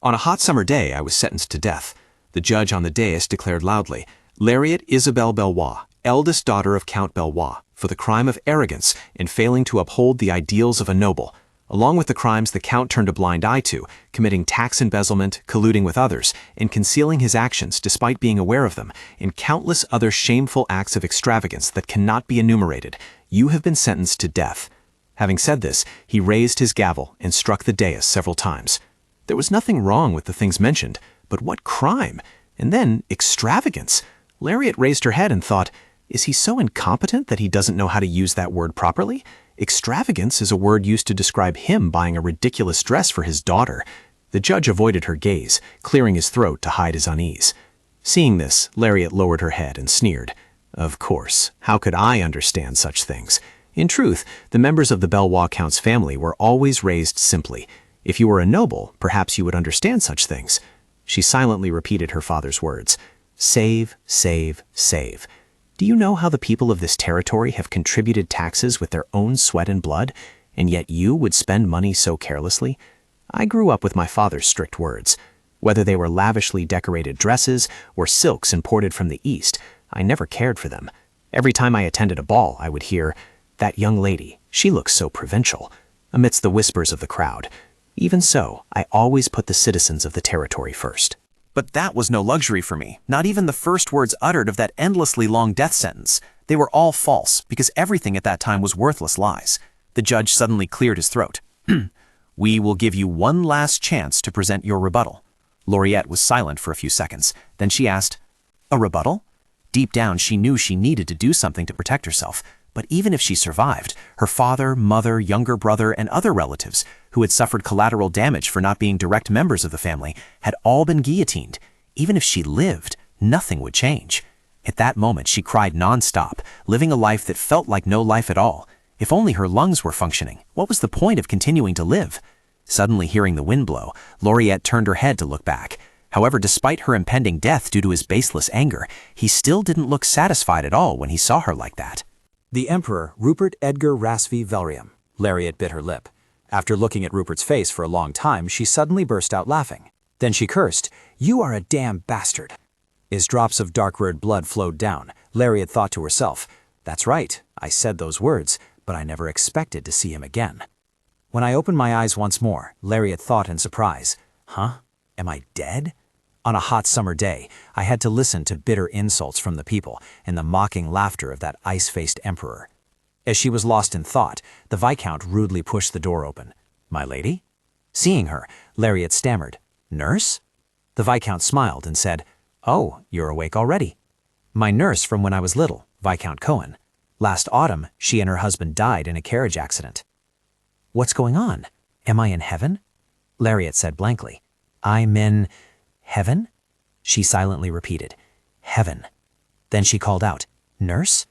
On a hot summer day, I was sentenced to death. The judge on the dais declared loudly, Lariat Isabelle Bellois, eldest daughter of Count Bellois, for the crime of arrogance in failing to uphold the ideals of a noble, along with the crimes the Count turned a blind eye to, committing tax embezzlement, colluding with others, and concealing his actions despite being aware of them, and countless other shameful acts of extravagance that cannot be enumerated. You have been sentenced to death. Having said this, he raised his gavel and struck the dais several times. There was nothing wrong with the things mentioned, but what crime? And then extravagance. Lariat raised her head and thought, is he so incompetent that he doesn't know how to use that word properly? Extravagance is a word used to describe him buying a ridiculous dress for his daughter. The judge avoided her gaze, clearing his throat to hide his unease. Seeing this, Lariat lowered her head and sneered. Of course, how could I understand such things? In truth, the members of the Bellois Count's family were always raised simply. If you were a noble, perhaps you would understand such things. She silently repeated her father's words. Save, save, save. Do you know how the people of this territory have contributed taxes with their own sweat and blood, and yet you would spend money so carelessly? I grew up with my father's strict words. Whether they were lavishly decorated dresses or silks imported from the East, I never cared for them. Every time I attended a ball, I would hear, that young lady, she looks so provincial, amidst the whispers of the crowd. Even so, I always put the citizens of the territory first. But that was no luxury for me, not even the first words uttered of that endlessly long death sentence. They were all false, because everything at that time was worthless lies. The judge suddenly cleared his throat. We will give you one last chance to present your rebuttal. Lariat was silent for a few seconds. Then she asked, a rebuttal? Deep down, she knew she needed to do something to protect herself. But even if she survived, her father, mother, younger brother, and other relatives, who had suffered collateral damage for not being direct members of the family, had all been guillotined. Even if she lived, nothing would change. At that moment, she cried non-stop, living a life that felt like no life at all. If only her lungs were functioning, what was the point of continuing to live? Suddenly hearing the wind blow, Lariat turned her head to look back. However, despite her impending death due to his baseless anger, he still didn't look satisfied at all when he saw her like that. The Emperor Rupert Edgar Rasvi Velrium. Lariat bit her lip. After looking at Rupert's face for a long time, she suddenly burst out laughing. Then she cursed, "You are a damn bastard." As drops of dark red blood flowed down, Lariat thought to herself, "That's right, I said those words, but I never expected to see him again." When I opened my eyes once more, Lariat thought in surprise, "Huh? Am I dead?" On a hot summer day, I had to listen to bitter insults from the people and the mocking laughter of that ice-faced emperor. As she was lost in thought, the Viscount rudely pushed the door open. "My lady?" Seeing her, Lariat stammered, "Nurse?" The Viscount smiled and said, "Oh, you're awake already." "My nurse from when I was little, Viscount Cohen. Last autumn, she and her husband died in a carriage accident." "What's going on? Am I in heaven?" Lariat said blankly, "I'm in heaven?" She silently repeated, "Heaven." Then she called out, "Nurse?"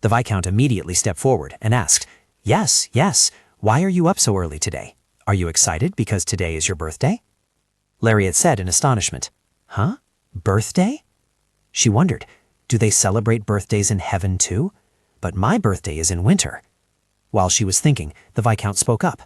The Viscount immediately stepped forward and asked, "Yes, yes, why are you up so early today? Are you excited because today is your birthday?" Lariat said in astonishment, "Huh? Birthday?" She wondered, do they celebrate birthdays in heaven too? But my birthday is in winter. While she was thinking, the Viscount spoke up.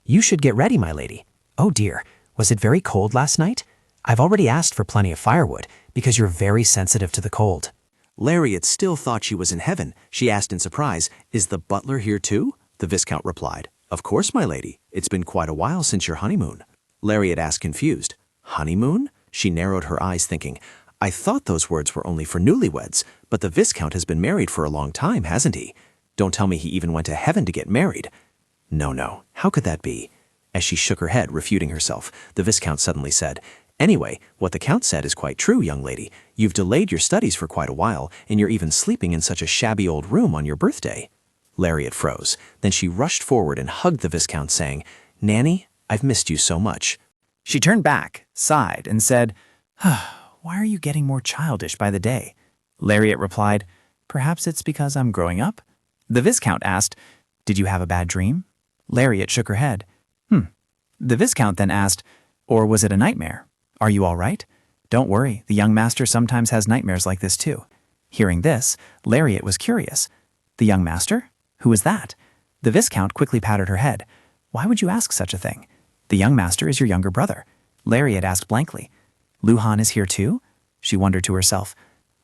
"You should get ready, my lady. Oh dear, was it very cold last night? I've already asked for plenty of firewood, because you're very sensitive to the cold." Lariat still thought she was in heaven. She asked in surprise, "Is the butler here too?" The Viscount replied, "Of course, my lady. It's been quite a while since your honeymoon." Lariat asked confused, "Honeymoon?" She narrowed her eyes thinking, "I thought those words were only for newlyweds, but the Viscount has been married for a long time, hasn't he? Don't tell me he even went to heaven to get married." No, how could that be? As she shook her head, refuting herself, the Viscount suddenly said, "Anyway, what the Count said is quite true, young lady. You've delayed your studies for quite a while, and you're even sleeping in such a shabby old room on your birthday." Lariat froze. Then she rushed forward and hugged the Viscount, saying, "Nanny, I've missed you so much." She turned back, sighed, and said, "Why are you getting more childish by the day?" Lariat replied, "Perhaps it's because I'm growing up." The Viscount asked, "Did you have a bad dream?" Lariat shook her head. The Viscount then asked, "Or was it a nightmare? Are you all right?" "Don't worry, the young master sometimes has nightmares like this too." Hearing this, Lariat was curious. "The young master? Who is that?" The Viscount quickly patted her head. "Why would you ask such a thing? The young master is your younger brother. Lariat asked blankly. Luhan is here too? She wondered to herself.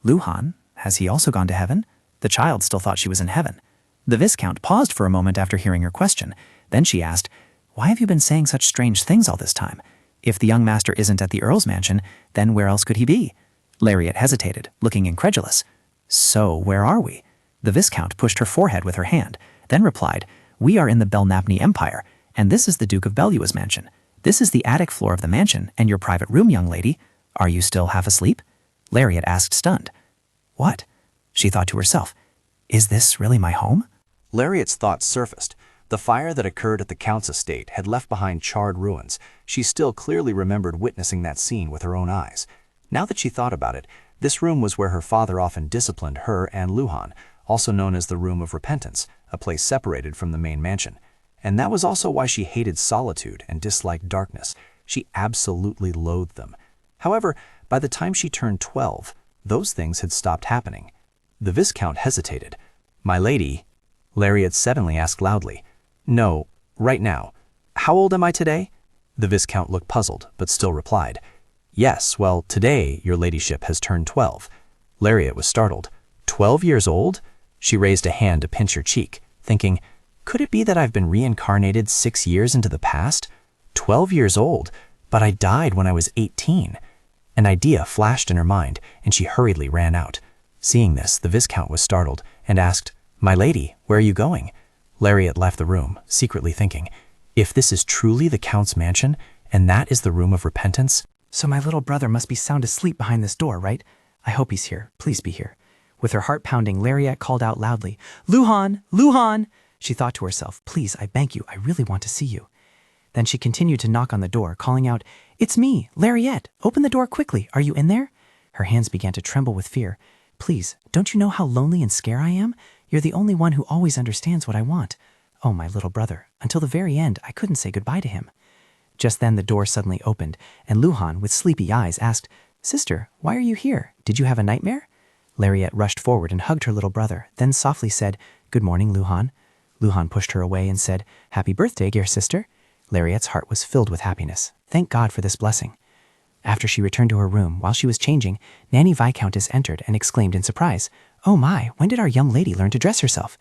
Luhan? Has he also gone to heaven? The child still thought she was in heaven. The Viscount paused for a moment after hearing her question. Then she asked, Why have you been saying such strange things all this time? If the young master isn't at the Earl's mansion, then where else could he be? Lariat hesitated, looking incredulous. So, where are we? The Viscount pushed her forehead with her hand, then replied, We are in the Belknapny Empire, and this is the Duke of Belua's mansion. This is the attic floor of the mansion and your private room, young lady. Are you still half asleep? Lariat asked, stunned. What? She thought to herself. Is this really my home? Lariat's thoughts surfaced. The fire that occurred at the Count's estate had left behind charred ruins. She still clearly remembered witnessing that scene with her own eyes. Now that she thought about it, this room was where her father often disciplined her and Luhan, also known as the Room of Repentance, a place separated from the main mansion. And that was also why she hated solitude and disliked darkness. She absolutely loathed them. However, by the time she turned 12, those things had stopped happening. The Viscount hesitated. My lady, Lariat suddenly asked loudly. No, right now. How old am I today? The Viscount looked puzzled, but still replied. Yes, well, today your ladyship has turned 12. Lariat was startled. 12 years old? She raised a hand to pinch her cheek, thinking, could it be that I've been reincarnated 6 years into the past? 12 years old, but I died when I was 18. An idea flashed in her mind, and she hurriedly ran out. Seeing this, the Viscount was startled and asked, My lady, where are you going? Lariat left the room, secretly thinking, if this is truly the Count's mansion, and that is the Room of Repentance. So my little brother must be sound asleep behind this door, right? I hope he's here. Please be here. With her heart pounding, Lariat called out loudly, Luhan! Luhan! She thought to herself, please, I beg you, I really want to see you. Then she continued to knock on the door, calling out, It's me, Lariat! Open the door quickly. Are you in there? Her hands began to tremble with fear. Please, don't you know how lonely and scared I am? You're the only one who always understands what I want. Oh, my little brother. Until the very end, I couldn't say goodbye to him. Just then the door suddenly opened, and Luhan, with sleepy eyes, asked, Sister, why are you here? Did you have a nightmare? Lariat rushed forward and hugged her little brother, then softly said, Good morning, Luhan. Luhan pushed her away and said, Happy birthday, dear sister. Lariat's heart was filled with happiness. Thank God for this blessing. After she returned to her room, while she was changing, Nanny Viscountess entered and exclaimed in surprise, Oh my, when did our young lady learn to dress herself?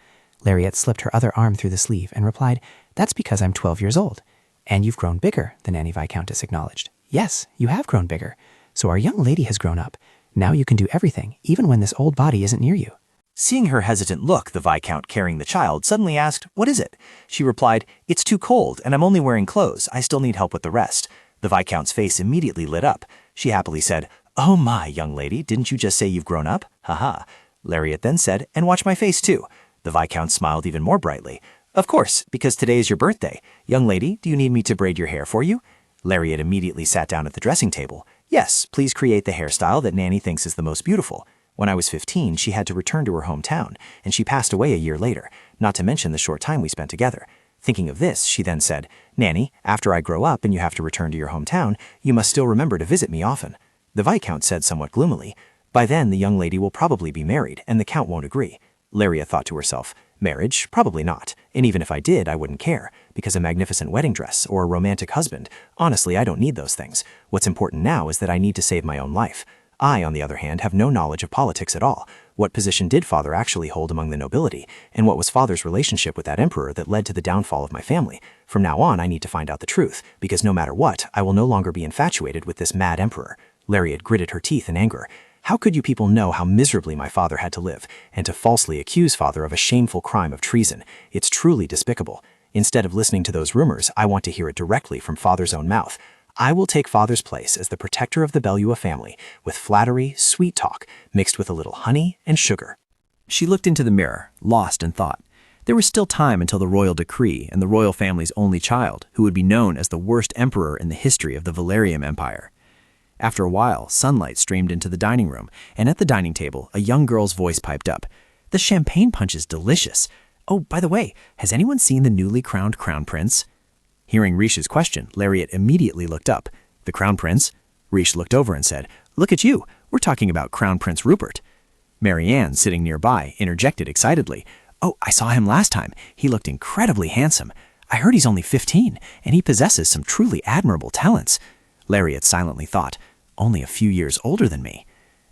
Lariat slipped her other arm through the sleeve and replied, That's because I'm 12 years old. And you've grown bigger, the Nanny Viscountess acknowledged. Yes, you have grown bigger. So our young lady has grown up. Now you can do everything, even when this old body isn't near you. Seeing her hesitant look, the Viscount carrying the child suddenly asked, What is it? She replied, It's too cold, and I'm only wearing clothes. I still need help with the rest. The Viscount's face immediately lit up. She happily said, Oh my, young lady, didn't you just say you've grown up? Ha. Lariat then said, And watch my face too. The Viscount smiled even more brightly. Of course, because today is your birthday. Young lady, do you need me to braid your hair for you? Lariat immediately sat down at the dressing table. Yes, please create the hairstyle that Nanny thinks is the most beautiful. When I was 15, she had to return to her hometown, and she passed away a year later, not to mention the short time we spent together. Thinking of this, she then said, Nanny, after I grow up and you have to return to your hometown, you must still remember to visit me often. The Viscount said somewhat gloomily, By then the young lady will probably be married, and the Count won't agree. Lariat thought to herself, Marriage? Probably not. And even if I did, I wouldn't care, because a magnificent wedding dress or a romantic husband, honestly, I don't need those things. What's important now is that I need to save my own life. I, on the other hand, have no knowledge of politics at all. What position did father actually hold among the nobility? And what was father's relationship with that emperor that led to the downfall of my family? From now on, I need to find out the truth, because no matter what, I will no longer be infatuated with this mad emperor. Lariat gritted her teeth in anger. How could you people know how miserably my father had to live, and to falsely accuse father of a shameful crime of treason? It's truly despicable. Instead of listening to those rumors, I want to hear it directly from father's own mouth. I will take father's place as the protector of the Belua family, with flattery, sweet talk, mixed with a little honey and sugar. She looked into the mirror, lost in thought. There was still time until the royal decree and the royal family's only child, who would be known as the worst emperor in the history of the Valerium Empire. After a while, sunlight streamed into the dining room, and at the dining table, a young girl's voice piped up. The champagne punch is delicious. Oh, by the way, has anyone seen the newly crowned crown prince? Hearing Rishé's question, Lariat immediately looked up. The crown prince? Rishé looked over and said, Look at you, we're talking about Crown Prince Rupert. Marianne, sitting nearby, interjected excitedly, Oh, I saw him last time. He looked incredibly handsome. I heard he's only 15, and he possesses some truly admirable talents. Lariat silently thought. Only a few years older than me.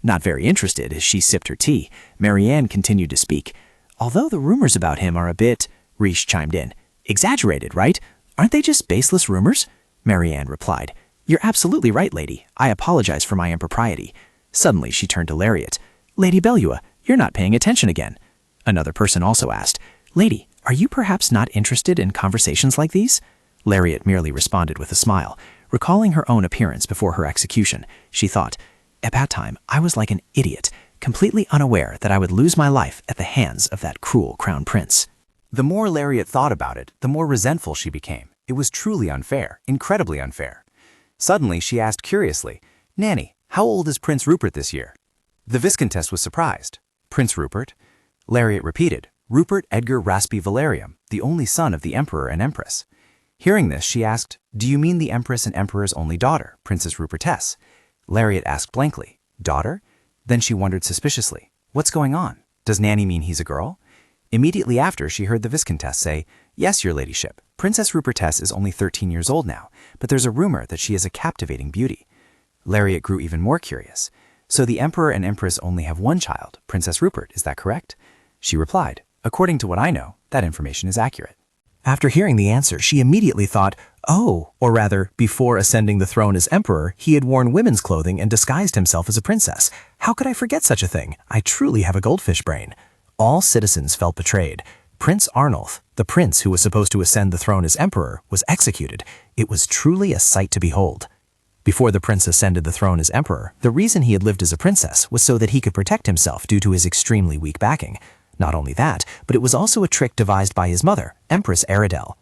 Not very interested as she sipped her tea, Marianne continued to speak. Although the rumors about him are a bit, Riche chimed in. Exaggerated, right? Aren't they just baseless rumors? Marianne replied. You're absolutely right, lady. I apologize for my impropriety. Suddenly she turned to Lariat. Lady Belua, you're not paying attention again. Another person also asked, Lady, are you perhaps not interested in conversations like these? Lariat merely responded with a smile. Recalling her own appearance before her execution, she thought, at that time, I was like an idiot, completely unaware that I would lose my life at the hands of that cruel crown prince. The more Lariat thought about it, the more resentful she became. It was truly unfair, incredibly unfair. Suddenly, she asked curiously, Nanny, how old is Prince Rupert this year? The Viscountess was surprised. Prince Rupert? Lariat repeated, Rupert Edgar Raspey Valerium, the only son of the Emperor and Empress. Hearing this, she asked, Do you mean the Empress and Emperor's only daughter, Princess Rupertess? Lariat asked blankly, Daughter? Then she wondered suspiciously, What's going on? Does Nanny mean he's a girl? Immediately after, she heard the Viscountess say, Yes, your ladyship, Princess Rupertess is only 13 years old now, but there's a rumor that she is a captivating beauty. Lariat grew even more curious. So the Emperor and Empress only have one child, Princess Rupert, is that correct? She replied, According to what I know, that information is accurate. After hearing the answer, she immediately thought, oh, or rather, before ascending the throne as emperor, he had worn women's clothing and disguised himself as a princess. How could I forget such a thing? I truly have a goldfish brain. All citizens felt betrayed. Prince Arnulf, the prince who was supposed to ascend the throne as emperor, was executed. It was truly a sight to behold. Before the prince ascended the throne as emperor, the reason he had lived as a princess was so that he could protect himself due to his extremely weak backing. Not only that, but it was also a trick devised by his mother, Empress Aradel.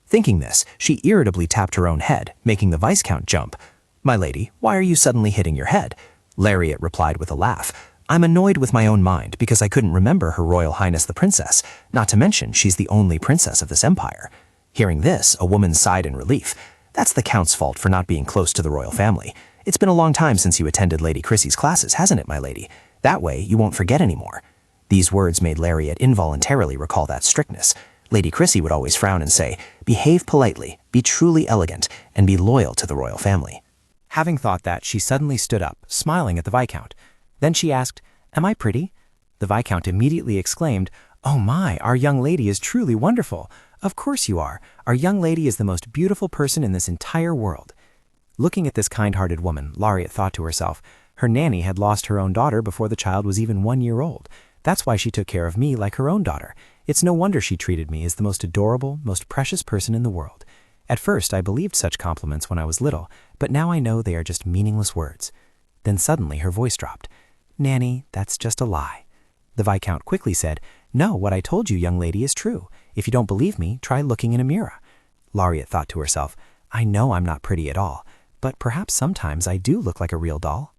Thinking this, she irritably tapped her own head, making the Viscount jump. My lady, why are you suddenly hitting your head? Lariat replied with a laugh. I'm annoyed with my own mind because I couldn't remember Her Royal Highness the Princess, not to mention she's the only princess of this empire. Hearing this, a woman sighed in relief. That's the Count's fault for not being close to the royal family. It's been a long time since you attended Lady Chrissy's classes, hasn't it, my lady? That way, you won't forget anymore. These words made Lariat involuntarily recall that strictness. Lady Chrissy would always frown and say, behave politely, be truly elegant, and be loyal to the royal family. Having thought that, she suddenly stood up, smiling at the Viscount. Then she asked, Am I pretty? The Viscount immediately exclaimed, Oh my, our young lady is truly wonderful. Of course you are. Our young lady is the most beautiful person in this entire world. Looking at this kind-hearted woman, Lariat thought to herself, her nanny had lost her own daughter before the child was even 1 year old. That's why she took care of me like her own daughter. It's no wonder she treated me as the most adorable, most precious person in the world. At first, I believed such compliments when I was little, but now I know they are just meaningless words. Then suddenly her voice dropped. Nanny, that's just a lie. The Viscount quickly said, No, what I told you, young lady, is true. If you don't believe me, try looking in a mirror. Lariat thought to herself, I know I'm not pretty at all, but perhaps sometimes I do look like a real doll.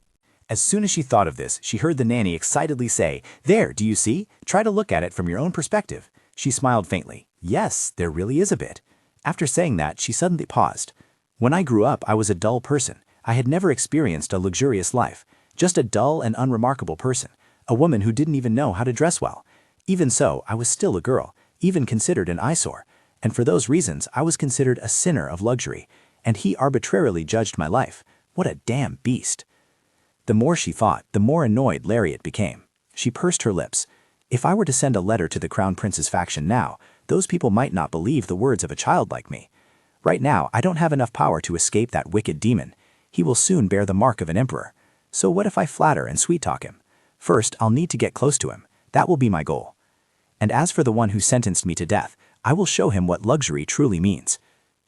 As soon as she thought of this, she heard the nanny excitedly say, There, do you see? Try to look at it from your own perspective. She smiled faintly. Yes, there really is a bit. After saying that, she suddenly paused. When I grew up, I was a dull person. I had never experienced a luxurious life. Just a dull and unremarkable person. A woman who didn't even know how to dress well. Even so, I was still a girl, even considered an eyesore. And for those reasons, I was considered a sinner of luxury. And he arbitrarily judged my life. What a damn beast. The more she thought, the more annoyed Lariat became. She pursed her lips. If I were to send a letter to the Crown Prince's faction now, those people might not believe the words of a child like me. Right now, I don't have enough power to escape that wicked demon. He will soon bear the mark of an emperor. So what if I flatter and sweet-talk him? First, I'll need to get close to him. That will be my goal. And as for the one who sentenced me to death, I will show him what luxury truly means.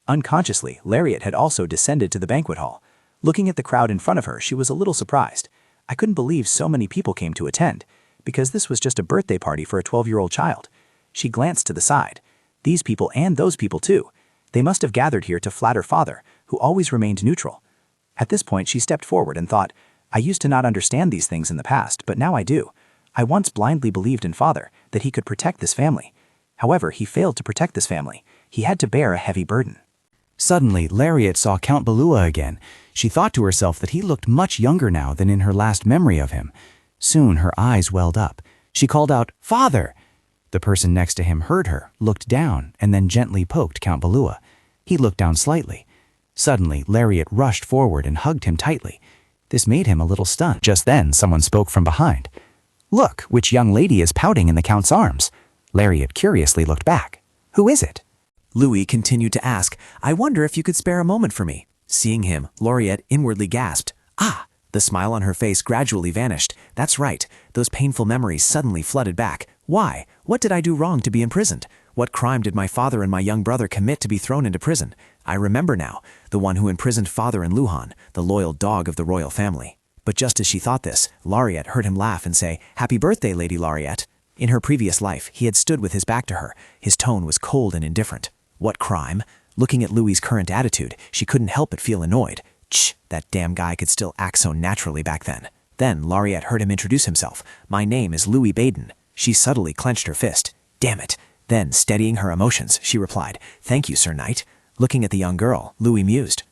Unconsciously, Lariat had also descended to the banquet hall. Looking at the crowd in front of her, she was a little surprised. I couldn't believe so many people came to attend, because this was just a birthday party for a 12-year-old child. She glanced to the side. These people and those people too. They must have gathered here to flatter father, who always remained neutral. At this point, she stepped forward and thought, I used to not understand these things in the past, but now I do. I once blindly believed in father, that he could protect this family. However, he failed to protect this family. He had to bear a heavy burden. Suddenly, Lariat saw Count Belua again. She thought to herself that he looked much younger now than in her last memory of him. Soon her eyes welled up. She called out, Father! The person next to him heard her, looked down, and then gently poked Count Belua. He looked down slightly. Suddenly, Lariat rushed forward and hugged him tightly. This made him a little stunned. Just then, someone spoke from behind. "Look, which young lady is pouting in the Count's arms?" Lariat curiously looked back. "Who is it?" Louis continued to ask, "I wonder if you could spare a moment for me." Seeing him, Lariat inwardly gasped. "Ah!" The smile on her face gradually vanished. "That's right. Those painful memories suddenly flooded back. Why? What did I do wrong to be imprisoned? What crime did my father and my young brother commit to be thrown into prison? I remember now, the one who imprisoned father and Luhan, the loyal dog of the royal family." But just as she thought this, Lariat heard him laugh and say, "Happy birthday, Lady Lariat." In her previous life, he had stood with his back to her. His tone was cold and indifferent. What crime? Looking at Louis's current attitude, she couldn't help but feel annoyed. That damn guy could still act so naturally back then. Then Lariat heard him introduce himself. "My name is Louis Baden." She subtly clenched her fist. "Damn it." Then, steadying her emotions, she replied, "Thank you, Sir Knight." Looking at the young girl, Louis mused.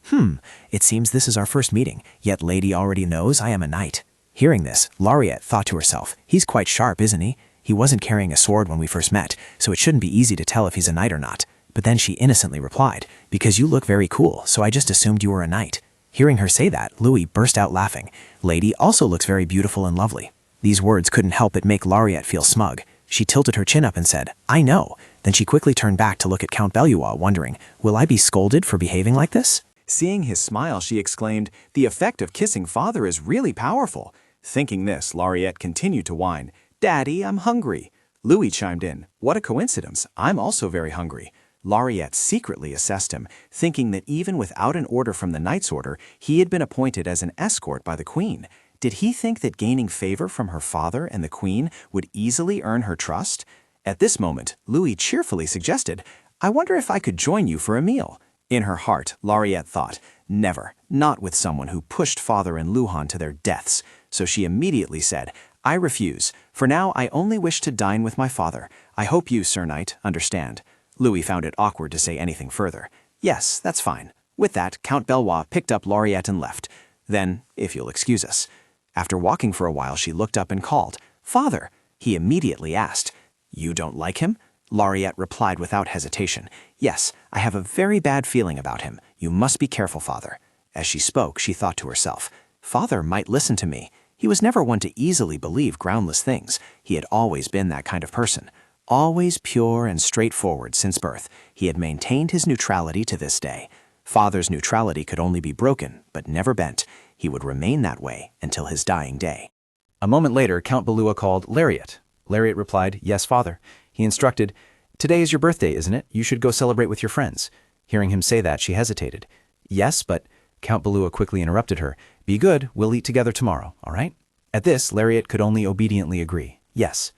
It seems this is our first meeting, yet Lady already knows I am a knight." Hearing this, Lariat thought to herself, "He's quite sharp, isn't he? He wasn't carrying a sword when we first met, so it shouldn't be easy to tell if he's a knight or not." But then she innocently replied, "Because you look very cool, so I just assumed you were a knight." Hearing her say that, Louis burst out laughing. "Lady also looks very beautiful and lovely." These words couldn't help but make Lariat feel smug. She tilted her chin up and said, "I know." Then she quickly turned back to look at Count Belluat, wondering, will I be scolded for behaving like this? Seeing his smile, she exclaimed, "The effect of kissing father is really powerful." Thinking this, Lariat continued to whine, "Daddy, I'm hungry." Louis chimed in, "What a coincidence, I'm also very hungry." Lariat secretly assessed him, thinking that even without an order from the Knight's Order, he had been appointed as an escort by the Queen. Did he think that gaining favor from her father and the Queen would easily earn her trust? At this moment, Louis cheerfully suggested, "I wonder if I could join you for a meal." In her heart, Lariat thought, "Never, not with someone who pushed father and Luhan to their deaths." So she immediately said, "I refuse. For now, I only wish to dine with my father. I hope you, Sir Knight, understand." Louis found it awkward to say anything further. "Yes, that's fine." With that, Count Belluat picked up Lariat and left. Then, "If you'll excuse us." After walking for a while, she looked up and called, "Father!" He immediately asked, "You don't like him?" Lariat replied without hesitation, "Yes, I have a very bad feeling about him. You must be careful, father." As she spoke, she thought to herself, "Father might listen to me." He was never one to easily believe groundless things. He had always been that kind of person. Always pure and straightforward since birth, he had maintained his neutrality to this day. Father's neutrality could only be broken, but never bent. He would remain that way until his dying day. A moment later, Count Belluat called Lariat. Lariat replied, "Yes, father." He instructed, "Today is your birthday, isn't it? You should go celebrate with your friends." Hearing him say that, she hesitated. "Yes, but—" Count Belluat quickly interrupted her. "Be good, we'll eat together tomorrow, all right?" At this, Lariat could only obediently agree, "Yes."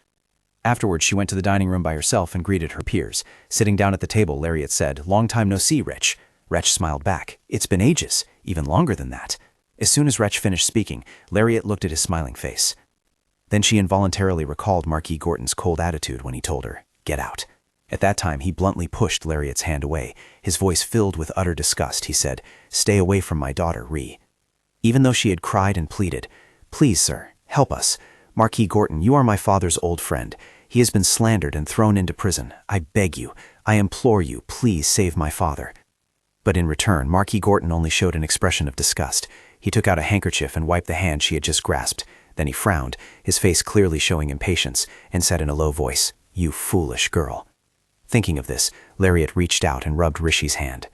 Afterwards, she went to the dining room by herself and greeted her peers. Sitting down at the table, Lariat said, "Long time no see, Wretch." Wretch smiled back. "It's been ages, even longer than that." As soon as Wretch finished speaking, Lariat looked at his smiling face. Then she involuntarily recalled Marquis Gorton's cold attitude when he told her, "Get out." At that time, he bluntly pushed Lariat's hand away. His voice filled with utter disgust. He said, "Stay away from my daughter, Ree." Even though she had cried and pleaded, "Please, sir, help us. Marquis Gorton, you are my father's old friend. He has been slandered and thrown into prison. I beg you, I implore you, please save my father." But in return, Marquis Gorton only showed an expression of disgust. He took out a handkerchief and wiped the hand she had just grasped. Then he frowned, his face clearly showing impatience, and said in a low voice, "You foolish girl." Thinking of this, Lariat reached out and rubbed Rishé's hand.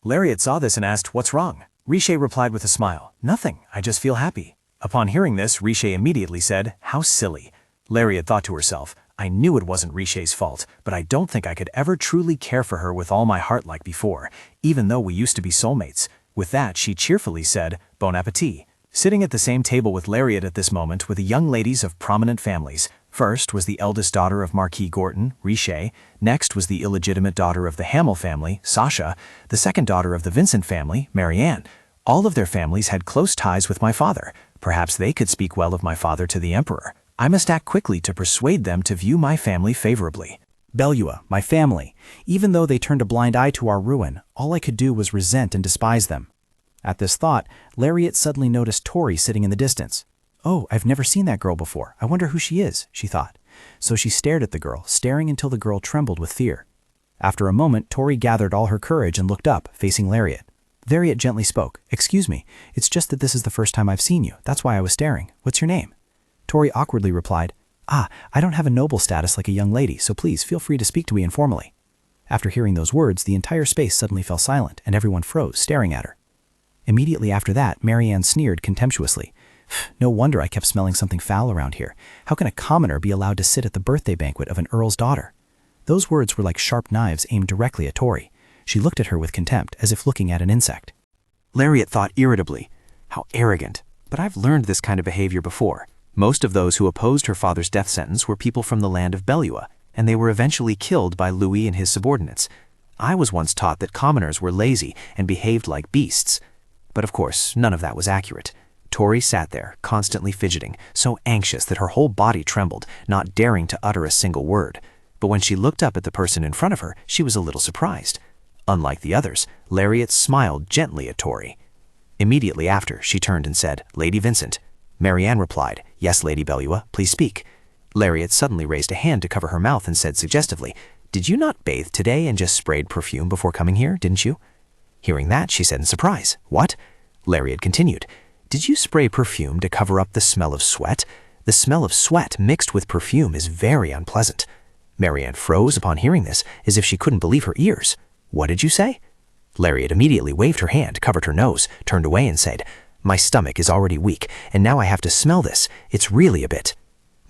Lariat saw this and asked, "What's wrong?" Rishé replied with a smile, "Nothing, I just feel happy." Upon hearing this, Rishé immediately said, "How silly." Lariat thought to herself, "I knew it wasn't Rishé's fault, but I don't think I could ever truly care for her with all my heart like before, even though we used to be soulmates." With that, she cheerfully said, "Bon appétit." Sitting at the same table with Lariat at this moment were the young ladies of prominent families. First was the eldest daughter of Marquis Gorton, Rishé. Next was the illegitimate daughter of the Hamel family, Sasha. The second daughter of the Vincent family, Marianne. All of their families had close ties with my father. Perhaps they could speak well of my father to the emperor. I must act quickly to persuade them to view my family favorably. Belluat, my family. Even though they turned a blind eye to our ruin, all I could do was resent and despise them. At this thought, Lariat suddenly noticed Tori sitting in the distance. "Oh, I've never seen that girl before. I wonder who she is," she thought. So she stared at the girl, staring until the girl trembled with fear. After a moment, Tori gathered all her courage and looked up, facing Lariat. Lariat gently spoke. "Excuse me, it's just that this is the first time I've seen you. That's why I was staring. What's your name?" Tori awkwardly replied, "I don't have a noble status like a young lady, so please feel free to speak to me informally." After hearing those words, the entire space suddenly fell silent, and everyone froze, staring at her. Immediately after that, Marianne sneered contemptuously. "No wonder I kept smelling something foul around here. How can a commoner be allowed to sit at the birthday banquet of an earl's daughter?" Those words were like sharp knives aimed directly at Tori. She looked at her with contempt, as if looking at an insect. Lariat thought irritably, "How arrogant. But I've learned this kind of behavior before. Most of those who opposed her father's death sentence were people from the land of Belua, and they were eventually killed by Louis and his subordinates. I was once taught that commoners were lazy and behaved like beasts. But of course, none of that was accurate." Tori sat there, constantly fidgeting, so anxious that her whole body trembled, not daring to utter a single word. But when she looked up at the person in front of her, she was a little surprised. Unlike the others, Lariat smiled gently at Tori. Immediately after, she turned and said, "Lady Vincent." Marianne replied, "Yes, Lady Belua, please speak." Lariat suddenly raised a hand to cover her mouth and said suggestively, "Did you not bathe today and just sprayed perfume before coming here, didn't you?" Hearing that, she said in surprise, "What?" Lariat continued, "Did you spray perfume to cover up the smell of sweat? The smell of sweat mixed with perfume is very unpleasant." Marianne froze upon hearing this, as if she couldn't believe her ears. "What did you say?" Lariat immediately waved her hand, covered her nose, turned away and said, "My stomach is already weak, and now I have to smell this. It's really a bit."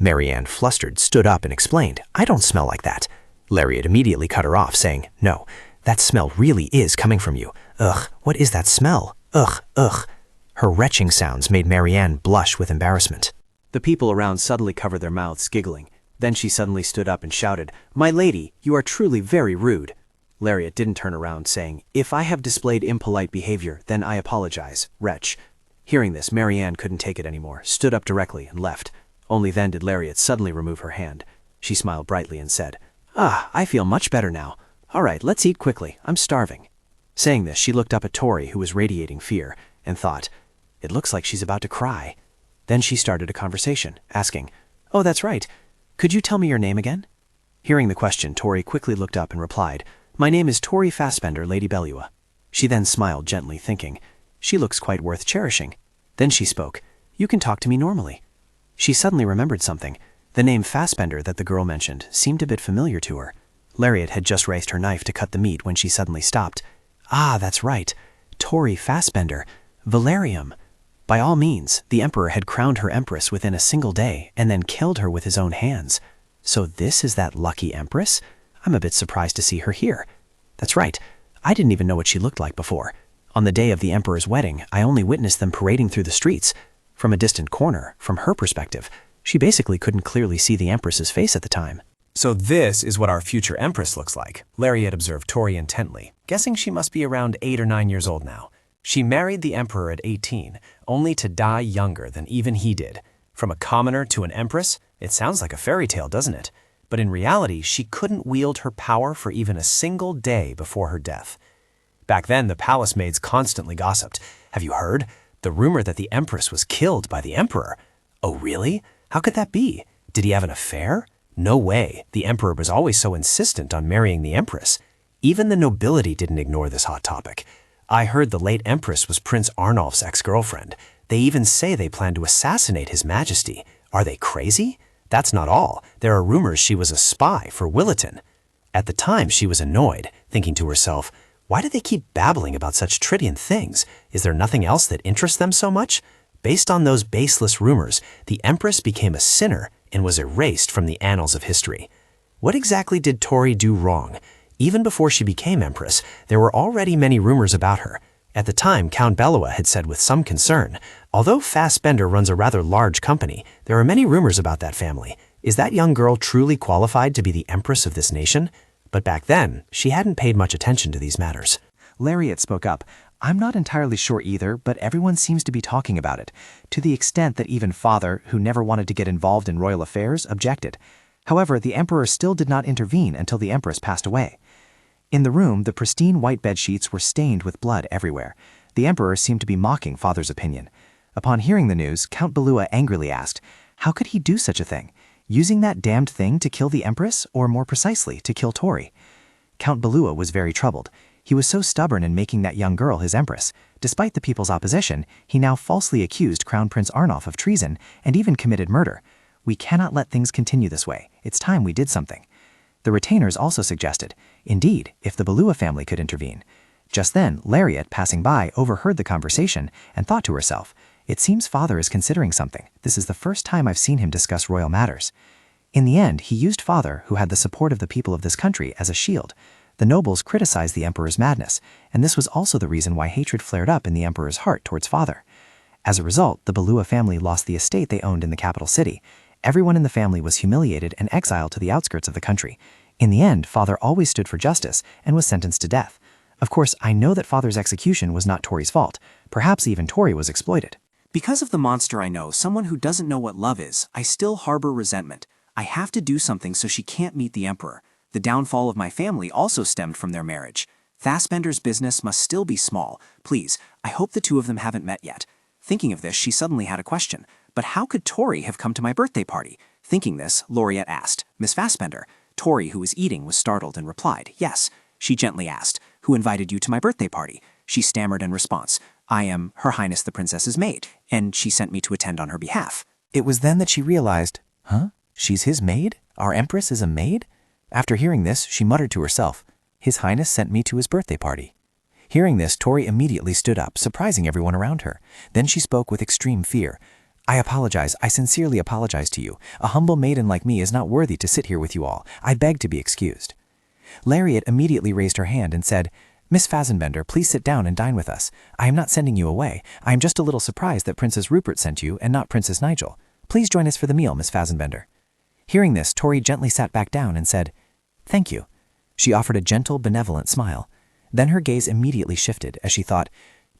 Marianne, flustered, stood up and explained, "I don't smell like that." Lariat immediately cut her off, saying, "No, that smell really is coming from you. Ugh, what is that smell? Ugh, ugh." Her retching sounds made Marianne blush with embarrassment. The people around suddenly covered their mouths, giggling. Then she suddenly stood up and shouted, "My lady, you are truly very rude." Lariat didn't turn around, saying, "If I have displayed impolite behavior, then I apologize, wretch." Hearing this, Marianne couldn't take it anymore, stood up directly, and left. Only then did Lariat suddenly remove her hand. She smiled brightly and said, I feel much better now. All right, let's eat quickly. I'm starving." Saying this, she looked up at Tori, who was radiating fear, and thought, "It looks like she's about to cry." Then she started a conversation, asking, "Oh, that's right. Could you tell me your name again?" Hearing the question, Tori quickly looked up and replied, "My name is Tori Fassbender, Lady Belua." She then smiled gently, thinking, "She looks quite worth cherishing." Then she spoke, "You can talk to me normally." She suddenly remembered something. The name Fassbender that the girl mentioned seemed a bit familiar to her. Lariat had just raised her knife to cut the meat when she suddenly stopped. That's right. Tori Fassbender. Valerium. By all means, the emperor had crowned her empress within a single day and then killed her with his own hands. So this is that lucky empress? I'm a bit surprised to see her here. That's right. I didn't even know what she looked like before. On the day of the emperor's wedding, I only witnessed them parading through the streets. From a distant corner, from her perspective, she basically couldn't clearly see the empress's face at the time. "So this is what our future empress looks like," Lariat observed Tori intently, guessing she must be around 8 or 9 years old now. She married the emperor at 18, only to die younger than even he did. From a commoner to an empress, it sounds like a fairy tale, doesn't it? But in reality, she couldn't wield her power for even a single day before her death. Back then, the palace maids constantly gossiped. "Have you heard? The rumor that the empress was killed by the emperor." "Oh, really? How could that be? Did he have an affair?" "No way. The emperor was always so insistent on marrying the empress." Even the nobility didn't ignore this hot topic. "I heard the late empress was Prince Arnulf's ex-girlfriend. They even say they plan to assassinate his majesty. Are they crazy? That's not all. There are rumors she was a spy for Williton." At the time, she was annoyed, thinking to herself, "Why do they keep babbling about such trivial things? Is there nothing else that interests them so much?" Based on those baseless rumors, the empress became a sinner and was erased from the annals of history. What exactly did Tori do wrong? Even before she became empress, there were already many rumors about her. At the time, Count Belua had said with some concern, "Although Fassbender runs a rather large company, there are many rumors about that family. Is that young girl truly qualified to be the empress of this nation?" But back then, she hadn't paid much attention to these matters. Lariat spoke up. "I'm not entirely sure either, but everyone seems to be talking about it, to the extent that even father, who never wanted to get involved in royal affairs, objected. However, the emperor still did not intervene until the empress passed away." In the room, the pristine white bed sheets were stained with blood everywhere. The emperor seemed to be mocking father's opinion. Upon hearing the news, Count Belua angrily asked, how could he do such a thing? Using that damned thing to kill the empress, or more precisely, to kill Tori? Count Belua was very troubled. He was so stubborn in making that young girl his empress. Despite the people's opposition, he now falsely accused Crown Prince Arnulf of treason and even committed murder. We cannot let things continue this way. It's time we did something. The retainers also suggested, indeed, if the Belua family could intervene. Just then, Lariat, passing by, overheard the conversation and thought to herself, it seems father is considering something. This is the first time I've seen him discuss royal matters. In the end, he used father, who had the support of the people of this country, as a shield. The nobles criticized the emperor's madness, and this was also the reason why hatred flared up in the emperor's heart towards father. As a result, the Belua family lost the estate they owned in the capital city. Everyone in the family was humiliated and exiled to the outskirts of the country. In the end, father always stood for justice and was sentenced to death. Of course, I know that father's execution was not Tori's fault. Perhaps even Tori was exploited. Because of the monster I know, someone who doesn't know what love is, I still harbor resentment. I have to do something so she can't meet the emperor. The downfall of my family also stemmed from their marriage. Fassbender's business must still be small. Please, I hope the two of them haven't met yet. Thinking of this, she suddenly had a question. But how could Tori have come to my birthday party? Thinking this, Lariat asked, Miss Fassbender. Tori, who was eating, was startled and replied, yes. She gently asked, who invited you to my birthday party? She stammered in response, I am Her Highness the Princess's maid, and she sent me to attend on her behalf. It was then that she realized, she's his maid? Our empress is a maid? After hearing this, she muttered to herself, His Highness sent me to his birthday party. Hearing this, Tori immediately stood up, surprising everyone around her. Then she spoke with extreme fear. I apologize. I sincerely apologize to you. A humble maiden like me is not worthy to sit here with you all. I beg to be excused. Lariat immediately raised her hand and said, Miss Fassbender, please sit down and dine with us. I am not sending you away. I am just a little surprised that Princess Rupert sent you and not Princess Nigel. Please join us for the meal, Miss Fassbender. Hearing this, Tori gently sat back down and said, Thank you. She offered a gentle, benevolent smile. Then her gaze immediately shifted as she thought,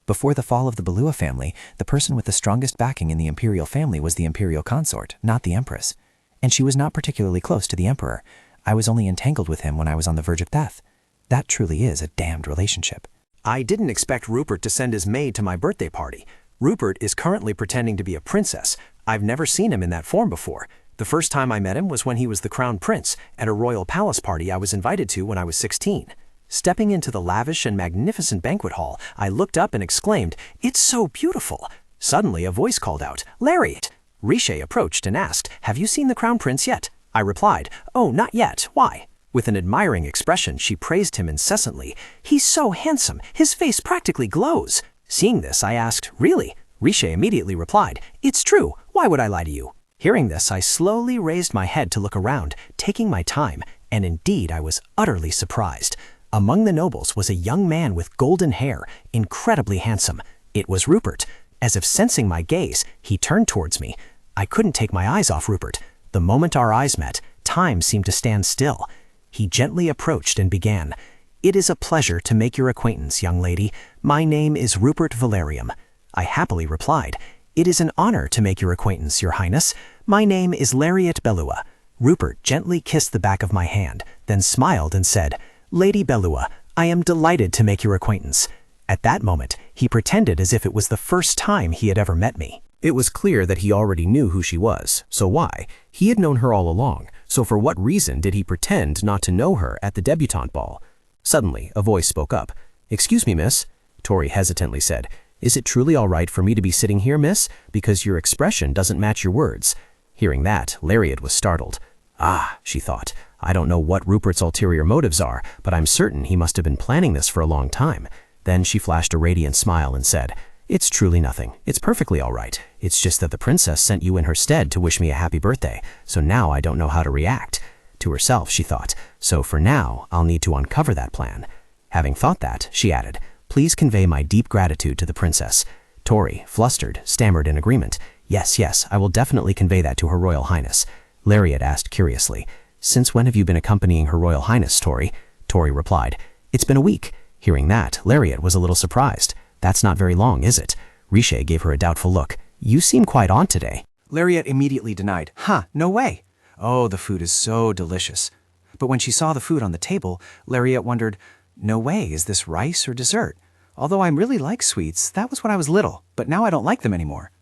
before the fall of the Belua family, the person with the strongest backing in the imperial family was the imperial consort, not the empress. And she was not particularly close to the emperor. I was only entangled with him when I was on the verge of death. That truly is a damned relationship. I didn't expect Rupert to send his maid to my birthday party. Rupert is currently pretending to be a princess. I've never seen him in that form before. The first time I met him was when he was the crown prince at a royal palace party I was invited to when I was 16. Stepping into the lavish and magnificent banquet hall, I looked up and exclaimed, It's so beautiful! Suddenly a voice called out, Lariat! Rishé approached and asked, Have you seen the crown prince yet? I replied, Oh, not yet. Why? With an admiring expression, she praised him incessantly. He's so handsome. His face practically glows. Seeing this, I asked, Really? Rishé immediately replied, It's true. Why would I lie to you? Hearing this, I slowly raised my head to look around, taking my time, and indeed I was utterly surprised. Among the nobles was a young man with golden hair, incredibly handsome. It was Rupert. As if sensing my gaze, he turned towards me. I couldn't take my eyes off Rupert. The moment our eyes met, time seemed to stand still. He gently approached and began, It is a pleasure to make your acquaintance, young lady. My name is Rupert Valerium. I happily replied, It is an honor to make your acquaintance, your highness. My name is Lariat Belua. Rupert gently kissed the back of my hand, then smiled and said, Lady Belua, I am delighted to make your acquaintance. At that moment, he pretended as if it was the first time he had ever met me. It was clear that he already knew who she was, so why? He had known her all along, so for what reason did he pretend not to know her at the debutante ball? Suddenly, a voice spoke up. Excuse me, miss, Tori hesitantly said. Is it truly all right for me to be sitting here, miss? Because your expression doesn't match your words. Hearing that, Lariat was startled. Ah, she thought, I don't know what Rupert's ulterior motives are, but I'm certain he must have been planning this for a long time. Then she flashed a radiant smile and said, It's truly nothing. It's perfectly all right. It's just that the princess sent you in her stead to wish me a happy birthday, so now I don't know how to react. To herself, she thought, so for now, I'll need to uncover that plan. Having thought that, she added, Please convey my deep gratitude to the princess. Tori, flustered, stammered in agreement. Yes, I will definitely convey that to Her Royal Highness. Lariat asked curiously, Since when have you been accompanying Her Royal Highness, Tori? Tori replied, It's been a week. Hearing that, Lariat was a little surprised. That's not very long, is it? Rishé gave her a doubtful look. You seem quite on today. Lariat immediately denied, No way. Oh, the food is so delicious. But when she saw the food on the table, Lariat wondered, No way, is this rice or dessert? Although I really like sweets, that was when I was little, but now I don't like them anymore.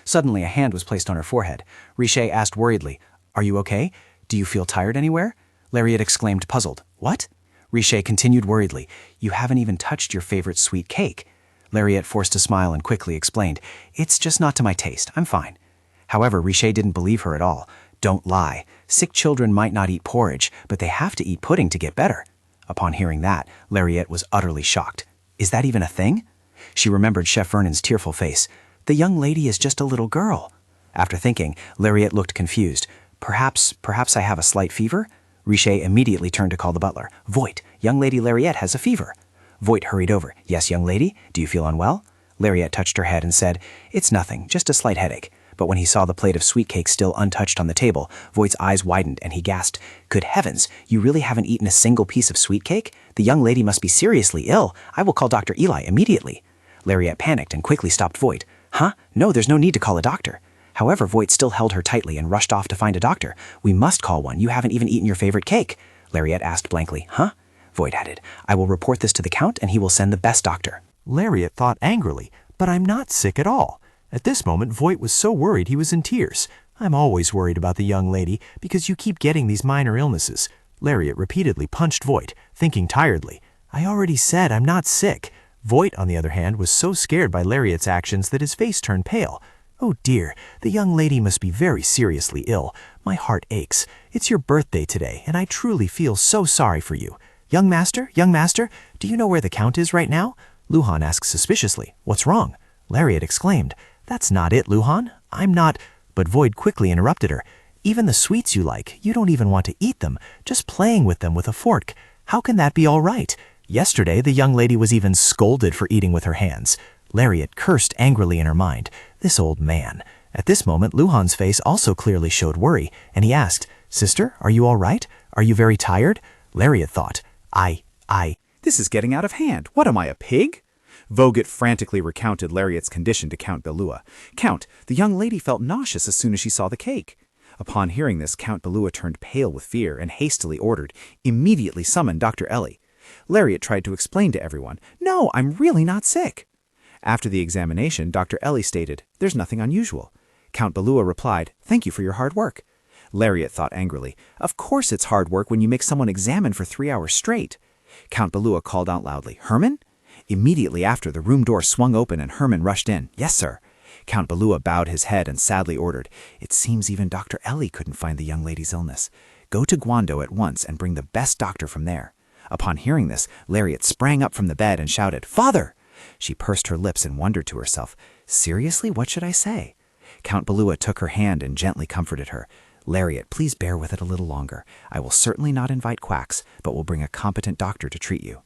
Suddenly, a hand was placed on her forehead. Rishé asked worriedly, Are you okay? Do you feel tired anywhere? Lariat exclaimed, puzzled. What? Rishé continued worriedly. You haven't even touched your favorite sweet cake. Lariat forced a smile and quickly explained, It's just not to my taste. I'm fine. However, Rishé didn't believe her at all. Don't lie. Sick children might not eat porridge, but they have to eat pudding to get better. Upon hearing that, Lariat was utterly shocked. Is that even a thing? She remembered Chef Vernon's tearful face. The young lady is just a little girl. After thinking, Lariat looked confused. Perhaps I have a slight fever? Rishé immediately turned to call the butler. Voight, young lady Lariat has a fever. Voight hurried over. Yes, young lady? Do you feel unwell? Lariat touched her head and said, It's nothing, just a slight headache. But when he saw the plate of sweet cake still untouched on the table, Voight's eyes widened and he gasped, Good heavens, you really haven't eaten a single piece of sweet cake? The young lady must be seriously ill. I will call Dr. Eli immediately. Lariat panicked and quickly stopped Voight. Huh? No, there's no need to call a doctor. However, Voight still held her tightly and rushed off to find a doctor. We must call one. You haven't even eaten your favorite cake. Lariat asked blankly. Huh? Voight added, I will report this to the Count and he will send the best doctor. Lariat thought angrily, but I'm not sick at all. At this moment, Voight was so worried he was in tears. I'm always worried about the young lady because you keep getting these minor illnesses. Lariat repeatedly punched Voight, thinking tiredly, I already said I'm not sick. Voight, on the other hand, was so scared by Lariat's actions that his face turned pale. Oh dear, the young lady must be very seriously ill. My heart aches. It's your birthday today, and I truly feel so sorry for you. Young master, do you know where the Count is right now? Luhan asked suspiciously. What's wrong? Lariat exclaimed. That's not it, Luhan. I'm not... But Voight quickly interrupted her. Even the sweets you like, you don't even want to eat them, just playing with them with a fork. How can that be all right? Yesterday, the young lady was even scolded for eating with her hands. Lariat cursed angrily in her mind. This old man. At this moment, Luhan's face also clearly showed worry, and he asked, Sister, are you all right? Are you very tired? Lariat thought, This is getting out of hand. What am I, a pig? Vogt frantically recounted Lariat's condition to Count Belua. Count, the young lady felt nauseous as soon as she saw the cake. Upon hearing this, Count Belua turned pale with fear and hastily ordered, Immediately summon Dr. Ellie. Lariat tried to explain to everyone, No, I'm really not sick. After the examination, Dr. Ellie stated, There's nothing unusual. Count Belua replied, Thank you for your hard work. Lariat thought angrily, Of course it's hard work when you make someone examine for 3 hours straight. Count Belua called out loudly, Herman? Immediately after, the room door swung open and Herman rushed in. Yes, sir. Count Belua bowed his head and sadly ordered, It seems even Dr. Ellie couldn't find the young lady's illness. Go to Guando at once and bring the best doctor from there. Upon hearing this, Lariat sprang up from the bed and shouted, Father! She pursed her lips and wondered to herself, Seriously, what should I say? Count Belua took her hand and gently comforted her. Lariat, please bear with it a little longer. I will certainly not invite quacks, but will bring a competent doctor to treat you.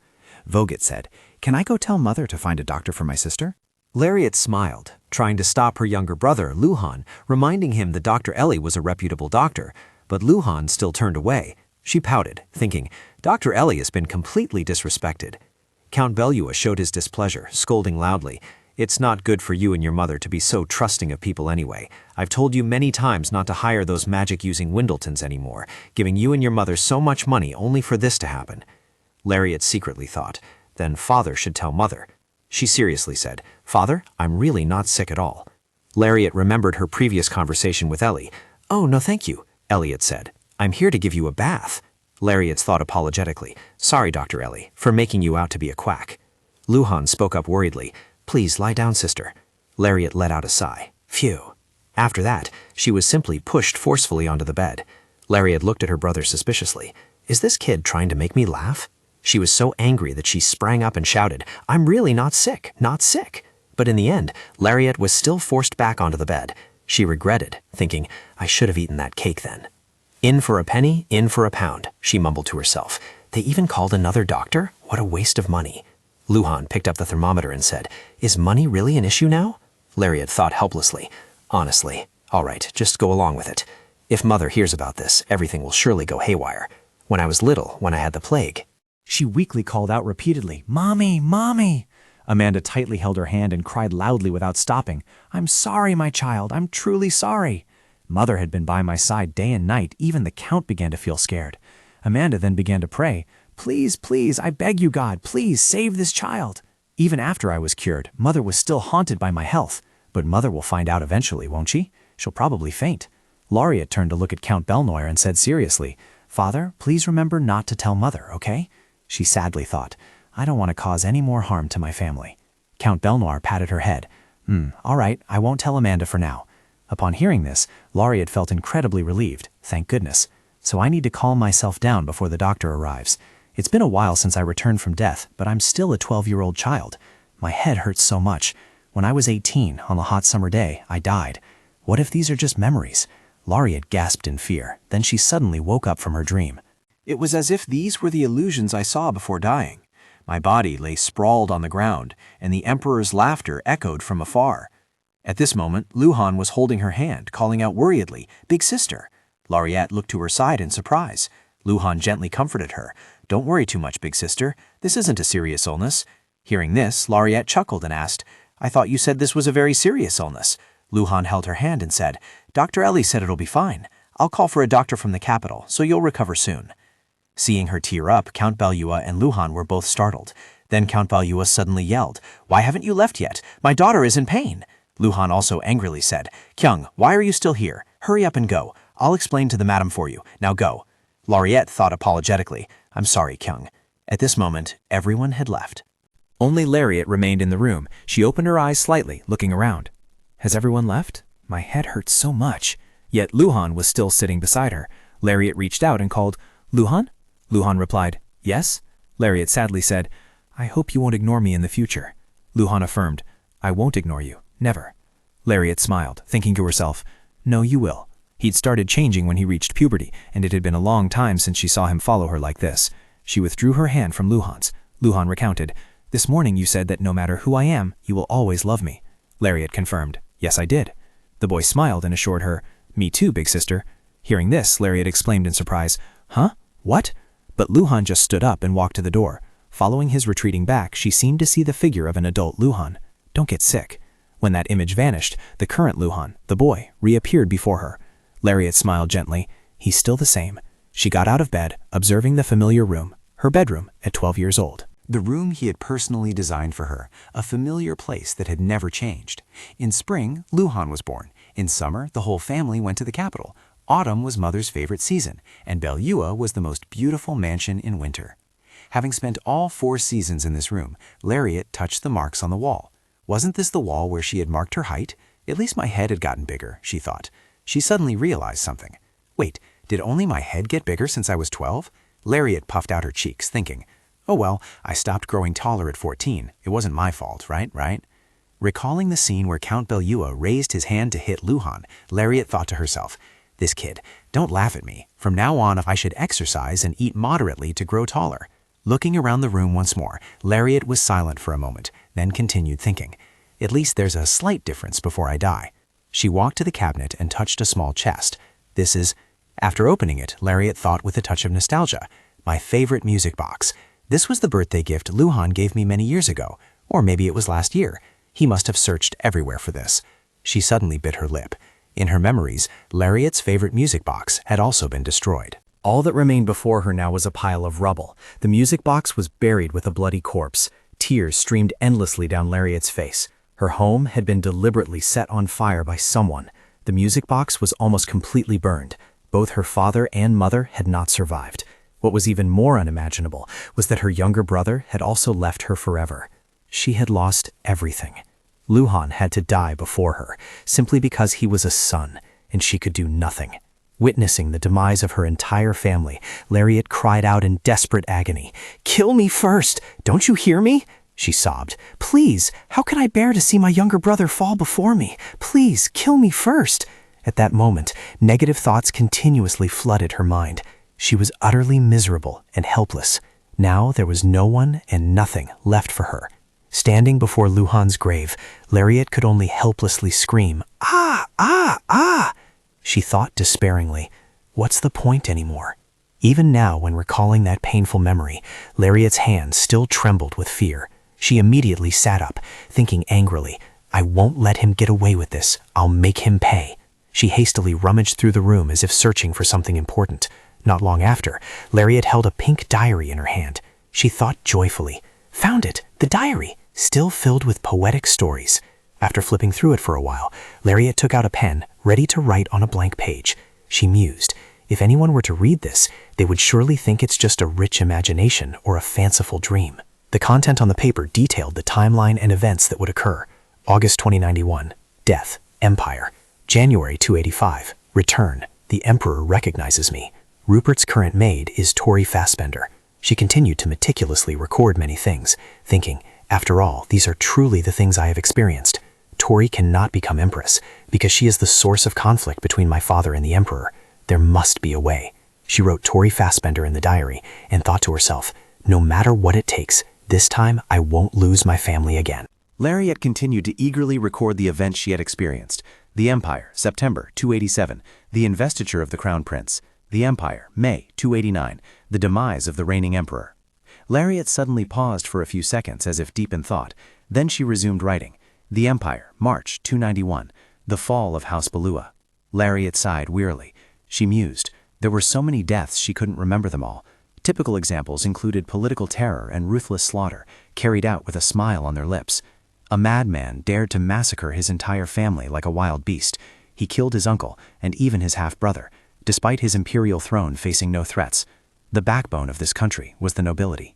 Vogt said, Can I go tell Mother to find a doctor for my sister? Lariat smiled, trying to stop her younger brother, Luhan, reminding him that Dr. Ellie was a reputable doctor, but Luhan still turned away. She pouted, thinking, Dr. Ellie has been completely disrespected. Count Belua showed his displeasure, scolding loudly, It's not good for you and your mother to be so trusting of people anyway. I've told you many times not to hire those magic-using Windletons anymore, giving you and your mother so much money only for this to happen. Lariat secretly thought, then Father should tell Mother. She seriously said, Father, I'm really not sick at all. Lariat remembered her previous conversation with Ellie. Oh, no thank you, Elliot said. I'm here to give you a bath. Lariat thought apologetically, Sorry, Dr. Ellie, for making you out to be a quack. Luhan spoke up worriedly, Please lie down, sister. Lariat let out a sigh. Phew. After that, she was simply pushed forcefully onto the bed. Lariat looked at her brother suspiciously. Is this kid trying to make me laugh? She was so angry that she sprang up and shouted, I'm really not sick, not sick. But in the end, Lariat was still forced back onto the bed. She regretted, thinking, I should have eaten that cake then. In for a penny, in for a pound, she mumbled to herself. They even called another doctor? What a waste of money. Luhan picked up the thermometer and said, Is money really an issue now? Lariat thought helplessly. Honestly, all right, just go along with it. If Mother hears about this, everything will surely go haywire. When I was little, when I had the plague. She weakly called out repeatedly, Mommy, Mommy! Amanda tightly held her hand and cried loudly without stopping, I'm sorry, my child, I'm truly sorry. Mother had been by my side day and night, even the Count began to feel scared. Amanda then began to pray, Please, please, I beg you, God, please save this child. Even after I was cured, Mother was still haunted by my health. But Mother will find out eventually, won't she? She'll probably faint. Lariat turned to look at Count Belnoir and said seriously, Father, please remember not to tell Mother, okay? she sadly thought. I don't want to cause any more harm to my family. Count Belnoir patted her head. All right, I won't tell Amanda for now. Upon hearing this, Lariat felt incredibly relieved, thank goodness. So I need to calm myself down before the doctor arrives. It's been a while since I returned from death, but I'm still a 12-year-old child. My head hurts so much. When I was 18, on a hot summer day, I died. What if these are just memories? Lariat gasped in fear. Then she suddenly woke up from her dream. It was as if these were the illusions I saw before dying. My body lay sprawled on the ground, and the Emperor's laughter echoed from afar. At this moment, Luhan was holding her hand, calling out worriedly, "Big sister." Lariat looked to her side in surprise. Luhan gently comforted her. "Don't worry too much, big sister. This isn't a serious illness." Hearing this, Lariat chuckled and asked, "I thought you said this was a very serious illness." Luhan held her hand and said, "Dr. Ellie said it'll be fine. I'll call for a doctor from the capital, so you'll recover soon." Seeing her tear up, Count Belua and Luhan were both startled. Then Count Belua suddenly yelled, "Why haven't you left yet? My daughter is in pain." Luhan also angrily said, "Kyung, why are you still here? Hurry up and go. I'll explain to the madam for you. Now go." Lariat thought apologetically, "I'm sorry, Kyung." At this moment, everyone had left. Only Lariat remained in the room. She opened her eyes slightly, looking around. Has everyone left? My head hurts so much. Yet Luhan was still sitting beside her. Lariat reached out and called, "Luhan?" Luhan replied, "Yes?" Lariat sadly said, "I hope you won't ignore me in the future." Luhan affirmed, "I won't ignore you. Never." Lariat smiled, thinking to herself, "No, you will." He'd started changing when he reached puberty, and it had been a long time since she saw him follow her like this. She withdrew her hand from Luhan's. Luhan recounted, "This morning you said that no matter who I am, you will always love me." Lariat confirmed, "Yes, I did." The boy smiled and assured her, "Me too, big sister." Hearing this, Lariat exclaimed in surprise, "Huh? What?" But Luhan just stood up and walked to the door. Following his retreating back, she seemed to see the figure of an adult Luhan. Don't get sick. When that image vanished, the current Luhan, the boy, reappeared before her. Lariat smiled gently. He's still the same. She got out of bed, observing the familiar room, her bedroom at 12 years old. The room he had personally designed for her, a familiar place that had never changed. In spring, Luhan was born. In summer, the whole family went to the capital. Autumn was Mother's favorite season, and Belua was the most beautiful mansion in winter. Having spent all 4 seasons in this room, Lariat touched the marks on the wall. Wasn't this the wall where she had marked her height? At least my head had gotten bigger, she thought. She suddenly realized something. Wait, did only my head get bigger since I was 12? Lariat puffed out her cheeks, thinking, oh well, I stopped growing taller at 14. It wasn't my fault, right? Recalling the scene where Count Belua raised his hand to hit Luhan, Lariat thought to herself, this kid, don't laugh at me. From now on, I should exercise and eat moderately to grow taller. Looking around the room once more, Lariat was silent for a moment, then continued thinking, at least there's a slight difference before I die. She walked to the cabinet and touched a small chest. This is... After opening it, Lariat thought with a touch of nostalgia, my favorite music box. This was the birthday gift Luhan gave me many years ago, or maybe it was last year. He must have searched everywhere for this. She suddenly bit her lip. In her memories, Lariat's favorite music box had also been destroyed. All that remained before her now was a pile of rubble. The music box was buried with a bloody corpse. Tears streamed endlessly down Lariat's face. Her home had been deliberately set on fire by someone. The music box was almost completely burned. Both her father and mother had not survived. What was even more unimaginable was that her younger brother had also left her forever. She had lost everything. Luhan had to die before her, simply because he was a son, and she could do nothing. Witnessing the demise of her entire family, Lariat cried out in desperate agony, "Kill me first! Don't you hear me?" She sobbed. "Please, how can I bear to see my younger brother fall before me? Please, kill me first!" At that moment, negative thoughts continuously flooded her mind. She was utterly miserable and helpless. Now there was no one and nothing left for her. Standing before Luhan's grave, Lariat could only helplessly scream, "Ah, ah, ah!" She thought despairingly, what's the point anymore? Even now, when recalling that painful memory, Lariat's hands still trembled with fear. She immediately sat up, thinking angrily, I won't let him get away with this. I'll make him pay. She hastily rummaged through the room as if searching for something important. Not long after, Lariat held a pink diary in her hand. She thought joyfully, found it, the diary, still filled with poetic stories. After flipping through it for a while, Lariat took out a pen, ready to write on a blank page. She mused, If anyone were to read this, they would surely think it's just a rich imagination or a fanciful dream. The content on the paper detailed the timeline and events that would occur. August 2091, death, Empire. January 285, return, the Emperor recognizes me. Rupert's current maid is Tori Fassbender. She continued to meticulously record many things, thinking, after all, these are truly the things I have experienced. Tori cannot become Empress, because she is the source of conflict between my father and the Emperor. There must be a way. She wrote Tori Fassbender in the diary, and thought to herself, no matter what it takes, this time I won't lose my family again. Lariat continued to eagerly record the events she had experienced. The Empire, September 287, the investiture of the Crown Prince. The Empire, May 289, the demise of the reigning emperor. Lariat suddenly paused for a few seconds as if deep in thought. Then she resumed writing. The Empire, March 291, the fall of House Balua. Lariat sighed wearily. She mused. There were so many deaths she couldn't remember them all. Typical examples included political terror and ruthless slaughter, carried out with a smile on their lips. A madman dared to massacre his entire family like a wild beast. He killed his uncle and even his half-brother, despite his imperial throne facing no threats. The backbone of this country was the nobility.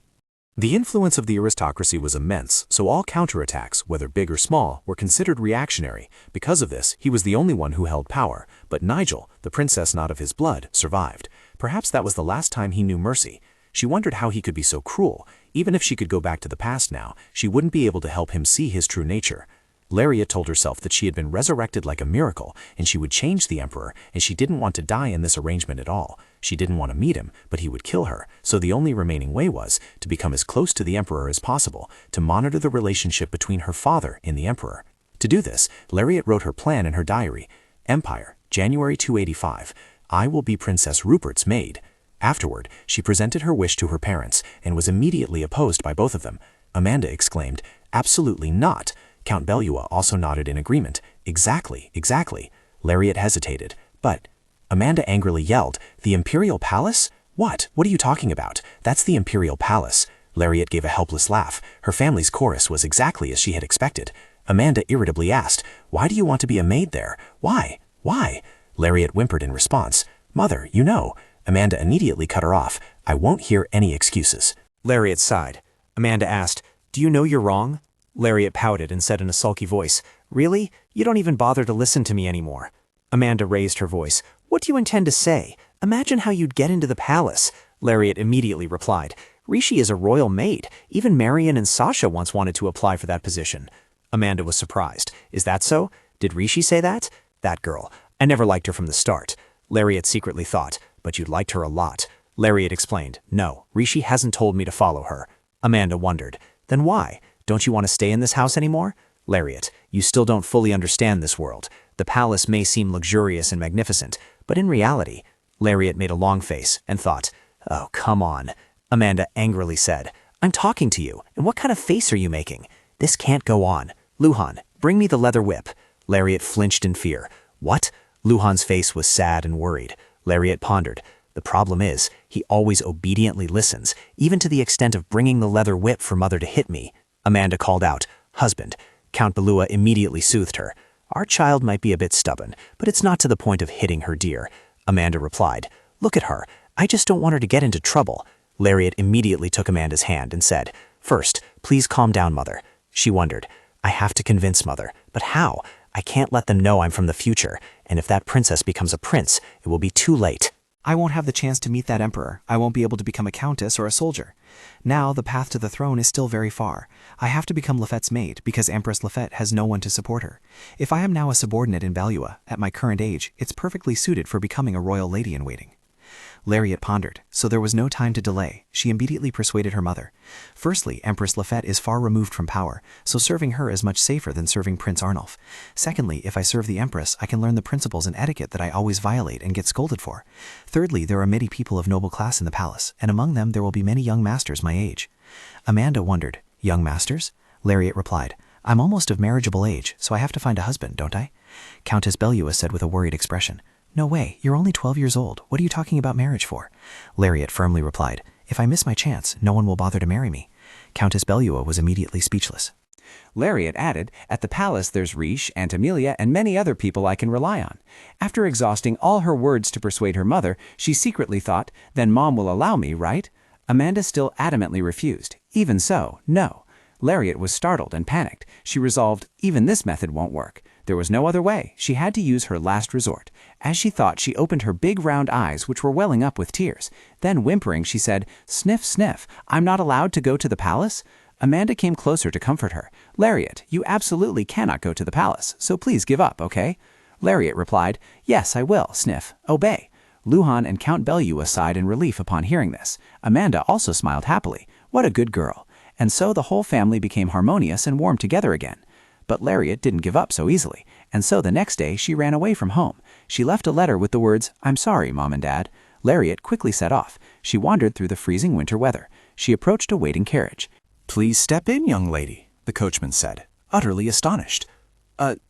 The influence of the aristocracy was immense, so all counterattacks, whether big or small, were considered reactionary. Because of this, he was the only one who held power, but Nigel, the princess not of his blood, survived. Perhaps that was the last time he knew mercy. She wondered how he could be so cruel. Even if she could go back to the past now, she wouldn't be able to help him see his true nature. Lariat told herself that she had been resurrected like a miracle, and she would change the Emperor, and she didn't want to die in this arrangement at all. She didn't want to meet him, but he would kill her, so the only remaining way was to become as close to the Emperor as possible, to monitor the relationship between her father and the Emperor. To do this, Lariat wrote her plan in her diary. Empire, January 285. I will be Princess Rupert's maid. Afterward, she presented her wish to her parents, and was immediately opposed by both of them. Amanda exclaimed, absolutely not. Count Belua also nodded in agreement. Exactly, exactly. Lariat hesitated. But Amanda angrily yelled, the Imperial Palace? What are you talking about? That's the Imperial Palace. Lariat gave a helpless laugh. Her family's chorus was exactly as she had expected. Amanda irritably asked, why do you want to be a maid there? Why? Lariat whimpered in response. Mother, you know. Amanda immediately cut her off. I won't hear any excuses. Lariat sighed. Amanda asked, do you know you're wrong? Lariat pouted and said in a sulky voice, really? You don't even bother to listen to me anymore. Amanda raised her voice. What do you intend to say? Imagine how you'd get into the palace. Lariat immediately replied, Rishé is a royal maid. Even Marion and Sasha once wanted to apply for that position. Amanda was surprised. Is that so? Did Rishé say that? That girl. I never liked her from the start. Lariat secretly thought, but you'd liked her a lot. Lariat explained, no, Rishé hasn't told me to follow her. Amanda wondered, then why? Don't you want to stay in this house anymore? Lariat, you still don't fully understand this world. The palace may seem luxurious and magnificent, but in reality, Lariat made a long face and thought, oh, come on. Amanda angrily said, I'm talking to you, and what kind of face are you making? This can't go on. Luhan, bring me the leather whip. Lariat flinched in fear. What? Luhan's face was sad and worried. Lariat pondered. The problem is, he always obediently listens, even to the extent of bringing the leather whip for Mother to hit me. Amanda called out, husband. Count Belua immediately soothed her. Our child might be a bit stubborn, but it's not to the point of hitting her dear. Amanda replied, look at her. I just don't want her to get into trouble. Lariat immediately took Amanda's hand and said, first, please calm down, Mother. She wondered, I have to convince Mother, but how? I can't let them know I'm from the future, and if that princess becomes a prince, it will be too late. I won't have the chance to meet that emperor. I won't be able to become a countess or a soldier. Now, the path to the throne is still very far. I have to become Lafette's maid because Empress Lafette has no one to support her. If I am now a subordinate in Balua, at my current age, it's perfectly suited for becoming a royal lady-in-waiting. Lariat pondered, so there was no time to delay. She immediately persuaded her mother. Firstly, Empress Lafette is far removed from power, so serving her is much safer than serving Prince Arnulf. Secondly, if I serve the Empress, I can learn the principles and etiquette that I always violate and get scolded for. Thirdly, there are many people of noble class in the palace, and among them there will be many young masters my age. Amanda wondered, young masters? Lariat replied, I'm almost of marriageable age, so I have to find a husband, don't I? Countess Belua said with a worried expression, no way, you're only 12 years old. What are you talking about marriage for? Lariat firmly replied, if I miss my chance, no one will bother to marry me. Countess Belua was immediately speechless. Lariat added, "At the palace there's Riche, Aunt Amelia, and many other people I can rely on." After exhausting all her words to persuade her mother, she secretly thought, "Then Mom will allow me, right?" Amanda still adamantly refused. Even so, no. Lariat was startled and panicked. She resolved, even this method won't work. There was no other way. She had to use her last resort. As she thought, she opened her big round eyes, which were welling up with tears. Then, whimpering, she said, "Sniff, sniff, I'm not allowed to go to the palace?" Amanda came closer to comfort her. "Lariat, you absolutely cannot go to the palace, so please give up, okay?" Lariat replied, "Yes, I will, sniff, obey." Luhan and Count Bellew sighed in relief upon hearing this. Amanda also smiled happily. What a good girl. And so the whole family became harmonious and warm together again. But Lariat didn't give up so easily, and so the next day she ran away from home. She left a letter with the words, "I'm sorry, Mom and Dad." Lariat quickly set off. She wandered through the freezing winter weather. She approached a waiting carriage. "Please step in, young lady," the coachman said, utterly astonished.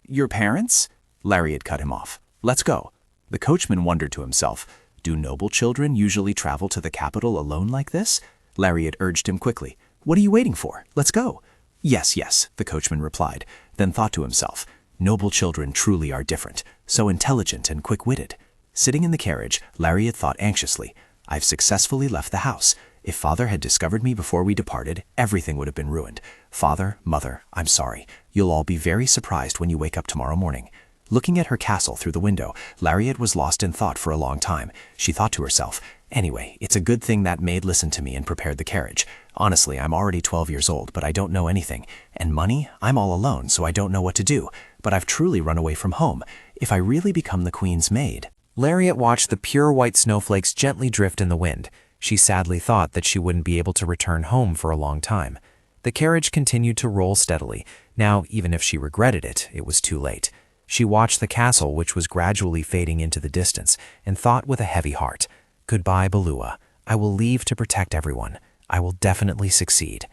Your parents?" Lariat cut him off. "Let's go." The coachman wondered to himself, "Do noble children usually travel to the capital alone like this?" Lariat urged him quickly. "What are you waiting for? Let's go." "Yes, yes," the coachman replied, then thought to himself, "Noble children truly are different, so intelligent and quick-witted." Sitting in the carriage, Lariat thought anxiously, "I've successfully left the house. If Father had discovered me before we departed, everything would have been ruined. Father, Mother, I'm sorry. You'll all be very surprised when you wake up tomorrow morning." Looking at her castle through the window, Lariat was lost in thought for a long time. She thought to herself, "Anyway, it's a good thing that maid listened to me and prepared the carriage. Honestly, I'm already 12 years old, but I don't know anything. And money? I'm all alone, so I don't know what to do. But I've truly run away from home. If I really become the queen's maid..." Lariat watched the pure white snowflakes gently drift in the wind. She sadly thought that she wouldn't be able to return home for a long time. The carriage continued to roll steadily. Now, even if she regretted it, it was too late. She watched the castle, which was gradually fading into the distance, and thought with a heavy heart, "Goodbye, Bellew. I will leave to protect everyone. I will definitely succeed."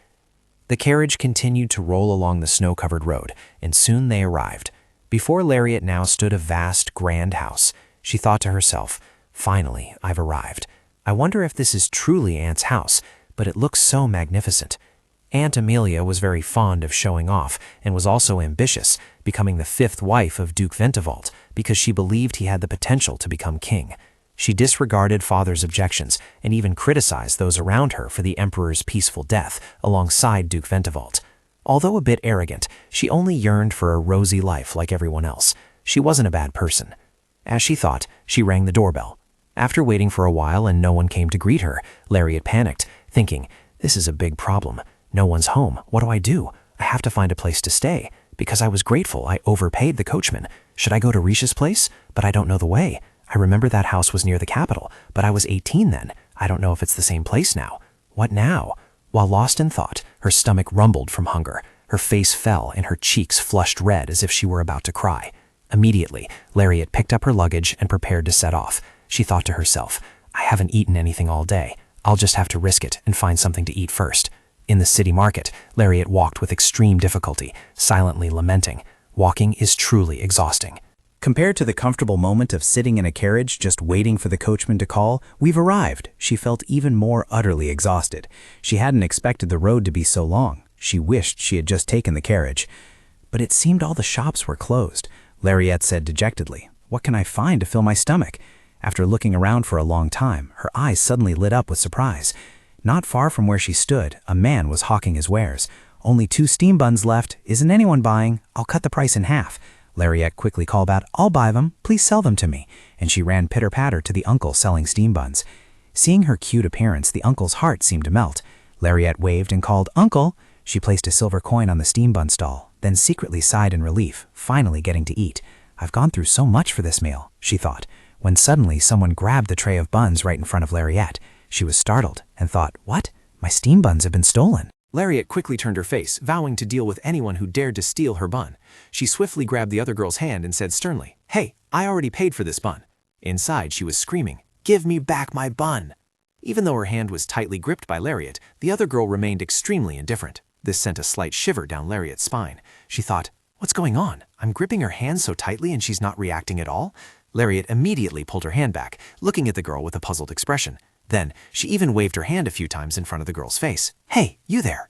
The carriage continued to roll along the snow-covered road, and soon they arrived. Before Lariat now stood a vast, grand house. She thought to herself, "Finally, I've arrived. I wonder if this is truly Aunt's house, but it looks so magnificent." Aunt Amelia was very fond of showing off and was also ambitious, becoming the 5th wife of Duke Ventevalt because she believed he had the potential to become king. She disregarded Father's objections and even criticized those around her for the Emperor's peaceful death alongside Duke Ventevalt. Although a bit arrogant, she only yearned for a rosy life like everyone else. She wasn't a bad person. As she thought, she rang the doorbell. After waiting for a while and no one came to greet her, Lariat panicked, thinking, "This is a big problem. No one's home. What do I do? I have to find a place to stay. Because I was grateful, I overpaid the coachman. Should I go to Riche's place? But I don't know the way. I remember that house was near the capital, but I was 18 then. I don't know if it's the same place now. What now?" While lost in thought, her stomach rumbled from hunger. Her face fell and her cheeks flushed red as if she were about to cry. Immediately, Lariat picked up her luggage and prepared to set off. She thought to herself, "I haven't eaten anything all day. I'll just have to risk it and find something to eat first." In the city market, Lariat walked with extreme difficulty, silently lamenting. Walking is truly exhausting. Compared to the comfortable moment of sitting in a carriage just waiting for the coachman to call, "We've arrived," she felt even more utterly exhausted. She hadn't expected the road to be so long. She wished she had just taken the carriage. But it seemed all the shops were closed. Lariat said dejectedly, "What can I find to fill my stomach?" After looking around for a long time, her eyes suddenly lit up with surprise. Not far from where she stood, a man was hawking his wares. "Only 2 steam buns left. Isn't anyone buying? I'll cut the price in half." Lariat quickly called out, "I'll buy them. Please sell them to me." And she ran pitter-patter to the uncle selling steam buns. Seeing her cute appearance, the uncle's heart seemed to melt. Lariat waved and called, "Uncle!" She placed a silver coin on the steam bun stall, then secretly sighed in relief, finally getting to eat. "I've gone through so much for this meal," she thought, when suddenly someone grabbed the tray of buns right in front of Lariat. She was startled and thought, "What? My steam buns have been stolen." Lariat quickly turned her face, vowing to deal with anyone who dared to steal her bun. She swiftly grabbed the other girl's hand and said sternly, "Hey, I already paid for this bun." Inside, she was screaming, "Give me back my bun!" Even though her hand was tightly gripped by Lariat, the other girl remained extremely indifferent. This sent a slight shiver down Lariat's spine. She thought, "What's going on? I'm gripping her hand so tightly and she's not reacting at all?" Lariat immediately pulled her hand back, looking at the girl with a puzzled expression. Then, she even waved her hand a few times in front of the girl's face. "Hey, you there!"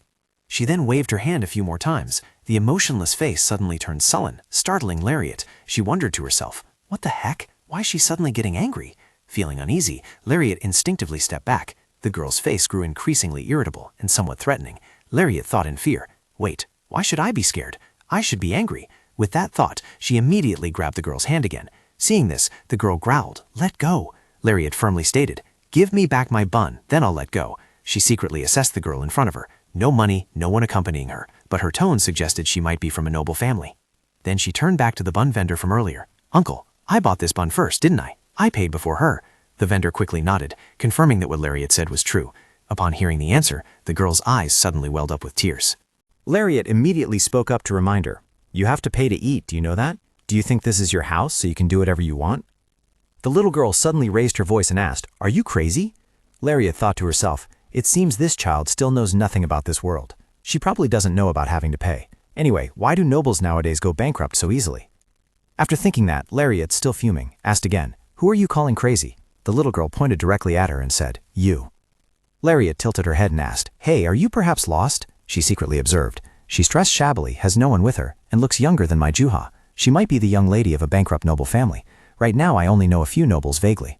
She then waved her hand a few more times. The emotionless face suddenly turned sullen, startling Lariat. She wondered to herself, what the heck? Why is she suddenly getting angry? Feeling uneasy, Lariat instinctively stepped back. The girl's face grew increasingly irritable and somewhat threatening. Lariat thought in fear, wait, why should I be scared? I should be angry. With that thought, she immediately grabbed the girl's hand again. Seeing this, the girl growled, let go. Lariat firmly stated, give me back my bun, then I'll let go. She secretly assessed the girl in front of her. No money, no one accompanying her, but her tone suggested she might be from a noble family. Then she turned back to the bun vendor from earlier. Uncle, I bought this bun first, didn't I? I paid before her. The vendor quickly nodded, confirming that what Lariat said was true. Upon hearing the answer, the girl's eyes suddenly welled up with tears. Lariat immediately spoke up to remind her. You have to pay to eat, do you know that? Do you think this is your house so you can do whatever you want? The little girl suddenly raised her voice and asked, are you crazy? Lariat thought to herself, it seems this child still knows nothing about this world. She probably doesn't know about having to pay. Anyway, why do nobles nowadays go bankrupt so easily? After thinking that, Lariat, still fuming, asked again, who are you calling crazy? The little girl pointed directly at her and said, you. Lariat tilted her head and asked, hey, are you perhaps lost? She secretly observed. She's dressed shabbily, has no one with her, and looks younger than my Juha. She might be the young lady of a bankrupt noble family. Right now I only know a few nobles vaguely.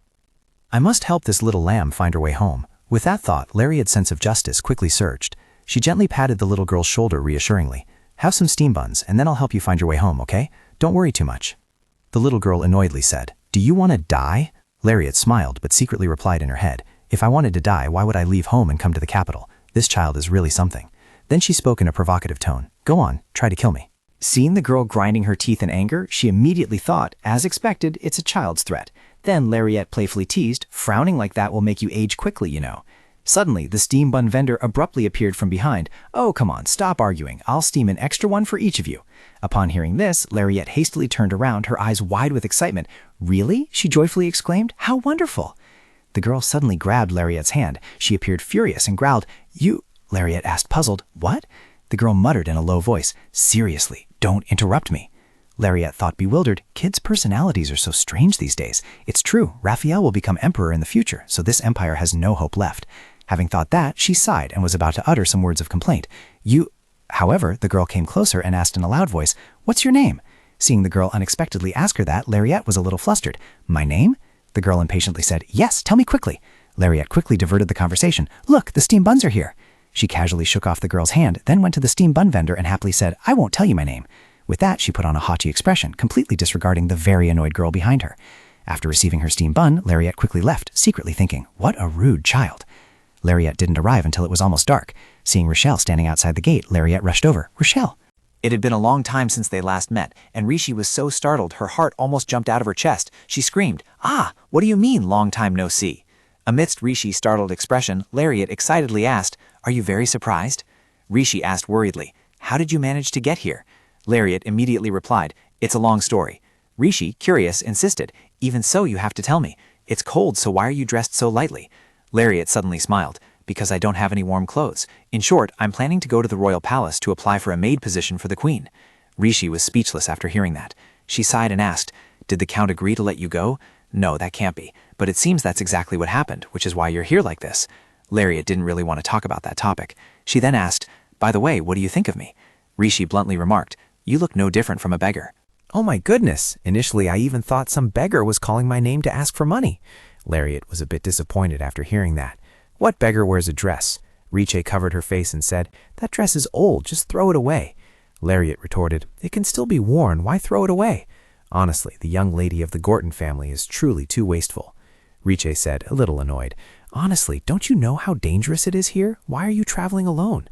I must help this little lamb find her way home. With that thought, Lariat's sense of justice quickly surged. She gently patted the little girl's shoulder reassuringly. Have some steam buns, and then I'll help you find your way home, okay? Don't worry too much. The little girl annoyedly said, do you want to die? Lariat smiled, but secretly replied in her head, if I wanted to die, why would I leave home and come to the capital? This child is really something. Then she spoke in a provocative tone. Go on, try to kill me. Seeing the girl grinding her teeth in anger, she immediately thought, as expected, it's a child's threat. Then Lariat playfully teased, frowning like that will make you age quickly, you know. Suddenly, the steam bun vendor abruptly appeared from behind. Oh, come on, stop arguing. I'll steam an extra one for each of you. Upon hearing this, Lariat hastily turned around, her eyes wide with excitement. Really? She joyfully exclaimed. How wonderful! The girl suddenly grabbed Lariat's hand. She appeared furious and growled, you... Lariat asked, puzzled, what? The girl muttered in a low voice, seriously, don't interrupt me. Lariat thought bewildered, kids' personalities are so strange these days. It's true, Raphael will become emperor in the future, so this empire has no hope left. Having thought that, she sighed and was about to utter some words of complaint. You... However, the girl came closer and asked in a loud voice, what's your name? Seeing the girl unexpectedly ask her that, Lariat was a little flustered. My name? The girl impatiently said, yes, tell me quickly. Lariat quickly diverted the conversation. Look, the steam buns are here. She casually shook off the girl's hand, then went to the steam bun vendor and happily said, I won't tell you my name. With that, she put on a haughty expression, completely disregarding the very annoyed girl behind her. After receiving her steam bun, Lariat quickly left, secretly thinking, what a rude child. Lariat didn't arrive until it was almost dark. Seeing Rochelle standing outside the gate, Lariat rushed over. Rochelle! It had been a long time since they last met, and Rishé was so startled her heart almost jumped out of her chest. She screamed, ah, what do you mean, long time no see? Amidst Rishé's startled expression, Lariat excitedly asked, are you very surprised? Rishé asked worriedly, how did you manage to get here? Lariat immediately replied, it's a long story. Rishé, curious, insisted, even so you have to tell me. It's cold, so why are you dressed so lightly? Lariat suddenly smiled, because I don't have any warm clothes. In short, I'm planning to go to the royal palace to apply for a maid position for the queen. Rishé was speechless after hearing that. She sighed and asked, did the count agree to let you go? No, that can't be, but it seems that's exactly what happened, which is why you're here like this. Lariat didn't really want to talk about that topic. She then asked, by the way, what do you think of me? Rishé bluntly remarked, you look no different from a beggar. Oh my goodness, initially I even thought some beggar was calling my name to ask for money. Lariat was a bit disappointed after hearing that. What beggar wears a dress? Rishé covered her face and said, that dress is old, just throw it away. Lariat retorted, it can still be worn, why throw it away? Honestly, the young lady of the Gorton family is truly too wasteful. Rishé said, a little annoyed, honestly, don't you know how dangerous it is here? Why are you traveling alone?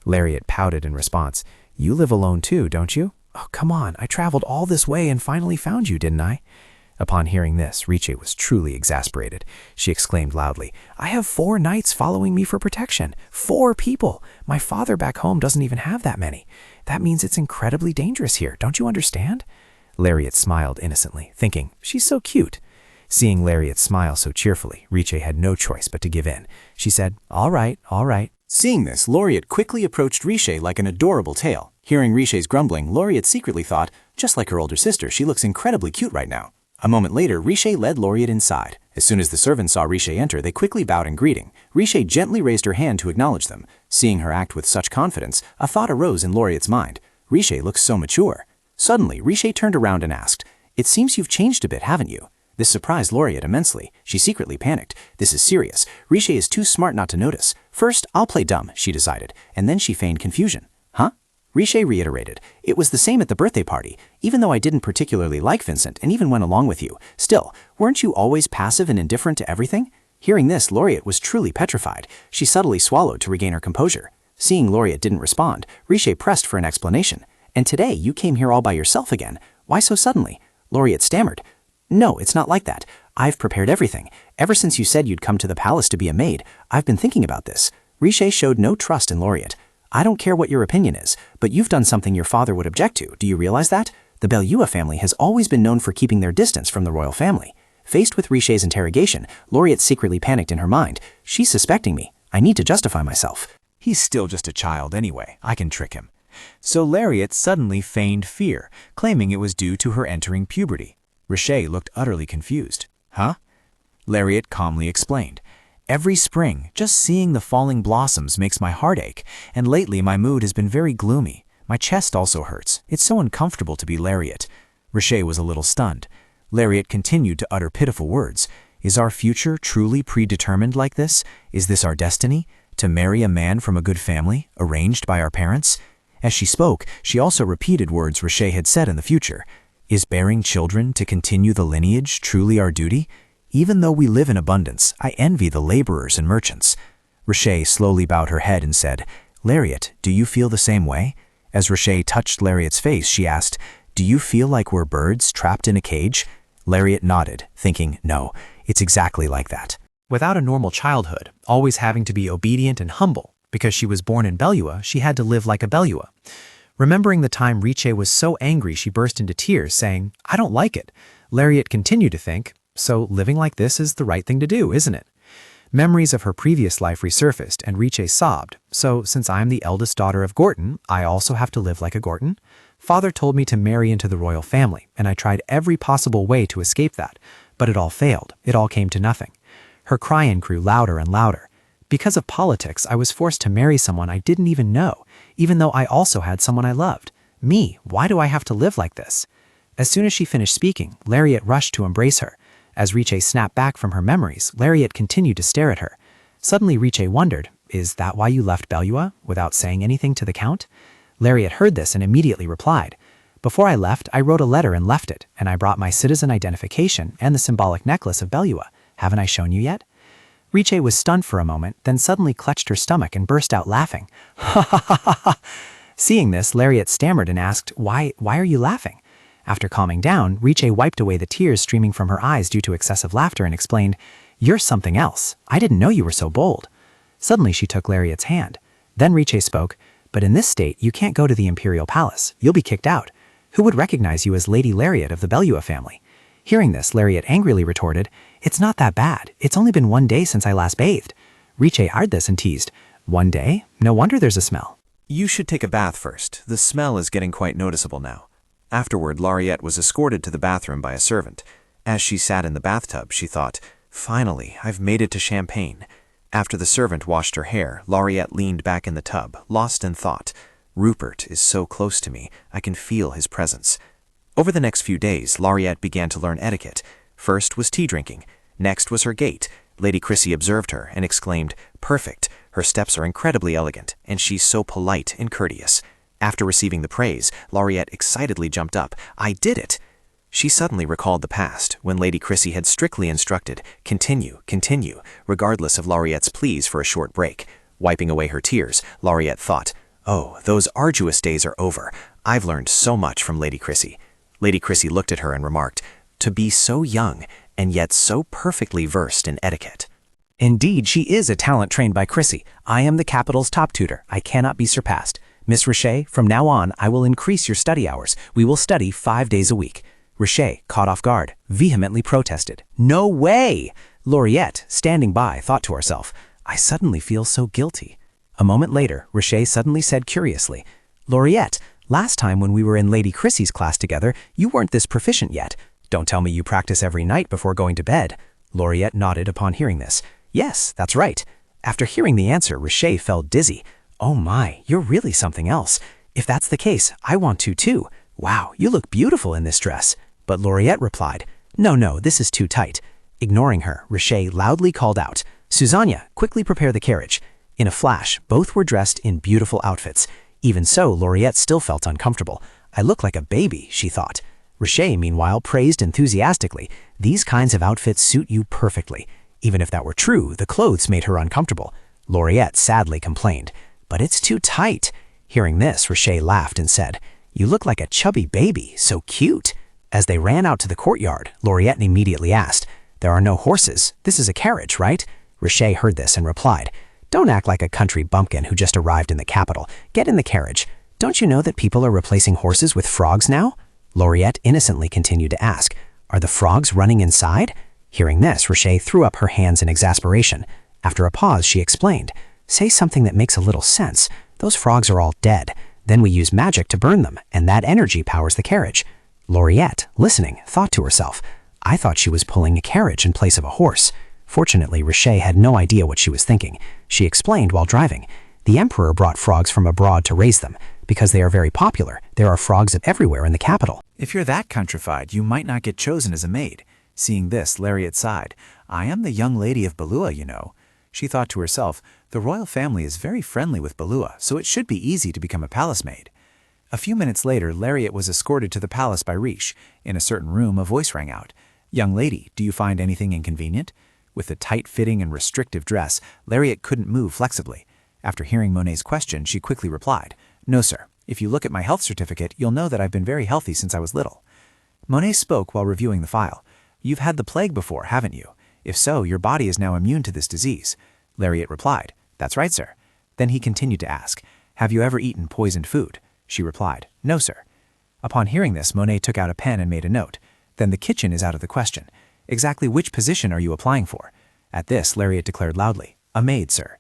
Lariat pouted in response, you live alone too, don't you? Oh, come on, I traveled all this way and finally found you, didn't I? Upon hearing this, Rishé was truly exasperated. She exclaimed loudly, I have 4 knights following me for protection. 4 people! My father back home doesn't even have that many. That means it's incredibly dangerous here, don't you understand? Lariat smiled innocently, thinking, she's so cute. Seeing Lariat smile so cheerfully, Rishé had no choice but to give in. She said, all right, all right. Seeing this, Lariat quickly approached Rishé like an adorable tail. Hearing Rishé's grumbling, Lariat secretly thought, just like her older sister, she looks incredibly cute right now. A moment later, Rishé led Lariat inside, As soon as the servants saw Rishé enter, they quickly bowed in greeting. Rishé gently raised her hand to acknowledge them. Seeing her act with such confidence, a thought arose in Lariat's mind. Rishé looks so mature. Suddenly, Rishé turned around and asked, "It seems you've changed a bit, haven't you?" This surprised Lariat immensely. She secretly panicked. This is serious. Rishé is too smart not to notice. First, I'll play dumb, she decided, and then she feigned confusion. Huh? Rishé reiterated. It was the same at the birthday party. Even though I didn't particularly like Vincent and even went along with you, still, weren't you always passive and indifferent to everything? Hearing this, Lariat was truly petrified. She subtly swallowed to regain her composure. Seeing Lariat didn't respond, Rishé pressed for an explanation. And today, you came here all by yourself again. Why so suddenly? Lariat stammered. No, it's not like that. I've prepared everything. Ever since you said you'd come to the palace to be a maid, I've been thinking about this. Rishé showed no trust in Lariat. I don't care what your opinion is, but you've done something your father would object to. Do you realize that? The Belua family has always been known for keeping their distance from the royal family. Faced with Rishé's interrogation, Lariat secretly panicked in her mind. She's suspecting me. I need to justify myself. He's still just a child anyway. I can trick him. So Lariat suddenly feigned fear, claiming it was due to her entering puberty. Rishé looked utterly confused. Huh? Lariat calmly explained. Every spring, just seeing the falling blossoms makes my heart ache, and lately my mood has been very gloomy. My chest also hurts. It's so uncomfortable to be Lariat. Rishé was a little stunned. Lariat continued to utter pitiful words. Is our future truly predetermined like this? Is this our destiny? To marry a man from a good family, arranged by our parents? As she spoke, she also repeated words Rishé had said in the future. Is bearing children to continue the lineage truly our duty? Even though we live in abundance, I envy the laborers and merchants. Rishé slowly bowed her head and said, Lariat, do you feel the same way? As Rishé touched Lariat's face, she asked, Do you feel like we're birds trapped in a cage? Lariat nodded, thinking, No, it's exactly like that. Without a normal childhood, always having to be obedient and humble, because she was born in Belua, she had to live like a Belua. Remembering the time Rishé was so angry she burst into tears, saying, I don't like it. Lariat continued to think, so living like this is the right thing to do, isn't it? Memories of her previous life resurfaced, and Rishé sobbed. So, since I'm the eldest daughter of Gorton, I also have to live like a Gorton? Father told me to marry into the royal family, and I tried every possible way to escape that. But it all failed. It all came to nothing. Her crying grew louder and louder. Because of politics, I was forced to marry someone I didn't even know, even though I also had someone I loved. Me, why do I have to live like this? As soon as she finished speaking, Lariat rushed to embrace her. As Rishé snapped back from her memories, Lariat continued to stare at her. Suddenly Rishé wondered, is that why you left Belua, without saying anything to the Count? Lariat heard this and immediately replied, Before I left, I wrote a letter and left it, and I brought my citizen identification and the symbolic necklace of Belua. Haven't I shown you yet? Rishé was stunned for a moment, then suddenly clutched her stomach and burst out laughing. Ha ha ha ha ha! Seeing this, Lariat stammered and asked, Why are you laughing? After calming down, Rishé wiped away the tears streaming from her eyes due to excessive laughter and explained, You're something else. I didn't know you were so bold. Suddenly she took Lariat's hand. Then Rishé spoke, But in this state, you can't go to the imperial palace. You'll be kicked out. Who would recognize you as Lady Lariat of the Belua family? Hearing this, Lariat angrily retorted, It's not that bad. It's only been 1 day since I last bathed. Rishé eyed this and teased, 1 day? No wonder there's a smell. You should take a bath first. The smell is getting quite noticeable now. Afterward, Lariat was escorted to the bathroom by a servant. As she sat in the bathtub, she thought, Finally, I've made it to Champagne. After the servant washed her hair, Lariat leaned back in the tub, lost in thought. Rupert is so close to me, I can feel his presence. Over the next few days, Lariat began to learn etiquette. First was tea drinking. Next was her gait. Lady Chrissy observed her and exclaimed, Perfect, her steps are incredibly elegant, and she's so polite and courteous. After receiving the praise, Lariat excitedly jumped up. I did it! She suddenly recalled the past, when Lady Chrissy had strictly instructed, continue, regardless of Lariat's pleas for a short break. Wiping away her tears, Lariat thought, Oh, those arduous days are over. I've learned so much from Lady Chrissy. Lady Chrissy looked at her and remarked, To be so young, and yet so perfectly versed in etiquette. Indeed, she is a talent trained by Chrissy. I am the capital's top tutor. I cannot be surpassed. Miss Rishé, from now on, I will increase your study hours. We will study 5 days a week. Rishé, caught off guard, vehemently protested. No way! Lariat, standing by, thought to herself, I suddenly feel so guilty. A moment later, Rishé suddenly said curiously, Lariat, last time when we were in Lady Chrissy's class together, you weren't this proficient yet. Don't tell me you practice every night before going to bed. Lariat nodded upon hearing this. Yes, that's right. After hearing the answer, Rishé felt dizzy. Oh my, you're really something else. If that's the case, I want to too. Wow, you look beautiful in this dress. But Lariat replied, No, this is too tight. Ignoring her, Rishé loudly called out, Susanna, quickly prepare the carriage. In a flash, both were dressed in beautiful outfits. Even so, Lariat still felt uncomfortable. I look like a baby, she thought. Rishé, meanwhile, praised enthusiastically, These kinds of outfits suit you perfectly. Even if that were true, the clothes made her uncomfortable. Lariat sadly complained, But it's too tight. Hearing this, Rishé laughed and said, You look like a chubby baby, so cute. As they ran out to the courtyard, Lariat immediately asked, There are no horses. This is a carriage, right? Rishé heard this and replied, Don't act like a country bumpkin who just arrived in the capital. Get in the carriage. Don't you know that people are replacing horses with frogs now? Lariat innocently continued to ask, Are the frogs running inside? Hearing this, Rishé threw up her hands in exasperation. After a pause, she explained, Say something that makes a little sense. Those frogs are all dead. Then we use magic to burn them, and that energy powers the carriage. Lariat, listening, thought to herself, I thought she was pulling a carriage in place of a horse. Fortunately, Rishé had no idea what she was thinking. She explained while driving, The emperor brought frogs from abroad to raise them. Because they are very popular, there are frogs everywhere in the capital. If you're that countrified, you might not get chosen as a maid. Seeing this, Lariat sighed. I am the young lady of Balua, you know. She thought to herself, the royal family is very friendly with Balua, so it should be easy to become a palace maid. A few minutes later, Lariat was escorted to the palace by Riche. In a certain room, a voice rang out. Young lady, do you find anything inconvenient? With the tight-fitting and restrictive dress, Lariat couldn't move flexibly. After hearing Monet's question, she quickly replied, No, sir. If you look at my health certificate, you'll know that I've been very healthy since I was little. Monet spoke while reviewing the file. You've had the plague before, haven't you? If so, your body is now immune to this disease. Lariat replied, That's right, sir. Then he continued to ask, Have you ever eaten poisoned food? She replied, No, sir. Upon hearing this, Monet took out a pen and made a note. Then the kitchen is out of the question. Exactly which position are you applying for? At this, Lariat declared loudly, A maid, sir.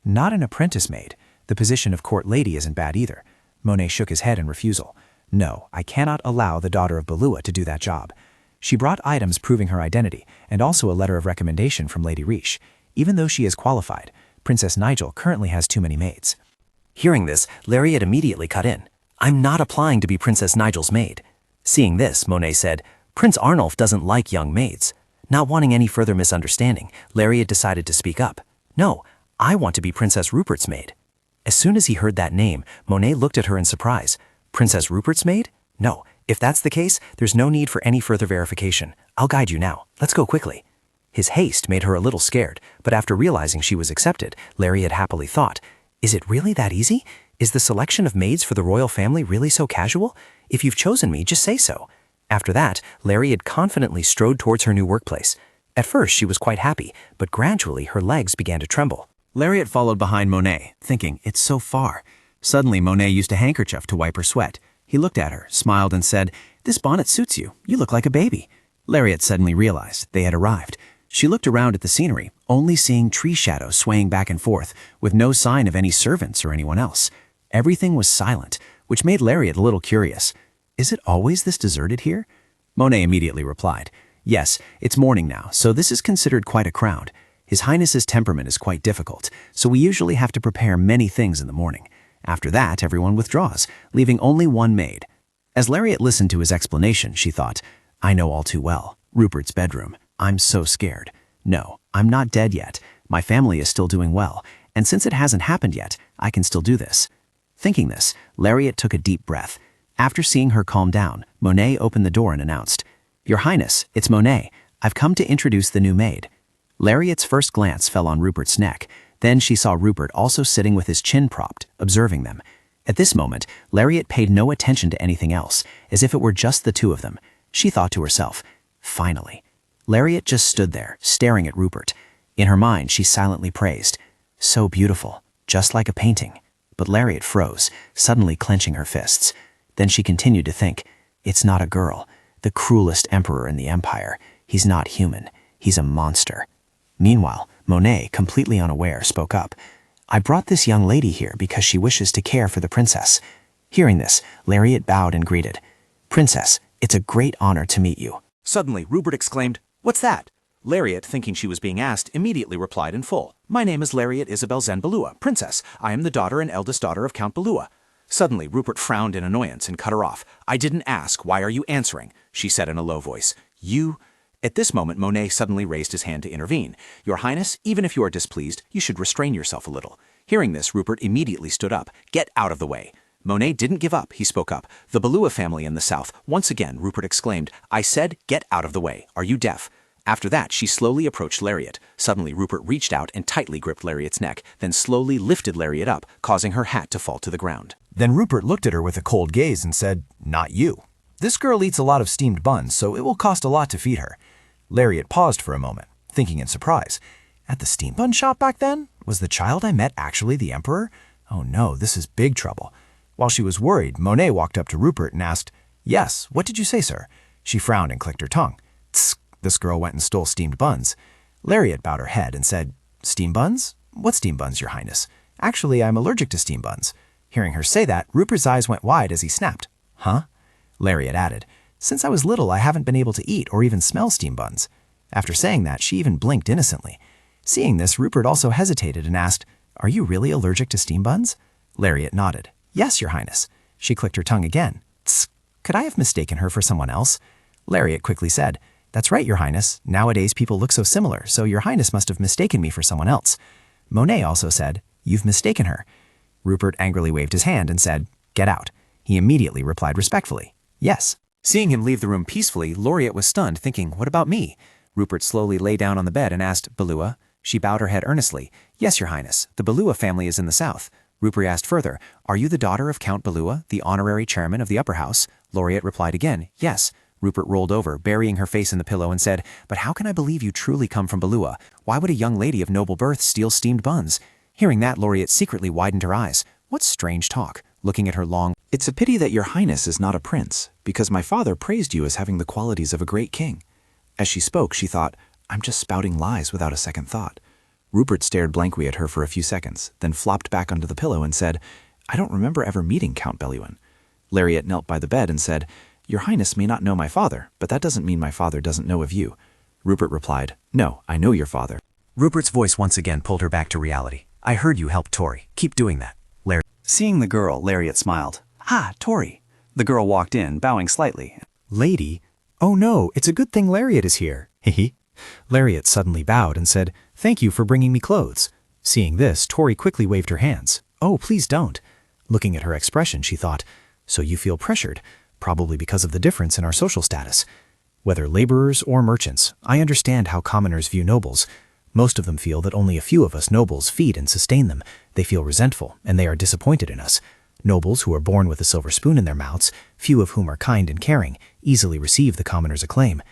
Not an apprentice maid. The position of court lady isn't bad either. Monet shook his head in refusal. No, I cannot allow the daughter of Balua to do that job. She brought items proving her identity, and also a letter of recommendation from Lady Riche. Even though she is qualified, Princess Nigel currently has too many maids. Hearing this, Lariat immediately cut in. I'm not applying to be Princess Nigel's maid. Seeing this, Monet said, Prince Arnulf doesn't like young maids. Not wanting any further misunderstanding, Lariat decided to speak up. No, I want to be Princess Rupert's maid. As soon as he heard that name, Monet looked at her in surprise. Princess Rupert's maid? No, if that's the case, there's no need for any further verification. I'll guide you now. Let's go quickly. His haste made her a little scared, but after realizing she was accepted, Lariat happily thought, Is it really that easy? Is the selection of maids for the royal family really so casual? If you've chosen me, just say so. After that, Lariat confidently strode towards her new workplace. At first, she was quite happy, but gradually her legs began to tremble. Lariat followed behind Monet, thinking, It's so far. Suddenly, Monet used a handkerchief to wipe her sweat. He looked at her, smiled, and said, This bonnet suits you. You look like a baby. Lariat suddenly realized they had arrived. She looked around at the scenery, only seeing tree shadows swaying back and forth, with no sign of any servants or anyone else. Everything was silent, which made Lariat a little curious. Is it always this deserted here? Monet immediately replied, Yes, it's morning now, so this is considered quite a crowd. His Highness's temperament is quite difficult, so we usually have to prepare many things in the morning. After that, everyone withdraws, leaving only one maid. As Lariat listened to his explanation, she thought, I know all too well. Rupert's bedroom. I'm so scared. No, I'm not dead yet. My family is still doing well, and since it hasn't happened yet, I can still do this. Thinking this, Lariat took a deep breath. After seeing her calm down, Monet opened the door and announced, Your Highness, it's Monet. I've come to introduce the new maid. Lariat's first glance fell on Rupert's neck. Then she saw Rupert also sitting with his chin propped, observing them. At this moment, Lariat paid no attention to anything else, as if it were just the two of them. She thought to herself, Finally. Lariat just stood there, staring at Rupert. In her mind, she silently praised, So beautiful, just like a painting. But Lariat froze, suddenly clenching her fists. Then she continued to think, It's not a girl, the cruelest emperor in the empire. He's not human. He's a monster. Meanwhile, Monet, completely unaware, spoke up. I brought this young lady here because she wishes to care for the princess. Hearing this, Lariat bowed and greeted. Princess, it's a great honor to meet you. Suddenly, Rupert exclaimed, What's that? Lariat, thinking she was being asked, immediately replied in full. "My name is Lariat Isabel Zen Balua, Princess. I am the daughter and eldest daughter of Count Balua." Suddenly, Rupert frowned in annoyance and cut her off. "I didn't ask. Why are you answering?" she said in a low voice. "You—" At this moment, Monet suddenly raised his hand to intervene. "Your Highness, even if you are displeased, you should restrain yourself a little." Hearing this, Rupert immediately stood up. "Get out of the way." Monet didn't give up. He spoke up. "The Balua family in the south." Once again, Rupert exclaimed, "I said, get out of the way. Are you deaf?" After that, she slowly approached Lariat. Suddenly, Rupert reached out and tightly gripped Lariat's neck, then slowly lifted Lariat up, causing her hat to fall to the ground. Then Rupert looked at her with a cold gaze and said, "Not you. This girl eats a lot of steamed buns, so it will cost a lot to feed her." Lariat paused for a moment, thinking in surprise. At the steamed bun shop back then? Was the child I met actually the Emperor? Oh no, this is big trouble. While she was worried, Monet walked up to Rupert and asked, "Yes, what did you say, sir?" She frowned and clicked her tongue. "Tsk, this girl went and stole steamed buns." Lariat bowed her head and said, "Steamed buns? What steamed buns, Your Highness? Actually, I'm allergic to steamed buns." Hearing her say that, Rupert's eyes went wide as he snapped. "Huh?" Lariat added, "Since I was little, I haven't been able to eat or even smell steamed buns." After saying that, she even blinked innocently. Seeing this, Rupert also hesitated and asked, "Are you really allergic to steamed buns?" Lariat nodded. "Yes, Your Highness." She clicked her tongue again. "Tsk, could I have mistaken her for someone else?" Lariat quickly said, "That's right, Your Highness. Nowadays people look so similar, so Your Highness must have mistaken me for someone else." Monet also said, "You've mistaken her." Rupert angrily waved his hand and said, "Get out." He immediately replied respectfully, "Yes." Seeing him leave the room peacefully, Lariat was stunned, thinking, "What about me?" Rupert slowly lay down on the bed and asked, "Balua?" She bowed her head earnestly. "Yes, Your Highness. The Balua family is in the south." Rupert asked further, "Are you the daughter of Count Balua, the honorary chairman of the upper house?" Lariat replied again, "Yes." Rupert rolled over, burying her face in the pillow, and said, "But how can I believe you truly come from Balua? Why would a young lady of noble birth steal steamed buns?" Hearing that, Lariat secretly widened her eyes. What strange talk, looking at her long. "It's a pity that Your Highness is not a prince, because my father praised you as having the qualities of a great king." As she spoke, she thought, "I'm just spouting lies without a second thought." Rupert stared blankly at her for a few seconds, then flopped back onto the pillow and said, "I don't remember ever meeting Count Beluin." Lariat knelt by the bed and said, "Your Highness may not know my father, but that doesn't mean my father doesn't know of you." Rupert replied, "No, I know your father." Rupert's voice once again pulled her back to reality. "I heard you helped Tori. Keep doing that." Seeing the girl, Lariat smiled. "Ah, Tori." The girl walked in, bowing slightly. "Lady? Oh no, it's a good thing Lariat is here. Hehe." Lariat suddenly bowed and said, "Thank you for bringing me clothes." Seeing this, Tori quickly waved her hands. "Oh, please don't." Looking at her expression, she thought, "So you feel pressured, probably because of the difference in our social status. Whether laborers or merchants, I understand how commoners view nobles. Most of them feel that only a few of us nobles feed and sustain them. They feel resentful, and they are disappointed in us. Nobles who are born with a silver spoon in their mouths, few of whom are kind and caring, easily receive the commoner's acclaim.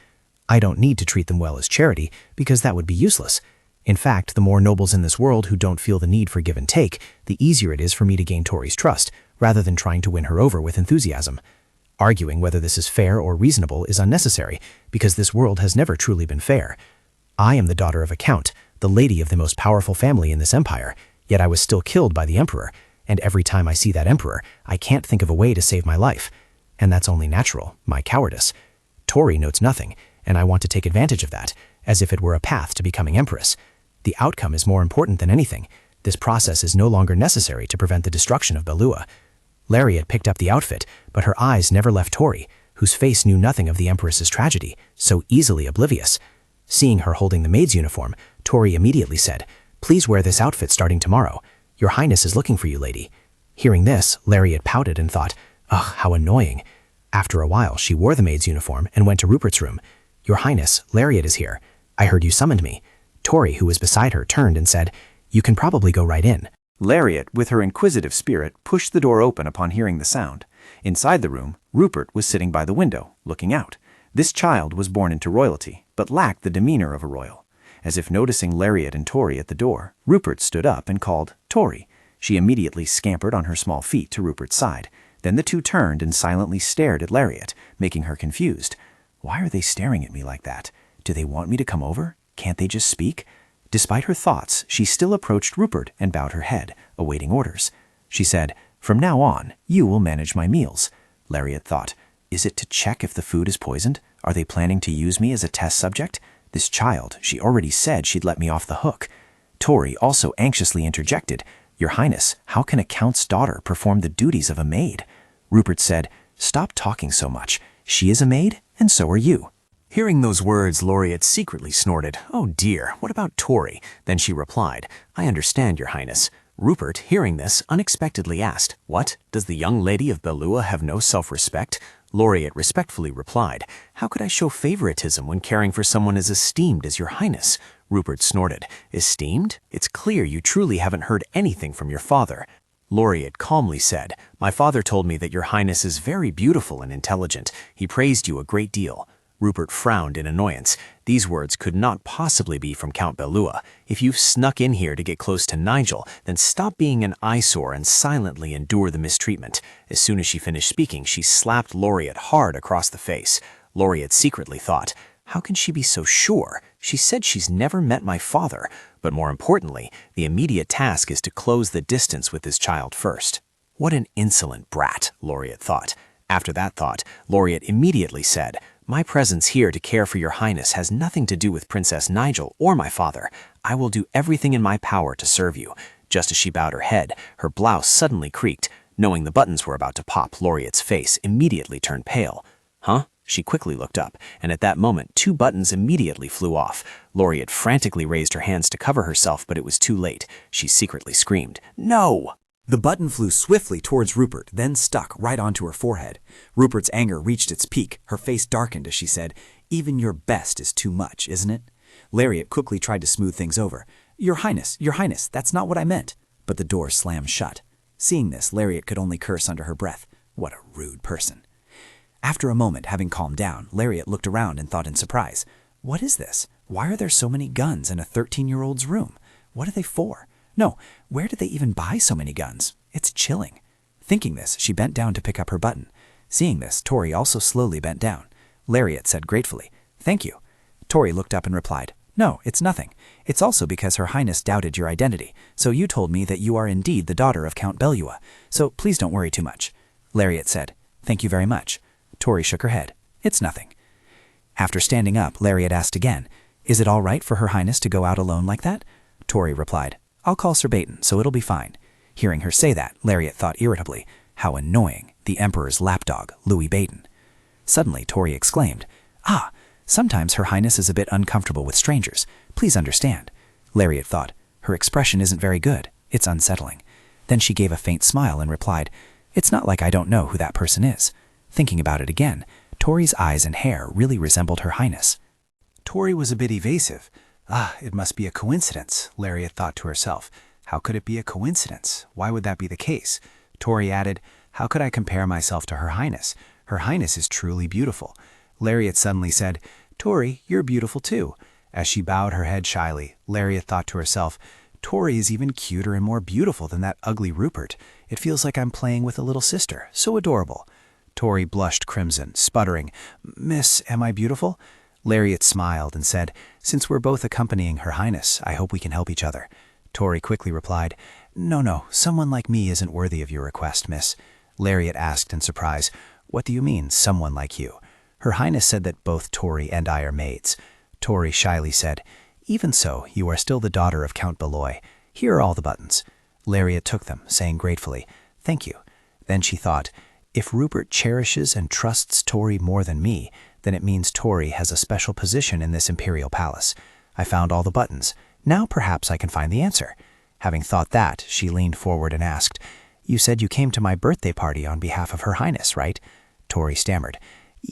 I don't need to treat them well as charity, because that would be useless. In fact, the more nobles in this world who don't feel the need for give and take, the easier it is for me to gain Tori's trust, rather than trying to win her over with enthusiasm. Arguing whether this is fair or reasonable is unnecessary, because this world has never truly been fair. I am the daughter of a count, the lady of the most powerful family in this empire, yet I was still killed by the emperor, and every time I see that emperor, I can't think of a way to save my life. And that's only natural, my cowardice. Tori knows nothing, and I want to take advantage of that, as if it were a path to becoming empress. The outcome is more important than anything. This process is no longer necessary to prevent the destruction of Balua." Lariat picked up the outfit, but her eyes never left Tori, whose face knew nothing of the empress's tragedy, so easily oblivious. Seeing her holding the maid's uniform, Tori immediately said, "Please wear this outfit starting tomorrow. Your Highness is looking for you, lady." Hearing this, Lariat pouted and thought, "Ugh, how annoying." After a while, she wore the maid's uniform and went to Rupert's room. "Your Highness, Lariat is here. I heard you summoned me." Tori, who was beside her, turned and said, "You can probably go right in." Lariat, with her inquisitive spirit, pushed the door open upon hearing the sound. Inside the room, Rupert was sitting by the window, looking out. This child was born into royalty, but lacked the demeanor of a royal. As if noticing Lariat and Tori at the door, Rupert stood up and called, "Tori." She immediately scampered on her small feet to Rupert's side. Then the two turned and silently stared at Lariat, making her confused. Why are they staring at me like that? Do they want me to come over? Can't they just speak? Despite her thoughts, she still approached Rupert and bowed her head, awaiting orders. She said, "From now on, you will manage my meals." Lariat thought, "Is it to check if the food is poisoned? Are they planning to use me as a test subject?" This child, she already said she'd let me off the hook. Tori also anxiously interjected, "Your Highness, how can a count's daughter perform the duties of a maid?" Rupert said, "Stop talking so much. She is a maid, and so are you." Hearing those words, Lariat secretly snorted, "Oh dear, what about Tori?" Then she replied, "I understand, Your Highness." Rupert, hearing this, unexpectedly asked, "What? Does the young lady of Belua have no self-respect?" Lariat respectfully replied, "How could I show favoritism when caring for someone as esteemed as Your Highness?" Rupert snorted, "Esteemed? It's clear you truly haven't heard anything from your father." Lariat calmly said, "My father told me that Your Highness is very beautiful and intelligent. He praised you a great deal." Rupert frowned in annoyance. These words could not possibly be from Count Belua. If you've snuck in here to get close to Nigel, then stop being an eyesore and silently endure the mistreatment. As soon as she finished speaking, she slapped Lariat hard across the face. Lariat secretly thought, "How can she be so sure? She said she's never met my father." But more importantly, the immediate task is to close the distance with this child first. What an insolent brat, Lariat thought. After that thought, Lariat immediately said, "My presence here to care for Your Highness has nothing to do with Princess Nigel or my father. I will do everything in my power to serve you." Just as she bowed her head, her blouse suddenly creaked. Knowing the buttons were about to pop, Lariat's face immediately turned pale. "Huh?" She quickly looked up, and at that moment, 2 buttons immediately flew off. Lariat frantically raised her hands to cover herself, but it was too late. She secretly screamed, "No!" The button flew swiftly towards Rupert, then stuck right onto her forehead. Rupert's anger reached its peak. Her face darkened as she said, "Even your best is too much, isn't it?" Lariat quickly tried to smooth things over. Your Highness, that's not what I meant." But the door slammed shut. Seeing this, Lariat could only curse under her breath. What a rude person. After a moment, having calmed down, Lariat looked around and thought in surprise, "What is this? Why are there so many guns in a 13-year-old's room? What are they for? No, where did they even buy so many guns? It's chilling." Thinking this, she bent down to pick up her button. Seeing this, Tori also slowly bent down. Lariat said gratefully, "Thank you." Tori looked up and replied, "No, it's nothing. It's also because Her Highness doubted your identity, so you told me that you are indeed the daughter of Count Belua, so please don't worry too much." Lariat said, "Thank you very much." Tori shook her head. "It's nothing." After standing up, Lariat asked again, "Is it all right for Her Highness to go out alone like that?" Tori replied, "I'll call Sir Baton, so it'll be fine." Hearing her say that, Lariat thought irritably, how annoying, the Emperor's lapdog, Louis Baton. Suddenly, Tori exclaimed, "Ah, sometimes Her Highness is a bit uncomfortable with strangers. Please understand." Lariat thought, her expression isn't very good. It's unsettling. Then she gave a faint smile and replied, "It's not like I don't know who that person is." Thinking about it again, Tori's eyes and hair really resembled Her Highness. Tori was a bit evasive. It must be a coincidence, Lariat thought to herself. How could it be a coincidence? Why would that be the case? Tori added, "How could I compare myself to Her Highness? Her Highness is truly beautiful." Lariat suddenly said, "Tori, you're beautiful too." As she bowed her head shyly, Lariat thought to herself, "Tori is even cuter and more beautiful than that ugly Rupert. It feels like I'm playing with a little sister. So adorable." Tori blushed crimson, sputtering, "Miss, am I beautiful?" Lariat smiled and said, "Since we're both accompanying Her Highness, I hope we can help each other." Tori quickly replied, No, someone like me isn't worthy of your request, miss." Lariat asked in surprise, "What do you mean, someone like you?" Her Highness said that both Tori and I are maids. Tori shyly said, "Even so, you are still the daughter of Count Belloy. Here are all the buttons." Lariat took them, saying gratefully, "Thank you." Then she thought, if Rupert cherishes and trusts Tori more than me, then it means Tori has a special position in this imperial palace. I found all the buttons. Now perhaps I can find the answer. Having thought that, she leaned forward and asked, "You said you came to my birthday party on behalf of Her Highness, right?" Tori stammered,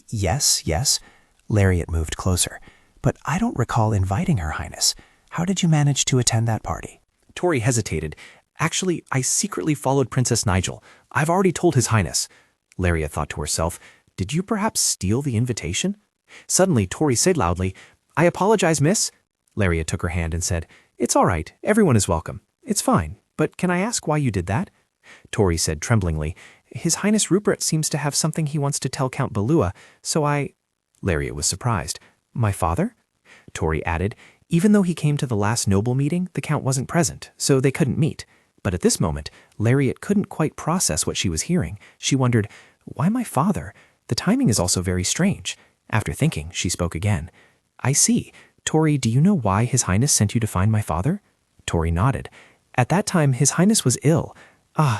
Yes. Lariat moved closer. "But I don't recall inviting Her Highness. How did you manage to attend that party?" Tori hesitated. "Actually, I secretly followed Princess Nigel. I've already told His Highness." Lariat thought to herself, "Did you perhaps steal the invitation?" Suddenly, Tori said loudly, "I apologize, miss." Lariat took her hand and said, "It's all right. Everyone is welcome. It's fine. But can I ask why you did that?" Tori said tremblingly, "His Highness Rupert seems to have something he wants to tell Count Belua, so I—" Lariat was surprised. "My father?" Tori added, "Even though he came to the last noble meeting, the Count wasn't present, so they couldn't meet." But at this moment, Lariat couldn't quite process what she was hearing. She wondered, why my father? The timing is also very strange. After thinking, she spoke again. "I see. Tori, do you know why His Highness sent you to find my father? Tori nodded. At that time, His Highness was ill.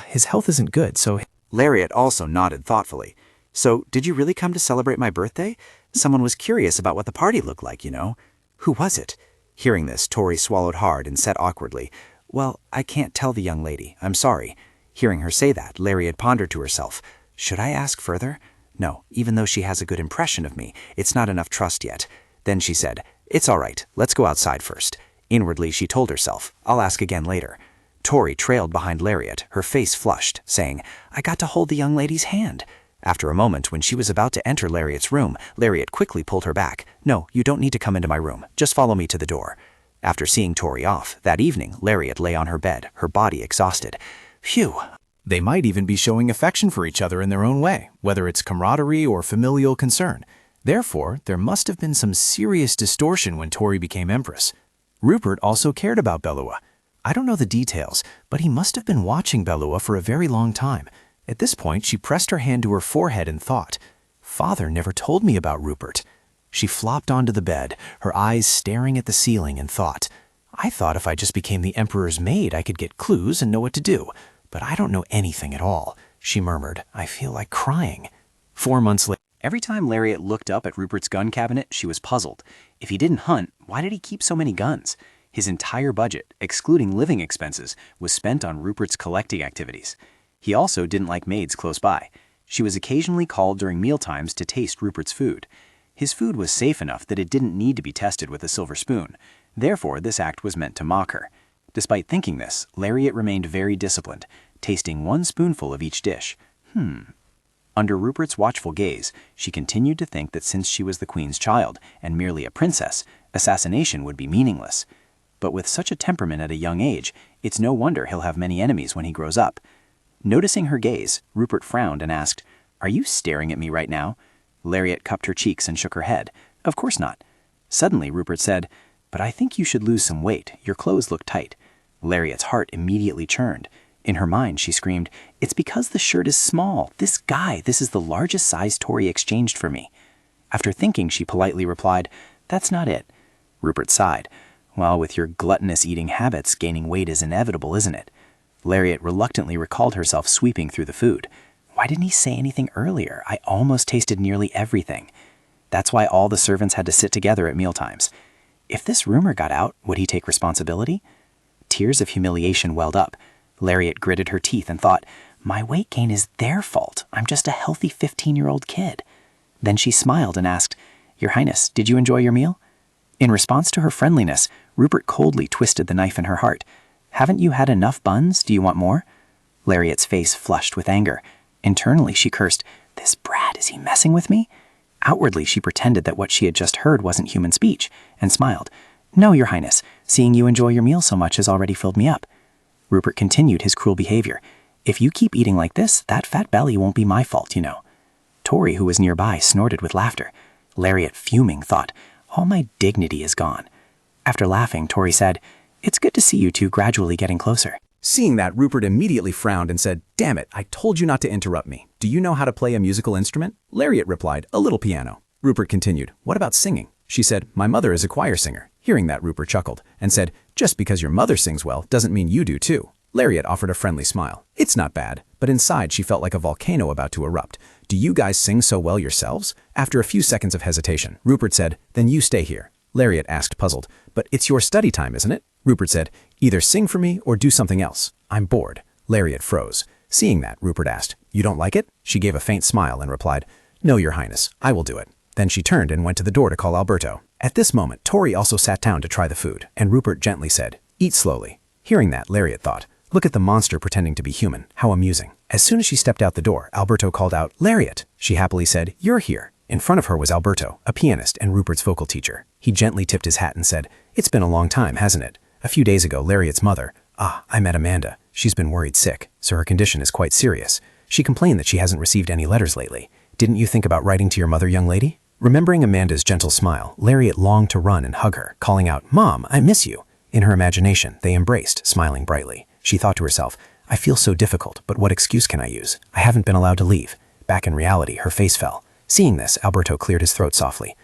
His health isn't good, so... Lariat also nodded thoughtfully. So, did you really come to celebrate my birthday? Someone was curious about what the party looked like, you know. Who was it? Hearing this, Tori swallowed hard and said awkwardly, Well, I can't tell the young lady. I'm sorry. Hearing her say that, Lariat pondered to herself. Should I ask further? No, even though she has a good impression of me, it's not enough trust yet. Then she said, It's all right. Let's go outside first. Inwardly, she told herself, I'll ask again later. Tori trailed behind Lariat, her face flushed, saying, I got to hold the young lady's hand. After a moment, when she was about to enter Lariat's room, Lariat quickly pulled her back. No, you don't need to come into my room. Just follow me to the door. After seeing Tori off, that evening, Lariat lay on her bed, her body exhausted. Phew. They might even be showing affection for each other in their own way, whether it's camaraderie or familial concern. Therefore, there must have been some serious distortion when Tori became empress. Rupert also cared about Belua. I don't know the details, but he must have been watching Belua for a very long time. At this point, she pressed her hand to her forehead and thought, Father never told me about Rupert. She flopped onto the bed, her eyes staring at the ceiling, and thought, I thought if I just became the Emperor's maid, I could get clues and know what to do. But I don't know anything at all. She murmured, I feel like crying. 4 months later, every time Lariat looked up at Rupert's gun cabinet, she was puzzled. If he didn't hunt, why did he keep so many guns? His entire budget, excluding living expenses, was spent on Rupert's collecting activities. He also didn't like maids close by. She was occasionally called during mealtimes to taste Rupert's food. His food was safe enough that it didn't need to be tested with a silver spoon. Therefore, this act was meant to mock her. Despite thinking this, Lariat remained very disciplined, tasting 1 spoonful of each dish. Under Rupert's watchful gaze, she continued to think that since she was the queen's child and merely a princess, assassination would be meaningless. But with such a temperament at a young age, it's no wonder he'll have many enemies when he grows up. Noticing her gaze, Rupert frowned and asked, Are you staring at me right now? Lariat cupped her cheeks and shook her head. Of course not. Suddenly, Rupert said, But I think you should lose some weight. Your clothes look tight. Lariat's heart immediately churned. In her mind, she screamed, It's because the shirt is small. This is the largest size Tori exchanged for me. After thinking, she politely replied, That's not it. Rupert sighed. Well, with your gluttonous eating habits, gaining weight is inevitable, isn't it? Lariat reluctantly recalled herself sweeping through the food. Why didn't he say anything earlier? I almost tasted nearly everything. That's why all the servants had to sit together at mealtimes. If this rumor got out, would he take responsibility? Tears of humiliation welled up. Lariat gritted her teeth and thought, My weight gain is their fault. I'm just a healthy 15-year-old kid. Then she smiled and asked, Your Highness, did you enjoy your meal? In response to her friendliness, Rupert coldly twisted the knife in her heart. Haven't you had enough buns? Do you want more? Lariat's face flushed with anger. Internally, she cursed, This brat, is he messing with me? Outwardly, she pretended that what she had just heard wasn't human speech, and smiled. No, Your Highness, seeing you enjoy your meal so much has already filled me up. Rupert continued his cruel behavior. If you keep eating like this, that fat belly won't be my fault, you know. Tori, who was nearby, snorted with laughter. Lariat, fuming, thought, All my dignity is gone. After laughing, Tori said, It's good to see you two gradually getting closer. Seeing that, Rupert immediately frowned and said, Damn it, I told you not to interrupt me. Do you know how to play a musical instrument? Lariat replied, A little piano. Rupert continued, What about singing? She said, My mother is a choir singer. Hearing that, Rupert chuckled and said, Just because your mother sings well doesn't mean you do too. Lariat offered a friendly smile. It's not bad, but inside she felt like a volcano about to erupt. Do you guys sing so well yourselves? After a few seconds of hesitation, Rupert said, Then you stay here. Lariat asked, puzzled, But it's your study time, isn't it? Rupert said, Either sing for me or do something else. I'm bored. Lariat froze. Seeing that, Rupert asked, You don't like it? She gave a faint smile and replied, No, Your Highness, I will do it. Then she turned and went to the door to call Alberto. At this moment, Tori also sat down to try the food, and Rupert gently said, Eat slowly. Hearing that, Lariat thought, Look at the monster pretending to be human. How amusing. As soon as she stepped out the door, Alberto called out, Lariat. She happily said, You're here. In front of her was Alberto, a pianist and Rupert's vocal teacher. He gently tipped his hat and said, It's been a long time, hasn't it? A few days ago, Lariat's mother, I met Amanda. She's been worried sick, so her condition is quite serious. She complained that she hasn't received any letters lately. Didn't you think about writing to your mother, young lady? Remembering Amanda's gentle smile, Lariat longed to run and hug her, calling out, Mom, I miss you. In her imagination, they embraced, smiling brightly. She thought to herself, I feel so difficult, but what excuse can I use? I haven't been allowed to leave. Back in reality, her face fell. Seeing this, Alberto cleared his throat softly.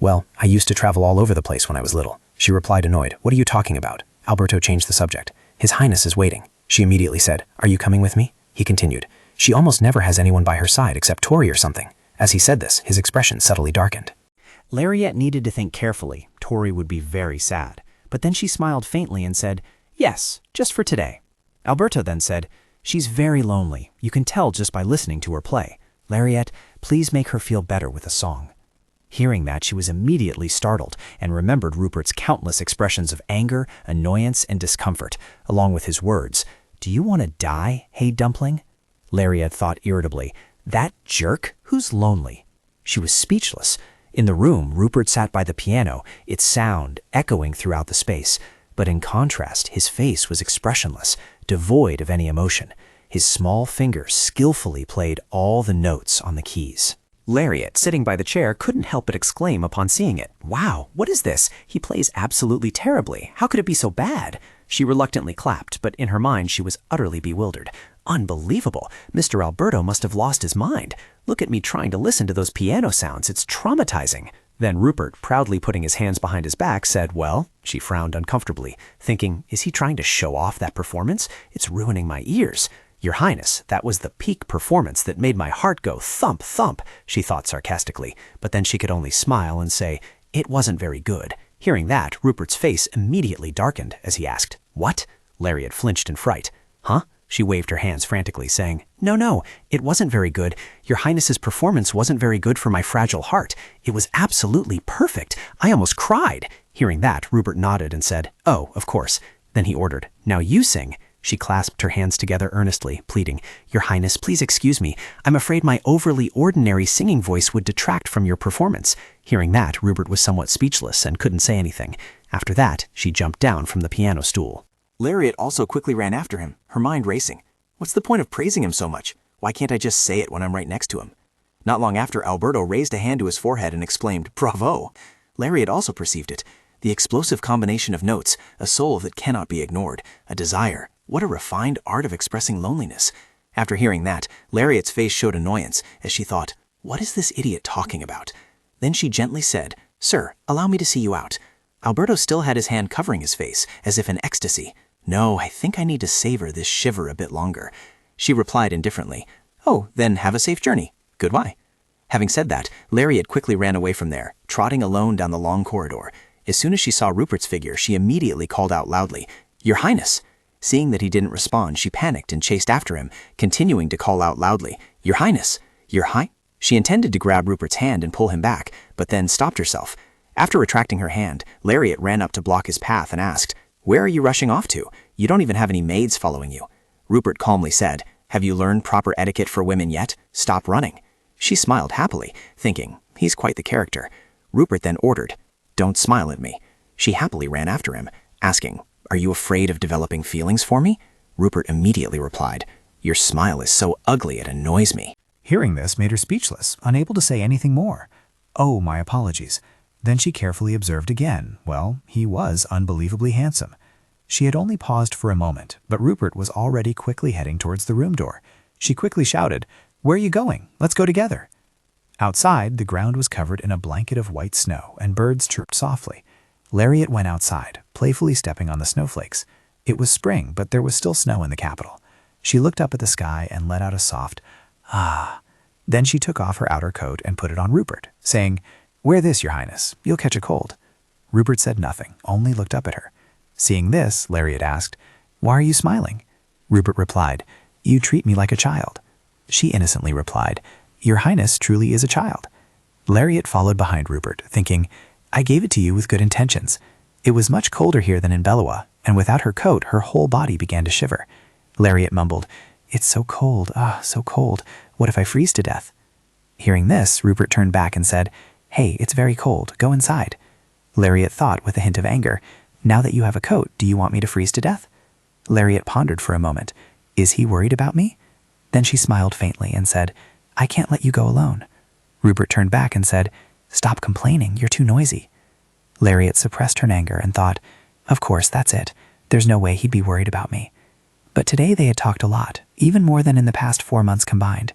Well, I used to travel all over the place when I was little. She replied annoyed. What are you talking about? Alberto changed the subject. His Highness is waiting. She immediately said, Are you coming with me? He continued. She almost never has anyone by her side except Tori or something. As he said this, his expression subtly darkened. Lariat needed to think carefully. Tori would be very sad. But then she smiled faintly and said, Yes, just for today. Alberto then said, She's very lonely. You can tell just by listening to her play. Lariat, please make her feel better with a song. Hearing that, she was immediately startled and remembered Rupert's countless expressions of anger, annoyance, and discomfort, along with his words, Do you want to die, hey dumpling? Lariat thought irritably, That jerk? Who's lonely? She was speechless. In the room, Rupert sat by the piano, its sound echoing throughout the space. But in contrast, his face was expressionless, devoid of any emotion. His small fingers skillfully played all the notes on the keys. Lariat, sitting by the chair, couldn't help but exclaim upon seeing it. Wow, what is this? He plays absolutely terribly. How could it be so bad? She reluctantly clapped, but in her mind she was utterly bewildered. Unbelievable. Mr. Alberto must have lost his mind. Look at me trying to listen to those piano sounds. It's traumatizing. Then Rupert, proudly putting his hands behind his back, said, Well, she frowned uncomfortably, thinking, Is he trying to show off that performance? It's ruining my ears. Your Highness, that was the peak performance that made my heart go thump, thump, she thought sarcastically, but then she could only smile and say, It wasn't very good. Hearing that, Rupert's face immediately darkened as he asked, What? Lariat flinched in fright. Huh? She waved her hands frantically, saying, No, it wasn't very good. Your Highness's performance wasn't very good for my fragile heart. It was absolutely perfect. I almost cried. Hearing that, Rupert nodded and said, Oh, of course. Then he ordered, Now you sing. She clasped her hands together earnestly, pleading, Your Highness, please excuse me. I'm afraid my overly ordinary singing voice would detract from your performance. Hearing that, Rupert was somewhat speechless and couldn't say anything. After that, she jumped down from the piano stool. Lariat also quickly ran after him, her mind racing. What's the point of praising him so much? Why can't I just say it when I'm right next to him? Not long after, Alberto raised a hand to his forehead and exclaimed, Bravo! Lariat also perceived it. The explosive combination of notes, a soul that cannot be ignored, a desire. What a refined art of expressing loneliness. After hearing that, Lariat's face showed annoyance as she thought, What is this idiot talking about? Then she gently said, Sir, allow me to see you out. Alberto still had his hand covering his face, as if in ecstasy. No, I think I need to savor this shiver a bit longer. She replied indifferently, Oh, then have a safe journey. Goodbye. Having said that, Lariat quickly ran away from there, trotting alone down the long corridor. As soon as she saw Rupert's figure, she immediately called out loudly, Your Highness! Seeing that he didn't respond, she panicked and chased after him, continuing to call out loudly, Your Highness! Your High... She intended to grab Rupert's hand and pull him back, but then stopped herself. After retracting her hand, Lariat ran up to block his path and asked, Where are you rushing off to? You don't even have any maids following you. Rupert calmly said, Have you learned proper etiquette for women yet? Stop running. She smiled happily, thinking, He's quite the character. Rupert then ordered, Don't smile at me. She happily ran after him, asking, Are you afraid of developing feelings for me? Rupert immediately replied, Your smile is so ugly it annoys me. Hearing this made her speechless, unable to say anything more. Oh, my apologies. Then she carefully observed again. Well, he was unbelievably handsome. She had only paused for a moment, but Rupert was already quickly heading towards the room door. She quickly shouted, Where are you going? Let's go together. Outside, the ground was covered in a blanket of white snow, and birds chirped softly. Lariat went outside, playfully stepping on the snowflakes. It was spring, but there was still snow in the capital. She looked up at the sky and let out a soft, ah. Then she took off her outer coat and put it on Rupert, saying, Wear this, Your Highness. You'll catch a cold. Rupert said nothing, only looked up at her. Seeing this, Lariat asked, Why are you smiling? Rupert replied, You treat me like a child. She innocently replied, Your Highness truly is a child. Lariat followed behind Rupert, thinking, I gave it to you with good intentions. It was much colder here than in Bellowa, and without her coat, her whole body began to shiver. Lariat mumbled, It's so cold, so cold. What if I freeze to death? Hearing this, Rupert turned back and said, Hey, it's very cold. Go inside. Lariat thought with a hint of anger, Now that you have a coat, do you want me to freeze to death? Lariat pondered for a moment. Is he worried about me? Then she smiled faintly and said, I can't let you go alone. Rupert turned back and said, Stop complaining, you're too noisy. Lariat suppressed her anger and thought, Of course, that's it. There's no way he'd be worried about me. But today they had talked a lot, even more than in the past 4 months combined.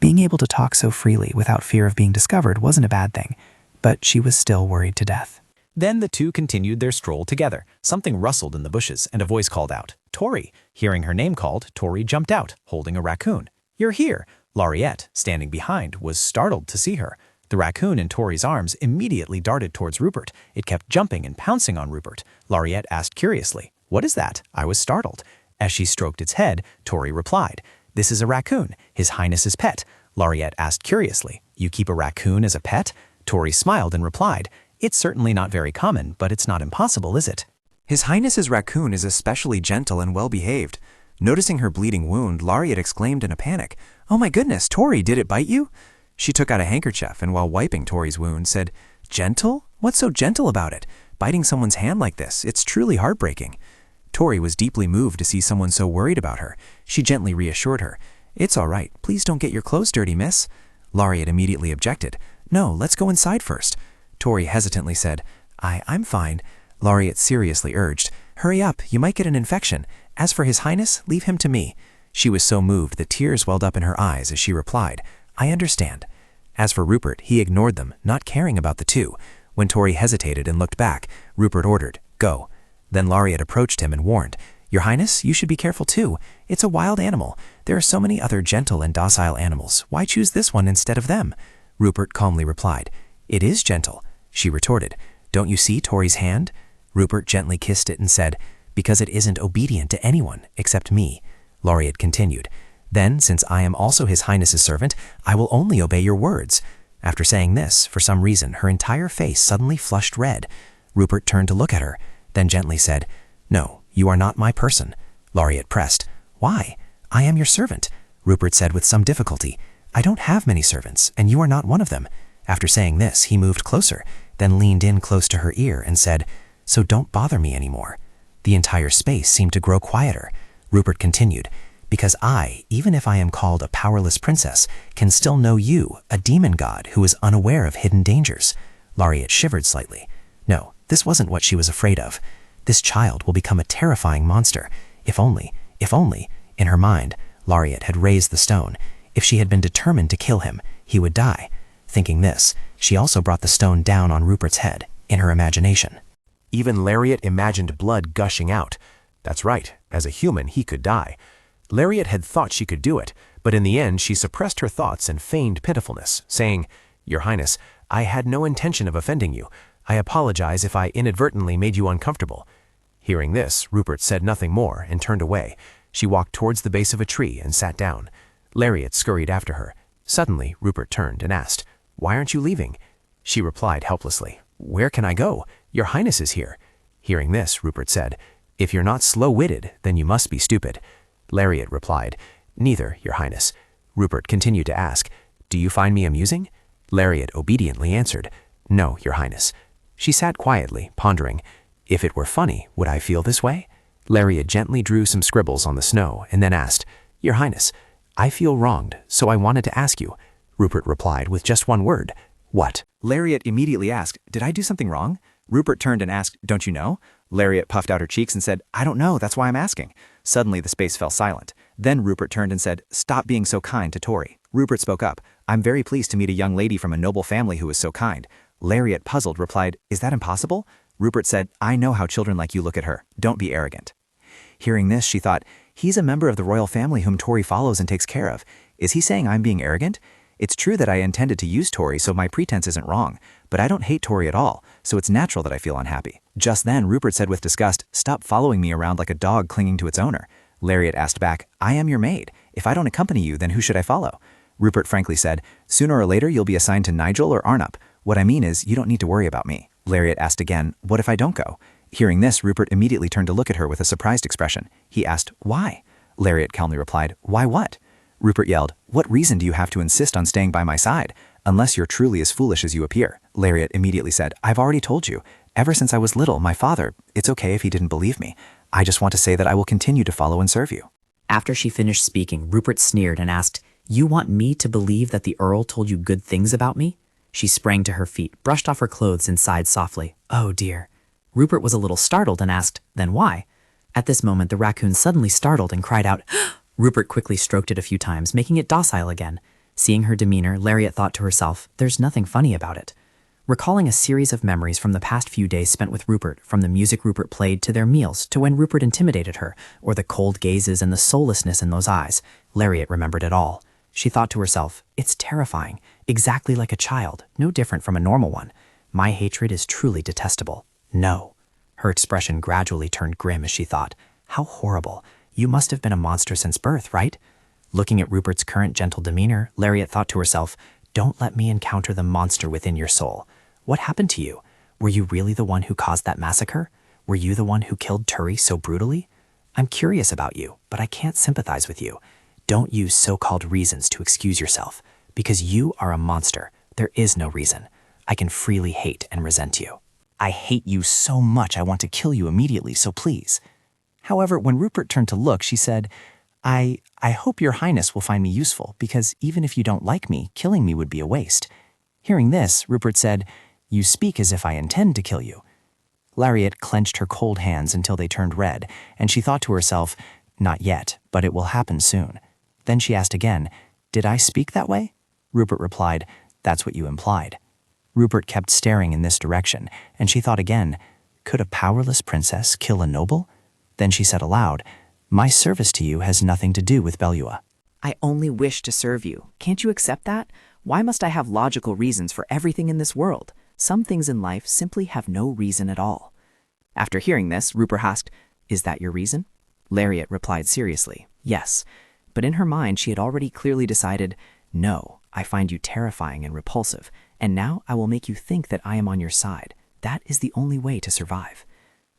Being able to talk so freely without fear of being discovered wasn't a bad thing, but she was still worried to death. Then the two continued their stroll together. Something rustled in the bushes, and a voice called out, "Tori!" Hearing her name called, Tori jumped out, holding a raccoon. "You're here!" Lariat, standing behind, was startled to see her. The raccoon in Tori's arms immediately darted towards Rupert. It kept jumping and pouncing on Rupert. Lariat asked curiously, "What is that?" I was startled. As she stroked its head, Tori replied, "This is a raccoon, His Highness's pet." Lariat asked curiously, "You keep a raccoon as a pet?" Tori smiled and replied, "It's certainly not very common, but it's not impossible, is it?" His Highness's raccoon is especially gentle and well-behaved. Noticing her bleeding wound, Lariat exclaimed in a panic, "Oh my goodness, Tori, did it bite you?" She took out a handkerchief and while wiping Tori's wound said, "Gentle? What's so gentle about it? Biting someone's hand like this, it's truly heartbreaking." Tori was deeply moved to see someone so worried about her. She gently reassured her, "It's all right, please don't get your clothes dirty, miss." Lariat immediately objected, "No, let's go inside first." Tori hesitantly said, I'm fine." Lariat seriously urged, "Hurry up, you might get an infection. As for His Highness, leave him to me." She was so moved that tears welled up in her eyes as she replied, "I understand." As for Rupert, he ignored them, not caring about the two. When Tori hesitated and looked back, Rupert ordered, "Go." Then Lariat approached him and warned, "Your Highness, you should be careful too. It's a wild animal. There are so many other gentle and docile animals. Why choose this one instead of them?" Rupert calmly replied, "It is gentle." She retorted, "Don't you see Tori's hand?" Rupert gently kissed it and said, "Because it isn't obedient to anyone except me." Lariat continued, "Then, since I am also His Highness's servant, I will only obey your words." After saying this, for some reason, her entire face suddenly flushed red. Rupert turned to look at her, then gently said, "No, you are not my person." Lariat pressed, "Why? I am your servant." Rupert said with some difficulty, "I don't have many servants, and you are not one of them." After saying this, he moved closer, then leaned in close to her ear and said, "So don't bother me anymore." The entire space seemed to grow quieter. Rupert continued, "Because I, even if I am called a powerless princess, can still know you, a demon god who is unaware of hidden dangers." Lariat shivered slightly. No, this wasn't what she was afraid of. This child will become a terrifying monster. If only, in her mind, Lariat had raised the stone. If she had been determined to kill him, he would die. Thinking this, she also brought the stone down on Rupert's head, in her imagination. Even Lariat imagined blood gushing out. That's right, as a human he could die. Lariat had thought she could do it, but in the end she suppressed her thoughts and feigned pitifulness, saying, "Your Highness, I had no intention of offending you. I apologize if I inadvertently made you uncomfortable." Hearing this, Rupert said nothing more and turned away. She walked towards the base of a tree and sat down. Lariat scurried after her. Suddenly, Rupert turned and asked, "Why aren't you leaving?" She replied helplessly, "Where can I go? Your Highness is here." Hearing this, Rupert said, "If you're not slow-witted, then you must be stupid." Lariat replied, "Neither, Your Highness." Rupert continued to ask, "Do you find me amusing?" Lariat obediently answered, "No, Your Highness." She sat quietly, pondering, "If it were funny, would I feel this way?" Lariat gently drew some scribbles on the snow and then asked, "Your Highness, I feel wronged, so I wanted to ask you." Rupert replied with just one word, "What?" Lariat immediately asked, "Did I do something wrong?" Rupert turned and asked, "Don't you know?" Lariat puffed out her cheeks and said, "I don't know, that's why I'm asking." Suddenly the space fell silent. Then Rupert turned and said, "Stop being so kind to Tori." Rupert spoke up, "I'm very pleased to meet a young lady from a noble family who is so kind." Lariat, puzzled, replied, "Is that impossible?" Rupert said, "I know how children like you look at her. Don't be arrogant." Hearing this, she thought, "He's a member of the royal family whom Tori follows and takes care of. Is he saying I'm being arrogant? It's true that I intended to use Tori, so my pretense isn't wrong, but I don't hate Tori at all, so it's natural that I feel unhappy." Just then, Rupert said with disgust, "Stop following me around like a dog clinging to its owner." Lariat asked back, "I am your maid. If I don't accompany you, then who should I follow?" Rupert frankly said, "Sooner or later you'll be assigned to Nigel or Arnop. What I mean is, you don't need to worry about me." Lariat asked again, "What if I don't go?" Hearing this, Rupert immediately turned to look at her with a surprised expression. He asked, "Why?" Lariat calmly replied, "Why what?" Rupert yelled, "What reason do you have to insist on staying by my side? Unless you're truly as foolish as you appear." Lariat immediately said, "I've already told you. Ever since I was little, my father, it's okay if he didn't believe me. I just want to say that I will continue to follow and serve you." After she finished speaking, Rupert sneered and asked, "You want me to believe that the Earl told you good things about me?" She sprang to her feet, brushed off her clothes and sighed softly, "Oh dear." Rupert was a little startled and asked, "Then why?" At this moment, the raccoon suddenly startled and cried out, Rupert quickly stroked it a few times, making it docile again. Seeing her demeanor, Lariat thought to herself, "There's nothing funny about it." recalling a series of memories from the past few days spent with Rupert, from the music Rupert played to their meals, to when Rupert intimidated her, or the cold gazes and the soullessness in those eyes. Lariat remembered it all. She thought to herself, it's terrifying, exactly like a child, no different from a normal one. My hatred is truly detestable. No. Her expression gradually turned grim as she thought, how horrible. You must have been a monster since birth, right? Looking at Rupert's current gentle demeanor, Lariat thought to herself, don't let me encounter the monster within your soul. What happened to you? Were you really the one who caused that massacre? Were you the one who killed Tori so brutally? I'm curious about you, but I can't sympathize with you. Don't use so-called reasons to excuse yourself. Because you are a monster, there is no reason. I can freely hate and resent you. I hate you so much I want to kill you immediately, so please. However, when Rupert turned to look, she said, I hope your highness will find me useful, because even if you don't like me, killing me would be a waste. Hearing this, Rupert said, you speak as if I intend to kill you. Lariat clenched her cold hands until they turned red, and she thought to herself, not yet, but it will happen soon. Then she asked again, did I speak that way? Rupert replied, that's what you implied. Rupert kept staring in this direction, and she thought again, could a powerless princess kill a noble? Then she said aloud, my service to you has nothing to do with Belua. I only wish to serve you. Can't you accept that? Why must I have logical reasons for everything in this world? Some things in life simply have no reason at all. After hearing this, Rupert asked, is that your reason? Lariat replied seriously, yes. But in her mind, she had already clearly decided, no, I find you terrifying and repulsive, and now I will make you think that I am on your side. That is the only way to survive.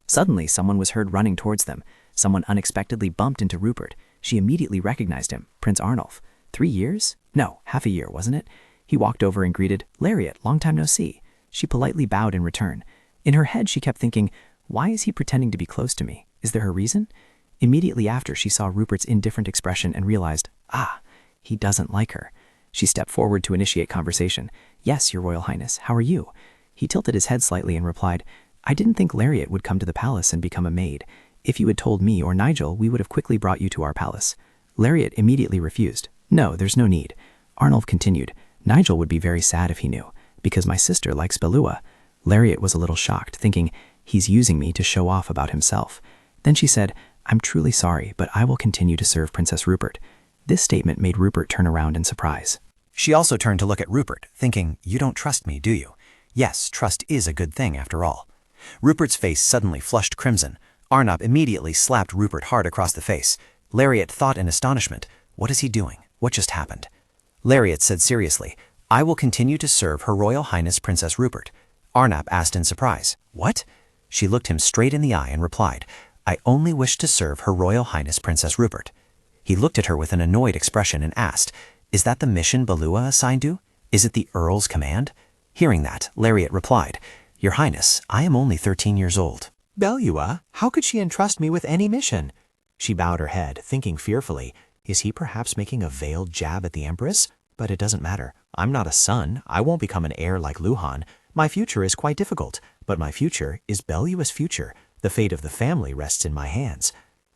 Suddenly, someone was heard running towards them. Someone unexpectedly bumped into Rupert. She immediately recognized him, Prince Arnulf. 3 years? No, half a year, wasn't it? He walked over and greeted, Lariat, long time no see. She politely bowed in return. In her head, she kept thinking, why is he pretending to be close to me? Is there a reason? Immediately after, she saw Rupert's indifferent expression and realized, he doesn't like her. She stepped forward to initiate conversation. Yes, your royal highness, how are you? He tilted his head slightly and replied, I didn't think Lariat would come to the palace and become a maid. If you had told me or Nigel, we would have quickly brought you to our palace. Lariat immediately refused. No, there's no need. Arnulf continued, Nigel would be very sad if he knew, because my sister likes Belua. Lariat was a little shocked, thinking, he's using me to show off about himself. Then she said, I'm truly sorry, but I will continue to serve Princess Rupert. This statement made Rupert turn around in surprise. She also turned to look at Rupert, thinking, you don't trust me, do you? Yes, trust is a good thing after all. Rupert's face suddenly flushed crimson. Arnulf immediately slapped Rupert hard across the face. Lariat thought in astonishment, what is he doing? What just happened? Lariat said seriously, I will continue to serve Her Royal Highness Princess Rupert. Arnulf asked in surprise, what? She looked him straight in the eye and replied, I only wish to serve Her Royal Highness Princess Rupert. He looked at her with an annoyed expression and asked, is that the mission Belua assigned you? Is it the Earl's command? Hearing that, Lariat replied, Your Highness, I am only 13 years old. Belua? How could she entrust me with any mission? She bowed her head, thinking fearfully, is he perhaps making a veiled jab at the Empress? But it doesn't matter. I'm not a son. I won't become an heir like Luhan. My future is quite difficult, but my future is Belua's future. The fate of the family rests in my hands.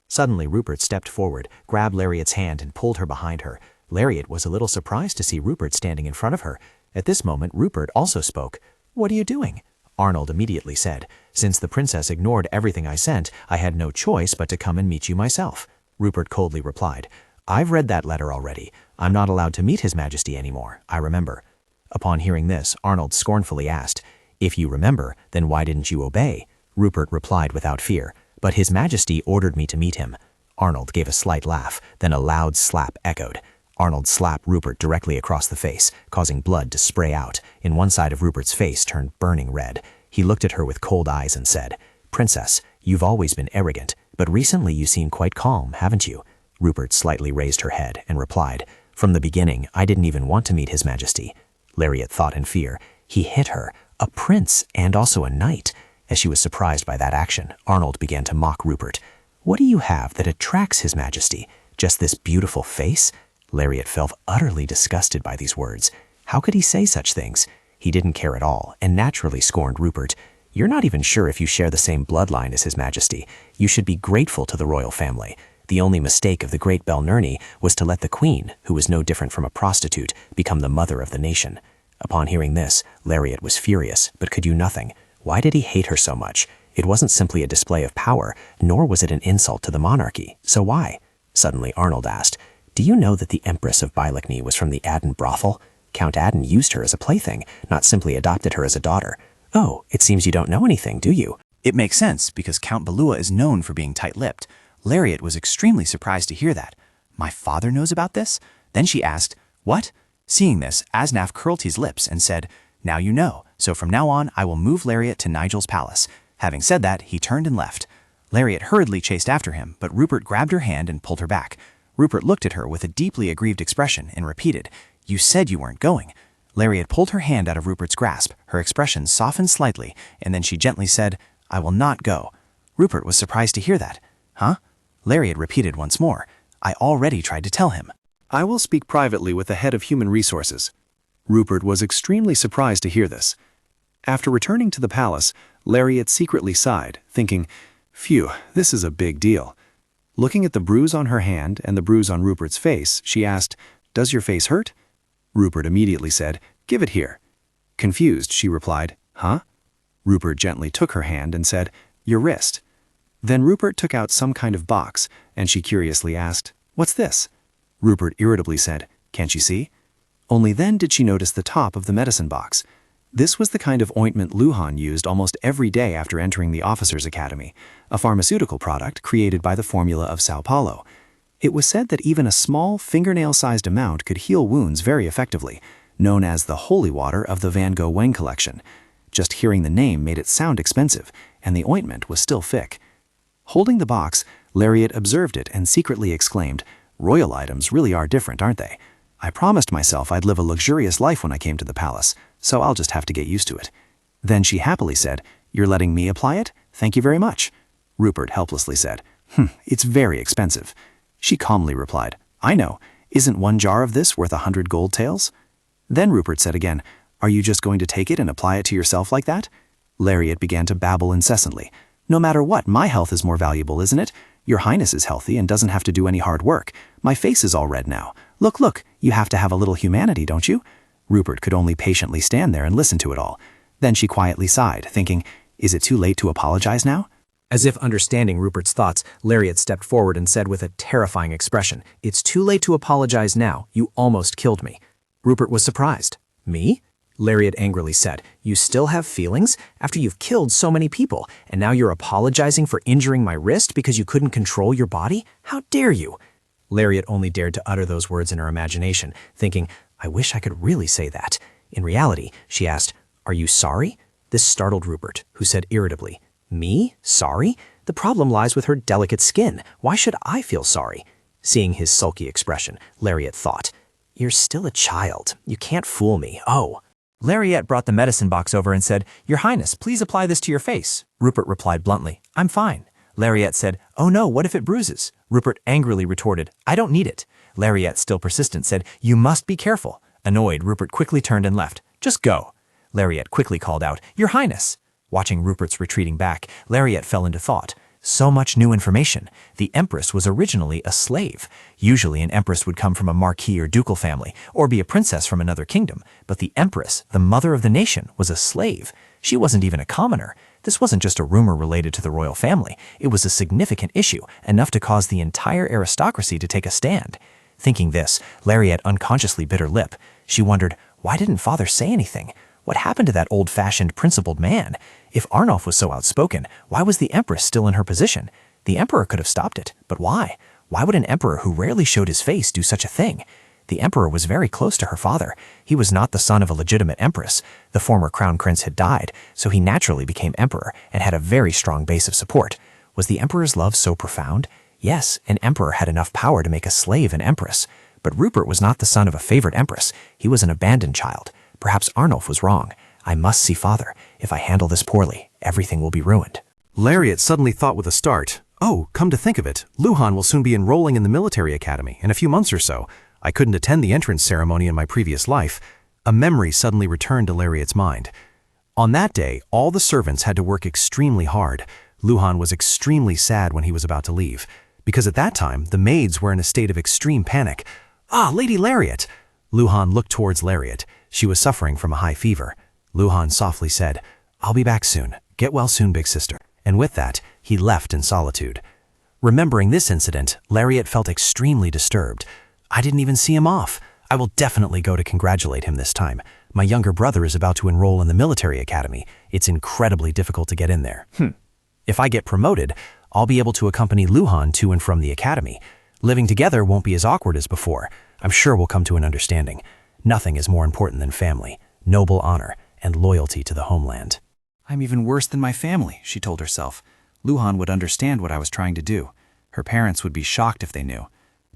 Suddenly, Rupert stepped forward, grabbed Lariat's hand and pulled her behind her. Lariat was a little surprised to see Rupert standing in front of her. At this moment, Rupert also spoke. What are you doing? Arnold immediately said, since the princess ignored everything I sent, I had no choice but to come and meet you myself. Rupert coldly replied, I've read that letter already. I'm not allowed to meet His Majesty anymore, I remember. Upon hearing this, Arnold scornfully asked, if you remember, then why didn't you obey? Rupert replied without fear, but His Majesty ordered me to meet him. Arnold gave a slight laugh, then a loud slap echoed. Arnold slapped Rupert directly across the face, causing blood to spray out. In one side of Rupert's face turned burning red. He looked at her with cold eyes and said, Princess, you've always been arrogant, but recently you seem quite calm, haven't you? Rupert slightly raised her head and replied, from the beginning, I didn't even want to meet His Majesty. Lariat thought in fear. He hit her, a prince and also a knight. As she was surprised by that action, Arnold began to mock Rupert. What do you have that attracts His Majesty? Just this beautiful face? Lariat felt utterly disgusted by these words. How could he say such things? He didn't care at all, and naturally scorned Rupert. You're not even sure if you share the same bloodline as His Majesty. You should be grateful to the royal family. The only mistake of the great Belnurni was to let the queen, who was no different from a prostitute, become the mother of the nation. Upon hearing this, Lariat was furious, but could do nothing. Why did he hate her so much? It wasn't simply a display of power, nor was it an insult to the monarchy. So why? Suddenly Arnold asked, "Do you know that the Empress of Bylechny was from the Adden brothel? Count Adden used her as a plaything, not simply adopted her as a daughter." "Oh, it seems you don't know anything, do you?" It makes sense because Count Balua is known for being tight-lipped. Lariat was extremely surprised to hear that. "My father knows about this?" Then she asked, "What?" Seeing this, Asnaf curled his lips and said, "Now you know, so from now on I will move Lariat to Nigel's palace." Having said that, he turned and left. Lariat hurriedly chased after him, but Rupert grabbed her hand and pulled her back. Rupert looked at her with a deeply aggrieved expression and repeated, "You said you weren't going." Lariat pulled her hand out of Rupert's grasp. Her expression softened slightly, and then she gently said, "I will not go." Rupert was surprised to hear that. "Huh?" Lariat repeated once more, "I already tried to tell him." I will speak privately with the head of human resources. Rupert was extremely surprised to hear this. After returning to the palace, Lariat secretly sighed, thinking, "Phew, this is a big deal." Looking at the bruise on her hand and the bruise on Rupert's face, she asked, "Does your face hurt?" Rupert immediately said, "Give it here." Confused, she replied, "Huh?" Rupert gently took her hand and said, "Your wrist." Then Rupert took out some kind of box, and she curiously asked, "What's this?" Rupert irritably said, "Can't you see?" Only then did she notice the top of the medicine box. This was the kind of ointment Luhan used almost every day after entering the Officers' Academy, a pharmaceutical product created by the formula of Sao Paulo. It was said that even a small, fingernail-sized amount could heal wounds very effectively, known as the holy water of the Van Gogh Wang collection. Just hearing the name made it sound expensive, and the ointment was still thick. Holding the box, Lariat observed it and secretly exclaimed, "Royal items really are different, aren't they? I promised myself I'd live a luxurious life when I came to the palace, so I'll just have to get used to it." Then she happily said, "You're letting me apply it? Thank you very much." Rupert helplessly said, "It's very expensive." She calmly replied, "I know. Isn't one jar of this worth 100 gold taels?" Then Rupert said again, "Are you just going to take it and apply it to yourself like that?" Lariat began to babble incessantly. "No matter what, my health is more valuable, isn't it? Your Highness is healthy and doesn't have to do any hard work. My face is all red now. Look, you have to have a little humanity, don't you?" Rupert could only patiently stand there and listen to it all. Then she quietly sighed, thinking, "Is it too late to apologize now?" As if understanding Rupert's thoughts, Lariat stepped forward and said with a terrifying expression, "It's too late to apologize now. You almost killed me." Rupert was surprised. "Me?" Lariat angrily said, "You still have feelings? After you've killed so many people, and now you're apologizing for injuring my wrist because you couldn't control your body? How dare you?" Lariat only dared to utter those words in her imagination, thinking, "I wish I could really say that." In reality, she asked, "Are you sorry?" This startled Rupert, who said irritably, "Me? Sorry? The problem lies with her delicate skin. Why should I feel sorry?" Seeing his sulky expression, Lariat thought, "You're still a child. You can't fool me. Oh." Lariat brought the medicine box over and said, "Your Highness, please apply this to your face." Rupert replied bluntly, "I'm fine." Lariat said, "Oh no, what if it bruises?" Rupert angrily retorted, "I don't need it." Lariat, still persistent, said, "You must be careful." Annoyed, Rupert quickly turned and left. "Just go." Lariat quickly called out, "Your Highness." Watching Rupert's retreating back, Lariat fell into thought. So much new information. The Empress was originally a slave. Usually an Empress would come from a marquis or ducal family, or be a princess from another kingdom. But the Empress, the mother of the nation, was a slave. She wasn't even a commoner. This wasn't just a rumor related to the royal family. It was a significant issue, enough to cause the entire aristocracy to take a stand. Thinking this, Lariat unconsciously bit her lip. She wondered, why didn't father say anything? What happened to that old-fashioned, principled man? If Arnulf was so outspoken, why was the Empress still in her position? The Emperor could have stopped it, but why? Why would an emperor who rarely showed his face do such a thing? The Emperor was very close to her father. He was not the son of a legitimate empress. The former crown prince had died, so he naturally became emperor and had a very strong base of support. Was the Emperor's love so profound? Yes, an emperor had enough power to make a slave an empress. But Rupert was not the son of a favorite empress. He was an abandoned child. Perhaps Arnulf was wrong. I must see father. If I handle this poorly, everything will be ruined. Lariat suddenly thought with a start, "Oh, come to think of it, Luhan will soon be enrolling in the military academy in a few months or so. I couldn't attend the entrance ceremony in my previous life." A memory suddenly returned to Lariat's mind. On that day, all the servants had to work extremely hard. Luhan was extremely sad when he was about to leave, because at that time, the maids were in a state of extreme panic. "Ah, Lady Lariat!" Luhan looked towards Lariat. She was suffering from a high fever. Luhan softly said, "I'll be back soon. Get well soon, big sister." And with that, he left in solitude. Remembering this incident, Lariat felt extremely disturbed. I didn't even see him off. I will definitely go to congratulate him this time. My younger brother is about to enroll in the military academy. It's incredibly difficult to get in there. If I get promoted, I'll be able to accompany Luhan to and from the academy. Living together won't be as awkward as before. I'm sure we'll come to an understanding. Nothing is more important than family, noble honor, and loyalty to the homeland. I'm even worse than my family, she told herself. Luhan would understand what I was trying to do. Her parents would be shocked if they knew.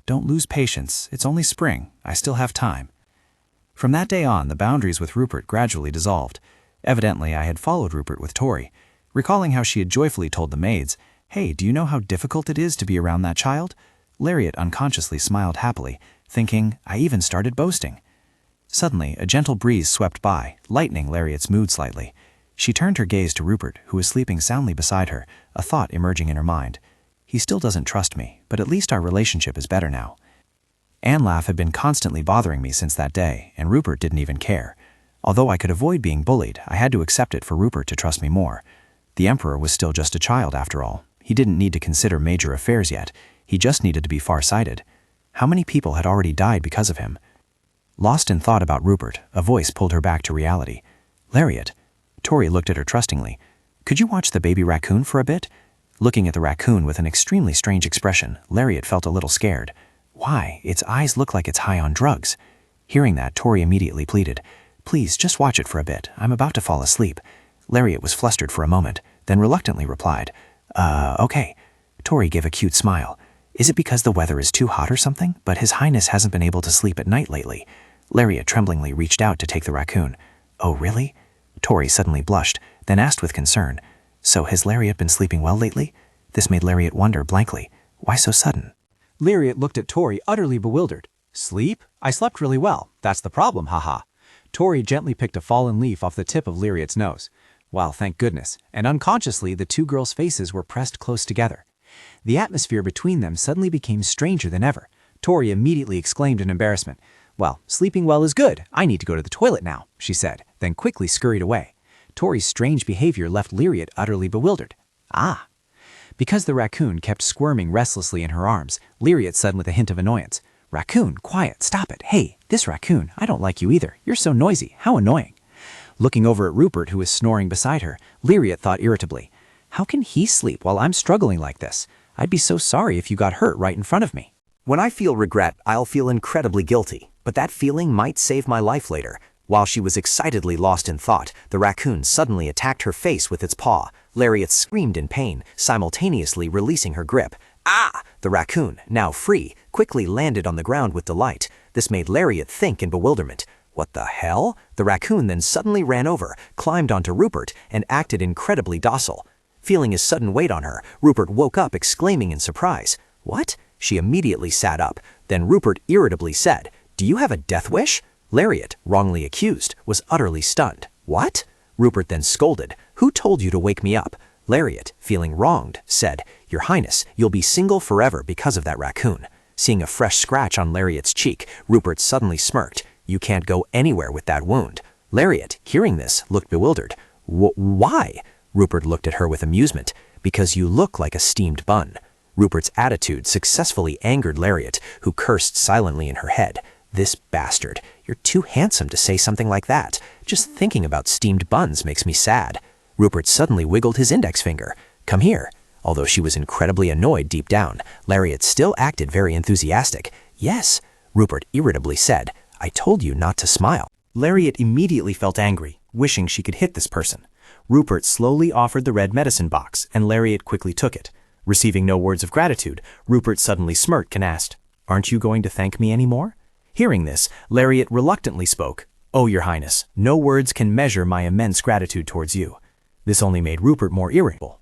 Don't lose patience. It's only spring. I still have time. From that day on, the boundaries with Rupert gradually dissolved. Evidently, I had followed Rupert with Tori. Recalling how she had joyfully told the maids, "Hey, do you know how difficult it is to be around that child?" Lariat unconsciously smiled happily, thinking, I even started boasting. Suddenly, a gentle breeze swept by, lightening Lariat's mood slightly. She turned her gaze to Rupert, who was sleeping soundly beside her, a thought emerging in her mind. He still doesn't trust me, but at least our relationship is better now. Anlaf had been constantly bothering me since that day, and Rupert didn't even care. Although I could avoid being bullied, I had to accept it for Rupert to trust me more. The Emperor was still just a child after all. He didn't need to consider major affairs yet. He just needed to be far-sighted. How many people had already died because of him? Lost in thought about Rupert, a voice pulled her back to reality. "Lariat." Tori looked at her trustingly. "Could you watch the baby raccoon for a bit?" Looking at the raccoon with an extremely strange expression, Lariat felt a little scared. Why? Its eyes look like it's high on drugs. Hearing that, Tori immediately pleaded, "Please, just watch it for a bit. I'm about to fall asleep." Lariat was flustered for a moment, then reluctantly replied, Okay." Tori gave a cute smile. "Is it because the weather is too hot or something? But His Highness hasn't been able to sleep at night lately." Lariat tremblingly reached out to take the raccoon. "Oh, really?" Tori suddenly blushed, then asked with concern, "So has Lariat been sleeping well lately?" This made Lariat wonder blankly, "Why so sudden?" Lariat looked at Tori, utterly bewildered. "Sleep? I slept really well. That's the problem, haha." Tori gently picked a fallen leaf off the tip of Lariat's nose. Well, thank goodness, and unconsciously the two girls' faces were pressed close together. The atmosphere between them suddenly became stranger than ever. Tori immediately exclaimed in embarrassment, "Well, sleeping well is good. I need to go to the toilet now," she said, then quickly scurried away. Tori's strange behavior left Lariat utterly bewildered. Because the raccoon kept squirming restlessly in her arms, Lariat said with a hint of annoyance, "Raccoon, quiet, stop it. Hey, this raccoon, I don't like you either. You're so noisy. How annoying." Looking over at Rupert, who was snoring beside her, Lariat thought irritably, "How can he sleep while I'm struggling like this? I'd be so sorry if you got hurt right in front of me." When I feel regret, I'll feel incredibly guilty, but that feeling might save my life later. While she was excitedly lost in thought, the raccoon suddenly attacked her face with its paw. Lariat screamed in pain, simultaneously releasing her grip. Ah! The raccoon, now free, quickly landed on the ground with delight. This made Lariat think in bewilderment. What the hell? The raccoon then suddenly ran over, climbed onto Rupert, and acted incredibly docile. Feeling his sudden weight on her, Rupert woke up exclaiming in surprise. "What?" She immediately sat up. Then Rupert irritably said, "Do you have a death wish?" Lariat, wrongly accused, was utterly stunned. "What?" Rupert then scolded. "Who told you to wake me up?" Lariat, feeling wronged, said, "Your Highness, you'll be single forever because of that raccoon." Seeing a fresh scratch on Lariat's cheek, Rupert suddenly smirked. "You can't go anywhere with that wound." Lariat, hearing this, looked bewildered. Why?" Rupert looked at her with amusement. "Because you look like a steamed bun." Rupert's attitude successfully angered Lariat, who cursed silently in her head. "This bastard. You're too handsome to say something like that. Just thinking about steamed buns makes me sad." Rupert suddenly wiggled his index finger. "Come here." Although she was incredibly annoyed deep down, Lariat still acted very enthusiastic. "Yes," Rupert irritably said. "I told you not to smile." Lariat immediately felt angry, wishing she could hit this person. Rupert slowly offered the red medicine box, and Lariat quickly took it. Receiving no words of gratitude, Rupert suddenly smirked and asked, "Aren't you going to thank me anymore?" Hearing this, Lariat reluctantly spoke, "Oh, Your Highness, no words can measure my immense gratitude towards you." This only made Rupert more irritable.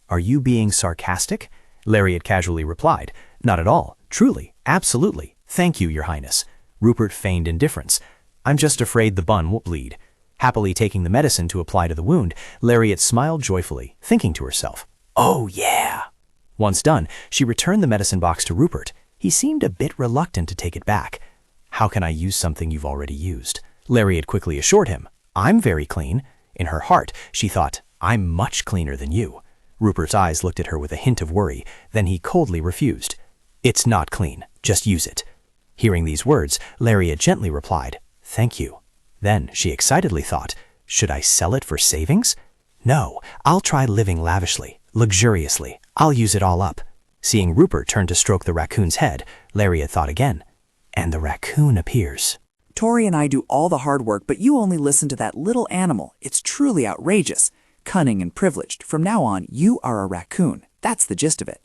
"Are you being sarcastic?" Lariat casually replied, "Not at all. Truly, absolutely. Thank you, Your Highness." Rupert feigned indifference. "I'm just afraid the bun will bleed." Happily taking the medicine to apply to the wound, Lariat smiled joyfully, thinking to herself, "Oh yeah." Once done, she returned the medicine box to Rupert. He seemed a bit reluctant to take it back. "How can I use something you've already used?" Lariat quickly assured him, I'm very clean. In her heart, she thought, I'm much cleaner than you. Rupert's eyes looked at her with a hint of worry, then he coldly refused. It's not clean, just use it. Hearing these words, Lariat gently replied, Thank you. Then she excitedly thought, should I sell it for savings? No, I'll try living lavishly, luxuriously. I'll use it all up. Seeing Rupert turn to stroke the raccoon's head, Lariat thought again. And the raccoon appears. Tori and I do all the hard work, but you only listen to that little animal. It's truly outrageous. Cunning and privileged. From now on, you are a raccoon. That's the gist of it.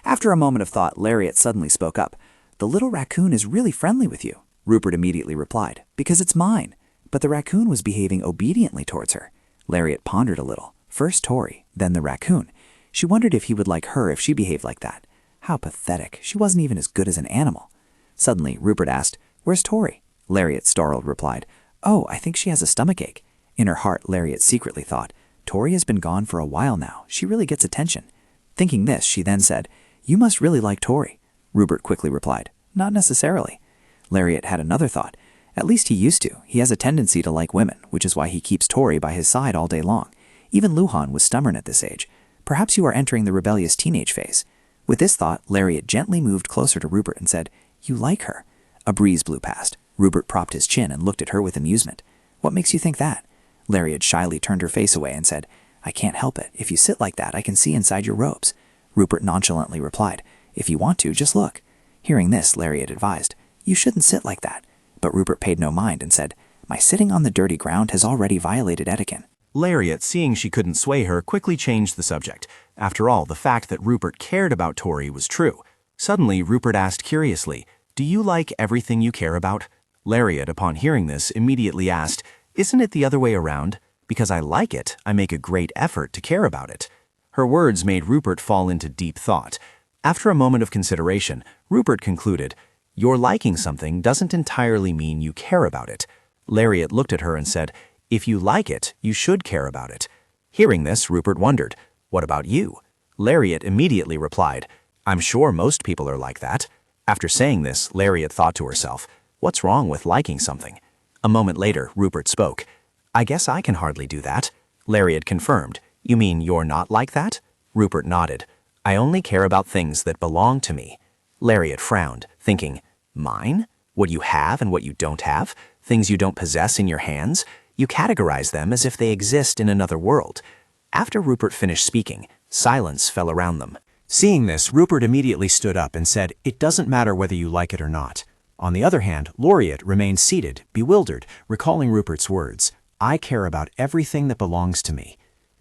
After a moment of thought, Lariat suddenly spoke up. The little raccoon is really friendly with you. Rupert immediately replied, because it's mine. But the raccoon was behaving obediently towards her. Lariat pondered a little. First Tori, then the raccoon. She wondered if he would like her if she behaved like that. How pathetic. She wasn't even as good as an animal. Suddenly, Rupert asked, Where's Tori? Lariat, startled, replied, Oh, I think she has a stomachache. In her heart, Lariat secretly thought, Tori has been gone for a while now. She really gets attention. Thinking this, she then said, You must really like Tori. Rupert quickly replied, Not necessarily. Lariat had another thought. At least he used to. He has a tendency to like women, which is why he keeps Tori by his side all day long. Even Luhan was stubborn at this age. Perhaps you are entering the rebellious teenage phase. With this thought, Lariat gently moved closer to Rupert and said, You like her. A breeze blew past. Rupert propped his chin and looked at her with amusement. What makes you think that? Lariat shyly turned her face away and said, I can't help it. If you sit like that, I can see inside your robes. Rupert nonchalantly replied, If you want to, just look. Hearing this, Lariat advised, You shouldn't sit like that. But Rupert paid no mind and said, My sitting on the dirty ground has already violated etiquette. Lariat, seeing she couldn't sway her, quickly changed the subject. After all, the fact that Rupert cared about Tori was true. Suddenly, Rupert asked curiously, Do you like everything you care about? Lariat, upon hearing this, immediately asked, Isn't it the other way around? Because I like it, I make a great effort to care about it. Her words made Rupert fall into deep thought. After a moment of consideration, Rupert concluded, Your liking something doesn't entirely mean you care about it. Lariat looked at her and said, If you like it, you should care about it. Hearing this, Rupert wondered, What about you? Lariat immediately replied, I'm sure most people are like that. After saying this, Lariat thought to herself, What's wrong with liking something? A moment later, Rupert spoke. I guess I can hardly do that. Lariat confirmed. You mean you're not like that? Rupert nodded. I only care about things that belong to me. Lariat frowned, thinking, Mine? What you have and what you don't have? Things you don't possess in your hands? You categorize them as if they exist in another world. After Rupert finished speaking, silence fell around them. Seeing this, Rupert immediately stood up and said, It doesn't matter whether you like it or not. On the other hand, Lariat remained seated, bewildered, recalling Rupert's words, I care about everything that belongs to me.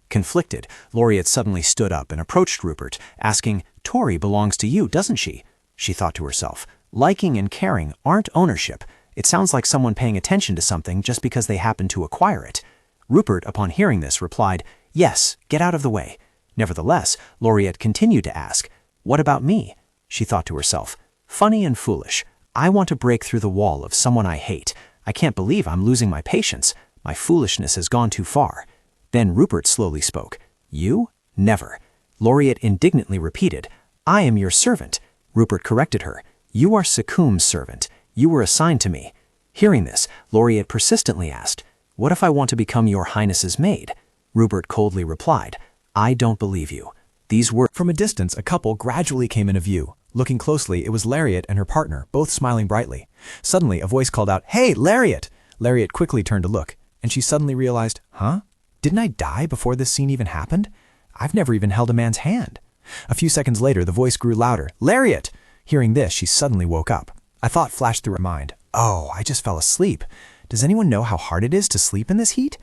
Conflicted, Lariat suddenly stood up and approached Rupert, asking, Tori belongs to you, doesn't she? She thought to herself, liking and caring aren't ownership. It sounds like someone paying attention to something just because they happen to acquire it. Rupert, upon hearing this, replied, Yes, get out of the way. Nevertheless, Lariat continued to ask, What about me? She thought to herself, Funny and foolish. I want to break through the wall of someone I hate. I can't believe I'm losing my patience. My foolishness has gone too far. Then Rupert slowly spoke. You? Never. Lariat indignantly repeated, I am your servant. Rupert corrected her. You are Sekum's servant. You were assigned to me. Hearing this, Lariat persistently asked, What if I want to become your highness's maid? Rupert coldly replied, I don't believe you. These were— From a distance, a couple gradually came into view. Looking closely, it was Lariat and her partner, both smiling brightly. Suddenly, a voice called out, Hey, Lariat! Lariat quickly turned to look, and she suddenly realized, Huh? Didn't I die before this scene even happened? I've never even held a man's hand. A few seconds later, the voice grew louder, Lariat! Hearing this, she suddenly woke up. A thought flashed through her mind. Oh, I just fell asleep. Does anyone know how hard it is to sleep in this heat?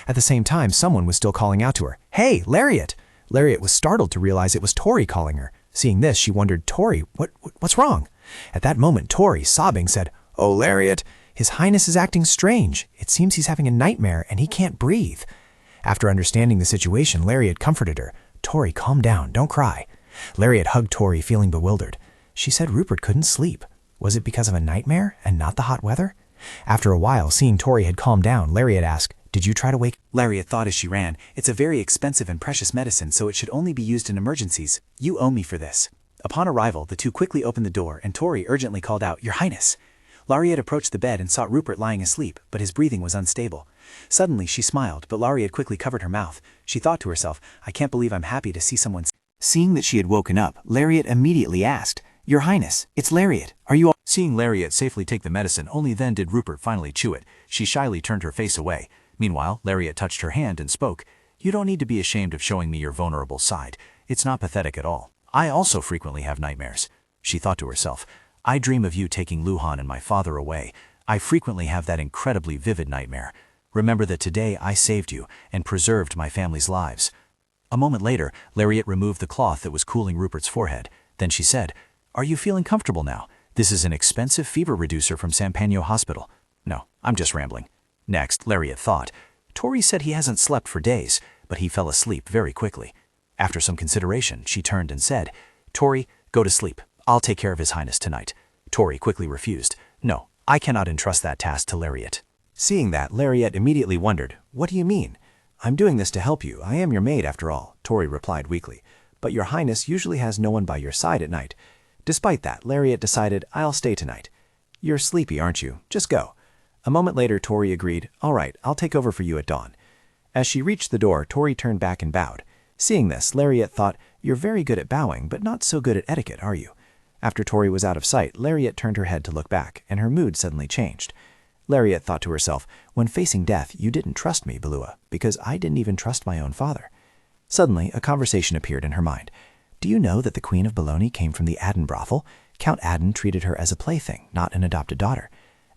At the same time, someone was still calling out to her, Hey, Lariat! Lariat was startled to realize it was Tori calling her. Seeing this, she wondered, Tori, what's wrong? At that moment, Tori, sobbing, said, Oh, Lariat, His Highness is acting strange. It seems he's having a nightmare and he can't breathe. After understanding the situation, Lariat comforted her. Tori, calm down, don't cry. Lariat hugged Tori, feeling bewildered. She said Rupert couldn't sleep. Was it because of a nightmare and not the hot weather? After a while, seeing Tori had calmed down, Lariat asked, Did you try to wake— Lariat thought as she ran, It's a very expensive and precious medicine, so it should only be used in emergencies. You owe me for this. Upon arrival, the two quickly opened the door, and Tori urgently called out, Your Highness. Lariat approached the bed and saw Rupert lying asleep, but his breathing was unstable. Suddenly she smiled, but Lariat quickly covered her mouth. She thought to herself, I can't believe I'm happy to see someone. Seeing that she had woken up, Lariat immediately asked, Your Highness, it's Lariat. Are you all— Seeing Lariat safely take the medicine, only then did Rupert finally chew it. She shyly turned her face away. Meanwhile, Lariat touched her hand and spoke, You don't need to be ashamed of showing me your vulnerable side. It's not pathetic at all. I also frequently have nightmares. She thought to herself, I dream of you taking Luhan and my father away. I frequently have that incredibly vivid nightmare. Remember that today I saved you and preserved my family's lives. A moment later, Lariat removed the cloth that was cooling Rupert's forehead. Then she said, Are you feeling comfortable now? This is an expensive fever reducer from Sampagno Hospital. No, I'm just rambling. Next, Lariat thought, Tori said he hasn't slept for days, but he fell asleep very quickly. After some consideration, she turned and said, Tori, go to sleep. I'll take care of His Highness tonight. Tori quickly refused. No, I cannot entrust that task to Lariat. Seeing that, Lariat immediately wondered, What do you mean? I'm doing this to help you. I am your maid after all, Tori replied weakly. But your Highness usually has no one by your side at night. Despite that, Lariat decided, I'll stay tonight. You're sleepy, aren't you? Just go. A moment later, Tori agreed, All right, I'll take over for you at dawn. As she reached the door, Tori turned back and bowed. Seeing this, Lariat thought, You're very good at bowing, but not so good at etiquette, are you? After Tori was out of sight, Lariat turned her head to look back, and her mood suddenly changed. Lariat thought to herself, When facing death, you didn't trust me, Belua, because I didn't even trust my own father. Suddenly, a conversation appeared in her mind. Do you know that the Queen of Bologna came from the Adden brothel? Count Adden treated her as a plaything, not an adopted daughter.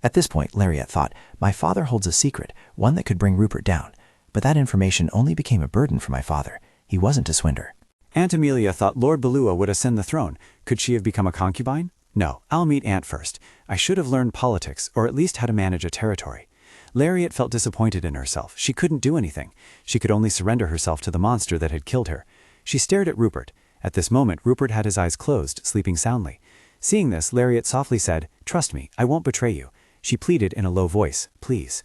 At this point, Lariat thought, My father holds a secret, one that could bring Rupert down. But that information only became a burden for my father. He wasn't a swindler. Aunt Amelia thought Lord Belua would ascend the throne. Could she have become a concubine? No, I'll meet Aunt first. I should have learned politics, or at least how to manage a territory. Lariat felt disappointed in herself. She couldn't do anything. She could only surrender herself to the monster that had killed her. She stared at Rupert. At this moment, Rupert had his eyes closed, sleeping soundly. Seeing this, Lariat softly said, Trust me, I won't betray you. She pleaded in a low voice, Please.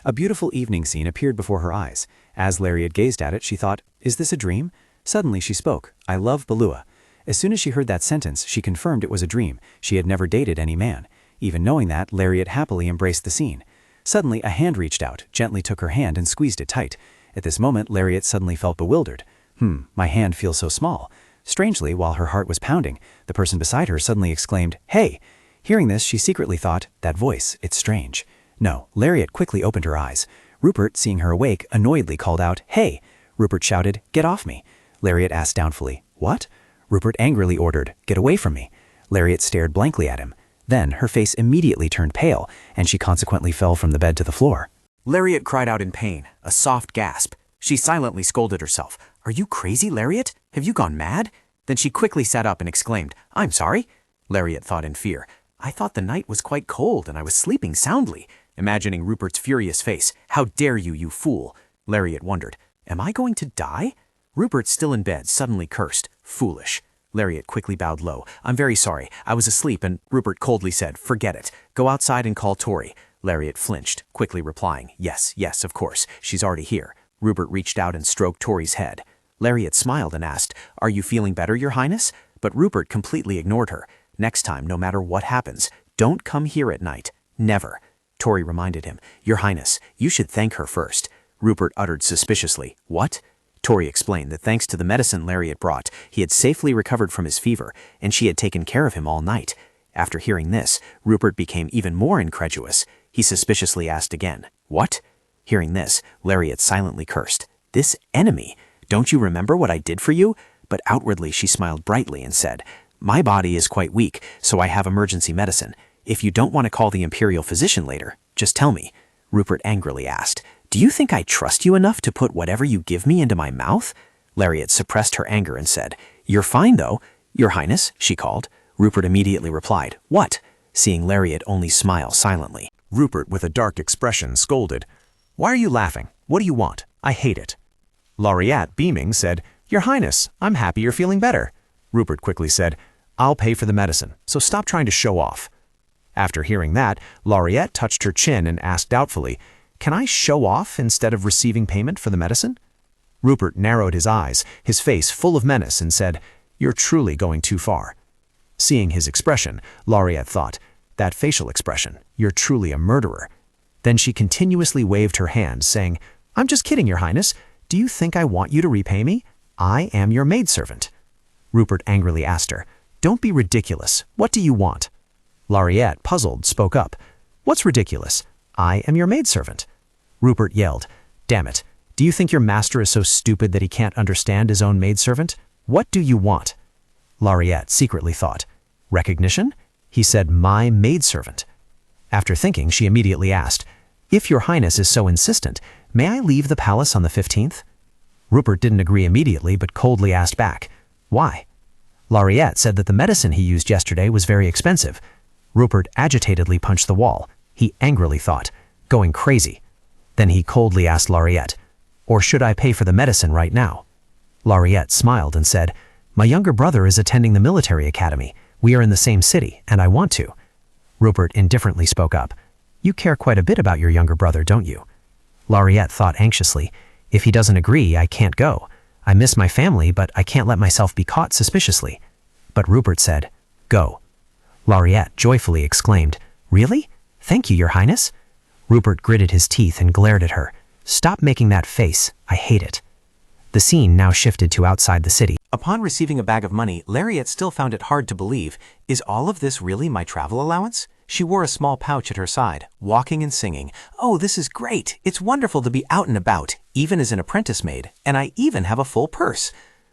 A beautiful evening scene appeared before her eyes. As Lariat gazed at it, she thought, Is this a dream? Suddenly she spoke, I love Belua. As soon as she heard that sentence, she confirmed it was a dream. She had never dated any man. Even knowing that, Lariat happily embraced the scene. Suddenly, a hand reached out, gently took her hand and squeezed it tight. At this moment, Lariat suddenly felt bewildered. My hand feels so small. Strangely, while her heart was pounding, the person beside her suddenly exclaimed, Hey! Hearing this, she secretly thought, That voice, it's strange. No, Lariat quickly opened her eyes. Rupert, seeing her awake, annoyedly called out, Hey! Rupert shouted, Get off me. Lariat asked doubtfully, What? Rupert angrily ordered, Get away from me. Lariat stared blankly at him. Then her face immediately turned pale, and she consequently fell from the bed to the floor. Lariat cried out in pain, a soft gasp. She silently scolded herself. Are you crazy, Lariat? Have you gone mad? Then she quickly sat up and exclaimed, I'm sorry. Lariat thought in fear. I thought the night was quite cold and I was sleeping soundly. Imagining Rupert's furious face. How dare you, you fool? Lariat wondered, Am I going to die? Rupert, still in bed, suddenly cursed. Foolish. Lariat quickly bowed low. I'm very sorry. I was asleep and Rupert coldly said, Forget it. Go outside and call Tori. Lariat flinched, quickly replying, Yes, of course. She's already here. Rupert reached out and stroked Tori's head. Lariat smiled and asked, Are you feeling better, Your Highness? But Rupert completely ignored her. Next time, no matter what happens, don't come here at night. Never. Tori reminded him, Your Highness, you should thank her first. Rupert uttered suspiciously, What? Tori explained that thanks to the medicine Lariat brought, he had safely recovered from his fever, and she had taken care of him all night. After hearing this, Rupert became even more incredulous. He suspiciously asked again, What? Hearing this, Lariat silently cursed, This enemy! Don't you remember what I did for you? But outwardly she smiled brightly and said, My body is quite weak, so I have emergency medicine. If you don't want to call the imperial physician later, just tell me. Rupert angrily asked, Do you think I trust you enough to put whatever you give me into my mouth? Lariat suppressed her anger and said, You're fine, though. Your Highness, she called. Rupert immediately replied, What? Seeing Lariat only smile silently. Rupert, with a dark expression, scolded, Why are you laughing? What do you want? I hate it. Lariat, beaming, said, Your Highness, I'm happy you're feeling better. Rupert quickly said, I'll pay for the medicine, so stop trying to show off. After hearing that, Lariat touched her chin and asked doubtfully, Can I show off instead of receiving payment for the medicine? Rupert narrowed his eyes, his face full of menace, and said, You're truly going too far. Seeing his expression, Lariat thought, That facial expression. You're truly a murderer. Then she continuously waved her hand, saying, I'm just kidding, Your Highness. Do you think I want you to repay me? I am your maidservant. Rupert angrily asked her, Don't be ridiculous. What do you want? Lariat, puzzled, spoke up. What's ridiculous? I am your maidservant. Rupert yelled, Damn it. Do you think your master is so stupid that he can't understand his own maidservant? What do you want? Lariat secretly thought, Recognition? He said, my maidservant. After thinking, she immediately asked, If Your Highness is so insistent, may I leave the palace on the 15th? Rupert didn't agree immediately, but coldly asked back, Why? Lariat said that the medicine he used yesterday was very expensive. Rupert agitatedly punched the wall. He angrily thought, Going crazy. Then he coldly asked Lariat, Or should I pay for the medicine right now? Lariat smiled and said, My younger brother is attending the military academy. We are in the same city, and I want to. Rupert indifferently spoke up. You care quite a bit about your younger brother, don't you? Lariat thought anxiously, If he doesn't agree, I can't go. I miss my family, but I can't let myself be caught suspiciously. But Rupert said, Go. Lariat joyfully exclaimed, Really? Thank you, Your Highness. Rupert gritted his teeth and glared at her. Stop making that face. I hate it. The scene now shifted to outside the city. Upon receiving a bag of money, Lariat still found it hard to believe. Is all of this really my travel allowance? She wore a small pouch at her side, walking and singing. Oh, this is great. It's wonderful to be out and about, even as an apprentice maid, and I even have a full purse.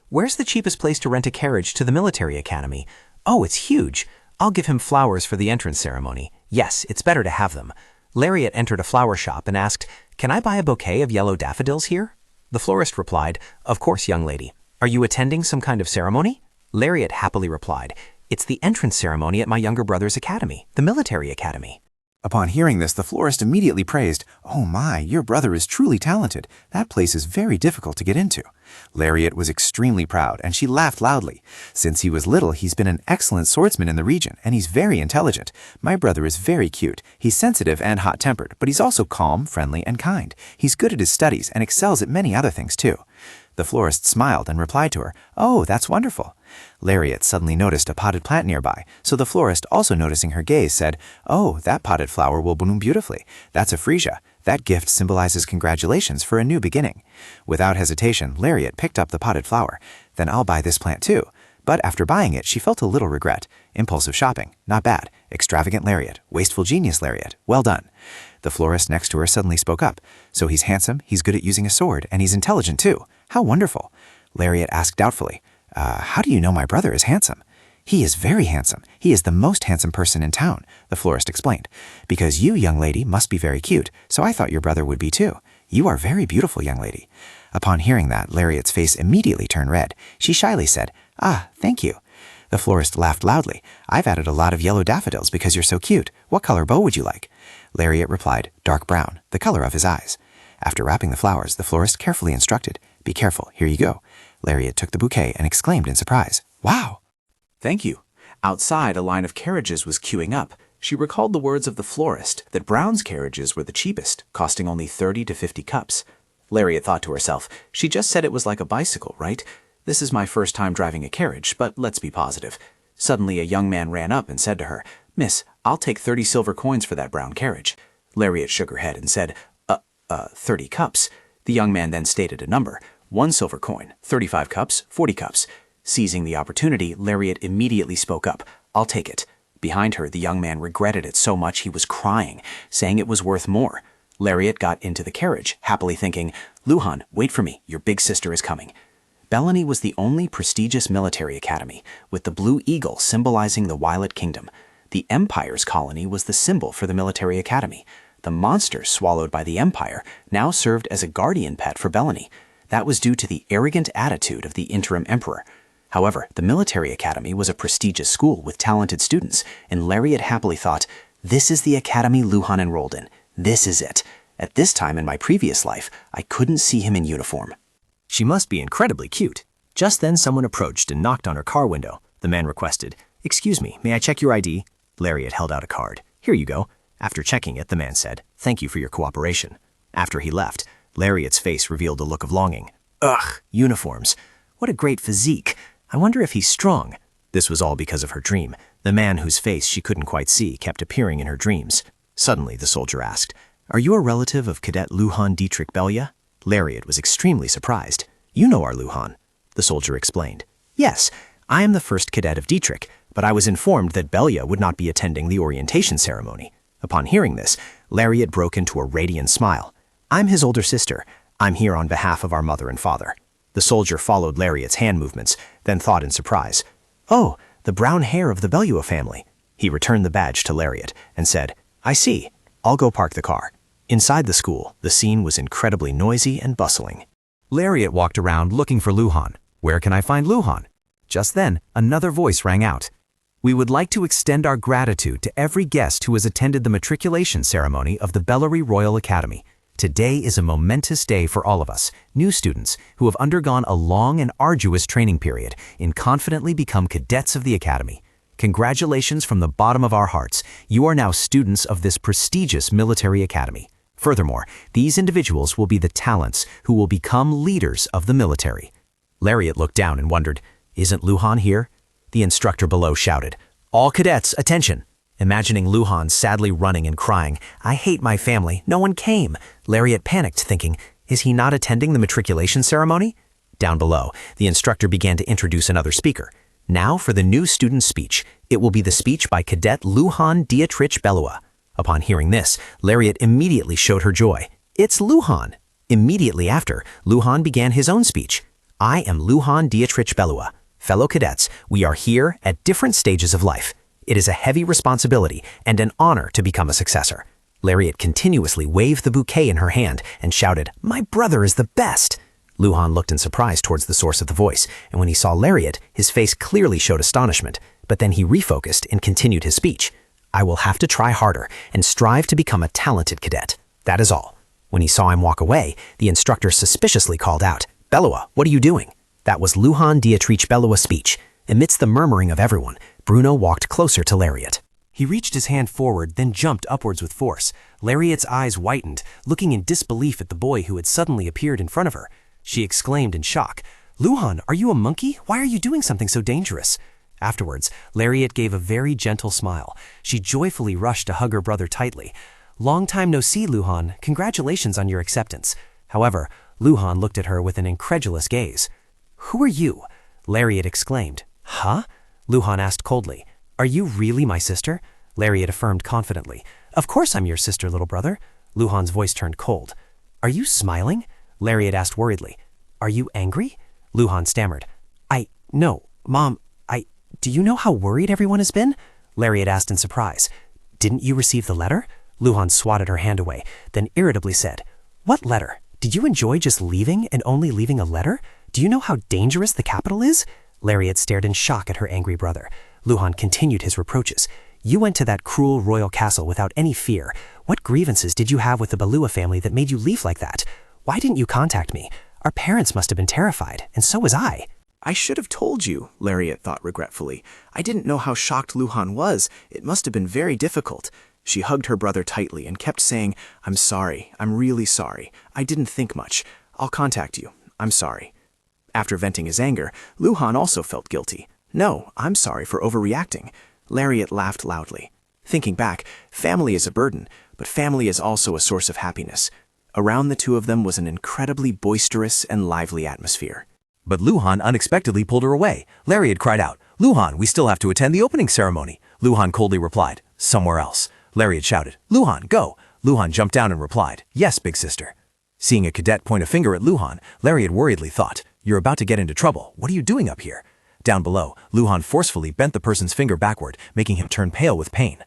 Where's the cheapest place to rent a carriage to the military academy? Oh, it's huge. I'll give him flowers for the entrance ceremony. Yes, it's better to have them. Lariat entered a flower shop and asked, Can I buy a bouquet of yellow daffodils here? The florist replied, Of course, young lady. Are you attending some kind of ceremony? Lariat happily replied, It's the entrance ceremony at my younger brother's academy, the military academy. Upon hearing this, the florist immediately praised, Oh my, your brother is truly talented. That place is very difficult to get into. Lariat was extremely proud, and she laughed loudly. Since he was little, he's been an excellent swordsman in the region, and he's very intelligent. My brother is very cute. He's sensitive and hot-tempered, but he's also calm, friendly, and kind. He's good at his studies and excels at many other things too. The florist smiled and replied to her, Oh, that's wonderful. Lariat suddenly noticed a potted plant nearby, so the florist, also noticing her gaze, said, Oh, that potted flower will bloom beautifully. That's a freesia. That gift symbolizes congratulations for a new beginning. Without hesitation, Lariat picked up the potted flower. Then I'll buy this plant too. But after buying it, she felt a little regret. Impulsive shopping. Not bad. Extravagant Lariat. Wasteful genius Lariat. Well done. The florist next to her suddenly spoke up. So he's handsome, he's good at using a sword, and he's intelligent too. How wonderful. Lariat asked doubtfully, How do you know my brother is handsome? He is very handsome. He is the most handsome person in town, the florist explained. Because you, young lady, must be very cute, so I thought your brother would be too. You are very beautiful, young lady. Upon hearing that, Lariat's face immediately turned red. She shyly said, Ah, thank you. The florist laughed loudly. I've added a lot of yellow daffodils because you're so cute. What color bow would you like? Lariat replied, dark brown, the color of his eyes. After wrapping the flowers, the florist carefully instructed, Be careful, here you go. Lariat took the bouquet and exclaimed in surprise, Wow! Thank you. Outside, a line of carriages was queuing up. She recalled the words of the florist that Brown's carriages were the cheapest, costing only 30 to 50 cups. Lariat thought to herself, she just said it was like a bicycle, right? This is my first time driving a carriage, but let's be positive. Suddenly, a young man ran up and said to her, Miss, I'll take 30 silver coins for that brown carriage. Lariat shook her head and said, 30 cups. The young man then stated a number, 1 silver coin, 35 cups, 40 cups. Seizing the opportunity, Lariat immediately spoke up, I'll take it. Behind her, the young man regretted it so much he was crying, saying it was worth more. Lariat got into the carriage, happily thinking, Luhan, wait for me, your big sister is coming. Bellany was the only prestigious military academy, with the blue eagle symbolizing the Violet Kingdom. The Empire's colony was the symbol for the military academy. The monster swallowed by the Empire now served as a guardian pet for Bellany. That was due to the arrogant attitude of the interim emperor. However, the military academy was a prestigious school with talented students, and Lariat happily thought, This is the academy Luhan enrolled in. This is it. At this time in my previous life, I couldn't see him in uniform. She must be incredibly cute. Just then someone approached and knocked on her car window. The man requested, Excuse me, may I check your ID? Lariat held out a card. Here you go. After checking it, the man said, Thank you for your cooperation. After he left, Lariat's face revealed a look of longing. Ugh, uniforms. What a great physique. I wonder if he's strong. This was all because of her dream. The man whose face she couldn't quite see kept appearing in her dreams. Suddenly, the soldier asked, "Are you a relative of Cadet Luhan Dietrich Belya?" Lariat was extremely surprised. "You know our Luhan," the soldier explained. "Yes, I am the first cadet of Dietrich, but I was informed that Belya would not be attending the orientation ceremony." Upon hearing this, Lariat broke into a radiant smile. "I'm his older sister. I'm here on behalf of our mother and father." The soldier followed Lariat's hand movements, then thought in surprise, "Oh, the brown hair of the Belua family." He returned the badge to Lariat and said, "I see. I'll go park the car." Inside the school, the scene was incredibly noisy and bustling. Lariat walked around looking for Luhan. Where can I find Luhan? Just then, another voice rang out. "We would like to extend our gratitude to every guest who has attended the matriculation ceremony of the Bellary Royal Academy. Today is a momentous day for all of us, new students who have undergone a long and arduous training period and confidently become cadets of the Academy. Congratulations from the bottom of our hearts. You are now students of this prestigious military academy. Furthermore, these individuals will be the talents who will become leaders of the military." Lariat looked down and wondered, "Isn't Luhan here?" The instructor below shouted, "All cadets, attention!" Imagining Luhan sadly running and crying, "I hate my family, no one came," Lariat panicked, thinking, "Is he not attending the matriculation ceremony?" Down below, the instructor began to introduce another speaker. Now for the new student's speech. It will be the speech by Cadet Luhan Dietrich Belua. Upon hearing this, Lariat immediately showed her joy. "It's Luhan!" Immediately after, Luhan began his own speech. "I am Luhan Dietrich Belua. Fellow cadets, we are here at different stages of life. It is a heavy responsibility and an honor to become a successor." Lariat continuously waved the bouquet in her hand and shouted, "My brother is the best!" Luhan looked in surprise towards the source of the voice, and when he saw Lariat, his face clearly showed astonishment, but then he refocused and continued his speech. "I will have to try harder and strive to become a talented cadet. That is all." When he saw him walk away, the instructor suspiciously called out, "Belua, what are you doing?" That was Luhan Dietrich Belua's speech. Amidst the murmuring of everyone, Bruno walked closer to Lariat. He reached his hand forward, then jumped upwards with force. Lariat's eyes whitened, looking in disbelief at the boy who had suddenly appeared in front of her. She exclaimed in shock, "Luhan, are you a monkey? Why are you doing something so dangerous?" Afterwards, Lariat gave a very gentle smile. She joyfully rushed to hug her brother tightly. "Long time no see, Luhan. Congratulations on your acceptance." However, Luhan looked at her with an incredulous gaze. "Who are you?" Lariat exclaimed. "Huh?" Luhan asked coldly. "Are you really my sister?" Lariat affirmed confidently. "Of course I'm your sister, little brother." Luhan's voice turned cold. "Are you smiling?" Lariat asked worriedly. "Are you angry?" Luhan stammered. No, Mom, do you know how worried everyone has been?" Lariat asked in surprise. "Didn't you receive the letter?" Luhan swatted her hand away, then irritably said, "What letter? Did you enjoy just leaving and only leaving a letter? Do you know how dangerous the capital is?" Lariat stared in shock at her angry brother. Luhan continued his reproaches. "You went to that cruel royal castle without any fear. What grievances did you have with the Belua family that made you leave like that? Why didn't you contact me? Our parents must have been terrified, and so was I." "I should have told you," Lariat thought regretfully. "I didn't know how shocked Luhan was. It must have been very difficult." She hugged her brother tightly and kept saying, "I'm sorry. I'm really sorry. I didn't think much. I'll contact you. I'm sorry." After venting his anger, Luhan also felt guilty. "No, I'm sorry for overreacting." Lariat laughed loudly. Thinking back, family is a burden, but family is also a source of happiness. Around the two of them was an incredibly boisterous and lively atmosphere. But Luhan unexpectedly pulled her away. Lariat cried out, "Luhan, we still have to attend the opening ceremony." Luhan coldly replied, "Somewhere else." Lariat shouted, "Luhan, go!" Luhan jumped down and replied, "Yes, big sister." Seeing a cadet point a finger at Luhan, Lariat worriedly thought, "You're about to get into trouble. What are you doing up here?" Down below, Luhan forcefully bent the person's finger backward, making him turn pale with pain.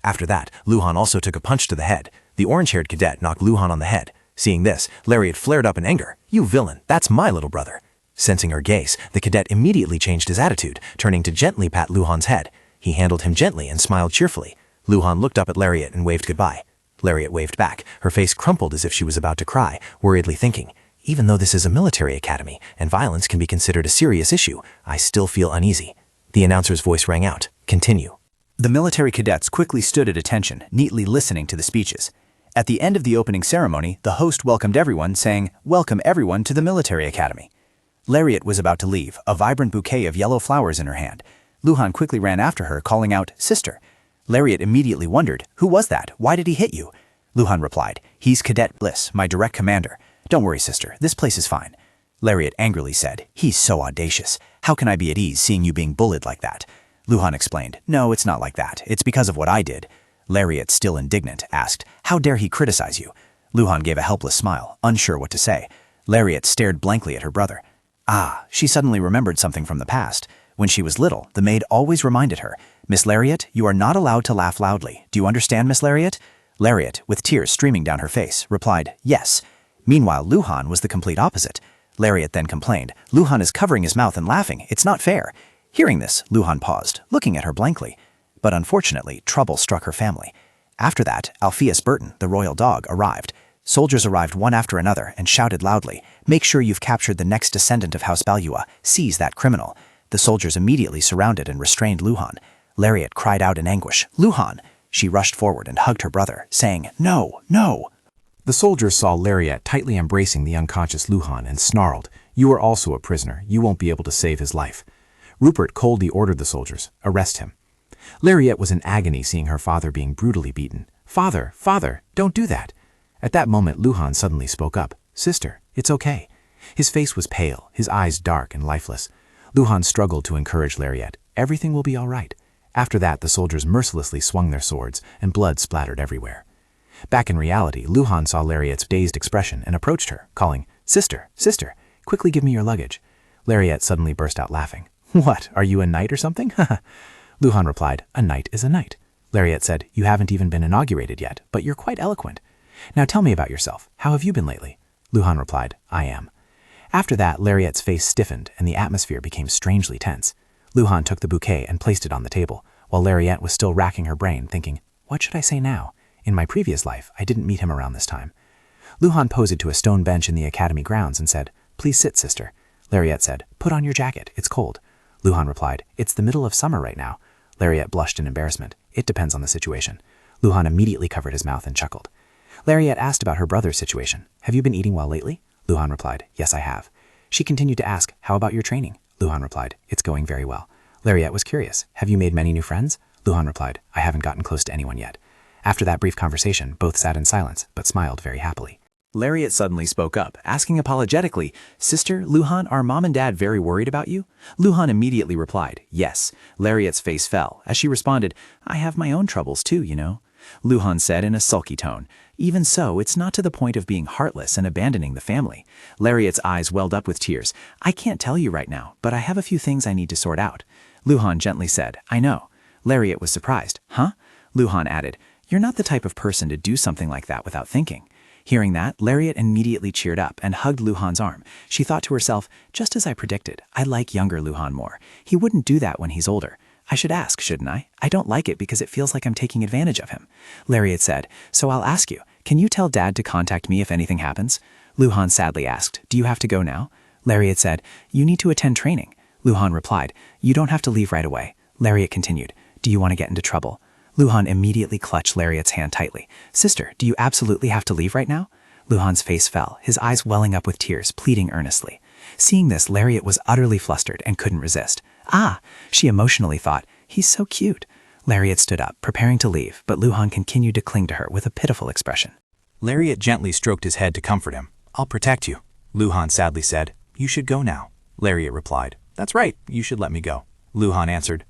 After that, Luhan also took a punch to the head. The orange-haired cadet knocked Luhan on the head. Seeing this, Lariat flared up in anger. "You villain, that's my little brother." Sensing her gaze, the cadet immediately changed his attitude, turning to gently pat Luhan's head. He handled him gently and smiled cheerfully. Luhan looked up at Lariat and waved goodbye. Lariat waved back, her face crumpled as if she was about to cry, worriedly thinking, "Even though this is a military academy and violence can be considered a serious issue, I still feel uneasy." The announcer's voice rang out, "Continue." The military cadets quickly stood at attention, neatly listening to the speeches. At the end of the opening ceremony, the host welcomed everyone, saying, "Welcome everyone to the military academy." Lariat was about to leave, a vibrant bouquet of yellow flowers in her hand. Luhan quickly ran after her, calling out, "Sister." Lariat immediately wondered, "Who was that? Why did he hit you?" Luhan replied, "He's Cadet Bliss, my direct commander. Don't worry, sister, this place is fine." Lariat angrily said, "He's so audacious. How can I be at ease seeing you being bullied like that?" Luhan explained, "No, it's not like that. It's because of what I did." Lariat, still indignant, asked, "How dare he criticize you?" Luhan gave a helpless smile, unsure what to say. Lariat stared blankly at her brother. She suddenly remembered something from the past. When she was little, the maid always reminded her, "Miss Lariat, you are not allowed to laugh loudly. Do you understand, Miss Lariat?" Lariat, with tears streaming down her face, replied, "Yes." Meanwhile, Luhan was the complete opposite. Lariat then complained, "Luhan is covering his mouth and laughing. It's not fair." Hearing this, Luhan paused, looking at her blankly. But unfortunately, trouble struck her family. After that, Alpheus Burton, the royal dog, arrived. Soldiers arrived one after another and shouted loudly, "Make sure you've captured the next descendant of House Balua. Seize that criminal." The soldiers immediately surrounded and restrained Luhan. Lariat cried out in anguish, "Luhan!" She rushed forward and hugged her brother, saying, "No, no!" The soldiers saw Lariat tightly embracing the unconscious Luhan and snarled, "You are also a prisoner. You won't be able to save his life." Rupert coldly ordered the soldiers, "Arrest him." Lariat was in agony seeing her father being brutally beaten. "Father, father, don't do that." At that moment, Luhan suddenly spoke up, "Sister, it's okay." His face was pale, his eyes dark and lifeless. Luhan struggled to encourage Lariat, "Everything will be all right." After that, the soldiers mercilessly swung their swords, and blood splattered everywhere. Back in reality, Luhan saw Lariat's dazed expression and approached her, calling, "Sister, sister, quickly give me your luggage." Lariat suddenly burst out laughing. "What, are you a knight or something?" Luhan replied, "A knight is a knight." Lariat said, "You haven't even been inaugurated yet, but you're quite eloquent. Now tell me about yourself. How have you been lately?" Luhan replied, "I am." After that, Lariat's face stiffened and the atmosphere became strangely tense. Luhan took the bouquet and placed it on the table, while Lariat was still racking her brain, thinking, "What should I say now? In my previous life, I didn't meet him around this time." Luhan posed to a stone bench in the academy grounds and said, "Please sit, sister." Lariat said, "Put on your jacket, it's cold." Luhan replied, "It's the middle of summer right now." Lariat blushed in embarrassment. "It depends on the situation." Luhan immediately covered his mouth and chuckled. Lariat asked about her brother's situation. "Have you been eating well lately?" Luhan replied, "Yes, I have." She continued to ask, "How about your training?" Luhan replied, "It's going very well." Lariat was curious, "Have you made many new friends?" Luhan replied, "I haven't gotten close to anyone yet." After that brief conversation, both sat in silence, but smiled very happily. Lariat suddenly spoke up, asking apologetically, "Sister, Luhan, are Mom and Dad very worried about you?" Luhan immediately replied, "Yes." Lariat's face fell, as she responded, "I have my own troubles too, you know." Luhan said in a sulky tone, "Even so, it's not to the point of being heartless and abandoning the family." Lariat's eyes welled up with tears. "I can't tell you right now, but I have a few things I need to sort out." Luhan gently said, "I know." Lariat was surprised. "Huh?" Luhan added, "You're not the type of person to do something like that without thinking." Hearing that, Lariat immediately cheered up and hugged Luhan's arm. She thought to herself, "Just as I predicted, I like younger Luhan more. He wouldn't do that when he's older. I should ask, shouldn't I? I don't like it because it feels like I'm taking advantage of him." Lariat said, "So I'll ask you, can you tell Dad to contact me if anything happens?" Luhan sadly asked, "Do you have to go now?" Lariat said, "You need to attend training." Luhan replied, "You don't have to leave right away." Lariat continued, "Do you want to get into trouble?" Luhan immediately clutched Lariat's hand tightly. "Sister, do you absolutely have to leave right now?" Luhan's face fell, his eyes welling up with tears, pleading earnestly. Seeing this, Lariat was utterly flustered and couldn't resist. She emotionally thought, "He's so cute." Lariat stood up, preparing to leave, but Luhan continued to cling to her with a pitiful expression. Lariat gently stroked his head to comfort him. "I'll protect you." Luhan sadly said, "You should go now." Lariat replied, "That's right, you should let me go." Luhan answered,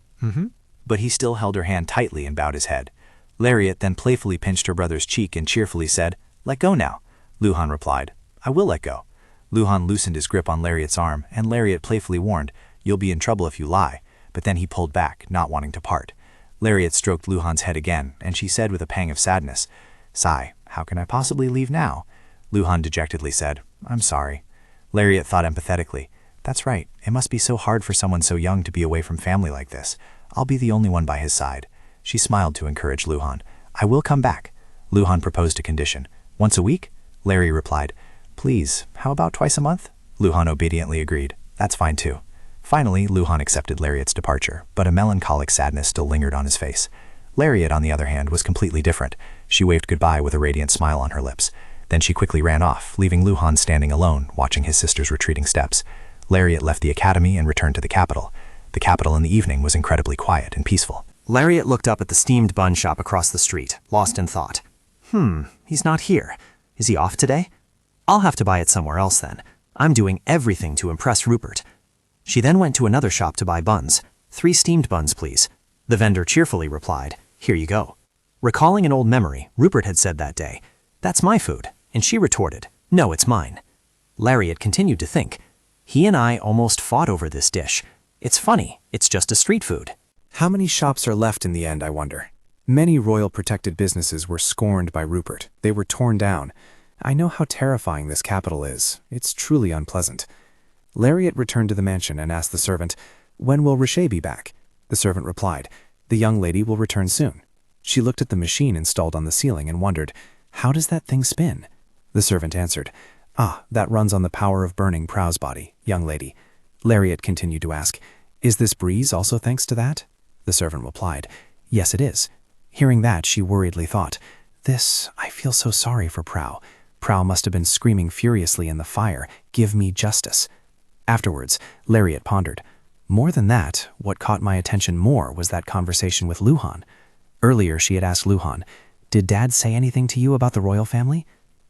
But he still held her hand tightly and bowed his head. Lariat then playfully pinched her brother's cheek and cheerfully said, "Let go now." Luhan replied, "I will let go." Luhan loosened his grip on Lariat's arm, and Lariat playfully warned, "You'll be in trouble if you lie," but then he pulled back, not wanting to part. Lariat stroked Luhan's head again, and she said with a pang of sadness, "Sigh, how can I possibly leave now?" Luhan dejectedly said, "I'm sorry." Lariat thought empathetically, "That's right, it must be so hard for someone so young to be away from family like this. I'll be the only one by his side." She smiled to encourage Luhan. "I will come back." Luhan proposed a condition. "Once a week?" Larry replied, "Please, how about twice a month?" Luhan obediently agreed. "That's fine too." Finally, Luhan accepted Lariat's departure, but a melancholic sadness still lingered on his face. Lariat, on the other hand, was completely different. She waved goodbye with a radiant smile on her lips. Then she quickly ran off, leaving Luhan standing alone, watching his sister's retreating steps. Lariat left the academy and returned to the capital. The capital in the evening was incredibly quiet and peaceful. Lariat looked up at the steamed bun shop across the street, lost in thought. He's not here. Is he off today? I'll have to buy it somewhere else then. I'm doing everything to impress Rupert. She then went to another shop to buy buns. 3 steamed buns, please. The vendor cheerfully replied, "Here you go." Recalling an old memory, Rupert had said that day, "That's my food," and she retorted, "No, it's mine." Lariat continued to think, he and I almost fought over this dish. It's funny, it's just a street food. How many shops are left in the end, I wonder? Many royal-protected businesses were scorned by Rupert. They were torn down. I know how terrifying this capital is. It's truly unpleasant. Lariat returned to the mansion and asked the servant, "When will Rishé be back?" The servant replied, "The young lady will return soon." She looked at the machine installed on the ceiling and wondered, "How does that thing spin?" The servant answered, "That runs on the power of burning Prow's body, young lady." Lariat continued to ask, "Is this breeze also thanks to that?" The servant replied, "Yes, it is." Hearing that, she worriedly thought, I feel so sorry for Prow. Prow must have been screaming furiously in the fire, "Give me justice." Afterwards, Lariat pondered. More than that, what caught my attention more was that conversation with Luhan. Earlier, she had asked Luhan, "Did Dad say anything to you about the royal family?"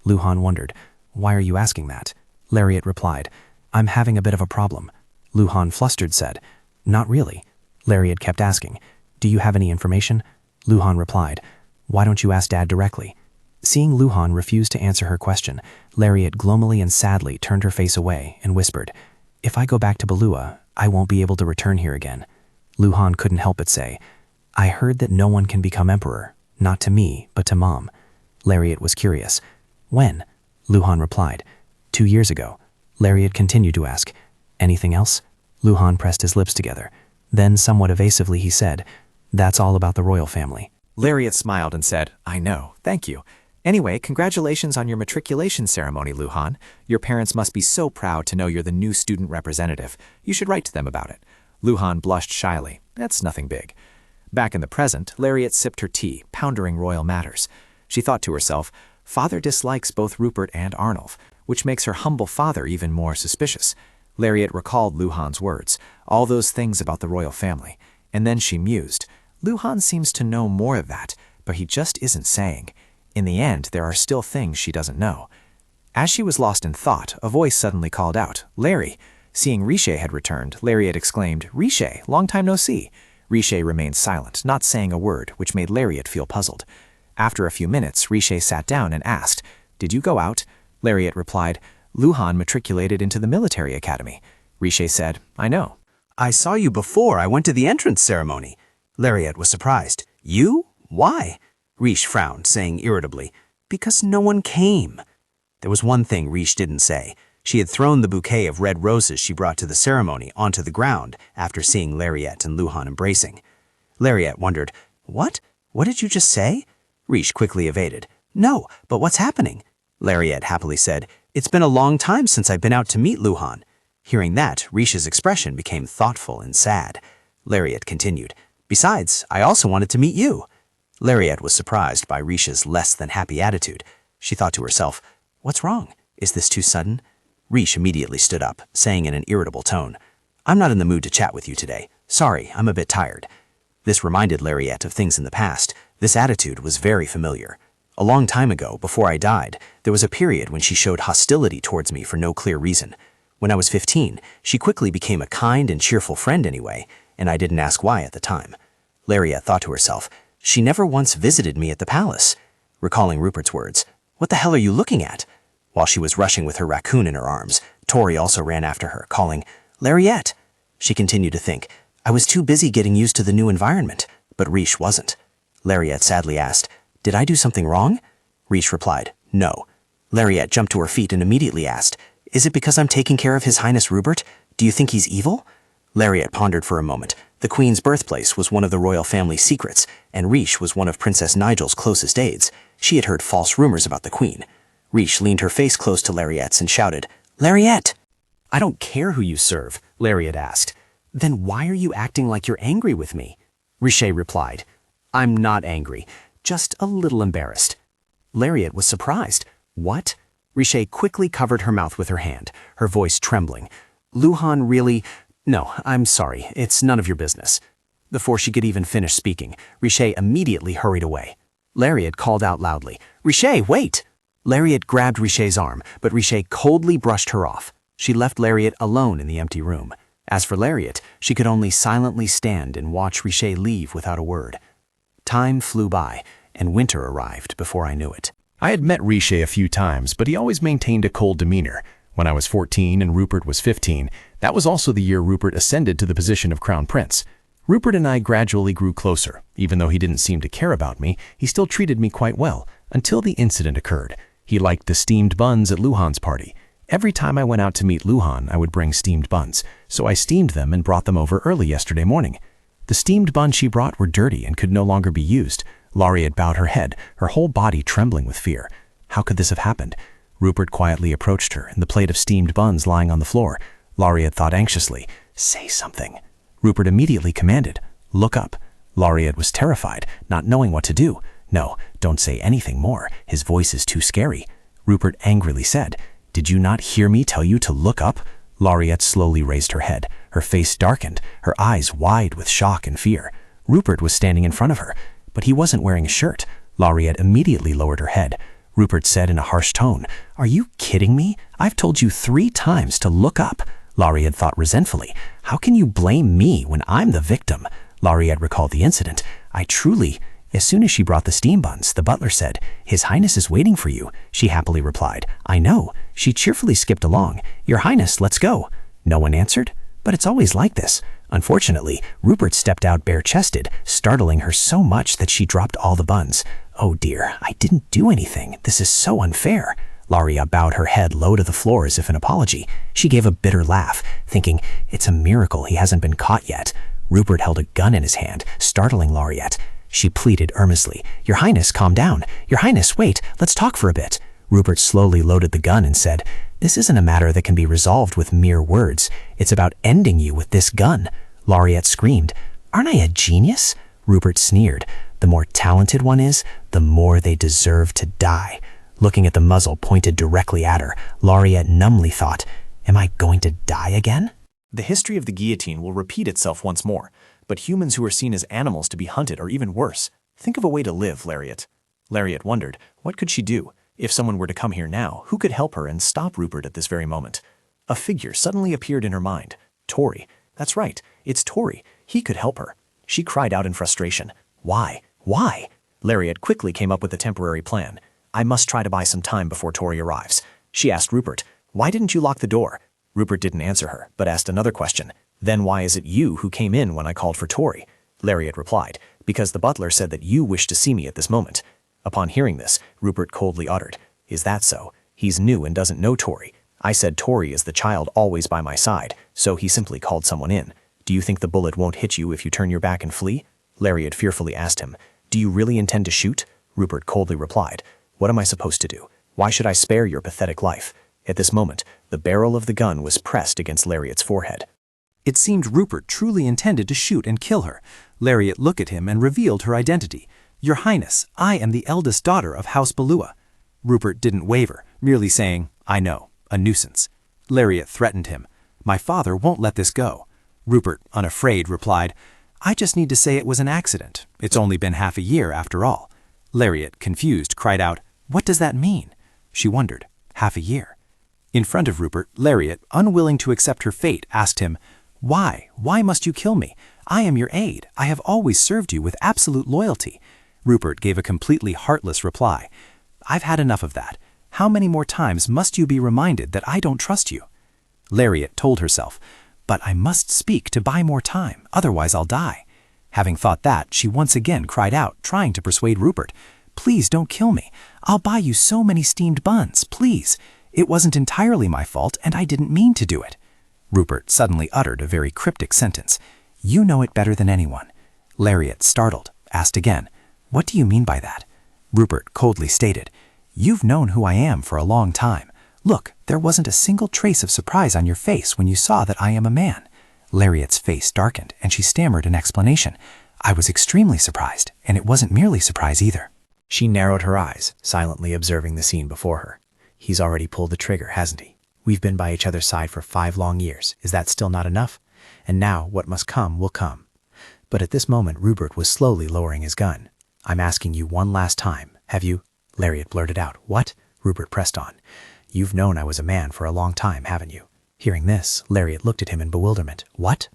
Luhan wondered, "Why are you asking that?" Lariat replied, "I'm having a bit of a problem." Luhan, flustered, said, "Not really." Lariat kept asking, "Do you have any information?" Luhan replied, "Why don't you ask Dad directly?" Seeing Luhan refuse to answer her question, Lariat gloomily and sadly turned her face away and whispered, "If I go back to Balua, I won't be able to return here again." Luhan couldn't help but say, "I heard that no one can become emperor, not to me, but to Mom." Lariat was curious. "When?" Luhan replied, 2 years ago." Lariat continued to ask, "Anything else?" Luhan pressed his lips together. Then, somewhat evasively, he said, "That's all about the royal family." Lariat smiled and said, "I know, thank you. Anyway, congratulations on your matriculation ceremony, Luhan. Your parents must be so proud to know you're the new student representative. You should write to them about it." Luhan blushed shyly. "That's nothing big." Back in the present, Lariat sipped her tea, pondering royal matters. She thought to herself, Father dislikes both Rupert and Arnulf, which makes her humble father even more suspicious. Lariat recalled Luhan's words, all those things about the royal family, and then she mused. Luhan seems to know more of that, but he just isn't saying. In the end, there are still things she doesn't know. As she was lost in thought, a voice suddenly called out, "Larry!" Seeing Rishé had returned, Lariat exclaimed, "Rishé, long time no see." Rishé remained silent, not saying a word, which made Lariat feel puzzled. After a few minutes, Rishé sat down and asked, "Did you go out?" Lariat replied, "Luhan matriculated into the military academy." Rishé said, "I know." "I saw you before I went to the entrance ceremony." Lariat was surprised. "You? Why?" Rish frowned, saying irritably, "Because no one came." There was one thing Rish didn't say. She had thrown the bouquet of red roses she brought to the ceremony onto the ground after seeing Lariat and Luhan embracing. Lariat wondered, "What? What did you just say?" Rish quickly evaded. "No, but what's happening?" Lariat happily said, "It's been a long time since I've been out to meet Luhan." Hearing that, Rish's expression became thoughtful and sad. Lariat continued, "Besides, I also wanted to meet you." Lariat was surprised by Rish's less-than-happy attitude. She thought to herself, "What's wrong? Is this too sudden?" Rish immediately stood up, saying in an irritable tone, "I'm not in the mood to chat with you today. Sorry, I'm a bit tired." This reminded Lariat of things in the past. This attitude was very familiar. A long time ago, before I died, there was a period when she showed hostility towards me for no clear reason. When I was 15, she quickly became a kind and cheerful friend anyway, and I didn't ask why at the time. Lariat thought to herself, "She never once visited me at the palace." Recalling Rupert's words, "What the hell are you looking at?" While she was rushing with her raccoon in her arms, Tori also ran after her, calling, "Lariat!" She continued to think, "I was too busy getting used to the new environment," but Rish wasn't. Lariat sadly asked, "Did I do something wrong?" Rish replied, "No." Lariat jumped to her feet and immediately asked, "Is it because I'm taking care of His Highness Rupert? Do you think he's evil?" Lariat pondered for a moment. The Queen's birthplace was one of the royal family's secrets, and Rish was one of Princess Nigel's closest aides. She had heard false rumors about the Queen. Rish leaned her face close to Lariat's and shouted, "Lariat!" "I don't care who you serve," Lariat asked. "Then why are you acting like you're angry with me?" Rishé replied, "I'm not angry, just a little embarrassed." Lariat was surprised. "What?" Rishé quickly covered her mouth with her hand, her voice trembling. "Luhan really... No, I'm sorry. It's none of your business. Before she could even finish speaking, Rishé immediately hurried away. Lariat called out loudly, "Rishé, wait!" Lariat grabbed Rishé's arm, but Rishé coldly brushed her off. She left Lariat alone in the empty room. As for Lariat, she could only silently stand and watch Rishé leave without a word. Time flew by, and winter arrived before I knew it. I had met Rishé a few times, but he always maintained a cold demeanor. When I was 14 and Rupert was 15, that was also the year Rupert ascended to the position of crown prince. Rupert and I gradually grew closer. Even though he didn't seem to care about me, he still treated me quite well, until the incident occurred. He liked the steamed buns at Luhan's party. Every time I went out to meet Luhan, I would bring steamed buns, so I steamed them and brought them over early yesterday morning. The steamed buns she brought were dirty and could no longer be used. Lariat bowed her head, her whole body trembling with fear. How could this have happened? Rupert quietly approached her and the plate of steamed buns lying on the floor. Lariat thought anxiously, "Say something." Rupert immediately commanded, "Look up." Lariat was terrified, not knowing what to do. "No, don't say anything more. His voice is too scary." Rupert angrily said, "Did you not hear me tell you to look up?" Lariat slowly raised her head. Her face darkened, her eyes wide with shock and fear. Rupert was standing in front of her, but he wasn't wearing a shirt. Lariat immediately lowered her head. Rupert said in a harsh tone, "Are you kidding me? I've told you 3 times to look up." Lariat thought resentfully, "How can you blame me when I'm the victim?" Lariat recalled the incident. As soon as she brought the steam buns, the butler said, "His Highness is waiting for you." She happily replied, "I know." She cheerfully skipped along. "Your Highness, let's go." No one answered, but it's always like this. Unfortunately, Rupert stepped out bare-chested, startling her so much that she dropped all the buns. "Oh dear, I didn't do anything. This is so unfair." Lariat bowed her head low to the floor as if in apology. She gave a bitter laugh, thinking, "It's a miracle he hasn't been caught yet." Rupert held a gun in his hand, startling Lariat. She pleaded earnestly, "Your Highness, calm down. Your Highness, wait, let's talk for a bit." Rupert slowly loaded the gun and said, "This isn't a matter that can be resolved with mere words. It's about ending you with this gun." Lariat screamed, "Aren't I a genius?" Rupert sneered, "The more talented one is, the more they deserve to die." Looking at the muzzle pointed directly at her, Lariat numbly thought, "Am I going to die again?" The history of the guillotine will repeat itself once more, but humans who are seen as animals to be hunted are even worse. Think of a way to live, Lariat. Lariat wondered, what could she do? If someone were to come here now, who could help her and stop Rupert at this very moment? A figure suddenly appeared in her mind. Tori. That's right, it's Tori. He could help her. She cried out in frustration. Why? Why? Lariat quickly came up with a temporary plan. "I must try to buy some time before Tori arrives." She asked Rupert, "Why didn't you lock the door?" Rupert didn't answer her, but asked another question. "Then why is it you who came in when I called for Tori?" Lariat replied, "Because the butler said that you wished to see me at this moment." Upon hearing this, Rupert coldly uttered, "Is that so? He's new and doesn't know Tori. I said Tori is the child always by my side, so he simply called someone in. Do you think the bullet won't hit you if you turn your back and flee?" Lariat fearfully asked him, "Do you really intend to shoot?" Rupert coldly replied, "What am I supposed to do? Why should I spare your pathetic life?" At this moment, the barrel of the gun was pressed against Lariat's forehead. It seemed Rupert truly intended to shoot and kill her. Lariat looked at him and revealed her identity. "Your Highness, I am the eldest daughter of House Balua." Rupert didn't waver, merely saying, "I know, a nuisance." Lariat threatened him. "My father won't let this go." Rupert, unafraid, replied, "I just need to say it was an accident. It's only been half a year after all." Lariat, confused, cried out, "What does that mean?" She wondered. Half a year. In front of Rupert, Lariat, unwilling to accept her fate, asked him, "Why? Why must you kill me? I am your aide. I have always served you with absolute loyalty." Rupert gave a completely heartless reply. "I've had enough of that. How many more times must you be reminded that I don't trust you?" Lariat told herself, "But I must speak to buy more time, otherwise I'll die." Having thought that, she once again cried out, trying to persuade Rupert, "Please don't kill me. I'll buy you so many steamed buns, please. It wasn't entirely my fault, and I didn't mean to do it." Rupert suddenly uttered a very cryptic sentence. "You know it better than anyone." Lariat, startled, asked again, "What do you mean by that?" Rupert coldly stated, "You've known who I am for a long time. Look, there wasn't a single trace of surprise on your face when you saw that I am a man." Lariat's face darkened, and she stammered an explanation. "I was extremely surprised, and it wasn't merely surprise either." She narrowed her eyes, silently observing the scene before her. "He's already pulled the trigger, hasn't he? We've been by each other's side for 5 long years. Is that still not enough? and now what must come will come. But at this moment Rupert was slowly lowering his gun. I'm asking you one last time, have you? Lariat blurted out. What? Rupert pressed on. You've known I was a man for a long time, haven't you? Hearing this, Lariat looked at him in bewilderment. What?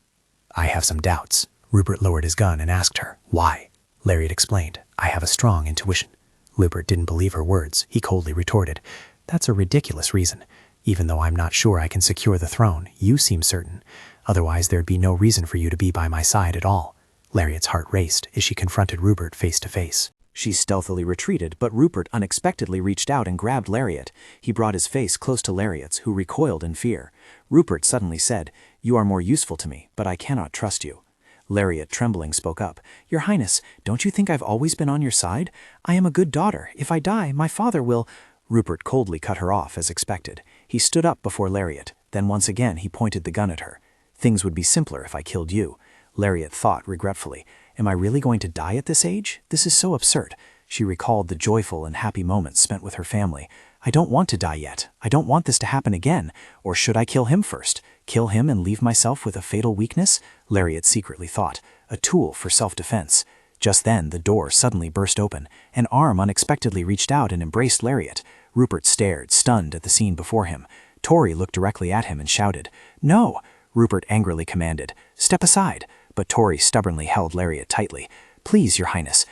I have some doubts. Rupert lowered his gun and asked her, why? Lariat explained, I have a strong intuition. Rupert didn't believe her words. He coldly retorted, that's a ridiculous reason. Even though I'm not sure I can secure the throne, you seem certain. Otherwise there'd be no reason for you to be by my side at all. Lariat's heart raced as she confronted Rupert face to face. She stealthily retreated, but Rupert unexpectedly reached out and grabbed Lariat. He brought his face close to Lariat's, who recoiled in fear. Rupert suddenly said, you are more useful to me, but I cannot trust you. Lariat, trembling, spoke up. Your Highness, don't you think I've always been on your side? I am a good daughter. If I die, my father will— Rupert coldly cut her off as expected. He stood up before Lariat. Then once again he pointed the gun at her. Things would be simpler if I killed you. Lariat thought regretfully, am I really going to die at this age? This is so absurd. She recalled the joyful and happy moments spent with her family. I don't want to die yet. I don't want this to happen again. Or should I kill him first? Kill him and leave myself with a fatal weakness? Lariat secretly thought. A tool for self-defense. Just then, the door suddenly burst open. An arm unexpectedly reached out and embraced Lariat. Rupert stared, stunned at the scene before him. Tori looked directly at him and shouted, no! Rupert angrily commanded, step aside. But Tori stubbornly held Lariat tightly. Please, Your Highness,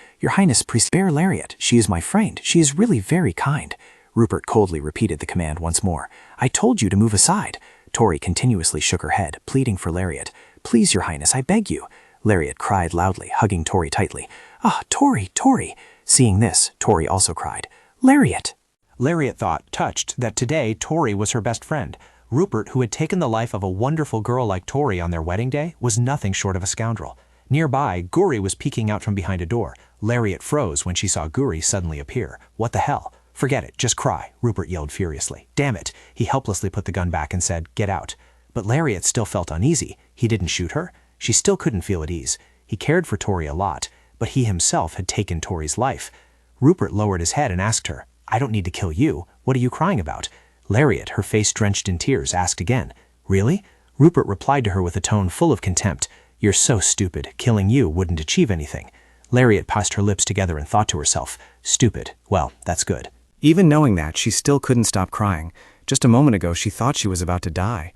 please spare Lariat. She is my friend. She is really very kind. Rupert coldly repeated the command once more. I told you to move aside. Tori continuously shook her head, pleading for Lariat. Please, Your Highness, I beg you. Lariat cried loudly, hugging Tori tightly. Ah, Tori, Tori. Seeing this, Tori also cried, Lariat. Lariat thought, touched, that today Tori was her best friend. Rupert, who had taken the life of a wonderful girl like Tori on their wedding day, was nothing short of a scoundrel. Nearby, Guri was peeking out from behind a door. Lariat froze when she saw Guri suddenly appear. What the hell? Forget it, just cry, Rupert yelled furiously. Damn it! He helplessly put the gun back and said, get out. But Lariat still felt uneasy. He didn't shoot her. She still couldn't feel at ease. He cared for Tori a lot, but he himself had taken Tori's life. Rupert lowered his head and asked her, I don't need to kill you. What are you crying about? Lariat, her face drenched in tears, asked again, really? Rupert replied to her with a tone full of contempt. You're so stupid. Killing you wouldn't achieve anything. Lariat passed her lips together and thought to herself, stupid. Well, that's good. Even knowing that, she still couldn't stop crying. Just a moment ago, she thought she was about to die.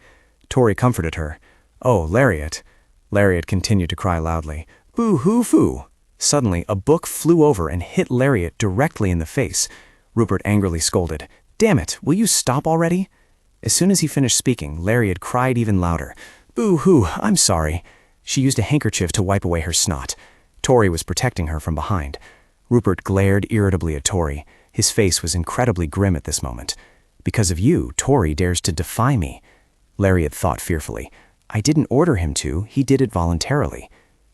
Tori comforted her. Oh, Lariat. Lariat continued to cry loudly. Boo-hoo-foo. Suddenly, a book flew over and hit Lariat directly in the face. Rupert angrily scolded. Damn it, will you stop already? As soon as he finished speaking, Lariat cried even louder. Boo-hoo, I'm sorry. She used a handkerchief to wipe away her snot. Tori was protecting her from behind. Rupert glared irritably at Tori. His face was incredibly grim at this moment. Because of you, Tori dares to defy me. Lariat thought fearfully. I didn't order him to, he did it voluntarily.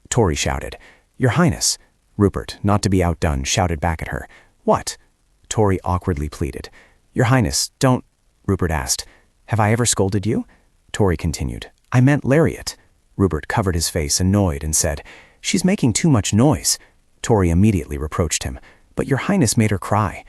Tori shouted, Your Highness. Rupert, not to be outdone, shouted back at her. What? Tori awkwardly pleaded. Your Highness, don't— Rupert asked. Have I ever scolded you? Tori continued. I meant Lariat. Rupert covered his face, annoyed, and said, She's making too much noise. Tori immediately reproached him. But Your Highness made her cry.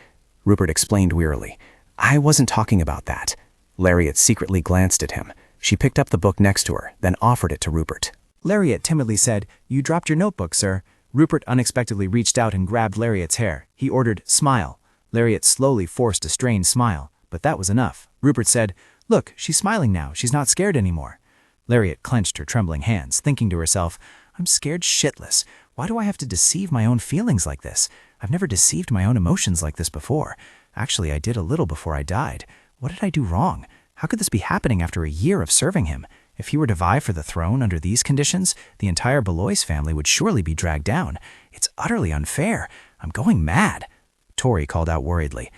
Rupert explained wearily. I wasn't talking about that. Lariat secretly glanced at him. She picked up the book next to her, then offered it to Rupert. Lariat timidly said, You dropped your notebook, sir. Rupert unexpectedly reached out and grabbed Lariat's hair. He ordered, Smile. Lariat slowly forced a strained smile, but that was enough. Rupert said, Look, she's smiling now. She's not scared anymore. Lariat clenched her trembling hands, thinking to herself, I'm scared shitless. Why do I have to deceive my own feelings like this? I've never deceived my own emotions like this before. Actually, I did a little before I died. What did I do wrong? How could this be happening after a year of serving him? If he were to vie for the throne under these conditions, the entire Belois family would surely be dragged down. It's utterly unfair. I'm going mad. Tori called out worriedly,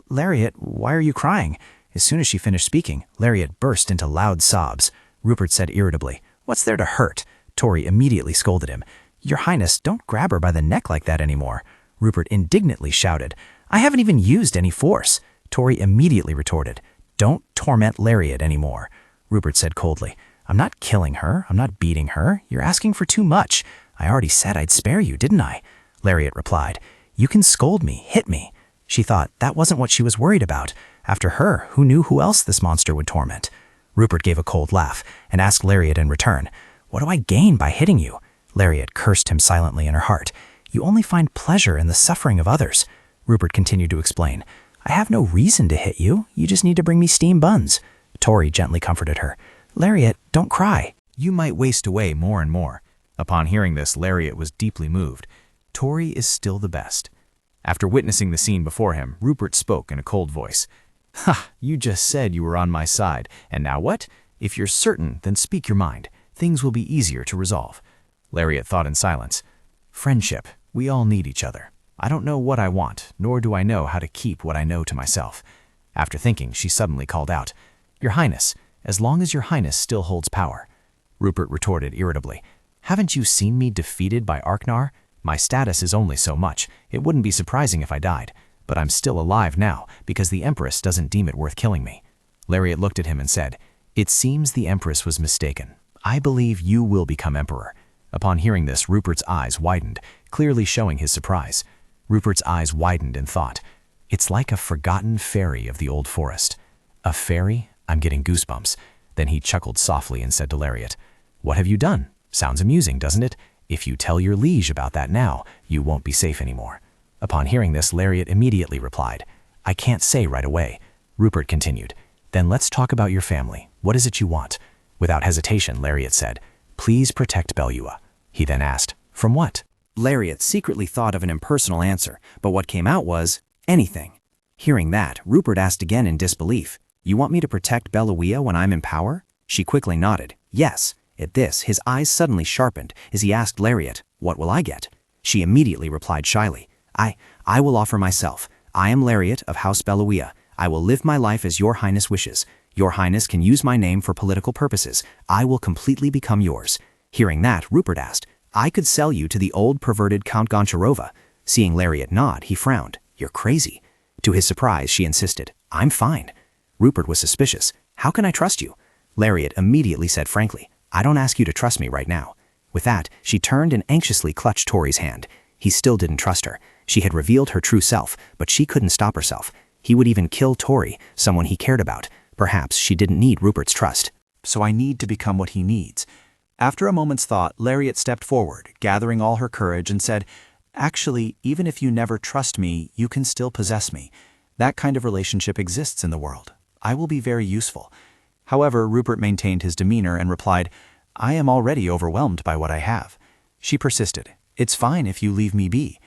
Lariat, why are you crying? As soon as she finished speaking, Lariat burst into loud sobs. Rupert said irritably, What's there to hurt? Tori immediately scolded him. Your Highness, don't grab her by the neck like that anymore. Rupert indignantly shouted, I haven't even used any force. Tori immediately retorted, Don't torment Lariat anymore. Rupert said coldly, I'm not killing her. I'm not beating her. You're asking for too much. I already said I'd spare you, didn't I? Lariat replied, You can scold me, hit me. She thought that wasn't what she was worried about. After her, who knew who else this monster would torment? Rupert gave a cold laugh and asked Lariat in return, What do I gain by hitting you? Lariat cursed him silently in her heart. You only find pleasure in the suffering of others. Rupert continued to explain. I have no reason to hit you. You just need to bring me steam buns. Tori gently comforted her. Lariat, don't cry. You might waste away more and more. Upon hearing this, Lariat was deeply moved. Tori is still the best. After witnessing the scene before him, Rupert spoke in a cold voice. Ha! You just said you were on my side, and now what? If you're certain, then speak your mind. Things will be easier to resolve. Lariat thought in silence. Friendship. We all need each other. I don't know what I want, nor do I know how to keep what I know to myself. After thinking, she suddenly called out, Your Highness, as long as Your Highness still holds power. Rupert retorted irritably, Haven't you seen me defeated by Arknar? My status is only so much. It wouldn't be surprising if I died. But I'm still alive now, because the Empress doesn't deem it worth killing me. Lariat looked at him and said, It seems the Empress was mistaken. I believe you will become Emperor. Upon hearing this, Rupert's eyes widened, clearly showing his surprise. Rupert's eyes widened in thought. It's like a forgotten fairy of the old forest. A fairy? I'm getting goosebumps. Then he chuckled softly and said to Lariat, What have you done? Sounds amusing, doesn't it? If you tell your liege about that now, you won't be safe anymore. Upon hearing this, Lariat immediately replied, I can't say right away. Rupert continued, Then let's talk about your family. What is it you want? Without hesitation, Lariat said, Please protect Belua. He then asked, From what? Lariat secretly thought of an impersonal answer, but what came out was, anything. Hearing that, Rupert asked again in disbelief, You want me to protect Belua when I'm in power? She quickly nodded, Yes. At this, his eyes suddenly sharpened as he asked Lariat, What will I get? She immediately replied shyly, I will offer myself. I am Lariat of House Belua. I will live my life as Your Highness wishes. Your Highness can use my name for political purposes. I will completely become yours. Hearing that, Rupert asked, I could sell you to the old perverted Count Goncharova. Seeing Lariat nod, he frowned. You're crazy. To his surprise, she insisted, I'm fine. Rupert was suspicious. How can I trust you? Lariat immediately said frankly, I don't ask you to trust me right now. With that, she turned and anxiously clutched Tori's hand. He still didn't trust her. She had revealed her true self, but she couldn't stop herself. He would even kill Tori, someone he cared about. Perhaps she didn't need Rupert's trust. So I need to become what he needs. After a moment's thought, Lariat stepped forward, gathering all her courage, and said, Actually, even if you never trust me, you can still possess me. That kind of relationship exists in the world. I will be very useful. However, Rupert maintained his demeanor and replied, I am already overwhelmed by what I have. She persisted, It's fine if you leave me be.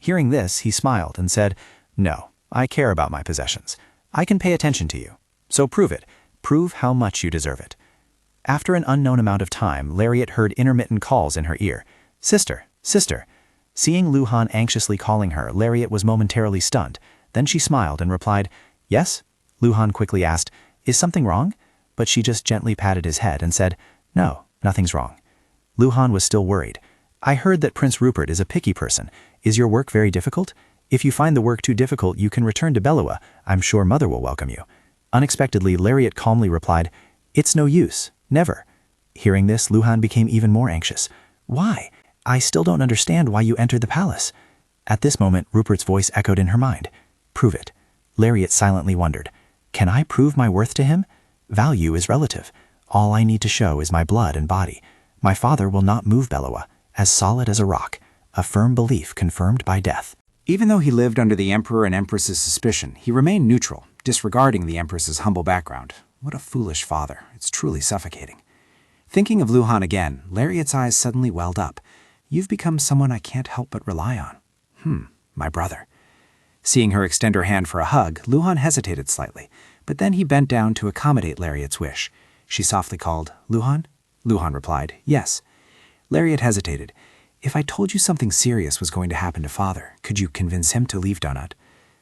Hearing this, he smiled and said, No, I care about my possessions. I can pay attention to you. So prove it. Prove how much you deserve it. After an unknown amount of time, Lariat heard intermittent calls in her ear. Sister, sister. Seeing Luhan anxiously calling her, Lariat was momentarily stunned. Then she smiled and replied, Yes? Luhan quickly asked, Is something wrong? But she just gently patted his head and said, No, nothing's wrong. Luhan was still worried. I heard that Prince Rupert is a picky person. Is your work very difficult? If you find the work too difficult, you can return to Belua. I'm sure Mother will welcome you. Unexpectedly, Lariat calmly replied, It's no use. Never. Hearing this, Luhan became even more anxious. Why? I still don't understand why you entered the palace. At this moment, Rupert's voice echoed in her mind. Prove it. Lariat silently wondered. Can I prove my worth to him? Value is relative. All I need to show is my blood and body. My father will not move Belua, as solid as a rock, a firm belief confirmed by death. Even though he lived under the Emperor and Empress's suspicion, he remained neutral, disregarding the Empress's humble background. What a foolish father. It's truly suffocating. Thinking of Luhan again, Lariat's eyes suddenly welled up. You've become someone I can't help but rely on. My brother. Seeing her extend her hand for a hug, Luhan hesitated slightly, but then he bent down to accommodate Lariat's wish. She softly called, Luhan? Luhan replied, Yes. Lariat hesitated. If I told you something serious was going to happen to father, could you convince him to leave Donut?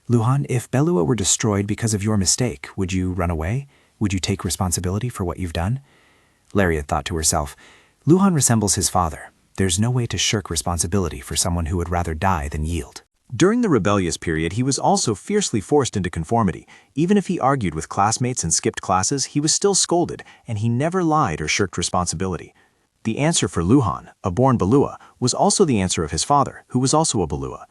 Luhan, if Belua were destroyed because of your mistake, would you run away? Would you take responsibility for what you've done? Lariat thought to herself, Luhan resembles his father. There's no way to shirk responsibility for someone who would rather die than yield. During the rebellious period, he was also fiercely forced into conformity. Even if he argued with classmates and skipped classes, he was still scolded, and he never lied or shirked responsibility. The answer for Luhan, a born Belua, was also the answer of his father, who was also a Belua.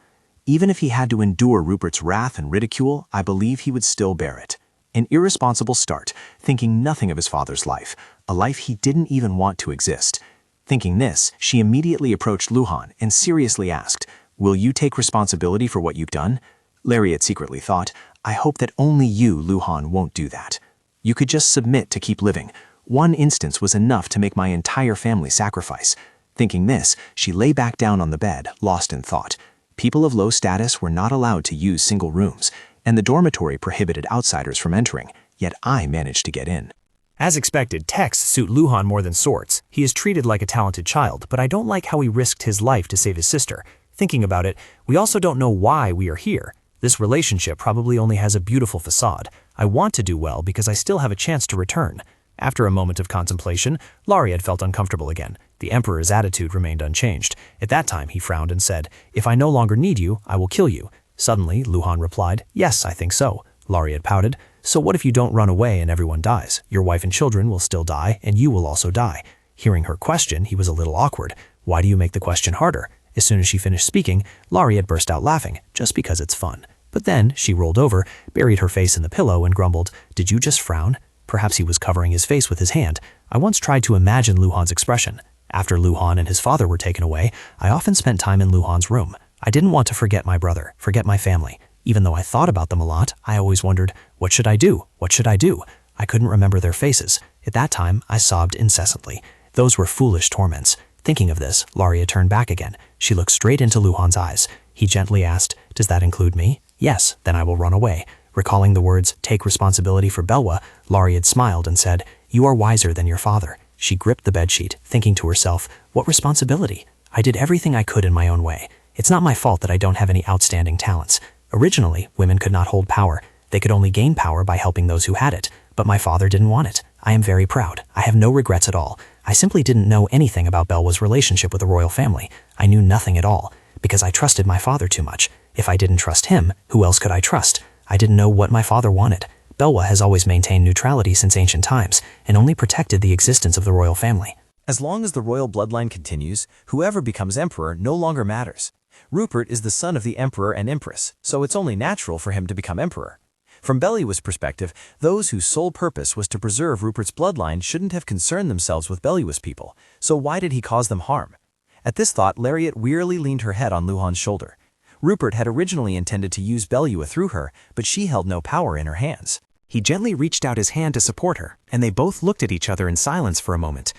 Even if he had to endure Rupert's wrath and ridicule, I believe he would still bear it. An irresponsible start, thinking nothing of his father's life, a life he didn't even want to exist. Thinking this, she immediately approached Luhan and seriously asked, "Will you take responsibility for what you've done?" Lariat secretly thought, "I hope that only you, Luhan, won't do that. You could just submit to keep living. One instance was enough to make my entire family sacrifice." Thinking this, she lay back down on the bed, lost in thought. People of low status were not allowed to use single rooms, and the dormitory prohibited outsiders from entering, yet I managed to get in. As expected, texts suit Luhan more than swords. He is treated like a talented child, but I don't like how he risked his life to save his sister. Thinking about it, we also don't know why we are here. This relationship probably only has a beautiful facade. I want to do well because I still have a chance to return. After a moment of contemplation, Lariat felt uncomfortable again. The Emperor's attitude remained unchanged. At that time, he frowned and said, "If I no longer need you, I will kill you." Suddenly, Luhan replied, "Yes, I think so." Lariat pouted, "So what if you don't run away and everyone dies? Your wife and children will still die, and you will also die." Hearing her question, he was a little awkward. "Why do you make the question harder?" As soon as she finished speaking, Lariat burst out laughing, just because it's fun. But then, she rolled over, buried her face in the pillow, and grumbled, "Did you just frown?" Perhaps he was covering his face with his hand. I once tried to imagine Luhan's expression. After Luhan and his father were taken away, I often spent time in Luhan's room. I didn't want to forget my brother, forget my family. Even though I thought about them a lot, I always wondered, what should I do? What should I do? I couldn't remember their faces. At that time, I sobbed incessantly. Those were foolish torments. Thinking of this, Lariat turned back again. She looked straight into Luhan's eyes. He gently asked, "Does that include me?" "Yes, then I will run away." Recalling the words, "Take responsibility for Belwa," Lariat smiled and said, "You are wiser than your father." She gripped the bedsheet, thinking to herself, "What responsibility? I did everything I could in my own way. It's not my fault that I don't have any outstanding talents. Originally, women could not hold power. They could only gain power by helping those who had it. But my father didn't want it. I am very proud. I have no regrets at all. I simply didn't know anything about Belwa's relationship with the royal family. I knew nothing at all, because I trusted my father too much. If I didn't trust him, who else could I trust? I didn't know what my father wanted. Belwa has always maintained neutrality since ancient times, and only protected the existence of the royal family. As long as the royal bloodline continues, whoever becomes emperor no longer matters. Rupert is the son of the emperor and empress, so it's only natural for him to become emperor. From Bellewa's perspective, those whose sole purpose was to preserve Rupert's bloodline shouldn't have concerned themselves with Bellewa's people, so why did he cause them harm? At this thought, Lariat wearily leaned her head on Luhan's shoulder. Rupert had originally intended to use Bellewa through her, but she held no power in her hands. He gently reached out his hand to support her, and they both looked at each other in silence for a moment.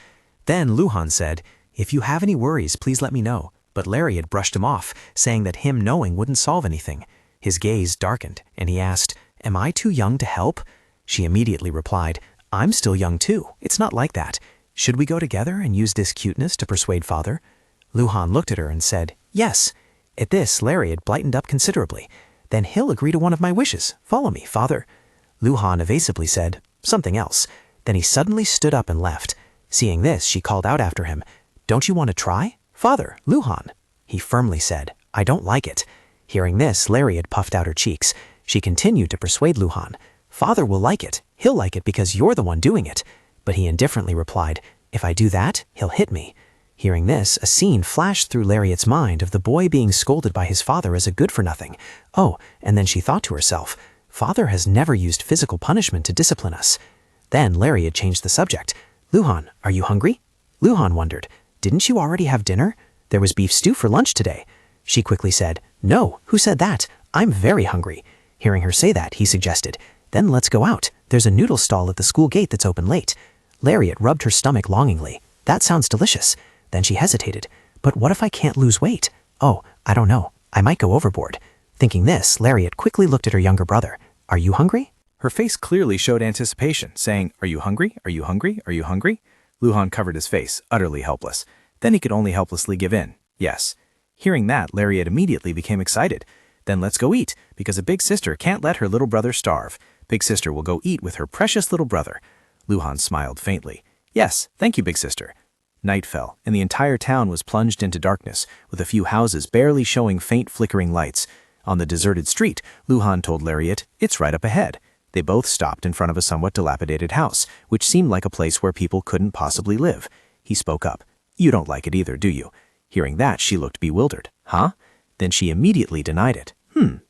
Then Luhan said, "If you have any worries, please let me know." But Lariat brushed him off, saying that him knowing wouldn't solve anything. His gaze darkened, and he asked, "Am I too young to help?" She immediately replied, "I'm still young too. It's not like that. Should we go together and use this cuteness to persuade father?" Luhan looked at her and said, "Yes." At this, Lariat brightened up considerably. "Then he'll agree to one of my wishes. Follow me, father." Luhan evasively said, "Something else." Then he suddenly stood up and left. Seeing this, she called out after him, "Don't you want to try?" "Father, Luhan." He firmly said, "I don't like it." Hearing this, Lariat puffed out her cheeks. She continued to persuade Luhan, "Father will like it. He'll like it because you're the one doing it." But he indifferently replied, "If I do that, he'll hit me." Hearing this, a scene flashed through Lariat's mind of the boy being scolded by his father as a good-for-nothing. Oh, and then she thought to herself, "Father has never used physical punishment to discipline us." Then Lariat changed the subject. "Luhan, are you hungry?" Luhan wondered, "Didn't you already have dinner? There was beef stew for lunch today." She quickly said, "No, who said that? I'm very hungry." Hearing her say that, he suggested, "Then let's go out. There's a noodle stall at the school gate that's open late." Lariat rubbed her stomach longingly. "That sounds delicious." Then she hesitated. "But what if I can't lose weight? Oh, I don't know. I might go overboard." Thinking this, Lariat quickly looked at her younger brother. "Are you hungry?" Her face clearly showed anticipation, saying, "Are you hungry? Are you hungry? Are you hungry?" Luhan covered his face, utterly helpless. Then he could only helplessly give in. Yes. Hearing that, Lariat immediately became excited. "Then let's go eat, because a big sister can't let her little brother starve. Big sister will go eat with her precious little brother." Luhan smiled faintly. "Yes, thank you, big sister." Night fell, and the entire town was plunged into darkness, with a few houses barely showing faint flickering lights. On the deserted street, Luhan told Lariat, "It's right up ahead." They both stopped in front of a somewhat dilapidated house, which seemed like a place where people couldn't possibly live. He spoke up. "You don't like it either, do you?" Hearing that, she looked bewildered. "Huh?" Then she immediately denied it.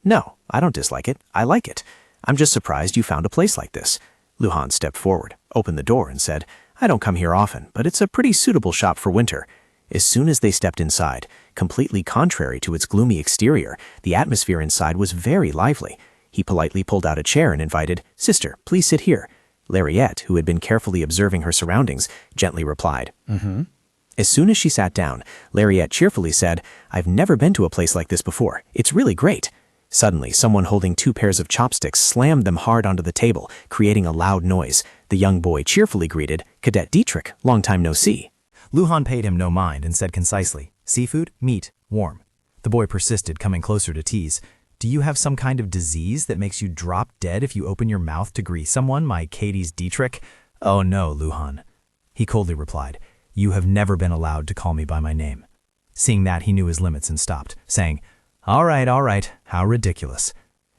No, I don't dislike it. I like it. I'm just surprised you found a place like this." Luhan stepped forward, opened the door, and said, I don't come here often, but it's a pretty suitable shop for winter. As soon as they stepped inside, completely contrary to its gloomy exterior, the atmosphere inside was very lively. He politely pulled out a chair and invited, "Sister, please sit here." Lariat, who had been carefully observing her surroundings, gently replied, "Mm-hmm." As soon as she sat down, Lariat cheerfully said, "I've never been to a place like this before. It's really great." Suddenly, someone holding 2 pairs of chopsticks slammed them hard onto the table, creating a loud noise. The young boy cheerfully greeted, "Cadet Dietrich, long time no see." Luhan paid him no mind and said concisely, "Seafood, meat, warm." The boy persisted, coming closer to tease. "Do you have some kind of disease that makes you drop dead if you open your mouth to greet someone, my Katie's Dietrich?" "Oh no, Luhan." He coldly replied, "You have never been allowed to call me by my name." Seeing that, he knew his limits and stopped, saying, all right, how ridiculous."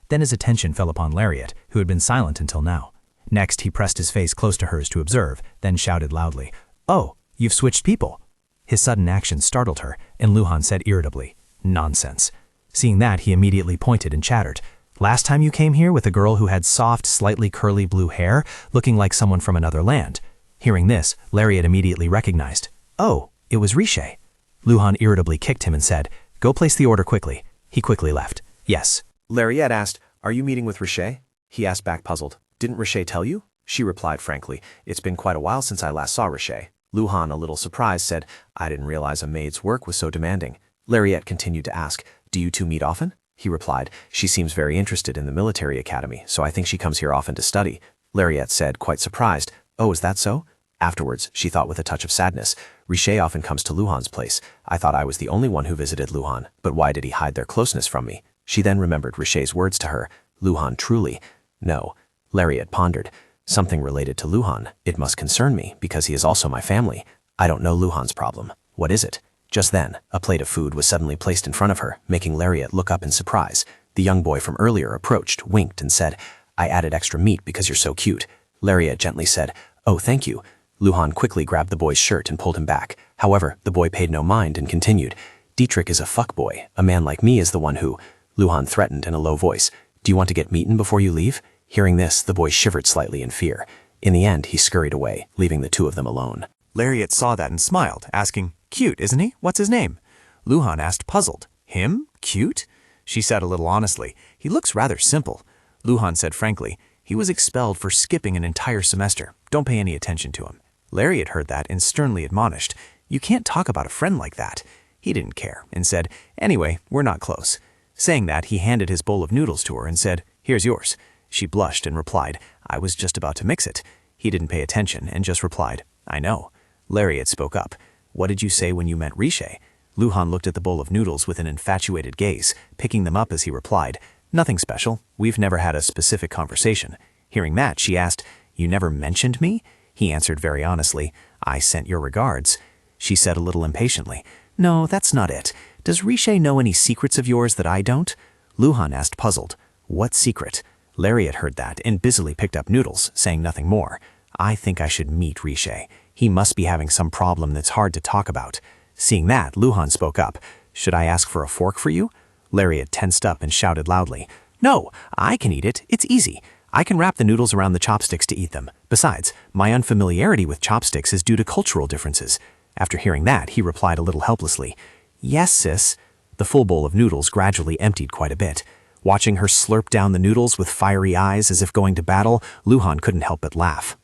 Then his attention fell upon Lariat, who had been silent until now. Next, he pressed his face close to hers to observe, then shouted loudly, "Oh, you've switched people." His sudden action startled her, and Luhan said irritably, "Nonsense." Seeing that, he immediately pointed and chattered, "Last time you came here with a girl who had soft, slightly curly blue hair, looking like someone from another land." Hearing this, Lariat immediately recognized, "Oh, it was Rishé." Luhan irritably kicked him and said, "Go place the order quickly." He quickly left. "Yes." Lariat asked, "Are you meeting with Rishé?" He asked back puzzled, "Didn't Rishé tell you?" She replied frankly, "It's been quite a while since I last saw Rishé." Luhan, a little surprised, said, "I didn't realize a maid's work was so demanding." Lariat continued to ask, "Do you two meet often?" He replied, "She seems very interested in the military academy, so I think she comes here often to study." Lariat said, quite surprised, "Oh, is that so?" Afterwards, she thought with a touch of sadness, "Rishé often comes to Luhan's place. I thought I was the only one who visited Luhan, but why did he hide their closeness from me?" She then remembered Rishé's words to her, "Luhan truly." "No." Lariat pondered, "Something related to Luhan. It must concern me, because he is also my family. I don't know Luhan's problem. What is it?" Just then, a plate of food was suddenly placed in front of her, making Lariat look up in surprise. The young boy from earlier approached, winked, and said, "I added extra meat because you're so cute." Lariat gently said, "Oh, thank you." Luhan quickly grabbed the boy's shirt and pulled him back. However, the boy paid no mind and continued, "Dietrich is a fuckboy. A man like me is the one who—" Luhan threatened in a low voice, "Do you want to get meetin' before you leave?" Hearing this, the boy shivered slightly in fear. In the end, he scurried away, leaving the two of them alone. Lariat saw that and smiled, asking, "Cute, isn't he? What's his name?" Luhan asked, puzzled, "Him? Cute?" She said a little honestly, "He looks rather simple." Luhan said frankly, "He was expelled for skipping an entire semester. Don't pay any attention to him." Lariat heard that and sternly admonished, "You can't talk about a friend like that." He didn't care and said, "Anyway, we're not close." Saying that, he handed his bowl of noodles to her and said, "Here's yours." She blushed and replied, "I was just about to mix it." He didn't pay attention and just replied, "I know." Lariat spoke up, "What did you say when you met Rishé?" Luhan looked at the bowl of noodles with an infatuated gaze, picking them up as he replied, "Nothing special. We've never had a specific conversation." Hearing that, she asked, "You never mentioned me?" He answered very honestly, "I sent your regards." She said a little impatiently, "No, that's not it. Does Rishé know any secrets of yours that I don't?" Luhan asked puzzled, "What secret?" Lariat heard that and busily picked up noodles, saying nothing more. "I think I should meet Rishé. He must be having some problem that's hard to talk about." Seeing that, Luhan spoke up, "Should I ask for a fork for you?" Lariat tensed up and shouted loudly, "No, I can eat it. It's easy. I can wrap the noodles around the chopsticks to eat them. Besides, my unfamiliarity with chopsticks is due to cultural differences." After hearing that, he replied a little helplessly, "Yes, sis." The full bowl of noodles gradually emptied quite a bit. Watching her slurp down the noodles with fiery eyes as if going to battle, Luhan couldn't help but laugh.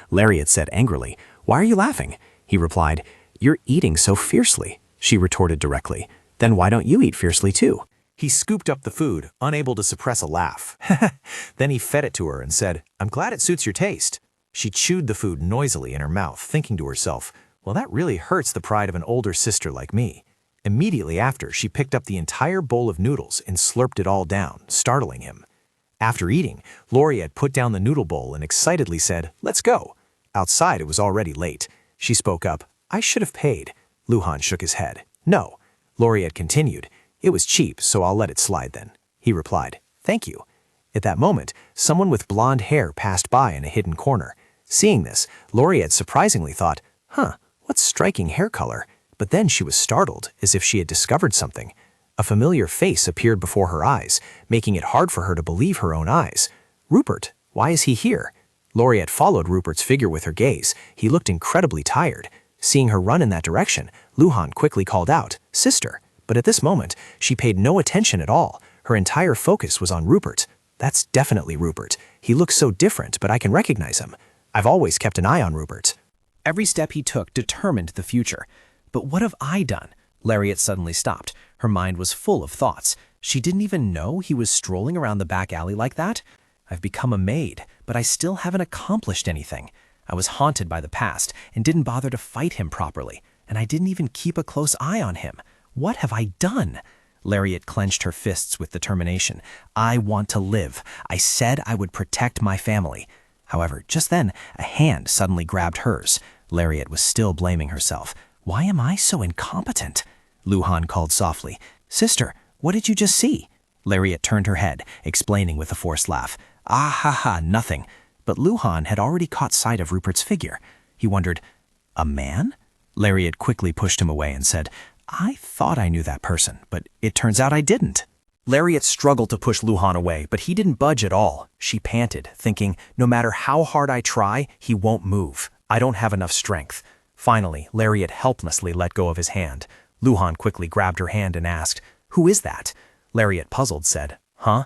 Lariat said angrily, "Why are you laughing?" He replied, "You're eating so fiercely." She retorted directly, "Then why don't you eat fiercely too?" He scooped up the food, unable to suppress a laugh. Then he fed it to her and said, "I'm glad it suits your taste." She chewed the food noisily in her mouth, thinking to herself, "Well, that really hurts the pride of an older sister like me." Immediately after, she picked up the entire bowl of noodles and slurped it all down, startling him. After eating, Lariat put down the noodle bowl and excitedly said, "Let's go." Outside, it was already late. She spoke up, "I should have paid." Luhan shook his head. "No." Lariat continued, "It was cheap, so I'll let it slide then." He replied, "Thank you." At that moment, someone with blonde hair passed by in a hidden corner. Seeing this, Lariat surprisingly thought, what striking hair color. But then she was startled, as if she had discovered something. A familiar face appeared before her eyes, making it hard for her to believe her own eyes. "Rupert, why is he here?" Lariat followed Rupert's figure with her gaze. He looked incredibly tired. Seeing her run in that direction, Luhan quickly called out, "Sister!" But at this moment, she paid no attention at all. Her entire focus was on Rupert. That's definitely Rupert. He looks so different, but I can recognize him. I've always kept an eye on Rupert. Every step he took determined the future. But what have I done? Lariat suddenly stopped. Her mind was full of thoughts. She didn't even know he was strolling around the back alley like that. I've become a maid, but I still haven't accomplished anything. I was haunted by the past and didn't bother to fight him properly, and I didn't even keep a close eye on him. What have I done? Lariat clenched her fists with determination. I want to live. I said I would protect my family. However, just then, a hand suddenly grabbed hers. Lariat was still blaming herself. Why am I so incompetent? Luhan called softly. Sister, what did you just see? Lariat turned her head, explaining with a forced laugh. Ah ha ha, nothing. But Luhan had already caught sight of Rupert's figure. He wondered, a man? Lariat quickly pushed him away and said, I thought I knew that person, but it turns out I didn't. Lariat struggled to push Luhan away, but he didn't budge at all. She panted, thinking, no matter how hard I try, he won't move. I don't have enough strength. Finally, Lariat helplessly let go of his hand. Luhan quickly grabbed her hand and asked, Who is that? Lariat, puzzled, said, Huh?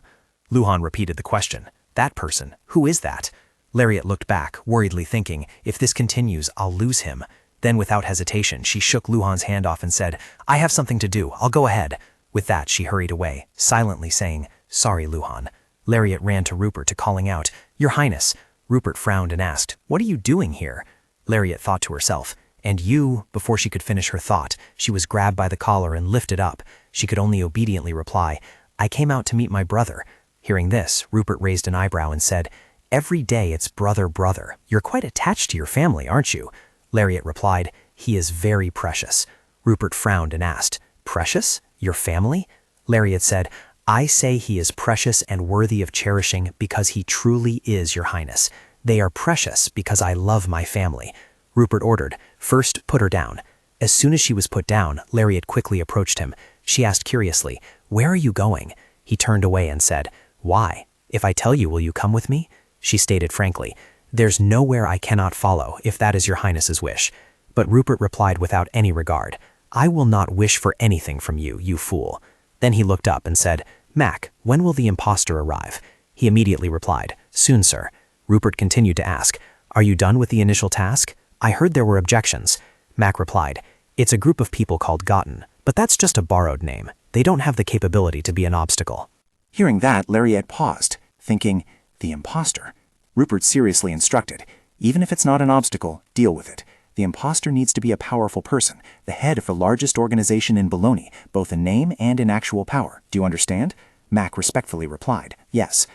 Luhan repeated the question. That person, who is that? Lariat looked back, worriedly thinking, if this continues, I'll lose him. Then without hesitation, she shook Luhan's hand off and said, I have something to do, I'll go ahead. With that, she hurried away, silently saying, Sorry, Luhan. Lariat ran to Rupert, calling out, Your Highness. Rupert frowned and asked, What are you doing here? Lariat thought to herself, And you, before she could finish her thought, she was grabbed by the collar and lifted up. She could only obediently reply, I came out to meet my brother. Hearing this, Rupert raised an eyebrow and said, Every day it's brother, brother. You're quite attached to your family, aren't you? Lariat replied, He is very precious. Rupert frowned and asked, Precious? Your family? Lariat said, I say he is precious and worthy of cherishing because he truly is, Your Highness. They are precious because I love my family. Rupert ordered, First, put her down. As soon as she was put down, Lariat quickly approached him. She asked curiously, Where are you going? He turned away and said, Why? If I tell you, will you come with me? She stated frankly, There's nowhere I cannot follow, if that is Your Highness's wish. But Rupert replied without any regard, I will not wish for anything from you, you fool. Then he looked up and said, Mac, when will the impostor arrive? He immediately replied, Soon, sir. Rupert continued to ask, Are you done with the initial task? I heard there were objections. Mac replied, It's a group of people called Gotten, but that's just a borrowed name. They don't have the capability to be an obstacle. Hearing that, Lariat paused, thinking, the impostor. Rupert seriously instructed, even if it's not an obstacle, deal with it. The impostor needs to be a powerful person, the head of the largest organization in Bologna, both in name and in actual power. Do you understand? Mac respectfully replied, Yes.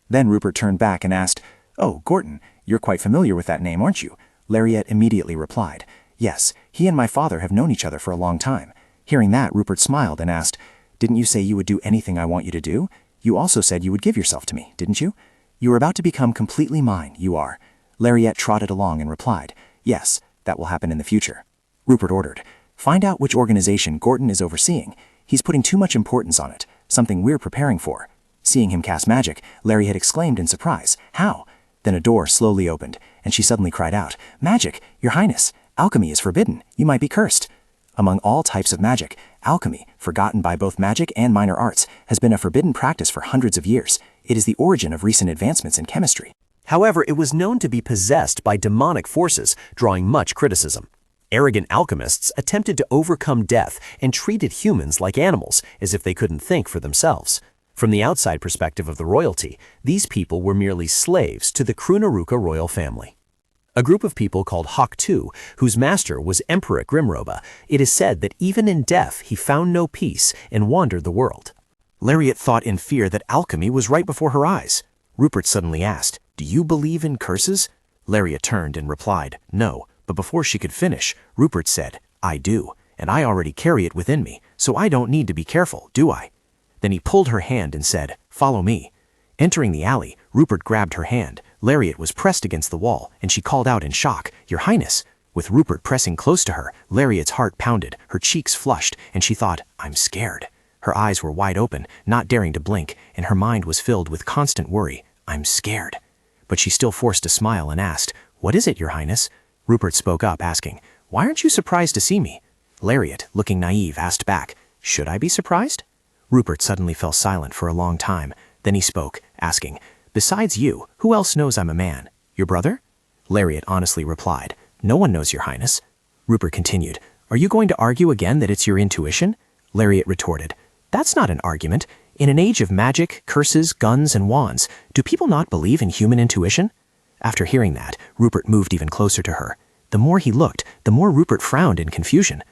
Then Rupert turned back and asked, Oh, Gorton, you're quite familiar with that name, aren't you? Lariat immediately replied, Yes, he and my father have known each other for a long time. Hearing that, Rupert smiled and asked, Didn't you say you would do anything I want you to do? You also said you would give yourself to me, didn't you? You are about to become completely mine, you are. Lariat trotted along and replied, Yes, that will happen in the future. Rupert ordered, Find out which organization Gorton is overseeing. He's putting too much importance on it, something we're preparing for. Seeing him cast magic, Lariat exclaimed in surprise, How? Then a door slowly opened, and she suddenly cried out, Magic, Your Highness, alchemy is forbidden. You might be cursed. Among all types of magic, alchemy, forgotten by both magic and minor arts, has been a forbidden practice for hundreds of years. It is the origin of recent advancements in chemistry. However, it was known to be possessed by demonic forces, drawing much criticism. Arrogant alchemists attempted to overcome death and treated humans like animals, as if they couldn't think for themselves. From the outside perspective of the royalty, these people were merely slaves to the Krunaruka royal family. A group of people called Hawk II, whose master was Emperor Grimroba, it is said that even in death he found no peace and wandered the world. Lariat thought in fear that alchemy was right before her eyes. Rupert suddenly asked, Do you believe in curses? Lariat turned and replied, No, but before she could finish, Rupert said, I do, and I already carry it within me, so I don't need to be careful, do I? Then he pulled her hand and said, Follow me. Entering the alley, Rupert grabbed her hand. Lariat was pressed against the wall, and she called out in shock, Your Highness. With Rupert pressing close to her, Lariat's heart pounded, her cheeks flushed, and she thought, I'm scared. Her eyes were wide open, not daring to blink, and her mind was filled with constant worry. I'm scared. but she still forced a smile and asked, "What is it, Your Highness?" Rupert spoke up, asking, "Why aren't you surprised to see me?" Lariat, looking naive, asked back, "Should I be surprised?" Rupert suddenly fell silent for a long time. Then he spoke, asking, "Besides you, who else knows I'm a man? Your brother?" Lariat honestly replied, "No one knows, Your Highness." Rupert continued, "Are you going to argue again that it's your intuition?" Lariat retorted, "That's not an argument. In an age of magic, curses, guns, and wands, do people not believe in human intuition?" After hearing that, Rupert moved even closer to her. The more he looked, the more Rupert frowned in confusion.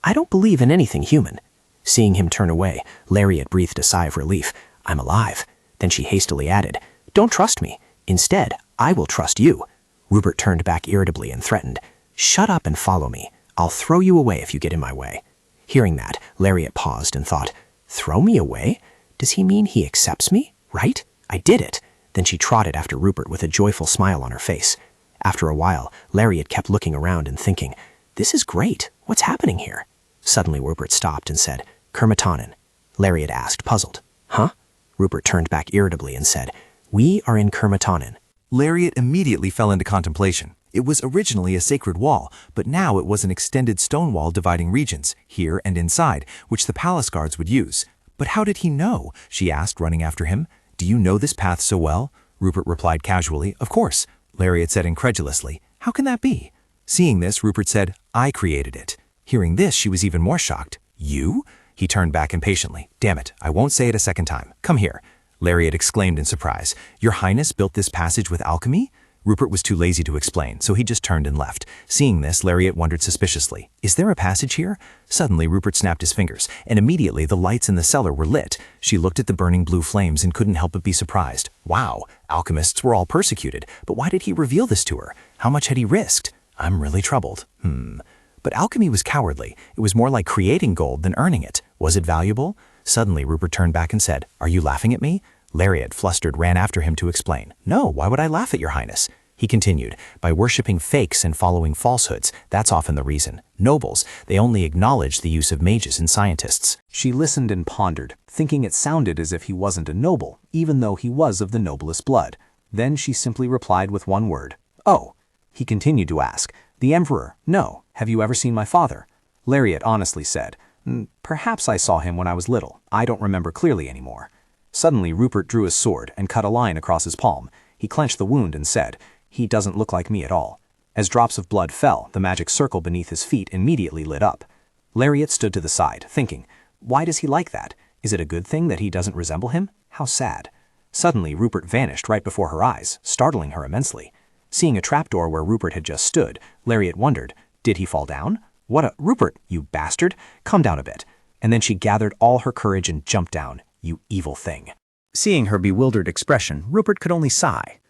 I don't believe in anything human." Seeing him turn away, Lariat breathed a sigh of relief. "I'm alive." Then she hastily added, "Don't trust me. Instead, I will trust you." Rupert turned back irritably and threatened, "Shut up and follow me. I'll throw you away if you get in my way." Hearing that, Lariat paused and thought, "Throw me away? Does he mean he accepts me? Right? I did it." Then she trotted after Rupert with a joyful smile on her face. After a while, Lariat kept looking around and thinking, "This is great. What's happening here?" Suddenly Rupert stopped and said, "Kermatanen." Lariat asked, puzzled, "Huh?" Rupert turned back irritably and said, "We are in Kermatanen." Lariat immediately fell into contemplation. It was originally a sacred wall, but now it was an extended stone wall dividing regions, here and inside, which the palace guards would use. "But how did he know?" she asked, running after him. "Do you know this path so well?" Rupert replied casually, "Of course." Lariat said incredulously, "How can that be?" Seeing this, Rupert said, "I created it." Hearing this, she was even more shocked. "You?" He turned back impatiently. "Damn it, I won't say it a second time. Come here." Lariat exclaimed in surprise, "Your Highness built this passage with alchemy?" Rupert was too lazy to explain, so he just turned and left. Seeing this, Lariat wondered suspiciously, "Is there a passage here?" Suddenly, Rupert snapped his fingers, and immediately the lights in the cellar were lit. She looked at the burning blue flames and couldn't help but be surprised. Wow, alchemists were all persecuted, but why did he reveal this to her? How much had he risked? I'm really troubled. But alchemy was cowardly. It was more like creating gold than earning it. Was it valuable? Suddenly, Rupert turned back and said, "Are you laughing at me?" Lariat, flustered, ran after him to explain. "No, why would I laugh at your highness?" He continued, "By worshipping fakes and following falsehoods, that's often the reason. Nobles, they only acknowledge the use of mages and scientists." She listened and pondered, thinking it sounded as if he wasn't a noble, even though he was of the noblest blood. Then she simply replied with one word, "Oh." He continued to ask, "The Emperor? No. Have you ever seen my father?" Lariat honestly said, "Perhaps I saw him when I was little. I don't remember clearly anymore." Suddenly, Rupert drew his sword and cut a line across his palm. He clenched the wound and said, "He doesn't look like me at all." As drops of blood fell, the magic circle beneath his feet immediately lit up. Lariat stood to the side, thinking, "Why does he like that? Is it a good thing that he doesn't resemble him? How sad." Suddenly, Rupert vanished right before her eyes, startling her immensely. Seeing a trapdoor where Rupert had just stood, Lariat wondered, did he fall down? Rupert, you bastard, come down a bit. And then she gathered all her courage and jumped down. You evil thing. Seeing her bewildered expression, Rupert could only sigh.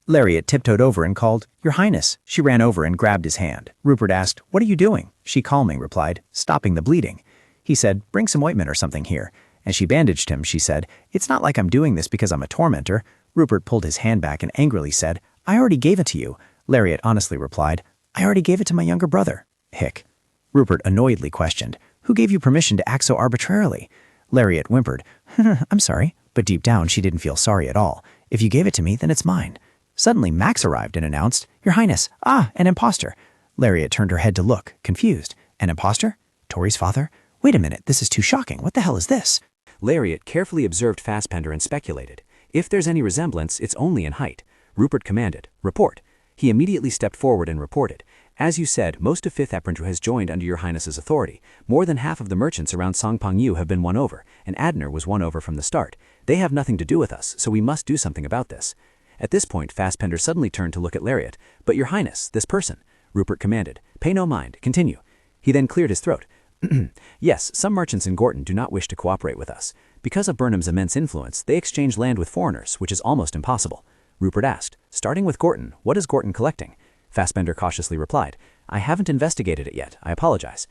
Lariat tiptoed over and called, "Your Highness." She ran over and grabbed his hand. Rupert asked, "What are you doing?" She calmly replied, "Stopping the bleeding." He said, "Bring some ointment or something here." As she bandaged him, she said, "It's not like I'm doing this because I'm a tormentor." Rupert pulled his hand back and angrily said, "I already gave it to you." Lariat honestly replied, "I already gave it to my younger brother." Hick. Rupert annoyedly questioned, "Who gave you permission to act so arbitrarily?" Lariat whimpered, "I'm sorry." But deep down, she didn't feel sorry at all. "If you gave it to me, then it's mine." Suddenly, Max arrived and announced, "Your Highness, an imposter." Lariat turned her head to look, confused. "An imposter? Tori's father? Wait a minute, this is too shocking. What the hell is this?" Lariat carefully observed Fassbender and speculated. If there's any resemblance, it's only in height. Rupert commanded, "Report." He immediately stepped forward and reported. "As you said, most of 5th Emperor has joined under your highness's authority. More than half of the merchants around Songpangyu have been won over, and Adner was won over from the start. They have nothing to do with us, so we must do something about this." At this point, Fassbender suddenly turned to look at Lariat. "But your highness, this person." Rupert commanded, "Pay no mind, continue." He then cleared his throat. "Yes, some merchants in Gorton do not wish to cooperate with us. Because of Burnham's immense influence, they exchange land with foreigners, which is almost impossible." Rupert asked, "Starting with Gorton, what is Gorton collecting?" Fassbender cautiously replied, "I haven't investigated it yet, I apologize."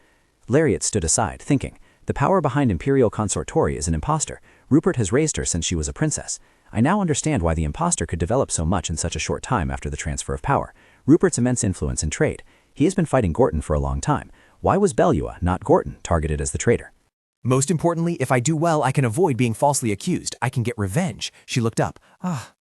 Lariat stood aside, thinking, the power behind Imperial Consort Tori is an imposter. Rupert has raised her since she was a princess. I now understand why the imposter could develop so much in such a short time after the transfer of power. Rupert's immense influence in trade. He has been fighting Gorton for a long time. Why was Belua, not Gorton, targeted as the traitor? Most importantly, if I do well, I can avoid being falsely accused. I can get revenge. She looked up.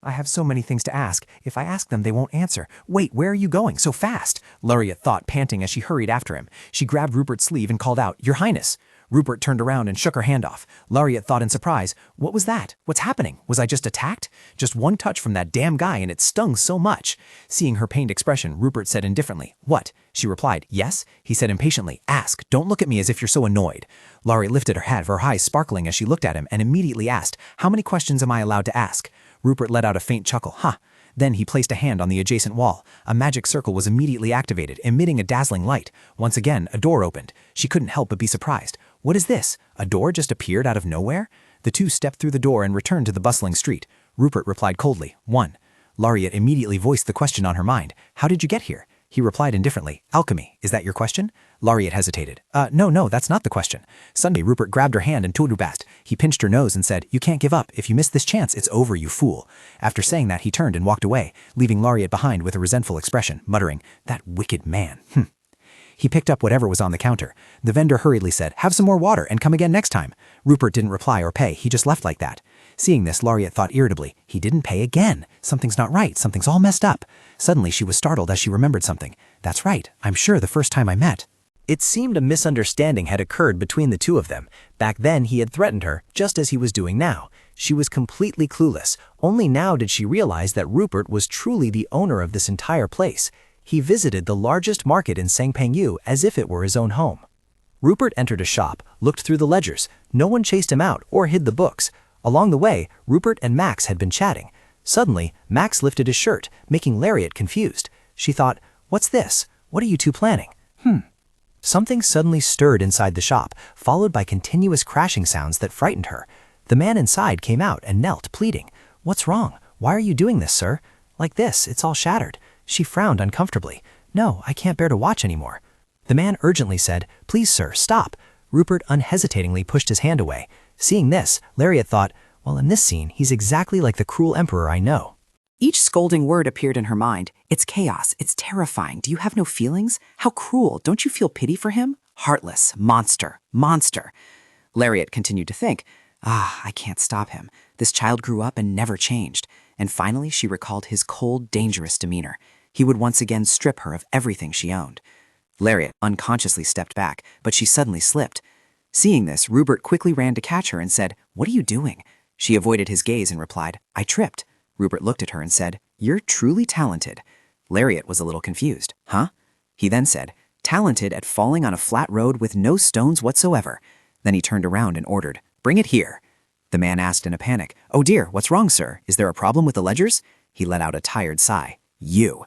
I have so many things to ask. If I ask them, they won't answer. Wait, where are you going so fast? Lariat thought, panting as she hurried after him. She grabbed Rupert's sleeve and called out, Your Highness. Rupert turned around and shook her hand off. Lariat thought in surprise, what was that? What's happening? Was I just attacked? Just one touch from that damn guy and it stung so much. Seeing her pained expression, Rupert said indifferently, What? She replied, Yes? He said impatiently, Ask. Don't look at me as if you're so annoyed. Lariat lifted her head, her eyes sparkling as she looked at him, and immediately asked, How many questions am I allowed to ask? Rupert let out a faint chuckle. Huh. Then he placed a hand on the adjacent wall. A magic circle was immediately activated, emitting a dazzling light. Once again, a door opened. She couldn't help but be surprised. What is this? A door just appeared out of nowhere? The two stepped through the door and returned to the bustling street. Rupert replied coldly, 1. Lariat immediately voiced the question on her mind. How did you get here? He replied indifferently, Alchemy, is that your question? Lariat hesitated. No, that's not the question. Suddenly, Rupert grabbed her hand and turubast. He pinched her nose and said, You can't give up. If you miss this chance, it's over, you fool. After saying that, he turned and walked away, leaving Lariat behind with a resentful expression, muttering, That wicked man. He picked up whatever was on the counter. The vendor hurriedly said, Have some more water and come again next time. Rupert didn't reply or pay. He just left like that. Seeing this, Lariat thought irritably, He didn't pay again. Something's not right. Something's all messed up. Suddenly, she was startled as she remembered something. That's right. I'm sure the first time I met. It seemed a misunderstanding had occurred between the two of them. Back then, he had threatened her, just as he was doing now. She was completely clueless. Only now did she realize that Rupert was truly the owner of this entire place. He visited the largest market in Sangpengyu as if it were his own home. Rupert entered a shop, looked through the ledgers. No one chased him out or hid the books. Along the way, Rupert and Max had been chatting. Suddenly, Max lifted his shirt, making Lariat confused. She thought, What's this? What are you two planning? Something suddenly stirred inside the shop, followed by continuous crashing sounds that frightened her. The man inside came out and knelt, pleading. What's wrong? Why are you doing this, sir? Like this, it's all shattered. She frowned uncomfortably. No, I can't bear to watch anymore. The man urgently said, Please, sir, stop. Rupert unhesitatingly pushed his hand away. Seeing this, Lariat thought, Well, in this scene, he's exactly like the cruel emperor I know. Each scolding word appeared in her mind. It's chaos. It's terrifying. Do you have no feelings? How cruel. Don't you feel pity for him? Heartless. Monster. Monster. Lariat continued to think, I can't stop him. This child grew up and never changed. And finally, she recalled his cold, dangerous demeanor. He would once again strip her of everything she owned. Lariat unconsciously stepped back, but she suddenly slipped. Seeing this, Rupert quickly ran to catch her and said, What are you doing? She avoided his gaze and replied, I tripped. Rupert looked at her and said, You're truly talented. Lariat was a little confused. Huh? He then said, Talented at falling on a flat road with no stones whatsoever. Then he turned around and ordered, Bring it here. The man asked in a panic, Oh dear, what's wrong, sir? Is there a problem with the ledgers? He let out a tired sigh. You.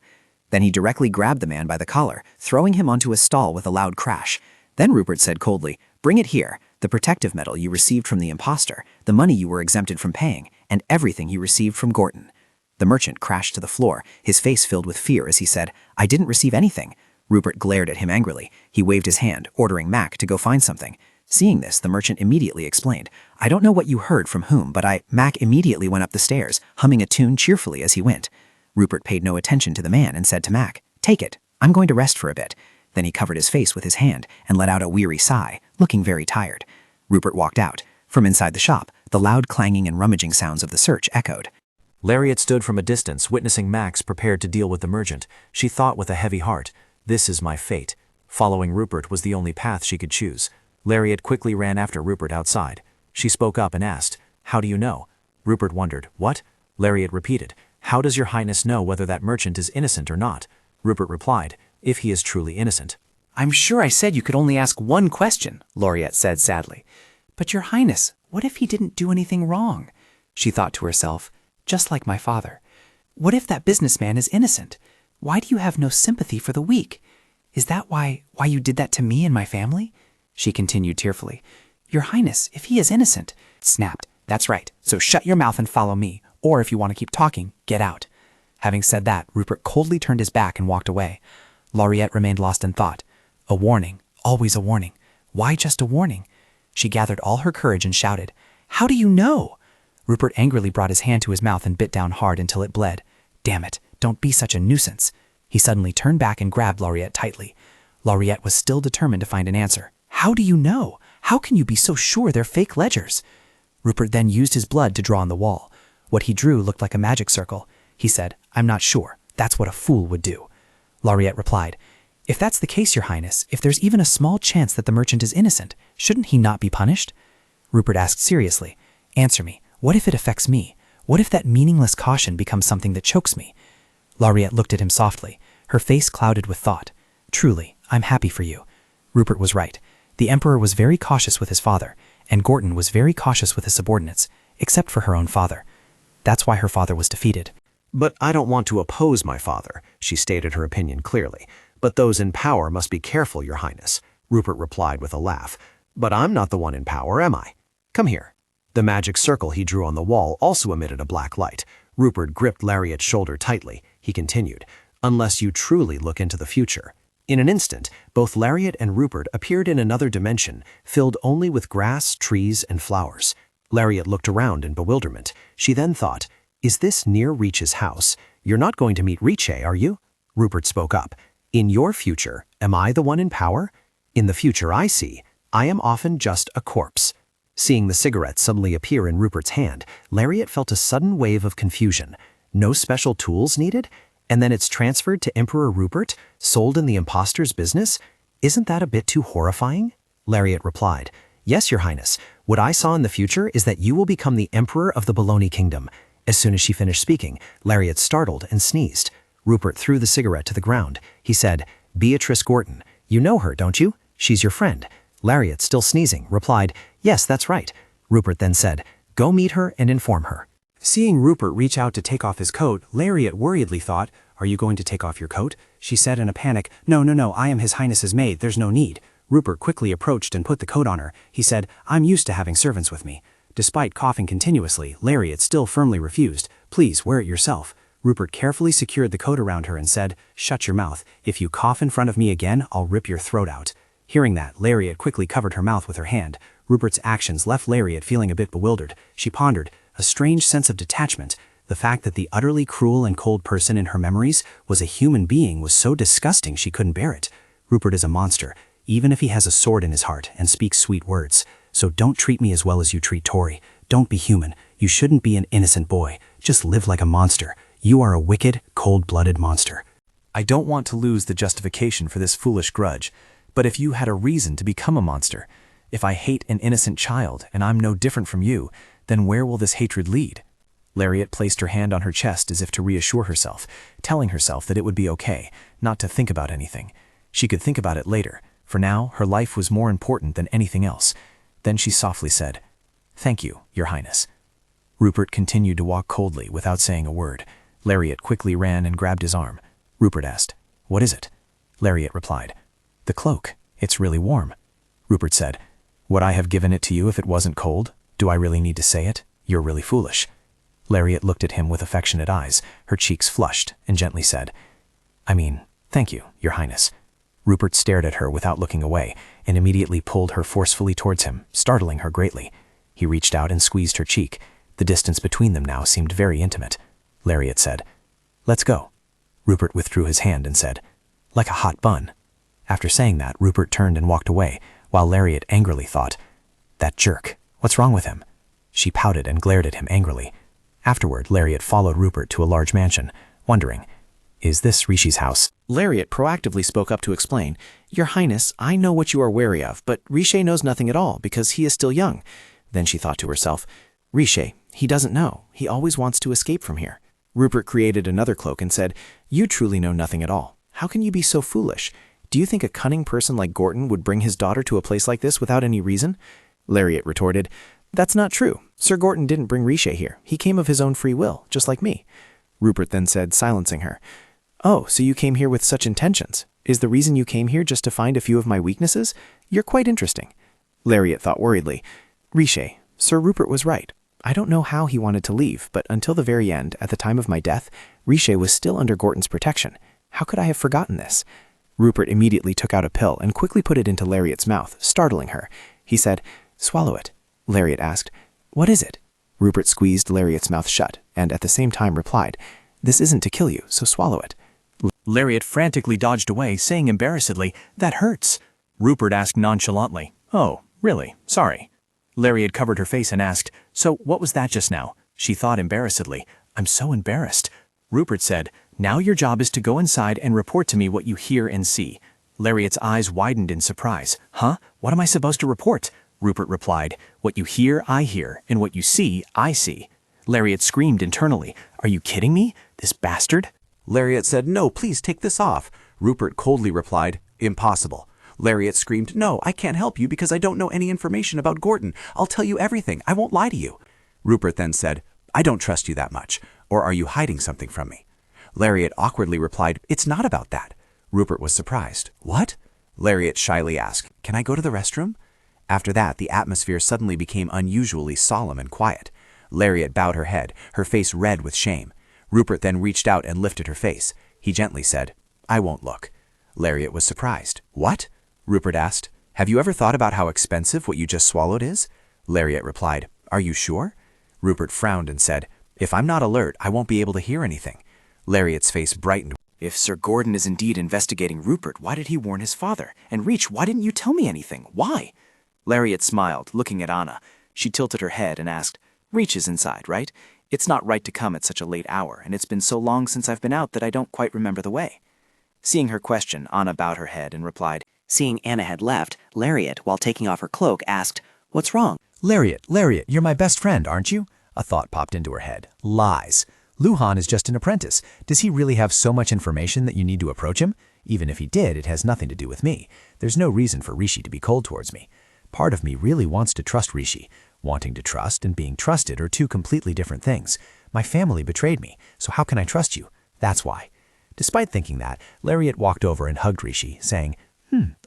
Then he directly grabbed the man by the collar, throwing him onto a stall with a loud crash. Then Rupert said coldly, Bring it here. The protective medal you received from the impostor, the money you were exempted from paying, and everything you received from Gorton. The merchant crashed to the floor, his face filled with fear as he said, I didn't receive anything. Rupert glared at him angrily. He waved his hand, ordering Mac to go find something. Seeing this, the merchant immediately explained, I don't know what you heard from whom, but Mac immediately went up the stairs, humming a tune cheerfully as he went. Rupert paid no attention to the man and said to Mac, Take it. I'm going to rest for a bit. Then he covered his face with his hand and let out a weary sigh, looking very tired. Rupert walked out. From inside the shop, the loud clanging and rummaging sounds of the search echoed. Lariat stood from a distance, witnessing Max prepared to deal with the merchant. She thought with a heavy heart, This is my fate. Following Rupert was the only path she could choose. Lariat quickly ran after Rupert outside. She spoke up and asked, How do you know? Rupert wondered, What? Lariat repeated, How does your highness know whether that merchant is innocent or not? Rupert replied, If he is truly innocent. I'm sure I said you could only ask one question, Lariat said sadly. But your highness, what if he didn't do anything wrong? She thought to herself, just like my father. What if that businessman is innocent? Why do you have no sympathy for the weak? Is that why you did that to me and my family? She continued tearfully. Your highness, if he is innocent, snapped. That's right. So shut your mouth and follow me. Or if you want to keep talking, get out. Having said that, Rupert coldly turned his back and walked away. Lariat remained lost in thought. A warning. Always a warning. Why just a warning? She gathered all her courage and shouted, How do you know? Rupert angrily brought his hand to his mouth and bit down hard until it bled. Damn it, don't be such a nuisance. He suddenly turned back and grabbed Lariat tightly. Lariat was still determined to find an answer. How do you know? How can you be so sure they're fake ledgers? Rupert then used his blood to draw on the wall. What he drew looked like a magic circle. He said, "I'm not sure. That's what a fool would do." Lariat replied, "If that's the case, Your Highness, if there's even a small chance that the merchant is innocent, shouldn't he not be punished?" Rupert asked seriously, "Answer me. What if it affects me? What if that meaningless caution becomes something that chokes me?" Lariat looked at him softly, her face clouded with thought. "Truly, I'm happy for you." Rupert was right. The Emperor was very cautious with his father, and Gorton was very cautious with his subordinates, except for her own father. That's why her father was defeated. "But I don't want to oppose my father," she stated her opinion clearly. "But those in power must be careful, Your Highness," Rupert replied with a laugh. "But I'm not the one in power, am I? Come here." The magic circle he drew on the wall also emitted a black light. Rupert gripped Lariat's shoulder tightly. He continued, "Unless you truly look into the future." In an instant, both Lariat and Rupert appeared in another dimension, filled only with grass, trees, and flowers. Lariat looked around in bewilderment. She then thought, "Is this near Reach's house? You're not going to meet Rishé, are you?" Rupert spoke up. "In your future, am I the one in power? In the future I see, I am often just a corpse." Seeing the cigarette suddenly appear in Rupert's hand, Lariat felt a sudden wave of confusion. No special tools needed? And then it's transferred to Emperor Rupert, sold in the impostor's business? Isn't that a bit too horrifying? Lariat replied, "Yes, Your Highness. What I saw in the future is that you will become the Emperor of the Bologna Kingdom." As soon as she finished speaking, Lariat startled and sneezed. Rupert threw the cigarette to the ground. He said, "Beatrice Gorton. You know her, don't you? She's your friend." Lariat, still sneezing, replied, "Yes, that's right." Rupert then said, "Go meet her and inform her." Seeing Rupert reach out to take off his coat, Lariat worriedly thought, "Are you going to take off your coat?" She said in a panic, No, I am His Highness's maid, there's no need." Rupert quickly approached and put the coat on her. He said, "I'm used to having servants with me." Despite coughing continuously, Lariat still firmly refused. "Please, wear it yourself." Rupert carefully secured the coat around her and said, "Shut your mouth. If you cough in front of me again, I'll rip your throat out." Hearing that, Lariat quickly covered her mouth with her hand. Rupert's actions left Lariat feeling a bit bewildered. She pondered, a strange sense of detachment. The fact that the utterly cruel and cold person in her memories was a human being was so disgusting she couldn't bear it. Rupert is a monster, even if he has a sword in his heart and speaks sweet words. So don't treat me as well as you treat Tori. Don't be human. You shouldn't be an innocent boy. Just live like a monster. You are a wicked, cold-blooded monster. I don't want to lose the justification for this foolish grudge, but if you had a reason to become a monster, if I hate an innocent child and I'm no different from you, then where will this hatred lead? Lariat placed her hand on her chest as if to reassure herself, telling herself that it would be okay, not to think about anything. She could think about it later. For now, her life was more important than anything else. Then she softly said, "Thank you, Your Highness." Rupert continued to walk coldly without saying a word. Lariat quickly ran and grabbed his arm. Rupert asked, "What is it?" Lariat replied, "The cloak. It's really warm." Rupert said, "Would I have given it to you if it wasn't cold? Do I really need to say it? You're really foolish." Lariat looked at him with affectionate eyes, her cheeks flushed, and gently said, "Thank you, Your Highness." Rupert stared at her without looking away, and immediately pulled her forcefully towards him, startling her greatly. He reached out and squeezed her cheek. The distance between them now seemed very intimate. Lariat said, "Let's go." Rupert withdrew his hand and said, "Like a hot bun." After saying that, Rupert turned and walked away, while Lariat angrily thought, "That jerk, what's wrong with him?" She pouted and glared at him angrily. Afterward, Lariat followed Rupert to a large mansion, wondering, "Is this Rishi's house?" Lariat proactively spoke up to explain, "Your Highness, I know what you are wary of, but Rishé knows nothing at all because he is still young." Then she thought to herself, "Rishé, he doesn't know. He always wants to escape from here." Rupert created another cloak and said, "You truly know nothing at all. How can you be so foolish? Do you think a cunning person like Gorton would bring his daughter to a place like this without any reason?" Lariat retorted, "That's not true. Sir Gorton didn't bring Rishé here. He came of his own free will, just like me." Rupert then said, silencing her, "Oh, so you came here with such intentions. Is the reason you came here just to find a few of my weaknesses? You're quite interesting." Lariat thought worriedly, "Rishé, Sir Rupert was right. I don't know how he wanted to leave, but until the very end, at the time of my death, Rishé was still under Gorton's protection. How could I have forgotten this?" Rupert immediately took out a pill and quickly put it into Lariat's mouth, startling her. He said, "Swallow it." Lariat asked, "What is it?" Rupert squeezed Lariat's mouth shut and at the same time replied, "This isn't to kill you, so swallow it." Lariat frantically dodged away, saying embarrassedly, "That hurts." Rupert asked nonchalantly, "Oh, really? Sorry." Lariat covered her face and asked, "So what was that just now?" She thought embarrassedly, I'm so embarrassed. Rupert said, now your job is to go inside and report to me what you hear and see. Lariat's eyes widened in surprise. Huh? What am I supposed to report? Rupert replied, what you hear, I hear, and what you see, I see. Lariat screamed internally, are you kidding me? This bastard? Lariat said, no, please take this off. Rupert coldly replied, impossible. Lariat screamed, no, I can't help you because I don't know any information about Gordon. I'll tell you everything. I won't lie to you. Rupert then said, I don't trust you that much. Or are you hiding something from me? Lariat awkwardly replied, it's not about that. Rupert was surprised. What? Lariat shyly asked, can I go to the restroom? After that, the atmosphere suddenly became unusually solemn and quiet. Lariat bowed her head, her face red with shame. Rupert then reached out and lifted her face. He gently said, I won't look. Lariat was surprised. What? Rupert asked. Have you ever thought about how expensive what you just swallowed is? Lariat replied, are you sure? Rupert frowned and said, if I'm not alert, I won't be able to hear anything. Lariat's face brightened. If Sir Gordon is indeed investigating Rupert, why did he warn his father? And Reach, why didn't you tell me anything? Why? Lariat smiled, looking at Anna. She tilted her head and asked, Reach is inside, right? It's not right to come at such a late hour, and it's been so long since I've been out that I don't quite remember the way. Seeing her question, Anna bowed her head and replied. Seeing Anna had left, Lariat, while taking off her cloak, asked, what's wrong? Lariat, you're my best friend, aren't you? A thought popped into her head. Lies. Luhan is just an apprentice. Does he really have so much information that you need to approach him? Even if he did, it has nothing to do with me. There's no reason for Rishi to be cold towards me. Part of me really wants to trust Rishi. Wanting to trust and being trusted are two completely different things. My family betrayed me, so how can I trust you? That's why. Despite thinking that, Lariat walked over and hugged Rishi, saying,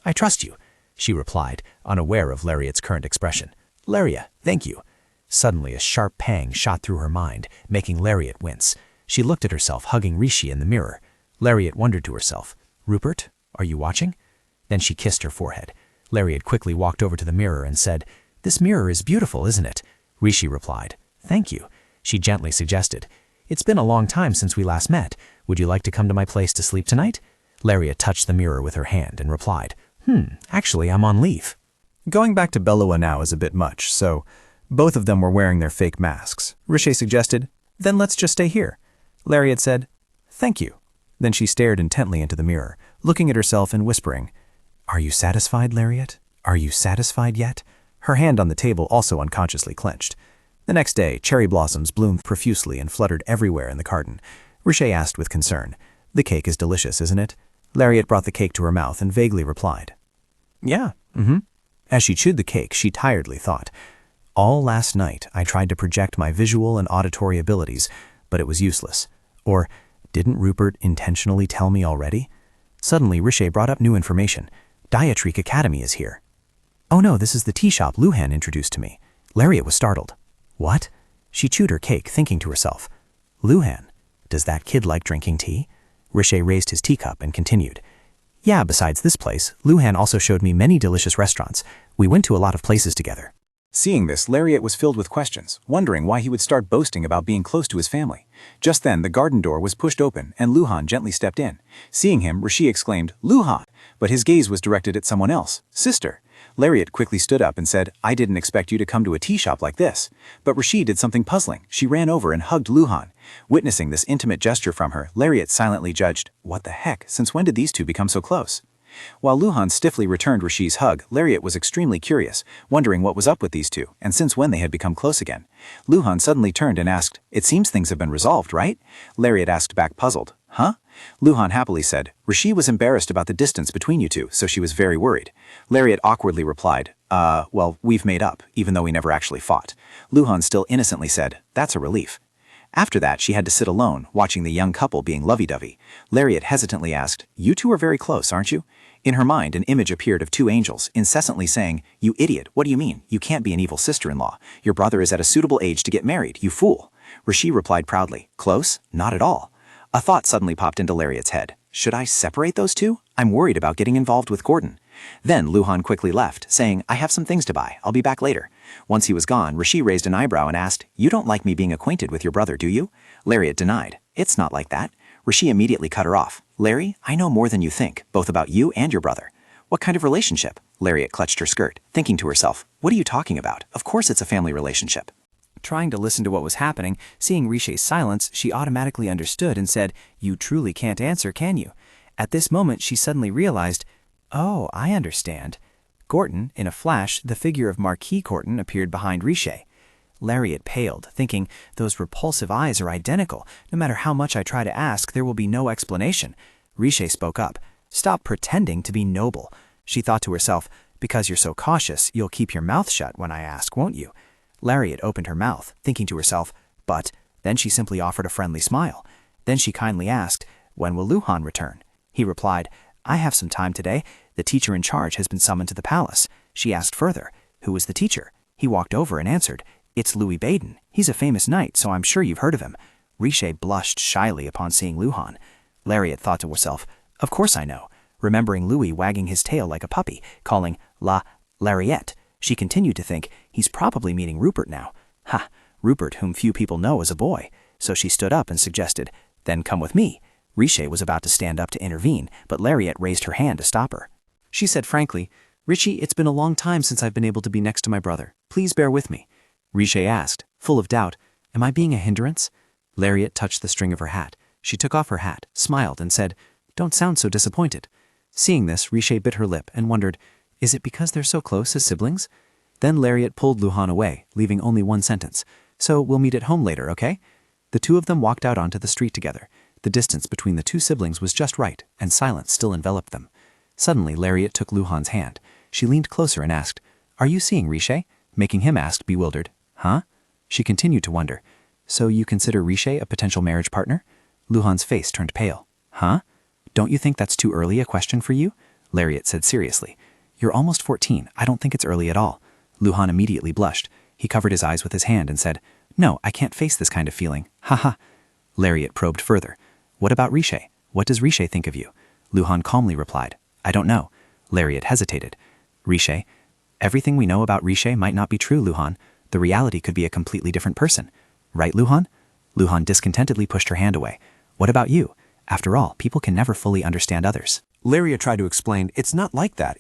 I trust you. She replied, unaware of Lariat's current expression. Laria, thank you. Suddenly, a sharp pang shot through her mind, making Lariat wince. She looked at herself hugging Rishi in the mirror. Lariat wondered to herself, Rupert, are you watching? Then she kissed her forehead. Lariat quickly walked over to the mirror and said, this mirror is beautiful, isn't it? Rishi replied, thank you. She gently suggested, it's been a long time since we last met. Would you like to come to my place to sleep tonight? Lariat touched the mirror with her hand and replied, actually, I'm on leave. Going back to Bellowa now is a bit much, so both of them were wearing their fake masks. Rishé suggested, then let's just stay here. Lariat said, thank you. Then she stared intently into the mirror, looking at herself and whispering, are you satisfied, Lariat? Are you satisfied yet? Her hand on the table also unconsciously clenched. The next day, cherry blossoms bloomed profusely and fluttered everywhere in the garden. Rishé asked with concern, the cake is delicious, isn't it? Lariat brought the cake to her mouth and vaguely replied, yeah, As she chewed the cake, she tiredly thought, all last night I tried to project my visual and auditory abilities, but it was useless. Or, didn't Rupert intentionally tell me already? Suddenly, Rishé brought up new information. Diatrik Academy is here. Oh no, this is the tea shop Luhan introduced to me. Lariat was startled. What? She chewed her cake, thinking to herself, Luhan, does that kid like drinking tea? Rishé raised his teacup and continued. Yeah, besides this place, Luhan also showed me many delicious restaurants. We went to a lot of places together. Seeing this, Lariat was filled with questions, wondering why he would start boasting about being close to his family. Just then, the garden door was pushed open, and Luhan gently stepped in. Seeing him, Rishé exclaimed, Luhan! But his gaze was directed at someone else. Sister! Lariat quickly stood up and said, I didn't expect you to come to a tea shop like this. But Rishé did something puzzling. She ran over and hugged Luhan. Witnessing this intimate gesture from her, Lariat silently judged, what the heck, since when did these two become so close? While Luhan stiffly returned Rishi's hug, Lariat was extremely curious, wondering what was up with these two, and since when they had become close again. Luhan suddenly turned and asked, it seems things have been resolved, right? Lariat asked back puzzled, huh? Luhan happily said, Rishi was embarrassed about the distance between you two, so she was very worried. Lariat awkwardly replied, well, we've made up, even though we never actually fought. Luhan still innocently said, that's a relief. After that, she had to sit alone, watching the young couple being lovey-dovey. Lariat hesitantly asked, you two are very close, aren't you? In her mind, an image appeared of two angels, incessantly saying, you idiot, what do you mean? You can't be an evil sister-in-law. Your brother is at a suitable age to get married, you fool. Rishi replied proudly, close? Not at all. A thought suddenly popped into Lariat's head. Should I separate those two? I'm worried about getting involved with Gordon. Then Luhan quickly left, saying, I have some things to buy. I'll be back later. Once he was gone, Rishi raised an eyebrow and asked, you don't like me being acquainted with your brother, do you? Lariat denied. It's not like that. Rishi immediately cut her off. Larry, I know more than you think, both about you and your brother. What kind of relationship? Lariat clutched her skirt, thinking to herself, what are you talking about? Of course it's a family relationship. Trying to listen to what was happening, seeing Rishé's silence, she automatically understood and said, "You truly can't answer, can you?" At this moment, she suddenly realized, "Oh, I understand." Gorton, in a flash, the figure of Marquis Gorton appeared behind Rishé. Lariat paled, thinking, those repulsive eyes are identical. No matter how much I try to ask, there will be no explanation. Rishé spoke up. "Stop pretending to be noble." She thought to herself, "Because you're so cautious, you'll keep your mouth shut when I ask, won't you?" Lariat opened her mouth, thinking to herself, "But," then she simply offered a friendly smile. Then she kindly asked, "When will Luhan return?" He replied, "I have some time today. The teacher in charge has been summoned to the palace." She asked further, "Who is the teacher?" He walked over and answered, "It's Louis Baden. He's a famous knight, so I'm sure you've heard of him." Rishé blushed shyly upon seeing Luhan. Lariat thought to herself, "Of course I know," remembering Louis wagging his tail like a puppy, calling Lariat. She continued to think, he's probably meeting Rupert now. Ha! Rupert, whom few people know as a boy. So she stood up and suggested, "Then come with me." Rishé was about to stand up to intervene, but Lariat raised her hand to stop her. She said frankly, "Richie, it's been a long time since I've been able to be next to my brother. Please bear with me." Rishé asked, full of doubt, "Am I being a hindrance?" Lariat touched the string of her hat. She took off her hat, smiled, and said, "Don't sound so disappointed." Seeing this, Rishé bit her lip and wondered, is it because they're so close as siblings? Then Lariat pulled Luhan away, leaving only one sentence. "So we'll meet at home later, okay?" The two of them walked out onto the street together. The distance between the two siblings was just right, and silence still enveloped them. Suddenly, Lariat took Luhan's hand. She leaned closer and asked, "Are you seeing Rishé?" Making him ask, bewildered, "Huh?" She continued to wonder, "So you consider Rishé a potential marriage partner?" Luhan's face turned pale. "Huh? Don't you think that's too early a question for you?" Lariat said seriously. "You're almost 14. I don't think it's early at all." Luhan immediately blushed. He covered his eyes with his hand and said, "No, I can't face this kind of feeling. Ha ha." Lariat probed further. "What about Rishé? What does Rishé think of you?" Luhan calmly replied, "I don't know." Lariat hesitated. "Rishé? Everything we know about Rishé might not be true, Luhan. The reality could be a completely different person. Right, Luhan?" Luhan discontentedly pushed her hand away. "What about you? After all, people can never fully understand others." Lariat tried to explain, "It's not like that,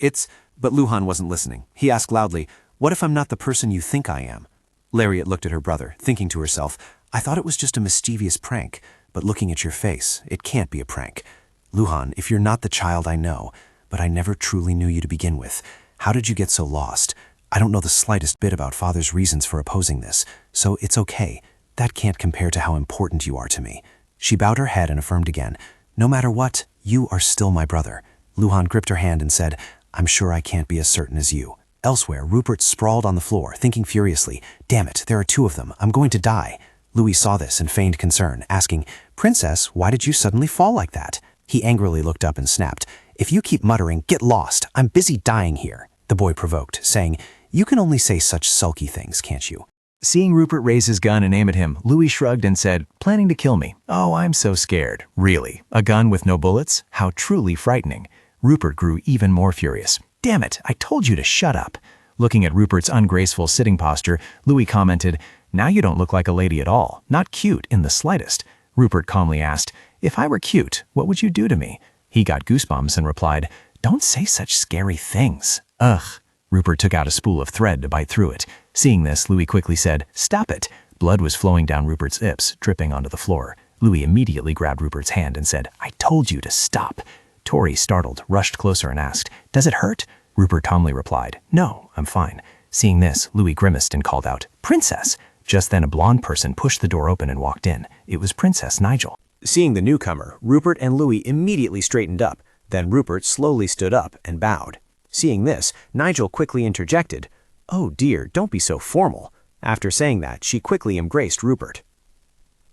But Luhan wasn't listening. He asked loudly, "What if I'm not the person you think I am?" Lariat looked at her brother, thinking to herself, "I thought it was just a mischievous prank, but looking at your face, it can't be a prank. Luhan, if you're not the child I know, but I never truly knew you to begin with, how did you get so lost? I don't know the slightest bit about Father's reasons for opposing this, so it's okay. That can't compare to how important you are to me." She bowed her head and affirmed again, "No matter what, you are still my brother." Luhan gripped her hand and said, "I'm sure I can't be as certain as you." Elsewhere, Rupert sprawled on the floor, thinking furiously, "Damn it, there are two of them. I'm going to die." Louis saw this and feigned concern, asking, "Princess, why did you suddenly fall like that?" He angrily looked up and snapped, "If you keep muttering, get lost. I'm busy dying here." The boy provoked, saying, "You can only say such sulky things, can't you?" Seeing Rupert raise his gun and aim at him, Louis shrugged and said, "Planning to kill me? Oh, I'm so scared. Really? A gun with no bullets? How truly frightening." Rupert grew even more furious. "Damn it, I told you to shut up." Looking at Rupert's ungraceful sitting posture, Louis commented, "Now you don't look like a lady at all, not cute in the slightest." Rupert calmly asked, "If I were cute, what would you do to me?" He got goosebumps and replied, "Don't say such scary things." Ugh. Rupert took out a spool of thread to bite through it. Seeing this, Louis quickly said, "Stop it." Blood was flowing down Rupert's lips, dripping onto the floor. Louis immediately grabbed Rupert's hand and said, "I told you to stop." Tori, startled, rushed closer and asked, "Does it hurt?" Rupert calmly replied, "No, I'm fine." Seeing this, Louis grimaced and called out, "Princess!" Just then a blonde person pushed the door open and walked in. It was Princess Nigel. Seeing the newcomer, Rupert and Louis immediately straightened up. Then Rupert slowly stood up and bowed. Seeing this, Nigel quickly interjected, "Oh dear, don't be so formal." After saying that, she quickly embraced Rupert.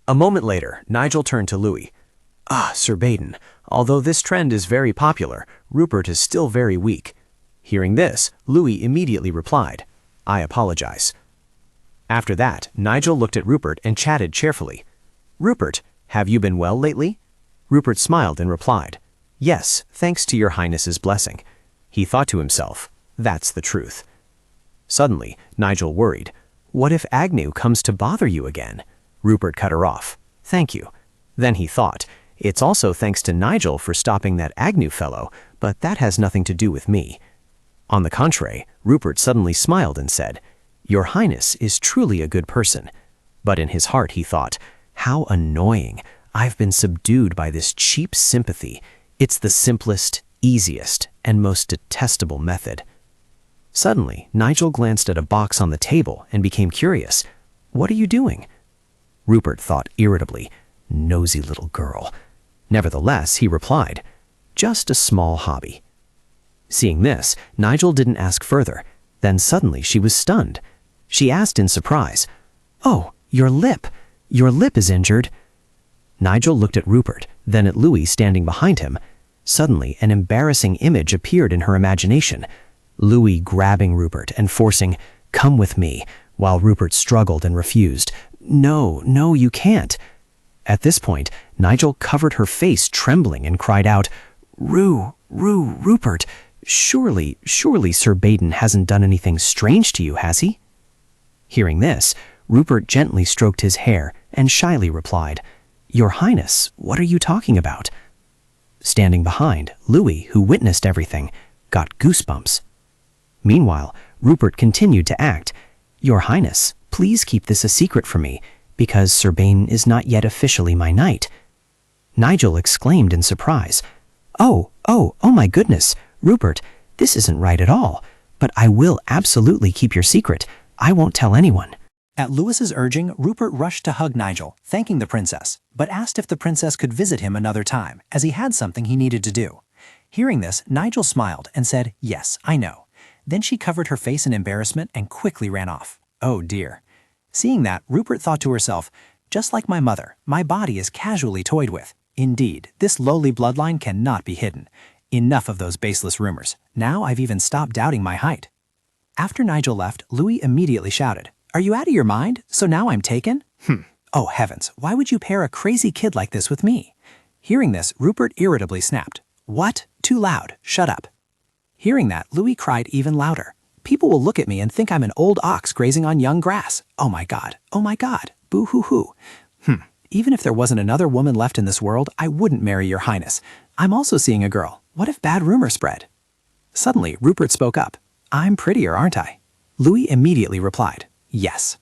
A moment later, Nigel turned to Louis. "Ah, Sir Baden, although this trend is very popular, Rupert is still very weak." Hearing this, Louis immediately replied, "I apologize." After that, Nigel looked at Rupert and chatted cheerfully. "Rupert, have you been well lately?" Rupert smiled and replied, "Yes, thanks to your Highness's blessing." He thought to himself, "That's the truth." Suddenly, Nigel worried, "What if Agnew comes to bother you again?" Rupert cut her off. "Thank you." Then he thought, "It's also thanks to Nigel for stopping that Agnew fellow, but that has nothing to do with me." On the contrary, Rupert suddenly smiled and said, Your Highness is truly a good person. But in his heart he thought, how annoying. I've been subdued by this cheap sympathy. It's the simplest, easiest, and most detestable method. Suddenly, Nigel glanced at a box on the table and became curious. What are you doing? Rupert thought irritably, nosy little girl. Nevertheless, he replied, just a small hobby. Seeing this, Nigel didn't ask further. Then suddenly she was stunned. She asked in surprise, oh, your lip. Your lip is injured. Nigel looked at Rupert, then at Louis standing behind him. Suddenly, an embarrassing image appeared in her imagination. Louis grabbing Rupert and forcing, come with me, while Rupert struggled and refused. No, no, you can't. At this point, Nigel covered her face trembling and cried out, Rupert, surely Sir Baden hasn't done anything strange to you, has he? Hearing this, Rupert gently stroked his hair and shyly replied, Your Highness, what are you talking about? Standing behind, Louis, who witnessed everything, got goosebumps. Meanwhile, Rupert continued to act. Your Highness, please keep this a secret from me, because Sir Baden is not yet officially my knight. Nigel exclaimed in surprise. Oh my goodness, Rupert, this isn't right at all. But I will absolutely keep your secret. I won't tell anyone. At Louis's urging, Rupert rushed to hug Nigel, thanking the princess, but asked if the princess could visit him another time, as he had something he needed to do. Hearing this, Nigel smiled and said, yes, I know. Then she covered her face in embarrassment and quickly ran off. Oh dear. Seeing that, Rupert thought to herself, just like my mother, my body is casually toyed with. Indeed, this lowly bloodline cannot be hidden. Enough of those baseless rumors. Now I've even stopped doubting my height. After Nigel left, Louis immediately shouted, Are you out of your mind? So now I'm taken? Oh heavens, why would you pair a crazy kid like this with me? Hearing this, Rupert irritably snapped, What? Too loud. Shut up. Hearing that, Louis cried even louder. People will look at me and think I'm an old ox grazing on young grass. Oh my god. Boo-hoo-hoo. Even if there wasn't another woman left in this world, I wouldn't marry your highness. I'm also seeing a girl. What if bad rumors spread? Suddenly, Rupert spoke up. I'm prettier, aren't I? Louis immediately replied, yes.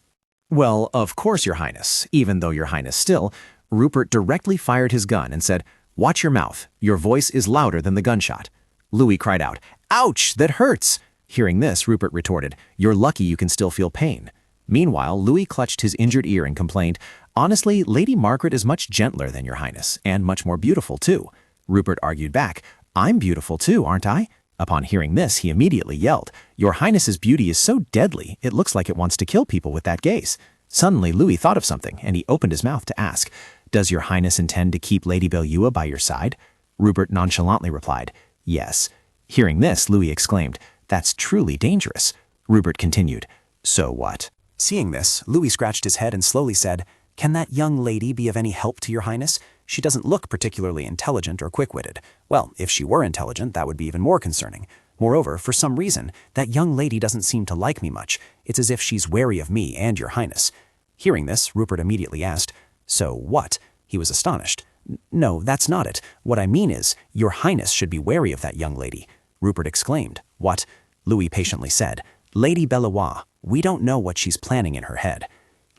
Well, of course, Your Highness. Even though Your Highness still, Rupert directly fired his gun and said, Watch your mouth. Your voice is louder than the gunshot. Louis cried out, Ouch, that hurts. Hearing this, Rupert retorted, You're lucky you can still feel pain. Meanwhile, Louis clutched his injured ear and complained, Honestly, Lady Margaret is much gentler than Your Highness, and much more beautiful too. Rupert argued back, I'm beautiful too, aren't I? Upon hearing this, he immediately yelled, Your Highness's beauty is so deadly, it looks like it wants to kill people with that gaze. Suddenly, Louis thought of something, and he opened his mouth to ask, Does Your Highness intend to keep Lady Belua by your side? Rupert nonchalantly replied, Yes. Hearing this, Louis exclaimed, That's truly dangerous. Rupert continued, So what? Seeing this, Louis scratched his head and slowly said, Can that young lady be of any help to your highness? She doesn't look particularly intelligent or quick-witted. Well, if she were intelligent, that would be even more concerning. Moreover, for some reason, that young lady doesn't seem to like me much. It's as if she's wary of me and your highness. Hearing this, Rupert immediately asked, So what? He was astonished. No, that's not it. What I mean is, your highness should be wary of that young lady. Rupert exclaimed. What? Louis patiently said, Lady Belua, we don't know what she's planning in her head.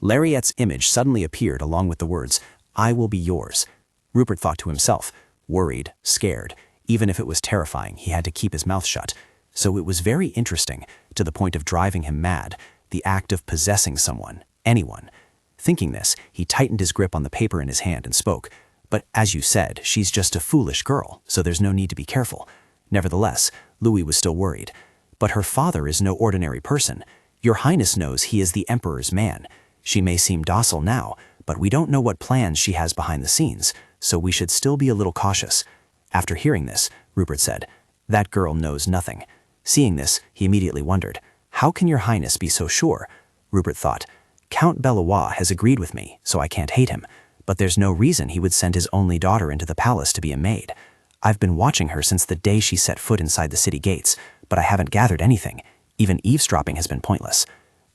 Lariat's image suddenly appeared along with the words, I will be yours. Rupert thought to himself, worried, scared. Even if it was terrifying, he had to keep his mouth shut. So it was very interesting, to the point of driving him mad, the act of possessing someone, anyone. Thinking this, he tightened his grip on the paper in his hand and spoke. But as you said, she's just a foolish girl, so there's no need to be careful. Nevertheless, Louis was still worried. But her father is no ordinary person. Your highness knows he is the emperor's man. She may seem docile now, but we don't know what plans she has behind the scenes, so we should still be a little cautious. After hearing this, Rupert said, That girl knows nothing. Seeing this, he immediately wondered, How can your highness be so sure? Rupert thought, Count Belua has agreed with me, so I can't hate him, but there's no reason he would send his only daughter into the palace to be a maid. I've been watching her since the day she set foot inside the city gates, but I haven't gathered anything. Even eavesdropping has been pointless.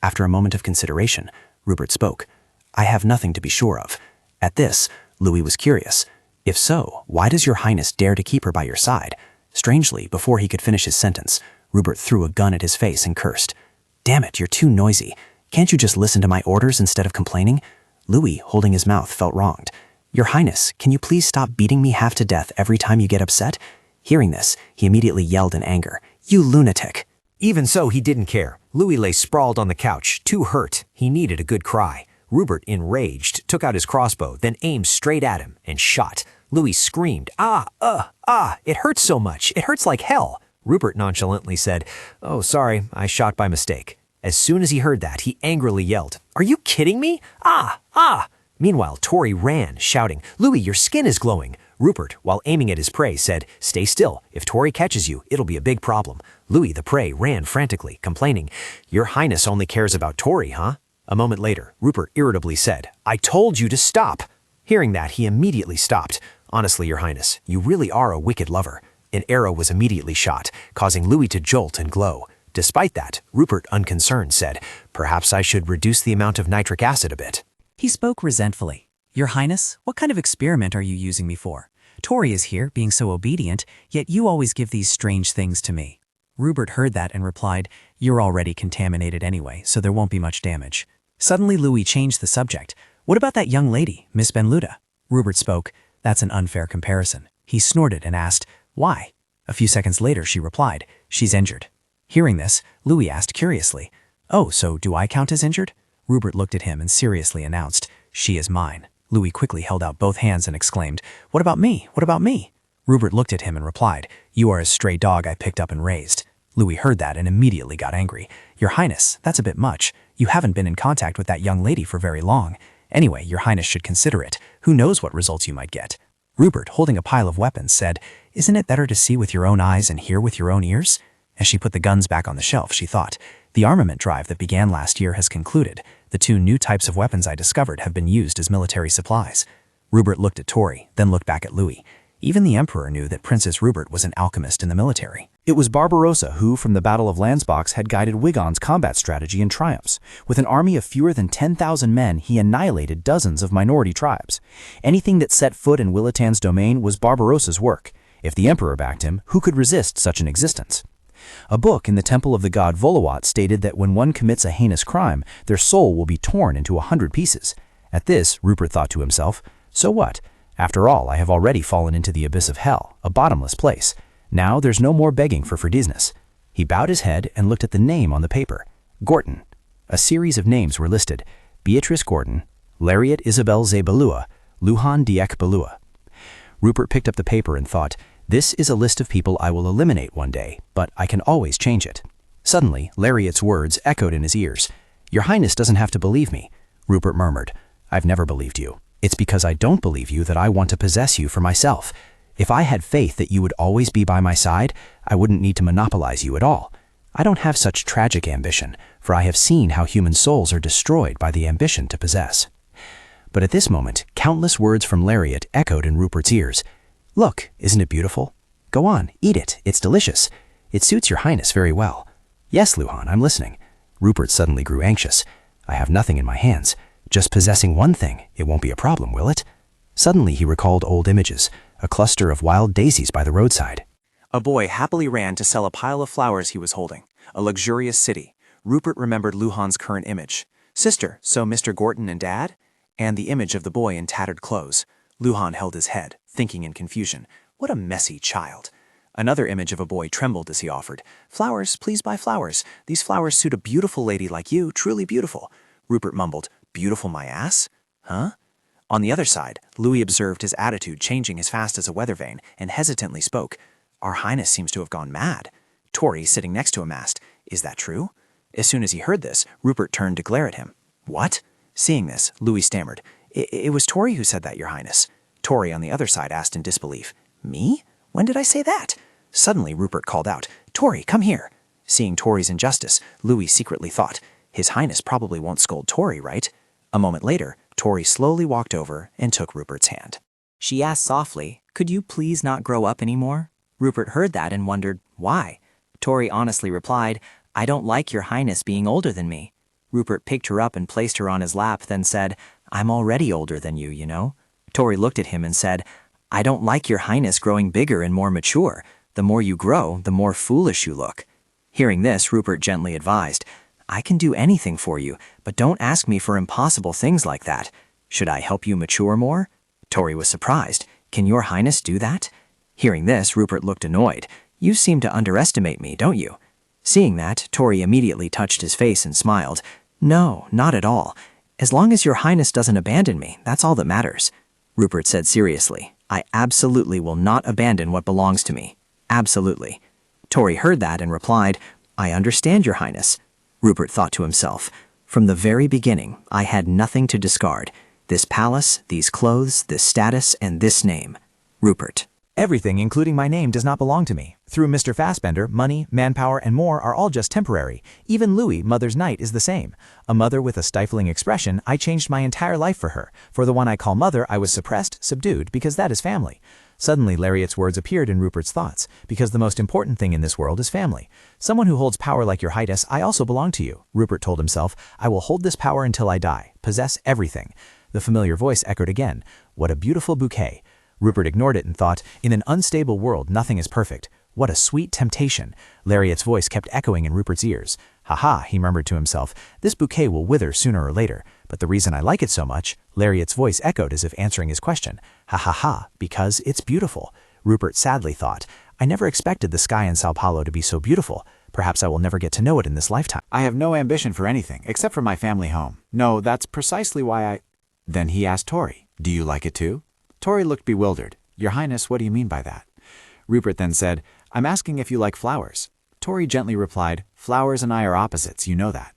After a moment of consideration, Rupert spoke. I have nothing to be sure of. At this, Louis was curious. If so, why does your highness dare to keep her by your side? Strangely, before he could finish his sentence, Rupert threw a gun at his face and cursed. Damn it, you're too noisy. Can't you just listen to my orders instead of complaining? Louis, holding his mouth, felt wronged. Your Highness, can you please stop beating me half to death every time you get upset? Hearing this, he immediately yelled in anger. You lunatic! Even so, he didn't care. Louis lay sprawled on the couch, too hurt. He needed a good cry. Rupert, enraged, took out his crossbow, then aimed straight at him and shot. Louis screamed, it hurts so much. It hurts like hell. Rupert nonchalantly said, oh, sorry, I shot by mistake. As soon as he heard that, he angrily yelled, are you kidding me? Meanwhile, Tori ran, shouting, Louis, your skin is glowing. Rupert, while aiming at his prey, said, stay still. If Tori catches you, it'll be a big problem. Louis, the prey, ran frantically, complaining, your Highness only cares about Tori, huh? A moment later, Rupert irritably said, I told you to stop. Hearing that, he immediately stopped. Honestly, your Highness, you really are a wicked lover. An arrow was immediately shot, causing Louis to jolt and glow. Despite that, Rupert, unconcerned, said, perhaps I should reduce the amount of nitric acid a bit. He spoke resentfully. Your Highness, what kind of experiment are you using me for? Tori is here, being so obedient, yet you always give these strange things to me. Rupert heard that and replied, you're already contaminated anyway, so there won't be much damage. Suddenly Louis changed the subject. What about that young lady, Miss Benluda? Rupert spoke, that's an unfair comparison. He snorted and asked, why? A few seconds later she replied, she's injured. Hearing this, Louis asked curiously, oh, so do I count as injured? Rupert looked at him and seriously announced, she is mine. Louis quickly held out both hands and exclaimed, what about me? What about me? Rupert looked at him and replied, you are a stray dog I picked up and raised. Louis heard that and immediately got angry. Your Highness, that's a bit much. You haven't been in contact with that young lady for very long. Anyway, your Highness should consider it. Who knows what results you might get? Rupert, holding a pile of weapons, said, isn't it better to see with your own eyes and hear with your own ears? As she put the guns back on the shelf, she thought, the armament drive that began last year has concluded. The 2 new types of weapons I discovered have been used as military supplies. Rupert looked at Tori, then looked back at Louis. Even the Emperor knew that Princess Rupert was an alchemist in the military. It was Barbarossa who, from the Battle of Landsbach, had guided Wigon's combat strategy and triumphs. With an army of fewer than 10,000 men, he annihilated dozens of minority tribes. Anything that set foot in Willatan's domain was Barbarossa's work. If the Emperor backed him, who could resist such an existence? A book in the temple of the god Volawat stated that when one commits a heinous crime, their soul will be torn into 100 pieces. At this, Rupert thought to himself, so what? After all, I have already fallen into the abyss of hell, a bottomless place. Now there's no more begging for forgiveness. He bowed his head and looked at the name on the paper. Gorton. A series of names were listed. Beatrice Gorton, Lariat Isabel Zebalua, Luhan Diek Balua. Rupert picked up the paper and thought, this is a list of people I will eliminate one day, but I can always change it. Suddenly, Lariat's words echoed in his ears. Your Highness doesn't have to believe me. Rupert murmured, I've never believed you. It's because I don't believe you that I want to possess you for myself. If I had faith that you would always be by my side, I wouldn't need to monopolize you at all. I don't have such tragic ambition, for I have seen how human souls are destroyed by the ambition to possess. But at this moment, countless words from Lariat echoed in Rupert's ears. Look, isn't it beautiful? Go on, eat it, it's delicious. It suits your Highness very well. Yes, Luhan, I'm listening. Rupert suddenly grew anxious. I have nothing in my hands. Just possessing one thing, it won't be a problem, will it? Suddenly he recalled old images, a cluster of wild daisies by the roadside. A boy happily ran to sell a pile of flowers he was holding. A luxurious city. Rupert remembered Luhan's current image. Sister, so Mr. Gorton and Dad? And the image of the boy in tattered clothes. Luhan held his head, thinking in confusion. What a messy child. Another image of a boy trembled as he offered. Flowers, please buy flowers. These flowers suit a beautiful lady like you, truly beautiful. Rupert mumbled, beautiful my ass? Huh? On the other side, Louis observed his attitude changing as fast as a weather vane and hesitantly spoke. Our Highness seems to have gone mad. Tori, sitting next to him, asked, is that true? As soon as he heard this, Rupert turned to glare at him. What? Seeing this, Louis stammered. It was Tori who said that, Your Highness. Tori on the other side asked in disbelief. Me? When did I say that? Suddenly, Rupert called out, Tori, come here. Seeing Tori's injustice, Louis secretly thought, His Highness probably won't scold Tori, right? A moment later, Tori slowly walked over and took Rupert's hand. She asked softly, could you please not grow up anymore? Rupert heard that and wondered, why? Tori honestly replied, I don't like Your Highness being older than me. Rupert picked her up and placed her on his lap, then said, I'm already older than you, you know. Tori looked at him and said, I don't like Your Highness growing bigger and more mature. The more you grow, the more foolish you look. Hearing this, Rupert gently advised, I can do anything for you, but don't ask me for impossible things like that. Should I help you mature more? Tori was surprised. Can your highness do that? Hearing this, Rupert looked annoyed. You seem to underestimate me, don't you? Seeing that, Tori immediately touched his face and smiled. No, not at all. As long as your highness doesn't abandon me, that's all that matters. Rupert said seriously, I absolutely will not abandon what belongs to me. Absolutely. Tori heard that and replied, I understand, your highness. Rupert thought to himself, from the very beginning, I had nothing to discard. This palace, these clothes, this status, and this name. Rupert. Everything, including my name, does not belong to me. Through Mr. Fassbender, money, manpower, and more are all just temporary. Even Louis, Mother's Knight, is the same. A mother with a stifling expression, I changed my entire life for her. For the one I call mother, I was suppressed, subdued, because that is family. Suddenly, Lariat's words appeared in Rupert's thoughts, because the most important thing in this world is family. Someone who holds power like your highness, I also belong to you. Rupert told himself, I will hold this power until I die, possess everything. The familiar voice echoed again, what a beautiful bouquet. Rupert ignored it and thought, in an unstable world, nothing is perfect. What a sweet temptation. Lariat's voice kept echoing in Rupert's ears. Ha, he murmured to himself, this bouquet will wither sooner or later. But the reason I like it so much, Lariat's voice echoed as if answering his question. Ha, because it's beautiful. Rupert sadly thought, I never expected the sky in Sao Paulo to be so beautiful. Perhaps I will never get to know it in this lifetime. I have no ambition for anything, except for my family home. No, that's precisely why I... Then he asked Tori, do you like it too? Tori looked bewildered. Your Highness, what do you mean by that? Rupert then said, I'm asking if you like flowers. Tori gently replied, flowers and I are opposites, you know that.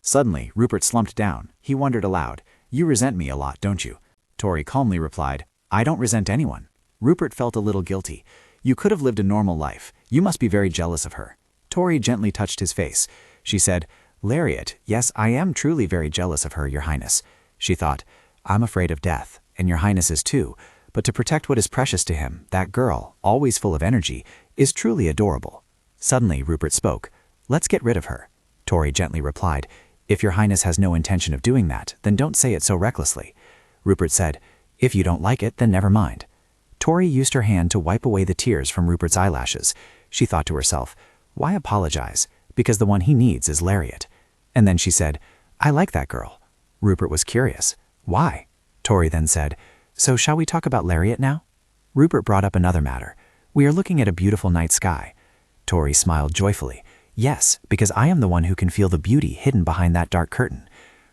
Suddenly, Rupert slumped down. He wondered aloud, you resent me a lot, don't you? Tori calmly replied, I don't resent anyone. Rupert felt a little guilty. You could have lived a normal life. You must be very jealous of her. Tori gently touched his face. She said, Lariat, yes, I am truly very jealous of her, Your Highness. She thought, I'm afraid of death, and Your Highness is too. But to protect what is precious to him, that girl, always full of energy, is truly adorable. Suddenly, Rupert spoke. Let's get rid of her. Tori gently replied, if Your Highness has no intention of doing that, then don't say it so recklessly. Rupert said, if you don't like it, then never mind. Tori used her hand to wipe away the tears from Rupert's eyelashes. She thought to herself, why apologize? Because the one he needs is Lariat. And then she said, I like that girl. Rupert was curious. Why? Tori then said, so shall we talk about Lariat now? Rupert brought up another matter. We are looking at a beautiful night sky. Tori smiled joyfully. Yes, because I am the one who can feel the beauty hidden behind that dark curtain.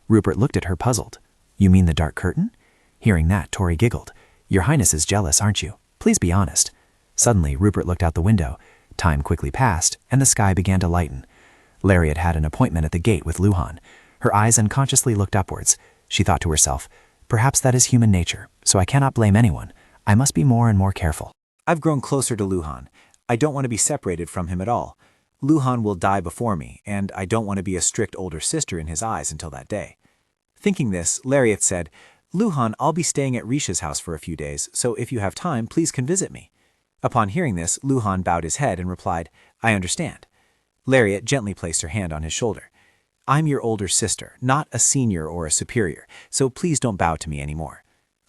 Rupert looked at her puzzled. You mean the dark curtain? Hearing that, Tori giggled. Your Highness is jealous, aren't you? Please be honest. Suddenly, Rupert looked out the window. Time quickly passed, and the sky began to lighten. Lariat had an appointment at the gate with Luhan. Her eyes unconsciously looked upwards. She thought to herself, perhaps that is human nature, so I cannot blame anyone. I must be more and more careful. I've grown closer to Luhan. I don't want to be separated from him at all. Luhan will die before me, and I don't want to be a strict older sister in his eyes until that day. Thinking this, Lariat said, Luhan, I'll be staying at Rishé's house for a few days, so if you have time, please come visit me. Upon hearing this, Luhan bowed his head and replied, I understand. Lariat gently placed her hand on his shoulder. I'm your older sister, not a senior or a superior, so please don't bow to me anymore.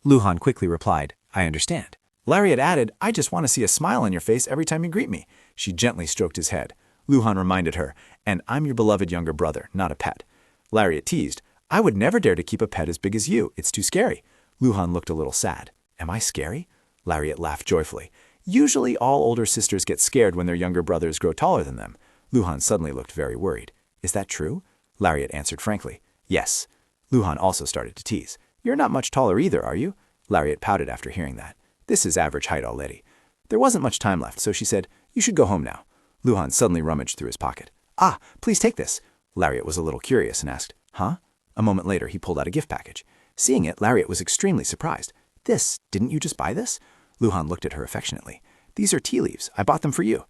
Luhan quickly replied, I understand. Lariat added, I just want to see a smile on your face every time you greet me. She gently stroked his head. Luhan reminded her, and I'm your beloved younger brother, not a pet. Lariat teased, I would never dare to keep a pet as big as you. It's too scary. Luhan looked a little sad. Am I scary? Lariat laughed joyfully. Usually all older sisters get scared when their younger brothers grow taller than them. Luhan suddenly looked very worried. Is that true? Lariat answered frankly, yes. Luhan also started to tease. You're not much taller either, are you? Lariat pouted after hearing that. This is average height already. There wasn't much time left, so she said, you should go home now. Luhan suddenly rummaged through his pocket. Ah, please take this. Lariat was a little curious and asked, huh? A moment later, he pulled out a gift package. Seeing it, Lariat was extremely surprised. Didn't you just buy this? Luhan looked at her affectionately. These are tea leaves. I bought them for you.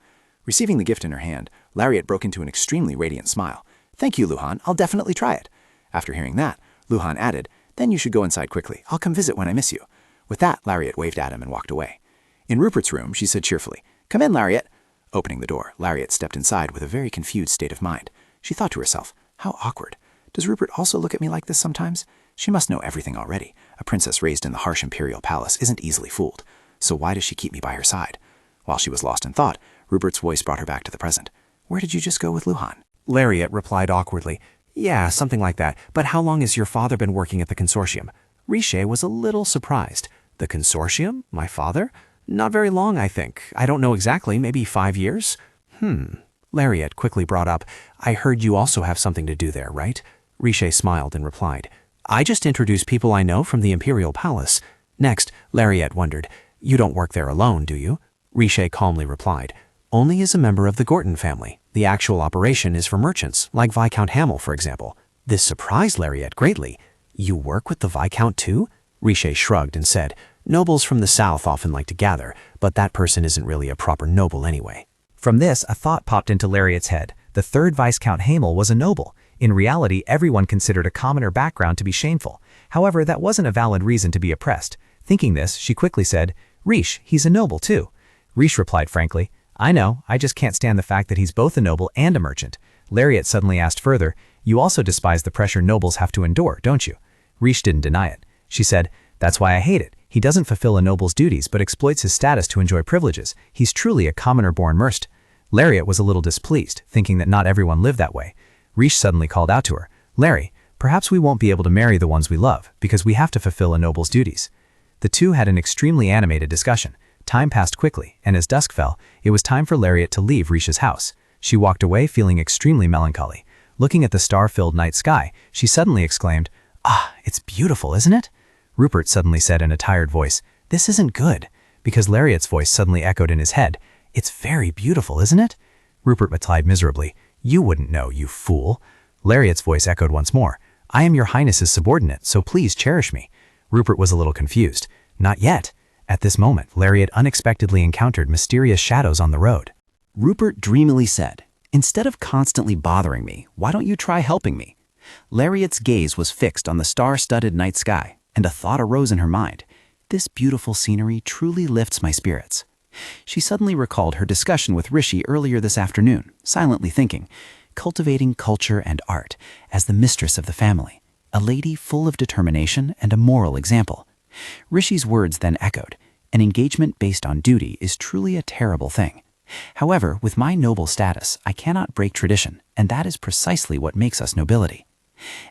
Receiving the gift in her hand, Lariat broke into an extremely radiant smile. Thank you, Luhan. I'll definitely try it. After hearing that, Luhan added, then you should go inside quickly. I'll come visit when I miss you. With that, Lariat waved at him and walked away. In Rupert's room, she said cheerfully, come in, Lariat. Opening the door, Lariat stepped inside with a very confused state of mind. She thought to herself, how awkward. Does Rupert also look at me like this sometimes? She must know everything already. A princess raised in the harsh imperial palace isn't easily fooled. So why does she keep me by her side? While she was lost in thought, Rupert's voice brought her back to the present. Where did you just go with Luhan? Lariat replied awkwardly. Yeah, something like that. But how long has your father been working at the consortium? Rishé was a little surprised. The consortium? My father? Not very long, I think. I don't know exactly, maybe 5 years? Lariat quickly brought up, I heard you also have something to do there, right? Rishé smiled and replied, I just introduce people I know from the imperial palace. Next, Lariat wondered, you don't work there alone, do you? Rishé calmly replied, only as a member of the Gorton family. The actual operation is for merchants, like Viscount Hamel, for example. This surprised Lariat greatly. You work with the Viscount too? Rishé shrugged and said, nobles from the south often like to gather, but that person isn't really a proper noble anyway. From this, a thought popped into Lariat's head. The third Viscount Hamel was a noble. In reality, everyone considered a commoner background to be shameful. However, that wasn't a valid reason to be oppressed. Thinking this, she quickly said, Rish, he's a noble too. Rish replied frankly, I know, I just can't stand the fact that he's both a noble and a merchant. Lariat suddenly asked further, you also despise the pressure nobles have to endure, don't you? Rish didn't deny it. She said, that's why I hate it. He doesn't fulfill a noble's duties but exploits his status to enjoy privileges. He's truly a commoner-born merst. Lariat was a little displeased, thinking that not everyone lived that way. Rish suddenly called out to her, Larry, perhaps we won't be able to marry the ones we love, because we have to fulfill a noble's duties. The two had an extremely animated discussion. Time passed quickly, and as dusk fell, it was time for Lariat to leave Rish's house. She walked away feeling extremely melancholy. Looking at the star-filled night sky, she suddenly exclaimed, Ah, it's beautiful, isn't it? Rupert suddenly said in a tired voice, This isn't good, because Lariat's voice suddenly echoed in his head, It's very beautiful, isn't it? Rupert replied miserably, You wouldn't know, you fool. Lariat's voice echoed once more, I am your highness's subordinate, so please cherish me. Rupert was a little confused. Not yet. At this moment, Lariat unexpectedly encountered mysterious shadows on the road. Rupert dreamily said, Instead of constantly bothering me, why don't you try helping me? Lariat's gaze was fixed on the star-studded night sky, and a thought arose in her mind. This beautiful scenery truly lifts my spirits. She suddenly recalled her discussion with Rishi earlier this afternoon, silently thinking, cultivating culture and art as the mistress of the family, a lady full of determination and a moral example. Rishi's words then echoed, an engagement based on duty is truly a terrible thing. However, with my noble status, I cannot break tradition, and that is precisely what makes us nobility.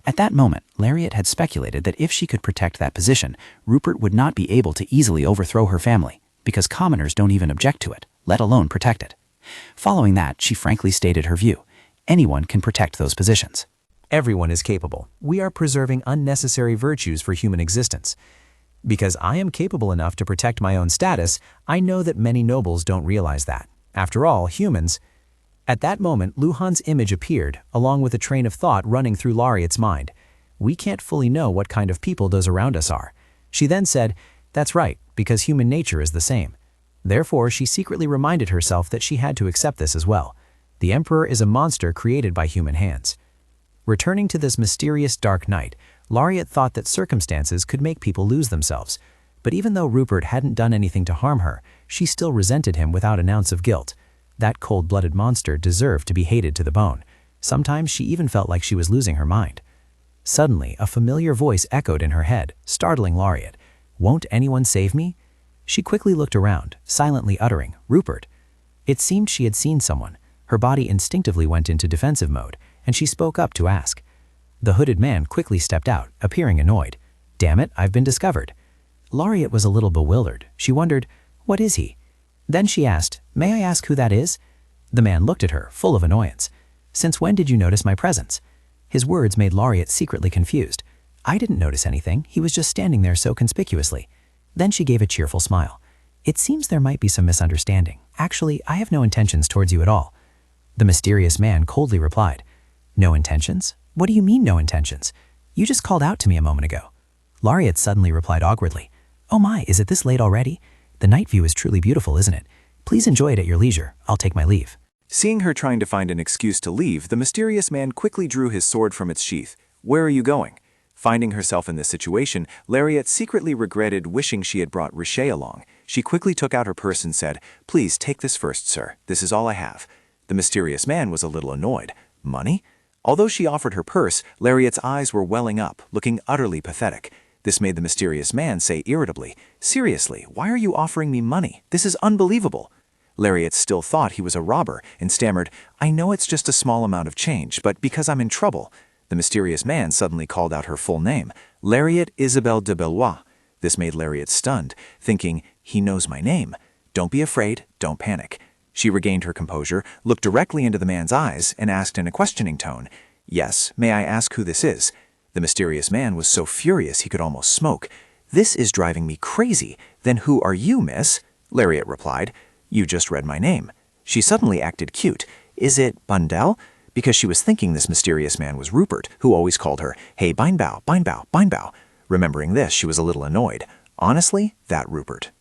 At that moment, Lariat had speculated that if she could protect that position, Rupert would not be able to easily overthrow her family, because commoners don't even object to it, let alone protect it. Following that, she frankly stated her view. Anyone can protect those positions. Everyone is capable. We are preserving unnecessary virtues for human existence. Because I am capable enough to protect my own status, I know that many nobles don't realize that. After all, humans... At that moment, Luhan's image appeared, along with a train of thought running through Lariat's mind. We can't fully know what kind of people those around us are. She then said, That's right, because human nature is the same. Therefore, she secretly reminded herself that she had to accept this as well. The Emperor is a monster created by human hands. Returning to this mysterious dark night, Lariat thought that circumstances could make people lose themselves. But even though Rupert hadn't done anything to harm her, she still resented him without an ounce of guilt. That cold-blooded monster deserved to be hated to the bone. Sometimes she even felt like she was losing her mind. Suddenly, a familiar voice echoed in her head, startling Lariat. Won't anyone save me? She quickly looked around, silently uttering, Rupert. It seemed she had seen someone. Her body instinctively went into defensive mode, and she spoke up to ask. The hooded man quickly stepped out, appearing annoyed. Damn it, I've been discovered. Lariat was a little bewildered. She wondered, what is he? Then she asked, May I ask who that is? The man looked at her, full of annoyance. Since when did you notice my presence? His words made Lariat secretly confused. I didn't notice anything, he was just standing there so conspicuously. Then she gave a cheerful smile. It seems there might be some misunderstanding. Actually, I have no intentions towards you at all. The mysterious man coldly replied, No intentions? What do you mean no intentions? You just called out to me a moment ago. Lariat suddenly replied awkwardly, Oh my, is it this late already? The night view is truly beautiful, isn't it? Please enjoy it at your leisure. I'll take my leave. Seeing her trying to find an excuse to leave, the mysterious man quickly drew his sword from its sheath. Where are you going? Finding herself in this situation, Lariat secretly regretted wishing she had brought Rishé along. She quickly took out her purse and said, Please take this first, sir. This is all I have. The mysterious man was a little annoyed. Money? Although she offered her purse, Lariat's eyes were welling up, looking utterly pathetic. This made the mysterious man say irritably, Seriously, why are you offering me money? This is unbelievable. Lariat still thought he was a robber and stammered, "I know it's just a small amount of change, but because I'm in trouble." The mysterious man suddenly called out her full name, Lariat Isabelle de Bellois. This made Lariat stunned, thinking, "He knows my name. Don't be afraid, don't panic." She regained her composure, looked directly into the man's eyes, and asked in a questioning tone, "Yes, may I ask who this is?" The mysterious man was so furious he could almost smoke. "This is driving me crazy. Then who are you, miss?" Lariat replied, "You just read my name." She suddenly acted cute. "Is it Bundel?" Because she was thinking this mysterious man was Rupert, who always called her, "Hey, Beinbao, Beinbao, Beinbao." Remembering this, she was a little annoyed. Honestly, that Rupert.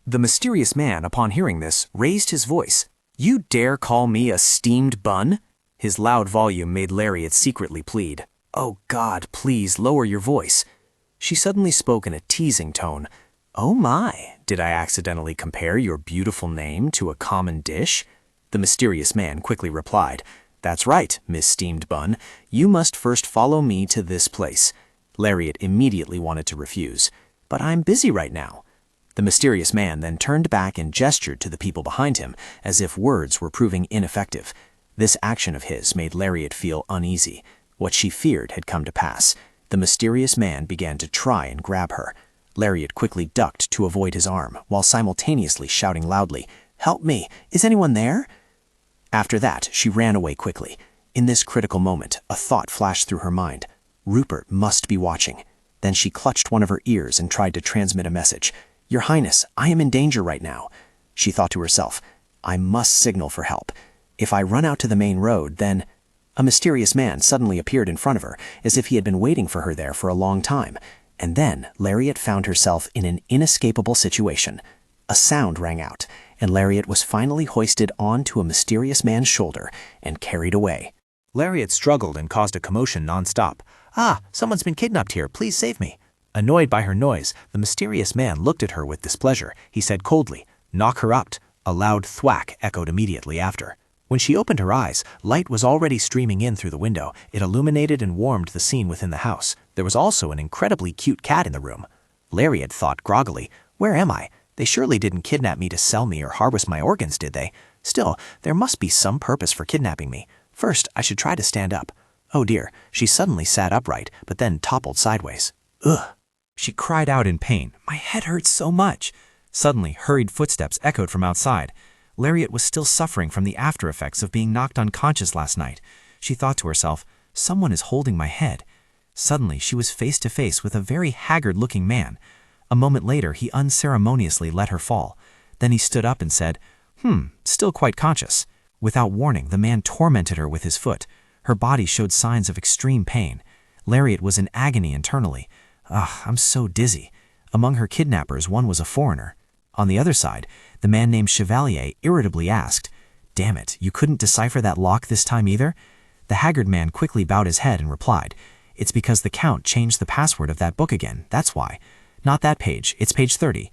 The mysterious man, upon hearing this, raised his voice. "You dare call me a steamed bun?" His loud volume made Lariat secretly plead, "Oh God, please lower your voice." She suddenly spoke in a teasing tone. "Oh my, did I accidentally compare your beautiful name to a common dish?" The mysterious man quickly replied, "That's right, Miss Steamed Bun. You must first follow me to this place." Lariat immediately wanted to refuse. "But I'm busy right now." The mysterious man then turned back and gestured to the people behind him, as if words were proving ineffective. This action of his made Lariat feel uneasy. What she feared had come to pass. The mysterious man began to try and grab her. Lariat quickly ducked to avoid his arm, while simultaneously shouting loudly, "Help me! Is anyone there?" After that, she ran away quickly. In this critical moment, a thought flashed through her mind. Rupert must be watching. Then she clutched one of her ears and tried to transmit a message. "Your Highness, I am in danger right now." She thought to herself, "I must signal for help. If I run out to the main road, then—" A mysterious man suddenly appeared in front of her, as if he had been waiting for her there for a long time. And then Lariat found herself in an inescapable situation. A sound rang out, and Lariat was finally hoisted onto a mysterious man's shoulder and carried away. Lariat struggled and caused a commotion nonstop. "Ah, someone's been kidnapped here. Please save me." Annoyed by her noise, the mysterious man looked at her with displeasure. He said coldly, "Knock her out." A loud thwack echoed immediately after. When she opened her eyes, light was already streaming in through the window. It illuminated and warmed the scene within the house. There was also an incredibly cute cat in the room. Lariat thought groggily, "Where am I? They surely didn't kidnap me to sell me or harvest my organs, did they? Still, there must be some purpose for kidnapping me. First, I should try to stand up." Oh dear, she suddenly sat upright, but then toppled sideways. "Ugh!" She cried out in pain. "My head hurts so much." Suddenly, hurried footsteps echoed from outside. Lariat was still suffering from the after effects of being knocked unconscious last night. She thought to herself, "Someone is holding my head." Suddenly, she was face to face with a very haggard-looking man. A moment later, he unceremoniously let her fall. Then he stood up and said, still quite conscious." Without warning, the man tormented her with his foot. Her body showed signs of extreme pain. Lariat was in agony internally. I'm so dizzy." Among her kidnappers, one was a foreigner. On the other side, the man named Chevalier irritably asked, "Damn it, you couldn't decipher that lock this time either?" The haggard man quickly bowed his head and replied, "It's because the Count changed the password of that book again, that's why. Not that page, it's page 30.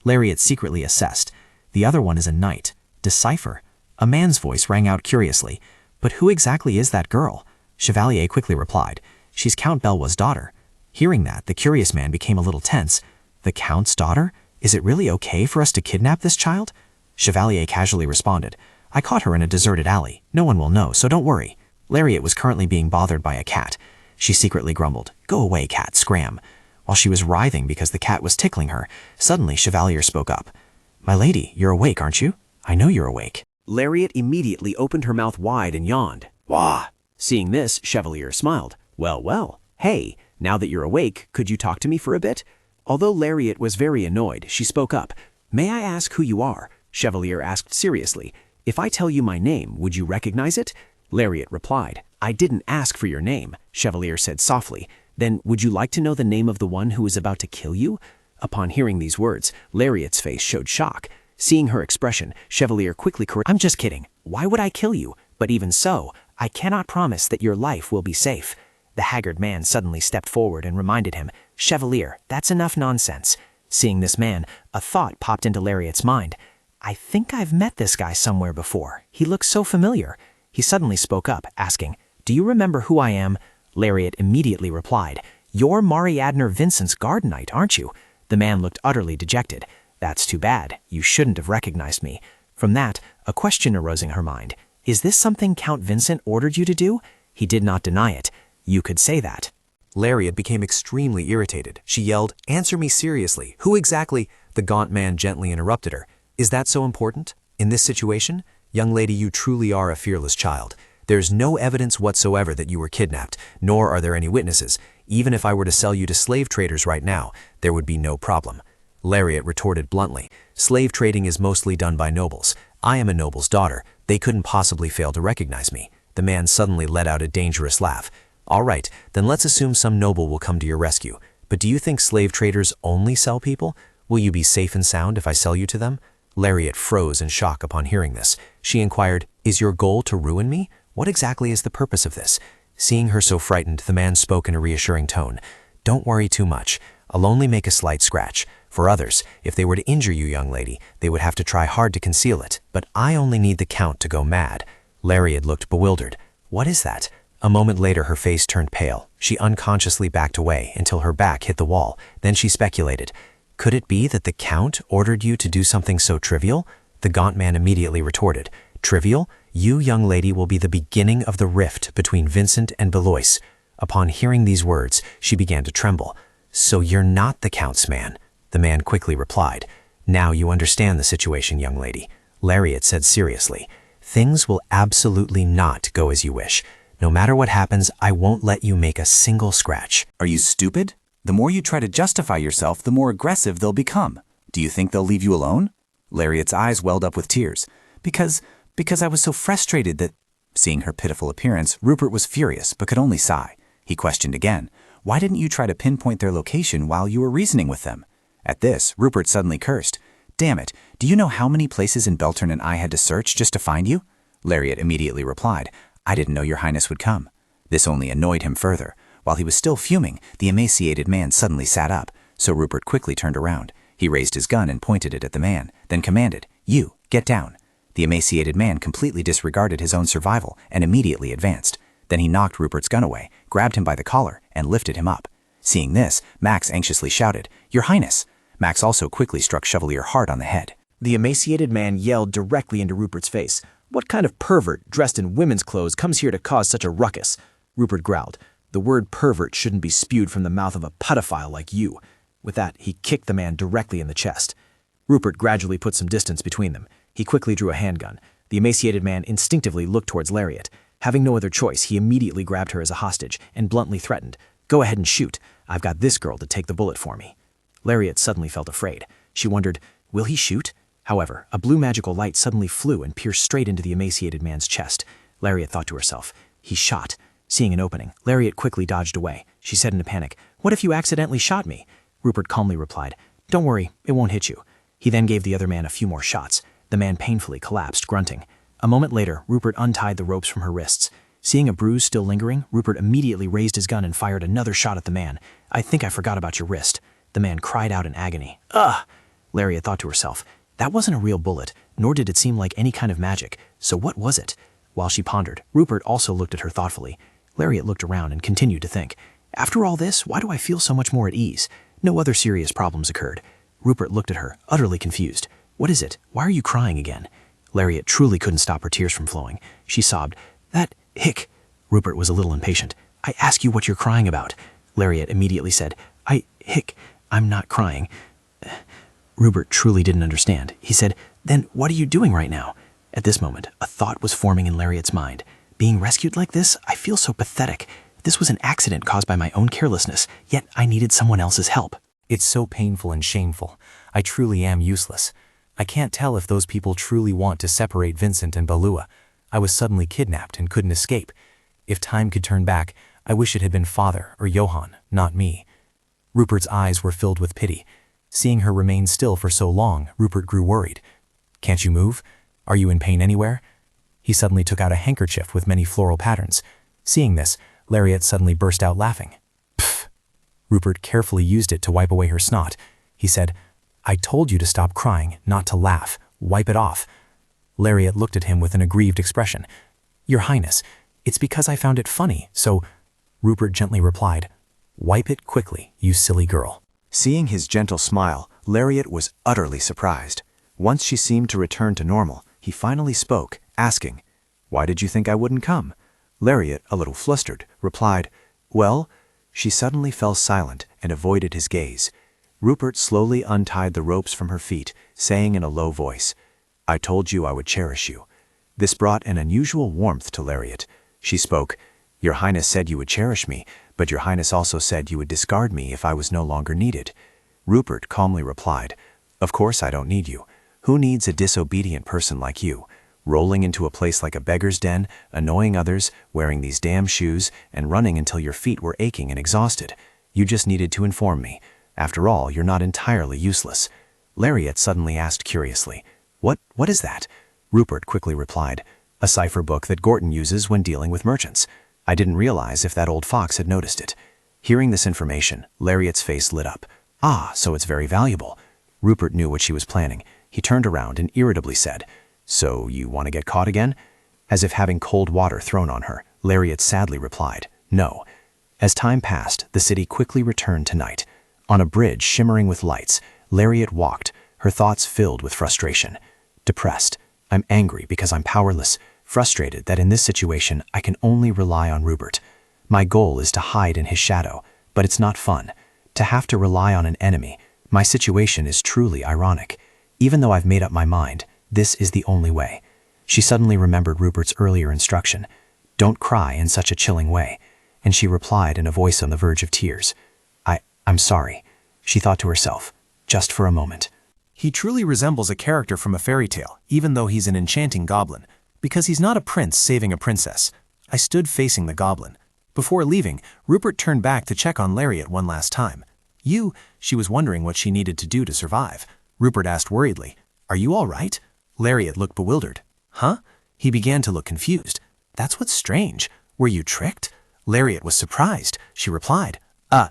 Lariat secretly assessed. "The other one is a knight. Decipher?" A man's voice rang out curiously. "But who exactly is that girl?" Chevalier quickly replied, "She's Count Bellois' daughter." Hearing that, the curious man became a little tense. "The Count's daughter? Is it really okay for us to kidnap this child?" Chevalier casually responded, "I caught her in a deserted alley. No one will know, so don't worry." Lariat was currently being bothered by a cat. She secretly grumbled, "Go away, cat, scram." While she was writhing because the cat was tickling her, suddenly Chevalier spoke up. "My lady, you're awake, aren't you? I know you're awake." Lariat immediately opened her mouth wide and yawned. "Wah!" Seeing this, Chevalier smiled. "Well, well. Hey, now that you're awake, could you talk to me for a bit?" Although Lariat was very annoyed, she spoke up. "May I ask who you are?" Chevalier asked seriously. "If I tell you my name, would you recognize it?" Lariat replied, "I didn't ask for your name," Chevalier said softly. "Then would you like to know the name of the one who is about to kill you?" Upon hearing these words, Lariat's face showed shock. Seeing her expression, Chevalier quickly corrected, "I'm just kidding. Why would I kill you? But even so, I cannot promise that your life will be safe." The haggard man suddenly stepped forward and reminded him, "Chevalier, that's enough nonsense." Seeing this man, a thought popped into Lariat's mind. "I think I've met this guy somewhere before. He looks so familiar." He suddenly spoke up, asking, "Do you remember who I am?" Lariat immediately replied, "You're Mariadner Vincent's guard knight, aren't you?" The man looked utterly dejected. "That's too bad. You shouldn't have recognized me." From that, a question arose in her mind. Is this something Count Vincent ordered you to do? He did not deny it. You could say that. Lariat became extremely irritated. She yelled, "Answer me seriously. Who exactly?" The gaunt man gently interrupted her. "Is that so important? In this situation? Young lady, you truly are a fearless child. There's no evidence whatsoever that you were kidnapped, nor are there any witnesses. Even if I were to sell you to slave traders right now, there would be no problem." Lariat retorted bluntly, "Slave trading is mostly done by nobles. I am a noble's daughter. They couldn't possibly fail to recognize me." The man suddenly let out a dangerous laugh. "All right, then let's assume some noble will come to your rescue. But do you think slave traders only sell people? Will you be safe and sound if I sell you to them?" Lariat froze in shock upon hearing this. She inquired, "Is your goal to ruin me? What exactly is the purpose of this?" Seeing her so frightened, the man spoke in a reassuring tone. "Don't worry too much. I'll only make a slight scratch. For others, if they were to injure you, young lady, they would have to try hard to conceal it. But I only need the Count to go mad." Lariat looked bewildered. "What is that?" A moment later, her face turned pale. She unconsciously backed away until her back hit the wall. Then she speculated, "Could it be that the Count ordered you to do something so trivial?" The gaunt man immediately retorted, "Trivial? You, young lady, will be the beginning of the rift between Vincent and Belois." Upon hearing these words, she began to tremble. "So you're not the Count's man?" The man quickly replied, "Now you understand the situation, young lady." Lariat said seriously, "Things will absolutely not go as you wish. No matter what happens, I won't let you make a single scratch." Are you stupid? The more you try to justify yourself, the more aggressive they'll become. Do you think they'll leave you alone? Lariat's eyes welled up with tears. Because I was so frustrated that... Seeing her pitiful appearance, Rupert was furious, but could only sigh. He questioned again, "Why didn't you try to pinpoint their location while you were reasoning with them?" At this, Rupert suddenly cursed. "Damn it, do you know how many places in Beltern and I had to search just to find you?" Lariat immediately replied, "I didn't know your highness would come." This only annoyed him further. While he was still fuming, the emaciated man suddenly sat up, so Rupert quickly turned around. He raised his gun and pointed it at the man, then commanded, "You, get down." The emaciated man completely disregarded his own survival and immediately advanced. Then he knocked Rupert's gun away, grabbed him by the collar, and lifted him up. Seeing this, Max anxiously shouted, "Your Highness!" Max also quickly struck Chevalier hard on the head. The emaciated man yelled directly into Rupert's face. "What kind of pervert, dressed in women's clothes, comes here to cause such a ruckus?" Rupert growled. "The word pervert shouldn't be spewed from the mouth of a pedophile like you." With that, he kicked the man directly in the chest. Rupert gradually put some distance between them. He quickly drew a handgun. The emaciated man instinctively looked towards Lariat. Having no other choice, he immediately grabbed her as a hostage and bluntly threatened, "Go ahead and shoot. I've got this girl to take the bullet for me." Lariat suddenly felt afraid. She wondered, will he shoot? However, a blue magical light suddenly flew and pierced straight into the emaciated man's chest. Lariat thought to herself, "He's shot." Seeing an opening, Lariat quickly dodged away. She said in a panic, "What if you accidentally shot me?" Rupert calmly replied, "Don't worry, it won't hit you." He then gave the other man a few more shots. The man painfully collapsed, grunting. A moment later, Rupert untied the ropes from her wrists. Seeing a bruise still lingering, Rupert immediately raised his gun and fired another shot at the man. "I think I forgot about your wrist." The man cried out in agony. "Ugh!" Lariat thought to herself, that wasn't a real bullet, nor did it seem like any kind of magic. So what was it? While she pondered, Rupert also looked at her thoughtfully. Lariat looked around and continued to think, "After all this, why do I feel so much more at ease?" No other serious problems occurred. Rupert looked at her, utterly confused. "What is it? Why are you crying again?" Lariat truly couldn't stop her tears from flowing. She sobbed, "That hic." Rupert was a little impatient. "I ask you what you're crying about." Lariat immediately said, I'm not crying." Rupert truly didn't understand. He said, "Then what are you doing right now?" At this moment, a thought was forming in Lariat's mind. Being rescued like this, I feel so pathetic. This was an accident caused by my own carelessness, yet I needed someone else's help. It's so painful and shameful. I truly am useless. I can't tell if those people truly want to separate Vincent and Balua. I was suddenly kidnapped and couldn't escape. If time could turn back, I wish it had been Father or Johann, not me. Rupert's eyes were filled with pity. Seeing her remain still for so long, Rupert grew worried. "Can't you move? Are you in pain anywhere?" He suddenly took out a handkerchief with many floral patterns. Seeing this, Lariat suddenly burst out laughing. "Pfft!" Rupert carefully used it to wipe away her snot. He said, "I told you to stop crying, not to laugh. Wipe it off." Lariat looked at him with an aggrieved expression. "Your Highness, it's because I found it funny, so—" Rupert gently replied, "Wipe it quickly, you silly girl." Seeing his gentle smile, Lariat was utterly surprised. Once she seemed to return to normal, He finally spoke, asking, "Why did you think I wouldn't come?" Lariat, a little flustered, replied, "Well," she suddenly fell silent and avoided his gaze. Rupert slowly untied the ropes from her feet, saying in a low voice, "I told you I would cherish you." This brought an unusual warmth to Lariat. She spoke, "Your Highness said you would cherish me, but your Highness also said you would discard me if I was no longer needed." Rupert calmly replied, "Of course I don't need you. Who needs a disobedient person like you? Rolling into a place like a beggar's den, annoying others, wearing these damn shoes, and running until your feet were aching and exhausted. You just needed to inform me. After all, you're not entirely useless." Lariat suddenly asked curiously, What is that?" Rupert quickly replied, "A cipher book that Gorton uses when dealing with merchants. I didn't realize if that old fox had noticed it." Hearing this information, Lariat's face lit up. "Ah, so it's very valuable." Rupert knew what she was planning. He turned around and irritably said, "So you want to get caught again?" As if having cold water thrown on her, Lariat sadly replied, "No." As time passed, the city quickly returned to night. On a bridge shimmering with lights, Lariat walked, her thoughts filled with frustration. Depressed, I'm angry because I'm powerless, frustrated that in this situation I can only rely on Rupert. My goal is to hide in his shadow, but it's not fun. To have to rely on an enemy, my situation is truly ironic. Even though I've made up my mind, this is the only way. She suddenly remembered Rupert's earlier instruction, "Don't cry in such a chilling way," and she replied in a voice on the verge of tears, I'm sorry," she thought to herself, just for a moment. He truly resembles a character from a fairy tale, even though he's an enchanting goblin, because he's not a prince saving a princess. I stood facing the goblin. Before leaving, Rupert turned back to check on Lariat one last time. She was wondering what she needed to do to survive. Rupert asked worriedly, "Are you all right?" Lariat looked bewildered. "Huh?" He began to look confused. "That's what's strange. Were you tricked?" Lariat was surprised. She replied,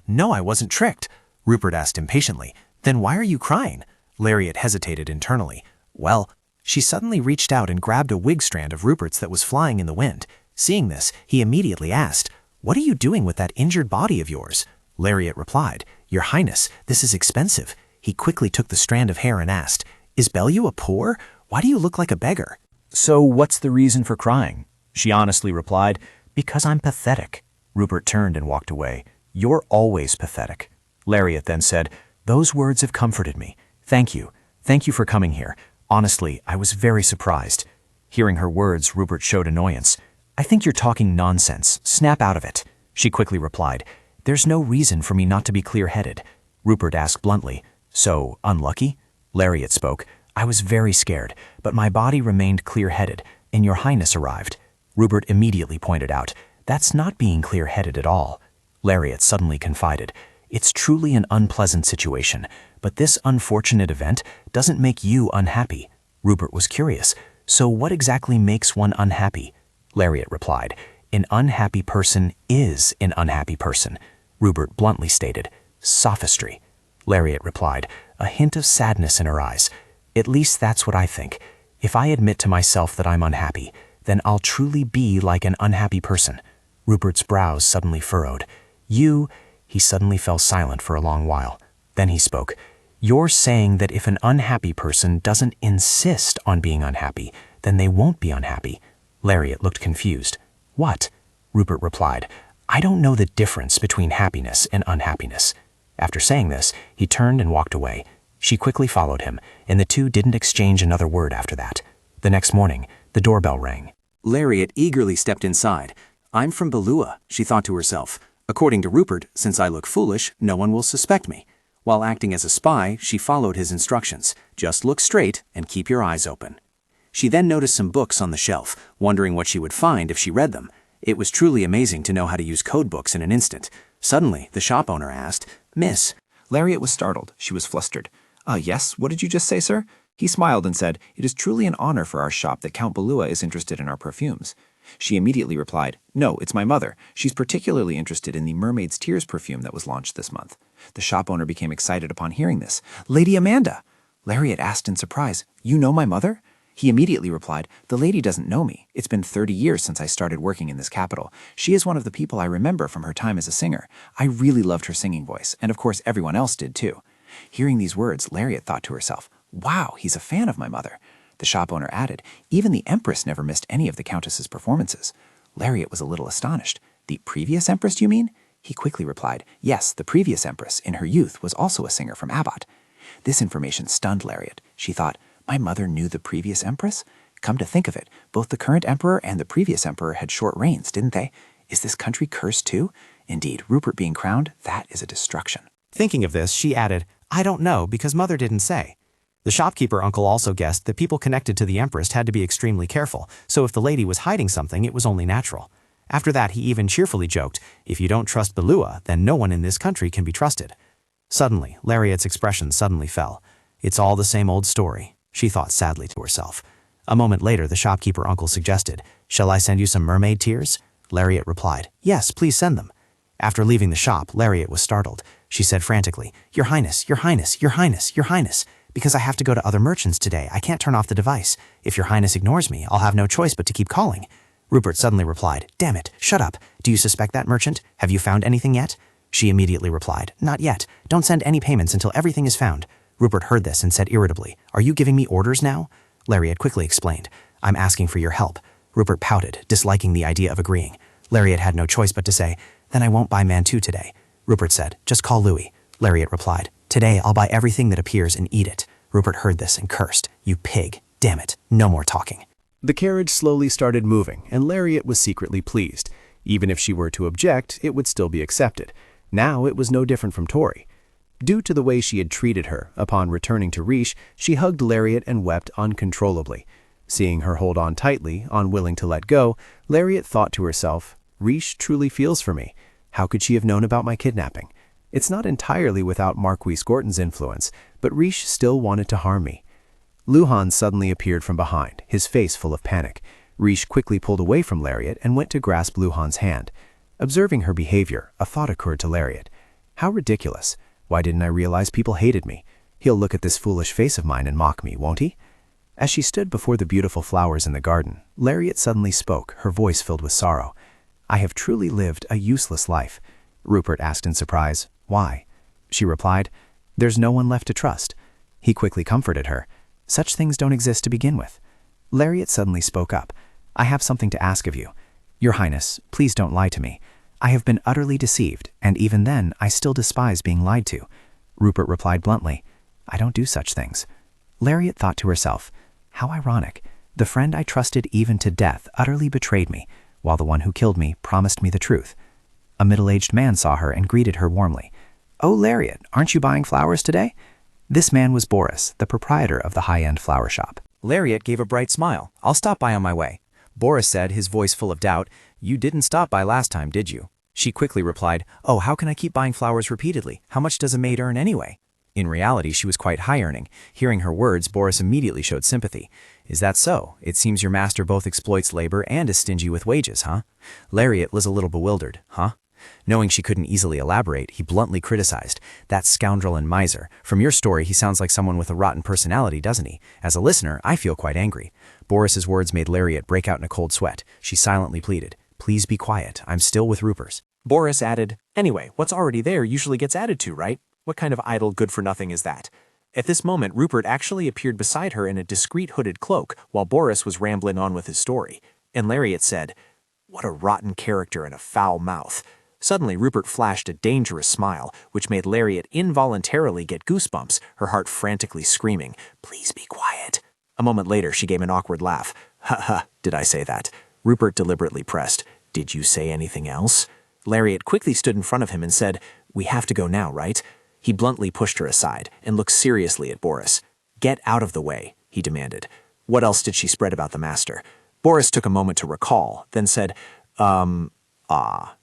No, I wasn't tricked." Rupert asked impatiently, "Then why are you crying?" Lariat hesitated internally. "Well," she suddenly reached out and grabbed a wig strand of Rupert's that was flying in the wind. Seeing this, he immediately asked, "What are you doing with that injured body of yours?" Lariat replied, "Your Highness, this is expensive." He quickly took the strand of hair and asked, "Is Bellew a poor? Why do you look like a beggar?" "So what's the reason for crying?" She honestly replied, "Because I'm pathetic." Rupert turned and walked away. "You're always pathetic." Lariat then said, "Those words have comforted me. Thank you. Thank you for coming here. Honestly, I was very surprised." Hearing her words, Rupert showed annoyance. "I think you're talking nonsense. Snap out of it." She quickly replied, "There's no reason for me not to be clear-headed." Rupert asked bluntly, "So, unlucky?" Lariat spoke, "I was very scared, but my body remained clear-headed, and your Highness arrived." Rupert immediately pointed out, "That's not being clear-headed at all." Lariat suddenly confided, "It's truly an unpleasant situation, but this unfortunate event doesn't make you unhappy." Rupert was curious, "So what exactly makes one unhappy?" Lariat replied, "An unhappy person is an unhappy person." Rupert bluntly stated, "Sophistry." Lariat replied, a hint of sadness in her eyes, "At least that's what I think. If I admit to myself that I'm unhappy, then I'll truly be like an unhappy person." Rupert's brows suddenly furrowed. He suddenly fell silent for a long while. Then he spoke, "You're saying that if an unhappy person doesn't insist on being unhappy, then they won't be unhappy." Lariat looked confused. "What?" Rupert replied, "I don't know the difference between happiness and unhappiness." After saying this, he turned and walked away. She quickly followed him, and the two didn't exchange another word after that. The next morning, the doorbell rang. Lariat eagerly stepped inside. "I'm from Bellew," she thought to herself. "According to Rupert, since I look foolish, no one will suspect me." While acting as a spy, she followed his instructions. Just look straight and keep your eyes open. She then noticed some books on the shelf, wondering what she would find if she read them. It was truly amazing to know how to use code books in an instant. Suddenly, the shop owner asked, "Miss." Lariat was startled. She was flustered. Yes, what did you just say, sir?" He smiled and said, "It is truly an honor for our shop that Count Bellew is interested in our perfumes." She immediately replied, "No, it's my mother. She's particularly interested in the Mermaid's Tears perfume that was launched this month." The shop owner became excited upon hearing this. "Lady Amanda!" Lariat asked in surprise, "You know my mother?" He immediately replied, "The lady doesn't know me. It's been 30 years since I started working in this capital. She is one of the people I remember from her time as a singer. I really loved her singing voice, and of course everyone else did too." Hearing these words, Lariat thought to herself, "Wow, he's a fan of my mother." The shop owner added, even the empress never missed any of the countess's performances. Lariat was a little astonished. The previous empress, you mean? He quickly replied, yes, the previous empress, in her youth, was also a singer from Abbott. This information stunned Lariat. She thought, my mother knew the previous empress? Come to think of it, both the current emperor and the previous emperor had short reigns, didn't they? Is this country cursed too? Indeed, Rupert being crowned, that is a destruction. Thinking of this, she added, I don't know because Mother didn't say. The shopkeeper uncle also guessed that people connected to the empress had to be extremely careful, so if the lady was hiding something, it was only natural. After that, he even cheerfully joked, if you don't trust Belua, then no one in this country can be trusted. Suddenly, Lariat's expression suddenly fell. It's all the same old story, she thought sadly to herself. A moment later, the shopkeeper uncle suggested, shall I send you some mermaid tears? Lariat replied, yes, please send them. After leaving the shop, Lariat was startled. She said frantically, Your Highness, Your Highness, Your Highness, Your Highness. Because I have to go to other merchants today, I can't turn off the device. If Your Highness ignores me, I'll have no choice but to keep calling. Rupert suddenly replied, damn it, shut up. Do you suspect that merchant? Have you found anything yet? She immediately replied, not yet. Don't send any payments until everything is found. Rupert heard this and said irritably, are you giving me orders now? Lariat quickly explained, I'm asking for your help. Rupert pouted, disliking the idea of agreeing. Lariat had no choice but to say, then I won't buy Mantu today. Rupert said, just call Louis. Lariat replied, today I'll buy everything that appears and eat it. Rupert heard this and cursed, you pig, damn it, no more talking. The carriage slowly started moving, and Lariat was secretly pleased. Even if she were to object, it would still be accepted. Now it was no different from Tori. Due to the way she had treated her, upon returning to Riche, she hugged Lariat and wept uncontrollably. Seeing her hold on tightly, unwilling to let go, Lariat thought to herself, Riche truly feels for me. How could she have known about my kidnapping? It's not entirely without Marquis Gorton's influence, but Riche still wanted to harm me. Luhan suddenly appeared from behind, his face full of panic. Riche quickly pulled away from Lariat and went to grasp Luhan's hand. Observing her behavior, a thought occurred to Lariat. How ridiculous. Why didn't I realize people hated me? He'll look at this foolish face of mine and mock me, won't he? As she stood before the beautiful flowers in the garden, Lariat suddenly spoke, her voice filled with sorrow. I have truly lived a useless life. Rupert asked in surprise, why? She replied, there's no one left to trust. He quickly comforted her. Such things don't exist to begin with. Lariat suddenly spoke up. I have something to ask of you. Your Highness, please don't lie to me. I have been utterly deceived, and even then I still despise being lied to. Rupert replied bluntly, I don't do such things. Lariat thought to herself, how ironic. The friend I trusted even to death utterly betrayed me, while the one who killed me promised me the truth. A middle-aged man saw her and greeted her warmly. Oh, Lariat, aren't you buying flowers today? This man was Boris, the proprietor of the high-end flower shop. Lariat gave a bright smile. I'll stop by on my way. Boris said, his voice full of doubt, you didn't stop by last time, did you? She quickly replied, oh, how can I keep buying flowers repeatedly? How much does a maid earn anyway? In reality, she was quite high-earning. Hearing her words, Boris immediately showed sympathy. Is that so? It seems your master both exploits labor and is stingy with wages, huh? Lariat was a little bewildered, huh? Knowing she couldn't easily elaborate, he bluntly criticized, that scoundrel and miser. From your story, he sounds like someone with a rotten personality, doesn't he? As a listener, I feel quite angry. Boris's words made Lariat break out in a cold sweat. She silently pleaded, please be quiet, I'm still with Rupert. Boris added, anyway, what's already there usually gets added to, right? What kind of idle good-for-nothing is that? At this moment, Rupert actually appeared beside her in a discreet hooded cloak while Boris was rambling on with his story. And Lariat said, what a rotten character and a foul mouth. Suddenly, Rupert flashed a dangerous smile, which made Lariat involuntarily get goosebumps, her heart frantically screaming, please be quiet. A moment later, she gave an awkward laugh. Ha ha, did I say that? Rupert deliberately pressed, did you say anything else? Lariat quickly stood in front of him and said, we have to go now, right? He bluntly pushed her aside and looked seriously at Boris. Get out of the way, he demanded. What else did she spread about the master? Boris took a moment to recall, then said,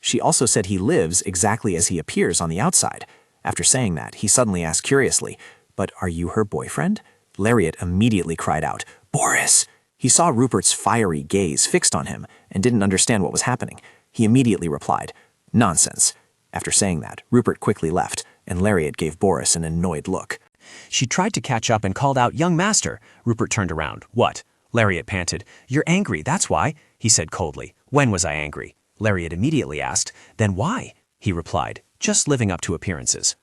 she also said he lives exactly as he appears on the outside. After saying that, he suddenly asked curiously, but are you her boyfriend? Lariat immediately cried out, Boris! He saw Rupert's fiery gaze fixed on him and didn't understand what was happening. He immediately replied, nonsense. After saying that, Rupert quickly left, and Lariat gave Boris an annoyed look. She tried to catch up and called out, young master. Rupert turned around. What? Lariat panted. You're angry, that's why, he said coldly. When was I angry? Lariat immediately asked, then why? He replied, just living up to appearances.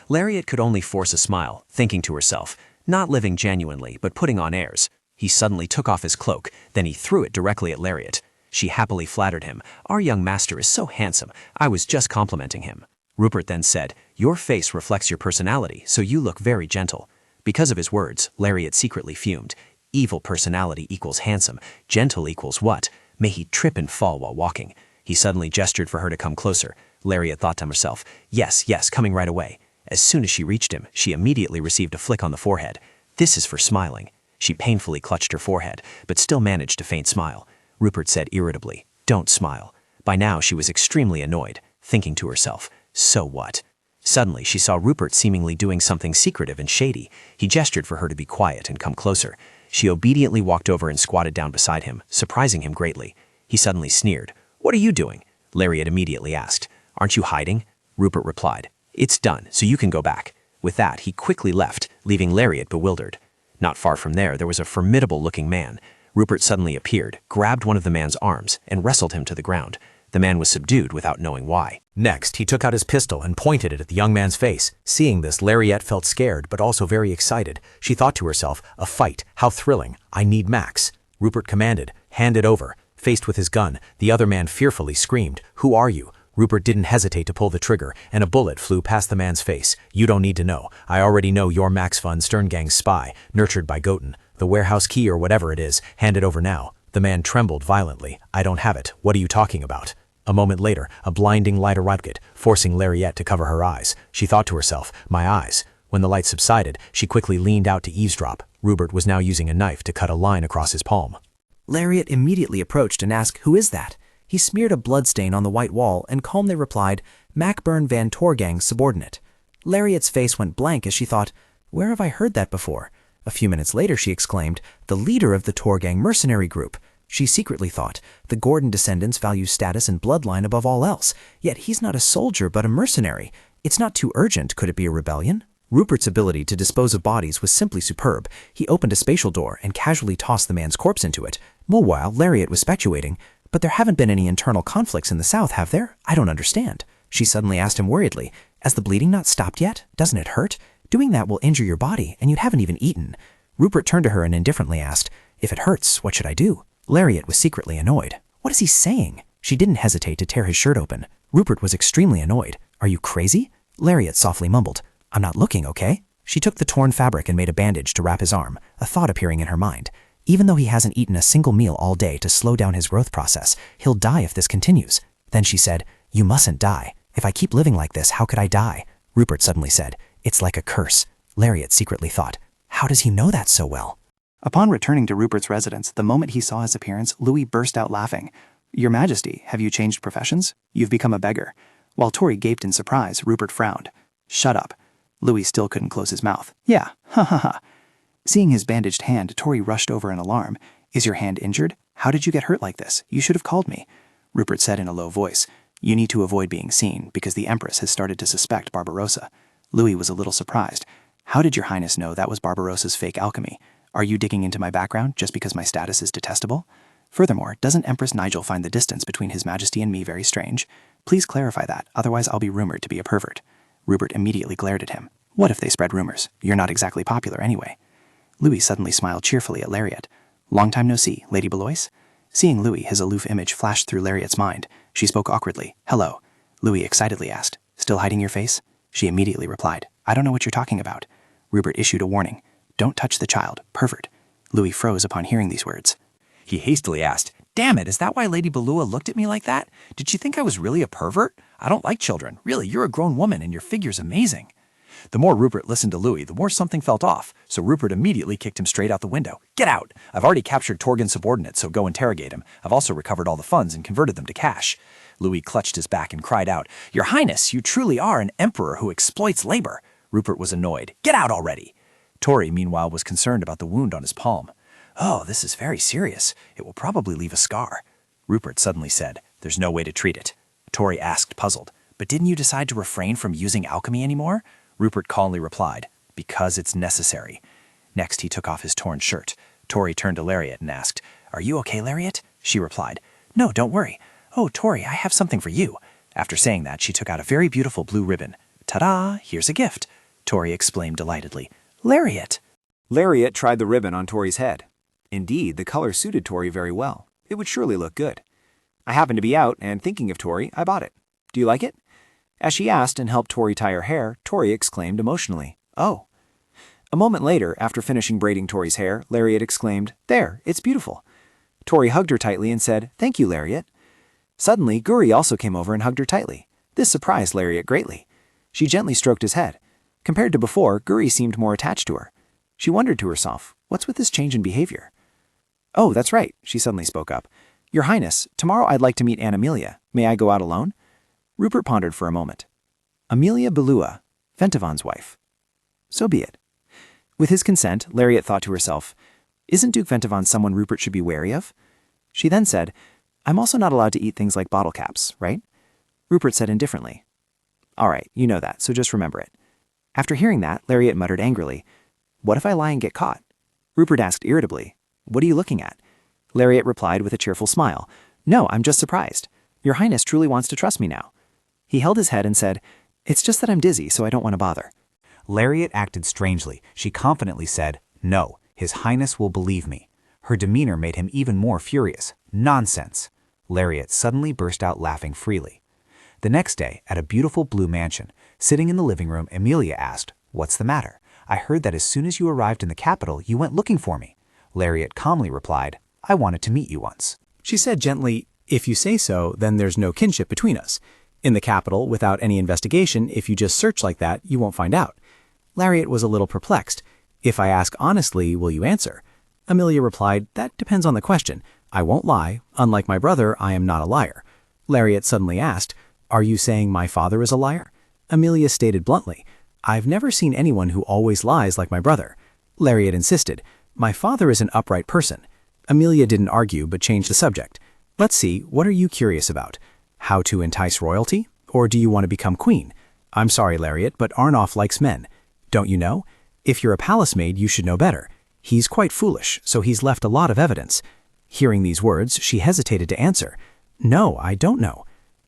Lariat could only force a smile, thinking to herself, not living genuinely, but putting on airs. He suddenly took off his cloak, then he threw it directly at Lariat. She happily flattered him. Our young master is so handsome. I was just complimenting him. Rupert then said, your face reflects your personality, so you look very gentle. Because of his words, Lariat secretly fumed. Evil personality equals handsome. Gentle equals what? May he trip and fall while walking. He suddenly gestured for her to come closer. Lariat thought to herself, yes, coming right away. As soon as she reached him, she immediately received a flick on the forehead. This is for smiling. She painfully clutched her forehead, but still managed to faint smile. Rupert said irritably, don't smile. By now she was extremely annoyed, thinking to herself, so what? Suddenly she saw Rupert seemingly doing something secretive and shady. He gestured for her to be quiet and come closer. She obediently walked over and squatted down beside him, surprising him greatly. He suddenly sneered. What are you doing? Lariat immediately asked. Aren't you hiding? Rupert replied. It's done, so you can go back. With that, he quickly left, leaving Lariat bewildered. Not far from there was a formidable-looking man. Rupert suddenly appeared, grabbed one of the man's arms, and wrestled him to the ground. The man was subdued without knowing why. Next, he took out his pistol and pointed it at the young man's face. Seeing this, Lariat felt scared, but also very excited. She thought to herself, a fight, how thrilling, I need Max. Rupert commanded, hand it over. Faced with his gun, the other man fearfully screamed, who are you? Rupert didn't hesitate to pull the trigger, and a bullet flew past the man's face. You don't need to know. I already know you're Max von Sterngang's spy, nurtured by Goten. The warehouse key or whatever it is, hand it over now. The man trembled violently. I don't have it. What are you talking about? A moment later, a blinding light erupted, forcing Lariat to cover her eyes. She thought to herself, my eyes. When the light subsided, she quickly leaned out to eavesdrop. Rupert was now using a knife to cut a line across his palm. Lariat immediately approached and asked, who is that? He smeared a bloodstain on the white wall and calmly replied, Macburn van Torgang's subordinate. Lariat's face went blank as she thought, where have I heard that before? A few minutes later she exclaimed, the leader of the Torgang mercenary group. She secretly thought, the Gordon descendants value status and bloodline above all else, yet he's not a soldier but a mercenary. It's not too urgent, could it be a rebellion? Rupert's ability to dispose of bodies was simply superb. He opened a spatial door and casually tossed the man's corpse into it. Meanwhile, Lariat was speculating, but there haven't been any internal conflicts in the South, have there? I don't understand. She suddenly asked him worriedly, has the bleeding not stopped yet? Doesn't it hurt? Doing that will injure your body, and you haven't even eaten. Rupert turned to her and indifferently asked, if it hurts, what should I do? Lariat was secretly annoyed. What is he saying? She didn't hesitate to tear his shirt open. Rupert was extremely annoyed. Are you crazy? Lariat softly mumbled, I'm not looking, okay? She took the torn fabric and made a bandage to wrap his arm, a thought appearing in her mind. Even though he hasn't eaten a single meal all day to slow down his growth process, he'll die if this continues. Then she said, you mustn't die. If I keep living like this, how could I die? Rupert suddenly said, it's like a curse. Lariat secretly thought, how does he know that so well? Upon returning to Rupert's residence, the moment he saw his appearance, Louis burst out laughing. Your Majesty, have you changed professions? You've become a beggar. While Tori gaped in surprise, Rupert frowned. Shut up. Louis still couldn't close his mouth. Yeah, ha ha ha. Seeing his bandaged hand, Tori rushed over in alarm. Is your hand injured? How did you get hurt like this? You should have called me. Rupert said in a low voice. You need to avoid being seen, because the Empress has started to suspect Barbarossa. Louis was a little surprised. How did your Highness know that was Barbarossa's fake alchemy? Are you digging into my background just because my status is detestable? Furthermore, doesn't Empress Nigel find the distance between His Majesty and me very strange? Please clarify that, otherwise I'll be rumored to be a pervert. Rupert immediately glared at him. What if they spread rumors? You're not exactly popular anyway. Louis suddenly smiled cheerfully at Lariat. Long time no see, Lady Belois? Seeing Louis, his aloof image flashed through Lariat's mind. She spoke awkwardly. Hello. Louis excitedly asked, still hiding your face? She immediately replied, I don't know what you're talking about. Rupert issued a warning. Don't touch the child, pervert. Louis froze upon hearing these words. He hastily asked, damn it, is that why Lady Belua looked at me like that? Did she think I was really a pervert? I don't like children. Really, you're a grown woman and your figure's amazing. The more Rupert listened to Louis, the more something felt off, so Rupert immediately kicked him straight out the window. Get out! I've already captured Torgan's subordinate, so go interrogate him. I've also recovered all the funds and converted them to cash. Louis clutched his back and cried out, Your Highness, you truly are an emperor who exploits labor. Rupert was annoyed. Get out already! Tori, meanwhile, was concerned about the wound on his palm. Oh, this is very serious. It will probably leave a scar. Rupert suddenly said, There's no way to treat it. Tori asked, puzzled, But didn't you decide to refrain from using alchemy anymore? Rupert calmly replied, Because it's necessary. Next, he took off his torn shirt. Tori turned to Lariat and asked, Are you okay, Lariat? She replied, No, don't worry. Oh, Tori, I have something for you. After saying that, she took out a very beautiful blue ribbon. Ta-da, here's a gift. Tori exclaimed delightedly, Lariat! Lariat tried the ribbon on Tori's head. Indeed, the color suited Tori very well. It would surely look good. I happened to be out, and thinking of Tori, I bought it. Do you like it? As she asked and helped Tori tie her hair, Tori exclaimed emotionally, "Oh." A moment later, after finishing braiding Tori's hair, Lariat exclaimed, "There, it's beautiful." Tori hugged her tightly and said, "Thank you, Lariat." Suddenly, Guri also came over and hugged her tightly. This surprised Lariat greatly. She gently stroked his head. Compared to before, Guri seemed more attached to her. She wondered to herself, what's with this change in behavior? "Oh, that's right," she suddenly spoke up. "Your Highness, tomorrow I'd like to meet Aunt Amelia. May I go out alone?" Rupert pondered for a moment. Amelia Belua, Ventavon's wife. So be it. With his consent, Lariat thought to herself, isn't Duke Ventavon someone Rupert should be wary of? She then said, "I'm also not allowed to eat things like bottle caps, right?" Rupert said indifferently, "All right, you know that, so just remember it." After hearing that, Lariat muttered angrily, "What if I lie and get caught?" Rupert asked irritably, "What are you looking at?" Lariat replied with a cheerful smile, "No, I'm just surprised. Your Highness truly wants to trust me now." He held his head and said, "It's just that I'm dizzy, so I don't want to bother." Lariat acted strangely. She confidently said, "No, His Highness will believe me." Her demeanor made him even more furious. "Nonsense." Lariat suddenly burst out laughing freely. The next day, at a beautiful blue mansion, sitting in the living room, Amelia asked, "What's the matter? I heard that as soon as you arrived in the capital, you went looking for me." Lariat calmly replied, "I wanted to meet you once." She said gently, "If you say so, then there's no kinship between us. In the capital, without any investigation, if you just search like that, you won't find out." Lariat was a little perplexed. "If I ask honestly, will you answer?" Amelia replied, "That depends on the question. I won't lie. Unlike my brother, I am not a liar." Lariat suddenly asked, "Are you saying my father is a liar?" Amelia stated bluntly, "I've never seen anyone who always lies like my brother." Lariat insisted, "My father is an upright person." Amelia didn't argue but changed the subject. "Let's see, what are you curious about? How to entice royalty? Or do you want to become queen? I'm sorry, Lariat, but Arnoff likes men. Don't you know? If you're a palace maid, you should know better. He's quite foolish, so he's left a lot of evidence." Hearing these words, she hesitated to answer. "No, I don't know."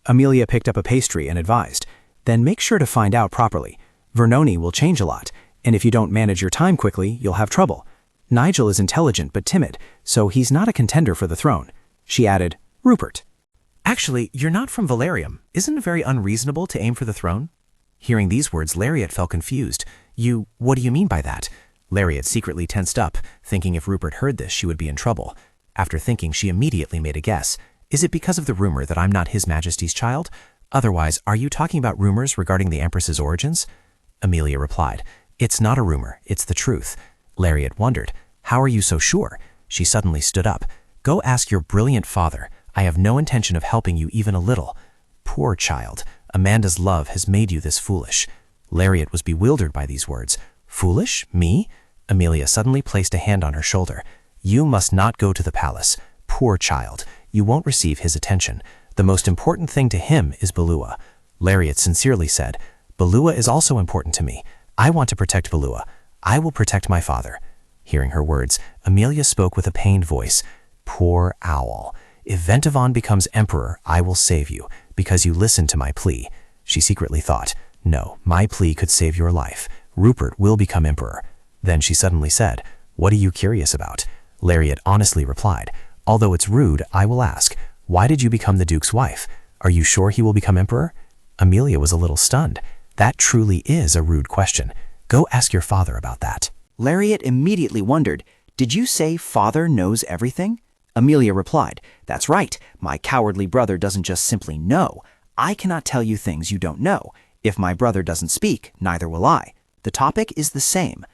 Amelia picked up a pastry and advised, "Then make sure to find out properly. Vernoni will change a lot, and if you don't manage your time quickly, you'll have trouble. Nigel is intelligent but timid, so he's not a contender for the throne." She added, "Rupert. Actually, you're not from Valerium. Isn't it very unreasonable to aim for the throne?" Hearing these words, Lariat felt confused. What do you mean by that?" Lariat secretly tensed up, thinking if Rupert heard this, she would be in trouble. After thinking, she immediately made a guess. "Is it because of the rumor that I'm not His Majesty's child? Otherwise, are you talking about rumors regarding the Empress's origins?" Amelia replied, "It's not a rumor, it's the truth." Lariat wondered, "How are you so sure?" She suddenly stood up. "Go ask your brilliant father. I have no intention of helping you even a little." Poor child, Amanda's love has made you this foolish. Lariat was bewildered by these words. "Foolish? Me?" Amelia suddenly placed a hand on her shoulder. "You must not go to the palace. Poor child, you won't receive his attention. The most important thing to him is Belua." Lariat sincerely said, "Belua is also important to me. I want to protect Belua. I will protect my father." Hearing her words, Amelia spoke with a pained voice. "Poor owl. If Ventavon becomes emperor, I will save you, because you listened to my plea." She secretly thought, "No, my plea could save your life. Rupert will become emperor." Then she suddenly said, "What are you curious about?" Lariat honestly replied, "Although it's rude, I will ask, why did you become the Duke's wife? Are you sure he will become emperor?" Amelia was a little stunned. "That truly is a rude question. Go ask your father about that." Lariat immediately wondered, "Did you say father knows everything?" Amelia replied, "That's right. My cowardly brother doesn't just simply know. I cannot tell you things you don't know. If my brother doesn't speak, neither will I. The topic is the same."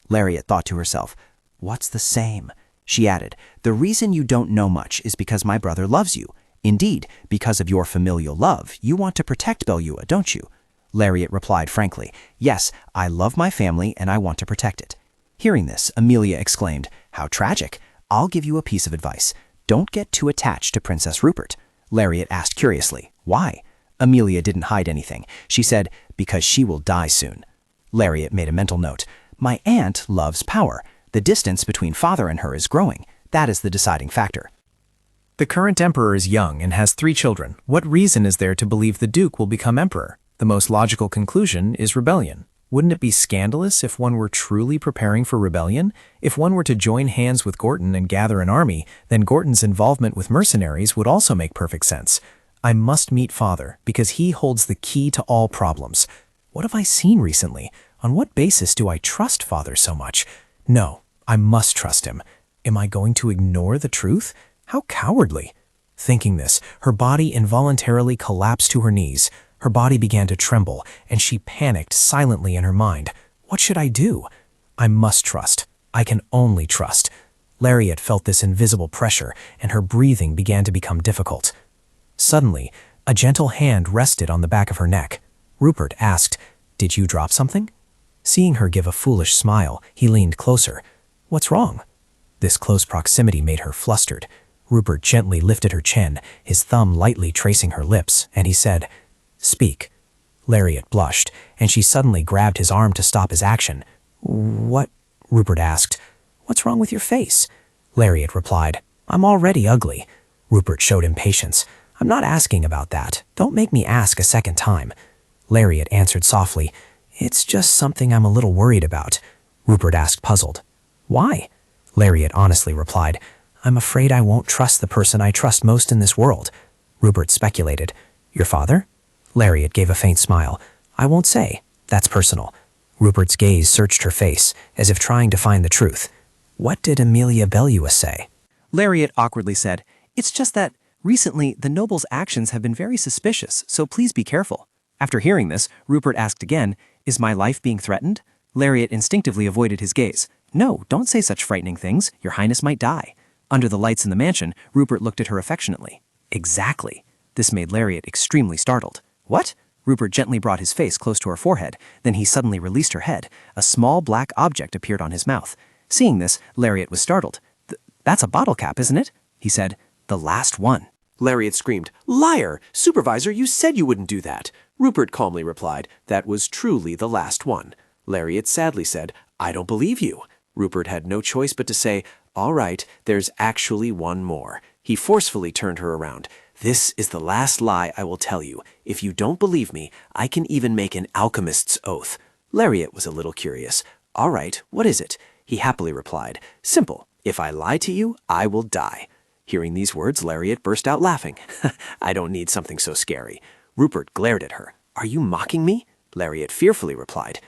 Lariat thought to herself, "What's the same?" She added, "The reason you don't know much is because my brother loves you. Indeed, because of your familial love, you want to protect Belua, don't you?" Lariat replied frankly, "Yes, I love my family and I want to protect it." Hearing this, Amelia exclaimed, "How tragic. I'll give you a piece of advice. Don't get too attached to Princess Rupert." Lariat asked curiously, "Why?" Amelia didn't hide anything. She said, "Because she will die soon." Lariat made a mental note. "My aunt loves power. The distance between father and her is growing. That is the deciding factor." The current emperor is young and has 3 children. What reason is there to believe the Duke will become emperor? The most logical conclusion is rebellion. Wouldn't it be scandalous if one were truly preparing for rebellion? If one were to join hands with Gorton and gather an army, then Gorton's involvement with mercenaries would also make perfect sense. I must meet Father, because he holds the key to all problems. What have I seen recently? On what basis do I trust Father so much? No, I must trust him. Am I going to ignore the truth? How cowardly. Thinking this, her body involuntarily collapsed to her knees. Her body began to tremble, and she panicked silently in her mind. What should I do? I must trust. I can only trust. Lariat felt this invisible pressure, and her breathing began to become difficult. Suddenly, a gentle hand rested on the back of her neck. Rupert asked, "Did you drop something?" Seeing her give a foolish smile, he leaned closer. "What's wrong?" This close proximity made her flustered. Rupert gently lifted her chin, his thumb lightly tracing her lips, and he said, "Speak." Lariat blushed, and she suddenly grabbed his arm to stop his action. "What?" Rupert asked. "What's wrong with your face?" Lariat replied, "I'm already ugly." Rupert showed impatience. "I'm not asking about that. Don't make me ask a second time." Lariat answered softly, "It's just something I'm a little worried about." Rupert asked, puzzled. "Why?" Lariat honestly replied, "I'm afraid I won't trust the person I trust most in this world." Rupert speculated, "Your father?" Lariat gave a faint smile. "I won't say. That's personal." Rupert's gaze searched her face, as if trying to find the truth. "What did Amelia Belua say?" Lariat awkwardly said, "It's just that, recently, the noble's actions have been very suspicious, so please be careful." After hearing this, Rupert asked again, "Is my life being threatened?" Lariat instinctively avoided his gaze. "No, don't say such frightening things. Your Highness might die." Under the lights in the mansion, Rupert looked at her affectionately. "Exactly." This made Lariat extremely startled. "What?" Rupert gently brought his face close to her forehead. Then he suddenly released her head. A small black object appeared on his mouth. Seeing this, Lariat was startled. "That's a bottle cap, isn't it?" He said, "The last one." Lariat screamed, "Liar! Supervisor, you said you wouldn't do that." Rupert calmly replied, "That was truly the last one." Lariat sadly said, "I don't believe you." Rupert had no choice but to say, "All right, there's actually one more." He forcefully turned her around. "This is the last lie I will tell you. If you don't believe me, I can even make an alchemist's oath." Lariat was a little curious. "All right, what is it?" He happily replied, "Simple. If I lie to you, I will die." Hearing these words, Lariat burst out laughing. "I don't need something so scary." Rupert glared at her. "Are you mocking me?" Lariat fearfully replied,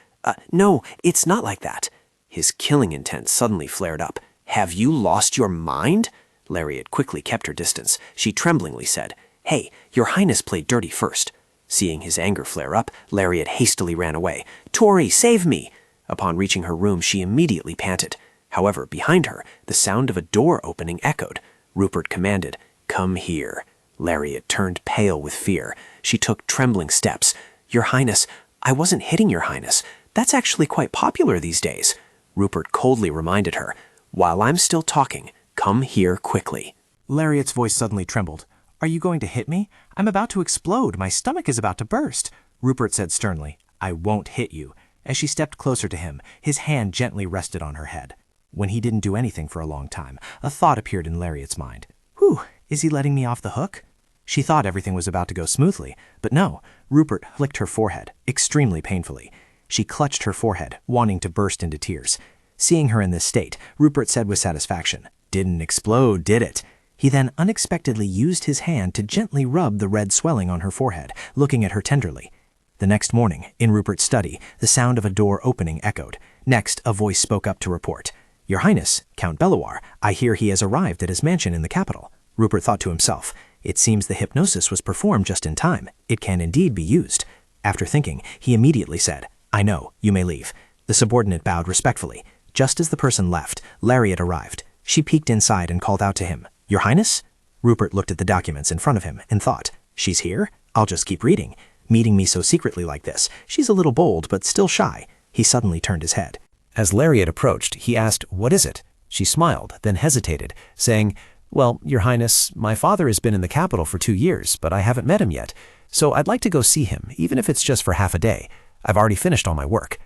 "No, it's not like that." His killing intent suddenly flared up. "Have you lost your mind?" Lariat quickly kept her distance. She tremblingly said, "Hey, your Highness played dirty first." Seeing his anger flare up, Lariat hastily ran away. "Tori, save me!" Upon reaching her room, she immediately panted. However, behind her, the sound of a door opening echoed. Rupert commanded, "Come here." Lariat turned pale with fear. She took trembling steps. "Your Highness, I wasn't hitting your Highness. That's actually quite popular these days." Rupert coldly reminded her, "While I'm still talking, come here quickly." Lariat's voice suddenly trembled. "Are you going to hit me? I'm about to explode. My stomach is about to burst." Rupert said sternly, "I won't hit you." As she stepped closer to him, his hand gently rested on her head. When he didn't do anything for a long time, a thought appeared in Lariat's mind. "Whew, is he letting me off the hook?" She thought everything was about to go smoothly, but no. Rupert flicked her forehead, extremely painfully. She clutched her forehead, wanting to burst into tears. Seeing her in this state, Rupert said with satisfaction, "Didn't explode, did it?" He then unexpectedly used his hand to gently rub the red swelling on her forehead, looking at her tenderly. The next morning, in Rupert's study, the sound of a door opening echoed. Next, a voice spoke up to report, "Your Highness, Count Belluar, I hear he has arrived at his mansion in the capital." Rupert thought to himself, "It seems the hypnosis was performed just in time. It can indeed be used." After thinking, he immediately said, "I know, you may leave." The subordinate bowed respectfully. Just as the person left, Lariat arrived. She peeked inside and called out to him, "Your Highness?" Rupert looked at the documents in front of him and thought, "She's here? I'll just keep reading. Meeting me so secretly like this, she's a little bold but still shy." He suddenly turned his head. As Lariat approached, he asked, "What is it?" She smiled, then hesitated, saying, "Well, Your Highness, my father has been in the capital for 2 years, but I haven't met him yet. So I'd like to go see him, even if it's just for half a day. I've already finished all my work."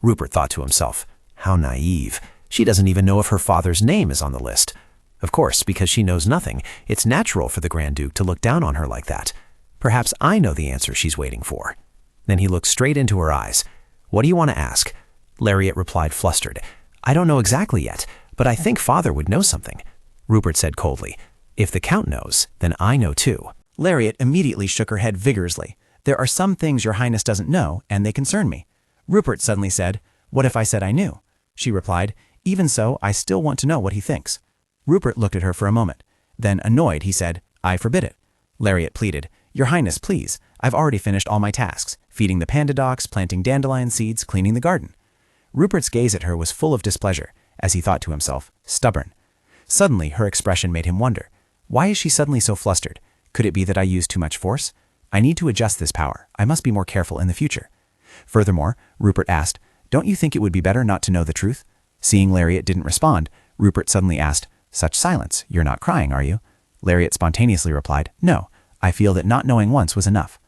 Rupert thought to himself, "How naive. She doesn't even know if her father's name is on the list." Of course, because she knows nothing, it's natural for the Grand Duke to look down on her like that. Perhaps I know the answer she's waiting for. Then he looked straight into her eyes. What do you want to ask? Lariat replied, flustered. I don't know exactly yet, but I think father would know something. Rupert said coldly, if the Count knows, then I know too. Lariat immediately shook her head vigorously. There are some things your highness doesn't know, and they concern me. Rupert suddenly said, what if I said I knew? She replied, even so, I still want to know what he thinks. Rupert looked at her for a moment. Then, annoyed, he said, I forbid it. Lariat pleaded, your highness, please. I've already finished all my tasks, feeding the panda dogs, planting dandelion seeds, cleaning the garden. Rupert's gaze at her was full of displeasure, as he thought to himself, stubborn. Suddenly, her expression made him wonder. Why is she suddenly so flustered? Could it be that I used too much force? I need to adjust this power. I must be more careful in the future. Furthermore, Rupert asked, don't you think it would be better not to know the truth? Seeing Lariat didn't respond, Rupert suddenly asked, such silence, you're not crying, are you? Lariat spontaneously replied, no, I feel that not knowing once was enough.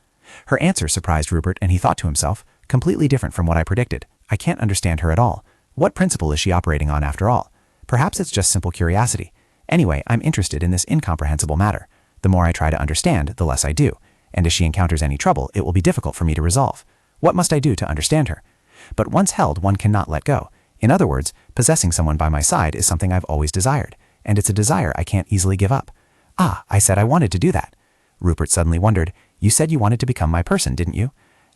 Her answer surprised Rupert, and he thought to himself, completely different from what I predicted. I can't understand her at all. What principle is she operating on after all? Perhaps it's just simple curiosity. Anyway, I'm interested in this incomprehensible matter. The more I try to understand, the less I do. And if she encounters any trouble, it will be difficult for me to resolve. What must I do to understand her? But once held, one cannot let go. In other words, possessing someone by my side is something I've always desired, and it's a desire I can't easily give up. Ah, I said I wanted to do that. Rupert suddenly wondered, you said you wanted to become my person, didn't you?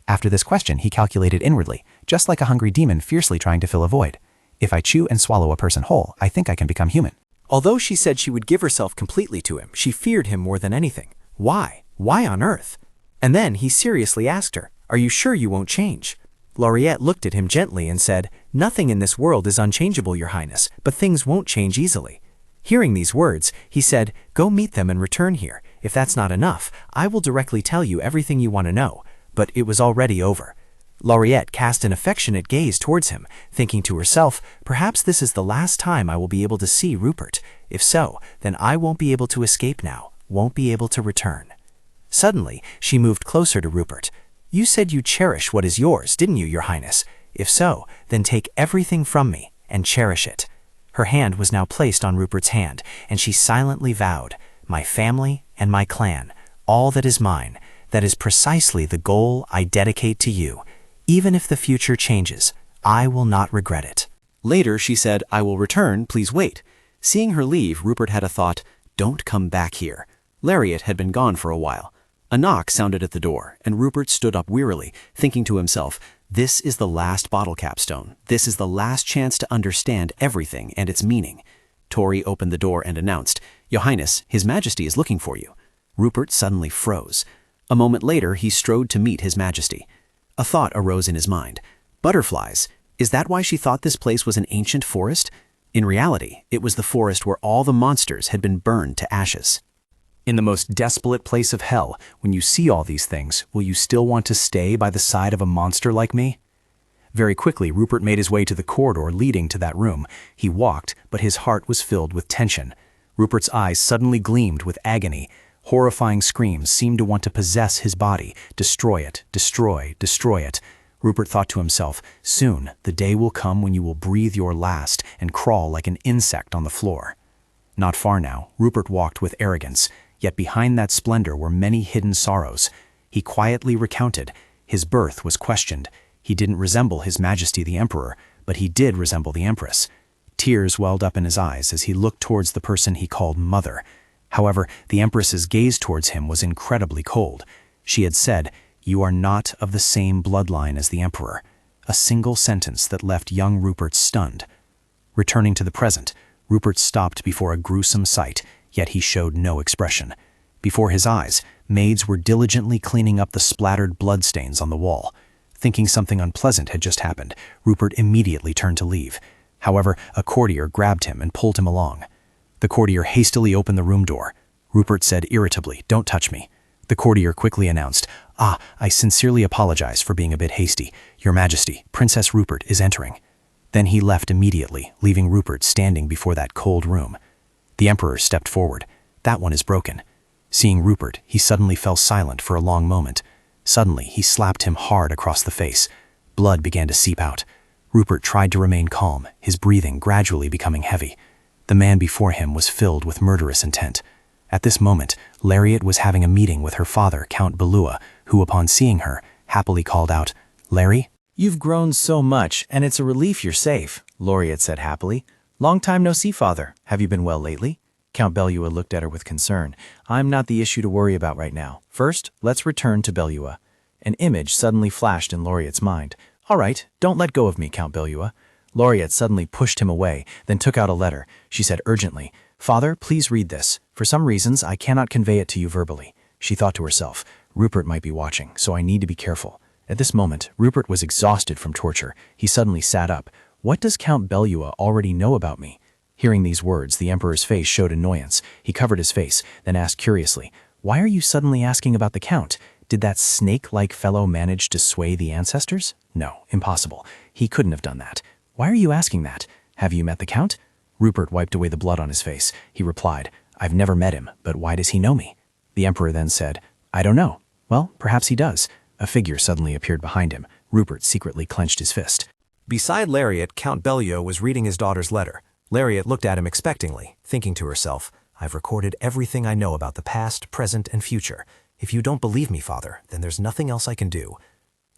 After this question, he calculated inwardly, just like a hungry demon fiercely trying to fill a void. If I chew and swallow a person whole, I think I can become human. Although she said she would give herself completely to him, she feared him more than anything. Why? Why on earth? And then he seriously asked her, are you sure you won't change? Lariat looked at him gently and said, nothing in this world is unchangeable, your highness, but things won't change easily. Hearing these words, he said, go meet them and return here. If that's not enough, I will directly tell you everything you want to know. But it was already over. Lariat cast an affectionate gaze towards him, thinking to herself, perhaps this is the last time I will be able to see Rupert. If so, then I won't be able to escape now, won't be able to return. Suddenly, she moved closer to Rupert. You said you cherish what is yours, didn't you, your highness? If so, then take everything from me and cherish it. Her hand was now placed on Rupert's hand, and she silently vowed, my family and my clan, all that is mine, that is precisely the goal I dedicate to you. Even if the future changes, I will not regret it. Later, she said, I will return, please wait. Seeing her leave, Rupert had a thought, don't come back here. Lariat had been gone for a while. A knock sounded at the door, and Rupert stood up wearily, thinking to himself, this is the last bottle capstone. This is the last chance to understand everything and its meaning. Tori opened the door and announced, Your Highness, His Majesty is looking for you. Rupert suddenly froze. A moment later, he strode to meet His Majesty. A thought arose in his mind. Butterflies. Is that why she thought this place was an ancient forest? In reality, it was the forest where all the monsters had been burned to ashes. In the most desolate place of hell, when you see all these things, will you still want to stay by the side of a monster like me? Very quickly, Rupert made his way to the corridor leading to that room. He walked, but his heart was filled with tension. Rupert's eyes suddenly gleamed with agony. Horrifying screams seemed to want to possess his body, destroy it, destroy it. Rupert thought to himself, soon the day will come when you will breathe your last and crawl like an insect on the floor. Not far now, Rupert walked with arrogance. Yet behind that splendor were many hidden sorrows. He quietly recounted. His birth was questioned. He didn't resemble His Majesty the Emperor, but he did resemble the Empress. Tears welled up in his eyes as he looked towards the person he called Mother. However, the Empress's gaze towards him was incredibly cold. She had said, you are not of the same bloodline as the Emperor. A single sentence that left young Rupert stunned. Returning to the present, Rupert stopped before a gruesome sight, yet he showed no expression. Before his eyes, maids were diligently cleaning up the splattered bloodstains on the wall. Thinking something unpleasant had just happened, Rupert immediately turned to leave. However, a courtier grabbed him and pulled him along. The courtier hastily opened the room door. Rupert said irritably, don't touch me. The courtier quickly announced, I sincerely apologize for being a bit hasty. Your Majesty, Princess Rupert is entering. Then he left immediately, leaving Rupert standing before that cold room. The Emperor stepped forward. That one is broken. Seeing Rupert, he suddenly fell silent for a long moment. Suddenly, he slapped him hard across the face. Blood began to seep out. Rupert tried to remain calm, his breathing gradually becoming heavy. The man before him was filled with murderous intent. At this moment, Lariat was having a meeting with her father, Count Belua, who, upon seeing her, happily called out, Larry? You've grown so much, and it's a relief you're safe, Lariat said happily. Long time no see, father. Have you been well lately? Count Belua looked at her with concern. I'm not the issue to worry about right now. First, let's return to Belua. An image suddenly flashed in Lariat's mind. All right, don't let go of me, Count Belua. Lariat suddenly pushed him away, then took out a letter. She said urgently, Father, please read this. For some reasons, I cannot convey it to you verbally. She thought to herself, Rupert might be watching, so I need to be careful. At this moment, Rupert was exhausted from torture. He suddenly sat up. What does Count Belua already know about me? Hearing these words, the Emperor's face showed annoyance. He covered his face, then asked curiously, Why are you suddenly asking about the Count? Did that snake-like fellow manage to sway the ancestors? No, impossible. He couldn't have done that. Why are you asking that? Have you met the Count? Rupert wiped away the blood on his face. He replied, I've never met him, but why does he know me? The Emperor then said, I don't know. Well, perhaps he does. A figure suddenly appeared behind him. Rupert secretly clenched his fist. Beside Lariat, Count Belua was reading his daughter's letter. Lariat looked at him expectingly, thinking to herself, I've recorded everything I know about the past, present, and future. If you don't believe me, father, then there's nothing else I can do.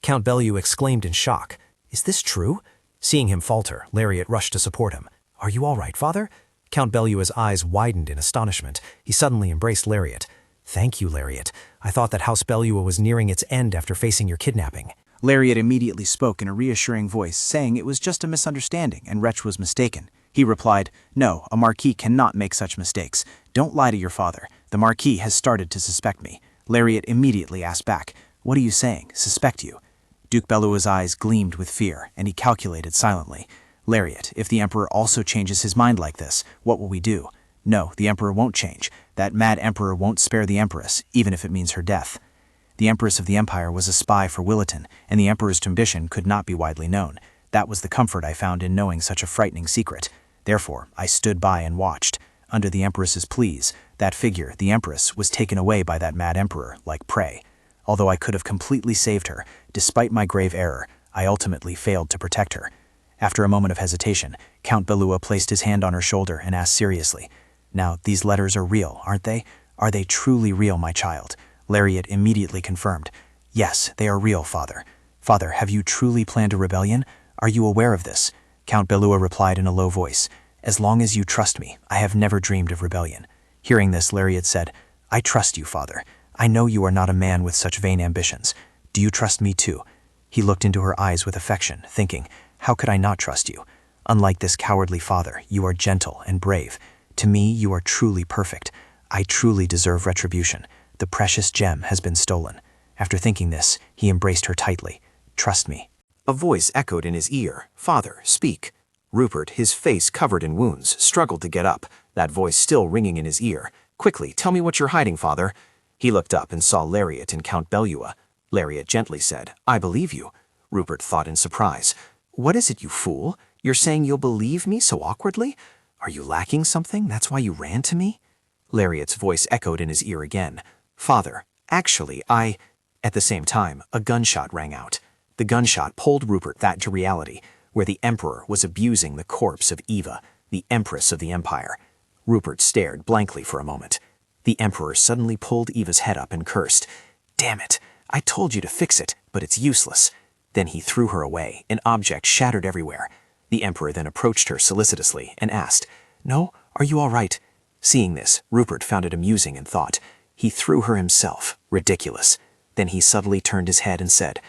Count Belua exclaimed in shock, Is this true? Seeing him falter, Lariat rushed to support him. Are you all right, father? Count Belua's eyes widened in astonishment. He suddenly embraced Lariat. Thank you, Lariat. I thought that House Belua was nearing its end after facing your kidnapping. Lariat immediately spoke in a reassuring voice, saying it was just a misunderstanding and Wretch was mistaken. He replied, No, a Marquis cannot make such mistakes. Don't lie to your father. The Marquis has started to suspect me. Lariat immediately asked back, What are you saying? Suspect you? Duke Belua's eyes gleamed with fear, and he calculated silently. Lariat, if the Emperor also changes his mind like this, what will we do? No, the Emperor won't change. That mad Emperor won't spare the Empress, even if it means her death. The Empress of the Empire was a spy for Williton, and the Emperor's ambition could not be widely known. That was the comfort I found in knowing such a frightening secret. Therefore, I stood by and watched. Under the Empress's pleas, that figure, the Empress, was taken away by that mad Emperor, like prey. Although I could have completely saved her, despite my grave error, I ultimately failed to protect her. After a moment of hesitation, Count Belua placed his hand on her shoulder and asked seriously, Now, these letters are real, aren't they? Are they truly real, my child? Lariat immediately confirmed, Yes, they are real, father. Father, have you truly planned a rebellion? Are you aware of this? Count Belua replied in a low voice, As long as you trust me, I have never dreamed of rebellion. Hearing this, Lariat said, I trust you, father. I know you are not a man with such vain ambitions. Do you trust me too? He looked into her eyes with affection, thinking, How could I not trust you? Unlike this cowardly father, you are gentle and brave. To me, you are truly perfect. I truly deserve retribution. The precious gem has been stolen. After thinking this, he embraced her tightly. Trust me. A voice echoed in his ear, Father, speak. Rupert, his face covered in wounds, struggled to get up, that voice still ringing in his ear. Quickly, tell me what you're hiding, father. He looked up and saw Lariat and Count Belua. Lariat gently said, I believe you. Rupert thought in surprise. What is it, you fool? You're saying you'll believe me so awkwardly? Are you lacking something? That's why you ran to me? Lariat's voice echoed in his ear again. Father, actually, At the same time, a gunshot rang out. The gunshot pulled Rupert that to reality, where the Emperor was abusing the corpse of Eva, the Empress of the Empire. Rupert stared blankly for a moment. The Emperor suddenly pulled Eva's head up and cursed. Damn it, I told you to fix it, but it's useless. Then he threw her away, an object shattered everywhere. The Emperor then approached her solicitously and asked, No, are you all right? Seeing this, Rupert found it amusing and thought, He threw her himself. Ridiculous. Then he subtly turned his head and said,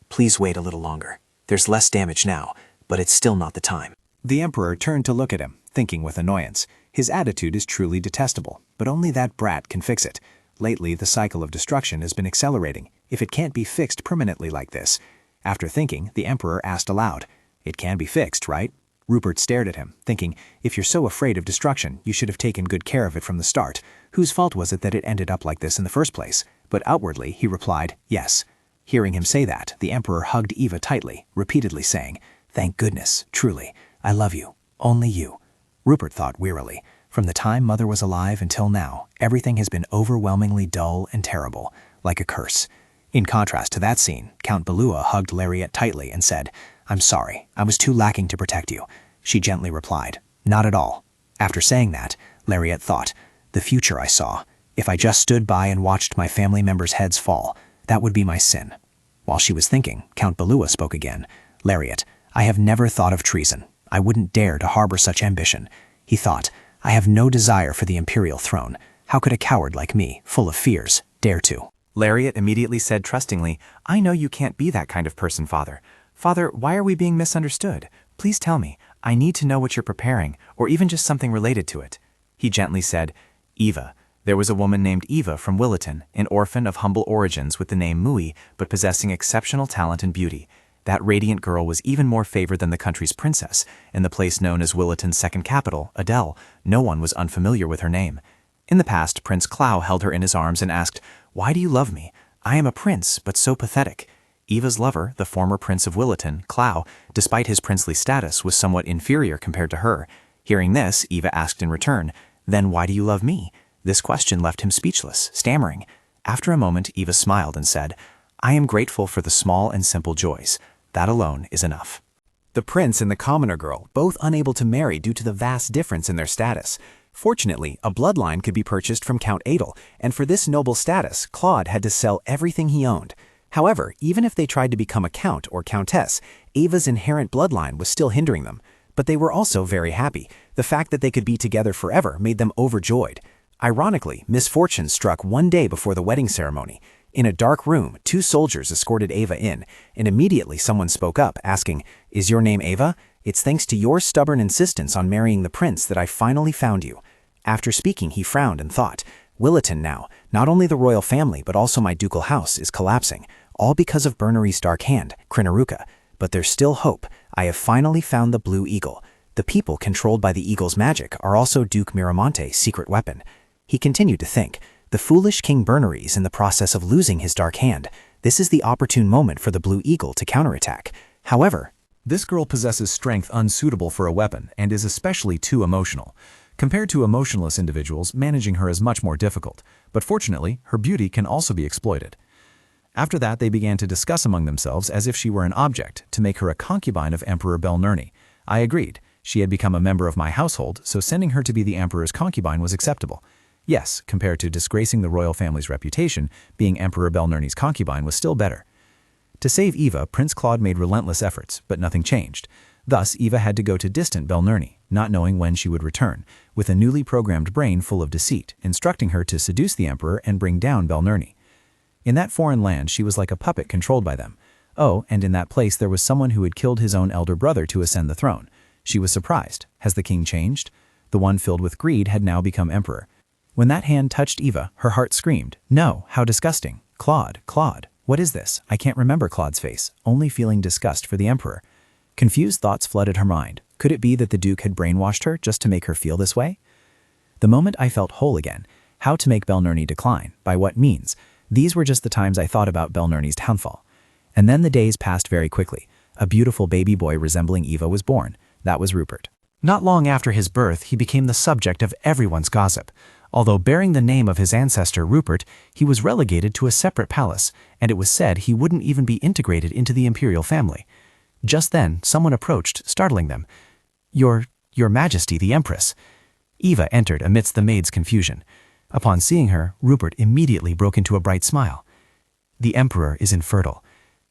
Please wait a little longer. There's less damage now, but it's still not the time. The Emperor turned to look at him, thinking with annoyance. His attitude is truly detestable, but only that brat can fix it. Lately, the cycle of destruction has been accelerating, if it can't be fixed permanently like this. After thinking, the Emperor asked aloud, It can be fixed, right? Rupert stared at him, thinking, If you're so afraid of destruction, you should have taken good care of it from the start. Whose fault was it that it ended up like this in the first place? But outwardly, he replied, Yes. Hearing him say that, the Emperor hugged Eva tightly, repeatedly saying, Thank goodness, truly, I love you, only you. Rupert thought wearily, From the time Mother was alive until now, everything has been overwhelmingly dull and terrible, like a curse. In contrast to that scene, Count Belua hugged Lariat tightly and said, I'm sorry, I was too lacking to protect you. She gently replied, Not at all. After saying that, Lariat thought, The future I saw. If I just stood by and watched my family members' heads fall, that would be my sin. While she was thinking, Count Belua spoke again. Lariat, I have never thought of treason. I wouldn't dare to harbor such ambition. He thought, I have no desire for the imperial throne. How could a coward like me, full of fears, dare to? Lariat immediately said trustingly, I know you can't be that kind of person, Father. Father, why are we being misunderstood? Please tell me. I need to know what you're preparing, or even just something related to it. He gently said, Eva. There was a woman named Eva from Williton, an orphan of humble origins with the name Mui, but possessing exceptional talent and beauty. That radiant girl was even more favored than the country's princess. In the place known as Williton's second capital, Adele, no one was unfamiliar with her name. In the past, Prince Clow held her in his arms and asked, Why do you love me? I am a prince, but so pathetic. Eva's lover, the former prince of Williton, Clow, despite his princely status, was somewhat inferior compared to her. Hearing this, Eva asked in return, Then why do you love me? This question left him speechless, stammering. After a moment, Eva smiled and said, I am grateful for the small and simple joys. That alone is enough. The prince and the commoner girl, both unable to marry due to the vast difference in their status. Fortunately, a bloodline could be purchased from Count Adel, and for this noble status, Claude had to sell everything he owned. However, even if they tried to become a count or countess, Ava's inherent bloodline was still hindering them. But they were also very happy. The fact that they could be together forever made them overjoyed. Ironically, misfortune struck one day before the wedding ceremony. In a dark room, 2 soldiers escorted Ava in, and immediately someone spoke up, asking, Is your name Ava? It's thanks to your stubborn insistence on marrying the prince that I finally found you. After speaking, he frowned and thought, Williton now, not only the royal family but also my ducal house, is collapsing, all because of Bernery's dark hand, Krineruka. But there's still hope. I have finally found the Blue Eagle. The people controlled by the eagle's magic are also Duke Miramonte's secret weapon. He continued to think, the foolish King Bernery is in the process of losing his dark hand. This is the opportune moment for the Blue Eagle to counterattack. However, this girl possesses strength unsuitable for a weapon and is especially too emotional. Compared to emotionless individuals, managing her is much more difficult, but fortunately, her beauty can also be exploited. After that, they began to discuss among themselves as if she were an object, to make her a concubine of Emperor Belnurni. I agreed. She had become a member of my household, so sending her to be the emperor's concubine was acceptable. Yes, compared to disgracing the royal family's reputation, being Emperor Belnurni's concubine was still better. To save Eva, Prince Claude made relentless efforts, but nothing changed. Thus, Eva had to go to distant Belnurni, not knowing when she would return, with a newly programmed brain full of deceit, instructing her to seduce the emperor and bring down Belnurni. In that foreign land, she was like a puppet controlled by them. Oh, and in that place there was someone who had killed his own elder brother to ascend the throne. She was surprised. Has the king changed? The one filled with greed had now become emperor. When that hand touched Eva, her heart screamed, No, how disgusting. Claude, Claude, what is this? I can't remember Claude's face, only feeling disgust for the emperor. Confused thoughts flooded her mind. Could it be that the Duke had brainwashed her just to make her feel this way? The moment I felt whole again, how to make Belnurni decline, by what means, these were just the times I thought about Belnurni's downfall. And then the days passed very quickly. A beautiful baby boy resembling Eva was born. That was Rupert. Not long after his birth, he became the subject of everyone's gossip. Although bearing the name of his ancestor Rupert, he was relegated to a separate palace, and it was said he wouldn't even be integrated into the imperial family. Just then, someone approached, startling them. Your Majesty, the Empress. Eva entered amidst the maid's confusion. Upon seeing her, Rupert immediately broke into a bright smile. The Emperor is infertile.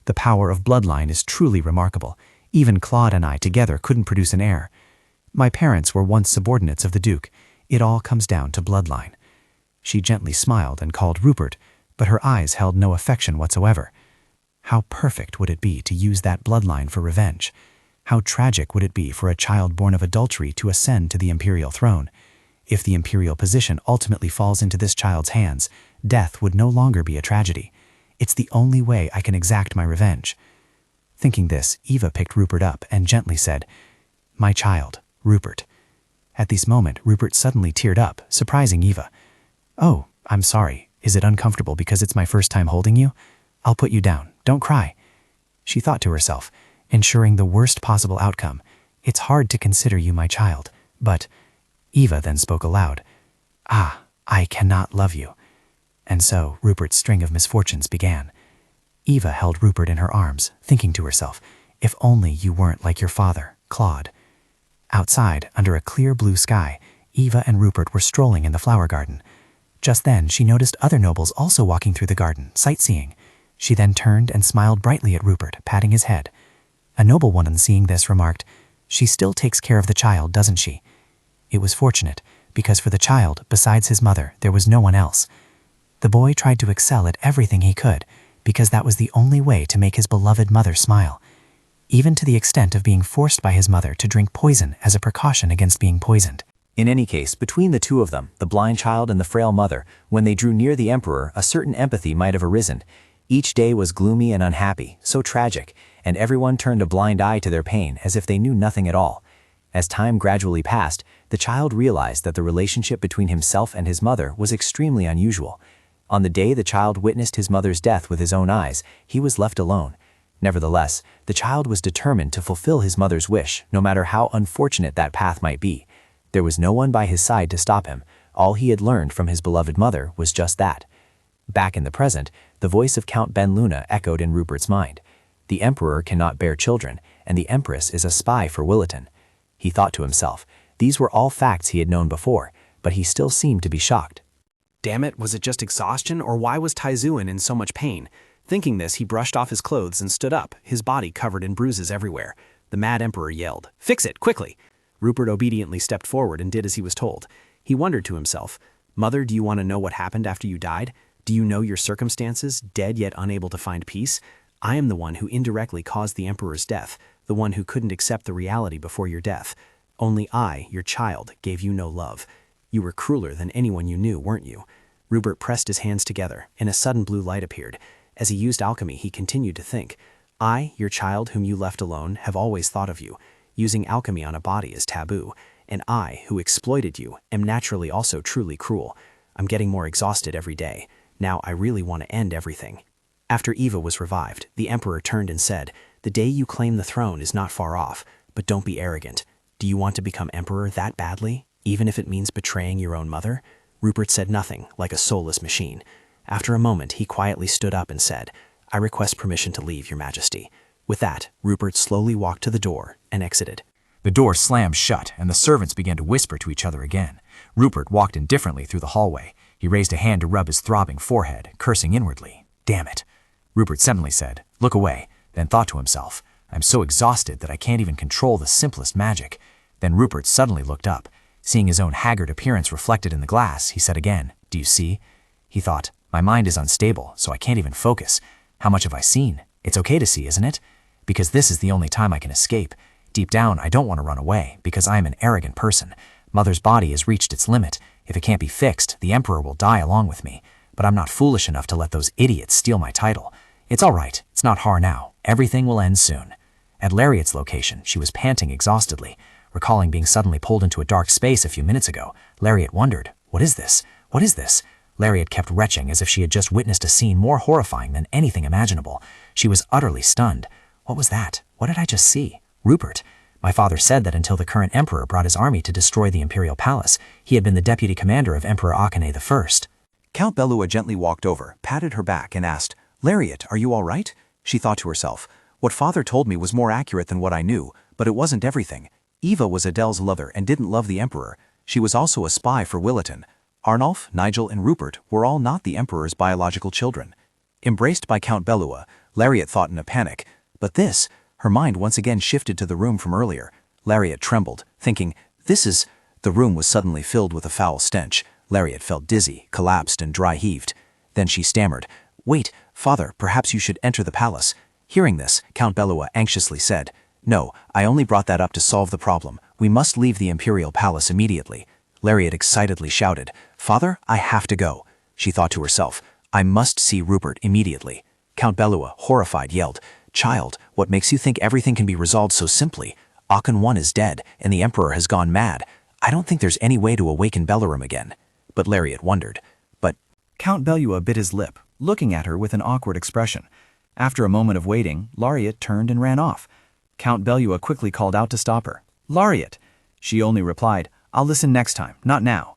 The power of bloodline is truly remarkable. Even Claude and I together couldn't produce an heir. My parents were once subordinates of the Duke. It all comes down to bloodline. She gently smiled and called Rupert, but her eyes held no affection whatsoever. How perfect would it be to use that bloodline for revenge? How tragic would it be for a child born of adultery to ascend to the imperial throne? If the imperial position ultimately falls into this child's hands, death would no longer be a tragedy. It's the only way I can exact my revenge. Thinking this, Eva picked Rupert up and gently said, My child, Rupert. At this moment, Rupert suddenly teared up, surprising Eva. Oh, I'm sorry. Is it uncomfortable because it's my first time holding you? I'll put you down. Don't cry. She thought to herself, ensuring the worst possible outcome. It's hard to consider you my child, but... Eva then spoke aloud. Ah, I cannot love you. And so Rupert's string of misfortunes began. Eva held Rupert in her arms, thinking to herself, if only you weren't like your father, Claude. Outside, under a clear blue sky, Eva and Rupert were strolling in the flower garden. Just then, she noticed other nobles also walking through the garden, sightseeing. She then turned and smiled brightly at Rupert, patting his head. A noblewoman seeing this remarked, "She still takes care of the child, doesn't she?" It was fortunate, because for the child, besides his mother, there was no one else. The boy tried to excel at everything he could, because that was the only way to make his beloved mother smile, even to the extent of being forced by his mother to drink poison as a precaution against being poisoned. In any case, between the two of them, the blind child and the frail mother, when they drew near the emperor, a certain empathy might have arisen. Each day was gloomy and unhappy, so tragic, and everyone turned a blind eye to their pain as if they knew nothing at all. As time gradually passed, the child realized that the relationship between himself and his mother was extremely unusual. On the day the child witnessed his mother's death with his own eyes, he was left alone. Nevertheless, the child was determined to fulfill his mother's wish, no matter how unfortunate that path might be. There was no one by his side to stop him. All he had learned from his beloved mother was just that. Back in the present, the voice of Count Ben Luna echoed in Rupert's mind. The emperor cannot bear children, and the empress is a spy for Williton. He thought to himself, these were all facts he had known before, but he still seemed to be shocked. Damn it, was it just exhaustion, or why was Taizuan in so much pain? Thinking this, he brushed off his clothes and stood up, his body covered in bruises everywhere. The mad emperor yelled, "Fix it, quickly!" Rupert obediently stepped forward and did as he was told. He wondered to himself, "Mother, do you want to know what happened after you died? Do you know your circumstances, dead yet unable to find peace? I am the one who indirectly caused the emperor's death, the one who couldn't accept the reality before your death. Only I, your child, gave you no love. You were crueler than anyone you knew, weren't you?" Rupert pressed his hands together, and a sudden blue light appeared. As he used alchemy, he continued to think, "I, your child whom you left alone, have always thought of you. Using alchemy on a body is taboo, and I, who exploited you, am naturally also truly cruel. I'm getting more exhausted every day. Now I really want to end everything." After Eva was revived, the emperor turned and said, "The day you claim the throne is not far off, but don't be arrogant. Do you want to become emperor that badly, even if it means betraying your own mother?" Rupert said nothing, like a soulless machine. After a moment, he quietly stood up and said, "I request permission to leave, your majesty." With that, Rupert slowly walked to the door and exited. The door slammed shut, and the servants began to whisper to each other again. Rupert walked indifferently through the hallway. He raised a hand to rub his throbbing forehead, cursing inwardly. "Damn it." Rupert suddenly said, "Look away," then thought to himself, "I'm so exhausted that I can't even control the simplest magic." Then Rupert suddenly looked up. Seeing his own haggard appearance reflected in the glass, he said again, "Do you see?" He thought, "My mind is unstable, so I can't even focus. How much have I seen? It's okay to see, isn't it? Because this is the only time I can escape. Deep down, I don't want to run away, because I am an arrogant person. Mother's body has reached its limit. If it can't be fixed, the emperor will die along with me. But I'm not foolish enough to let those idiots steal my title. It's all right. It's not hard now. Everything will end soon." At Lariat's location, she was panting exhaustedly. Recalling being suddenly pulled into a dark space a few minutes ago, Lariat wondered, "What is this? What is this?" Lariat kept retching as if she had just witnessed a scene more horrifying than anything imaginable. She was utterly stunned. What was that? What did I just see? Rupert. My father said that until the current emperor brought his army to destroy the imperial palace, he had been the deputy commander of Emperor Akane I. Count Belua gently walked over, patted her back, and asked, "Lariat, are you all right?" She thought to herself, "What father told me was more accurate than what I knew, but it wasn't everything. Eva was Adele's lover and didn't love the emperor. She was also a spy for Williton. Arnulf, Nigel, and Rupert were all not the emperor's biological children." Embraced by Count Belua, Lariat thought in a panic, "But this..." Her mind once again shifted to the room from earlier. Lariat trembled, thinking, "This is..." The room was suddenly filled with a foul stench. Lariat felt dizzy, collapsed, and dry-heaved. Then she stammered, "Wait, father, perhaps you should enter the palace." Hearing this, Count Belua anxiously said, "No, I only brought that up to solve the problem. We must leave the imperial palace immediately." Lariat excitedly shouted, "Father, I have to go." She thought to herself, "I must see Rupert immediately." Count Belua, horrified, yelled, "Child, what makes you think everything can be resolved so simply? Akon I is dead, and the emperor has gone mad. I don't think there's any way to awaken Bellerum again." But Lariat wondered. "But..." Count Belua bit his lip, looking at her with an awkward expression. After a moment of waiting, Lariat turned and ran off. Count Belua quickly called out to stop her. "Lariat!" She only replied, "I'll listen next time, not now."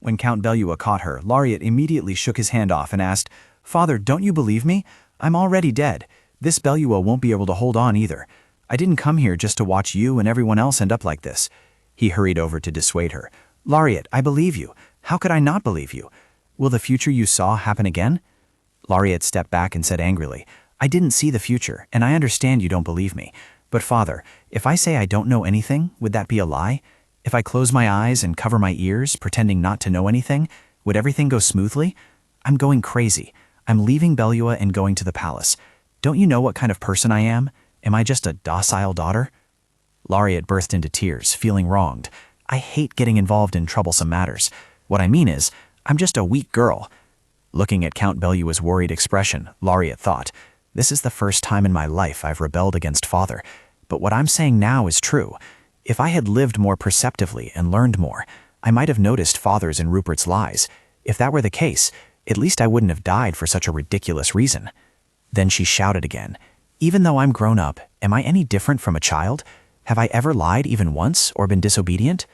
When Count Belua caught her, Lariat immediately shook his hand off and asked, "Father, don't you believe me? I'm already dead. This Belua won't be able to hold on either. I didn't come here just to watch you and everyone else end up like this." He hurried over to dissuade her. "Lariat, I believe you. How could I not believe you? Will the future you saw happen again?" Lariat stepped back and said angrily, "I didn't see the future, and I understand you don't believe me. But father, if I say I don't know anything, would that be a lie? If I close my eyes and cover my ears, pretending not to know anything, would everything go smoothly? I'm going crazy. I'm leaving Belua and going to the palace. Don't you know what kind of person I am? Am I just a docile daughter? Lariat burst into tears, feeling wronged. I hate getting involved in troublesome matters. What I mean is, I'm just a weak girl. Looking at Count Belua's worried expression, Lariat thought, this is the first time in my life I've rebelled against father. But what I'm saying now is true. If I had lived more perceptively and learned more, I might have noticed father's and Rupert's lies. If that were the case, at least I wouldn't have died for such a ridiculous reason. Then she shouted again, even though I'm grown up, am I any different from a child? Have I ever lied even once or been disobedient?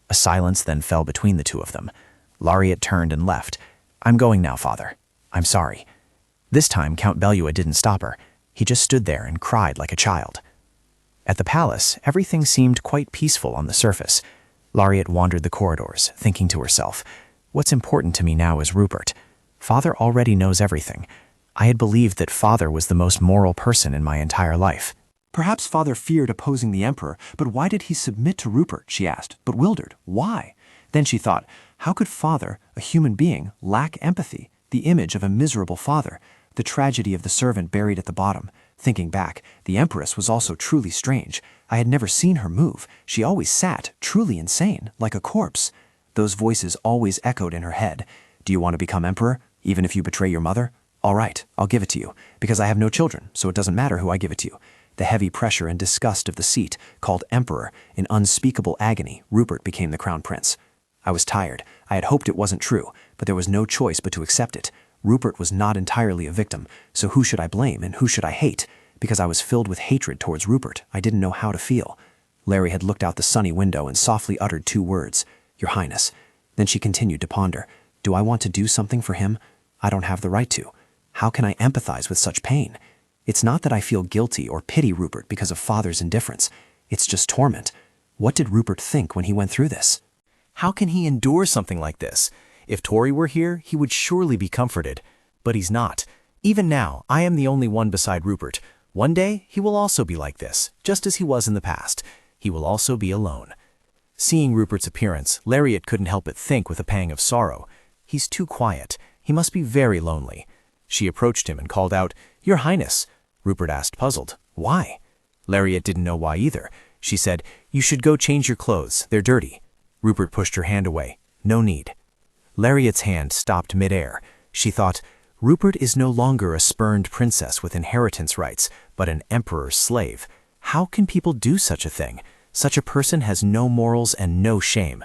A silence then fell between the two of them. Lariat turned and left. I'm going now, father. I'm sorry. This time Count Belua didn't stop her. He just stood there and cried like a child. At the palace, everything seemed quite peaceful on the surface. Lariat wandered the corridors, thinking to herself, what's important to me now is Rupert. Father already knows everything. I had believed that father was the most moral person in my entire life. Perhaps father feared opposing the emperor, but why did he submit to Rupert, she asked, bewildered. Why? Then she thought, how could father, a human being, lack empathy, the image of a miserable father, the tragedy of the servant buried at the bottom? Thinking back, the empress was also truly strange. I had never seen her move. She always sat, truly insane, like a corpse. Those voices always echoed in her head. Do you want to become emperor, even if you betray your mother? All right, I'll give it to you, because I have no children, so it doesn't matter who I give it to. The heavy pressure and disgust of the seat, called emperor, in unspeakable agony, Rupert became the crown prince. I was tired. I had hoped it wasn't true, but there was no choice but to accept it. Rupert was not entirely a victim, so who should I blame and who should I hate? Because I was filled with hatred towards Rupert, I didn't know how to feel. Larry had looked out the sunny window and softly uttered 2 words, Your Highness. Then she continued to ponder, do I want to do something for him? I don't have the right to. How can I empathize with such pain? It's not that I feel guilty or pity Rupert because of father's indifference. It's just torment. What did Rupert think when he went through this? How can he endure something like this? If Tori were here, he would surely be comforted. But he's not. Even now, I am the only one beside Rupert. One day, he will also be like this, just as he was in the past. He will also be alone. Seeing Rupert's appearance, Lariat couldn't help but think with a pang of sorrow. He's too quiet. He must be very lonely. She approached him and called out, Your Highness. Rupert asked, puzzled, Why? Lariat didn't know why either. She said, You should go change your clothes. They're dirty. Rupert pushed her hand away. No need. Lariat's hand stopped midair. She thought, Rupert is no longer a spurned princess with inheritance rights, but an emperor's slave. How can people do such a thing? Such a person has no morals and no shame.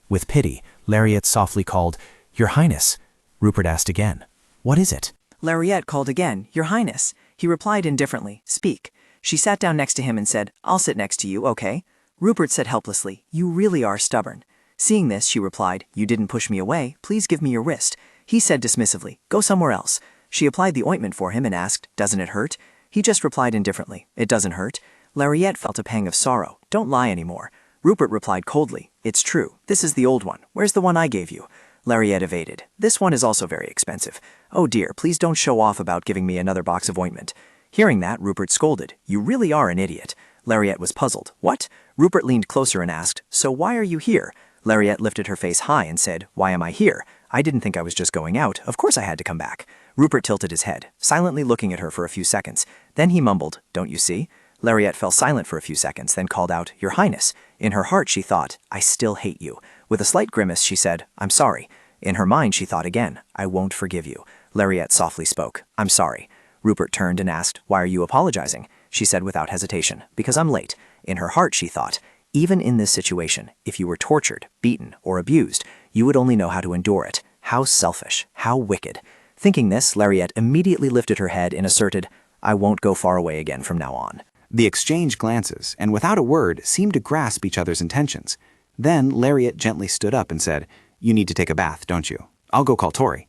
With pity, Lariat softly called, Your Highness. Rupert asked again, What is it? Lariat called again, Your Highness. He replied indifferently, Speak. She sat down next to him and said, I'll sit next to you, okay? Rupert said helplessly, You really are stubborn. Seeing this, she replied, You didn't push me away. Please give me your wrist. He said dismissively, Go somewhere else. She applied the ointment for him and asked, Doesn't it hurt? He just replied indifferently, It doesn't hurt. Lariat felt a pang of sorrow. Don't lie anymore. Rupert replied coldly, It's true. This is the old one. Where's the one I gave you? Lariat evaded. This one is also very expensive. Oh dear, please don't show off about giving me another box of ointment. Hearing that, Rupert scolded. You really are an idiot. Lariat was puzzled. What? Rupert leaned closer and asked, So why are you here? Lariat lifted her face high and said, Why am I here? I didn't think I was just going out. Of course I had to come back. Rupert tilted his head, silently looking at her for a few seconds. Then he mumbled, Don't you see? Lariat fell silent for a few seconds, then called out, Your Highness. In her heart, she thought, I still hate you. With a slight grimace, she said, I'm sorry. In her mind, she thought again, I won't forgive you. Lariat softly spoke, I'm sorry. Rupert turned and asked, Why are you apologizing? She said without hesitation, Because I'm late. In her heart, she thought, Even in this situation, if you were tortured, beaten, or abused, you would only know how to endure it. How selfish, how wicked. Thinking this, Lariat immediately lifted her head and asserted, I won't go far away again from now on. They exchanged glances, and without a word, seemed to grasp each other's intentions. Then Lariat gently stood up and said, You need to take a bath, don't you? I'll go call Tori.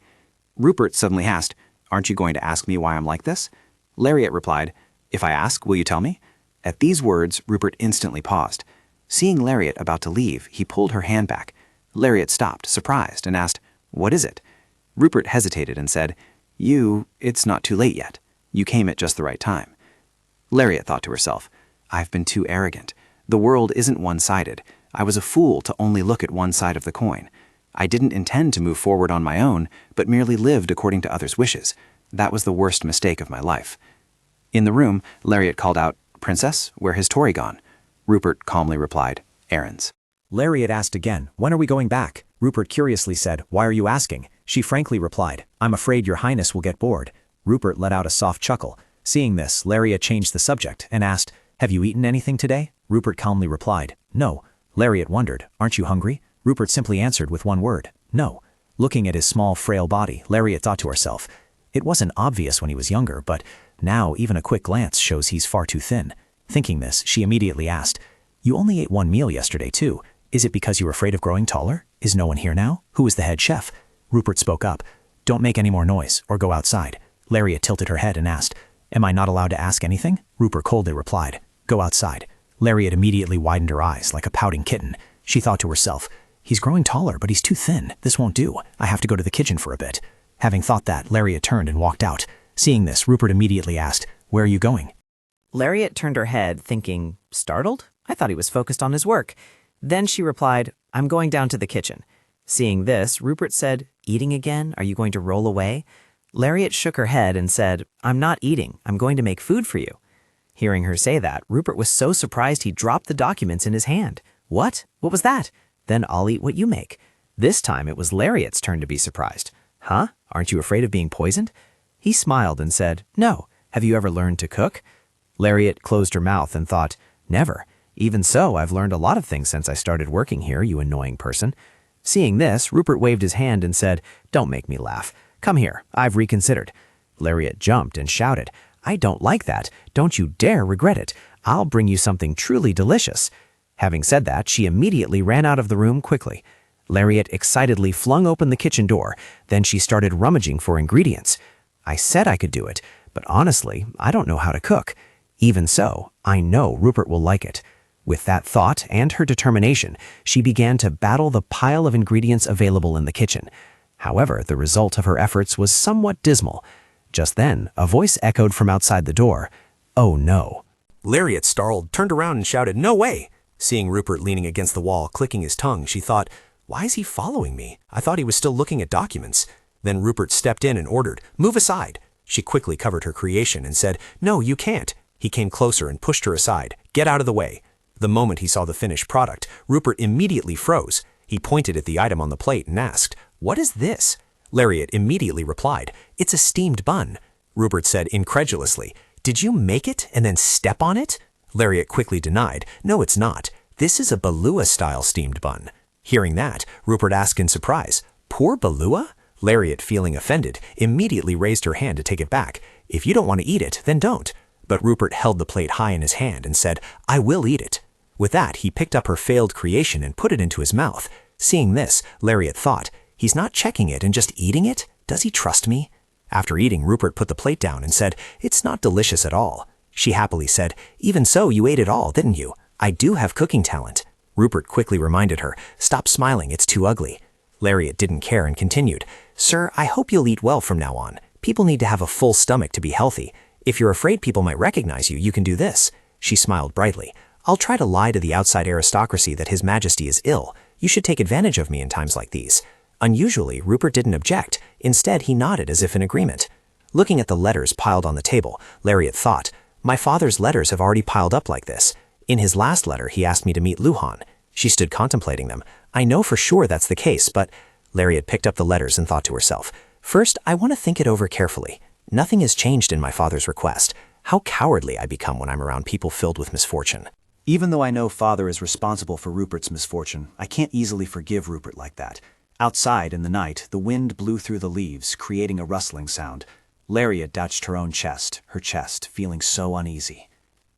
Rupert suddenly asked, Aren't you going to ask me why I'm like this? Lariat replied, If I ask, will you tell me? At these words, Rupert instantly paused. Seeing Lariat about to leave, he pulled her hand back. Lariat stopped, surprised, and asked, What is it? Rupert hesitated and said, It's not too late yet. You came at just the right time. Lariat thought to herself, I've been too arrogant. The world isn't one-sided. I was a fool to only look at one side of the coin. I didn't intend to move forward on my own, but merely lived according to others' wishes. That was the worst mistake of my life. In the room, Lariat called out, "Princess, where has Tori gone?" Rupert calmly replied, "Errands." Lariat asked again, "When are we going back?" Rupert curiously said, "Why are you asking?" She frankly replied, "I'm afraid your highness will get bored." Rupert let out a soft chuckle. Seeing this, Lariat changed the subject and asked, "Have you eaten anything today?" Rupert calmly replied, "No." Lariat wondered, "Aren't you hungry?" Rupert simply answered with one word, "No." Looking at his small, frail body, Lariat thought to herself, it wasn't obvious when he was younger, but now even a quick glance shows he's far too thin. Thinking this, she immediately asked, "You only ate one meal yesterday too. Is it because you were afraid of growing taller? Is no one here now? Who is the head chef?" Rupert spoke up, "Don't make any more noise, or go outside." Lariat tilted her head and asked, "Am I not allowed to ask anything?" Rupert coldly replied, "Go outside." Lariat immediately widened her eyes like a pouting kitten. She thought to herself, "He's growing taller, but he's too thin. This won't do. I have to go to the kitchen for a bit." Having thought that, Lariat turned and walked out. Seeing this, Rupert immediately asked, "Where are you going?" Lariat turned her head, thinking, startled? I thought he was focused on his work. Then she replied, "I'm going down to the kitchen." Seeing this, Rupert said, "Eating again? Are you going to roll away?" Lariat shook her head and said, "I'm not eating. I'm going to make food for you." Hearing her say that, Rupert was so surprised he dropped the documents in his hand. "What? What was that?" "Then I'll eat what you make." This time it was Lariat's turn to be surprised. "Huh? Aren't you afraid of being poisoned?" He smiled and said, "No. Have you ever learned to cook?" Lariat closed her mouth and thought, "Never. Even so, I've learned a lot of things since I started working here, you annoying person." Seeing this, Rupert waved his hand and said, "Don't make me laugh. Come here. I've reconsidered." Lariat jumped and shouted, "I don't like that. Don't you dare regret it. I'll bring you something truly delicious." Having said that, she immediately ran out of the room quickly. Lariat excitedly flung open the kitchen door. Then she started rummaging for ingredients. "I said I could do it, but honestly, I don't know how to cook. Even so, I know Rupert will like it." With that thought and her determination, she began to battle the pile of ingredients available in the kitchen. However, the result of her efforts was somewhat dismal. Just then, a voice echoed from outside the door, "Oh no." Lariat, startled, turned around and shouted, "No way!" Seeing Rupert leaning against the wall, clicking his tongue, she thought, "Why is he following me? I thought he was still looking at documents." Then Rupert stepped in and ordered, "Move aside." She quickly covered her creation and said, "No, you can't." He came closer and pushed her aside. "Get out of the way." The moment he saw the finished product, Rupert immediately froze. He pointed at the item on the plate and asked, "What is this?" Lariat immediately replied, "It's a steamed bun." Rupert said incredulously, "Did you make it and then step on it?" Lariat quickly denied, "No, it's not. This is a Balua-style steamed bun." Hearing that, Rupert asked in surprise, "Poor Balua?" Lariat, feeling offended, immediately raised her hand to take it back. "If you don't want to eat it, then don't." But Rupert held the plate high in his hand and said, "I will eat it." With that, he picked up her failed creation and put it into his mouth. Seeing this, Lariat thought, "He's not checking it and just eating it? Does he trust me?" After eating, Rupert put the plate down and said, "It's not delicious at all." She happily said, "Even so, you ate it all, didn't you? I do have cooking talent." Rupert quickly reminded her, "Stop smiling, it's too ugly." Lariat didn't care and continued, "Sir, I hope you'll eat well from now on. People need to have a full stomach to be healthy. If you're afraid people might recognize you, you can do this." She smiled brightly. "I'll try to lie to the outside aristocracy that His Majesty is ill. You should take advantage of me in times like these." Unusually, Rupert didn't object. Instead, he nodded as if in agreement. Looking at the letters piled on the table, Lariat thought, "My father's letters have already piled up like this. In his last letter, he asked me to meet Luhan." She stood contemplating them. "I know for sure that's the case, but—" Lariat picked up the letters and thought to herself, "First, I want to think it over carefully. Nothing has changed in my father's request. How cowardly I become when I'm around people filled with misfortune. Even though I know father is responsible for Rupert's misfortune, I can't easily forgive Rupert like that." Outside, in the night, the wind blew through the leaves, creating a rustling sound. Lariat touched her own chest, feeling so uneasy.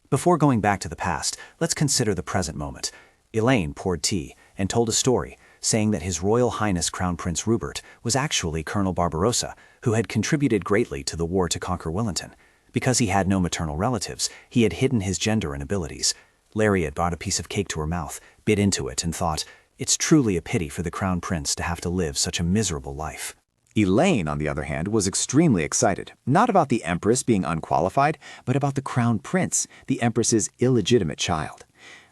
Before going back to the past, let's consider the present moment. Elaine poured tea and told a story, saying that His Royal Highness Crown Prince Rupert was actually Colonel Barbarossa, who had contributed greatly to the war to conquer Wellington. Because he had no maternal relatives, he had hidden his gender and abilities. Lariat brought a piece of cake to her mouth, bit into it, and thought, "It's truly a pity for the Crown Prince to have to live such a miserable life." Elaine, on the other hand, was extremely excited, not about the Empress being unqualified, but about the Crown Prince, the Empress's illegitimate child.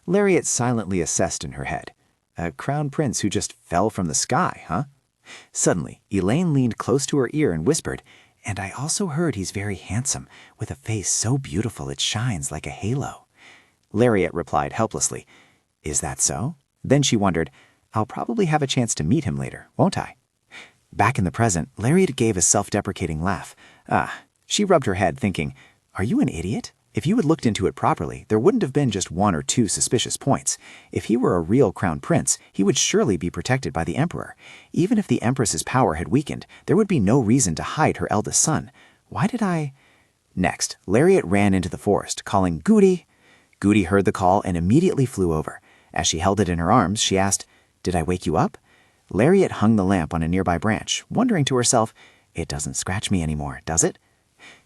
Lariat silently assessed in her head. A Crown Prince who just fell from the sky, huh? Suddenly, Elaine leaned close to her ear and whispered, "And I also heard he's very handsome, with a face so beautiful it shines like a halo." Lariat replied helplessly, "Is that so?" Then she wondered, "I'll probably have a chance to meet him later, won't I?" Back in the present, Lariat gave a self-deprecating laugh. She rubbed her head, thinking, "Are you an idiot? If you had looked into it properly, there wouldn't have been just 1 or 2 suspicious points. If he were a real crown prince, he would surely be protected by the emperor. Even if the empress's power had weakened, there would be no reason to hide her eldest son. Why did I—" Next, Lariat ran into the forest, calling, "Goody!" Goody heard the call and immediately flew over. As she held it in her arms, she asked, "Did I wake you up?" Lariat hung the lamp on a nearby branch, wondering to herself, "It doesn't scratch me anymore, does it?"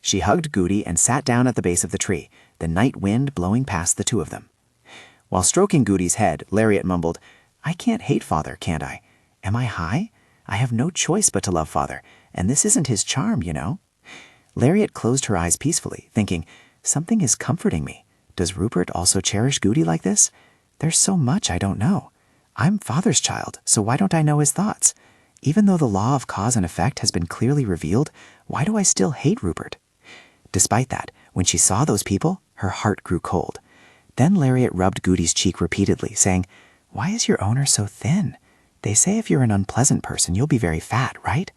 She hugged Goody and sat down at the base of the tree, the night wind blowing past the two of them. While stroking Goody's head, Lariat mumbled, "I can't hate Father, can't I? Am I high? I have no choice but to love Father, and this isn't his charm, you know." Lariat closed her eyes peacefully, thinking, "Something is comforting me. Does Rupert also cherish Goody like this? There's so much I don't know. I'm Father's child, so why don't I know his thoughts? Even though the law of cause and effect has been clearly revealed, why do I still hate Rupert?" Despite that, when she saw those people, her heart grew cold. Then Lariat rubbed Goody's cheek repeatedly, saying, "Why is your owner so thin? They say if you're an unpleasant person, you'll be very fat, right?"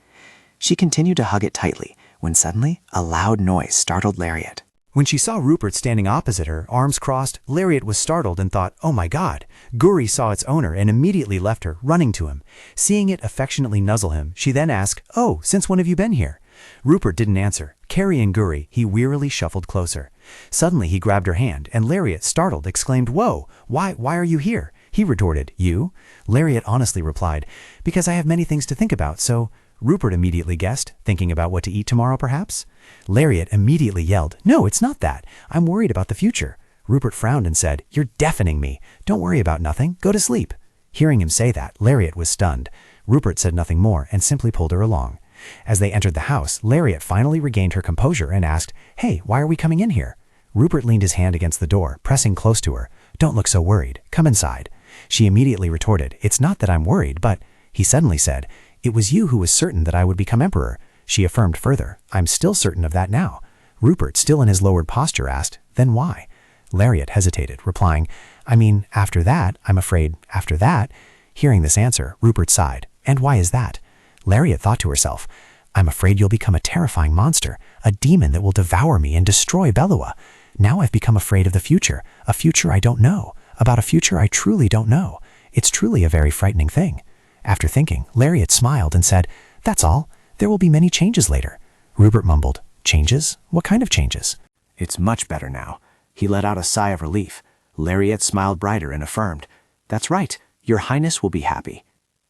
She continued to hug it tightly, when suddenly a loud noise startled Lariat. When she saw Rupert standing opposite her, arms crossed, Lariat was startled and thought, "Oh my God!" Guri saw its owner and immediately left her, running to him. Seeing it affectionately nuzzle him, she then asked, "Oh, since when have you been here?" Rupert didn't answer. Carrying Guri, he wearily shuffled closer. Suddenly he grabbed her hand, and Lariat, startled, exclaimed, "Whoa, why are you here?" He retorted, "You?" Lariat honestly replied, "Because I have many things to think about, so—" Rupert immediately guessed, "Thinking about what to eat tomorrow, perhaps?" Lariat immediately yelled, "No, it's not that. I'm worried about the future." Rupert frowned and said, "You're deafening me. Don't worry about nothing. Go to sleep." Hearing him say that, Lariat was stunned. Rupert said nothing more and simply pulled her along. As they entered the house, Lariat finally regained her composure and asked, "Hey, why are we coming in here?" Rupert leaned his hand against the door, pressing close to her. "Don't look so worried. Come inside." She immediately retorted, "It's not that I'm worried, but—" He suddenly said, "It was you who was certain that I would become emperor." She affirmed further, "I'm still certain of that now." Rupert, still in his lowered posture, asked, "Then why?" Lariat hesitated, replying, "I mean, after that, I'm afraid, after that—" Hearing this answer, Rupert sighed. "And why is that?" Lariat thought to herself, "I'm afraid you'll become a terrifying monster, a demon that will devour me and destroy Belua. Now I've become afraid of the future, a future I don't know, about a future I truly don't know. It's truly a very frightening thing." After thinking, Lariat smiled and said, "That's all. There will be many changes later." Rupert mumbled, "Changes? What kind of changes?" "It's much better now." He let out a sigh of relief. Lariat smiled brighter and affirmed, "That's right. Your Highness will be happy."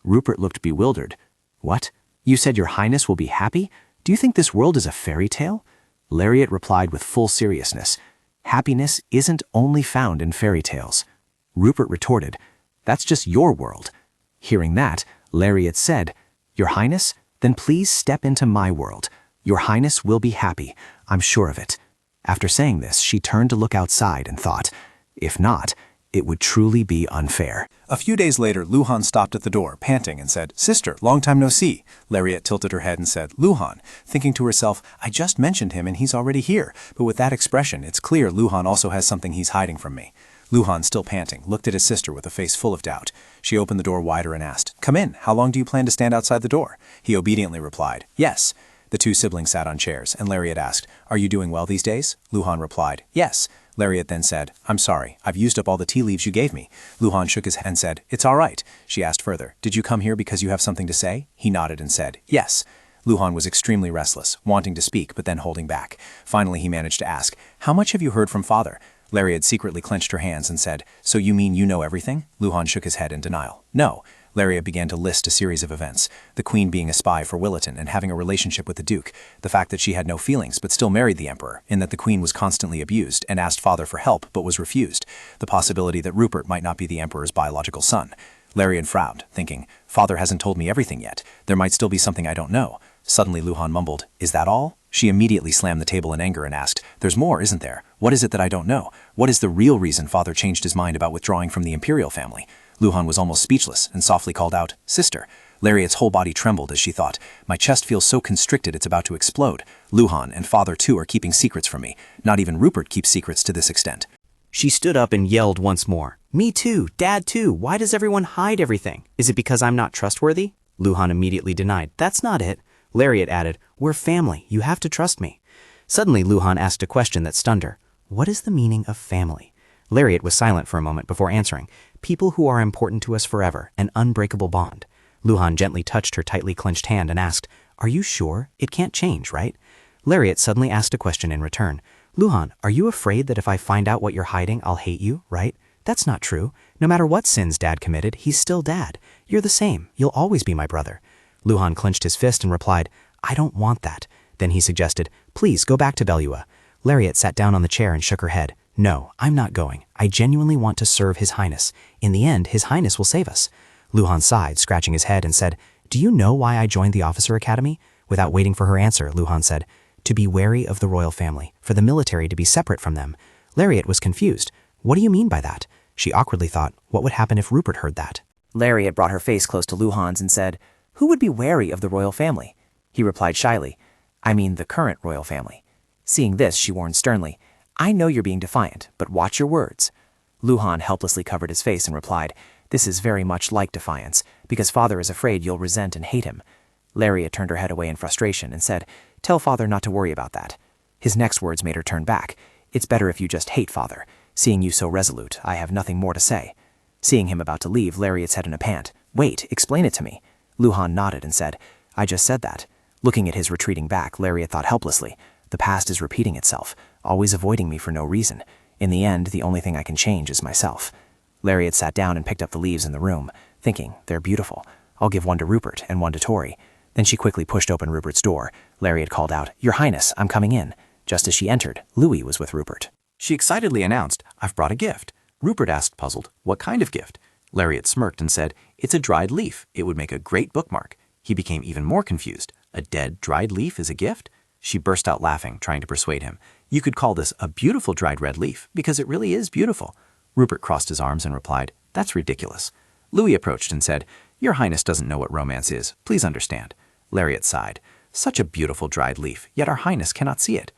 Rupert looked bewildered. "What? You said your Highness will be happy? Do you think this world is a fairy tale?" Lariat replied with full seriousness, "Happiness isn't only found in fairy tales." Rupert retorted, "That's just your world." Hearing that, Lariat said, "Your Highness, then please step into my world. Your Highness will be happy, I'm sure of it." After saying this, she turned to look outside and thought, if not, it would truly be unfair. A few days later, Luhan stopped at the door, panting, and said, "Sister, long time no see." Lariat tilted her head and said, "Luhan," thinking to herself, "I just mentioned him and he's already here." But with that expression, it's clear Luhan also has something he's hiding from me. Luhan, still panting, looked at his sister with a face full of doubt. She opened the door wider and asked, "Come in. How long do you plan to stand outside the door?" He obediently replied, "Yes." The two siblings sat on chairs, and Lariat asked, "Are you doing well these days?" Luhan replied, "Yes." Lariat then said, "I'm sorry, I've used up all the tea leaves you gave me." Luhan shook his head and said, "It's all right." She asked further, "Did you come here because you have something to say?" He nodded and said, "Yes." Luhan was extremely restless, wanting to speak but then holding back. Finally he managed to ask, "How much have you heard from Father?" Lariat secretly clenched her hands and said, "So you mean you know everything?" Luhan shook his head in denial. "No." Lariat began to list a series of events, the Queen being a spy for Williton and having a relationship with the Duke, the fact that she had no feelings but still married the Emperor, in that the Queen was constantly abused and asked Father for help but was refused, the possibility that Rupert might not be the Emperor's biological son. Lariat frowned, thinking, "Father hasn't told me everything yet. There might still be something I don't know." Suddenly Luhan mumbled, "Is that all?" She immediately slammed the table in anger and asked, "There's more, isn't there? What is it that I don't know? What is the real reason father changed his mind about withdrawing from the imperial family?" Luhan was almost speechless and softly called out, "Sister." Lariat's whole body trembled as she thought, "My chest feels so constricted it's about to explode. Luhan and father too are keeping secrets from me. Not even Rupert keeps secrets to this extent." She stood up and yelled once more, "Me too, Dad too, why does everyone hide everything? Is it because I'm not trustworthy?" Luhan immediately denied, "That's not it." Lariat added, "We're family, you have to trust me." Suddenly Luhan asked a question that stunned her. "What is the meaning of family?" Lariat was silent for a moment before answering, "People who are important to us forever, an unbreakable bond." Luhan gently touched her tightly clenched hand and asked, "Are you sure? It can't change, right?" Lariat suddenly asked a question in return. "Luhan, are you afraid that if I find out what you're hiding, I'll hate you, right?" "That's not true. No matter what sins Dad committed, he's still Dad. You're the same. You'll always be my brother." Luhan clenched his fist and replied, "I don't want that." Then he suggested, "Please go back to Belua." Lariat sat down on the chair and shook her head. "No, I'm not going. I genuinely want to serve His Highness. In the end, His Highness will save us." Luhan sighed, scratching his head, and said, "Do you know why I joined the officer academy?" Without waiting for her answer, Luhan said, "To be wary of the royal family, for the military to be separate from them." Lariat was confused. "What do you mean by that?" She awkwardly thought, what would happen if Rupert heard that? Lariat brought her face close to Luhan's and said, "Who would be wary of the royal family?" He replied shyly, "I mean the current royal family." Seeing this, she warned sternly, "I know you're being defiant, but watch your words." Luhan helplessly covered his face and replied, "This is very much like defiance, because father is afraid you'll resent and hate him." Lariat turned her head away in frustration and said, "Tell father not to worry about that." His next words made her turn back. "It's better if you just hate father. Seeing you so resolute, I have nothing more to say." Seeing him about to leave, Lariat said in a pant, "Wait, explain it to me." Luhan nodded and said, "I just said that." Looking at his retreating back, Lariat thought helplessly, "The past is repeating itself, always avoiding me for no reason. In the end, the only thing I can change is myself." Lariat sat down and picked up the leaves in the room, thinking, "They're beautiful. I'll give one to Rupert and one to Tori." Then she quickly pushed open Rupert's door. Lariat called out, "Your Highness, I'm coming in." Just as she entered, Louis was with Rupert. She excitedly announced, "I've brought a gift." Rupert asked, puzzled, "What kind of gift?" Lariat smirked and said, "It's a dried leaf. It would make a great bookmark." He became even more confused. "A dead, dried leaf is a gift?" She burst out laughing, trying to persuade him. "You could call this a beautiful dried red leaf, because it really is beautiful." Rupert crossed his arms and replied, "That's ridiculous." Louis approached and said, "Your Highness doesn't know what romance is. Please understand." Lariat sighed. "Such a beautiful dried leaf, yet our Highness cannot see it."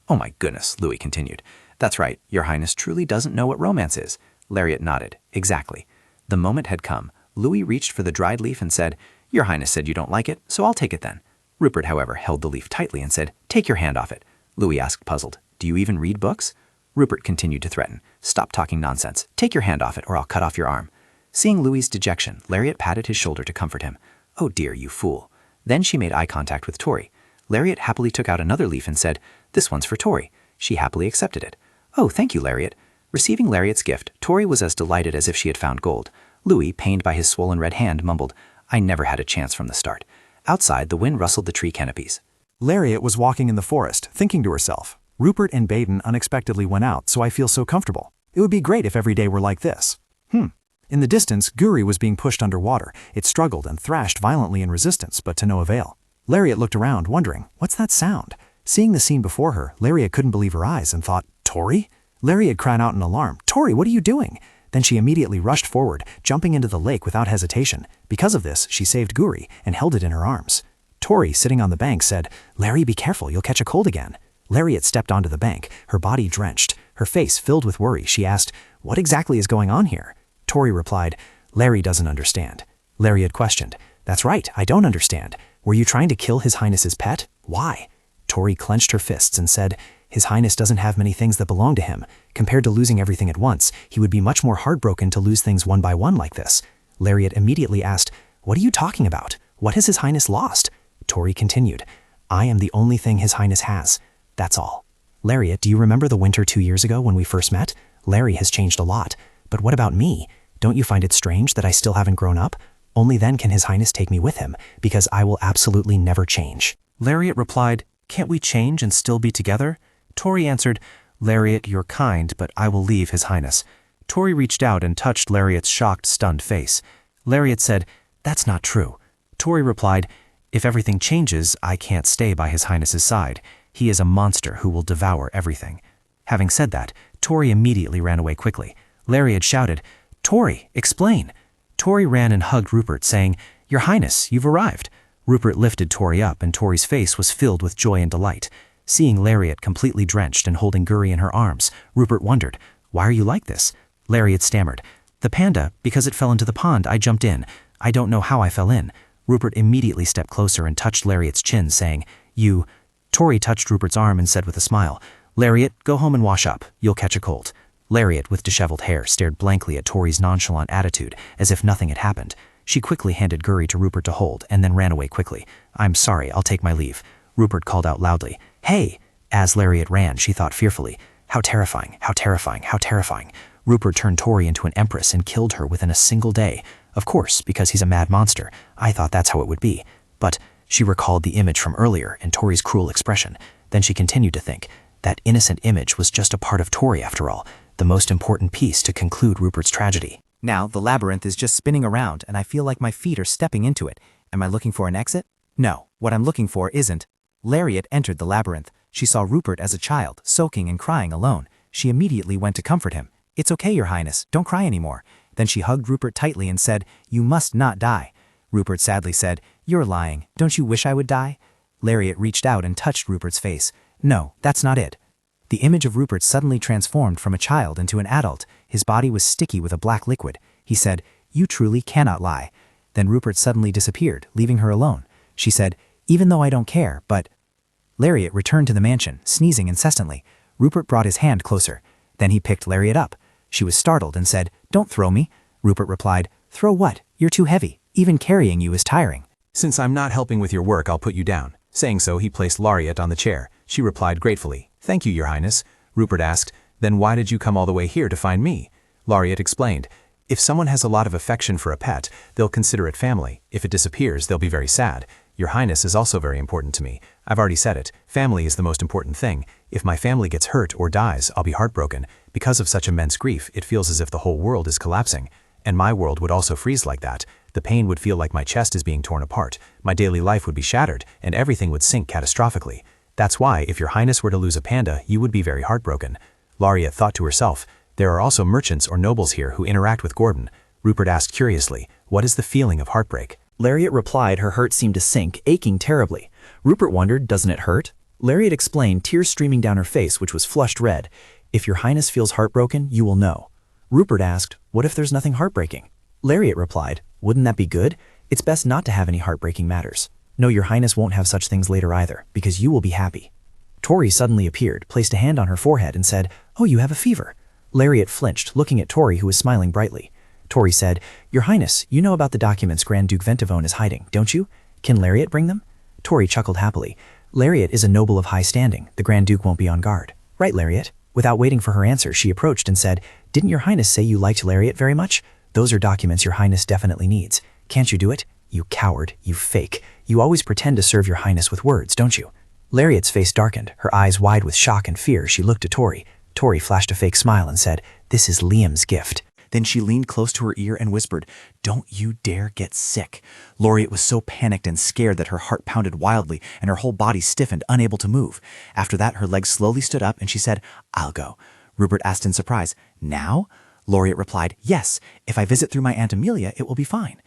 "Oh my goodness," Louis continued. "That's right, your Highness truly doesn't know what romance is." Lariat nodded. "Exactly." The moment had come. Louis reached for the dried leaf and said, "Your Highness said you don't like it, so I'll take it then." Rupert, however, held the leaf tightly and said, "Take your hand off it." Louis asked, puzzled, "Do you even read books?" Rupert continued to threaten, "Stop talking nonsense. Take your hand off it or I'll cut off your arm." Seeing Louis's dejection, Lariat patted his shoulder to comfort him. "Oh dear, you fool." Then she made eye contact with Tori. Lariat happily took out another leaf and said, "This one's for Tori." She happily accepted it. "Oh, thank you, Lariat." Receiving Lariat's gift, Tori was as delighted as if she had found gold. Louis, pained by his swollen red hand, mumbled, "I never had a chance from the start." Outside, the wind rustled the tree canopies. Lariat was walking in the forest, thinking to herself, "Rupert and Baden unexpectedly went out, so I feel so comfortable. It would be great if every day were like this." In the distance, Guri was being pushed underwater. It struggled and thrashed violently in resistance, but to no avail. Lariat looked around, wondering, what's that sound? Seeing the scene before her, Lariat couldn't believe her eyes and thought, "Tori?" Lariat cried out in alarm, "Tori, what are you doing?" Then she immediately rushed forward, jumping into the lake without hesitation. Because of this, she saved Guri and held it in her arms. Tori, sitting on the bank, said, "Larry, be careful, you'll catch a cold again." Lariat stepped onto the bank, her body drenched. Her face filled with worry, she asked, "What exactly is going on here?" Tori replied, "Larry doesn't understand." Lariat questioned, "That's right, I don't understand. Were you trying to kill His Highness's pet? Why?" Tori clenched her fists and said, "His Highness doesn't have many things that belong to him. Compared to losing everything at once, he would be much more heartbroken to lose things one by one like this." Lariat immediately asked, "What are you talking about? What has His Highness lost?" Tori continued, "I am the only thing His Highness has. That's all." "Lariat, do you remember the winter 2 years ago when we first met? Larry has changed a lot. But what about me? Don't you find it strange that I still haven't grown up? Only then can His Highness take me with him, because I will absolutely never change." Lariat replied, "Can't we change and still be together?" Tori answered, "Lariat, you're kind, but I will leave His Highness." Tori reached out and touched Lariat's shocked, stunned face. Lariat said, "That's not true." Tori replied, If everything changes, I can't stay by His Highness's side. He is a monster who will devour everything. Having said that, Tori immediately ran away quickly. Lariat shouted, "Tori, explain!" Tori ran and hugged Rupert, saying, "Your Highness, you've arrived." Rupert lifted Tori up, and Tori's face was filled with joy and delight. Seeing Lariat completely drenched and holding Guri in her arms, Rupert wondered, "Why are you like this?" Lariat stammered, "The panda, because it fell into the pond, I jumped in. I don't know how I fell in." Rupert immediately stepped closer and touched Lariat's chin, saying, "You..." Tori touched Rupert's arm and said with a smile, "Lariat, go home and wash up. You'll catch a cold." Lariat, with disheveled hair, stared blankly at Tori's nonchalant attitude, as if nothing had happened. She quickly handed Guri to Rupert to hold, and then ran away quickly. "I'm sorry, I'll take my leave." Rupert called out loudly, "Hey!" As Lariat ran, she thought fearfully, "How terrifying, how terrifying, how terrifying." Rupert turned Tori into an empress and killed her within a single day. Of course, because he's a mad monster. I thought that's how it would be. But she recalled the image from earlier and Tori's cruel expression. Then she continued to think, that innocent image was just a part of Tori after all, the most important piece to conclude Rupert's tragedy. Now, the labyrinth is just spinning around and I feel like my feet are stepping into it. Am I looking for an exit? No, what I'm looking for isn't. Lariat entered the labyrinth. She saw Rupert as a child, soaking and crying alone. She immediately went to comfort him. "It's okay, Your Highness, don't cry anymore." Then she hugged Rupert tightly and said, "You must not die." Rupert sadly said, "You're lying. Don't you wish I would die?" Lariat reached out and touched Rupert's face. "No, that's not it." The image of Rupert suddenly transformed from a child into an adult. His body was sticky with a black liquid. He said, "You truly cannot lie." Then Rupert suddenly disappeared, leaving her alone. She said, "Even though I don't care, but..." Lariat returned to the mansion, sneezing incessantly. Rupert brought his hand closer. Then he picked Lariat up. She was startled and said, "Don't throw me." Rupert replied, "Throw what? You're too heavy. Even carrying you is tiring." "Since I'm not helping with your work, I'll put you down." Saying so, he placed Lariat on the chair. She replied gratefully, "Thank you, Your Highness." Rupert asked, "Then why did you come all the way here to find me?" Lariat explained, "If someone has a lot of affection for a pet, they'll consider it family. If it disappears, they'll be very sad. Your Highness is also very important to me. I've already said it. Family is the most important thing. If my family gets hurt or dies, I'll be heartbroken. Because of such immense grief, it feels as if the whole world is collapsing. And my world would also freeze like that. The pain would feel like my chest is being torn apart. My daily life would be shattered, and everything would sink catastrophically. That's why, if Your Highness were to lose a panda, you would be very heartbroken." Lariat thought to herself, "There are also merchants or nobles here who interact with Gordon." Rupert asked curiously, "What is the feeling of heartbreak?" Lariat replied her heart seemed to sink, aching terribly. Rupert wondered, doesn't it hurt? Lariat explained, tears streaming down her face, which was flushed red. "If Your Highness feels heartbroken, you will know." Rupert asked, "What if there's nothing heartbreaking?" Lariat replied, "Wouldn't that be good? It's best not to have any heartbreaking matters. No, Your Highness won't have such things later either, because you will be happy." Tori suddenly appeared, placed a hand on her forehead and said, "Oh, you have a fever." Lariat flinched, looking at Tori, who was smiling brightly. Tori said, "Your Highness, you know about the documents Grand Duke Ventivone is hiding, don't you? Can Lariat bring them?" Tori chuckled happily. "Lariat is a noble of high standing. The Grand Duke won't be on guard." "Right, Lariat." Without waiting for her answer, she approached and said, "Didn't Your Highness say you liked Lariat very much? Those are documents Your Highness definitely needs. Can't you do it? You coward, you fake. You always pretend to serve Your Highness with words, don't you?" Lariat's face darkened, her eyes wide with shock and fear. She looked at Tori. Tori flashed a fake smile and said, "This is Liam's gift." Then she leaned close to her ear and whispered, "Don't you dare get sick." Lariat was so panicked and scared that her heart pounded wildly and her whole body stiffened, unable to move. After that, her legs slowly stood up and she said, "I'll go." Rupert asked in surprise, "Now?" Lariat replied, "Yes, if I visit through my Aunt Amelia, it will be fine."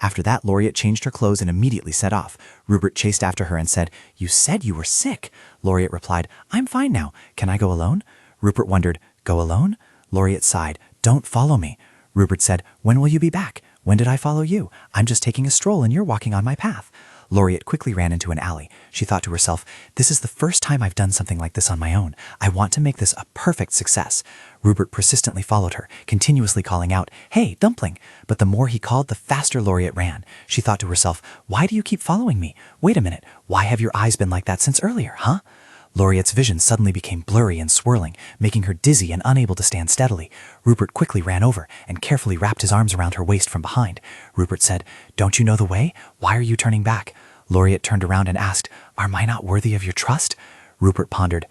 After that, Lariat changed her clothes and immediately set off. Rupert chased after her and said, "You said you were sick." Lariat replied, "I'm fine now. Can I go alone?" Rupert wondered, "Go alone?" Lariat sighed, "Don't follow me." Rupert said, "When will you be back? When did I follow you? I'm just taking a stroll and you're walking on my path." Lariat quickly ran into an alley. She thought to herself, "This is the first time I've done something like this on my own. I want to make this a perfect success." Rupert persistently followed her, continuously calling out, "Hey, Dumpling!" But the more he called, the faster Lariat ran. She thought to herself, "Why do you keep following me? Wait a minute, why have your eyes been like that since earlier, huh?" Lariat's vision suddenly became blurry and swirling, making her dizzy and unable to stand steadily. Rupert quickly ran over and carefully wrapped his arms around her waist from behind. Rupert said, "Don't you know the way? Why are you turning back?" Lariat turned around and asked, "Am I not worthy of your trust?" Rupert pondered,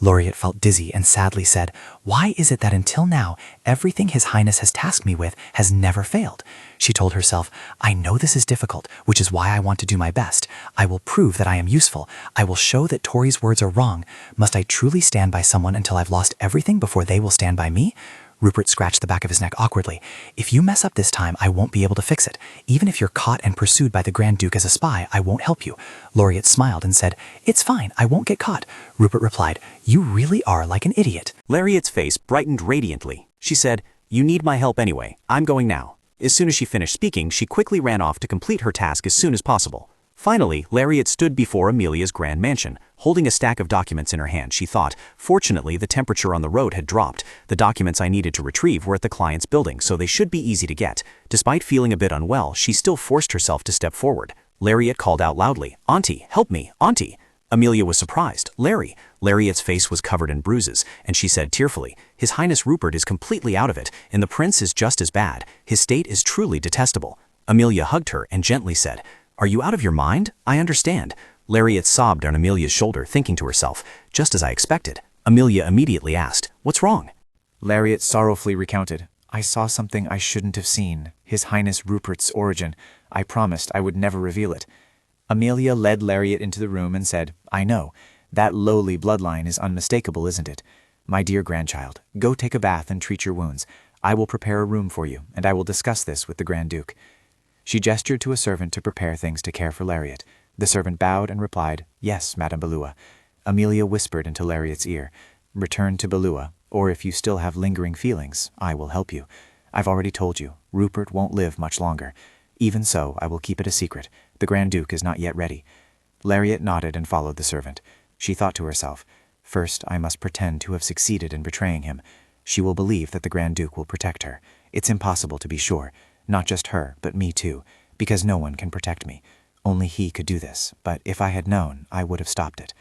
Lariat felt dizzy and sadly said, "Why is it that until now, everything His Highness has tasked me with has never failed?" She told herself, "I know this is difficult, which is why I want to do my best. I will prove that I am useful. I will show that Tori's words are wrong. Must I truly stand by someone until I've lost everything before they will stand by me?" Rupert scratched the back of his neck awkwardly. "If you mess up this time, I won't be able to fix it. Even if you're caught and pursued by the Grand Duke as a spy, I won't help you." Lariat smiled and said, "It's fine, I won't get caught." Rupert replied, "You really are like an idiot." Lariat's face brightened radiantly. She said, "You need my help anyway. I'm going now." As soon as she finished speaking, she quickly ran off to complete her task as soon as possible. Finally, Lariat stood before Amelia's grand mansion, holding a stack of documents in her hand. She thought, fortunately, the temperature on the road had dropped. The documents I needed to retrieve were at the client's building, so they should be easy to get. Despite feeling a bit unwell, she still forced herself to step forward. Lariat called out loudly, "Auntie, help me, Auntie!" Amelia was surprised. "Larry!" Lariat's face was covered in bruises, and she said tearfully, "His Highness Rupert is completely out of it, and the prince is just as bad. His state is truly detestable." Amelia hugged her and gently said, "Are you out of your mind? I understand." Lariat sobbed on Amelia's shoulder, thinking to herself, "Just as I expected." Amelia immediately asked, "What's wrong?" Lariat sorrowfully recounted, "I saw something I shouldn't have seen. His Highness Rupert's origin. I promised I would never reveal it." Amelia led Lariat into the room and said, "I know. That lowly bloodline is unmistakable, isn't it? My dear grandchild, go take a bath and treat your wounds. I will prepare a room for you, and I will discuss this with the Grand Duke." She gestured to a servant to prepare things to care for Lariat. The servant bowed and replied, "Yes, Madame Balua." Amelia whispered into Lariat's ear, "Return to Balua, or if you still have lingering feelings, I will help you. I've already told you, Rupert won't live much longer. Even so, I will keep it a secret. The Grand Duke is not yet ready." Lariat nodded and followed the servant. She thought to herself, "First, I must pretend to have succeeded in betraying him. She will believe that the Grand Duke will protect her. It's impossible to be sure. Not just her, but me too, because no one can protect me. Only he could do this, but if I had known, I would have stopped it."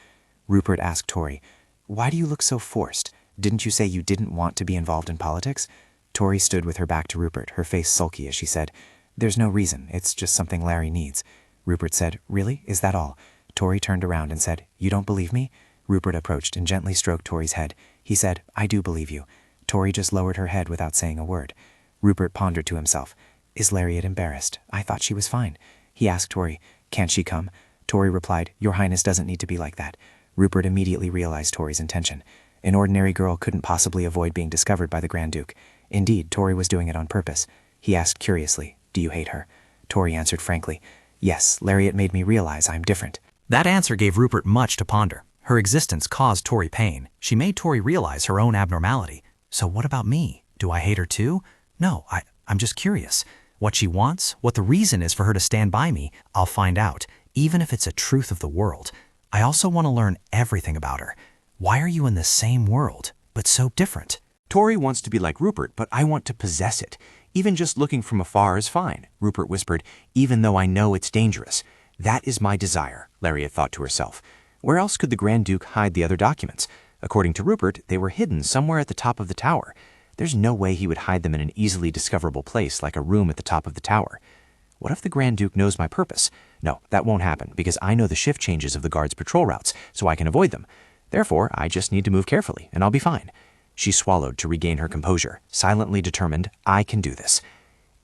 Rupert asked Tori, "Why do you look so forced? Didn't you say you didn't want to be involved in politics?" Tori stood with her back to Rupert, her face sulky as she said, "There's no reason, it's just something Larry needs." Rupert said, "Really? Is that all?" Tori turned around and said, "You don't believe me?" Rupert approached and gently stroked Tori's head. He said, "I do believe you." Tori just lowered her head without saying a word. Rupert pondered to himself, "Is Lariat embarrassed? I thought she was fine." He asked Tori, "Can't she come?" Tori replied, "Your Highness doesn't need to be like that." Rupert immediately realized Tori's intention. An ordinary girl couldn't possibly avoid being discovered by the Grand Duke. Indeed, Tori was doing it on purpose. He asked curiously, "Do you hate her?" Tori answered frankly, "Yes, Lariat made me realize I'm different." That answer gave Rupert much to ponder. Her existence caused Tori pain. She made Tori realize her own abnormality. So what about me? Do I hate her too? No, I'm just curious. What she wants, what the reason is for her to stand by me, I'll find out, even if it's a truth of the world. I also want to learn everything about her. Why are you in the same world, but so different? Tori wants to be like Rupert, but I want to possess it. Even just looking from afar is fine, Rupert whispered, even though I know it's dangerous. That is my desire, Lariat thought to herself. Where else could the Grand Duke hide the other documents? According to Rupert, they were hidden somewhere at the top of the tower. There's no way he would hide them in an easily discoverable place like a room at the top of the tower. What if the Grand Duke knows my purpose? No, that won't happen, because I know the shift changes of the guards' patrol routes, so I can avoid them. Therefore, I just need to move carefully, and I'll be fine. She swallowed to regain her composure, silently determined, I can do this.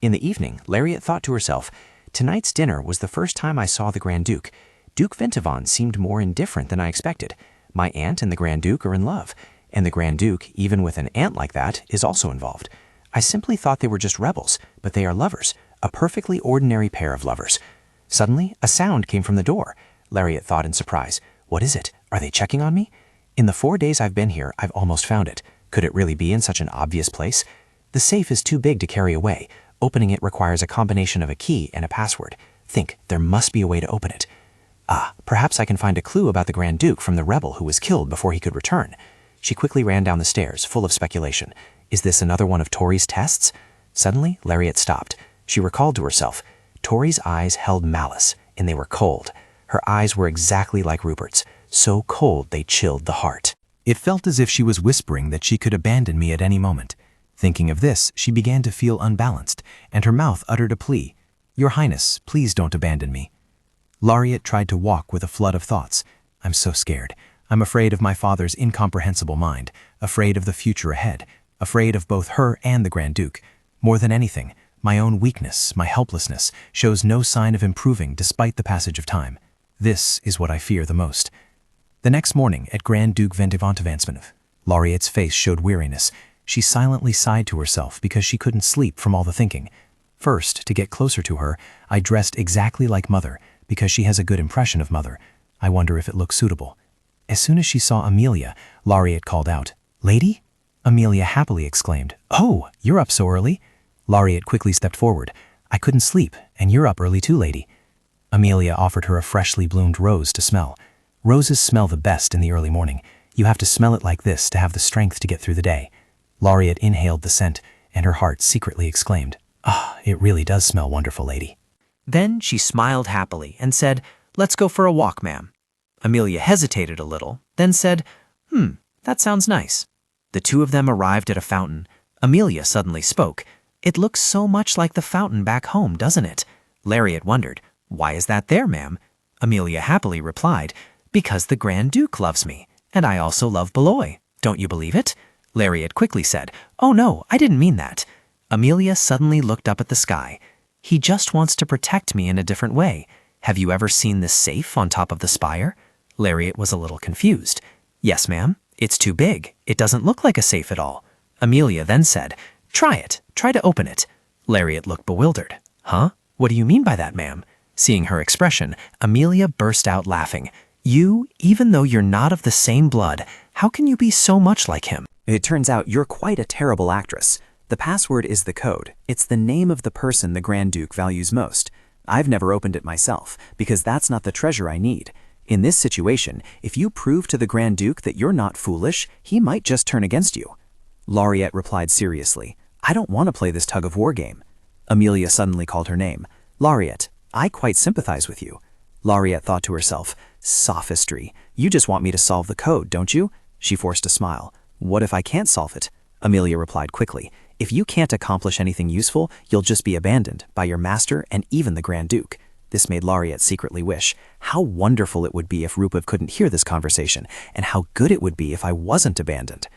In the evening, Lariat thought to herself, tonight's dinner was the first time I saw the Grand Duke. Duke Ventavon seemed more indifferent than I expected. My aunt and the Grand Duke are in love, and the Grand Duke, even with an aunt like that, is also involved. I simply thought they were just rebels, but they are lovers, a perfectly ordinary pair of lovers. Suddenly, a sound came from the door. Lariat thought in surprise, what is it? Are they checking on me? In the 4 days I've been here, I've almost found it. Could it really be in such an obvious place? The safe is too big to carry away. Opening it requires a combination of a key and a password. Think, there must be a way to open it. Ah, perhaps I can find a clue about the Grand Duke from the rebel who was killed before he could return. She quickly ran down the stairs, full of speculation. Is this another one of Tori's tests? Suddenly, Lariat stopped. She recalled to herself. Tori's eyes held malice, and they were cold. Her eyes were exactly like Rupert's, so cold they chilled the heart. It felt as if she was whispering that she could abandon me at any moment. Thinking of this, she began to feel unbalanced, and her mouth uttered a plea. Your Highness, please don't abandon me. Lariat tried to walk with a flood of thoughts. I'm so scared. I'm afraid of my father's incomprehensible mind, afraid of the future ahead, afraid of both her and the Grand Duke. More than anything, my own weakness, my helplessness, shows no sign of improving despite the passage of time. This is what I fear the most. The next morning at Grand Duke Ventivantavansmanov, Lariat's face showed weariness. She silently sighed to herself because she couldn't sleep from all the thinking. First, to get closer to her, I dressed exactly like Mother, because she has a good impression of Mother. I wonder if it looks suitable. As soon as she saw Amelia, Lariat called out, "Lady?" Amelia happily exclaimed, "Oh, you're up so early?" Lariat quickly stepped forward. "I couldn't sleep, and you're up early too, lady." Amelia offered her a freshly bloomed rose to smell. Roses smell the best in the early morning. You have to smell it like this to have the strength to get through the day. Lariat inhaled the scent, and her heart secretly exclaimed, "Ah, it really does smell wonderful, lady." Then she smiled happily and said, "Let's go for a walk, ma'am." Amelia hesitated a little, then said, "That sounds nice." The two of them arrived at a fountain. Amelia suddenly spoke. "It looks so much like the fountain back home, doesn't it?" Lariat wondered, "Why is that there, ma'am?" Amelia happily replied, "Because the Grand Duke loves me, and I also love Beloy. Don't you believe it?" Lariat quickly said, "Oh no, I didn't mean that." Amelia suddenly looked up at the sky. "He just wants to protect me in a different way. Have you ever seen this safe on top of the spire?" Lariat was a little confused. "Yes, ma'am. It's too big. It doesn't look like a safe at all." Amelia then said, "Try it. Try to open it." Lariat looked bewildered. "Huh? What do you mean by that, ma'am?" Seeing her expression, Amelia burst out laughing. "You, even though you're not of the same blood, how can you be so much like him?" It turns out you're quite a terrible actress. The password is the code. It's the name of the person the Grand Duke values most. I've never opened it myself, because that's not the treasure I need. In this situation, if you prove to the Grand Duke that you're not foolish, he might just turn against you. Lariat replied seriously, "I don't want to play this tug-of-war game." Amelia suddenly called her name. "Lariat, I quite sympathize with you." Lariat thought to herself, "Sophistry. You just want me to solve the code, don't you?" She forced a smile. "What if I can't solve it?" Amelia replied quickly, "If you can't accomplish anything useful, you'll just be abandoned by your master and even the Grand Duke." This made Lariat secretly wish, how wonderful it would be if Rupert couldn't hear this conversation, and how good it would be if I wasn't abandoned.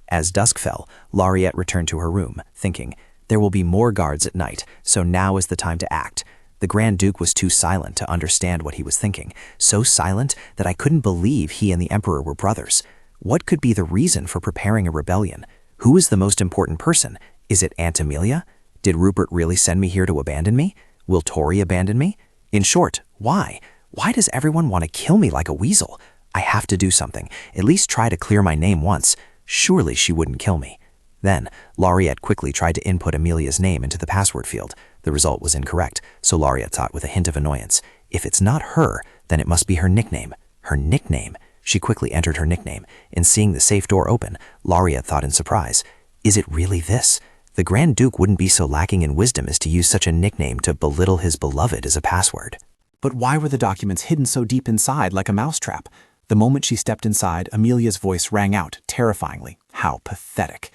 As dusk fell, Lariat returned to her room, thinking, there will be more guards at night, so now is the time to act. The Grand Duke was too silent to understand what he was thinking, so silent that I couldn't believe he and the Emperor were brothers. What could be the reason for preparing a rebellion? Who is the most important person? Is it Aunt Amelia? Did Rupert really send me here to abandon me? Will Tori abandon me? In short, why? Why does everyone want to kill me like a weasel? I have to do something, at least try to clear my name once. Surely she wouldn't kill me. Then, Lariat quickly tried to input Amelia's name into the password field. The result was incorrect, so Lariat thought with a hint of annoyance, if it's not her, then it must be her nickname. Her nickname? She quickly entered her nickname, and seeing the safe door open, Lariat thought in surprise, is it really this? The Grand Duke wouldn't be so lacking in wisdom as to use such a nickname to belittle his beloved as a password. But why were the documents hidden so deep inside like a mousetrap? The moment she stepped inside, Amelia's voice rang out, terrifyingly. How pathetic.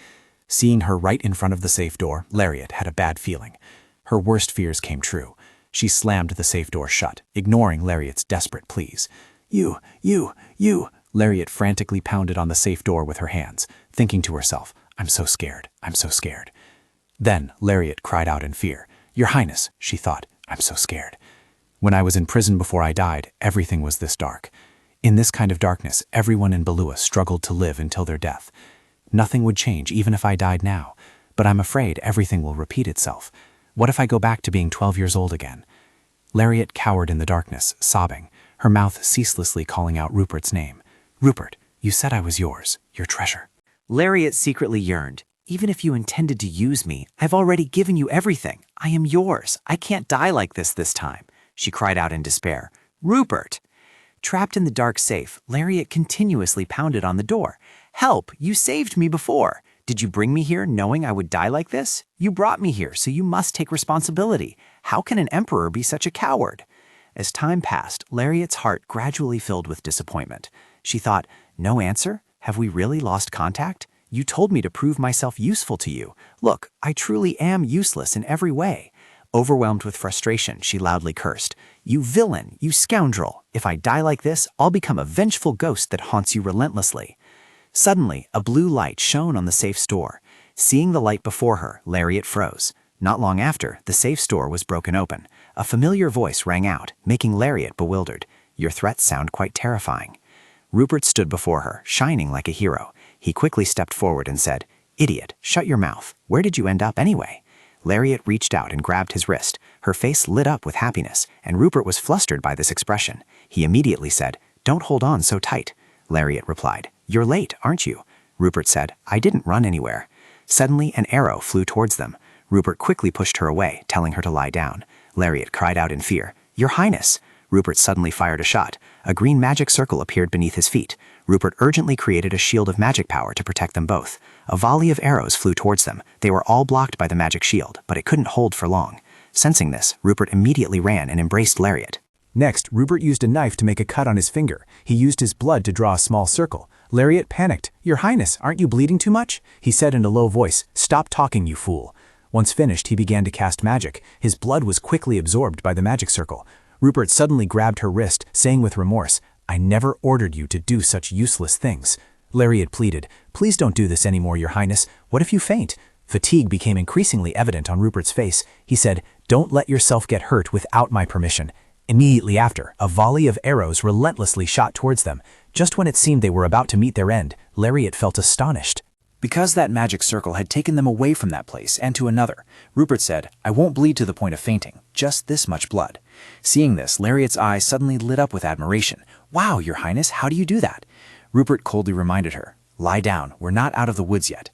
Seeing her right in front of the safe door, Lariat had a bad feeling. Her worst fears came true. She slammed the safe door shut, ignoring Lariat's desperate pleas. You. Lariat frantically pounded on the safe door with her hands, thinking to herself, I'm so scared. Then Lariat cried out in fear. Your Highness, she thought, I'm so scared. When I was in prison before I died, everything was this dark. In this kind of darkness, everyone in Balua struggled to live until their death. Nothing would change even if I died now, but I'm afraid everything will repeat itself. What if I go back to being 12 years old again? Lariat cowered in the darkness, sobbing, her mouth ceaselessly calling out Rupert's name. Rupert, you said I was yours, your treasure. Lariat secretly yearned. Even if you intended to use me, I've already given you everything. I am yours. I can't die like this time. She cried out in despair. Rupert! Trapped in the dark safe, Lariat continuously pounded on the door. Help! You saved me before. Did you bring me here knowing I would die like this? You brought me here, so you must take responsibility. How can an emperor be such a coward? As time passed, Lariat's heart gradually filled with disappointment. She thought, no answer? Have we really lost contact? You told me to prove myself useful to you. Look, I truly am useless in every way. Overwhelmed with frustration, she loudly cursed. "You villain! You scoundrel! If I die like this, I'll become a vengeful ghost that haunts you relentlessly." Suddenly, a blue light shone on the safe's door. Seeing the light before her, Lariat froze. Not long after, the safe's door was broken open. A familiar voice rang out, making Lariat bewildered. "Your threats sound quite terrifying." Rupert stood before her, shining like a hero. He quickly stepped forward and said, "Idiot, shut your mouth. Where did you end up anyway?" Lariat reached out and grabbed his wrist. Her face lit up with happiness, and Rupert was flustered by this expression. He immediately said, "Don't hold on so tight." Lariat replied, "You're late, aren't you?" Rupert said, "I didn't run anywhere." Suddenly, an arrow flew towards them. Rupert quickly pushed her away, telling her to lie down. Lariat cried out in fear, "Your Highness!" Rupert suddenly fired a shot. A green magic circle appeared beneath his feet. Rupert urgently created a shield of magic power to protect them both. A volley of arrows flew towards them. They were all blocked by the magic shield, but it couldn't hold for long. Sensing this, Rupert immediately ran and embraced Lariat. Next, Rupert used a knife to make a cut on his finger. He used his blood to draw a small circle. Lariat panicked. "Your Highness, aren't you bleeding too much?" He said in a low voice, "Stop talking, you fool." Once finished, he began to cast magic. His blood was quickly absorbed by the magic circle. Rupert suddenly grabbed her wrist, saying with remorse, "I never ordered you to do such useless things." Lariat pleaded, "Please don't do this anymore, Your Highness. What if you faint?" Fatigue became increasingly evident on Rupert's face. He said, "Don't let yourself get hurt without my permission." Immediately after, a volley of arrows relentlessly shot towards them. Just when it seemed they were about to meet their end, Lariat felt astonished. Because that magic circle had taken them away from that place and to another, Rupert said, "I won't bleed to the point of fainting, just this much blood." Seeing this, Lariat's eyes suddenly lit up with admiration. "Wow, Your Highness, how do you do that?" Rupert coldly reminded her, "Lie down, we're not out of the woods yet."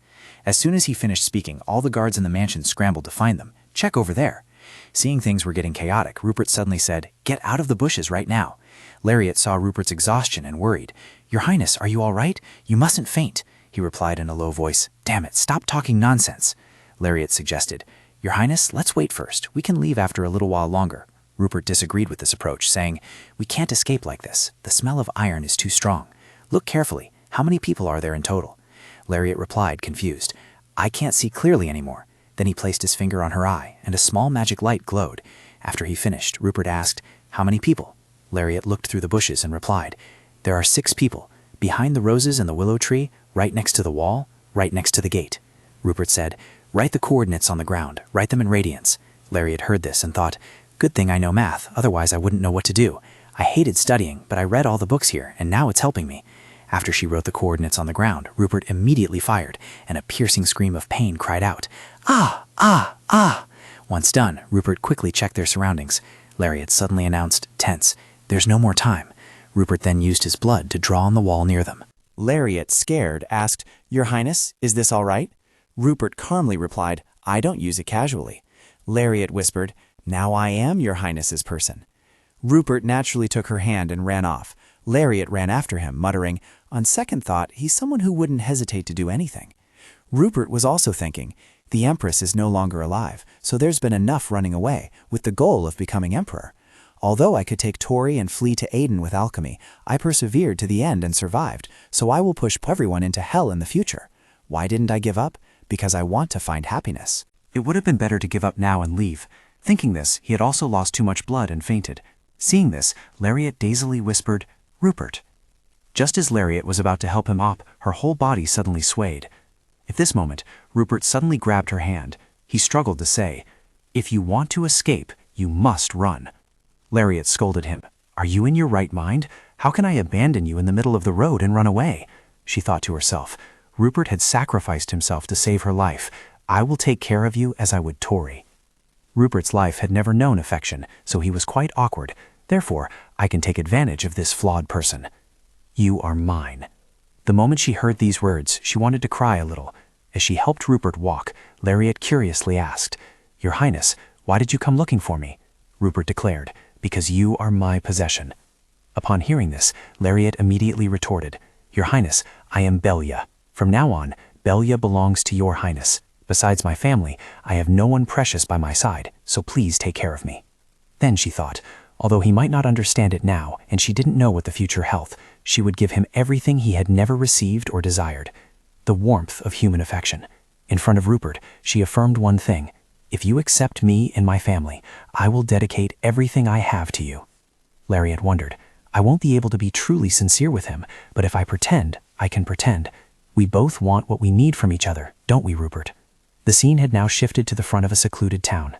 As soon as he finished speaking, all the guards in the mansion scrambled to find them. "Check over there." Seeing things were getting chaotic, Rupert suddenly said, "Get out of the bushes right now." Lariat saw Rupert's exhaustion and worried. "Your Highness, are you all right? You mustn't faint." He replied in a low voice, "Damn it, stop talking nonsense." Lariat suggested, "Your Highness, let's wait first. We can leave after a little while longer." Rupert disagreed with this approach, saying, "We can't escape like this. The smell of iron is too strong. Look carefully. How many people are there in total?" Lariat replied, confused, "I can't see clearly anymore." Then he placed his finger on her eye, and a small magic light glowed. After he finished, Rupert asked, "How many people?" Lariat looked through the bushes and replied, "There are 6 people, behind the roses and the willow tree, right next to the wall, right next to the gate." Rupert said, "Write the coordinates on the ground, write them in radians." Lariat heard this and thought, "Good thing I know math, otherwise I wouldn't know what to do. I hated studying, but I read all the books here, and now it's helping me." After she wrote the coordinates on the ground, Rupert immediately fired, and a piercing scream of pain cried out, "Ah! Ah! Ah!" Once done, Rupert quickly checked their surroundings. Lariat suddenly announced, tense, "There's no more time." Rupert then used his blood to draw on the wall near them. Lariat, scared, asked, "Your Highness, is this all right?" Rupert calmly replied, "I don't use it casually." Lariat whispered, "Now I am Your Highness's person." Rupert naturally took her hand and ran off. Lariat ran after him, muttering, "On second thought, he's someone who wouldn't hesitate to do anything." Rupert was also thinking, "The Empress is no longer alive, so there's been enough running away, with the goal of becoming emperor. Although I could take Tori and flee to Aden with alchemy, I persevered to the end and survived, so I will push everyone into hell in the future. Why didn't I give up? Because I want to find happiness." It would have been better to give up now and leave. Thinking this, he had also lost too much blood and fainted. Seeing this, Lariat dazedly whispered, "Rupert." Just as Lariat was about to help him up, her whole body suddenly swayed. At this moment, Rupert suddenly grabbed her hand. He struggled to say, "If you want to escape, you must run." Lariat scolded him, "Are you in your right mind? How can I abandon you in the middle of the road and run away?" She thought to herself, Rupert had sacrificed himself to save her life. I will take care of you as I would Tori. Rupert's life had never known affection, so he was quite awkward. Therefore, I can take advantage of this flawed person. You are mine. The moment she heard these words, she wanted to cry a little. As she helped Rupert walk, Lariat curiously asked, "Your Highness, why did you come looking for me?" Rupert declared, "Because you are my possession." Upon hearing this, Lariat immediately retorted, "Your Highness, I am Belya. From now on, Belya belongs to your Highness. Besides my family, I have no one precious by my side, so please take care of me." Then she thought, although he might not understand it now, and she didn't know what the future held, she would give him everything he had never received or desired, the warmth of human affection. In front of Rupert, she affirmed one thing, "If you accept me and my family, I will dedicate everything I have to you." Lariat wondered. I won't be able to be truly sincere with him, but if I pretend, I can pretend. We both want what we need from each other, don't we, Rupert? The scene had now shifted to the front of a secluded town.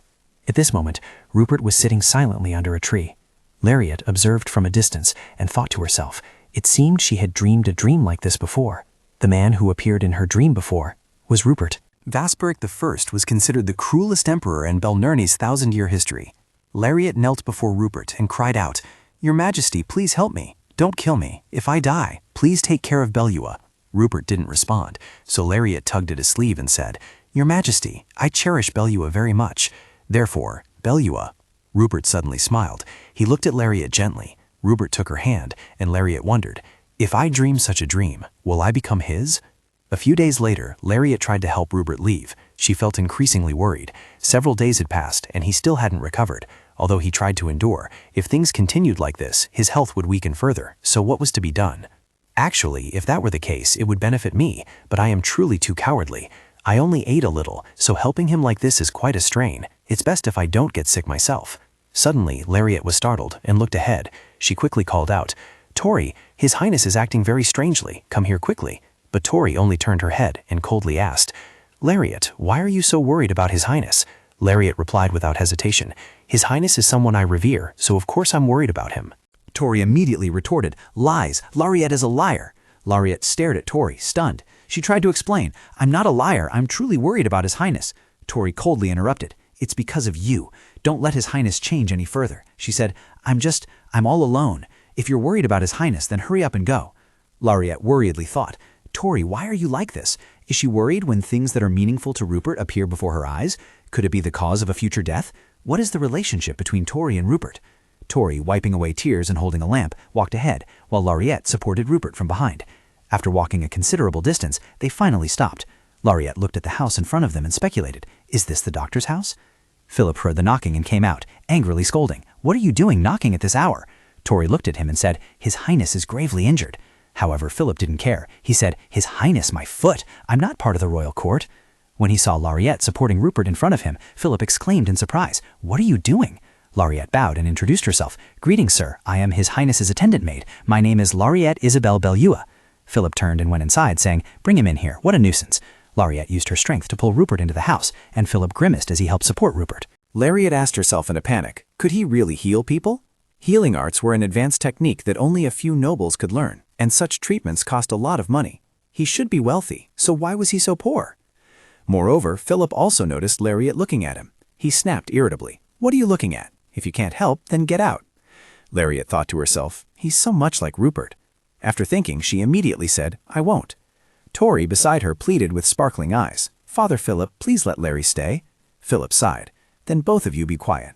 At this moment, Rupert was sitting silently under a tree. Lariat observed from a distance and thought to herself, it seemed she had dreamed a dream like this before. The man who appeared in her dream before was Rupert. Vasperic I was considered the cruelest emperor in Belnurni's 1,000-year history. Lariat knelt before Rupert and cried out, "Your Majesty, please help me. Don't kill me. If I die, please take care of Belua." Rupert didn't respond, so Lariat tugged at his sleeve and said, "Your Majesty, I cherish Belua very much. Therefore, Belua." Rupert suddenly smiled. He looked at Lariat gently. Rupert took her hand, and Lariat wondered, if I dream such a dream, will I become his? A few days later, Lariat tried to help Rupert leave. She felt increasingly worried. Several days had passed, and he still hadn't recovered. Although he tried to endure, if things continued like this, his health would weaken further, so what was to be done? Actually, if that were the case, it would benefit me, but I am truly too cowardly. I only ate a little, so helping him like this is quite a strain. It's best if I don't get sick myself. Suddenly, Lariat was startled and looked ahead. She quickly called out, "Tori, His Highness is acting very strangely. Come here quickly." But Tori only turned her head and coldly asked, "Lariat, why are you so worried about His Highness?" Lariat replied without hesitation, "His Highness is someone I revere, so of course I'm worried about him." Tori immediately retorted, "Lies! Lariat is a liar!" Lariat stared at Tori, stunned. She tried to explain, "I'm not a liar, I'm truly worried about His Highness." Tori coldly interrupted, "It's because of you. Don't let His Highness change any further." She said, I'm all alone. If you're worried about His Highness, then hurry up and go." Lariat worriedly thought, "Tori, why are you like this? Is she worried when things that are meaningful to Rupert appear before her eyes? Could it be the cause of a future death? What is the relationship between Tori and Rupert?" Tori, wiping away tears and holding a lamp, walked ahead, while Lariat supported Rupert from behind. After walking a considerable distance, they finally stopped. Lariat looked at the house in front of them and speculated, "Is this the doctor's house?" Philip heard the knocking and came out, angrily scolding, "What are you doing knocking at this hour?" Tori looked at him and said, "His Highness is gravely injured." However, Philip didn't care. He said, "His Highness, my foot! I'm not part of the royal court." When he saw Lariat supporting Rupert in front of him, Philip exclaimed in surprise, "What are you doing?" Lariat bowed and introduced herself. "Greetings, sir. I am His Highness's attendant maid. My name is Lariat Isabel Belua." Philip turned and went inside, saying, "Bring him in here. What a nuisance." Lariat used her strength to pull Rupert into the house, and Philip grimaced as he helped support Rupert. Lariat asked herself in a panic, could he really heal people? Healing arts were an advanced technique that only a few nobles could learn, and such treatments cost a lot of money. He should be wealthy, so why was he so poor? Moreover, Philip also noticed Lariat looking at him. He snapped irritably, "What are you looking at? If you can't help, then get out." Lariat thought to herself, he's so much like Rupert. After thinking, she immediately said, "I won't." Tori, beside her, pleaded with sparkling eyes, "Father Philip, please let Larry stay." Philip sighed, "Then both of you be quiet."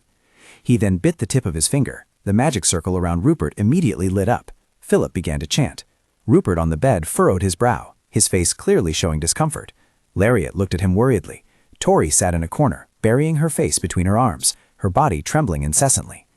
He then bit the tip of his finger. The magic circle around Rupert immediately lit up. Philip began to chant. Rupert on the bed furrowed his brow, his face clearly showing discomfort. Lariat looked at him worriedly. Tori sat in a corner, burying her face between her arms, her body trembling incessantly.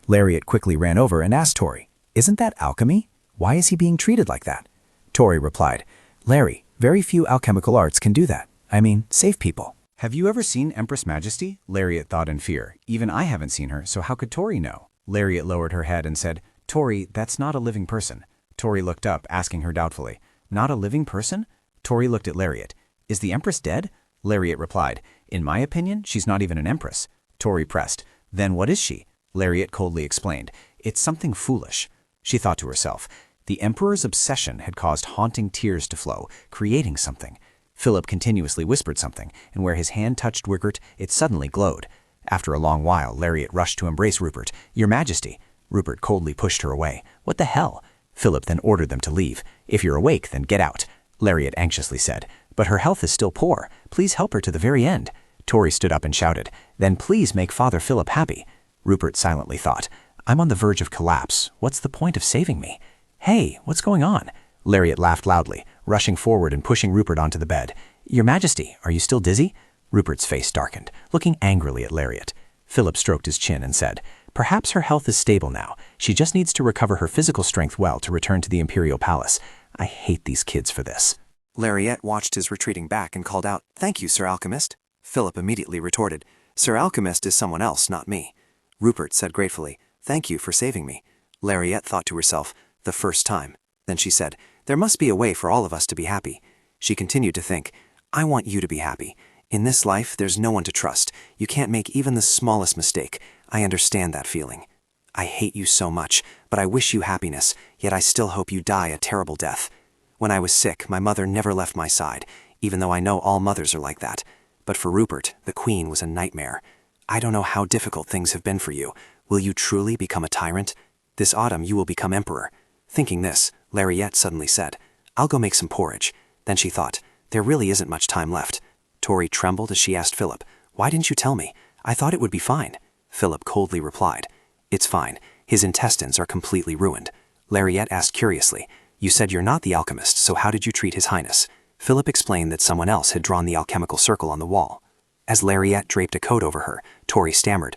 Lariat quickly ran over and asked Tori, "Isn't that alchemy? Why is he being treated like that?" Tori replied, "Larry, very few alchemical arts can do that. I mean, save people." Have you ever seen Empress Majesty? Lariat thought in fear. Even I haven't seen her, so how could Tori know? Lariat lowered her head and said, "Tori, that's not a living person." Tori looked up, asking her doubtfully, "Not a living person?" Tori looked at Lariat. "Is the Empress dead?" Lariat replied, "In my opinion, she's not even an empress." Tori pressed, "Then what is she?" Lariat coldly explained, "It's something foolish." She thought to herself, the Emperor's obsession had caused haunting tears to flow, creating something. Philip continuously whispered something, and where his hand touched Rupert, it suddenly glowed. After a long while, Lariat rushed to embrace Rupert. "Your Majesty." Rupert coldly pushed her away. "What the hell?" Philip then ordered them to leave. "If you're awake, then get out." Lariat anxiously said, "But her health is still poor. Please help her to the very end." Tori stood up and shouted, "Then please make Father Philip happy." Rupert silently thought, "I'm on the verge of collapse. What's the point of saving me?" "Hey, what's going on?" Lariat laughed loudly, rushing forward and pushing Rupert onto the bed. "Your Majesty, are you still dizzy?" Rupert's face darkened, looking angrily at Lariat. Philip stroked his chin and said, "Perhaps her health is stable now. She just needs to recover her physical strength well to return to the imperial palace. I hate these kids for this." Lariat watched his retreating back and called out, "Thank you, Sir Alchemist." Philip immediately retorted, Sir Alchemist is someone else, not me. Rupert said gratefully, "Thank you for saving me." Lariat thought to herself, "The first time." Then she said, "There must be a way for all of us to be happy." She continued to think, "I want you to be happy. In this life, there's no one to trust. You can't make even the smallest mistake. I understand that feeling. I hate you so much, but I wish you happiness, yet I still hope you die a terrible death. When I was sick, my mother never left my side, even though I know all mothers are like that. But for Rupert, the Queen was a nightmare. I don't know how difficult things have been for you. Will you truly become a tyrant? This autumn you will become emperor." Thinking this, Lariat suddenly said, "I'll go make some porridge." Then she thought, there really isn't much time left. Tori trembled as she asked Philip, "Why didn't you tell me? I thought it would be fine." Philip coldly replied, "It's fine. His intestines are completely ruined." Lariat asked curiously, "You said you're not the alchemist, so how did you treat His Highness?" Philip explained that someone else had drawn the alchemical circle on the wall. As Lariat draped a coat over her, Tori stammered,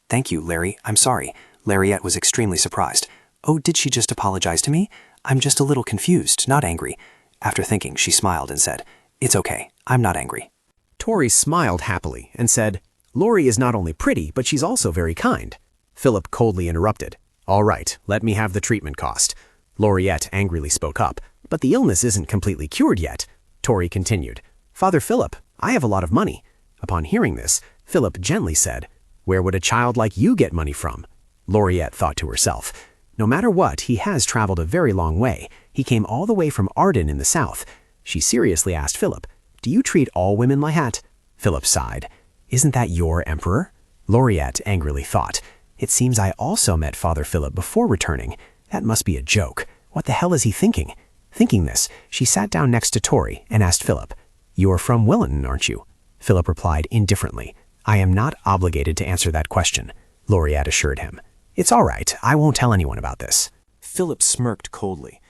"Thank you, Larry, I'm sorry." Lariat was extremely surprised. "Oh, did she just apologize to me? I'm just a little confused, not angry." After thinking, she smiled and said, "It's okay, I'm not angry." Tori smiled happily and said, "Lori is not only pretty, but she's also very kind." Philip coldly interrupted, "All right, let me have the treatment cost." Lariat angrily spoke up, "But the illness isn't completely cured yet." Tori continued, "Father Philip, I have a lot of money." Upon hearing this, Philip gently said, "Where would a child like you get money from?" Lariat thought to herself, "No matter what, he has traveled a very long way. He came all the way from Arden in the south." She seriously asked Philip, "Do you treat all women like that?" Philip sighed, "Isn't that your emperor?" Lariat angrily thought, "It seems I also met Father Philip before returning. That must be a joke. What the hell is he thinking?" Thinking this, she sat down next to Tori and asked Philip, "You're from Willenton, aren't you?" Philip replied indifferently, "I am not obligated to answer that question." Lariat assured him, "It's all right, I won't tell anyone about this." Philip smirked coldly.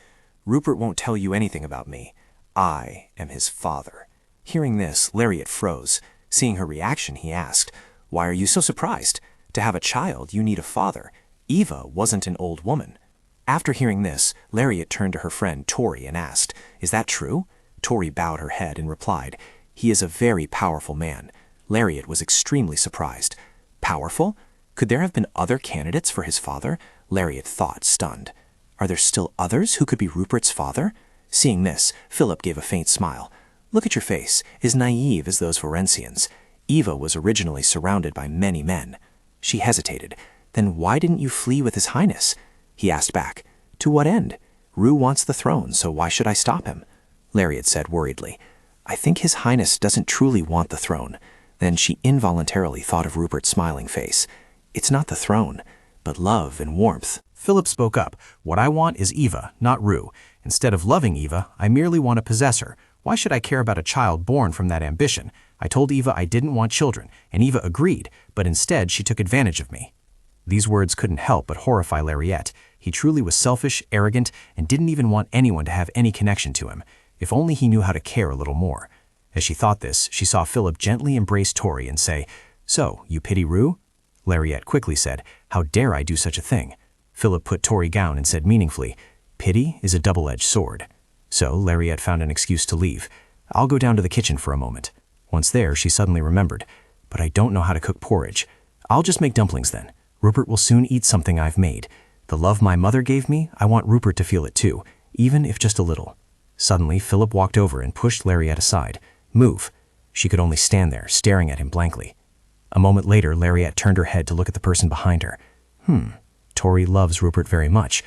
"Rupert won't tell you anything about me. I am his father." Hearing this, Lariat froze. Seeing her reaction, he asked, "Why are you so surprised? To have a child, you need a father. Eva wasn't an old woman." After hearing this, Lariat turned to her friend Tori and asked, "Is that true?" Tori bowed her head and replied, "He is a very powerful man." Lariat was extremely surprised. Powerful? Could there have been other candidates for his father? Lariat thought, stunned. Are there still others who could be Rupert's father? Seeing this, Philip gave a faint smile. "Look at your face, as naive as those Varencians. Eva was originally surrounded by many men." She hesitated. "Then why didn't you flee with His Highness?" He asked back, "To what end? Ru wants the throne, so why should I stop him?" Lariat said worriedly, "I think His Highness doesn't truly want the throne." Then she involuntarily thought of Rupert's smiling face. "It's not the throne, but love and warmth." Philip spoke up, "What I want is Eva, not Ru. Instead of loving Eva, I merely want to possess her. Why should I care about a child born from that ambition? I told Eva I didn't want children, and Eva agreed, but instead she took advantage of me." These words couldn't help but horrify Lariat. He truly was selfish, arrogant, and didn't even want anyone to have any connection to him. If only he knew how to care a little more. As she thought this, she saw Philip gently embrace Tori and say, "So, you pity Ru?" Lariat quickly said, "How dare I do such a thing?" Philip put Tori down and said meaningfully, "Pity is a double-edged sword." So Lariat found an excuse to leave. "I'll go down to the kitchen for a moment." Once there, she suddenly remembered, "But I don't know how to cook porridge. I'll just make dumplings then. Rupert will soon eat something I've made. The love my mother gave me, I want Rupert to feel it too, even if just a little." Suddenly, Philip walked over and pushed Lariat aside. "Move." She could only stand there, staring at him blankly. A moment later, Lariat turned her head to look at the person behind her. Tori loves Rupert very much,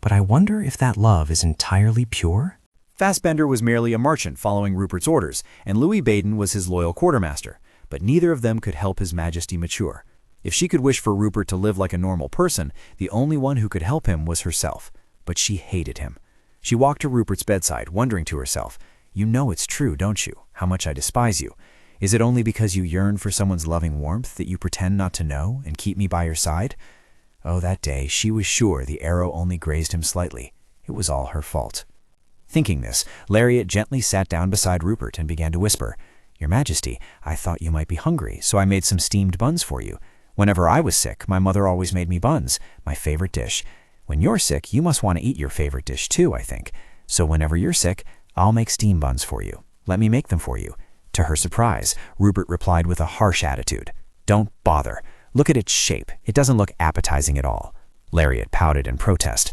but I wonder if that love is entirely pure? Fassbender was merely a merchant following Rupert's orders, and Louis Baden was his loyal quartermaster, but neither of them could help His Majesty mature. If she could wish for Rupert to live like a normal person, the only one who could help him was herself. But she hated him. She walked to Rupert's bedside, wondering to herself, "You know it's true, don't you, how much I despise you? Is it only because you yearn for someone's loving warmth that you pretend not to know and keep me by your side?" Oh, that day, she was sure the arrow only grazed him slightly. It was all her fault. Thinking this, Lariat gently sat down beside Rupert and began to whisper, "Your Majesty, I thought you might be hungry, so I made some steamed buns for you. Whenever I was sick, my mother always made me buns, my favorite dish. When you're sick, you must want to eat your favorite dish too, I think. So whenever you're sick, I'll make steamed buns for you. Let me make them for you." To her surprise, Rupert replied with a harsh attitude, Don't bother. Look at its shape. It doesn't look appetizing at all. Lariat pouted in protest.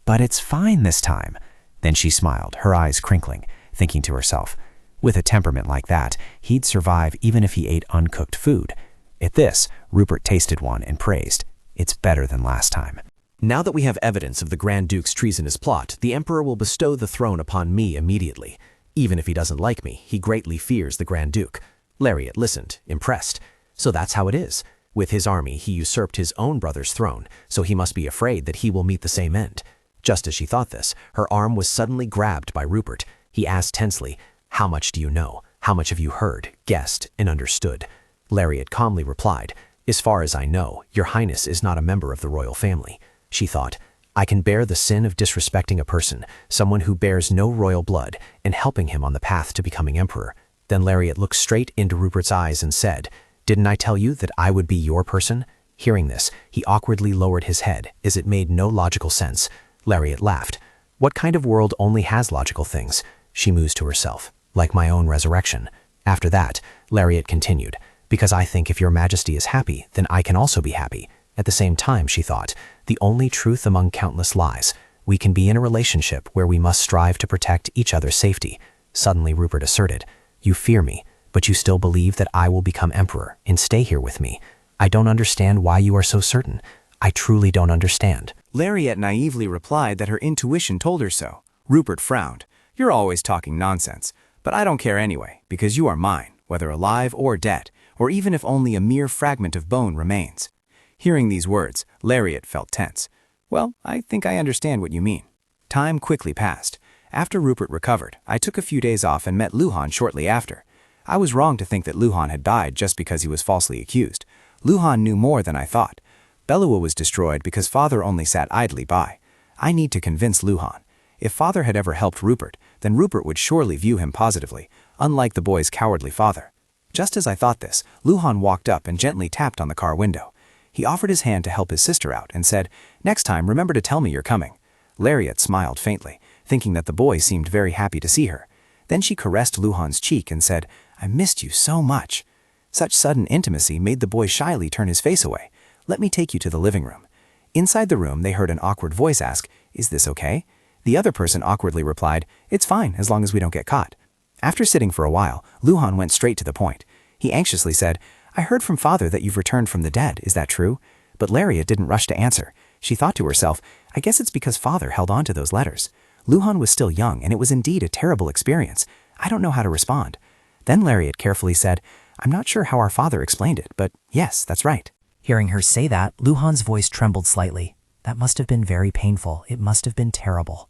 But it's fine this time. Then she smiled, her eyes crinkling, thinking to herself, with a temperament like that, he'd survive even if he ate uncooked food. At this, Rupert tasted one and praised. It's better than last time. Now that we have evidence of the Grand Duke's treasonous plot, the Emperor will bestow the throne upon me immediately. Even if he doesn't like me, he greatly fears the Grand Duke. Lariat listened, impressed. So that's how it is. With his army, he usurped his own brother's throne, so he must be afraid that he will meet the same end. Just as she thought this, her arm was suddenly grabbed by Rupert. He asked tensely, "How much do you know? How much have you heard, guessed, and understood?" Lariat calmly replied, "As far as I know, your highness is not a member of the royal family." She thought, "I can bear the sin of disrespecting a person, someone who bears no royal blood, and helping him on the path to becoming emperor." Then Lariat looked straight into Rupert's eyes and said, "Didn't I tell you that I would be your person?" Hearing this, he awkwardly lowered his head, as it made no logical sense. Lariat laughed. "What kind of world only has logical things?" She mused to herself, "Like my own resurrection." After that, Lariat continued, "Because I think if your majesty is happy, then I can also be happy." At the same time, she thought, "The only truth among countless lies. We can be in a relationship where we must strive to protect each other's safety." Suddenly, Rupert asserted, "You fear me, but you still believe that I will become emperor and stay here with me. I don't understand why you are so certain. I truly don't understand." Lariat naively replied that her intuition told her so. Rupert frowned. "You're always talking nonsense, but I don't care anyway, because you are mine, whether alive or dead, or even if only a mere fragment of bone remains." Hearing these words, Lariat felt tense. "Well, I think I understand what you mean." Time quickly passed. After Rupert recovered, I took a few days off and met Luhan shortly after. I was wrong to think that Luhan had died just because he was falsely accused. Luhan knew more than I thought. Belua was destroyed because father only sat idly by. I need to convince Luhan. If father had ever helped Rupert, then Rupert would surely view him positively, unlike the boy's cowardly father. Just as I thought this, Luhan walked up and gently tapped on the car window. He offered his hand to help his sister out and said, "Next time, remember to tell me you're coming." Lariat smiled faintly, thinking that the boy seemed very happy to see her. Then she caressed Luhan's cheek and said, "I missed you so much." Such sudden intimacy made the boy shyly turn his face away. "Let me take you to the living room." Inside the room, they heard an awkward voice ask, "Is this okay?" The other person awkwardly replied, "It's fine as long as we don't get caught." After sitting for a while, Luhan went straight to the point. He anxiously said, "I heard from father that you've returned from the dead, is that true?" But Lariat didn't rush to answer. She thought to herself, "I guess it's because father held on to those letters." Luhan was still young, and it was indeed a terrible experience. I don't know how to respond. Then Lariat carefully said, "I'm not sure how our father explained it, but yes, that's right." Hearing her say that, Luhan's voice trembled slightly. That must have been very painful. It must have been terrible.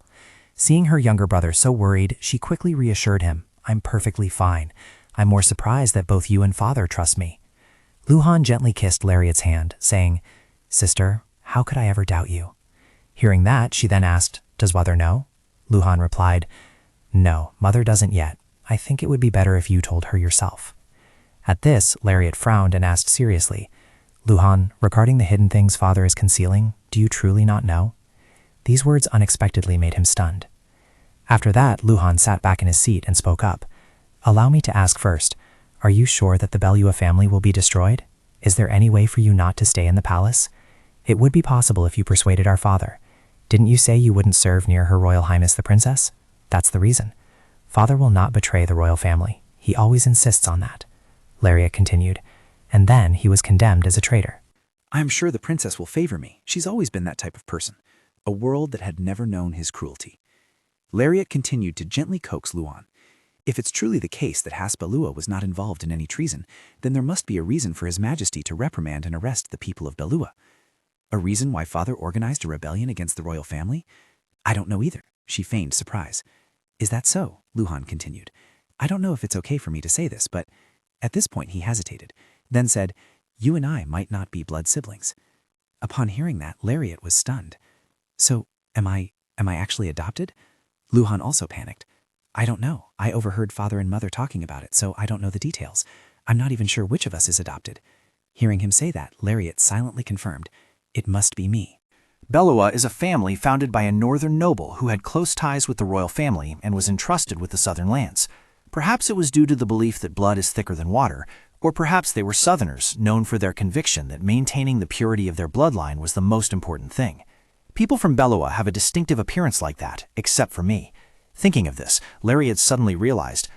Seeing her younger brother so worried, she quickly reassured him, "I'm perfectly fine. I'm more surprised that both you and father trust me." Luhan gently kissed Lariat's hand, saying, "Sister, how could I ever doubt you?" Hearing that, she then asked, "Does mother know?" Luhan replied, "No, mother doesn't yet. I think it would be better if you told her yourself." At this, Lariat frowned and asked seriously, "Luhan, regarding the hidden things father is concealing, do you truly not know?" These words unexpectedly made him stunned. After that, Luhan sat back in his seat and spoke up. "Allow me to ask first, are you sure that the Belua family will be destroyed? Is there any way for you not to stay in the palace? It would be possible if you persuaded our father. Didn't you say you wouldn't serve near Her Royal Highness the Princess? That's the reason. Father will not betray the royal family. He always insists on that." Lariat continued, "And then he was condemned as a traitor." "I am sure the princess will favor me. She's always been that type of person. A world that had never known his cruelty." Lariat continued to gently coax Luhan. If it's truly the case that Belua was not involved in any treason, then there must be a reason for His Majesty to reprimand and arrest the people of Belua. A reason why father organized a rebellion against the royal family? I don't know either. She feigned surprise. "Is that so?" Luhan continued. "I don't know if it's okay for me to say this, but..." At this point he hesitated, then said, "You and I might not be blood siblings." Upon hearing that, Lariat was stunned. "So, am I actually adopted?" Luhan also panicked. "I don't know. I overheard father and mother talking about it, so I don't know the details. I'm not even sure which of us is adopted." Hearing him say that, Lariat silently confirmed, "It must be me." Belua is a family founded by a northern noble who had close ties with the royal family and was entrusted with the southern lands. Perhaps it was due to the belief that blood is thicker than water, Or perhaps they were Southerners, known for their conviction that maintaining the purity of their bloodline was the most important thing. People from Belua have a distinctive appearance like that, except for me. Thinking of this, Lariat suddenly realized,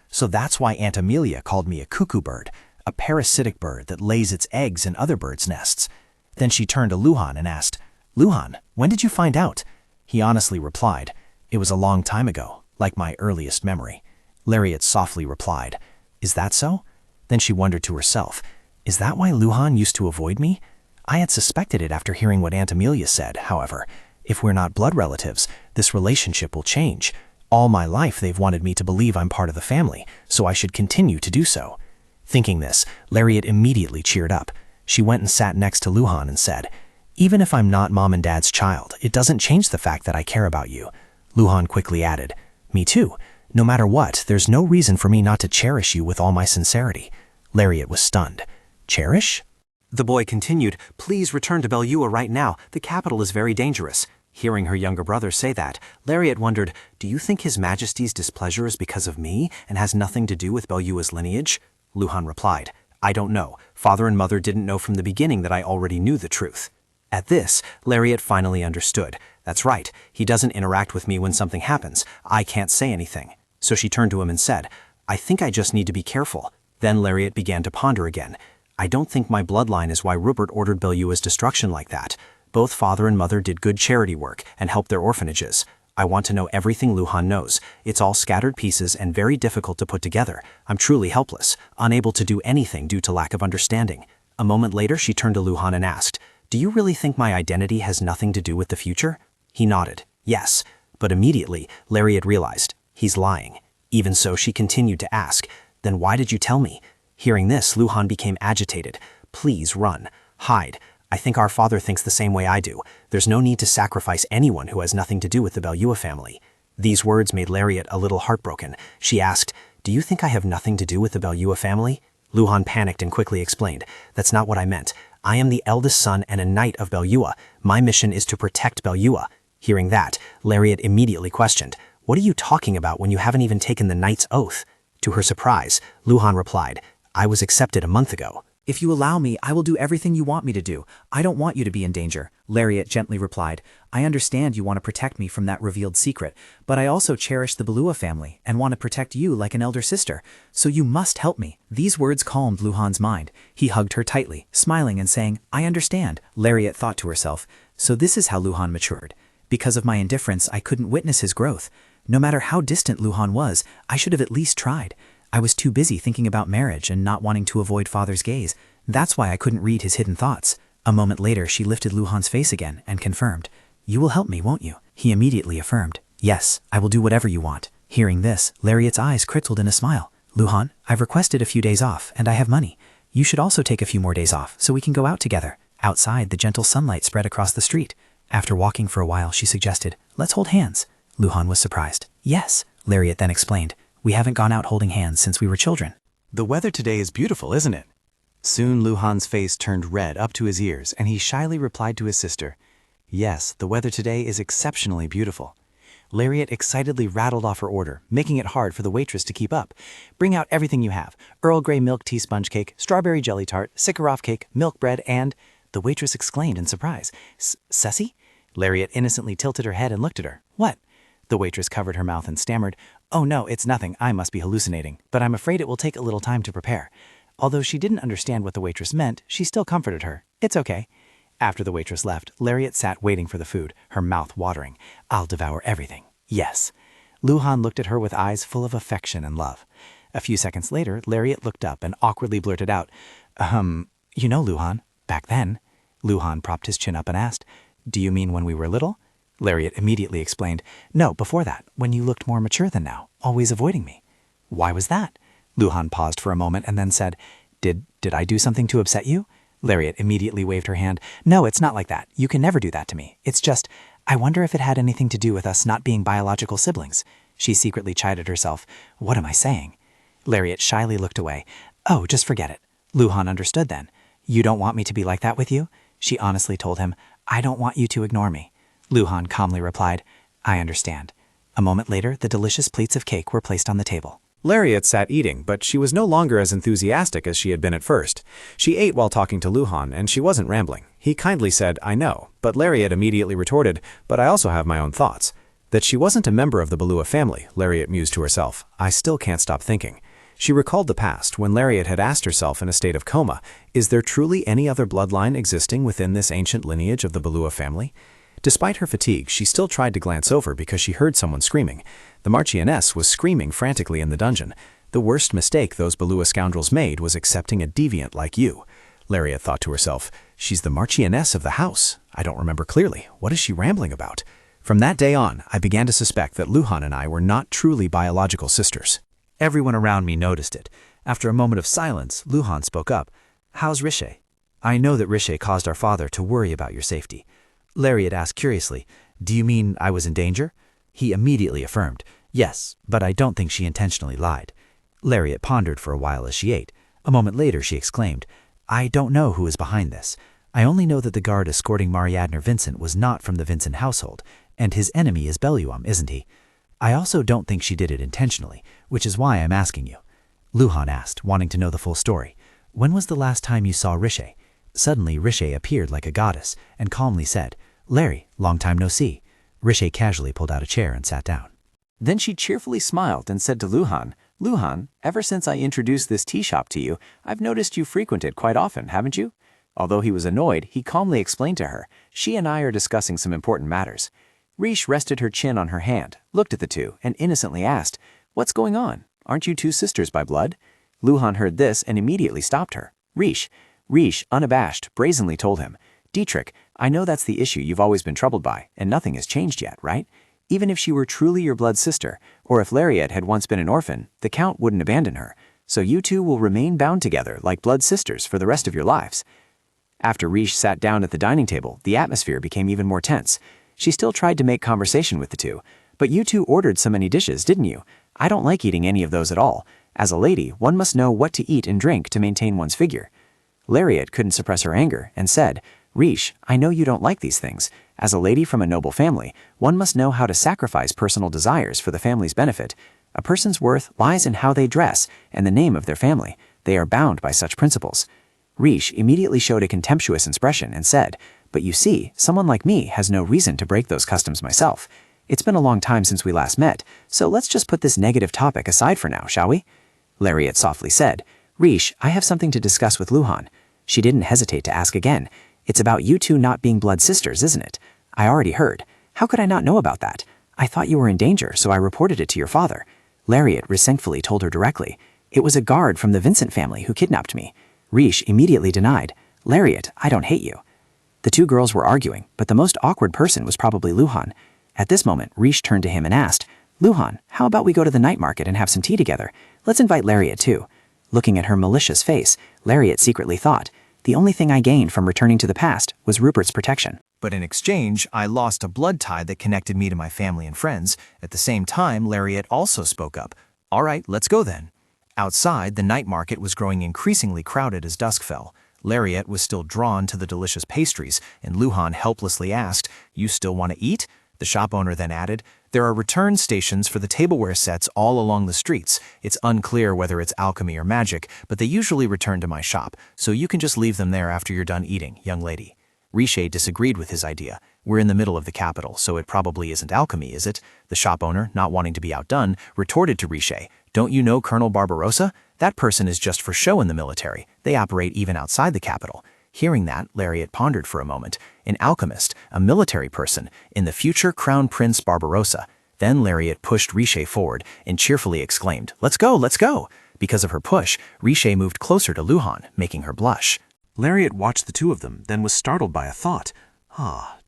so that's why Aunt Amelia called me a cuckoo bird, a parasitic bird that lays its eggs in other birds' nests. Then she turned to Luhan and asked, Luhan, when did you find out? He honestly replied, it was a long time ago, like my earliest memory. Lariat softly replied, is that so? Then she wondered to herself, is that why Luhan used to avoid me? I had suspected it after hearing what Aunt Amelia said, however. If we're not blood relatives, this relationship will change. All my life they've wanted me to believe I'm part of the family, so I should continue to do so. Thinking this, Lariat immediately cheered up. She went and sat next to Luhan and said, even if I'm not Mom and Dad's child, it doesn't change the fact that I care about you. Luhan quickly added, me too. No matter what, there's no reason for me not to cherish you with all my sincerity. Lariat was stunned. Cherish? The boy continued, please return to Belua right now. The capital is very dangerous. Hearing her younger brother say that, Lariat wondered, do you think His Majesty's displeasure is because of me and has nothing to do with Belua's lineage? Luhan replied, I don't know. Father and Mother didn't know from the beginning that I already knew the truth. At this, Lariat finally understood. That's right, he doesn't interact with me when something happens. I can't say anything. So she turned to him and said, I think I just need to be careful. Then Lariat began to ponder again. I don't think my bloodline is why Rupert ordered Belua's destruction like that. Both father and mother did good charity work and helped their orphanages. I want to know everything Luhan knows. It's all scattered pieces and very difficult to put together. I'm truly helpless, unable to do anything due to lack of understanding. A moment later, she turned to Luhan and asked, do you really think my identity has nothing to do with the future? He nodded, yes. But immediately, Lariat realized, he's lying. Even so, she continued to ask, then why did you tell me? Hearing this, Luhan became agitated. Please run. Hide. I think our father thinks the same way I do. There's no need to sacrifice anyone who has nothing to do with the Belua family. These words made Lariat a little heartbroken. She asked, do you think I have nothing to do with the Belua family? Luhan panicked and quickly explained, that's not what I meant. I am the eldest son and a knight of Belua. My mission is to protect Belua. Hearing that, Lariat immediately questioned, what are you talking about when you haven't even taken the knight's oath? To her surprise, Luhan replied, I was accepted a month ago. If you allow me, I will do everything you want me to do. I don't want you to be in danger, Lariat gently replied. I understand you want to protect me from that revealed secret, but I also cherish the Belua family and want to protect you like an elder sister, so you must help me. These words calmed Luhan's mind. He hugged her tightly, smiling and saying, I understand. Lariat thought to herself, so this is how Luhan matured. Because of my indifference, I couldn't witness his growth. No matter how distant Luhan was, I should have at least tried. I was too busy thinking about marriage and not wanting to avoid father's gaze. That's why I couldn't read his hidden thoughts. A moment later, she lifted Luhan's face again and confirmed, you will help me, won't you? He immediately affirmed, yes, I will do whatever you want. Hearing this, Lariat's eyes crystaled in a smile. Luhan, I've requested a few days off and I have money. You should also take a few more days off so we can go out together. Outside, the gentle sunlight spread across the street. After walking for a while, she suggested, let's hold hands. Luhan was surprised. Yes, Lariat then explained. We haven't gone out holding hands since we were children. The weather today is beautiful, isn't it? Soon Luhan's face turned red up to his ears, and he shyly replied to his sister, yes, the weather today is exceptionally beautiful. Lariat excitedly rattled off her order, making it hard for the waitress to keep up. Bring out everything you have. Earl Grey milk tea sponge cake, strawberry jelly tart, Sycamore cake, milk bread, and... The waitress exclaimed in surprise, Ceci? Lariat innocently tilted her head and looked at her. What? The waitress covered her mouth and stammered, oh no, it's nothing, I must be hallucinating, but I'm afraid it will take a little time to prepare. Although she didn't understand what the waitress meant, she still comforted her. It's okay. After the waitress left, Lariat sat waiting for the food, her mouth watering. I'll devour everything. Yes. Luhan looked at her with eyes full of affection and love. A few seconds later, Lariat looked up and awkwardly blurted out, you know, Luhan, back then. Luhan propped his chin up and asked, do you mean when we were little? Lariat immediately explained, no, before that, when you looked more mature than now, always avoiding me. Why was that? Luhan paused for a moment and then said, Did I do something to upset you? Lariat immediately waved her hand. No, it's not like that. You can never do that to me. It's just, I wonder if it had anything to do with us not being biological siblings. She secretly chided herself. What am I saying? Lariat shyly looked away. Oh, just forget it. Luhan understood then. You don't want me to be like that with you? She honestly told him, I don't want you to ignore me. Luhan calmly replied, I understand. A moment later, the delicious plates of cake were placed on the table. Lariat sat eating, but she was no longer as enthusiastic as she had been at first. She ate while talking to Luhan, and she wasn't rambling. He kindly said, "I know," but Lariat immediately retorted, "But I also have my own thoughts." That she wasn't a member of the Balua family, Lariat mused to herself. I still can't stop thinking. She recalled the past, when Lariat had asked herself in a state of coma, is there truly any other bloodline existing within this ancient lineage of the Balua family? Despite her fatigue, she still tried to glance over because she heard someone screaming. The Marchioness was screaming frantically in the dungeon. The worst mistake those Balua scoundrels made was accepting a deviant like you. Lariat thought to herself, she's the Marchioness of the house. I don't remember clearly. What is she rambling about? From that day on, I began to suspect that Luhan and I were not truly biological sisters. Everyone around me noticed it. After a moment of silence, Luhan spoke up. How's Rishé? I know that Rishé caused our father to worry about your safety. Lariat asked curiously, do you mean I was in danger? He immediately affirmed, yes, but I don't think she intentionally lied. Lariat pondered for a while as she ate. A moment later she exclaimed, I don't know who is behind this. I only know that the guard escorting Mariadner Vincent was not from the Vincent household, and his enemy is Belluum, isn't he? I also don't think she did it intentionally, which is why I'm asking you. Luhan asked, wanting to know the full story. When was the last time you saw Rishé? Suddenly Rishé appeared like a goddess and calmly said, Larry, long time no see. Rishé casually pulled out a chair and sat down. Then she cheerfully smiled and said to Luhan, Luhan, ever since I introduced this tea shop to you, I've noticed you frequent it quite often, haven't you? Although he was annoyed, he calmly explained to her, she and I are discussing some important matters. Rish rested her chin on her hand, looked at the two, and innocently asked, What's going on? Aren't you two sisters by blood? Luhan heard this and immediately stopped her. Rish, unabashed, brazenly told him, Dietrich, I know that's the issue you've always been troubled by, and nothing has changed yet, right? Even if she were truly your blood sister, or if Lariat had once been an orphan, the Count wouldn't abandon her. So you two will remain bound together like blood sisters for the rest of your lives. After Rish sat down at the dining table, the atmosphere became even more tense. She still tried to make conversation with the two. But you two ordered so many dishes, didn't you? I don't like eating any of those at all. As a lady, one must know what to eat and drink to maintain one's figure. Lariat couldn't suppress her anger and said, Rish, I know you don't like these things. As a lady from a noble family, one must know how to sacrifice personal desires for the family's benefit. A person's worth lies in how they dress and the name of their family. They are bound by such principles. Rish immediately showed a contemptuous expression and said, But you see, someone like me has no reason to break those customs myself. It's been a long time since we last met, so let's just put this negative topic aside for now, shall we? Lariat softly said, Rish, I have something to discuss with Luhan. She didn't hesitate to ask again. It's about you two not being blood sisters, isn't it? I already heard. How could I not know about that? I thought you were in danger, so I reported it to your father. Lariat resentfully told her directly. It was a guard from the Vincent family who kidnapped me. Rish immediately denied. Lariat, I don't hate you. The two girls were arguing, but the most awkward person was probably Luhan. At this moment, Rish turned to him and asked, Luhan, how about we go to the night market and have some tea together? Let's invite Lariat too. Looking at her malicious face, Lariat secretly thought, the only thing I gained from returning to the past was Rupert's protection. But in exchange, I lost a blood tie that connected me to my family and friends. At the same time, Lariat also spoke up. All right, let's go then. Outside, the night market was growing increasingly crowded as dusk fell. Lariat was still drawn to the delicious pastries, and Luhan helplessly asked, You still want to eat? The shop owner then added, There are return stations for the tableware sets all along the streets. It's unclear whether it's alchemy or magic, but they usually return to my shop, so you can just leave them there after you're done eating, young lady. Rishé disagreed with his idea. We're in the middle of the capital, so it probably isn't alchemy, is it? The shop owner, not wanting to be outdone, retorted to Rishé, Don't you know Colonel Barbarossa? That person is just for show in the military. They operate even outside the capital. Hearing that, Lariat pondered for a moment. An alchemist, a military person, in the future Crown Prince Barbarossa. Then Lariat pushed Rishé forward and cheerfully exclaimed, Let's go, let's go! Because of her push, Rishé moved closer to Luhan, making her blush. Lariat watched the two of them, then was startled by a thought.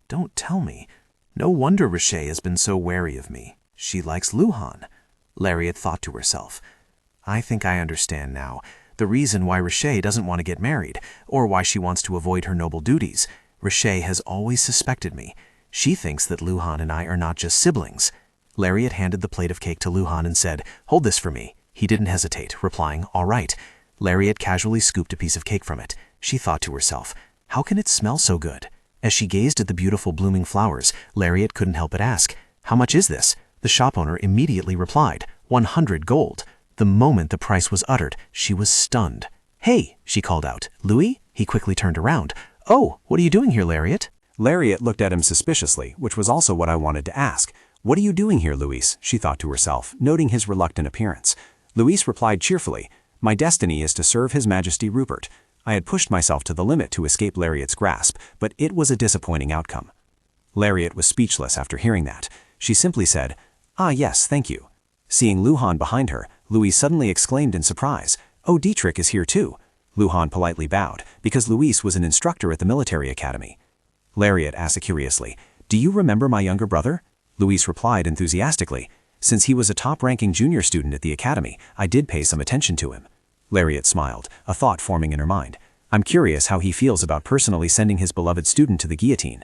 Don't tell me. No wonder Rishé has been so wary of me. She likes Luhan. Lariat thought to herself. I think I understand now. The reason why Rishé doesn't want to get married, or why she wants to avoid her noble duties. Rishé has always suspected me. She thinks that Luhan and I are not just siblings. Lariat handed the plate of cake to Luhan and said, Hold this for me. He didn't hesitate, replying, All right. Lariat casually scooped a piece of cake from it. She thought to herself, How can it smell so good? As she gazed at the beautiful blooming flowers, Lariat couldn't help but ask, How much is this? The shop owner immediately replied, 100 gold. The moment the price was uttered, she was stunned. "Hey," she called out. "Louis?" He quickly turned around. "Oh, what are you doing here, Lariat?" Lariat looked at him suspiciously, which was also what I wanted to ask. "What are you doing here, Louise?" she thought to herself, noting his reluctant appearance. Louise replied cheerfully, "My destiny is to serve His Majesty Rupert." I had pushed myself to the limit to escape Lariat's grasp, but it was a disappointing outcome. Lariat was speechless after hearing that. She simply said, "Ah yes, thank you." Seeing Luhan behind her, Louise suddenly exclaimed in surprise, "Oh, Dietrich is here too." Luhan politely bowed, because Louise was an instructor at the military academy. Lariat asked curiously, "Do you remember my younger brother?" Louise replied enthusiastically, "Since he was a top-ranking junior student at the academy, I did pay some attention to him." Lariat smiled, a thought forming in her mind. "I'm curious how he feels about personally sending his beloved student to the guillotine."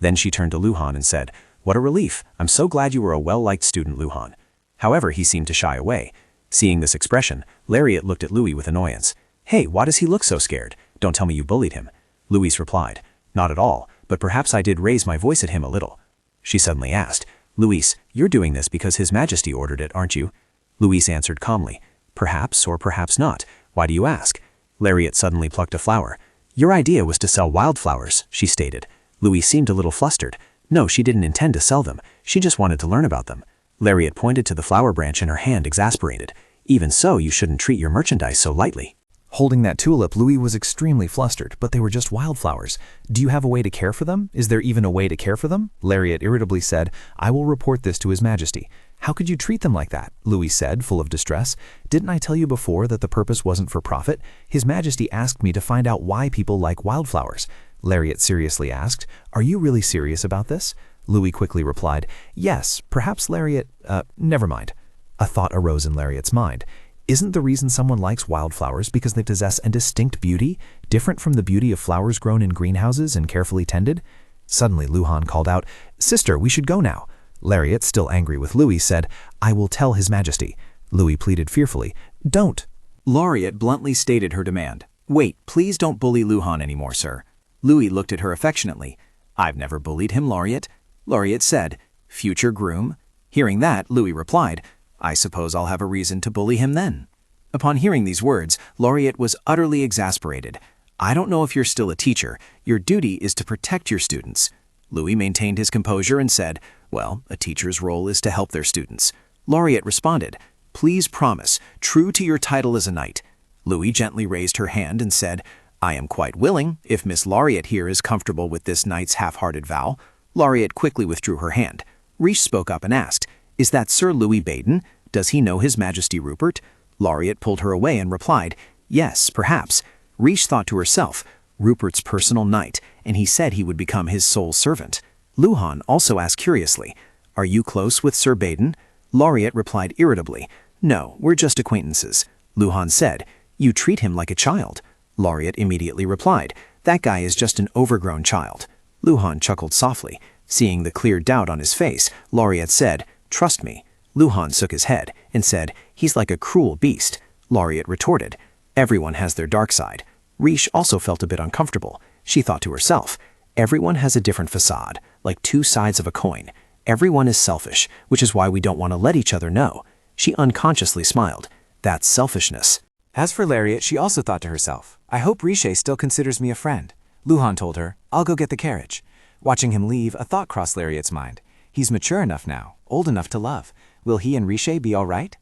Then she turned to Luhan and said, "What a relief. I'm so glad you were a well-liked student, Luhan." However, he seemed to shy away. Seeing this expression, Lariat looked at Louis with annoyance. "Hey, why does he look so scared? Don't tell me you bullied him." Louis replied, "Not at all, but perhaps I did raise my voice at him a little." She suddenly asked, "Louis, you're doing this because His Majesty ordered it, aren't you?" Louis answered calmly, "Perhaps or perhaps not. Why do you ask?" Lariat suddenly plucked a flower. "Your idea was to sell wildflowers," she stated. Louis seemed a little flustered. No, she didn't intend to sell them. She just wanted to learn about them. Lariat pointed to the flower branch in her hand, exasperated. "Even so, you shouldn't treat your merchandise so lightly." Holding that tulip, Louis was extremely flustered, but they were just wildflowers. "Do you have a way to care for them? Is there even a way to care for them?" Lariat irritably said, "I will report this to His Majesty." "How could you treat them like that?" Louis said, full of distress. "Didn't I tell you before that the purpose wasn't for profit? His Majesty asked me to find out why people like wildflowers." Lariat seriously asked, "Are you really serious about this?" Louis quickly replied, "Yes, perhaps Lariat, never mind." A thought arose in Lariat's mind. Isn't the reason someone likes wildflowers because they possess a distinct beauty, different from the beauty of flowers grown in greenhouses and carefully tended? Suddenly Luhan called out, "Sister, we should go now." Lariat, still angry with Louis, said, "I will tell His Majesty." Louis pleaded fearfully, "Don't." Lariat bluntly stated her demand. "Wait, please don't bully Luhan anymore, sir." Louis looked at her affectionately. "I've never bullied him, Lariat." Lariat said, "Future groom?" Hearing that, Louis replied, "I suppose I'll have a reason to bully him then." Upon hearing these words, Lariat was utterly exasperated. "I don't know if you're still a teacher. Your duty is to protect your students." Louis maintained his composure and said, "Well, a teacher's role is to help their students." Lariat responded, "Please promise, true to your title as a knight." Louis gently raised her hand and said, "I am quite willing, if Miss Lariat here is comfortable with this knight's half-hearted vow." Lariat quickly withdrew her hand. Riche spoke up and asked, "Is that Sir Louis Baden? Does he know His Majesty Rupert?" Lariat pulled her away and replied, "Yes, perhaps." Riche thought to herself, Rupert's personal knight, and he said he would become his sole servant. Luhan also asked curiously, "Are you close with Sir Baden?" Lariat replied irritably, "No, we're just acquaintances." Luhan said, "You treat him like a child." Lariat immediately replied, "That guy is just an overgrown child." Luhan chuckled softly. Seeing the clear doubt on his face, Lariat said, "Trust me." Luhan shook his head and said, "He's like a cruel beast." Lariat retorted, "Everyone has their dark side." Riche also felt a bit uncomfortable. She thought to herself, "Everyone has a different facade, like two sides of a coin. Everyone is selfish, which is why we don't want to let each other know." She unconsciously smiled. That's selfishness. As for Lariat, she also thought to herself, "I hope Rishé still considers me a friend." Luhan told her, "I'll go get the carriage." Watching him leave, a thought crossed Lariat's mind. He's mature enough now, old enough to love. Will he and Rishé be all right?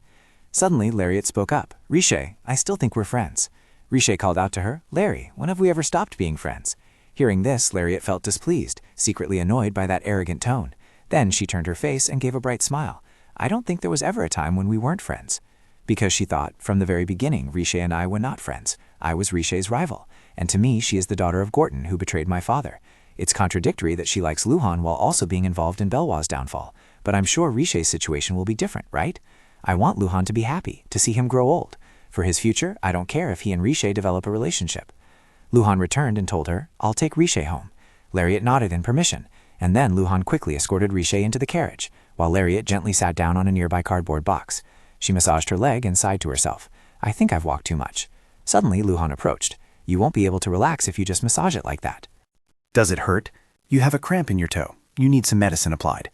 Suddenly, Lariat spoke up. "Rishé, I still think we're friends." Rishé called out to her, "Larry, when have we ever stopped being friends?" Hearing this, Lariat felt displeased, secretly annoyed by that arrogant tone. Then she turned her face and gave a bright smile. "I don't think there was ever a time when we weren't friends." Because she thought, from the very beginning, Rishé and I were not friends. I was Rishé's rival, and to me she is the daughter of Gorton, who betrayed my father. It's contradictory that she likes Luhan while also being involved in Belwa's downfall, but I'm sure Rishé's situation will be different, right? I want Luhan to be happy, to see him grow old. For his future, I don't care if he and Rishé develop a relationship. Luhan returned and told her, "I'll take Rishé home." Lariat nodded in permission, and then Luhan quickly escorted Rishé into the carriage, while Lariat gently sat down on a nearby cardboard box. She massaged her leg and sighed to herself, "I think I've walked too much." Suddenly, Luhan approached. "You won't be able to relax if you just massage it like that." "Does it hurt? You have a cramp in your toe. You need some medicine applied."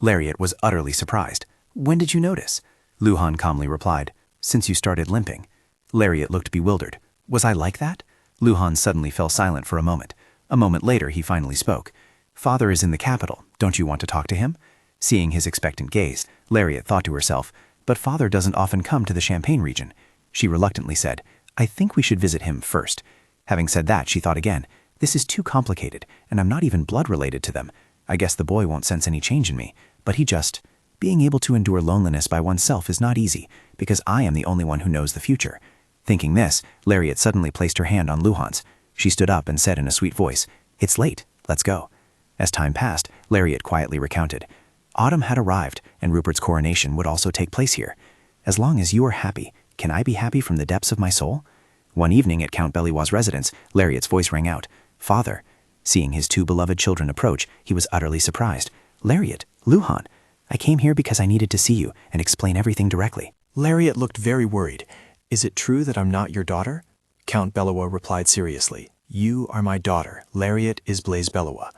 Lariat was utterly surprised. "When did you notice?" Luhan calmly replied, Since you started limping. Lariat looked bewildered. Was I like that? Luhan suddenly fell silent for a moment. A moment later, he finally spoke. Father is in the capital. Don't you want to talk to him? Seeing his expectant gaze, Lariat thought to herself, but father doesn't often come to the Champagne region. She reluctantly said, I think we should visit him first. Having said that, she thought again, this is too complicated, and I'm not even blood related to them. I guess the boy won't sense any change in me, but he just... Being able to endure loneliness by oneself is not easy, because I am the only one who knows the future. Thinking this, Lariat suddenly placed her hand on Luhan's. She stood up and said in a sweet voice, It's late, let's go. As time passed, Lariat quietly recounted. Autumn had arrived, and Rupert's coronation would also take place here. As long as you are happy, can I be happy from the depths of my soul? One evening at Count Belliwau's residence, Lariat's voice rang out, Father. Seeing his two beloved children approach, he was utterly surprised. Lariat, Luhan, I came here because I needed to see you and explain everything directly. Lariat looked very worried. Is it true that I'm not your daughter? Count Belliwau replied seriously. You are my daughter. Lariat is Blaise Belliwau.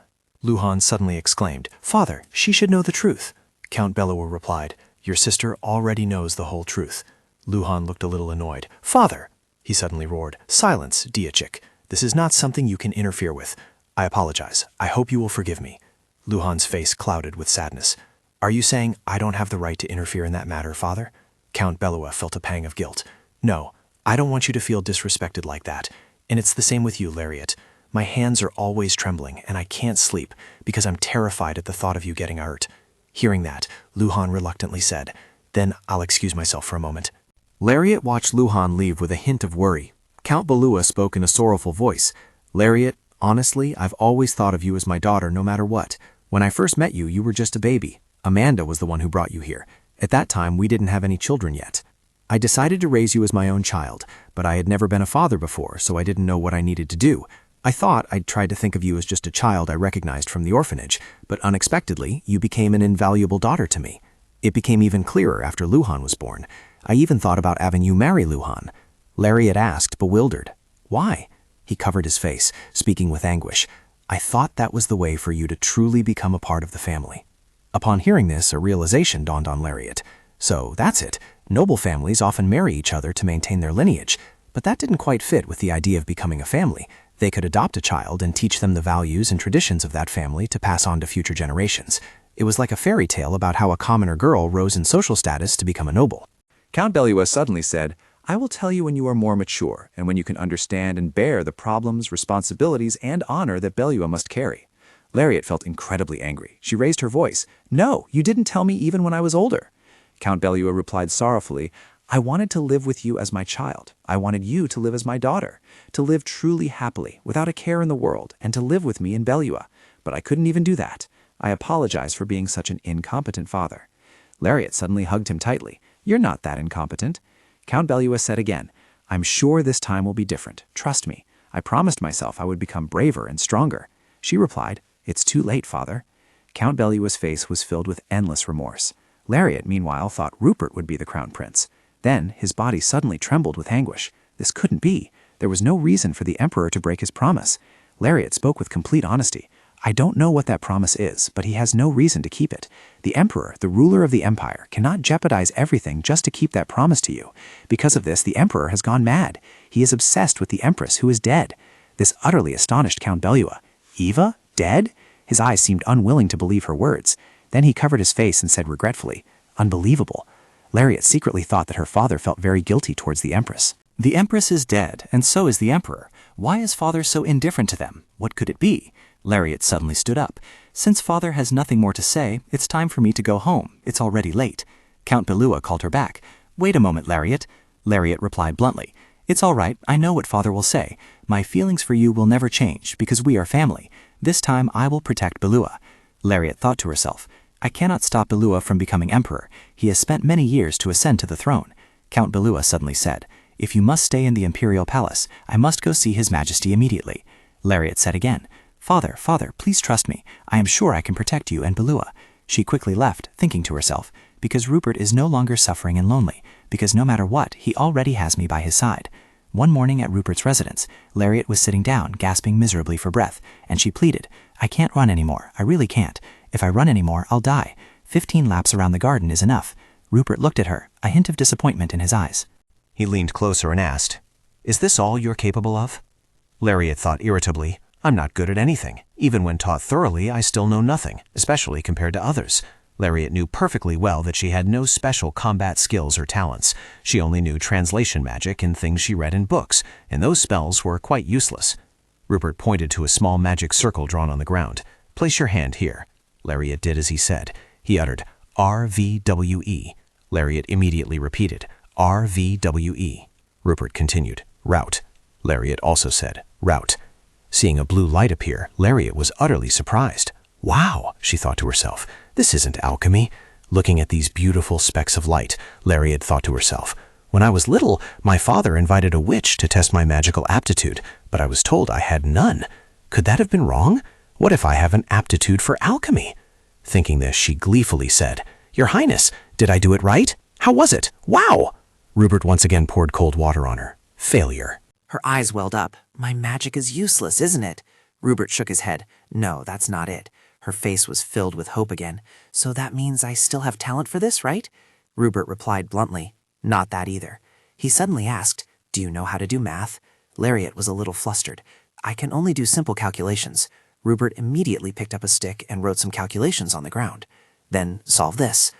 Luhan suddenly exclaimed, Father, she should know the truth. Count Belliwau replied, Your sister already knows the whole truth. Luhan looked a little annoyed. Father, he suddenly roared, Silence, Diachik. This is not something you can interfere with. I apologize. I hope you will forgive me. Luhan's face clouded with sadness. Are you saying I don't have the right to interfere in that matter, Father? Count Belliwau felt a pang of guilt. No, I don't want you to feel disrespected like that. And it's the same with you, Lariat. My hands are always trembling, and I can't sleep because I'm terrified at the thought of you getting hurt. Hearing that, Luhan reluctantly said, Then I'll excuse myself for a moment. Lariat watched Luhan leave with a hint of worry. Count Belliwau spoke in a sorrowful voice. Lariat, honestly, I've always thought of you as my daughter no matter what. When I first met you, you were just a baby. Amanda was the one who brought you here. At that time, we didn't have any children yet. I decided to raise you as my own child, but I had never been a father before, so I didn't know what I needed to do. I thought I'd tried to think of you as just a child I recognized from the orphanage, but unexpectedly, you became an invaluable daughter to me. It became even clearer after Luhan was born. I even thought about having you marry Luhan. Lariat asked, bewildered. Why? He covered his face, speaking with anguish. I thought that was the way for you to truly become a part of the family. Upon hearing this, a realization dawned on Lariat. So that's it. Noble families often marry each other to maintain their lineage, but that didn't quite fit with the idea of becoming a family. They could adopt a child and teach them the values and traditions of that family to pass on to future generations. It was like a fairy tale about how a commoner girl rose in social status to become a noble. Count Belliwau suddenly said, I will tell you when you are more mature and when you can understand and bear the problems, responsibilities, and honor that Belliwau must carry. Lariat felt incredibly angry. She raised her voice. No, you didn't tell me even when I was older. Count Belliwau replied sorrowfully, I wanted to live with you as my child. I wanted you to live as my daughter, to live truly happily, without a care in the world, and to live with me in Belliwau. But I couldn't even do that. I apologize for being such an incompetent father. Lariat suddenly hugged him tightly. You're not that incompetent. Count Belliwau said again, I'm sure this time will be different. Trust me. I promised myself I would become braver and stronger. She replied, It's too late, father. Count Belliwau's face was filled with endless remorse. Lariat, meanwhile, thought Rupert would be the crown prince. Then his body suddenly trembled with anguish. This couldn't be. There was no reason for the emperor to break his promise. Lariat spoke with complete honesty. I don't know what that promise is, but he has no reason to keep it. The emperor, the ruler of the empire, cannot jeopardize everything just to keep that promise to you. Because of this, the emperor has gone mad. He is obsessed with the empress, who is dead. This utterly astonished Count Belliwau. Eva? Dead? His eyes seemed unwilling to believe her words. Then he covered his face and said regretfully, Unbelievable. Lariat secretly thought that her father felt very guilty towards the empress. The empress is dead, and so is the emperor. Why is father so indifferent to them? What could it be? Lariat suddenly stood up. Since father has nothing more to say, it's time for me to go home. It's already late. Count Belliwau called her back. Wait a moment, Lariat. Lariat replied bluntly. It's all right. I know what father will say. My feelings for you will never change, because we are family. This time I will protect Belliwau. Lariat thought to herself, I cannot stop Belliwau from becoming emperor. He has spent many years to ascend to the throne. Count Belliwau suddenly said, If you must stay in the imperial palace, I must go see his majesty immediately. Lariat said again, Father, please trust me. I am sure I can protect you and Belliwau. She quickly left, thinking to herself, because Rupert is no longer suffering and lonely, because no matter what, he already has me by his side. One morning at Rupert's residence, Lariat was sitting down, gasping miserably for breath, and she pleaded, I can't run anymore. I really can't. If I run anymore, I'll die. 15 laps around the garden is enough. Rupert looked at her, a hint of disappointment in his eyes. He leaned closer and asked, "Is this all you're capable of?" Lariat thought irritably, "I'm not good at anything. Even when taught thoroughly, I still know nothing, especially compared to others." Lariat knew perfectly well that she had no special combat skills or talents. She only knew translation magic and things she read in books, and those spells were quite useless. Rupert pointed to a small magic circle drawn on the ground. "Place your hand here." Lariat did as he said. He uttered, "RVWE." Lariat immediately repeated, "RVWE." Rupert continued, "Route." Lariat also said, "Route." Seeing a blue light appear, Lariat was utterly surprised. "Wow," she thought to herself, "this isn't alchemy." Looking at these beautiful specks of light, Lariat thought to herself, "When I was little, my father invited a witch to test my magical aptitude, but I was told I had none. Could that have been wrong? What if I have an aptitude for alchemy?" Thinking this, she gleefully said, "Your Highness, did I do it right? How was it? Wow!" Rupert once again poured cold water on her. Failure. Her eyes welled up. "My magic is useless, isn't it?" Rupert shook his head. "No, that's not it." Her face was filled with hope again. "So that means I still have talent for this, right?" Rupert replied bluntly, "Not that either." He suddenly asked, "Do you know how to do math?" Lariat was a little flustered. "I can only do simple calculations." Rupert immediately picked up a stick and wrote some calculations on the ground. "Then solve this."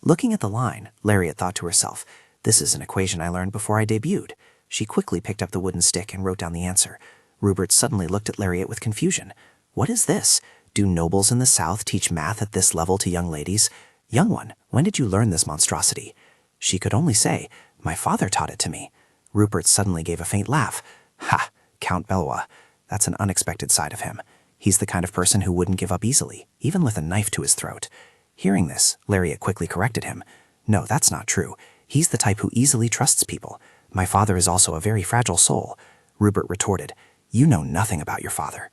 Looking at the line, Lariat thought to herself, "This is an equation I learned before I debuted." She quickly picked up the wooden stick and wrote down the answer. Rupert suddenly looked at Lariat with confusion. "What is this? Do nobles in the South teach math at this level to young ladies? Young one, when did you learn this monstrosity?" She could only say, "My father taught it to me." Rupert suddenly gave a faint laugh. "Ha, Count Belwa. That's an unexpected side of him. He's the kind of person who wouldn't give up easily, even with a knife to his throat." Hearing this, Lariat quickly corrected him. "No, that's not true. He's the type who easily trusts people. My father is also a very fragile soul." Rupert retorted, "You know nothing about your father."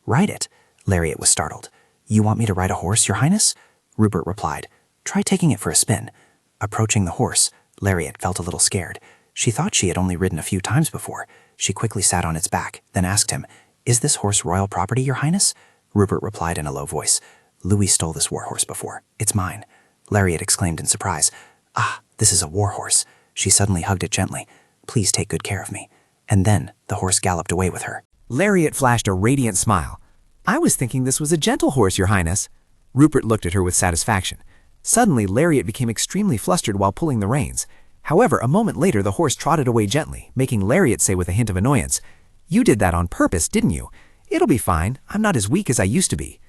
"Ride it." Lariat was startled. "You want me to ride a horse, Your Highness?" Rupert replied, "Try taking it for a spin." Approaching the horse, Lariat felt a little scared. She thought she had only ridden a few times before. She quickly sat on its back, then asked him, "Is this horse royal property, Your Highness?" Rupert replied in a low voice, "Louis stole this warhorse before. It's mine." Lariat exclaimed in surprise, "Ah, this is a warhorse." She suddenly hugged it gently. "Please take good care of me." And then the horse galloped away with her. Lariat flashed a radiant smile. "I was thinking this was a gentle horse, Your Highness." Rupert looked at her with satisfaction. Suddenly, Lariat became extremely flustered while pulling the reins. However, a moment later, the horse trotted away gently, making Lariat say with a hint of annoyance, "You did that on purpose, didn't you? It'll be fine. I'm not as weak as I used to be."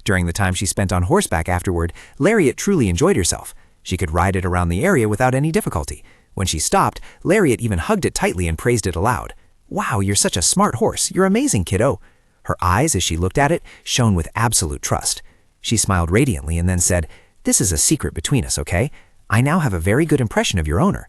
During the time she spent on horseback afterward, Lariat truly enjoyed herself. She could ride it around the area without any difficulty. When she stopped, Lariat even hugged it tightly and praised it aloud. "Wow, you're such a smart horse. You're amazing, kiddo." Her eyes, as she looked at it, shone with absolute trust. She smiled radiantly and then said, "This is a secret between us, okay? I now have a very good impression of your owner."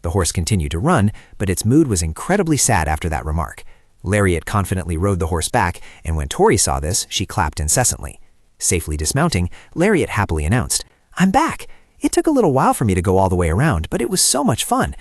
The horse continued to run, but its mood was incredibly sad after that remark. Lariat confidently rode the horse back, and when Tori saw this, she clapped incessantly. Safely dismounting, Lariat happily announced, "I'm back. It took a little while for me to go all the way around, but it was so much fun."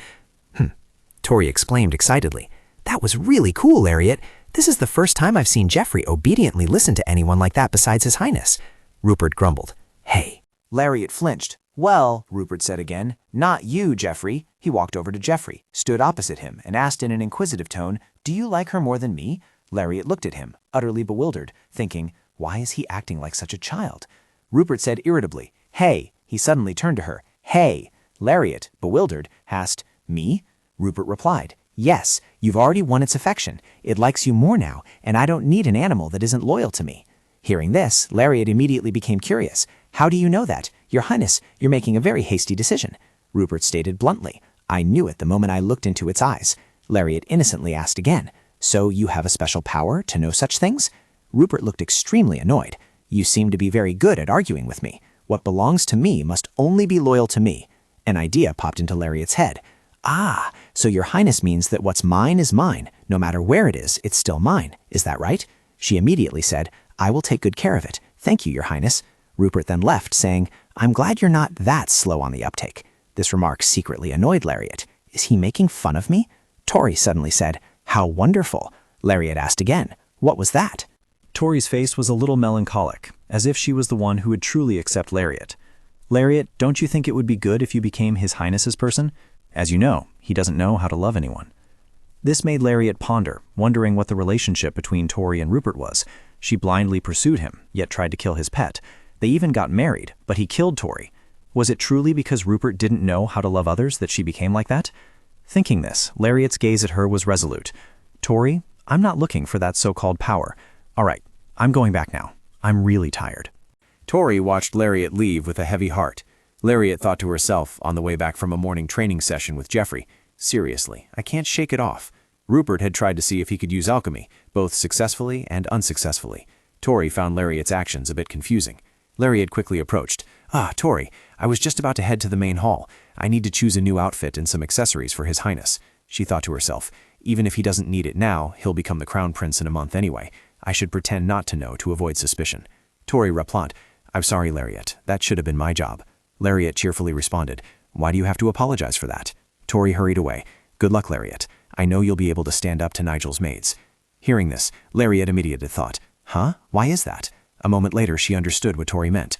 Tori exclaimed excitedly, "That was really cool, Lariat. This is the first time I've seen Geoffrey obediently listen to anyone like that besides His Highness." Rupert grumbled, "Hey." Lariat flinched. "Well," Rupert said again, "not you, Geoffrey." He walked over to Geoffrey, stood opposite him, and asked in an inquisitive tone, "Do you like her more than me?" Lariat looked at him, utterly bewildered, thinking, why is he acting like such a child? Rupert said irritably, "Hey." He suddenly turned to her, "Hey." Lariat, bewildered, asked, "Me?" Rupert replied, "Yes, you've already won its affection. It likes you more now, and I don't need an animal that isn't loyal to me." Hearing this, Lariat immediately became curious. "How do you know that? Your Highness, you're making a very hasty decision." Rupert stated bluntly, "I knew it the moment I looked into its eyes." Lariat innocently asked again, "So you have a special power to know such things?" Rupert looked extremely annoyed. "You seem to be very good at arguing with me. What belongs to me must only be loyal to me." An idea popped into Lariat's head. "Ah, so your Highness means that what's mine is mine. No matter where it is, it's still mine. Is that right?" She immediately said, "I will take good care of it. Thank you, Your Highness." Rupert then left, saying, "I'm glad you're not that slow on the uptake." This remark secretly annoyed Lariat. Is he making fun of me? Tori suddenly said, "How wonderful." Lariat asked again, "What was that?" Tori's face was a little melancholic, as if she was the one who would truly accept Lariat. "Lariat, don't you think it would be good if you became His Highness's person?" As you know, he doesn't know how to love anyone. This made Lariat ponder, wondering what the relationship between Tori and Rupert was. She blindly pursued him, yet tried to kill his pet. They even got married, but he killed Tori. Was it truly because Rupert didn't know how to love others that she became like that? Thinking this, Lariat's gaze at her was resolute. Tori, I'm not looking for that so-called power. All right, I'm going back now. I'm really tired. Tori watched Lariat leave with a heavy heart. Lariat thought to herself on the way back from a morning training session with Jeffrey, seriously, I can't shake it off. Rupert had tried to see if he could use alchemy, both successfully and unsuccessfully. Tori found Lariat's actions a bit confusing. Lariat quickly approached. Tori, I was just about to head to the main hall. I need to choose a new outfit and some accessories for His Highness. She thought to herself, even if he doesn't need it now, he'll become the crown prince in a month anyway. I should pretend not to know to avoid suspicion. Tori replied, I'm sorry, Lariat. That should have been my job. Lariat cheerfully responded, why do you have to apologize for that? Tori hurried away. Good luck, Lariat. I know you'll be able to stand up to Nigel's maids. Hearing this, Lariat immediately thought, huh? Why is that? A moment later, she understood what Tori meant.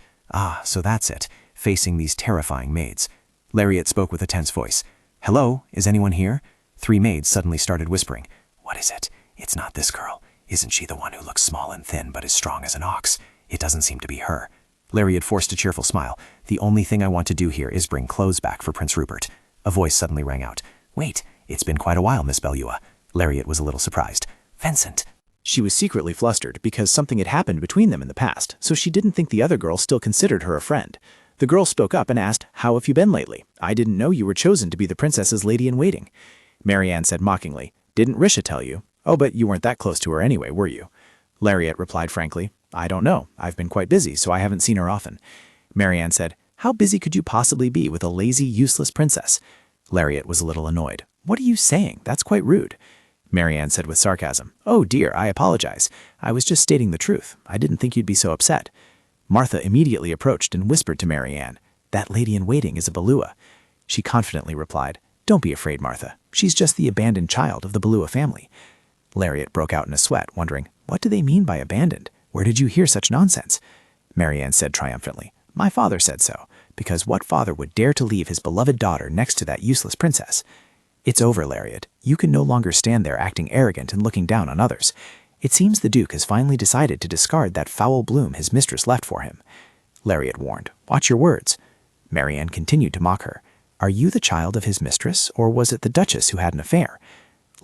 So that's it, facing these terrifying maids. Lariat spoke with a tense voice. Hello, is anyone here? 3 maids suddenly started whispering. What is it? It's not this girl. Isn't she the one who looks small and thin but as strong as an ox? It doesn't seem to be her. Lariat forced a cheerful smile. The only thing I want to do here is bring clothes back for Prince Rupert. A voice suddenly rang out. Wait, it's been quite a while, Miss Belua. Lariat was a little surprised. Vincent. She was secretly flustered because something had happened between them in the past, so she didn't think the other girl still considered her a friend. The girl spoke up and asked, how have you been lately? I didn't know you were chosen to be the princess's lady-in-waiting. Marianne said mockingly, didn't Rishé tell you? Oh, but you weren't that close to her anyway, were you? Lariat replied frankly, I don't know. I've been quite busy, so I haven't seen her often. Marianne said, how busy could you possibly be with a lazy, useless princess? Lariat was a little annoyed. What are you saying? That's quite rude. Marianne said with sarcasm, oh dear, I apologize. I was just stating the truth. I didn't think you'd be so upset. Martha immediately approached and whispered to Marianne, that lady-in-waiting is a Belua. She confidently replied, don't be afraid, Martha. She's just the abandoned child of the Belua family. Lariat broke out in a sweat, wondering, what do they mean by abandoned? Where did you hear such nonsense? Marianne said triumphantly, my father said so, because what father would dare to leave his beloved daughter next to that useless princess? It's over, Lariat. You can no longer stand there acting arrogant and looking down on others. It seems the Duke has finally decided to discard that foul bloom his mistress left for him. Lariat warned, watch your words. Marianne continued to mock her. Are you the child of his mistress, or was it the Duchess who had an affair?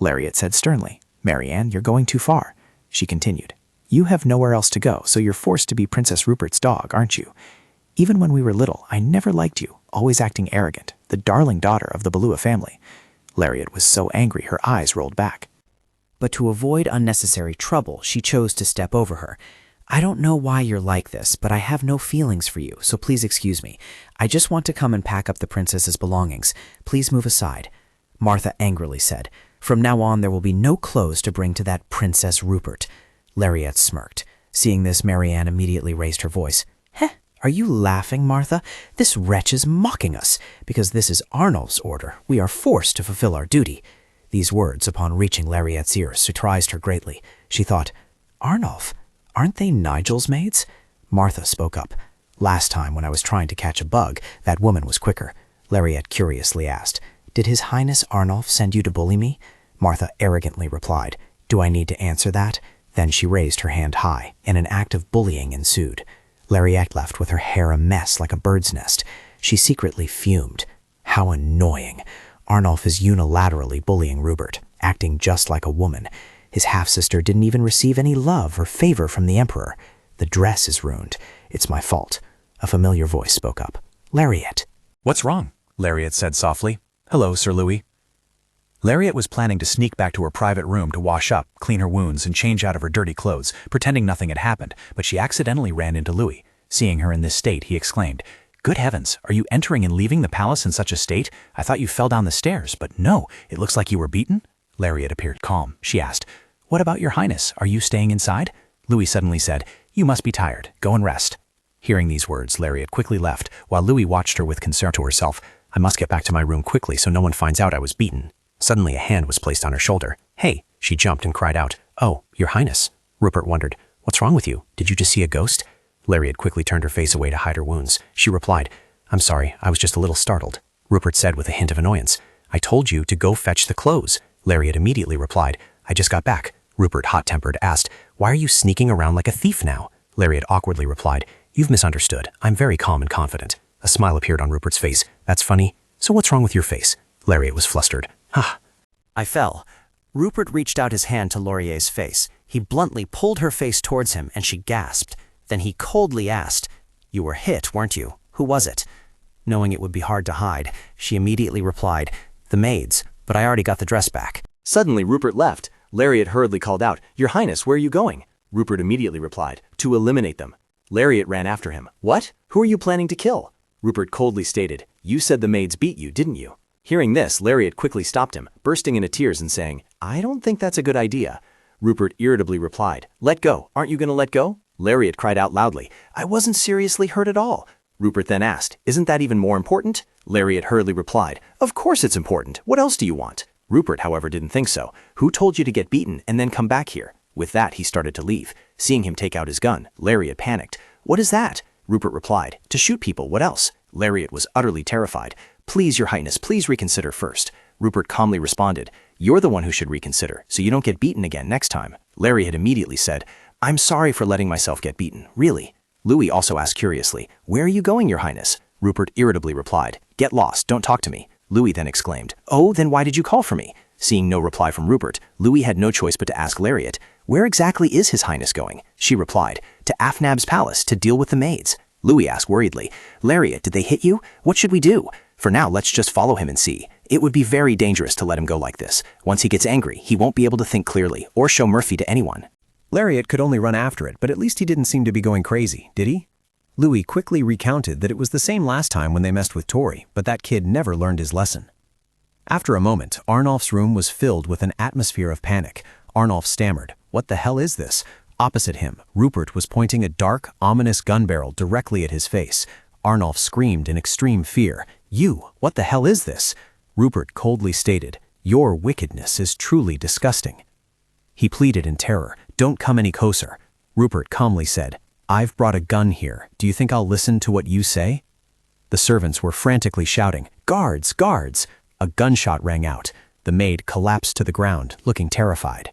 Lariat said sternly, Marianne, you're going too far. She continued, you have nowhere else to go, so you're forced to be Princess Rupert's dog, aren't you? Even when we were little, I never liked you, always acting arrogant, the darling daughter of the Belua family. Lariat was so angry her eyes rolled back. But to avoid unnecessary trouble, she chose to step over her. I don't know why you're like this, but I have no feelings for you, so please excuse me. I just want to come and pack up the princess's belongings. Please move aside. Martha angrily said, from now on there will be no clothes to bring to that Princess Rupert. Lariat smirked. Seeing this, Marianne immediately raised her voice. Are you laughing, Martha? This wretch is mocking us. Because this is Arnulf's order, we are forced to fulfill our duty. These words, upon reaching Lariat's ears, surprised her greatly. She thought, Arnulf, aren't they Nigel's maids? Martha spoke up. Last time when I was trying to catch a bug, that woman was quicker. Lariat curiously asked, did His Highness Arnulf send you to bully me? Martha arrogantly replied, do I need to answer that? Then she raised her hand high, and an act of bullying ensued. Lariat left with her hair a mess like a bird's nest. She secretly fumed. How annoying. Arnulf is unilaterally bullying Rupert, acting just like a woman. His half-sister didn't even receive any love or favor from the Emperor. The dress is ruined. It's my fault. A familiar voice spoke up. Lariat. What's wrong? Lariat said softly. Hello, Sir Louis. Lariat was planning to sneak back to her private room to wash up, clean her wounds, and change out of her dirty clothes, pretending nothing had happened, but she accidentally ran into Louis. Seeing her in this state, he exclaimed, Good heavens, are you entering and leaving the palace in such a state? I thought you fell down the stairs, but no, it looks like you were beaten. Lariat appeared calm. She asked, What about your highness? Are you staying inside? Louis suddenly said, You must be tired. Go and rest. Hearing these words, Lariat quickly left, while Louis watched her with concern to herself. I must get back to my room quickly so no one finds out I was beaten. Suddenly a hand was placed on her shoulder. Hey, she jumped and cried out. Oh, your highness. Rupert wondered, What's wrong with you? Did you just see a ghost? Lariat quickly turned her face away to hide her wounds. She replied, I'm sorry, I was just a little startled. Rupert said with a hint of annoyance, I told you to go fetch the clothes. Lariat immediately replied, I just got back. Rupert, hot-tempered, asked, Why are you sneaking around like a thief now? Lariat awkwardly replied, You've misunderstood. I'm very calm and confident. A smile appeared on Rupert's face. That's funny. So what's wrong with your face? Lariat was flustered. I fell. Rupert reached out his hand to Laurier's face. He bluntly pulled her face towards him, and she gasped. Then he coldly asked, You were hit, weren't you? Who was it? Knowing it would be hard to hide, she immediately replied, The maids, but I already got the dress back. Suddenly, Rupert left. Lariat hurriedly called out, Your Highness, where are you going? Rupert immediately replied, To eliminate them. Lariat ran after him. What? Who are you planning to kill? Rupert coldly stated, You said the maids beat you, didn't you? Hearing this, Lariat quickly stopped him, bursting into tears and saying, I don't think that's a good idea. Rupert irritably replied, Let go. Aren't you going to let go? Lariat cried out loudly, I wasn't seriously hurt at all. Rupert then asked, Isn't that even more important? Lariat hurriedly replied, Of course it's important. What else do you want? Rupert, however, didn't think so. Who told you to get beaten and then come back here? With that, he started to leave. Seeing him take out his gun, Lariat panicked. What is that? Rupert replied, To shoot people, what else? Lariat was utterly terrified. Please, Your Highness, please reconsider first. Rupert calmly responded, You're the one who should reconsider, so you don't get beaten again next time. Lariat immediately said, I'm sorry for letting myself get beaten, really. Louis also asked curiously, Where are you going, Your Highness? Rupert irritably replied, Get lost, don't talk to me. Louis then exclaimed, Oh, then why did you call for me? Seeing no reply from Rupert, Louis had no choice but to ask Lariat, Where exactly is His Highness going? She replied, To Afnab's palace, to deal with the maids. Louis asked worriedly, Lariat, did they hit you? What should we do? For now, let's just follow him and see. It would be very dangerous to let him go like this. Once he gets angry, he won't be able to think clearly or show mercy to anyone. Lariat could only run after it, but at least he didn't seem to be going crazy, did he? Louis quickly recounted that it was the same last time when they messed with Tori, but that kid never learned his lesson. After a moment, Arnulf's room was filled with an atmosphere of panic. Arnulf stammered, What the hell is this? Opposite him, Rupert was pointing a dark, ominous gun barrel directly at his face. Arnulf screamed in extreme fear, You, what the hell is this? Rupert coldly stated, Your wickedness is truly disgusting. He pleaded in terror, Don't come any closer. Rupert calmly said, I've brought a gun here. Do you think I'll listen to what you say? The servants were frantically shouting, Guards, guards! A gunshot rang out. The maid collapsed to the ground, looking terrified.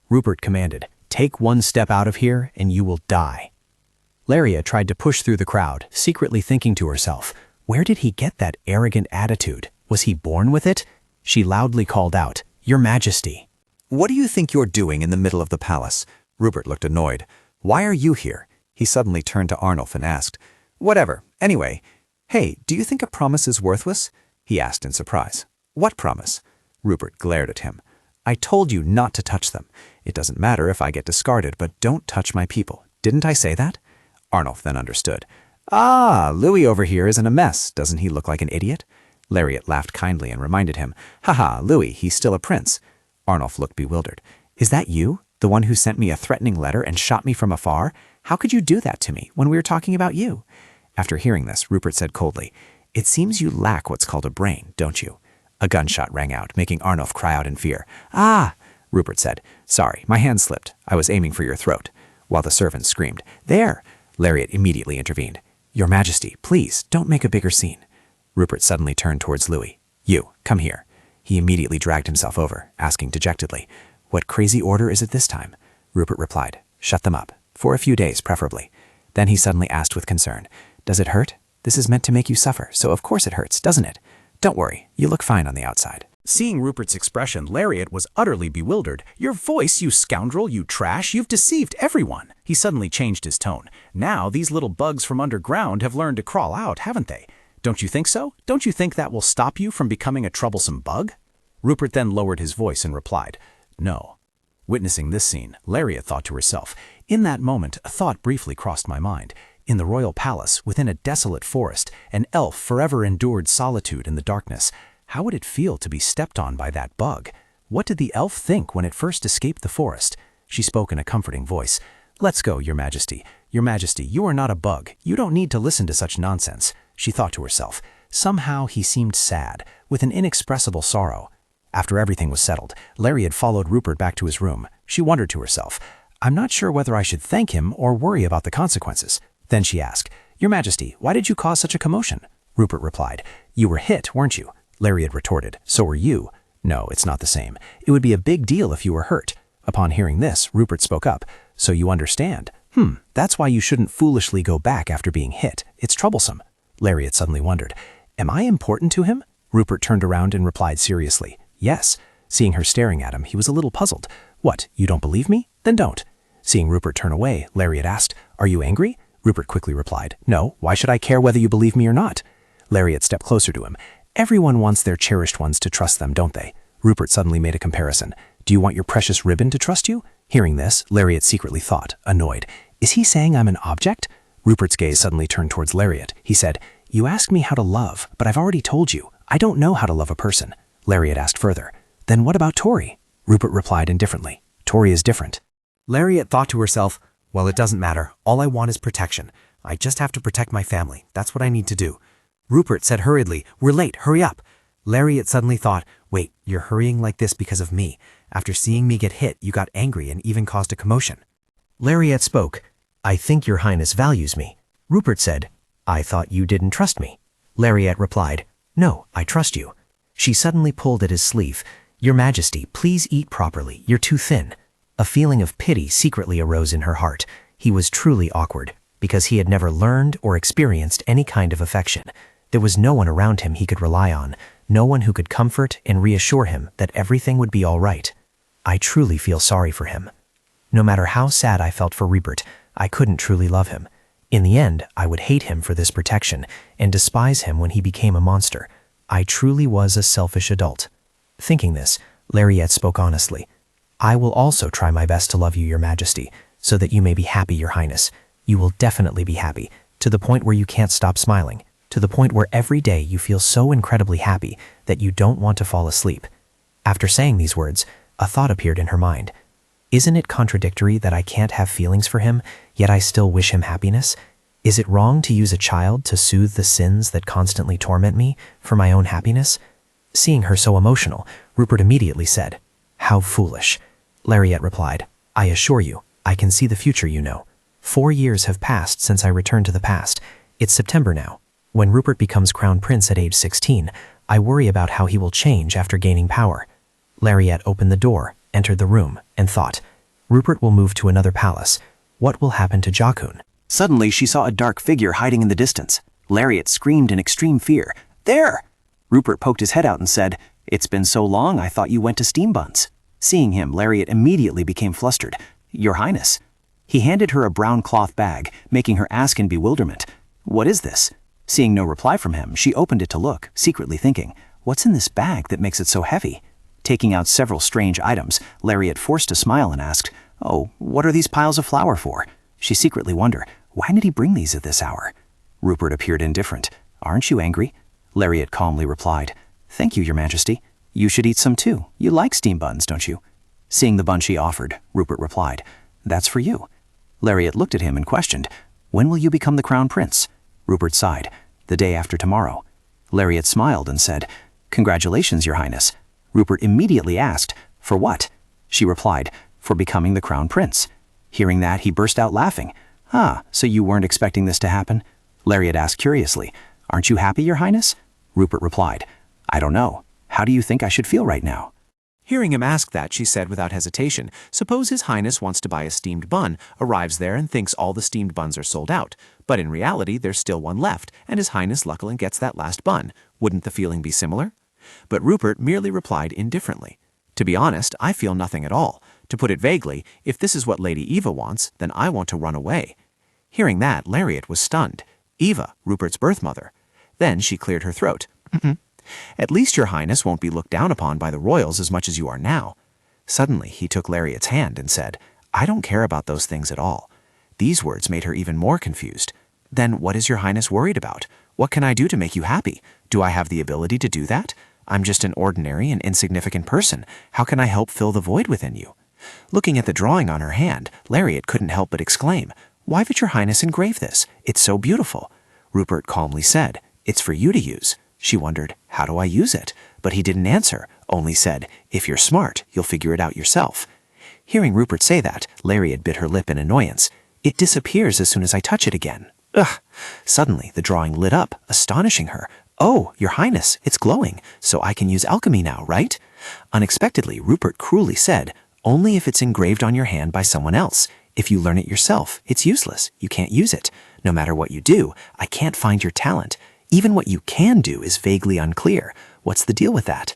Rupert commanded, Take one step out of here and you will die. Lariat tried to push through the crowd, secretly thinking to herself, Where did he get that arrogant attitude? Was he born with it? She loudly called out, Your Majesty. What do you think you're doing in the middle of the palace? Rupert looked annoyed. Why are you here? He suddenly turned to Arnulf and asked, Whatever. Anyway, hey, do you think a promise is worthless? He asked in surprise. What promise? Rupert glared at him. I told you not to touch them. It doesn't matter if I get discarded, but don't touch my people. Didn't I say that? Arnulf then understood. Louis over here isn't a mess. Doesn't he look like an idiot? Lariat laughed kindly and reminded him, Haha, Louis, he's still a prince. Arnulf looked bewildered. Is that you? The one who sent me a threatening letter and shot me from afar? How could you do that to me when we were talking about you? After hearing this, Rupert said coldly, It seems you lack what's called a brain, don't you? A gunshot rang out, making Arnulf cry out in fear. Rupert said, Sorry, my hand slipped. I was aiming for your throat. While the servants screamed, There! Lariat immediately intervened. Your Majesty, please, don't make a bigger scene. Rupert suddenly turned towards Louis. You, come here. He immediately dragged himself over, asking dejectedly, What crazy order is it this time? Rupert replied, Shut them up. For a few days, preferably. Then he suddenly asked with concern, Does it hurt? This is meant to make you suffer, so of course it hurts, doesn't it? Don't worry, you look fine on the outside. Seeing Rupert's expression, Lariat was utterly bewildered. Your voice, you scoundrel, you trash, you've deceived everyone. He suddenly changed his tone. Now these little bugs from underground have learned to crawl out, haven't they? Don't you think so? Don't you think that will stop you from becoming a troublesome bug? Rupert then lowered his voice and replied, No. Witnessing this scene, Lariat thought to herself, In that moment, a thought briefly crossed my mind. In the royal palace, within a desolate forest, an elf forever endured solitude in the darkness. How would it feel to be stepped on by that bug? What did the elf think when it first escaped the forest? She spoke in a comforting voice. Let's go, Your Majesty. Your Majesty, you are not a bug. You don't need to listen to such nonsense. She thought to herself. Somehow he seemed sad, with an inexpressible sorrow. After everything was settled, Lariat followed Rupert back to his room. She wondered to herself, I'm not sure whether I should thank him or worry about the consequences. Then she asked, Your Majesty, why did you cause such a commotion? Rupert replied, You were hit, weren't you? Lariat retorted. So are you. No, it's not the same. It would be a big deal if you were hurt. Upon hearing this, Rupert spoke up. So you understand. That's why you shouldn't foolishly go back after being hit. It's troublesome. Lariat suddenly wondered. Am I important to him? Rupert turned around and replied seriously. Yes. Seeing her staring at him, he was a little puzzled. What, you don't believe me? Then don't. Seeing Rupert turn away, Lariat asked, Are you angry? Rupert quickly replied, No, why should I care whether you believe me or not? Lariat stepped closer to him. Everyone wants their cherished ones to trust them, don't they? Rupert suddenly made a comparison. Do you want your precious ribbon to trust you? Hearing this, Lariat secretly thought, annoyed. Is he saying I'm an object? Rupert's gaze suddenly turned towards Lariat. He said, You asked me how to love, but I've already told you. I don't know how to love a person. Lariat asked further, Then what about Tori? Rupert replied indifferently. Tori is different. Lariat thought to herself, Well, it doesn't matter. All I want is protection. I just have to protect my family. That's what I need to do. Rupert said hurriedly, We're late, hurry up. Lariat suddenly thought, Wait, you're hurrying like this because of me. After seeing me get hit, you got angry and even caused a commotion. Lariat spoke, I think your highness values me. Rupert said, I thought you didn't trust me. Lariat replied, No, I trust you. She suddenly pulled at his sleeve. Your Majesty, please eat properly. You're too thin. A feeling of pity secretly arose in her heart. He was truly awkward, because he had never learned or experienced any kind of affection. There was no one around him he could rely on, no one who could comfort and reassure him that everything would be all right. I truly feel sorry for him. No matter how sad I felt for Rupert, I couldn't truly love him. In the end, I would hate him for this protection and despise him when he became a monster. I truly was a selfish adult. Thinking this, Lariat spoke honestly. I will also try my best to love you, Your Majesty, so that you may be happy, Your Highness. You will definitely be happy, to the point where you can't stop smiling, to the point where every day you feel so incredibly happy that you don't want to fall asleep. After saying these words, a thought appeared in her mind. Isn't it contradictory that I can't have feelings for him, yet I still wish him happiness? Is it wrong to use a child to soothe the sins that constantly torment me for my own happiness? Seeing her so emotional, Rupert immediately said, How foolish. Lariat replied, I assure you, I can see the future, you know. 4 years have passed since I returned to the past. It's September now. When Rupert becomes crown prince at age 16, I worry about how he will change after gaining power. Lariat opened the door, entered the room, and thought, Rupert will move to another palace. What will happen to Jakun? Suddenly, she saw a dark figure hiding in the distance. Lariat screamed in extreme fear. There! Rupert poked his head out and said, It's been so long, I thought you went to steam buns. Seeing him, Lariat immediately became flustered. Your Highness. He handed her a brown cloth bag, making her ask in bewilderment, What is this? Seeing no reply from him, she opened it to look, secretly thinking, What's in this bag that makes it so heavy? Taking out several strange items, Lariat forced a smile and asked, Oh, what are these piles of flour for? She secretly wondered, Why did he bring these at this hour? Rupert appeared indifferent. Aren't you angry? Lariat calmly replied, Thank you, Your Majesty. You should eat some too. You like steam buns, don't you? Seeing the bun she offered, Rupert replied, That's for you. Lariat looked at him and questioned, When will you become the crown prince? Rupert sighed, The day after tomorrow. Lariat smiled and said, Congratulations, Your Highness. Rupert immediately asked, For what? She replied, For becoming the crown prince. Hearing that, he burst out laughing. Ah, so you weren't expecting this to happen? Lariat asked curiously, Aren't you happy, Your Highness? Rupert replied, I don't know. How do you think I should feel right now? Hearing him ask that, she said without hesitation, Suppose His Highness wants to buy a steamed bun, arrives there and thinks all the steamed buns are sold out. But in reality, there's still one left, and His Highness luckily gets that last bun. Wouldn't the feeling be similar? But Rupert merely replied indifferently. To be honest, I feel nothing at all. To put it vaguely, if this is what Lady Eva wants, then I want to run away. Hearing that, Lariat was stunned. Eva, Rupert's birth mother. Then she cleared her throat. At least Your Highness won't be looked down upon by the royals as much as you are now. Suddenly, he took Lariat's hand and said, I don't care about those things at all. These words made her even more confused. Then what is Your Highness worried about? What can I do to make you happy? Do I have the ability to do that? I'm just an ordinary and insignificant person. How can I help fill the void within you? Looking at the drawing on her hand, Lariat couldn't help but exclaim, Why would Your Highness engrave this? It's so beautiful. Rupert calmly said, It's for you to use. She wondered, How do I use it? But he didn't answer, only said, If you're smart, you'll figure it out yourself. Hearing Rupert say that, Lariat bit her lip in annoyance. It disappears as soon as I touch it again. Ugh! Suddenly, the drawing lit up, astonishing her. "Oh, Your Highness, it's glowing, so I can use alchemy now, right?" Unexpectedly, Rupert cruelly said, "Only if it's engraved on your hand by someone else. If you learn it yourself, it's useless. You can't use it. No matter what you do, I can't find your talent. Even what you can do is vaguely unclear. What's the deal with that?"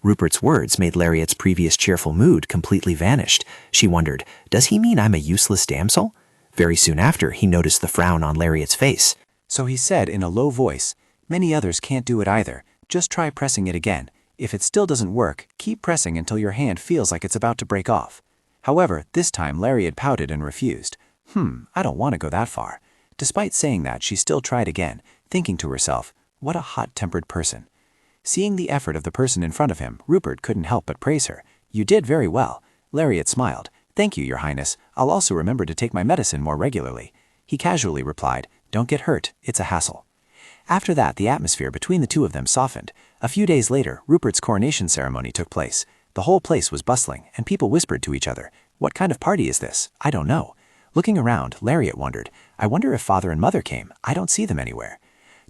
Rupert's words made Lariat's previous cheerful mood completely vanished. She wondered, does he mean I'm a useless damsel? Very soon after, he noticed the frown on Lariat's face. So he said in a low voice, "Many others can't do it either. Just try pressing it again. If it still doesn't work, keep pressing until your hand feels like it's about to break off." However, this time Lariat pouted and refused. I don't want to go that far. Despite saying that, she still tried again, thinking to herself, what a hot-tempered person. Seeing the effort of the person in front of him, Rupert couldn't help but praise her. "You did very well." Lariat smiled. "Thank you, Your Highness. I'll also remember to take my medicine more regularly." He casually replied, "Don't get hurt. It's a hassle." After that, the atmosphere between the two of them softened. A few days later, Rupert's coronation ceremony took place. The whole place was bustling, and people whispered to each other, "What kind of party is this? I don't know." Looking around, Lariat wondered, "I wonder if father and mother came. I don't see them anywhere."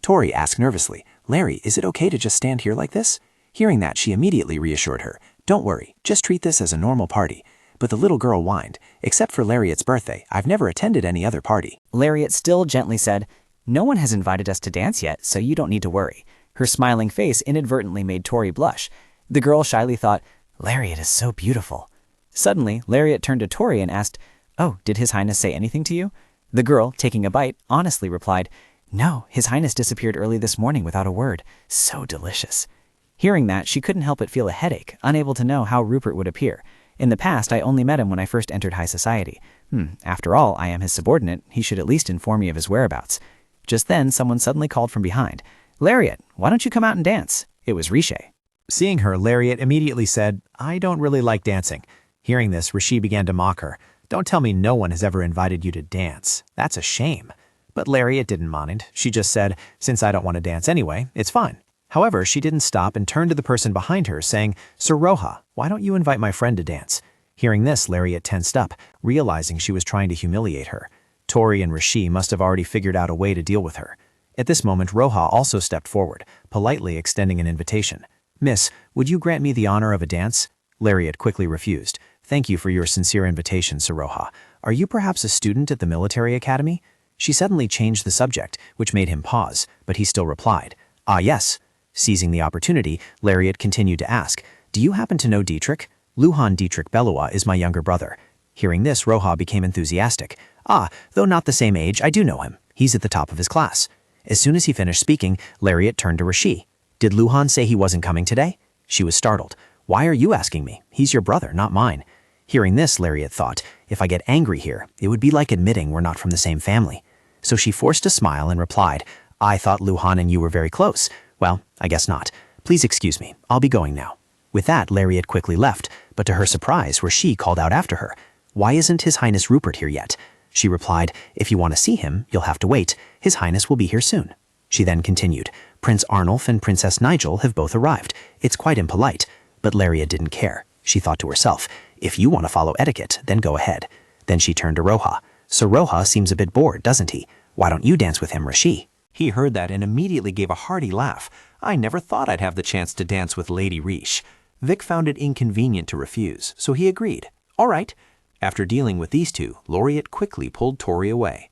Tori asked nervously, "Larry, is it okay to just stand here like this?" Hearing that, she immediately reassured her, "Don't worry, just treat this as a normal party." But the little girl whined, "Except for Lariat's birthday, I've never attended any other party." Lariat still gently said, "No one has invited us to dance yet, so you don't need to worry." Her smiling face inadvertently made Tori blush. The girl shyly thought, "Lariat is so beautiful." Suddenly, Lariat turned to Tori and asked, "Oh, did His Highness say anything to you?" The girl, taking a bite, honestly replied, "No, His Highness disappeared early this morning without a word. So delicious." Hearing that, she couldn't help but feel a headache, unable to know how Rupert would appear. "In the past, I only met him when I first entered high society. After all, I am his subordinate. He should at least inform me of his whereabouts." Just then, someone suddenly called from behind, "Lariat, why don't you come out and dance?" It was Rishé. Seeing her, Lariat immediately said, "I don't really like dancing." Hearing this, Rishé began to mock her. "Don't tell me no one has ever invited you to dance. That's a shame." But Lariat didn't mind. She just said, "Since I don't want to dance anyway, it's fine." However, she didn't stop and turned to the person behind her, saying, "Sir Roha, why don't you invite my friend to dance?" Hearing this, Lariat tensed up, realizing she was trying to humiliate her. Tori and Rishé must have already figured out a way to deal with her. At this moment, Roha also stepped forward, politely extending an invitation. "Miss, would you grant me the honor of a dance?" Lariat quickly refused. "Thank you for your sincere invitation, Sir Roha. Are you perhaps a student at the military academy?" She suddenly changed the subject, which made him pause, but he still replied, "Ah, yes." Seizing the opportunity, Lariat continued to ask, "Do you happen to know Dietrich? Luhan Dietrich Bellois is my younger brother." Hearing this, Roha became enthusiastic. "Ah, though not the same age, I do know him. He's at the top of his class." As soon as he finished speaking, Lariat turned to Rishé. "Did Luhan say he wasn't coming today?" She was startled. "Why are you asking me? He's your brother, not mine." Hearing this, Lariat thought, if I get angry here, it would be like admitting we're not from the same family. So she forced a smile and replied, "I thought Luhan and you were very close. Well, I guess not. Please excuse me. I'll be going now." With that, Lariat quickly left, but to her surprise, Rishé called out after her, "Why isn't His Highness Rupert here yet?" She replied, "If you want to see him, you'll have to wait. His Highness will be here soon." She then continued, "Prince Arnulf and Princess Nigel have both arrived. It's quite impolite." But Lariat didn't care. She thought to herself, "If you want to follow etiquette, then go ahead." Then she turned to Roha. "Sir Roha seems a bit bored, doesn't he? Why don't you dance with him, Rishé?" He heard that and immediately gave a hearty laugh. "I never thought I'd have the chance to dance with Lady Riche." Vic found it inconvenient to refuse, so he agreed. "All right." After dealing with these two, Lariat quickly pulled Tori away.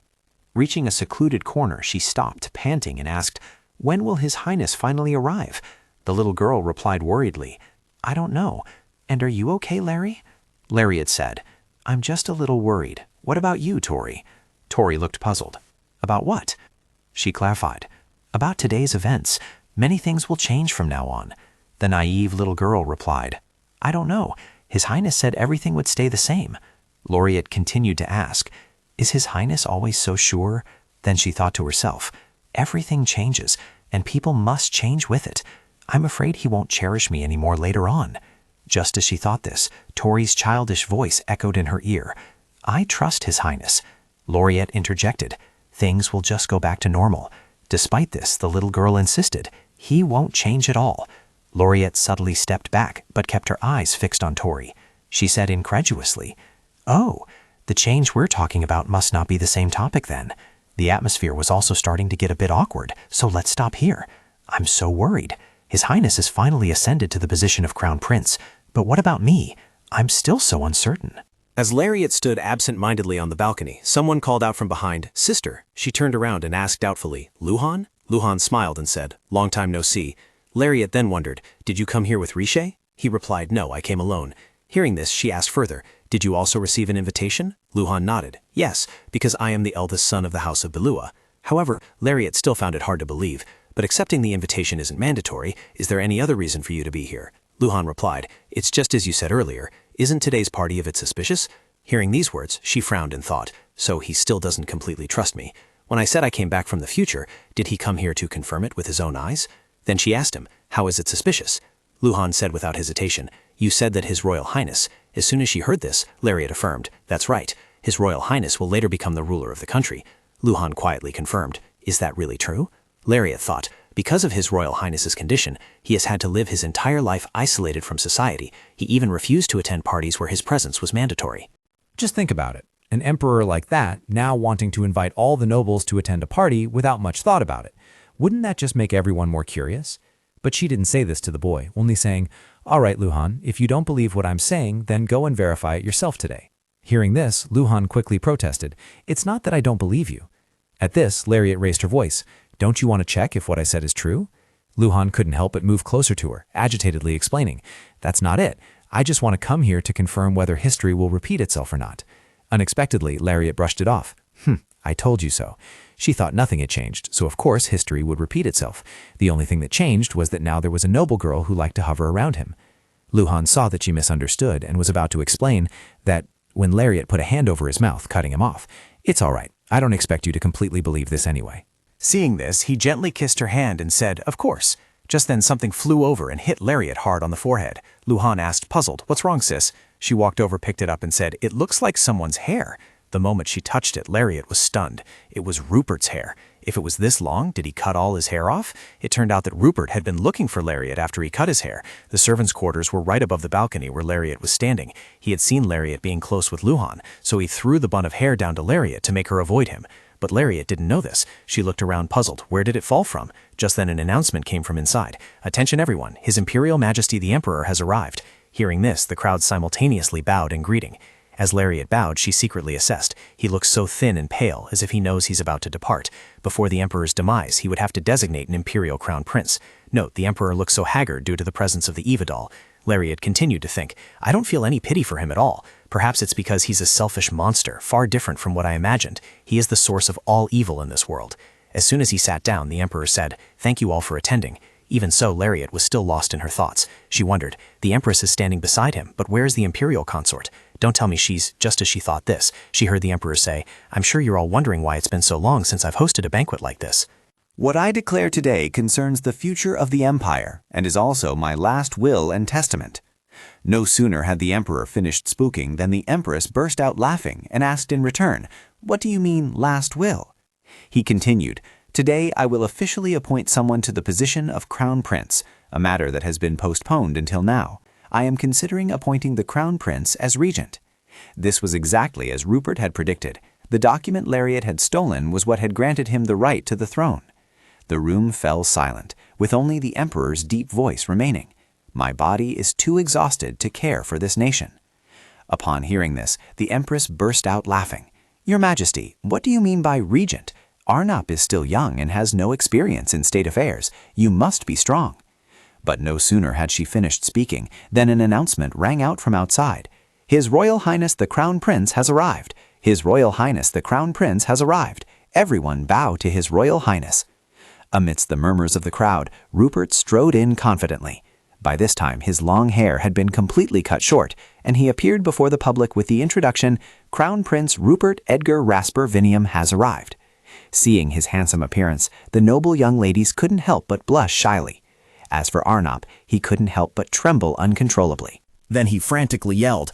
Reaching a secluded corner, she stopped, panting, and asked, "When will His Highness finally arrive?" The little girl replied worriedly, "I don't know. And are you okay, Larry?" Lariat said, "I'm just a little worried. What about you, Tori?" Tori looked puzzled. "About what?" She clarified, "About today's events. Many things will change from now on." The naive little girl replied, "I don't know. His Highness said everything would stay the same." Lariat continued to ask, "Is His Highness always so sure?" Then she thought to herself, "Everything changes, and people must change with it. I'm afraid he won't cherish me anymore later on." Just as she thought this, Tori's childish voice echoed in her ear, "I trust His Highness." Lariat interjected, "Things will just go back to normal." Despite this, the little girl insisted, "He won't change at all." Lariat subtly stepped back, but kept her eyes fixed on Tori. She said incredulously, "Oh, the change we're talking about must not be the same topic then. The atmosphere was also starting to get a bit awkward, so let's stop here. I'm so worried. His Highness has finally ascended to the position of Crown Prince. But what about me? I'm still so uncertain. As Lariat stood absent-mindedly on the balcony, someone called out from behind, "Sister." She turned around and asked doubtfully, "Luhan?" Luhan smiled and said, "Long time no see." Lariat then wondered, "Did you come here with Rishé?" He replied, "No, I came alone." Hearing this, she asked further, "Did you also receive an invitation?" Luhan nodded, "Yes, because I am the eldest son of the House of Belua." However, Lariat still found it hard to believe. "But accepting the invitation isn't mandatory. Is there any other reason for you to be here?" Luhan replied, "It's just as you said earlier. Isn't today's party a bit suspicious?" Hearing these words, she frowned and thought, "So he still doesn't completely trust me. When I said I came back from the future, did he come here to confirm it with his own eyes?" Then she asked him, "How is it suspicious?" Luhan said without hesitation, "You said that His Royal Highness." As soon as she heard this, Lariat affirmed, "That's right. His Royal Highness will later become the ruler of the country." Luhan quietly confirmed, "Is that really true?" Lariat thought, because of His Royal Highness's condition, he has had to live his entire life isolated from society. He even refused to attend parties where his presence was mandatory. Just think about it. An emperor like that, now wanting to invite all the nobles to attend a party without much thought about it. Wouldn't that just make everyone more curious? But she didn't say this to the boy, only saying, "All right, Luhan, if you don't believe what I'm saying, then go and verify it yourself today." Hearing this, Luhan quickly protested, "It's not that I don't believe you." At this, Lariat raised her voice, "Don't you want to check if what I said is true?" Luhan couldn't help but move closer to her, agitatedly explaining, "That's not it. I just want to come here to confirm whether history will repeat itself or not." Unexpectedly, Lariat brushed it off. I told you so." She thought nothing had changed, so of course history would repeat itself. The only thing that changed was that now there was a noble girl who liked to hover around him. Luhan saw that she misunderstood and was about to explain that when Lariat put a hand over his mouth, cutting him off. "It's all right. I don't expect you to completely believe this anyway." Seeing this, he gently kissed her hand and said, "Of course." Just then something flew over and hit Lariat hard on the forehead. Luhan asked, puzzled, "What's wrong, sis?" She walked over, picked it up and said, "It looks like someone's hair." The moment she touched it, Lariat was stunned. It was Rupert's hair. If it was this long, did he cut all his hair off? It turned out that Rupert had been looking for Lariat after he cut his hair. The servants' quarters were right above the balcony where Lariat was standing. He had seen Lariat being close with Luhan, so he threw the bun of hair down to Lariat to make her avoid him. But Lariat didn't know this. She looked around puzzled. Where did it fall from? Just then an announcement came from inside. "Attention everyone, His Imperial Majesty the Emperor has arrived." Hearing this, the crowd simultaneously bowed in greeting. As Lariat bowed, she secretly assessed. He looks so thin and pale, as if he knows he's about to depart. Before the Emperor's demise, he would have to designate an imperial crown prince. Note, the Emperor looks so haggard due to the presence of the Evadol. Lariat continued to think, "I don't feel any pity for him at all. Perhaps it's because he's a selfish monster, far different from what I imagined. He is the source of all evil in this world." As soon as he sat down, the Emperor said, "Thank you all for attending." Even so, Lariat was still lost in her thoughts. She wondered, the Empress is standing beside him, but where's the imperial consort? Don't tell me she's, just as she thought this. She heard the Emperor say, "I'm sure you're all wondering why it's been so long since I've hosted a banquet like this." What I declare today concerns the future of the Empire, and is also my last will and testament. No sooner had the Emperor finished spooking than the Empress burst out laughing and asked in return, "What do you mean, last will?" He continued, "Today I will officially appoint someone to the position of Crown Prince, a matter that has been postponed until now. I am considering appointing the Crown Prince as regent." This was exactly as Rupert had predicted. The document Lariat had stolen was what had granted him the right to the throne. The room fell silent, with only the Emperor's deep voice remaining. "My body is too exhausted to care for this nation." Upon hearing this, the Empress burst out laughing. "Your Majesty, what do you mean by regent? Arnop is still young and has no experience in state affairs. You must be strong." But no sooner had she finished speaking than an announcement rang out from outside. "His Royal Highness the Crown Prince has arrived. His Royal Highness the Crown Prince has arrived. Everyone bow to His Royal Highness." Amidst the murmurs of the crowd, Rupert strode in confidently. By this time, his long hair had been completely cut short, and he appeared before the public with the introduction, "Crown Prince Rupert Edgar Rasper Vinium has arrived." Seeing his handsome appearance, the noble young ladies couldn't help but blush shyly. As for Arnop, he couldn't help but tremble uncontrollably. Then he frantically yelled,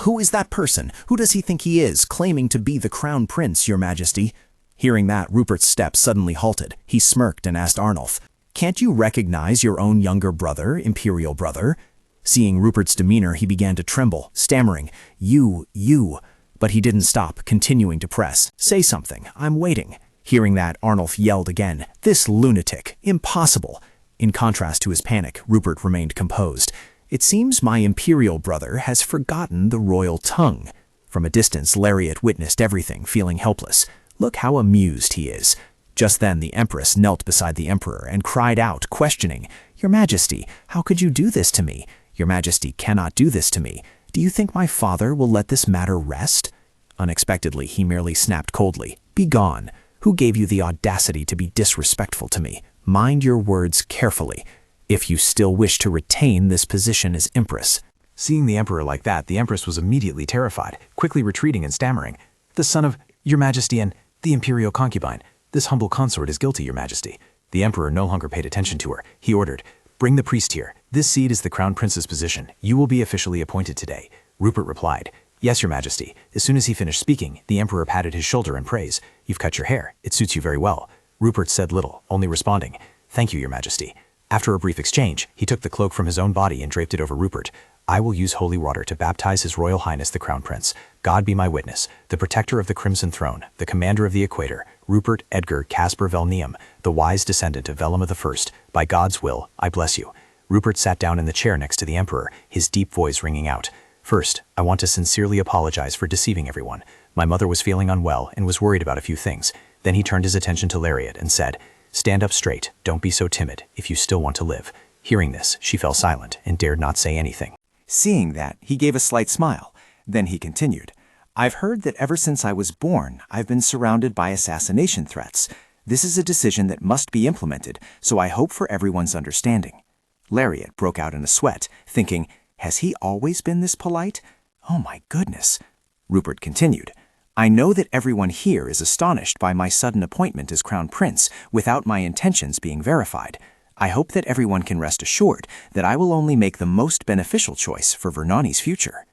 "Who is that person? Who does he think he is, claiming to be the Crown Prince, Your Majesty?" Hearing that, Rupert's steps suddenly halted. He smirked and asked Arnulf, "Can't you recognize your own younger brother, imperial brother?" Seeing Rupert's demeanor, he began to tremble, stammering, You. But he didn't stop, continuing to press. "Say something, I'm waiting." Hearing that, Arnulf yelled again, "This lunatic! Impossible!" In contrast to his panic, Rupert remained composed. It seems my imperial brother has forgotten the royal tongue. From a distance, Lariat witnessed everything, feeling helpless. Look how amused he is. Just then the Empress knelt beside the Emperor and cried out, questioning, "Your Majesty, how could you do this to me? Your Majesty cannot do this to me. Do you think my father will let this matter rest?" Unexpectedly, he merely snapped coldly, "Begone! Who gave you the audacity to be disrespectful to me? Mind your words carefully, if you still wish to retain this position as Empress." Seeing the Emperor like that, the Empress was immediately terrified, quickly retreating and stammering, "The son of Your Majesty and the imperial concubine. This humble consort is guilty, Your Majesty." The Emperor no longer paid attention to her. He ordered, "Bring the priest here. This seat is the Crown Prince's position. You will be officially appointed today." Rupert replied, "Yes, Your Majesty." As soon as he finished speaking, the Emperor patted his shoulder in praise. "You've cut your hair. It suits you very well." Rupert said little, only responding, "Thank you, Your Majesty." After a brief exchange, he took the cloak from his own body and draped it over Rupert. "I will use holy water to baptize His Royal Highness the Crown Prince. God be my witness, the protector of the Crimson Throne, the commander of the Equator, Rupert Edgar Caspar Velnium, the wise descendant of Velima I. By God's will, I bless you." Rupert sat down in the chair next to the Emperor, his deep voice ringing out. "First, I want to sincerely apologize for deceiving everyone. My mother was feeling unwell and was worried about a few things." Then he turned his attention to Lariat and said, "Stand up straight, don't be so timid, if you still want to live." Hearing this, she fell silent and dared not say anything. Seeing that, he gave a slight smile. Then he continued, "I've heard that ever since I was born, I've been surrounded by assassination threats. This is a decision that must be implemented, so I hope for everyone's understanding." Lariat broke out in a sweat, thinking, has he always been this polite? Oh my goodness. Rupert continued, "I know that everyone here is astonished by my sudden appointment as Crown Prince without my intentions being verified. I hope that everyone can rest assured that I will only make the most beneficial choice for Vernani's future."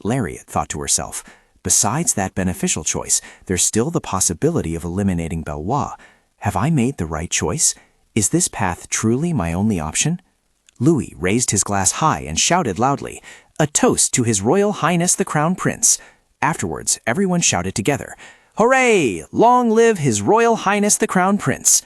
Lariat thought to herself, besides that beneficial choice, there's still the possibility of eliminating Bellois. Have I made the right choice? Is this path truly my only option? Louis raised his glass high and shouted loudly, "A toast to His Royal Highness the Crown Prince." Afterwards, everyone shouted together, "Hooray! Long live His Royal Highness the Crown Prince."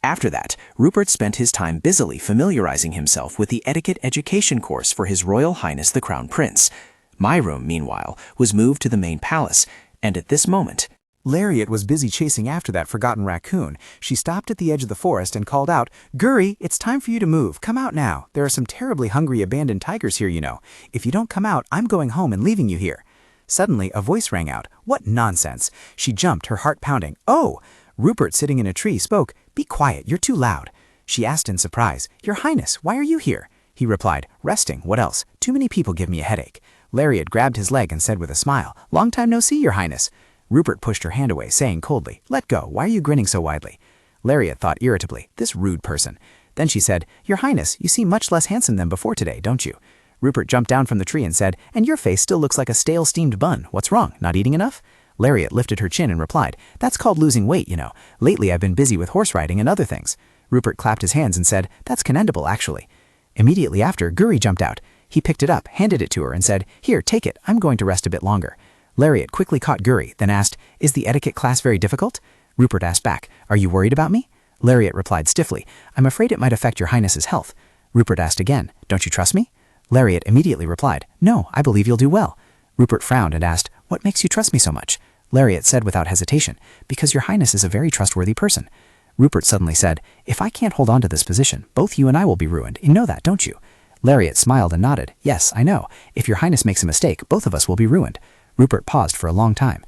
After that, Rupert spent his time busily familiarizing himself with the etiquette education course for His Royal Highness the Crown Prince. My room, meanwhile, was moved to the main palace, and at this moment, Lariat was busy chasing after that forgotten raccoon. She stopped at the edge of the forest and called out, "Guri, it's time for you to move. Come out now. There are some terribly hungry abandoned tigers here, you know. If you don't come out, I'm going home and leaving you here." Suddenly, a voice rang out. What nonsense! She jumped, her heart pounding. "Oh!" Rupert, sitting in a tree, spoke. "Be quiet, you're too loud." She asked in surprise, "Your Highness, why are you here?" He replied, "Resting, what else? Too many people give me a headache." Lariat grabbed his leg and said with a smile, "Long time no see, Your Highness." Rupert pushed her hand away, saying coldly, "Let go, why are you grinning so widely?" Lariat thought irritably, this rude person. Then she said, "Your Highness, you seem much less handsome than before today, don't you?" Rupert jumped down from the tree and said, "And your face still looks like a stale steamed bun. What's wrong, not eating enough?" Lariat lifted her chin and replied, "That's called losing weight, you know. Lately I've been busy with horse riding and other things." Rupert clapped his hands and said, "That's commendable, actually." Immediately after, Guri jumped out. He picked it up, handed it to her, and said, "Here, take it. I'm going to rest a bit longer." Lariat quickly caught Guri, then asked, "Is the etiquette class very difficult?" Rupert asked back, "Are you worried about me?" Lariat replied stiffly, "I'm afraid it might affect your Highness's health." Rupert asked again, "Don't you trust me?" Lariat immediately replied, "No, I believe you'll do well." Rupert frowned and asked, "What makes you trust me so much?" Lariat said without hesitation, "Because your Highness is a very trustworthy person." Rupert suddenly said, "If I can't hold on to this position, both you and I will be ruined. You know that, don't you?" Lariat smiled and nodded. "Yes, I know. If your Highness makes a mistake, both of us will be ruined." Rupert paused for a long time.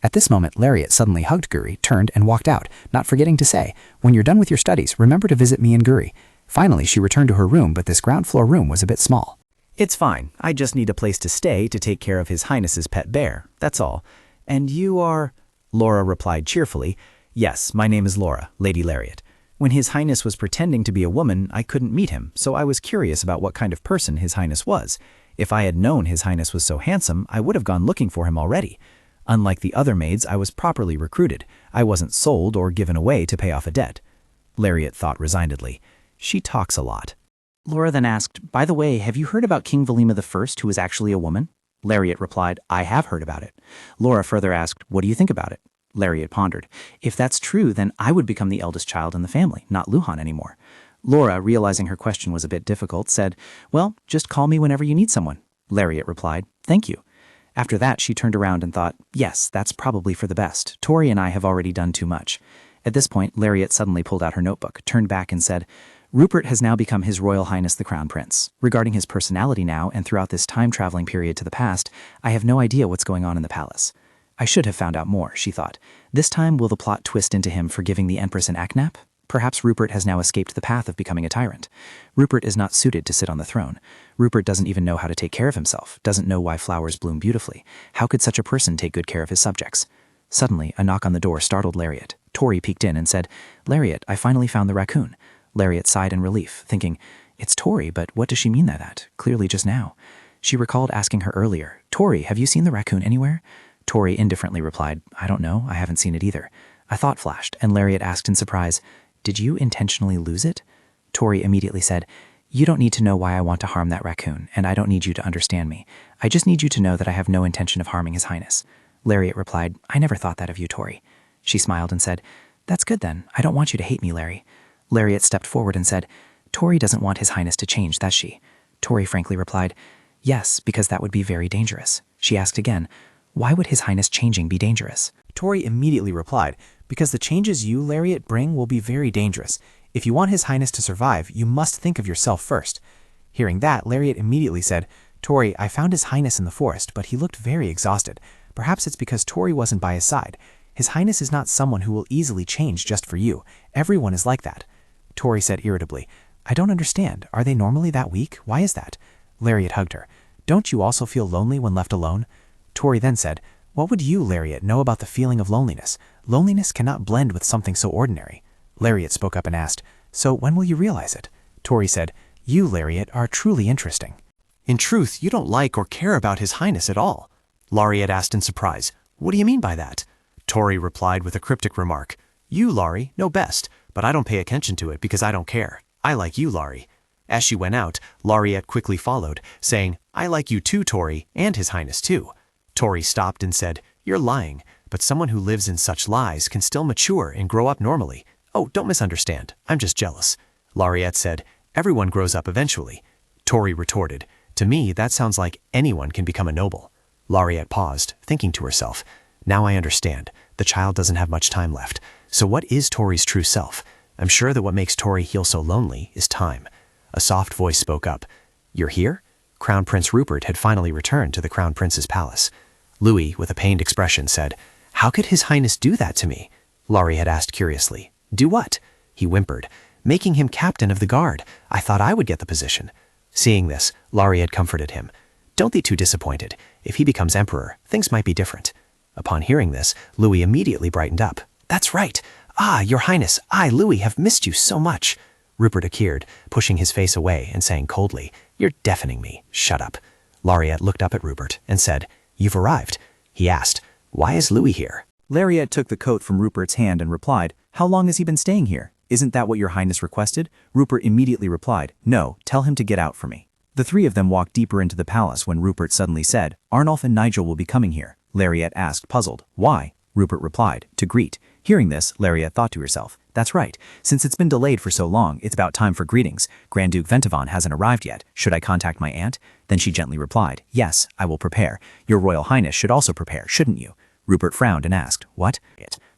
At this moment, Lariat suddenly hugged Guri, turned, and walked out, not forgetting to say, "When you're done with your studies, remember to visit me and Guri." Finally, she returned to her room, but this ground floor room was a bit small. "It's fine. I just need a place to stay to take care of His Highness's pet bear. That's all. And you are—" Laura replied cheerfully, "Yes, my name is Laura, Lady Lariat. When His Highness was pretending to be a woman, I couldn't meet him, so I was curious about what kind of person His Highness was. If I had known His Highness was so handsome, I would have gone looking for him already. Unlike the other maids, I was properly recruited. I wasn't sold or given away to pay off a debt." Lariat thought resignedly, "She talks a lot." Laura then asked, "By the way, have you heard about King Velima I, who is actually a woman?" Lariat replied, "I have heard about it." Laura further asked, "What do you think about it?" Lariat pondered, "If that's true, then I would become the eldest child in the family, not Luhan anymore." Laura, realizing her question was a bit difficult, said, "Well, just call me whenever you need someone." Lariat replied, "Thank you." After that, she turned around and thought, "Yes, that's probably for the best. Tori and I have already done too much." At this point, Lariat suddenly pulled out her notebook, turned back and said, "Rupert has now become His Royal Highness the Crown Prince. Regarding his personality now and throughout this time-traveling period to the past, I have no idea what's going on in the palace." I should have found out more, she thought. This time will the plot twist into him forgiving the Empress and Aknap? Perhaps Rupert has now escaped the path of becoming a tyrant. Rupert is not suited to sit on the throne. Rupert doesn't even know how to take care of himself, doesn't know why flowers bloom beautifully. How could such a person take good care of his subjects? Suddenly, a knock on the door startled Lariat. Tori peeked in and said, "Lariat, I finally found the raccoon." Lariat sighed in relief, thinking, "It's Tori, but what does she mean by that? Clearly just now." She recalled asking her earlier, "Tori, have you seen the raccoon anywhere?" Tori indifferently replied, "I don't know, I haven't seen it either." A thought flashed, and Lariat asked in surprise, "Did you intentionally lose it?" Tori immediately said, "You don't need to know why I want to harm that raccoon, and I don't need you to understand me. I just need you to know that I have no intention of harming His Highness." Lariat replied, "I never thought that of you, Tori." She smiled and said, "That's good then. I don't want you to hate me, Larry." Lariat stepped forward and said, "Tori doesn't want His Highness to change, does she?" Tori frankly replied, "Yes, because that would be very dangerous." She asked again, "Why would His Highness changing be dangerous?" Tori immediately replied, "Because the changes you, Lariat, bring will be very dangerous. If you want His Highness to survive, you must think of yourself first." Hearing that, Lariat immediately said, "Tori, I found His Highness in the forest, but he looked very exhausted. Perhaps it's because Tori wasn't by his side. His Highness is not someone who will easily change just for you. Everyone is like that." Tori said irritably, "I don't understand. Are they normally that weak? Why is that?" Lariat hugged her. "Don't you also feel lonely when left alone?" Tori then said, "What would you, Lariat, know about the feeling of loneliness? Loneliness cannot blend with something so ordinary." Lariat spoke up and asked, "So when will you realize it?" Tori said, "You, Lariat, are truly interesting." "In truth, you don't like or care about His Highness at all." Lariat asked in surprise, "What do you mean by that?" Tori replied with a cryptic remark, "You, Laurie, know best, but I don't pay attention to it because I don't care. I like you, Laurie." As she went out, Lariat quickly followed, saying, "I like you too, Tori, and His Highness too." Tori stopped and said, "You're lying, but someone who lives in such lies can still mature and grow up normally. Oh, don't misunderstand, I'm just jealous." Lariat said, "Everyone grows up eventually." Tori retorted, "To me, that sounds like anyone can become a noble." Lariat paused, thinking to herself, "Now I understand. The child doesn't have much time left. So what is Tori's true self? I'm sure that what makes Tori feel so lonely is time." A soft voice spoke up, "You're here?" Crown Prince Rupert had finally returned to the Crown Prince's palace. Louis, with a pained expression, said, "How could His Highness do that to me?" Laurie had asked curiously. "Do what?" He whimpered, "Making him captain of the guard. I thought I would get the position." Seeing this, Laurie had comforted him. "Don't be too disappointed. If he becomes emperor, things might be different." Upon hearing this, Louis immediately brightened up. "That's right. Ah, Your Highness, I, Louis, have missed you so much." Rupert appeared, pushing his face away and saying coldly, "You're deafening me. Shut up." Lariat looked up at Rupert and said, "You've arrived." He asked, "Why is Louis here?" Lariat took the coat from Rupert's hand and replied, "How long has he been staying here? Isn't that what Your Highness requested?" Rupert immediately replied, "No, tell him to get out for me." The three of them walked deeper into the palace when Rupert suddenly said, "Arnulf and Nigel will be coming here." Lariat asked, puzzled, "Why?" Rupert replied, "To greet." Hearing this, Lariat thought to herself, "That's right. Since it's been delayed for so long, it's about time for greetings. Grand Duke Ventavon hasn't arrived yet. Should I contact my aunt?" Then she gently replied, "Yes, I will prepare. Your Royal Highness should also prepare, shouldn't you?" Rupert frowned and asked, "What?"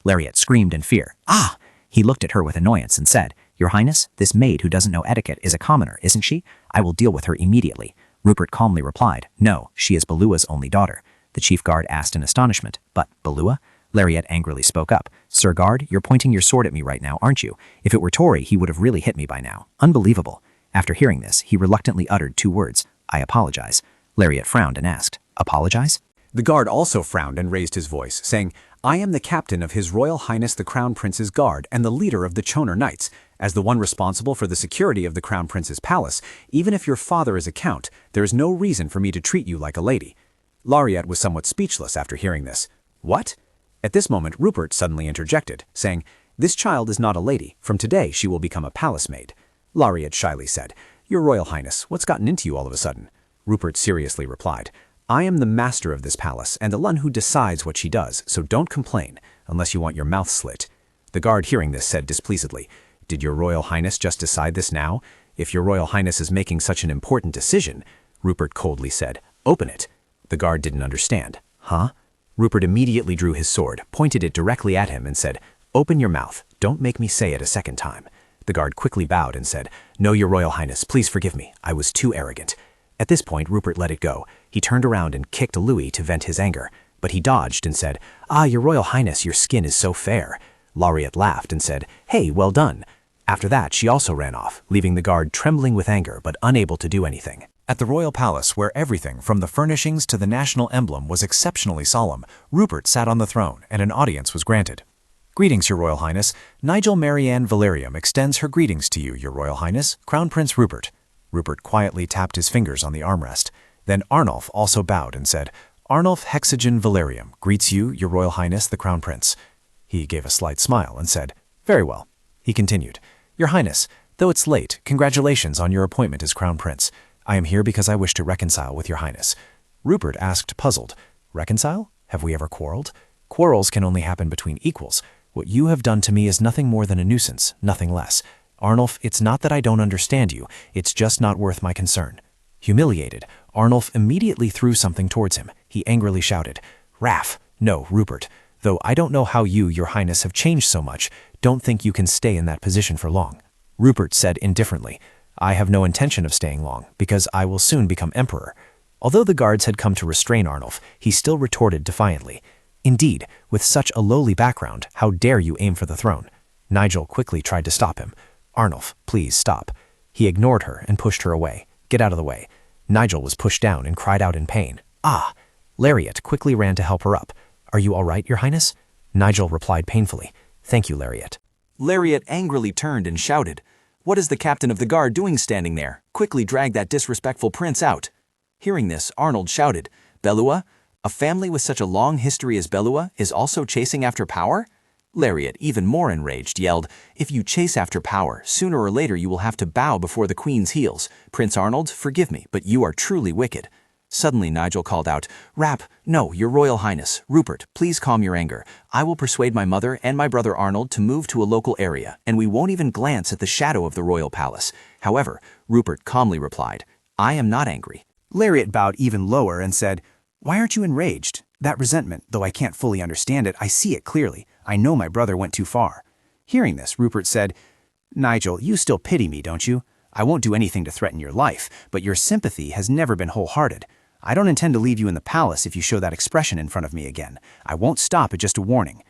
Lariat screamed in fear. "Ah!" He looked at her with annoyance and said, "Your Highness, this maid who doesn't know etiquette is a commoner, isn't she? I will deal with her immediately." Rupert calmly replied, "No, she is Belua's only daughter." The chief guard asked in astonishment, "But Belua?" Lariat angrily spoke up, "Sir Guard, you're pointing your sword at me right now, aren't you? If it were Tori, he would have really hit me by now. Unbelievable." After hearing this, he reluctantly uttered two words, "I apologize." Lariat frowned and asked, "Apologize?" The guard also frowned and raised his voice, saying, "I am the captain of His Royal Highness the Crown Prince's Guard and the leader of the Choner Knights. As the one responsible for the security of the Crown Prince's palace, even if your father is a count, there is no reason for me to treat you like a lady." Lariat was somewhat speechless after hearing this. "What?" At this moment, Rupert suddenly interjected, saying, "This child is not a lady. From today, she will become a palace maid." Lariat shyly said, "Your Royal Highness, what's gotten into you all of a sudden?" Rupert seriously replied, "I am the master of this palace and the one who decides what she does, so don't complain, unless you want your mouth slit." The guard hearing this said displeasedly, Did your Royal Highness just decide this now? If your Royal Highness is making such an important decision, Rupert coldly said, open it. The guard didn't understand. Huh? Rupert immediately drew his sword, pointed it directly at him and said, open your mouth. Don't make me say it a second time. The guard quickly bowed and said, no, your Royal Highness, please forgive me. I was too arrogant. At this point, Rupert let it go. He turned around and kicked Louis to vent his anger, but he dodged and said, ah, your Royal Highness, your skin is so fair. Lariat laughed and said, hey, well done. After that, she also ran off, leaving the guard trembling with anger but unable to do anything. At the royal palace, where everything from the furnishings to the national emblem was exceptionally solemn, Rupert sat on the throne and an audience was granted. Greetings, your Royal Highness. Nigel Marianne Valerium extends her greetings to you, your Royal Highness, Crown Prince Rupert. Rupert quietly tapped his fingers on the armrest. Then Arnulf also bowed and said, Arnulf Hexagen Valerium greets you, your Royal Highness, the Crown Prince. He gave a slight smile and said, very well. He continued, Your Highness, though it's late, congratulations on your appointment as Crown Prince. I am here because I wish to reconcile with your Highness. Rupert asked, puzzled, reconcile? Have we ever quarreled? Quarrels can only happen between equals. What you have done to me is nothing more than a nuisance, nothing less. Arnulf, it's not that I don't understand you, it's just not worth my concern. Humiliated, Arnulf immediately threw something towards him. He angrily shouted, Raff, no, Rupert. Though I don't know how you, your Highness, have changed so much, don't think you can stay in that position for long. Rupert said indifferently, I have no intention of staying long, because I will soon become emperor. Although the guards had come to restrain Arnulf, he still retorted defiantly, Indeed, with such a lowly background, how dare you aim for the throne? Nigel quickly tried to stop him. Arnulf, please stop. He ignored her and pushed her away. Get out of the way. Nigel was pushed down and cried out in pain. Ah! Lariat quickly ran to help her up. Are you all right, your Highness? Nigel replied painfully. Thank you, Lariat. Lariat angrily turned and shouted, What is the captain of the guard doing standing there? Quickly drag that disrespectful prince out. Hearing this, Arnold shouted, Belua? A family with such a long history as Belua is also chasing after power? Lariat, even more enraged, yelled, If you chase after power, sooner or later you will have to bow before the queen's heels. Prince Arnold, forgive me, but you are truly wicked. Suddenly Nigel called out, Rap, no, your Royal Highness. Rupert, please calm your anger. I will persuade my mother and my brother Arnold to move to a local area, and we won't even glance at the shadow of the royal palace. However, Rupert calmly replied, I am not angry. Lariat bowed even lower and said, Why aren't you enraged? That resentment, though I can't fully understand it, I see it clearly. I know my brother went too far. Hearing this, Rupert said, Nigel, you still pity me, don't you? I won't do anything to threaten your life, but your sympathy has never been wholehearted. I don't intend to leave you in the palace if you show that expression in front of me again. I won't stop at just a warning.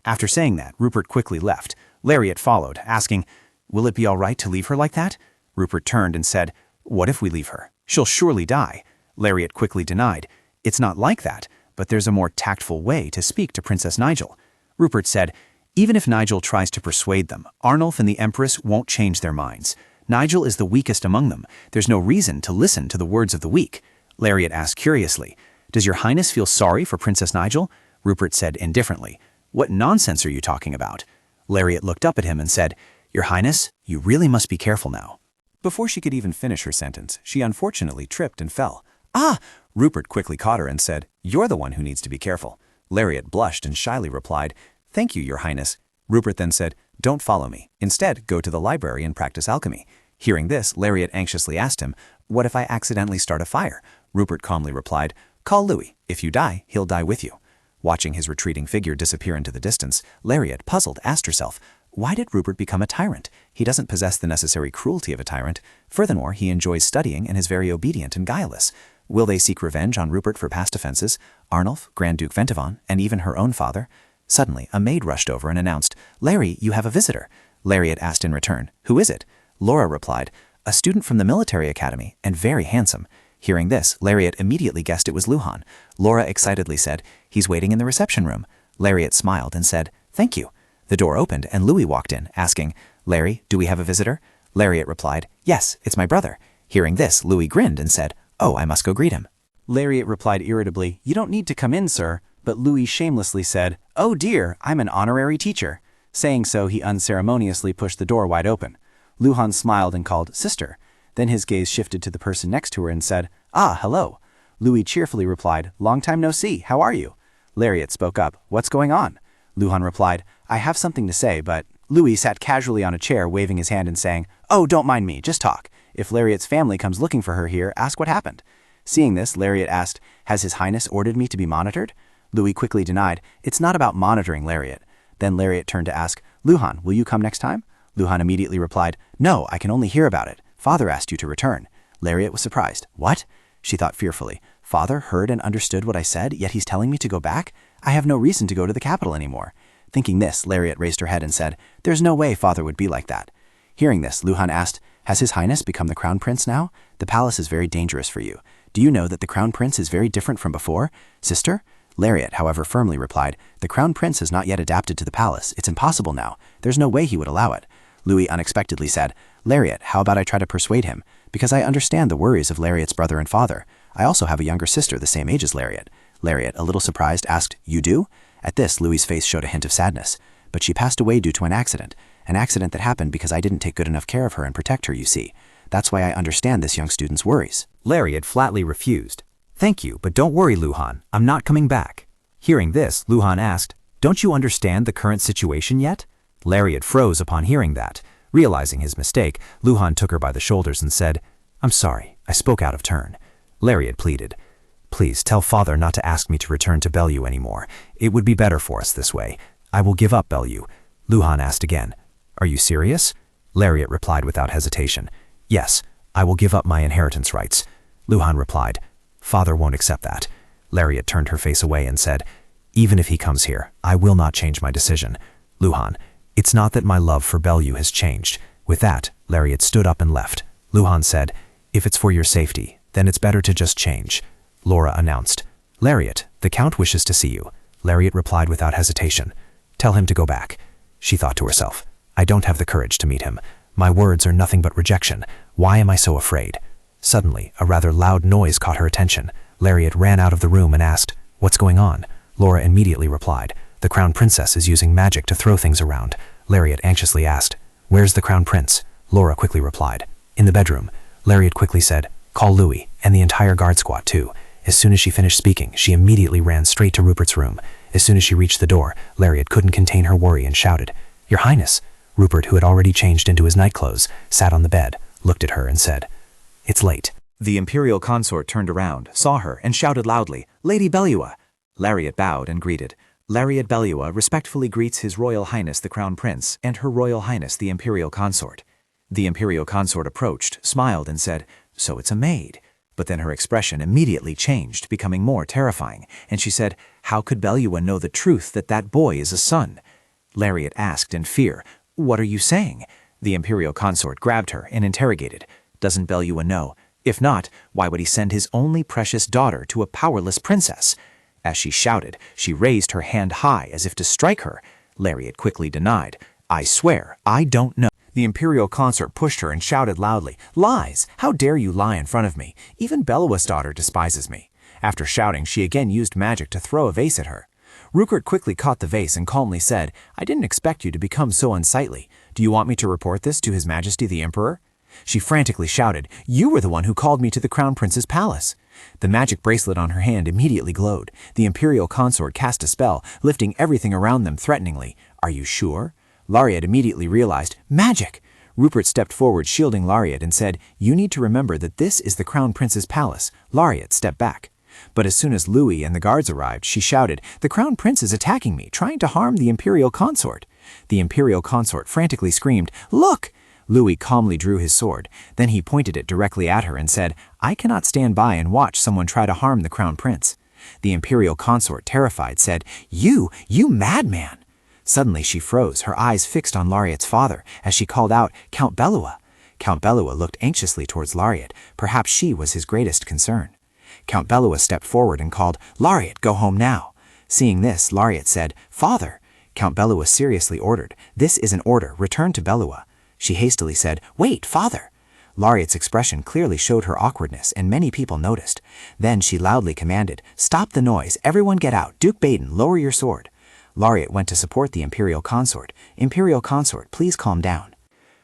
After saying that, Rupert quickly left. Lariat followed, asking, Will it be all right to leave her like that? Rupert turned and said, What if we leave her? She'll surely die. Lariat quickly denied, It's not like that, but there's a more tactful way to speak to Princess Nigel. Rupert said, Even if Nigel tries to persuade them, Arnulf and the Empress won't change their minds. Nigel is the weakest among them. There's no reason to listen to the words of the weak. Lariat asked curiously, Does your Highness feel sorry for Princess Nigel? Rupert said indifferently, What nonsense are you talking about? Lariat looked up at him and said, Your Highness, you really must be careful now. Before she could even finish her sentence, she unfortunately tripped and fell. Ah! Rupert quickly caught her and said, You're the one who needs to be careful. Lariat blushed and shyly replied, Thank you, your Highness. Rupert then said, Don't follow me. Instead, go to the library and practice alchemy. Hearing this, Lariat anxiously asked him, What if I accidentally start a fire? Rupert calmly replied, Call Louis. If you die, he'll die with you. Watching his retreating figure disappear into the distance, Lariat, puzzled, asked herself, Why did Rupert become a tyrant? He doesn't possess the necessary cruelty of a tyrant. Furthermore, he enjoys studying and is very obedient and guileless. Will they seek revenge on Rupert for past offenses? Arnulf, Grand Duke Ventavon, and even her own father? Suddenly, a maid rushed over and announced, Larry, you have a visitor. Lariat asked in return, Who is it? Laura replied, A student from the military academy, and very handsome. Hearing this, Lariat immediately guessed it was Luhan. Laura excitedly said, He's waiting in the reception room. Lariat smiled and said, Thank you. The door opened and Louis walked in, asking, Larry, do we have a visitor? Lariat replied, Yes, it's my brother. Hearing this, Louis grinned and said, Oh, I must go greet him. Lariat replied irritably, You don't need to come in, sir. But Louis shamelessly said, Oh dear, I'm an honorary teacher. Saying so, he unceremoniously pushed the door wide open. Luhan smiled and called, Sister. Then his gaze shifted to the person next to her and said, Ah, hello. Louis cheerfully replied, Long time no see, how are you? Lariat spoke up, What's going on? Luhan replied, I have something to say, but... Louis sat casually on a chair, waving his hand and saying, "Oh, don't mind me, just talk. If Lariat's family comes looking for her here, ask what happened." Seeing this, Lariat asked, "Has His Highness ordered me to be monitored?" Louis quickly denied, "It's not about monitoring, Lariat." Then Lariat turned to ask, "Luhan, will you come next time?" Luhan immediately replied, "No, I can only hear about it. Father asked you to return." Lariat was surprised. "What?" She thought fearfully. "Father heard and understood what I said, yet he's telling me to go back? I have no reason to go to the capital anymore." Thinking this, Lariat raised her head and said, "There's no way Father would be like that." Hearing this, Luhan asked, "Has His Highness become the Crown Prince now? The palace is very dangerous for you. Do you know that the Crown Prince is very different from before? Sister?" Lariat, however, firmly replied, "The Crown Prince has not yet adapted to the palace. It's impossible now. There's no way he would allow it." Louis unexpectedly said, "Lariat, how about I try to persuade him? Because I understand the worries of Lariat's brother and father. I also have a younger sister the same age as Lariat." Lariat, a little surprised, asked, "You do?" At this, Louis's face showed a hint of sadness. "But she passed away due to an accident that happened because I didn't take good enough care of her and protect her, you see. That's why I understand this young student's worries." Lariat flatly refused. "Thank you, but don't worry, Luhan. I'm not coming back." Hearing this, Luhan asked, "Don't you understand the current situation yet?" Lariat froze upon hearing that. Realizing his mistake, Luhan took her by the shoulders and said, "I'm sorry, I spoke out of turn." Lariat pleaded, "Please tell Father not to ask me to return to Bellew anymore. It would be better for us this way. I will give up Bellew." Luhan asked again, "Are you serious?" Lariat replied without hesitation, "Yes, I will give up my inheritance rights." Luhan replied, "Father won't accept that." Lariat turned her face away and said, "Even if he comes here, I will not change my decision." Luhan, "It's not that my love for Bellew has changed." With that, Lariat stood up and left. Luhan said, "If it's for your safety, then it's better to just change." Laura announced, "Lariat, the Count wishes to see you." Lariat replied without hesitation, "Tell him to go back." She thought to herself, "I don't have the courage to meet him. My words are nothing but rejection. Why am I so afraid?" Suddenly, a rather loud noise caught her attention. Lariat ran out of the room and asked, "What's going on?" Laura immediately replied, "The Crown Princess is using magic to throw things around." Lariat anxiously asked, "Where's the Crown Prince?" Laura quickly replied, "In the bedroom." Lariat quickly said, "Call Louis, and the entire guard squad too." As soon as she finished speaking, she immediately ran straight to Rupert's room. As soon as she reached the door, Lariat couldn't contain her worry and shouted, "Your Highness!" Rupert, who had already changed into his nightclothes, sat on the bed, looked at her and said, "It's late." The imperial consort turned around, saw her, and shouted loudly, "Lady Bellew!" Lariat bowed and greeted. Lariat Bellew respectfully greets His Royal Highness the Crown Prince and Her Royal Highness the Imperial Consort. The Imperial Consort approached, smiled, and said, "So it's a maid." But then her expression immediately changed, becoming more terrifying, and she said, "How could Bellew know the truth that that boy is a son?" Lariat asked in fear, "What are you saying?" The Imperial Consort grabbed her and interrogated, "Doesn't Bellew know? If not, why would he send his only precious daughter to a powerless princess?" As she shouted, she raised her hand high as if to strike her. Lariat quickly denied, "I swear, I don't know." The Imperial Consort pushed her and shouted loudly, "Lies! How dare you lie in front of me? Even Bellew's daughter despises me." After shouting, she again used magic to throw a vase at her. Rupert quickly caught the vase and calmly said, "I didn't expect you to become so unsightly. Do you want me to report this to His Majesty the Emperor?" She frantically shouted, "You were the one who called me to the Crown Prince's palace." The magic bracelet on her hand immediately glowed. The Imperial Consort cast a spell, lifting everything around them threateningly. "Are you sure?" Lariat immediately realized, "Magic!" Rupert stepped forward, shielding Lariat, and said, "You need to remember that this is the Crown Prince's palace." Lariat stepped back. But as soon as Louis and the guards arrived, she shouted, "The Crown Prince is attacking me, trying to harm the Imperial Consort." The Imperial Consort frantically screamed, "Look!" Louis calmly drew his sword. Then he pointed it directly at her and said, "I cannot stand by and watch someone try to harm the Crown Prince." The Imperial Consort, terrified, said, You madman!" Suddenly she froze, her eyes fixed on Lariat's father, as she called out, "Count Bellew!" Count Bellew looked anxiously towards Lariat. Perhaps she was his greatest concern. Count Bellew stepped forward and called, "Lariat, go home now." Seeing this, Lariat said, "Father!" Count Bellew seriously ordered, "This is an order, return to Bellew." She hastily said, "Wait, father!" Lariat's expression clearly showed her awkwardness, and many people noticed. Then she loudly commanded, "Stop the noise, everyone get out, Duke Baden, lower your sword." Lariat went to support the Imperial Consort. "Imperial Consort, please calm down.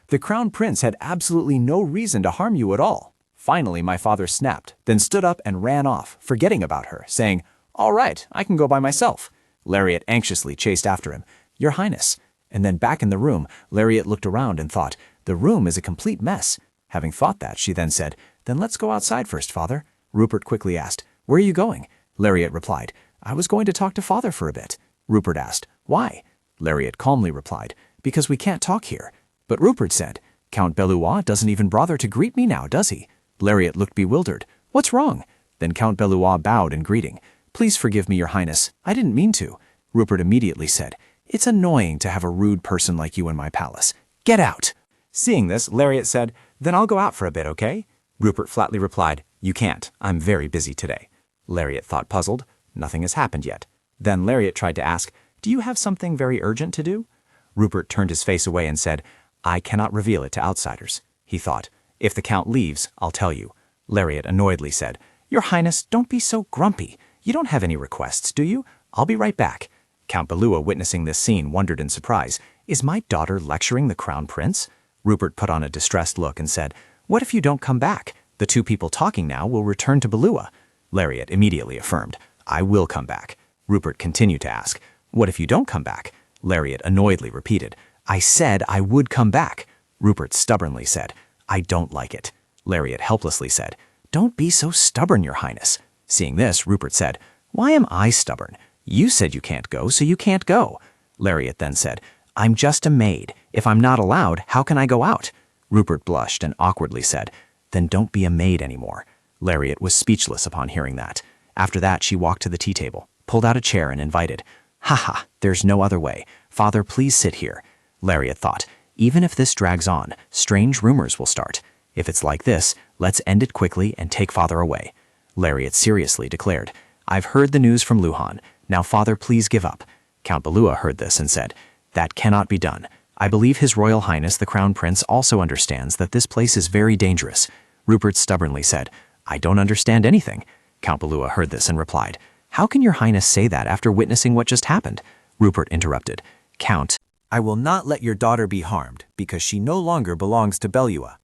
The Crown Prince had absolutely no reason to harm you at all." Finally, my father snapped, then stood up and ran off, forgetting about her, saying, "All right, I can go by myself." Lariat anxiously chased after him, "Your Highness." And then back in the room, Lariat looked around and thought, the room is a complete mess. Having thought that, she then said, then let's go outside first, Father. Rupert quickly asked, where are you going? Lariat replied, I was going to talk to Father for a bit. Rupert asked, why? Lariat calmly replied, because we can't talk here. But Rupert said, Count Bellois doesn't even bother to greet me now, does he? Lariat looked bewildered. What's wrong? Then Count Bellois bowed in greeting. Please forgive me, Your Highness. I didn't mean to. Rupert immediately said, it's annoying to have a rude person like you in my palace. Get out! Seeing this, Lariat said, then I'll go out for a bit, okay? Rupert flatly replied, you can't. I'm very busy today. Lariat thought puzzled. Nothing has happened yet. Then Lariat tried to ask, do you have something very urgent to do? Rupert turned his face away and said, I cannot reveal it to outsiders. He thought, if the Count leaves, I'll tell you. Lariat annoyedly said, Your Highness, don't be so grumpy. You don't have any requests, do you? I'll be right back. Count Bellois, witnessing this scene, wondered in surprise, is my daughter lecturing the Crown Prince? Rupert put on a distressed look and said, what if you don't come back? The two people talking now will return to Bellois. Lariat immediately affirmed, I will come back. Rupert continued to ask, what if you don't come back? Lariat annoyedly repeated, I said I would come back. Rupert stubbornly said, I don't like it. Lariat helplessly said, don't be so stubborn, Your Highness. Seeing this, Rupert said, why am I stubborn? You said you can't go, so you can't go. Lariat then said, I'm just a maid. If I'm not allowed, how can I go out? Rupert blushed and awkwardly said, then don't be a maid anymore. Lariat was speechless upon hearing that. After that, she walked to the tea table, pulled out a chair and invited, ha, there's no other way. Father, please sit here. Lariat thought, even if this drags on, strange rumors will start. If it's like this, let's end it quickly and take Father away. Lariat seriously declared, I've heard the news from Luhan. Now, Father, please give up. Count Bellois heard this and said, that cannot be done. I believe His Royal Highness the Crown Prince also understands that this place is very dangerous. Rupert stubbornly said, I don't understand anything. Count Bellois heard this and replied, how can Your Highness say that after witnessing what just happened? Rupert interrupted, Count, I will not let your daughter be harmed because she no longer belongs to Bellois.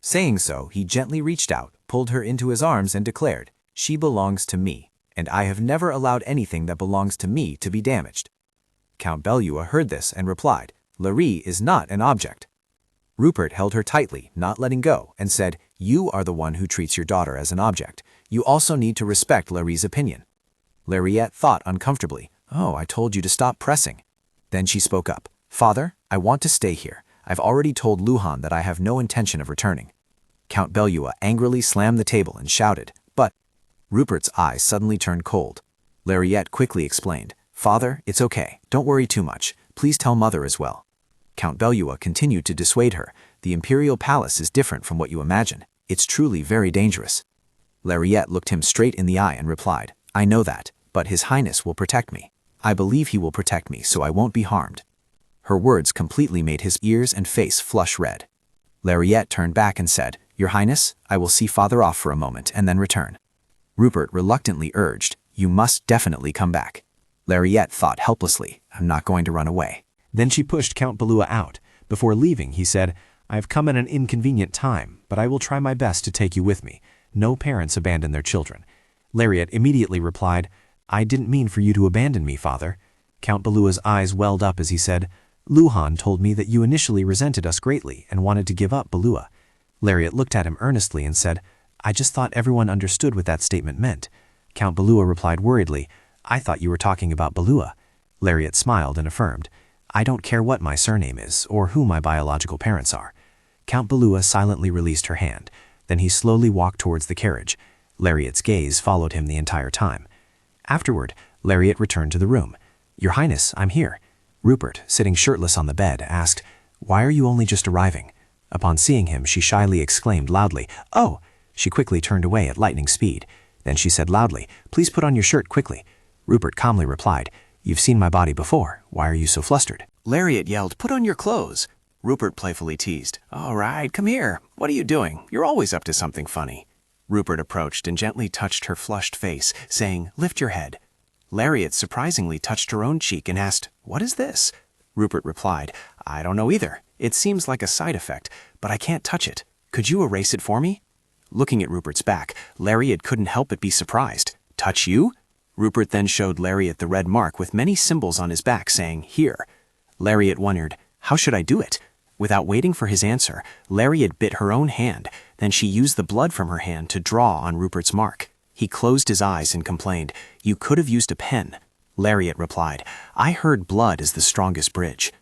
Saying so, he gently reached out, pulled her into his arms and declared, she belongs to me, and I have never allowed anything that belongs to me to be damaged. Count Bellois heard this and replied, Larry is not an object. Rupert held her tightly, not letting go, and said, you are the one who treats your daughter as an object. You also need to respect Larry's opinion. Lariat thought uncomfortably, oh, I told you to stop pressing. Then she spoke up, Father, I want to stay here. I've already told Luhan that I have no intention of returning. Count Bellois angrily slammed the table and shouted, but Rupert's eyes suddenly turned cold. Lariat quickly explained, Father, it's okay. Don't worry too much. Please tell Mother as well. Count Bellois continued to dissuade her. The imperial palace is different from what you imagine. It's truly very dangerous. Lariat looked him straight in the eye and replied, I know that, but His Highness will protect me. I believe he will protect me, so I won't be harmed. Her words completely made his ears and face flush red. Lariat turned back and said, Your Highness, I will see Father off for a moment and then return. Rupert reluctantly urged, you must definitely come back. Lariat thought helplessly, I'm not going to run away. Then she pushed Count Bellois out. Before leaving, he said, I have come at an inconvenient time, but I will try my best to take you with me. No parents abandon their children. Lariat immediately replied, I didn't mean for you to abandon me, Father. Count Bellois' eyes welled up as he said, Luhan told me that you initially resented us greatly and wanted to give up Bellois. Lariat looked at him earnestly and said, I just thought everyone understood what that statement meant. Count Bellois replied worriedly, I thought you were talking about Bellois. Lariat smiled and affirmed, I don't care what my surname is or who my biological parents are. Count Bellois silently released her hand. Then he slowly walked towards the carriage. Lariat's gaze followed him the entire time. Afterward, Lariat returned to the room. Your Highness, I'm here. Rupert, sitting shirtless on the bed, asked, Why are you only just arriving? Upon seeing him, she shyly exclaimed loudly, Oh! She quickly turned away at lightning speed. Then she said loudly, Please put on your shirt quickly. Rupert calmly replied, You've seen my body before. Why are you so flustered? Lariat yelled, Put on your clothes. Rupert playfully teased, All right, come here. What are you doing? You're always up to something funny. Rupert approached and gently touched her flushed face, saying, Lift your head. Lariat surprisingly touched her own cheek and asked, What is this? Rupert replied, I don't know either. It seems like a side effect, but I can't touch it. Could you erase it for me? Looking at Rupert's back, Lariat couldn't help but be surprised. Touch you? Rupert then showed Lariat the red mark with many symbols on his back, saying, Here. Lariat wondered, how should I do it? Without waiting for his answer, Lariat bit her own hand, then she used the blood from her hand to draw on Rupert's mark. He closed his eyes and complained, "You could have used a pen." Lariat replied, "I heard blood is the strongest bridge."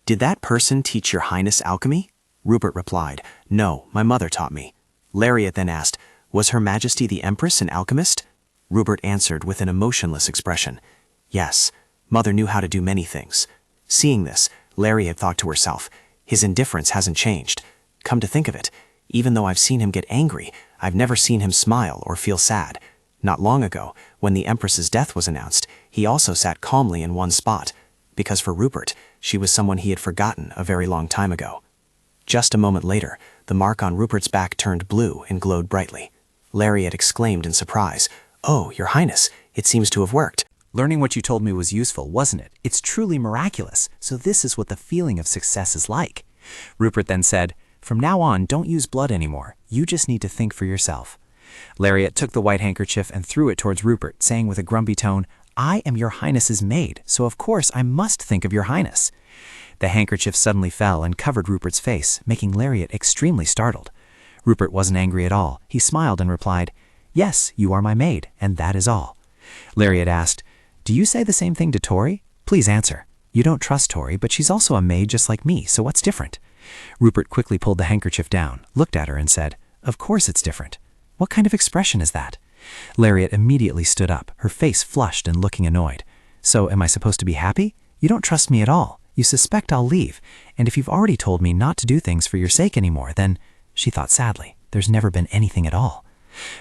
"Did that person teach your highness alchemy?" Rupert replied, "No, my mother taught me." Lariat then asked, "Was her majesty the empress an alchemist?" Rupert answered with an emotionless expression, "Yes, mother knew how to do many things." Seeing this, Lariat thought to herself, his indifference hasn't changed. Come to think of it, even though I've seen him get angry, I've never seen him smile or feel sad. Not long ago, when the empress's death was announced, he also sat calmly in one spot, because for Rupert, she was someone he had forgotten a very long time ago. Just a moment later, the mark on Rupert's back turned blue and glowed brightly. Lariat exclaimed in surprise, "Oh, your highness, it seems to have worked." Learning what you told me was useful, wasn't it? It's truly miraculous, so this is what the feeling of success is like. Rupert then said, "From now on, don't use blood anymore. You just need to think for yourself." Lariat took the white handkerchief and threw it towards Rupert, saying with a grumpy tone, "I am your highness's maid, so of course I must think of your highness." The handkerchief suddenly fell and covered Rupert's face, making Lariat extremely startled. Rupert wasn't angry at all. He smiled and replied, "Yes, you are my maid, and that is all." Lariat asked, "Do you say the same thing to Tori? Please answer. You don't trust Tori, but she's also a maid just like me, so what's different?" Rupert quickly pulled the handkerchief down, looked at her and said, "Of course it's different. What kind of expression is that?" Lariat immediately stood up, her face flushed and looking annoyed. "So am I supposed to be happy? You don't trust me at all. You suspect I'll leave, and if you've already told me not to do things for your sake anymore, then," she thought sadly, "there's never been anything at all."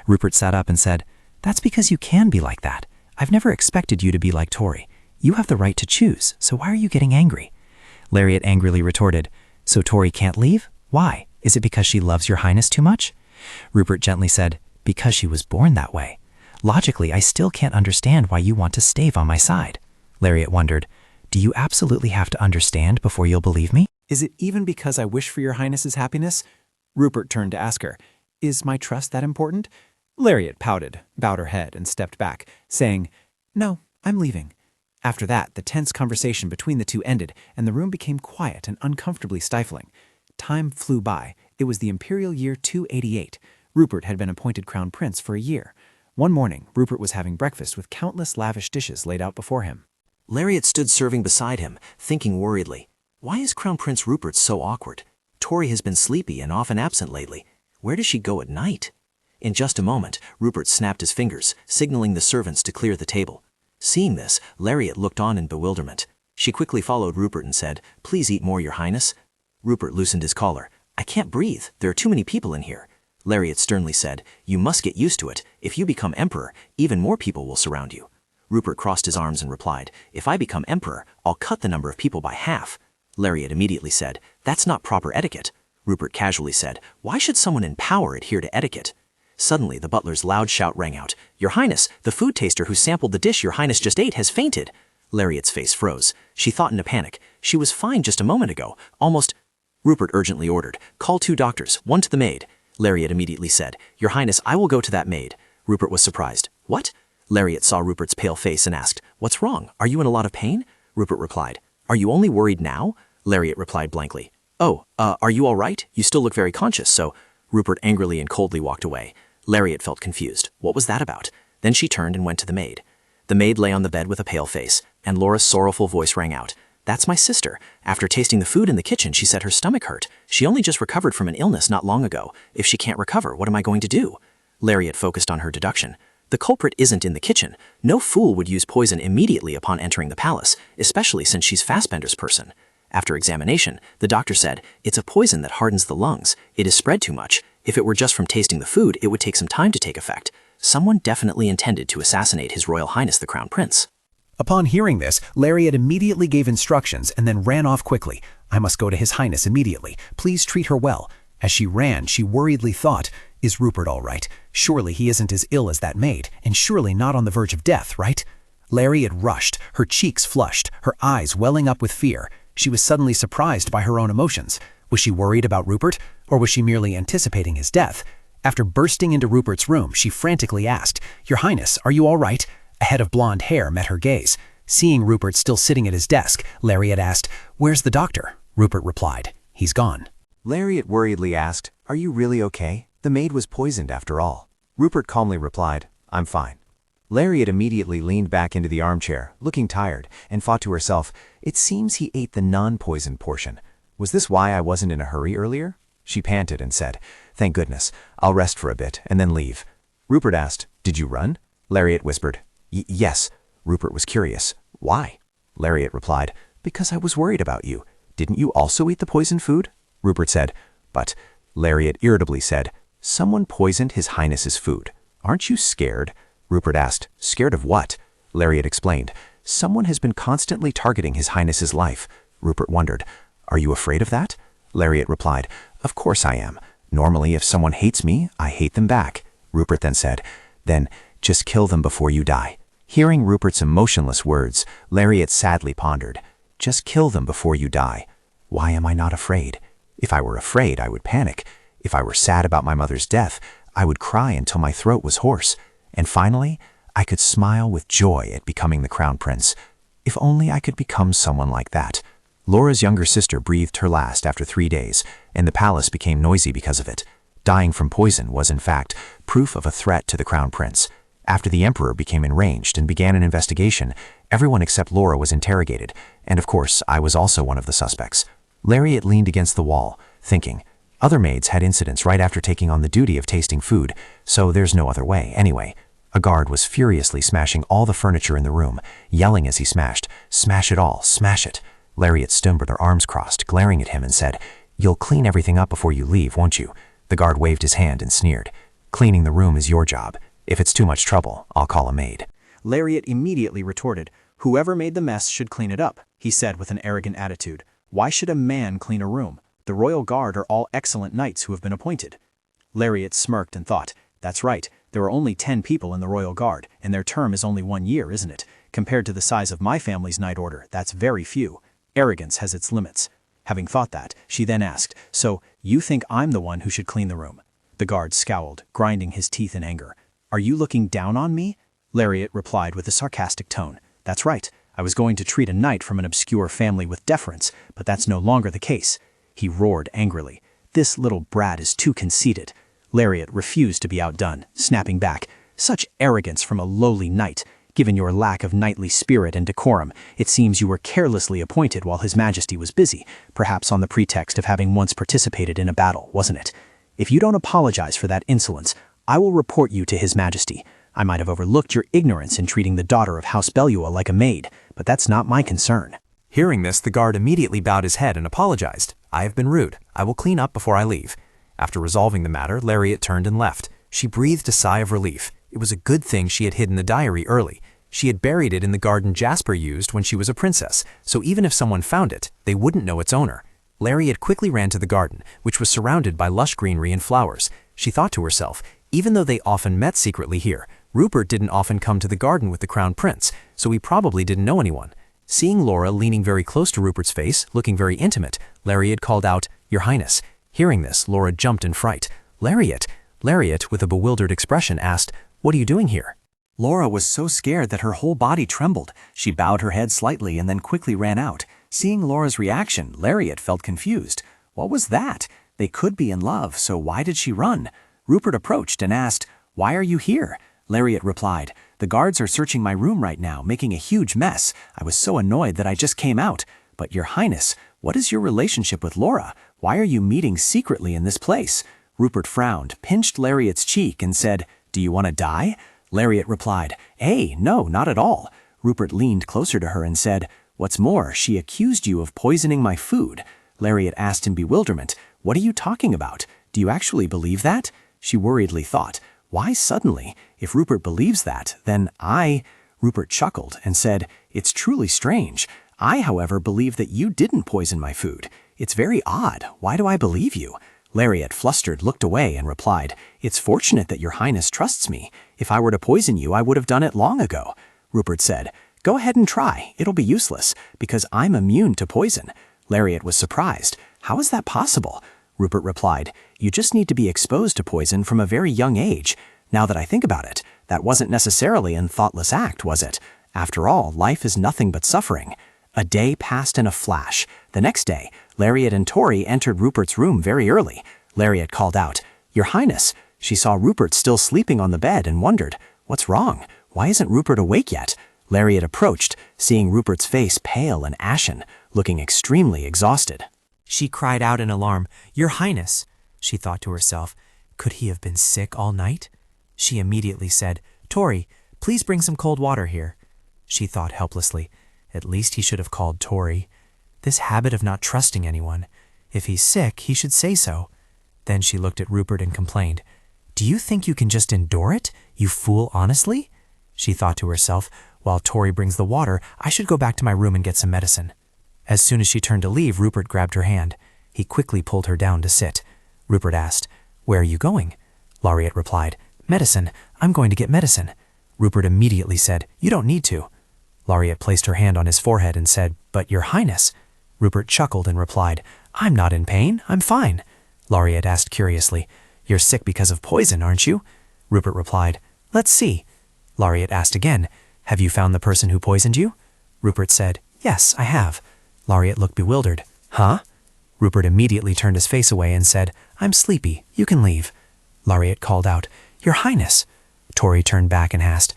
Rupert sat up and said, "That's because you can be like that. I've never expected you to be like Tori. You have the right to choose, so why are you getting angry?" Lariat angrily retorted, "So Tori can't leave? Why? Is it because she loves your highness too much?" Rupert gently said, "Because she was born that way. Logically, I still can't understand why you want to stave on my side." Lariat wondered, "Do you absolutely have to understand before you'll believe me?" "Is it even because I wish for your highness's happiness?" Rupert turned to ask her, "Is my trust that important?" Lariat pouted, bowed her head, and stepped back, saying, "No, I'm leaving." After that, the tense conversation between the two ended, and the room became quiet and uncomfortably stifling. Time flew by. It was the imperial year 288. Rupert had been appointed crown prince for a year. One morning, Rupert was having breakfast with countless lavish dishes laid out before him. Lariat stood serving beside him, thinking worriedly, "Why is Crown Prince Rupert so awkward? Tori has been sleepy and often absent lately. Where does she go at night?" In just a moment, Rupert snapped his fingers, signaling the servants to clear the table. Seeing this, Lariat looked on in bewilderment. She quickly followed Rupert and said, "Please eat more, your highness." Rupert loosened his collar. "I can't breathe. There are too many people in here." Lariat sternly said, "You must get used to it. If you become emperor, even more people will surround you." Rupert crossed his arms and replied, "If I become emperor, I'll cut the number of people by half." Lariat immediately said, "That's not proper etiquette." Rupert casually said, "Why should someone in power adhere to etiquette?" Suddenly, the butler's loud shout rang out, "Your highness, the food taster who sampled the dish your highness just ate has fainted." Lariat's face froze. She thought in a panic, she was fine just a moment ago, almost. Rupert urgently ordered, "Call 2 doctors, one to the maid." Lariat immediately said, "Your highness, I will go to that maid." Rupert was surprised. "What?" Lariat saw Rupert's pale face and asked, "What's wrong? Are you in a lot of pain?" Rupert replied, "Are you only worried now?" Lariat replied blankly, "Oh, are you all right? You still look very conscious, so..." Rupert angrily and coldly walked away. Lariat felt confused. What was that about? Then she turned and went to the maid. The maid lay on the bed with a pale face, and Laura's sorrowful voice rang out, "That's my sister. After tasting the food in the kitchen, she said her stomach hurt. She only just recovered from an illness not long ago. If she can't recover, what am I going to do?" Lariat focused on her deduction. The culprit isn't in the kitchen. No fool would use poison immediately upon entering the palace, especially since she's Fassbender's person. After examination, the doctor said, "It's a poison that hardens the lungs. It is spread too much. If it were just from tasting the food, it would take some time to take effect. Someone definitely intended to assassinate His Royal Highness the Crown Prince." Upon hearing this, Lariat immediately gave instructions and then ran off quickly. "I must go to His Highness immediately. Please treat her well." As she ran, she worriedly thought, "Is Rupert all right? Surely he isn't as ill as that maid, and surely not on the verge of death, right?" Lariat rushed, her cheeks flushed, her eyes welling up with fear. She was suddenly surprised by her own emotions. Was she worried about Rupert, or was she merely anticipating his death? After bursting into Rupert's room, she frantically asked, "Your Highness, are you all right?" A head of blonde hair met her gaze. Seeing Rupert still sitting at his desk, Lariat asked, "Where's the doctor?" Rupert replied, "He's gone." Lariat worriedly asked, "Are you really okay? The maid was poisoned after all." Rupert calmly replied, "I'm fine." Lariat immediately leaned back into the armchair, looking tired, and thought to herself, "It seems he ate the non-poisoned portion. Was this why I wasn't in a hurry earlier?" She panted and said, "Thank goodness. I'll rest for a bit and then leave." Rupert asked, "Did you run?" Lariat whispered, "Yes." Rupert was curious. "Why?" Lariat replied, "Because I was worried about you. Didn't you also eat the poisoned food?" Rupert said, "But," Lariat irritably said, "someone poisoned His Highness's food. Aren't you scared?" Rupert asked, "Scared of what?" Lariat explained, "Someone has been constantly targeting His Highness's life." Rupert wondered, "Are you afraid of that?" Lariat replied, "Of course I am. Normally, if someone hates me, I hate them back." Rupert then said, "Then just kill them before you die." Hearing Rupert's emotionless words, Lariat sadly pondered, "Just kill them before you die. Why am I not afraid? If I were afraid, I would panic. If I were sad about my mother's death, I would cry until my throat was hoarse. And finally, I could smile with joy at becoming the crown prince. If only I could become someone like that." Laura's younger sister breathed her last after 3 days, and the palace became noisy because of it. Dying from poison was, in fact, proof of a threat to the crown prince. After the emperor became enraged and began an investigation, everyone except Laura was interrogated, and of course, I was also one of the suspects. Lariat leaned against the wall, thinking, other maids had incidents right after taking on the duty of tasting food, so there's no other way, anyway. A guard was furiously smashing all the furniture in the room, yelling as he smashed, "Smash it all, smash it." Lariat stood with her arms crossed, glaring at him and said, "You'll clean everything up before you leave, won't you?" The guard waved his hand and sneered, "Cleaning the room is your job. If it's too much trouble, I'll call a maid." Lariat immediately retorted, "Whoever made the mess should clean it up," he said with an arrogant attitude. "Why should a man clean a room? The royal guard are all excellent knights who have been appointed." Lariat smirked and thought, "That's right, there are only 10 people in the royal guard, and their term is only 1 year, isn't it? Compared to the size of my family's knight order, that's very few. Arrogance has its limits." Having thought that, she then asked, "So, you think I'm the one who should clean the room?" The guard scowled, grinding his teeth in anger. "Are you looking down on me?" Lariat replied with a sarcastic tone, "That's right. I was going to treat a knight from an obscure family with deference, but that's no longer the case." He roared angrily, "This little brat is too conceited." Lariat refused to be outdone, snapping back, "Such arrogance from a lowly knight. Given your lack of knightly spirit and decorum, it seems you were carelessly appointed while His Majesty was busy, perhaps on the pretext of having once participated in a battle, wasn't it? If you don't apologize for that insolence, I will report you to His Majesty. I might have overlooked your ignorance in treating the daughter of House Belua like a maid, but that's not my concern." Hearing this, the guard immediately bowed his head and apologized. "I have been rude. I will clean up before I leave." After resolving the matter, Lariat turned and left. She breathed a sigh of relief. It was a good thing she had hidden the diary early. She had buried it in the garden Jasper used when she was a princess, so even if someone found it, they wouldn't know its owner. Lariat quickly ran to the garden, which was surrounded by lush greenery and flowers. She thought to herself, even though they often met secretly here, Rupert didn't often come to the garden with the crown prince, so he probably didn't know anyone. Seeing Laura leaning very close to Rupert's face, looking very intimate, Lariat called out, "Your Highness." Hearing this, Laura jumped in fright. "Lariat!" Lariat, with a bewildered expression, asked, "What are you doing here?" Laura was so scared that her whole body trembled. She bowed her head slightly and then quickly ran out. Seeing Laura's reaction, Lariat felt confused. What was that? They could be in love, so why did she run? Rupert approached and asked, "Why are you here?" Lariat replied, "The guards are searching my room right now, making a huge mess. I was so annoyed that I just came out. But Your Highness, what is your relationship with Laura? Why are you meeting secretly in this place?" Rupert frowned, pinched Lariat's cheek and said, "Do you want to die?" Lariat replied, "Hey, no, not at all." Rupert leaned closer to her and said, "What's more, she accused you of poisoning my food." Lariat asked in bewilderment, "What are you talking about? Do you actually believe that?" She worriedly thought, "Why suddenly? If Rupert believes that, then Rupert chuckled and said, "It's truly strange. I, however, believe that you didn't poison my food. It's very odd. Why do I believe you?" Lariat, flustered, looked away and replied, "It's fortunate that Your Highness trusts me. If I were to poison you, I would have done it long ago." Rupert said, "Go ahead and try. It'll be useless, because I'm immune to poison." Lariat was surprised. "How is that possible?" Rupert replied, "You just need to be exposed to poison from a very young age. Now that I think about it, that wasn't necessarily a thoughtless act, was it? After all, life is nothing but suffering. A day passed in a flash. The next day, Lariat and Tori entered Rupert's room very early. Lariat called out, "Your Highness." She saw Rupert still sleeping on the bed and wondered, "What's wrong? Why isn't Rupert awake yet?" Lariat approached, seeing Rupert's face pale and ashen, looking extremely exhausted. She cried out in alarm, "Your Highness!" She thought to herself, "Could he have been sick all night?" She immediately said, "Tori, please bring some cold water here." She thought helplessly, "At least he should have called Tori. This habit of not trusting anyone. If he's sick, he should say so." Then she looked at Rupert and complained, "Do you think you can just endure it, you fool, honestly?" She thought to herself, "While Tori brings the water, I should go back to my room and get some medicine." As soon as she turned to leave, Rupert grabbed her hand. He quickly pulled her down to sit. Rupert asked, "Where are you going?" Lariat replied, "Medicine. I'm going to get medicine." Rupert immediately said, "You don't need to." Lariat placed her hand on his forehead and said, "But Your Highness." Rupert chuckled and replied, "I'm not in pain. I'm fine." Lariat asked curiously, "You're sick because of poison, aren't you?" Rupert replied, "Let's see." Lariat asked again, "Have you found the person who poisoned you?" Rupert said, "Yes, I have." Lariat looked bewildered. "Huh?" Rupert immediately turned his face away and said, "I'm sleepy. You can leave." Lariat called out, "Your Highness." Tori turned back and asked,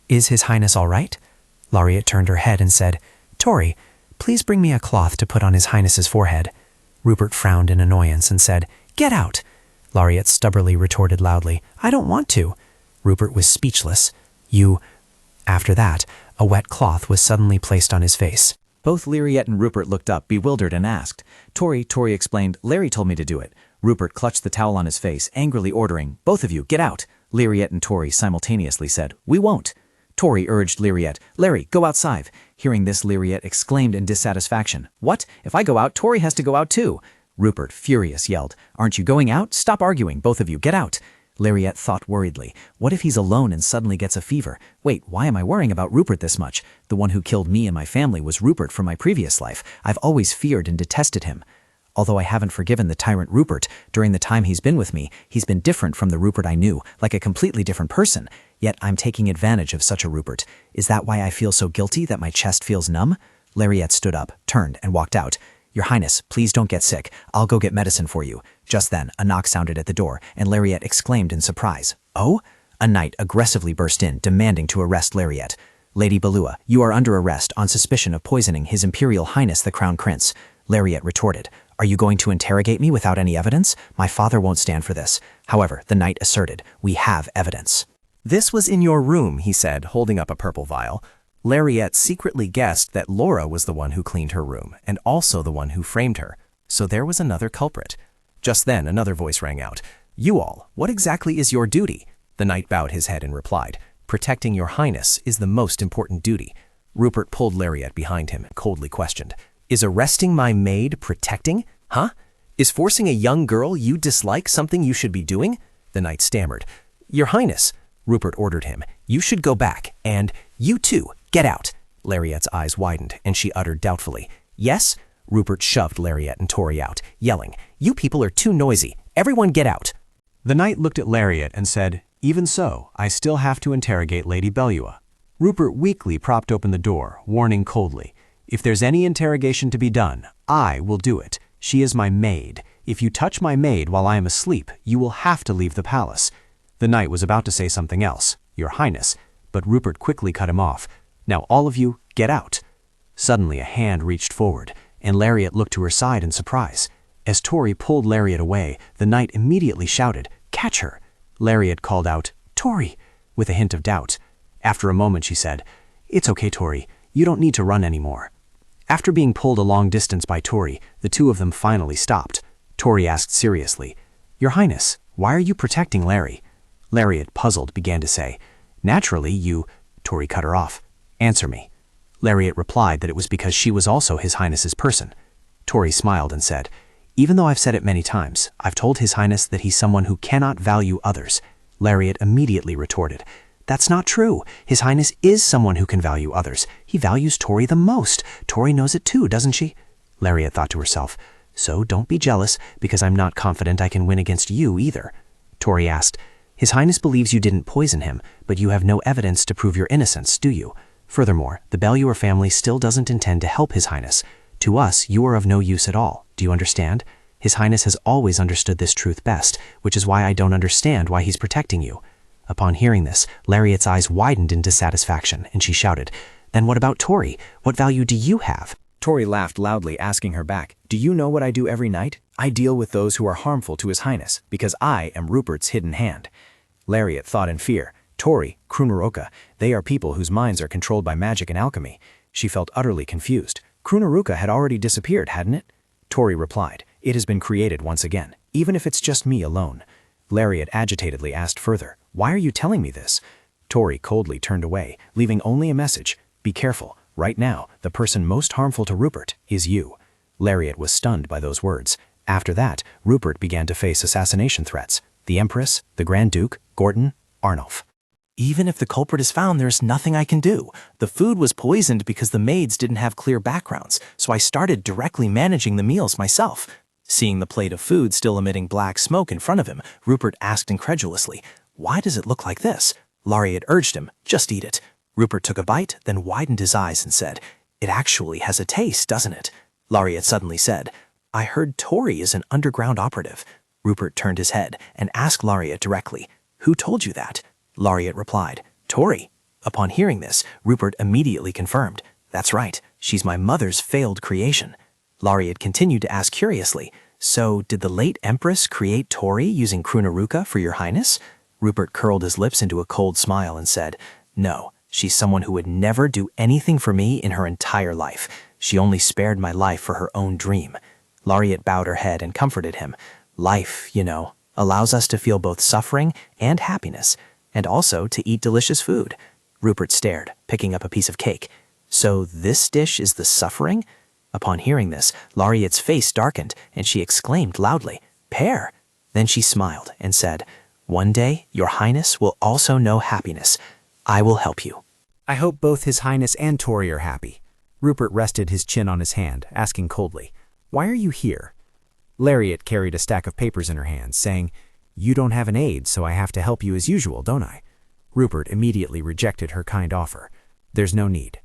"Is His Highness all right?" Lariat turned her head and said, "Tori, please bring me a cloth to put on His Highness's forehead." Rupert frowned in annoyance and said, "Get out." Lariat stubbornly retorted loudly, "I don't want to." Rupert was speechless. "You—" After that, a wet cloth was suddenly placed on his face. Both Lariat and Rupert looked up, bewildered, and asked. Tori explained, "Larry told me to do it." Rupert clutched the towel on his face, angrily ordering, "Both of you, get out." Lariat and Tori simultaneously said, "We won't." Tori urged Lariat, "Larry, go outside." Hearing this, Lariat exclaimed in dissatisfaction, "What? If I go out, Tori has to go out too." Rupert, furious, yelled, "Aren't you going out? Stop arguing, both of you, get out." Lariat thought worriedly, what if he's alone and suddenly gets a fever? Wait, why am I worrying about Rupert this much? The one who killed me and my family was Rupert from my previous life. I've always feared and detested him. Although I haven't forgiven the tyrant Rupert, during the time he's been with me, he's been different from the Rupert I knew, like a completely different person. Yet I'm taking advantage of such a Rupert. Is that why I feel so guilty that my chest feels numb? Lariat stood up, turned, and walked out. "Your Highness, please don't get sick. I'll go get medicine for you." Just then, a knock sounded at the door, and Lariat exclaimed in surprise, "Oh?" A knight aggressively burst in, demanding to arrest Lariat. "Lady Balua, you are under arrest on suspicion of poisoning His Imperial Highness the Crown Prince." Lariat retorted, "Are you going to interrogate me without any evidence? My father won't stand for this." However, the knight asserted, "We have evidence." "This was in your room," he said, holding up a purple vial. Lariat secretly guessed that Laura was the one who cleaned her room, and also the one who framed her. So there was another culprit. Just then, another voice rang out. "You all, what exactly is your duty?" The knight bowed his head and replied, "Protecting your highness is the most important duty." Rupert pulled Lariat behind him and coldly questioned, "Is arresting my maid protecting? Huh? Is forcing a young girl you dislike something you should be doing?" The knight stammered. "Your highness," Rupert ordered him, "you should go back, and you too, get out." Lariat's eyes widened, and she uttered doubtfully, "Yes?" Rupert shoved Lariat and Tori out, yelling, "You people are too noisy. Everyone get out." The knight looked at Lariat and said, "Even so, I still have to interrogate Lady Balua." Rupert weakly propped open the door, warning coldly, "If there's any interrogation to be done, I will do it. She is my maid. If you touch my maid while I am asleep, you will have to leave the palace." The knight was about to say something else, "Your Highness," but Rupert quickly cut him off. "Now all of you, get out." Suddenly a hand reached forward, and Lariat looked to her side in surprise. As Tori pulled Lariat away, the knight immediately shouted, "Catch her!" Lariat called out, "Tori," with a hint of doubt. After a moment she said, "It's okay, Tori. You don't need to run anymore." After being pulled a long distance by Tori, the two of them finally stopped. Tori asked seriously, "Your Highness, why are you protecting Larry?" Lariat, puzzled, began to say, "Naturally, you—" Tori cut her off. "Answer me." Lariat replied that it was because she was also His Highness's person. Tori smiled and said, "Even though I've said it many times, I've told His Highness that he's someone who cannot value others." Lariat immediately retorted, "That's not true. His Highness is someone who can value others. He values Tori the most. Tori knows it too, doesn't she?" Lariat thought to herself, "So don't be jealous, because I'm not confident I can win against you either." Tori asked, "His Highness believes you didn't poison him, but you have no evidence to prove your innocence, do you?" Furthermore, the Belluer family still doesn't intend to help His Highness. To us, you are of no use at all. Do you understand? His Highness has always understood this truth best, which is why I don't understand why he's protecting you." Upon hearing this, Lariat's eyes widened in dissatisfaction, and she shouted, "Then what about Tori? What value do you have?" Tori laughed loudly, asking her back, "Do you know what I do every night? I deal with those who are harmful to His Highness, because I am Rupert's hidden hand." Lariat thought in fear. Tori, Krunaroka, they are people whose minds are controlled by magic and alchemy. She felt utterly confused. Krunaroka had already disappeared, hadn't it? Tori replied, "It has been created once again, even if it's just me alone." Lariat agitatedly asked further, "Why are you telling me this?" Tori coldly turned away, leaving only a message, "Be careful. Right now, the person most harmful to Rupert is you." Lariat was stunned by those words. After that, Rupert began to face assassination threats. The Empress, the Grand Duke, Gordon, Arnulf. "Even if the culprit is found, there's nothing I can do. The food was poisoned because the maids didn't have clear backgrounds, so I started directly managing the meals myself." Seeing the plate of food still emitting black smoke in front of him, Rupert asked incredulously, "Why does it look like this?" Lariat urged him, "Just eat it." Rupert took a bite, then widened his eyes and said, "It actually has a taste, doesn't it?" Lariat suddenly said, "I heard Tori is an underground operative." Rupert turned his head and asked Lariat directly, "Who told you that?" Lariat replied, "Tori." Upon hearing this, Rupert immediately confirmed, "That's right, she's my mother's failed creation." Lariat continued to ask curiously, "So did the late Empress create Tori using Krunaruka for your highness?" Rupert curled his lips into a cold smile and said, "No, she's someone who would never do anything for me in her entire life. She only spared my life for her own dream." Lariat bowed her head and comforted him. "Life, you know, allows us to feel both suffering and happiness, and also to eat delicious food." Rupert stared, picking up a piece of cake. "So this dish is the suffering?" Upon hearing this, Lariat's face darkened, and she exclaimed loudly, "Pear!" Then she smiled and said, "One day, your highness will also know happiness. I will help you." "I hope both His Highness and Tori are happy." Rupert rested his chin on his hand, asking coldly, "Why are you here?" Lariat carried a stack of papers in her hands, saying, "You don't have an aide, so I have to help you as usual, don't I?" Rupert immediately rejected her kind offer. "There's no need."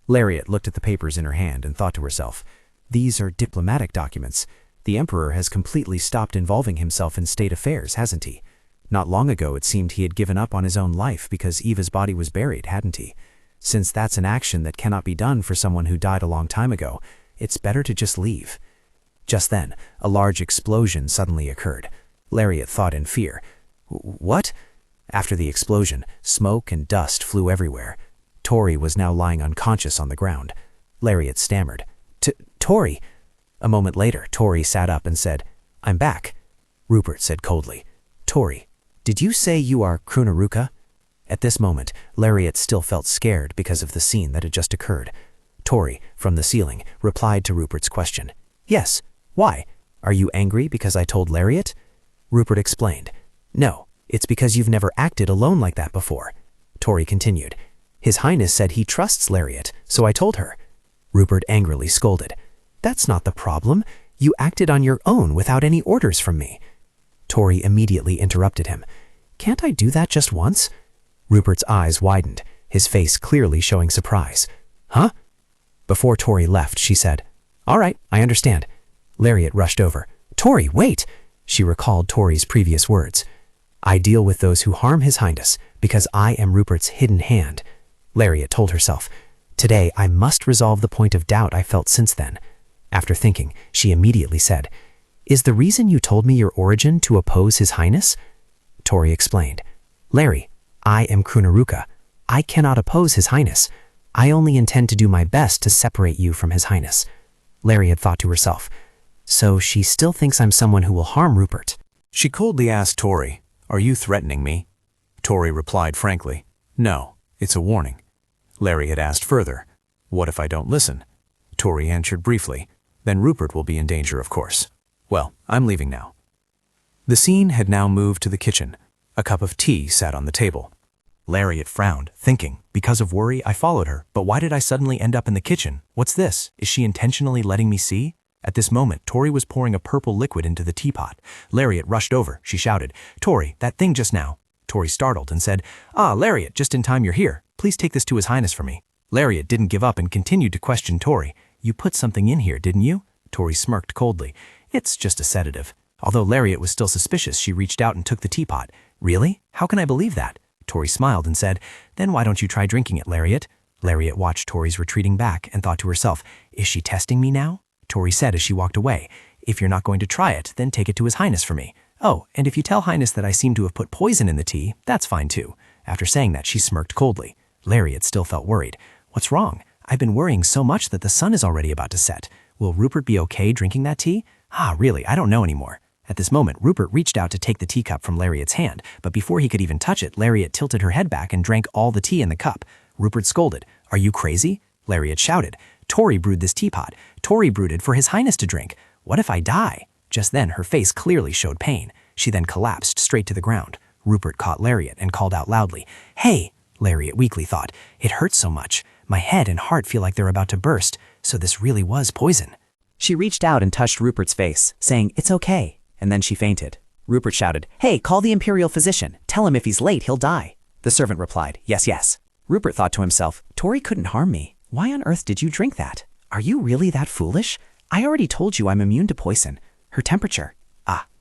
Lariat looked at the papers in her hand and thought to herself, "These are diplomatic documents. The Emperor has completely stopped involving himself in state affairs, hasn't he? Not long ago it seemed he had given up on his own life because Eva's body was buried, hadn't he? Since that's an action that cannot be done for someone who died a long time ago, it's better to just leave." Just then, a large explosion suddenly occurred. Lariat thought in fear, "What?" After the explosion, smoke and dust flew everywhere. Tori was now lying unconscious on the ground. Lariat stammered, "Tori!" A moment later, Tori sat up and said, "I'm back." Rupert said coldly, "Tori, did you say you are Krunaruka?" At this moment, Lariat still felt scared because of the scene that had just occurred. Tori, from the ceiling, replied to Rupert's question, "Yes. Why? Are you angry because I told Lariat?" Rupert explained, "No, it's because you've never acted alone like that before." Tori continued, "His Highness said he trusts Lariat, so I told her." Rupert angrily scolded, "That's not the problem. You acted on your own without any orders from me." Tori immediately interrupted him. "Can't I do that just once?" Rupert's eyes widened, his face clearly showing surprise. "Huh?" Before Tori left, she said, "All right, I understand." Lariat rushed over. "Tori, wait!" She recalled Tori's previous words. "I deal with those who harm His Highness because I am Rupert's hidden hand." Lariat told herself, "Today I must resolve the point of doubt I felt since then." After thinking, she immediately said, "Is the reason you told me your origin to oppose His Highness?" Tori explained, "Larry, I am Krunaruka. I cannot oppose His Highness. I only intend to do my best to separate you from His Highness." Lariat thought to herself, "So she still thinks I'm someone who will harm Rupert." She coldly asked Tori, "Are you threatening me?" Tori replied frankly, "No, it's a warning." Lariat asked further, "What if I don't listen?" Tori answered briefly, "Then Rupert will be in danger, of course. Well, I'm leaving now." The scene had now moved to the kitchen. A cup of tea sat on the table. Lariat frowned, thinking, because of worry I followed her, but why did I suddenly end up in the kitchen? What's this? Is she intentionally letting me see? At this moment, Tori was pouring a purple liquid into the teapot. Lariat rushed over. She shouted, "Tori, that thing just now." Tori startled and said, "Ah, Lariat, just in time you're here. Please take this to His Highness for me." Lariat didn't give up and continued to question Tori. You put something in here, didn't you? Tori smirked coldly. It's just a sedative. Although Lariat was still suspicious, she reached out and took the teapot. Really? How can I believe that? Tori smiled and said, Then why don't you try drinking it, Lariat? Lariat watched Tori's retreating back and thought to herself, Is she testing me now? Tori said as she walked away, If you're not going to try it, then take it to His Highness for me. Oh, and if you tell Highness that I seem to have put poison in the tea, that's fine too. After saying that, she smirked coldly. Lariat still felt worried. What's wrong? I've been worrying so much that the sun is already about to set. Will Rupert be okay drinking that tea? Really, I don't know anymore. At this moment, Rupert reached out to take the teacup from Lariat's hand, but before he could even touch it, Lariat tilted her head back and drank all the tea in the cup. Rupert scolded. Are you crazy? Lariat shouted. Tori brewed this teapot. Tori brewed it for His Highness to drink. What if I die? Just then, her face clearly showed pain. She then collapsed straight to the ground. Rupert caught Lariat and called out loudly, Hey! Lariat weakly thought, It hurts so much. My head and heart feel like they're about to burst, so this really was poison. She reached out and touched Rupert's face, saying, It's okay, and then she fainted. Rupert shouted, Hey, call the imperial physician. Tell him if he's late, he'll die. The servant replied, Yes, yes. Rupert thought to himself, Tori couldn't harm me. Why on earth did you drink that? Are you really that foolish? I already told you I'm immune to poison. Her temperature.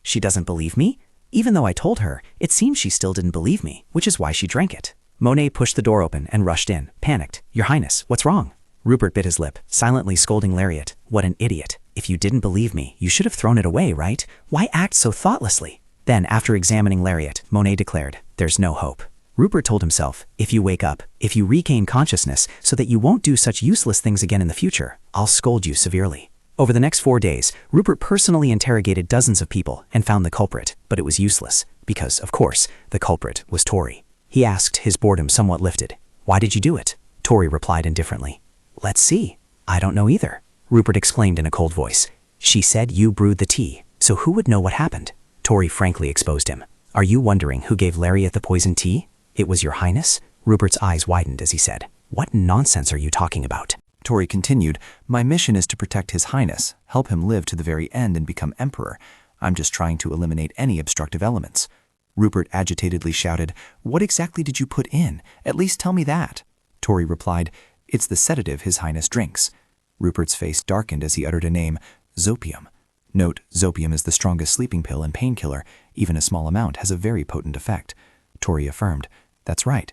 She doesn't believe me? Even though I told her, it seems she still didn't believe me, which is why she drank it. Monet pushed the door open and rushed in, panicked. Your Highness, what's wrong? Rupert bit his lip, silently scolding Lariat. What an idiot. If you didn't believe me, you should have thrown it away, right? Why act so thoughtlessly? Then, after examining Lariat, Monet declared, There's no hope. Rupert told himself, If you wake up, if you regain consciousness so that you won't do such useless things again in the future, I'll scold you severely. Over the next 4 days, Rupert personally interrogated dozens of people and found the culprit, but it was useless, because, of course, the culprit was Tori. He asked, his boredom somewhat lifted, Why did you do it? Tori replied indifferently, Let's see. I don't know either. Rupert exclaimed in a cold voice. She said you brewed the tea, so who would know what happened? Tori frankly exposed him. Are you wondering who gave Lariat the poisoned tea? It was your Highness? Rupert's eyes widened as he said, What nonsense are you talking about? Tori continued, My mission is to protect His Highness, help him live to the very end and become emperor. I'm just trying to eliminate any obstructive elements. Rupert agitatedly shouted, What exactly did you put in? At least tell me that. Tori replied, It's the sedative His Highness drinks. Rupert's face darkened as he uttered a name, Zopium. Note, Zopium is the strongest sleeping pill and painkiller. Even a small amount has a very potent effect. Tori affirmed, That's right.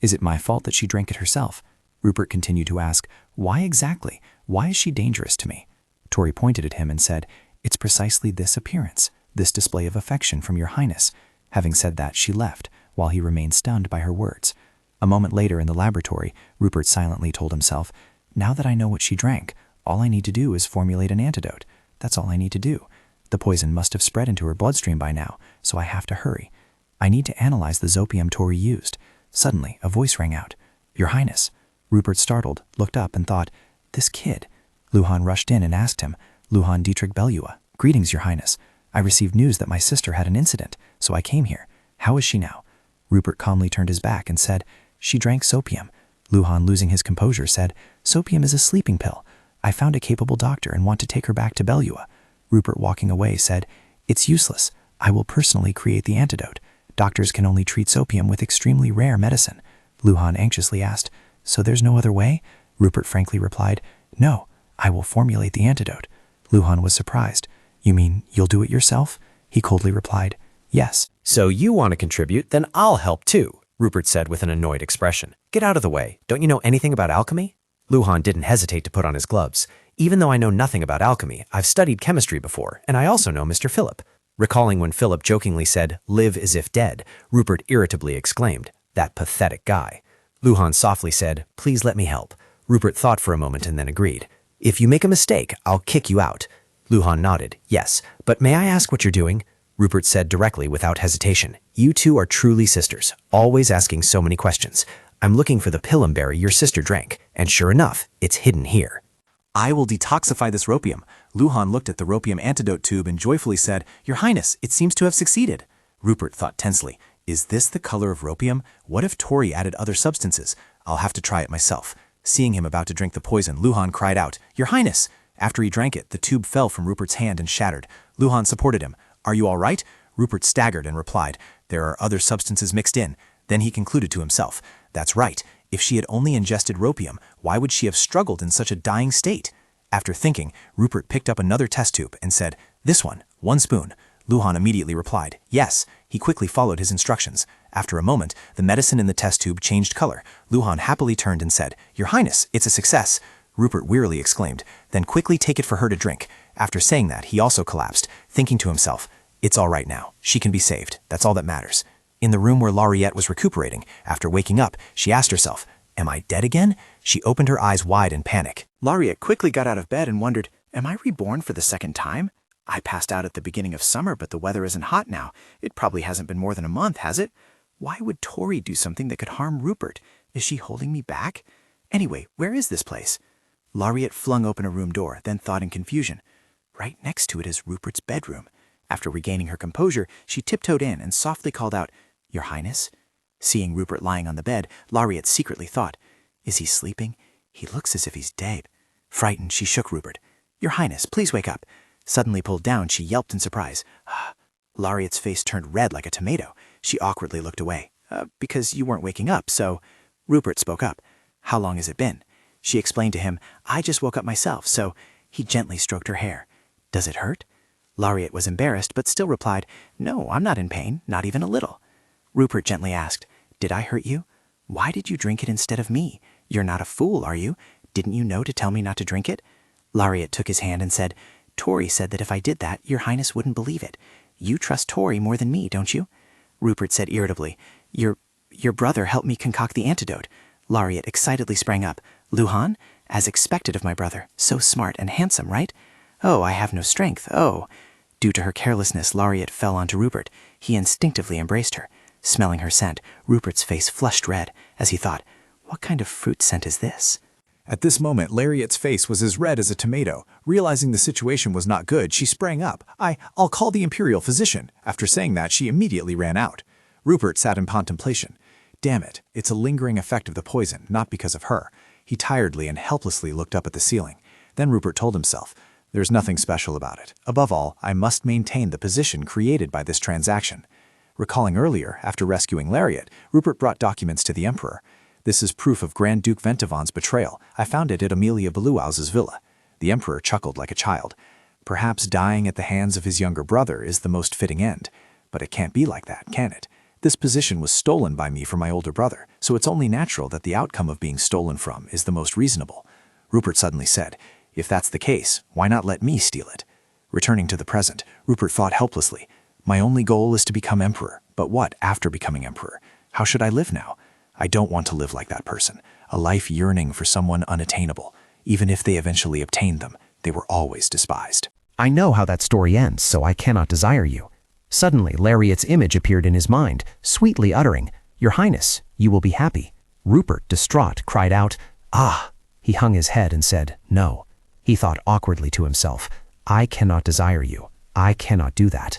Is it my fault that she drank it herself? Rupert continued to ask, Why exactly? Why is she dangerous to me? Tori pointed at him and said, It's precisely this appearance, this display of affection from your Highness. Having said that, she left, while he remained stunned by her words. A moment later in the laboratory, Rupert silently told himself, Now that I know what she drank, all I need to do is formulate an antidote. That's all I need to do. The poison must have spread into her bloodstream by now, so I have to hurry. I need to analyze the zopium Tori used. Suddenly, a voice rang out. Your Highness. Rupert, startled, looked up and thought, This kid. Luhan rushed in and asked him, Luhan Dietrich Belua, Greetings, Your Highness. I received news that my sister had an incident, so I came here. How is she now? Rupert calmly turned his back and said, She drank sopium. Luhan, losing his composure, said, Sopium is a sleeping pill. I found a capable doctor and want to take her back to Belua. Rupert, walking away, said, It's useless. I will personally create the antidote. Doctors can only treat sopium with extremely rare medicine. Luhan anxiously asked, So there's no other way? Rupert frankly replied, No, I will formulate the antidote. Luhan was surprised. You mean you'll do it yourself? He coldly replied, Yes. So you want to contribute, then I'll help too, Rupert said with an annoyed expression. Get out of the way. Don't you know anything about alchemy? Luhan didn't hesitate to put on his gloves. Even though I know nothing about alchemy, I've studied chemistry before, and I also know Mr. Philip. Recalling when Philip jokingly said, Live as if dead, Rupert irritably exclaimed, That pathetic guy. Luhan softly said, Please let me help. Rupert thought for a moment and then agreed. If you make a mistake, I'll kick you out. Luhan nodded, Yes, but may I ask what you're doing? Rupert said directly without hesitation. You two are truly sisters, always asking so many questions. I'm looking for the pilumberry your sister drank, and sure enough, it's hidden here. I will detoxify this ropium. Luhan looked at the ropium antidote tube and joyfully said, Your Highness, it seems to have succeeded. Rupert thought tensely, Is this the color of ropium? What if Tori added other substances? I'll have to try it myself. Seeing him about to drink the poison, Luhan cried out, Your Highness! After he drank it, the tube fell from Rupert's hand and shattered. Luhan supported him. Are you all right? Rupert staggered and replied, There are other substances mixed in. Then he concluded to himself, That's right. If she had only ingested ropium, why would she have struggled in such a dying state? After thinking, Rupert picked up another test tube and said, "This one spoon." Luhan immediately replied, "Yes." He quickly followed his instructions. After a moment, the medicine in the test tube changed color. Luhan happily turned and said, "Your Highness, it's a success." Rupert wearily exclaimed, "Then quickly take it for her to drink." After saying that, he also collapsed, thinking to himself, "It's all right now. She can be saved. That's all that matters." In the room where Lariat was recuperating, after waking up, she asked herself, "Am I dead again?" She opened her eyes wide in panic. Lariat quickly got out of bed and wondered, "Am I reborn for the second time? I passed out at the beginning of summer, but the weather isn't hot now. It probably hasn't been more than a month, has it? Why would Tori do something that could harm Rupert? Is she holding me back? Anyway, where is this place?" Lariat flung open a room door, then thought in confusion. Right next to it is Rupert's bedroom. After regaining her composure, she tiptoed in and softly called out, "Your Highness?" Seeing Rupert lying on the bed, Lariat secretly thought, "Is he sleeping? He looks as if he's dead." Frightened, she shook Rupert. "Your Highness, please wake up." Suddenly pulled down, she yelped in surprise. Lariat's face turned red like a tomato. She awkwardly looked away. Because you weren't waking up, so..." Rupert spoke up. "How long has it been?" She explained to him, "I just woke up myself, so..." He gently stroked her hair. "Does it hurt?" Lariat was embarrassed, but still replied, "No, I'm not in pain, not even a little." Rupert gently asked, "Did I hurt you? Why did you drink it instead of me? You're not a fool, are you? Didn't you know to tell me not to drink it?" Lariat took his hand and said, "Tori said that if I did that, your Highness wouldn't believe it. You trust Tori more than me, don't you?" Rupert said irritably, Your brother helped me concoct the antidote." Lariat excitedly sprang up. "Luhan? As expected of my brother. So smart and handsome, right? Oh, I have no strength, oh." Due to her carelessness, Lariat fell onto Rupert. He instinctively embraced her. Smelling her scent, Rupert's face flushed red, as he thought, "What kind of fruit scent is this?" At this moment, Lariat's face was as red as a tomato. Realizing the situation was not good, she sprang up. I'll call the imperial physician." After saying that, she immediately ran out. Rupert sat in contemplation. Damn it, it's a lingering effect of the poison, not because of her. He tiredly and helplessly looked up at the ceiling. Then Rupert told himself, "There's nothing special about it. Above all, I must maintain the position created by this transaction." Recalling earlier, after rescuing Lariat, Rupert brought documents to the Emperor. "This is proof of Grand Duke Ventavon's betrayal. I found it at Amelia Beluaus's villa." The Emperor chuckled like a child. Perhaps dying at the hands of his younger brother is the most fitting end. But it can't be like that, can it? This position was stolen by me from my older brother, so it's only natural that the outcome of being stolen from is the most reasonable. Rupert suddenly said, "If that's the case, why not let me steal it?" Returning to the present, Rupert thought helplessly, "My only goal is to become emperor, but what after becoming emperor? How should I live now? I don't want to live like that person, a life yearning for someone unattainable. Even if they eventually obtained them, they were always despised." "I know how that story ends, so I cannot desire you." Suddenly, Lariat's image appeared in his mind, sweetly uttering, "Your Highness, you will be happy." Rupert, distraught, cried out, "Ah!" He hung his head and said, "No." He thought awkwardly to himself, "I cannot desire you. I cannot do that."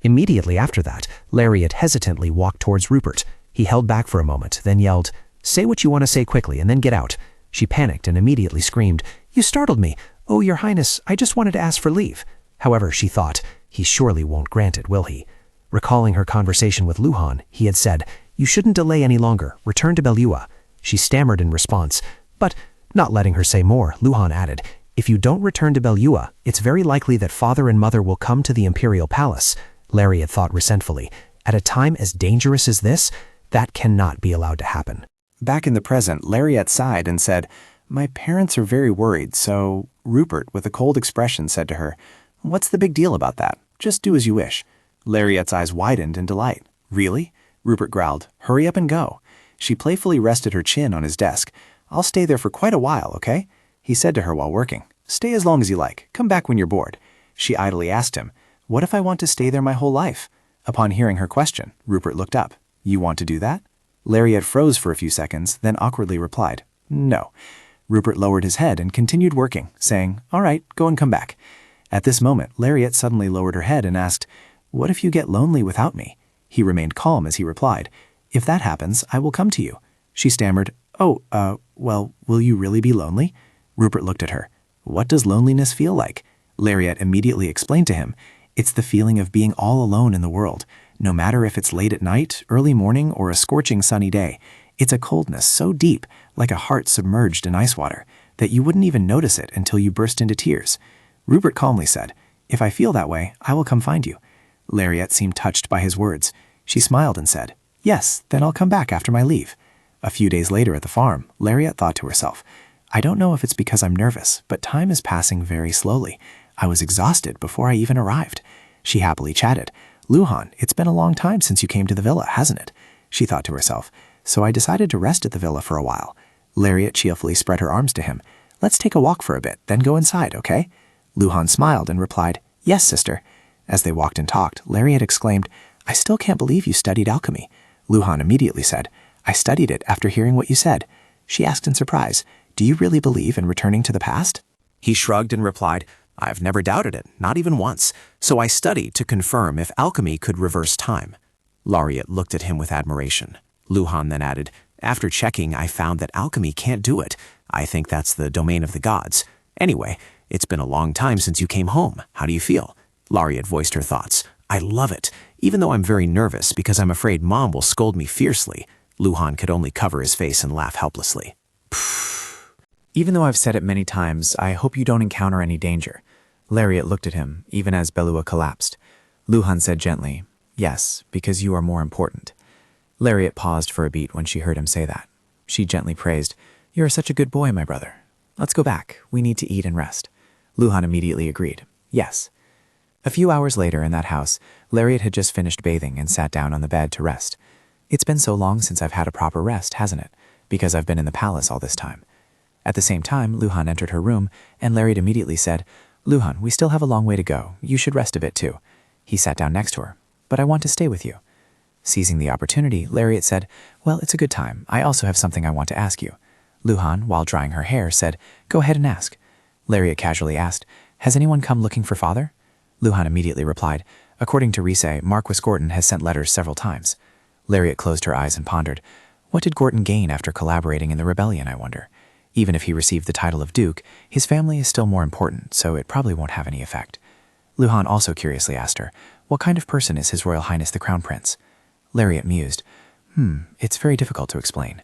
Immediately after that, Lariat hesitantly walked towards Rupert. He held back for a moment, then yelled, "Say what you want to say quickly, and then get out." She panicked and immediately screamed, "You startled me. Oh, Your Highness, I just wanted to ask for leave." However, she thought, he surely won't grant it, will he? Recalling her conversation with Luhan, he had said, "You shouldn't delay any longer. Return to Belua." She stammered in response, but, not letting her say more, Luhan added, "If you don't return to Belua, it's very likely that father and mother will come to the imperial palace." Lariat thought resentfully, "At a time as dangerous as this, that cannot be allowed to happen." Back in the present, Lariat sighed and said, "My parents are very worried, so..." Rupert, with a cold expression, said to her, "What's the big deal about that? Just do as you wish." Lariat's eyes widened in delight. "Really?" Rupert growled. "Hurry up and go." She playfully rested her chin on his desk. "I'll stay there for quite a while, okay?" He said to her while working. "Stay as long as you like. Come back when you're bored." She idly asked him, "What if I want to stay there my whole life?" Upon hearing her question, Rupert looked up. "You want to do that?" Lariat froze for a few seconds, then awkwardly replied, "No." Rupert lowered his head and continued working, saying, "All right, go and come back." At this moment, Lariat suddenly lowered her head and asked, "What if you get lonely without me?" He remained calm as he replied, "If that happens, I will come to you." She stammered, well, will you really be lonely?" Rupert looked at her. "What does loneliness feel like?" Lariat immediately explained to him, "It's the feeling of being all alone in the world, no matter if it's late at night, early morning, or a scorching sunny day. It's a coldness so deep, like a heart submerged in ice water, that you wouldn't even notice it until you burst into tears. Rupert calmly said, "If I feel that way, I will come find you." Lariat seemed touched by his words. She smiled and said, "Yes, then I'll come back after my leave." A few days later at the farm, Lariat thought to herself, "I don't know if it's because I'm nervous, but time is passing very slowly. I was exhausted before I even arrived." She happily chatted. "Luhan, it's been a long time since you came to the villa, hasn't it?" She thought to herself, "So I decided to rest at the villa for a while." Lariat cheerfully spread her arms to him. "Let's take a walk for a bit, then go inside, okay?" Luhan smiled and replied, "Yes, sister." As they walked and talked, Lariat exclaimed, "I still can't believe you studied alchemy." Luhan immediately said, "I studied it after hearing what you said." She asked in surprise, "Do you really believe in returning to the past?" He shrugged and replied, "I've never doubted it, not even once, so I studied to confirm if alchemy could reverse time." Lariat looked at him with admiration. Luhan then added, "After checking, I found that alchemy can't do it. I think that's the domain of the gods. Anyway, it's been a long time since you came home. How do you feel?" Lariat voiced her thoughts. "I love it, even though I'm very nervous because I'm afraid Mom will scold me fiercely." Luhan could only cover his face and laugh helplessly. Even though I've said it many times, I hope you don't encounter any danger. Lariat looked at him, even as Belua collapsed. Luhan said gently, "Yes, because you are more important." Lariat paused for a beat when she heard him say that. She gently praised, "You are such a good boy, my brother. Let's go back. We need to eat and rest." Luhan immediately agreed. "Yes." A few hours later in that house, Lariat had just finished bathing and sat down on the bed to rest. "It's been so long since I've had a proper rest, hasn't it? Because I've been in the palace all this time." At the same time, Luhan entered her room, and Lariat immediately said, "Luhan, we still have a long way to go. You should rest a bit too." He sat down next to her. "But I want to stay with you." Seizing the opportunity, Lariat said, "Well, it's a good time. I also have something I want to ask you." Luhan, while drying her hair, said, "Go ahead and ask." Lariat casually asked, "Has anyone come looking for father?" Luhan immediately replied, "According to Rishé, Marquis Gordon has sent letters several times." Lariat closed her eyes and pondered. What did Gordon gain after collaborating in the rebellion, I wonder? Even if he received the title of Duke, his family is still more important, so it probably won't have any effect. Luhan also curiously asked her, "What kind of person is His Royal Highness the Crown Prince?" Lariat mused. It's very difficult to explain."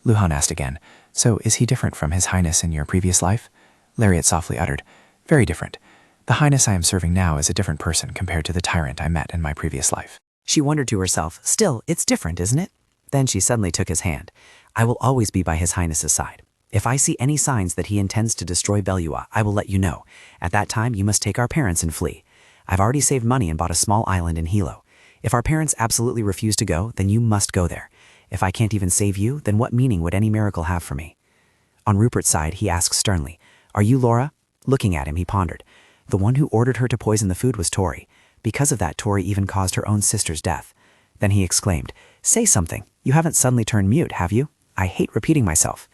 Luhan asked again, "So is he different from His Highness in your previous life?" Lariat softly uttered, "Very different. The Highness I am serving now is a different person compared to the tyrant I met in my previous life." She wondered to herself, "Still, it's different, isn't it?" Then she suddenly took his hand. "I will always be by His Highness's side. If I see any signs that he intends to destroy Belua, I will let you know. At that time, you must take our parents and flee. I've already saved money and bought a small island in Hilo. If our parents absolutely refuse to go, then you must go there. If I can't even save you, then what meaning would any miracle have for me?" On Rupert's side, he asked sternly, "Are you Laura?" Looking at him, he pondered. The one who ordered her to poison the food was Tori. Because of that, Tori even caused her own sister's death. Then he exclaimed, "Say something. You haven't suddenly turned mute, have you? I hate repeating myself."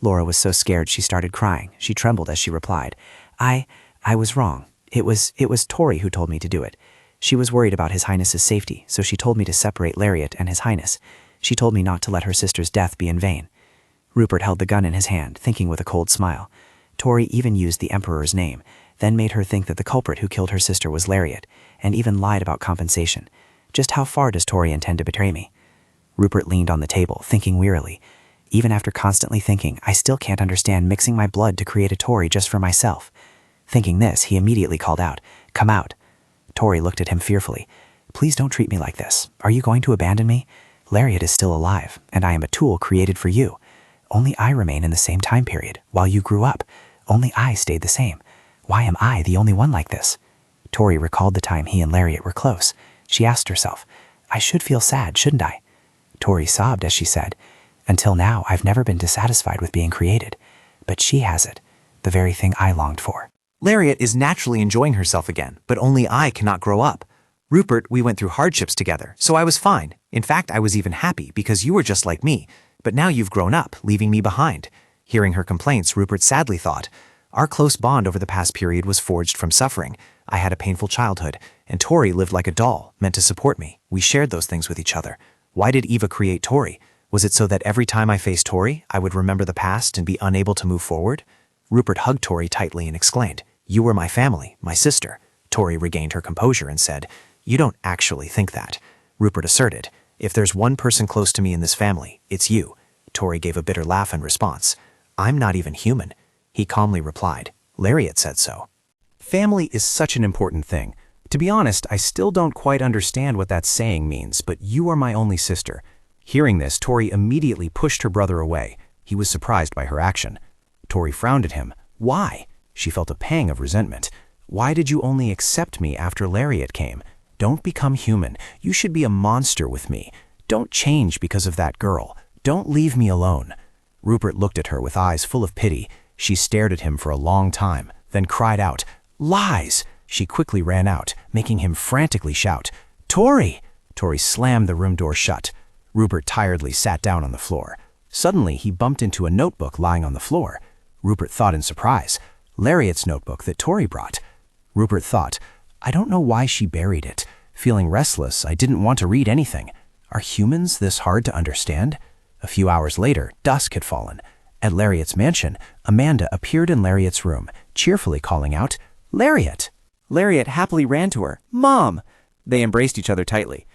Laura was so scared she started crying. She trembled as she replied, I was wrong. It was Tori who told me to do it. She was worried about His Highness's safety, so she told me to separate Lariat and His Highness. She told me not to let her sister's death be in vain." Rupert held the gun in his hand, thinking with a cold smile. Tori even used the Emperor's name, then made her think that the culprit who killed her sister was Lariat, and even lied about compensation. Just how far does Tori intend to betray me? Rupert leaned on the table, thinking wearily. Even after constantly thinking, I still can't understand mixing my blood to create a Tori just for myself. Thinking this, he immediately called out, "Come out." Tori looked at him fearfully. "Please don't treat me like this. Are you going to abandon me? Lariat is still alive, and I am a tool created for you. Only I remain in the same time period, while you grew up. Only I stayed the same. Why am I the only one like this?" Tori recalled the time he and Lariat were close. She asked herself, "I should feel sad, shouldn't I?" Tori sobbed as she said, "Until now, I've never been dissatisfied with being created. But she has it, the very thing I longed for." Lariat is naturally enjoying herself again, but only I cannot grow up. Rupert, we went through hardships together, so I was fine. In fact, I was even happy because you were just like me. But now you've grown up, leaving me behind. Hearing her complaints, Rupert sadly thought, our close bond over the past period was forged from suffering. I had a painful childhood, and Tori lived like a doll, meant to support me. We shared those things with each other. Why did Eva create Tori? Was it so that every time I faced Tori, I would remember the past and be unable to move forward? Rupert hugged Tori tightly and exclaimed, "You were my family, my sister." Tori regained her composure and said, "You don't actually think that." Rupert asserted, "If there's one person close to me in this family, it's you." Tori gave a bitter laugh in response. I'm not even human. He calmly replied. Lariat said so. Family is such an important thing. To be honest, I still don't quite understand what that saying means, but you are my only sister. Hearing this, Tori immediately pushed her brother away. He was surprised by her action. Tori frowned at him. Why? She felt a pang of resentment. Why did you only accept me after Lariat came? Don't become human. You should be a monster with me. Don't change because of that girl. Don't leave me alone. Rupert looked at her with eyes full of pity. She stared at him for a long time, then cried out, Lies! She quickly ran out, making him frantically shout, Tori! Tori slammed the room door shut. Rupert tiredly sat down on the floor. Suddenly, he bumped into a notebook lying on the floor. Rupert thought in surprise. Lariat's notebook that Tori brought. Rupert thought, I don't know why she buried it. Feeling restless, I didn't want to read anything. Are humans this hard to understand? A few hours later, dusk had fallen. At Lariat's mansion, Amanda appeared in Lariat's room, cheerfully calling out, Lariat! Lariat happily ran to her. Mom! They embraced each other tightly.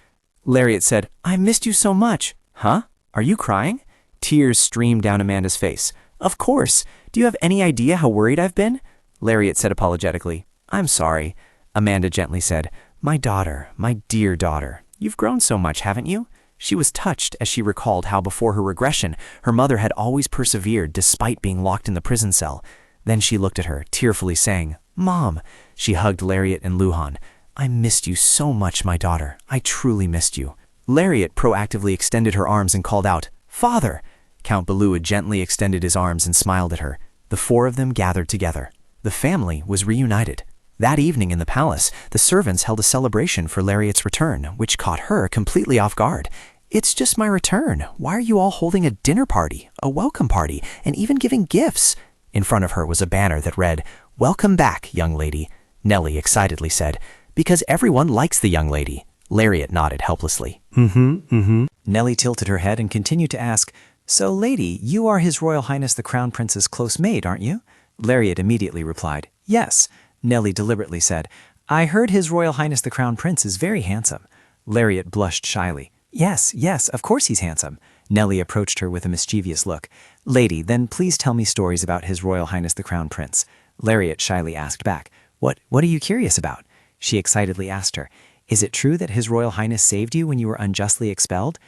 Lariat said, I missed you so much. Huh? Are you crying? Tears streamed down Amanda's face. Of course. Do you have any idea how worried I've been? Lariat said apologetically. I'm sorry. Amanda gently said, My daughter, my dear daughter, you've grown so much, haven't you? She was touched as she recalled how before her regression, her mother had always persevered despite being locked in the prison cell. Then she looked at her, tearfully saying, Mom! She hugged Lariat and Luhan. I missed you so much, my daughter. I truly missed you. Lariat proactively extended her arms and called out, Father! Count Balua gently extended his arms and smiled at her. The four of them gathered together. The family was reunited. That evening in the palace, the servants held a celebration for Lariat's return, which caught her completely off guard. It's just my return. Why are you all holding a dinner party, a welcome party, and even giving gifts? In front of her was a banner that read, Welcome back, young lady. Nellie excitedly said, Because everyone likes the young lady. Lariat nodded helplessly. Nellie tilted her head and continued to ask, So, lady, you are His Royal Highness the Crown Prince's close maid, aren't you? Lariat immediately replied, Yes. Nellie deliberately said, I heard His Royal Highness the Crown Prince is very handsome. Lariat blushed shyly. Yes, of course he's handsome. Nellie approached her with a mischievous look. Lady, then please tell me stories about His Royal Highness the Crown Prince. Lariat shyly asked back, What are you curious about? She excitedly asked her, Is it true that His Royal Highness saved you when you were unjustly expelled?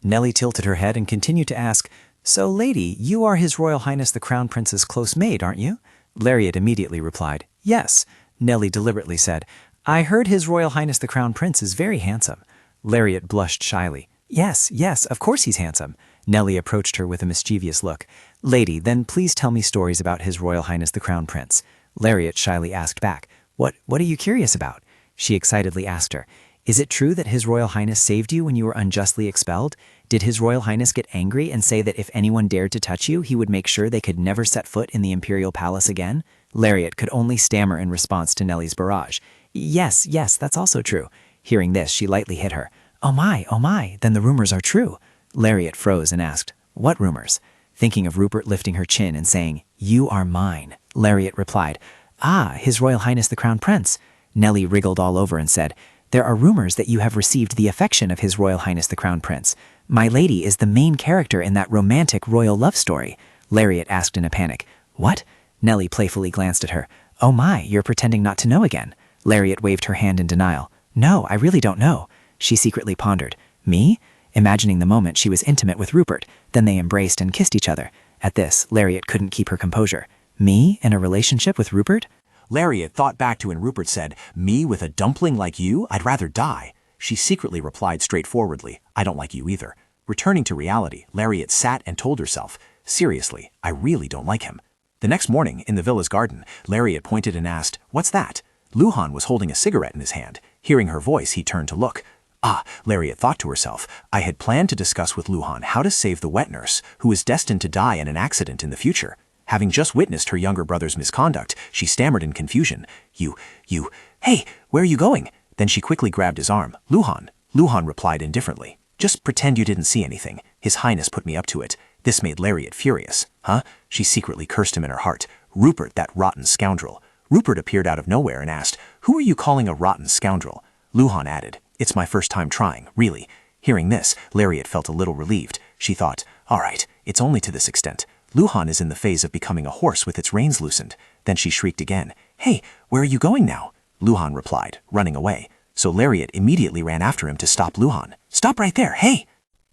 Nellie tilted her head and continued to ask, So, lady, you are His Royal Highness the Crown Prince's close maid, aren't you? Lariat immediately replied, Yes. Nellie deliberately said, I heard His Royal Highness the Crown Prince is very handsome. Lariat blushed shyly. Yes, of course he's handsome. Nellie approached her with a mischievous look. Lady, then please tell me stories about His Royal Highness the Crown Prince. Lariat shyly asked back, What are you curious about? She excitedly asked her, Is it true that His Royal Highness saved you when you were unjustly expelled? Did His Royal Highness get angry and say that if anyone dared to touch you, he would make sure they could never set foot in the imperial palace again? Lariat could only stammer in response to Nellie's barrage. Yes, that's also true. Hearing this, she lightly hit her. Oh my, then the rumors are true. Lariat froze and asked, What rumors? Thinking of Rupert lifting her chin and saying, You are mine, Lariat replied, His Royal Highness the Crown Prince. Nellie wriggled all over and said, There are rumors that you have received the affection of His Royal Highness the Crown Prince. My lady is the main character in that romantic royal love story. Lariat asked in a panic. What? Nellie playfully glanced at her. Oh my, you're pretending not to know again. Lariat waved her hand in denial. No, I really don't know. She secretly pondered. Me? Imagining the moment she was intimate with Rupert. Then they embraced and kissed each other. At this, Lariat couldn't keep her composure. Me in a relationship with Rupert? Lariat thought back to when Rupert said, Me with a dumpling like you? I'd rather die. She secretly replied straightforwardly, I don't like you either. Returning to reality, Lariat sat and told herself, Seriously, I really don't like him. The next morning, in the villa's garden, Lariat pointed and asked, What's that? Luhan was holding a cigarette in his hand. Hearing her voice, he turned to look. Lariat thought to herself, I had planned to discuss with Luhan how to save the wet nurse, who is destined to die in an accident in the future. Having just witnessed her younger brother's misconduct, she stammered in confusion. Hey, where are you going? Then she quickly grabbed his arm. Luhan. Luhan replied indifferently. Just pretend you didn't see anything. His Highness put me up to it. This made Lariat furious. Huh? She secretly cursed him in her heart. Rupert, that rotten scoundrel. Rupert appeared out of nowhere and asked, Who are you calling a rotten scoundrel? Luhan added, It's my first time trying, really. Hearing this, Lariat felt a little relieved. She thought, All right, It's only to this extent. Luhan is in the phase of becoming a horse with its reins loosened. Then she shrieked again. Hey, where are you going now? Luhan replied, running away. So Lariat immediately ran after him to stop Luhan. Stop right there, hey!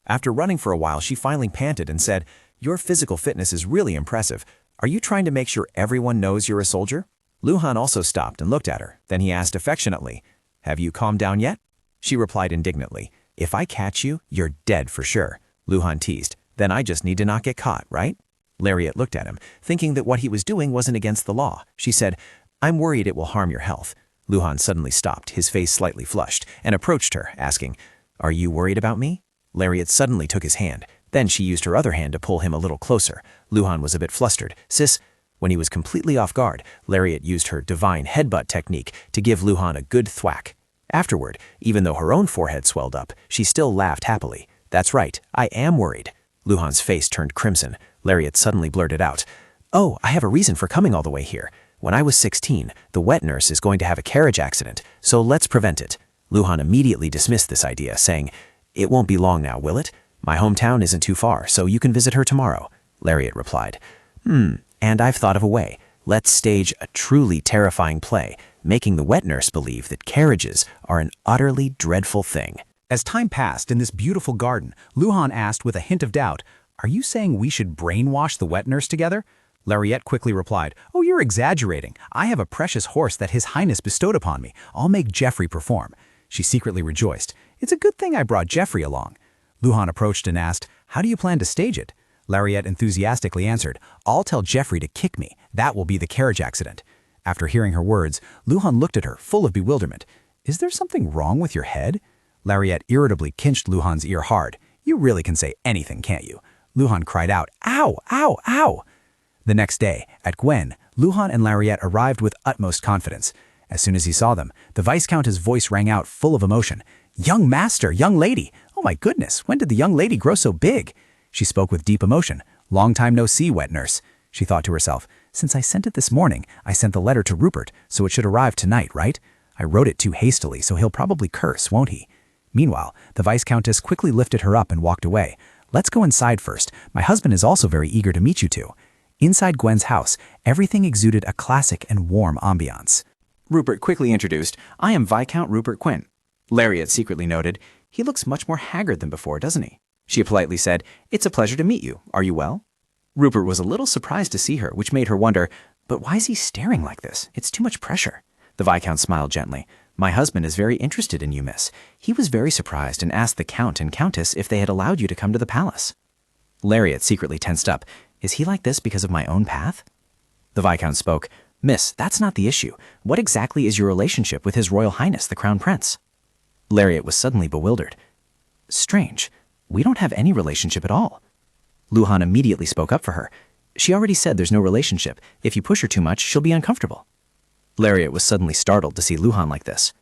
After running for a while, she finally panted and said, Your physical fitness is really impressive. Are you trying to make sure everyone knows you're a soldier? Luhan also stopped and looked at her. Then he asked affectionately, Have you calmed down yet? She replied indignantly, If I catch you, you're dead for sure. Luhan teased, Then I just need to not get caught, right? Lariat looked at him, thinking that what he was doing wasn't against the law. She said, I'm worried it will harm your health. Luhan suddenly stopped, his face slightly flushed, and approached her, asking, Are you worried about me? Lariat suddenly took his hand. Then she used her other hand to pull him a little closer. Luhan was a bit flustered. Sis, when he was completely off guard, Lariat used her divine headbutt technique to give Luhan a good thwack. Afterward, even though her own forehead swelled up, she still laughed happily. That's right, I am worried. Luhan's face turned crimson. Lariat suddenly blurted out, Oh, I have a reason for coming all the way here. When I was 16, the wet nurse is going to have a carriage accident, so let's prevent it. Luhan immediately dismissed this idea, saying, It won't be long now, will it? My hometown isn't too far, so you can visit her tomorrow. Lariat replied, And I've thought of a way. Let's stage a truly terrifying play, making the wet nurse believe that carriages are an utterly dreadful thing. As time passed in this beautiful garden, Luhan asked with a hint of doubt, Are you saying we should brainwash the wet nurse together? Lariat quickly replied, Oh, you're exaggerating. I have a precious horse that His Highness bestowed upon me. I'll make Geoffrey perform. She secretly rejoiced. It's a good thing I brought Geoffrey along. Luhan approached and asked, How do you plan to stage it? Lariat enthusiastically answered, I'll tell Geoffrey to kick me. That will be the carriage accident. After hearing her words, Luhan looked at her, full of bewilderment. Is there something wrong with your head? Lariat irritably kinched Luhan's ear hard. You really can say anything, can't you? Luhan cried out, Ow, ow, ow! The next day, at Gwen, Luhan and Lariat arrived with utmost confidence. As soon as he saw them, the Viscountess' voice rang out full of emotion. Young master, young lady! Oh my goodness, when did the young lady grow so big? She spoke with deep emotion. Long time no see, wet nurse. She thought to herself, Since I sent it this morning, I sent the letter to Rupert, so it should arrive tonight, right? I wrote it too hastily, so he'll probably curse, won't he? Meanwhile, the Viscountess quickly lifted her up and walked away. Let's go inside first. My husband is also very eager to meet you two. Inside Gwen's house, everything exuded a classic and warm ambiance. Rupert quickly introduced, I am Viscount Rupert Quint. Lariat secretly noted, He looks much more haggard than before, doesn't he? She politely said, It's a pleasure to meet you. Are you well? Rupert was a little surprised to see her, which made her wonder, But why is he staring like this? It's too much pressure. The Viscount smiled gently. My husband is very interested in you, miss. He was very surprised and asked the Count and Countess if they had allowed you to come to the palace. Lariat secretly tensed up. Is he like this because of my own path? The Viscount spoke. Miss, that's not the issue. What exactly is your relationship with His Royal Highness, the Crown Prince? Lariat was suddenly bewildered. Strange. We don't have any relationship at all. Luhan immediately spoke up for her. She already said there's no relationship. If you push her too much, she'll be uncomfortable. Lariat was suddenly startled to see Luhan like this.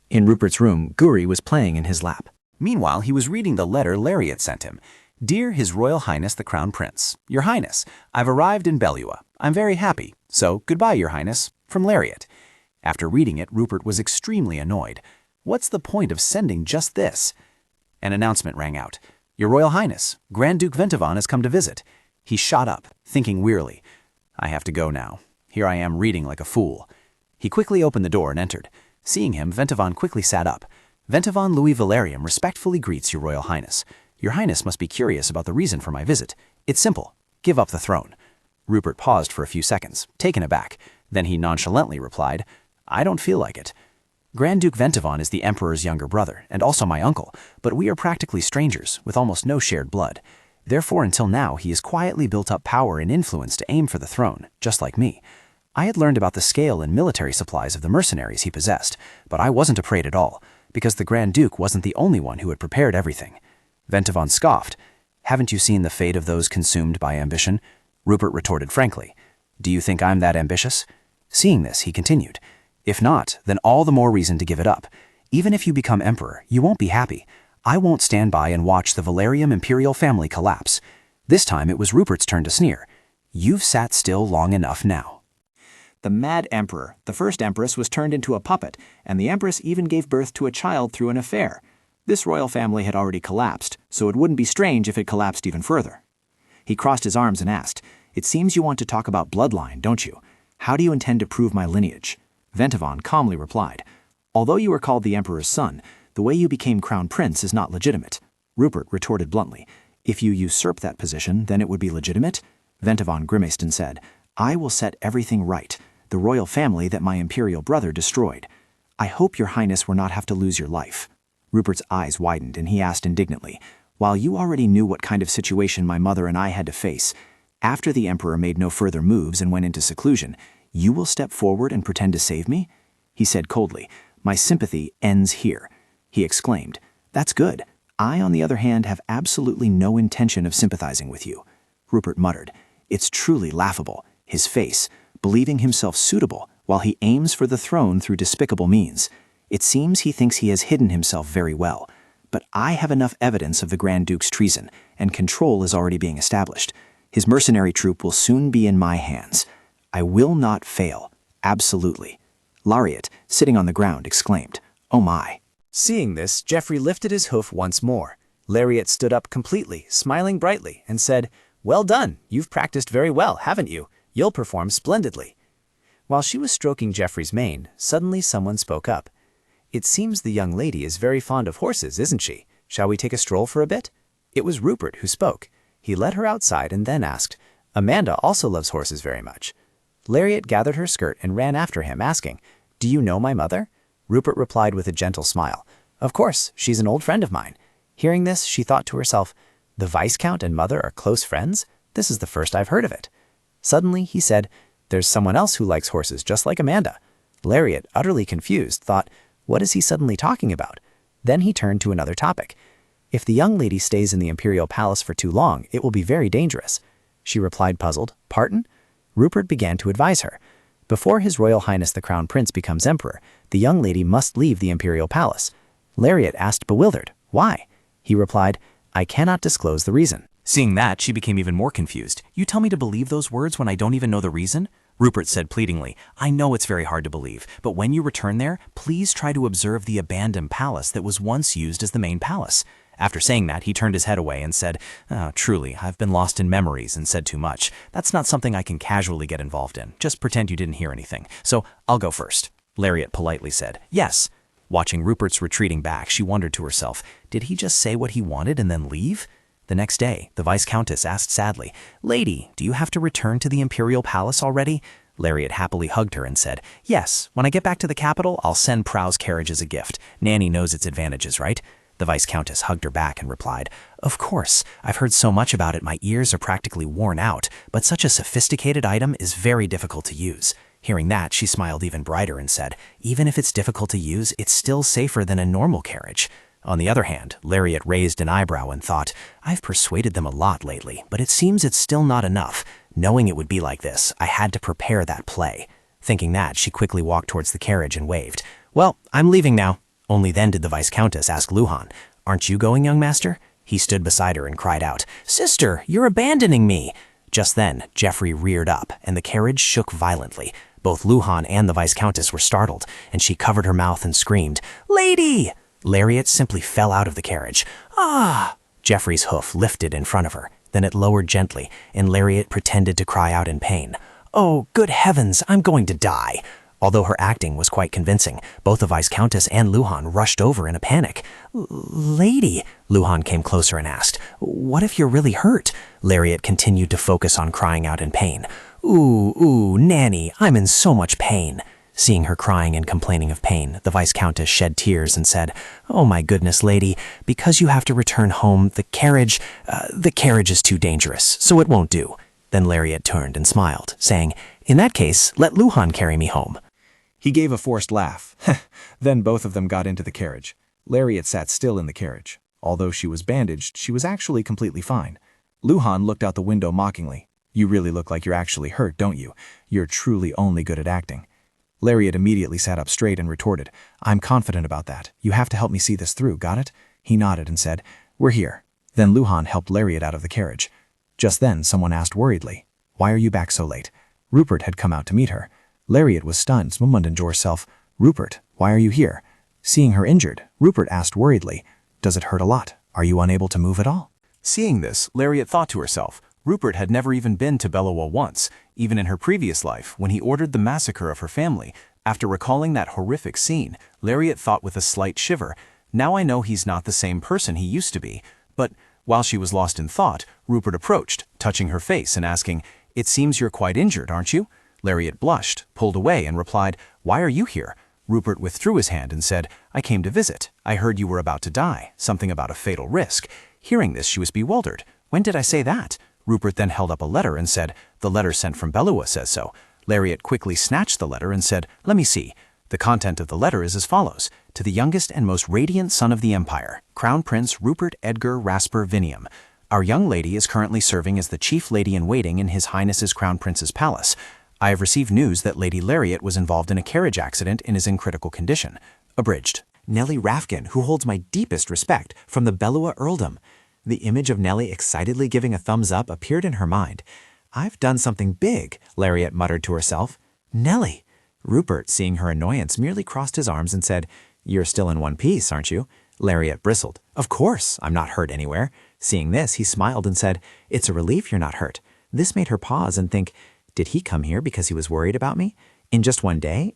In Rupert's room, Guri was playing in his lap. Meanwhile, he was reading the letter Lariat sent him. Dear His Royal Highness the Crown Prince, Your Highness, I've arrived in Belua. I'm very happy. So, goodbye, Your Highness. From Lariat. After reading it, Rupert was extremely annoyed. What's the point of sending just this? An announcement rang out. Your Royal Highness, Grand Duke Ventivan has come to visit. He shot up, thinking wearily. I have to go now. Here I am reading like a fool. He quickly opened the door and entered. Seeing him, Ventivan quickly sat up. Ventivan Louis Valerium respectfully greets Your Royal Highness. Your Highness must be curious about the reason for my visit. It's simple. Give up the throne. Rupert paused for a few seconds, taken aback. Then he nonchalantly replied, I don't feel like it. Grand Duke Ventivan is the Emperor's younger brother, and also my uncle, but we are practically strangers, with almost no shared blood. Therefore, until now, he has quietly built up power and influence to aim for the throne, just like me. I had learned about the scale and military supplies of the mercenaries he possessed, but I wasn't afraid at all, because the Grand Duke wasn't the only one who had prepared everything. Ventivan scoffed. Haven't you seen the fate of those consumed by ambition? Rupert retorted frankly. Do you think I'm that ambitious? Seeing this, he continued. If not, then all the more reason to give it up. Even if you become emperor, you won't be happy. I won't stand by and watch the Valerium imperial family collapse. This time it was Rupert's turn to sneer. You've sat still long enough now. The mad emperor, the first empress, was turned into a puppet, and the empress even gave birth to a child through an affair. This royal family had already collapsed, so it wouldn't be strange if it collapsed even further. He crossed his arms and asked, "It seems you want to talk about bloodline, don't you? How do you intend to prove my lineage?" Ventavon calmly replied, "Although you are called the Emperor's son, the way you became crown prince is not legitimate." Rupert retorted bluntly, "If you usurp that position, then it would be legitimate?" Ventavon grimaced and said, "I will set everything right, the royal family that my imperial brother destroyed. I hope your highness will not have to lose your life." Rupert's eyes widened and he asked indignantly, "While you already knew what kind of situation my mother and I had to face, after the emperor made no further moves and went into seclusion, you will step forward and pretend to save me?" He said coldly, "My sympathy ends here." He exclaimed, "That's good. I, on the other hand, have absolutely no intention of sympathizing with you." Rupert muttered, "It's truly laughable, his face, believing himself suitable while he aims for the throne through despicable means. It seems he thinks he has hidden himself very well. But I have enough evidence of the Grand Duke's treason, and control is already being established. His mercenary troop will soon be in my hands. I will not fail, absolutely." Lariat, sitting on the ground, exclaimed, "Oh my." Seeing this, Geoffrey lifted his hoof once more. Lariat stood up completely, smiling brightly, and said, "Well done, you've practiced very well, haven't you? You'll perform splendidly." While she was stroking Geoffrey's mane, suddenly someone spoke up. "It seems the young lady is very fond of horses, isn't she? Shall we take a stroll for a bit?" It was Rupert who spoke. He led her outside and then asked, "Amanda also loves horses very much." Lariat gathered her skirt and ran after him, asking, "Do you know my mother?" Rupert replied with a gentle smile, "Of course, she's an old friend of mine." Hearing this, she thought to herself, "The Viscount and mother are close friends? This is the first I've heard of it." Suddenly, he said, "There's someone else who likes horses just like Amanda." Lariat, utterly confused, thought, "What is he suddenly talking about?" Then he turned to another topic. "If the young lady stays in the imperial palace for too long, it will be very dangerous." She replied puzzled, "Pardon?" Rupert began to advise her. Before His Royal Highness the Crown Prince becomes emperor, the young lady must leave the imperial palace. Lariat asked bewildered, "Why?" He replied, "I cannot disclose the reason." Seeing that, she became even more confused. "You tell me to believe those words when I don't even know the reason?" Rupert said pleadingly, "I know it's very hard to believe, but when you return there, please try to observe the abandoned palace that was once used as the main palace." After saying that, he turned his head away and said, "Truly, I've been lost in memories and said too much. That's not something I can casually get involved in. Just pretend you didn't hear anything. So I'll go first." Lariat politely said, "Yes." Watching Rupert's retreating back, she wondered to herself, did he just say what he wanted and then leave? The next day, the Viscountess asked sadly, "Lady, do you have to return to the imperial palace already?" Lariat happily hugged her and said, "Yes, when I get back to the capital, I'll send Prow's carriage as a gift. Nanny knows its advantages, right?" The Viscountess hugged her back and replied, "Of course, I've heard so much about it my ears are practically worn out, but such a sophisticated item is very difficult to use." Hearing that, she smiled even brighter and said, "Even if it's difficult to use, it's still safer than a normal carriage." On the other hand, Lariat raised an eyebrow and thought, "I've persuaded them a lot lately, but it seems it's still not enough. Knowing it would be like this, I had to prepare that play." Thinking that, she quickly walked towards the carriage and waved. "Well, I'm leaving now." Only then did the Viscountess ask Luhan, "Aren't you going, young master?" He stood beside her and cried out, "Sister, you're abandoning me!" Just then, Geoffrey reared up, and the carriage shook violently. Both Luhan and the Viscountess were startled, and she covered her mouth and screamed, "Lady!" Lariat simply fell out of the carriage. "Ah!" Geoffrey's hoof lifted in front of her, then it lowered gently, and Lariat pretended to cry out in pain. "Oh, good heavens, I'm going to die!" Although her acting was quite convincing, both the Viscountess and Luhan rushed over in a panic. "Lady," Luhan came closer and asked, "what if you're really hurt?" Lariat continued to focus on crying out in pain. Ooh, Nanny, I'm in so much pain." Seeing her crying and complaining of pain, the Viscountess shed tears and said, "Oh my goodness, lady, because you have to return home, the carriage is too dangerous, so it won't do." Then Lariat turned and smiled, saying, "In that case, let Luhan carry me home." He gave a forced laugh. Then both of them got into the carriage. Lariat sat still in the carriage. Although she was bandaged, she was actually completely fine. Luhan looked out the window mockingly. "You really look like you're actually hurt, don't you? You're truly only good at acting." Lariat immediately sat up straight and retorted, "I'm confident about that. You have to help me see this through, got it?" He nodded and said, "We're here." Then Luhan helped Lariat out of the carriage. Just then, someone asked worriedly, "Why are you back so late?" Rupert had come out to meet her. Lariat was stunned, mumbled to herself, "Rupert, why are you here?" Seeing her injured, Rupert asked worriedly, "Does it hurt a lot? Are you unable to move at all?" Seeing this, Lariat thought to herself, Rupert had never even been to Bellowa once, even in her previous life, when he ordered the massacre of her family. After recalling that horrific scene, Lariat thought with a slight shiver, now I know he's not the same person he used to be. But while she was lost in thought, Rupert approached, touching her face and asking, "It seems you're quite injured, aren't you?" Lariat blushed, pulled away, and replied, "Why are you here?" Rupert withdrew his hand and said, "I came to visit. I heard you were about to die, something about a fatal risk." Hearing this, she was bewildered. "When did I say that?" Rupert then held up a letter and said, "The letter sent from Bellowa says so." Lariat quickly snatched the letter and said, "Let me see." The content of the letter is as follows. To the youngest and most radiant son of the Empire, Crown Prince Rupert Edgar Rasper Vinium. Our young lady is currently serving as the chief lady-in-waiting in His Highness's Crown Prince's palace. I have received news that Lady Lariat was involved in a carriage accident and is in critical condition. Abridged. Nellie Rafkin, who holds my deepest respect, from the Bellowa earldom. The image of Nellie excitedly giving a thumbs up appeared in her mind. I've done something big, Lariat muttered to herself. Nellie. Rupert, seeing her annoyance, merely crossed his arms and said, "You're still in one piece, aren't you?" Lariat bristled. "Of course, I'm not hurt anywhere." Seeing this, he smiled and said, "It's a relief you're not hurt." This made her pause and think, did he come here because he was worried about me? In just one day?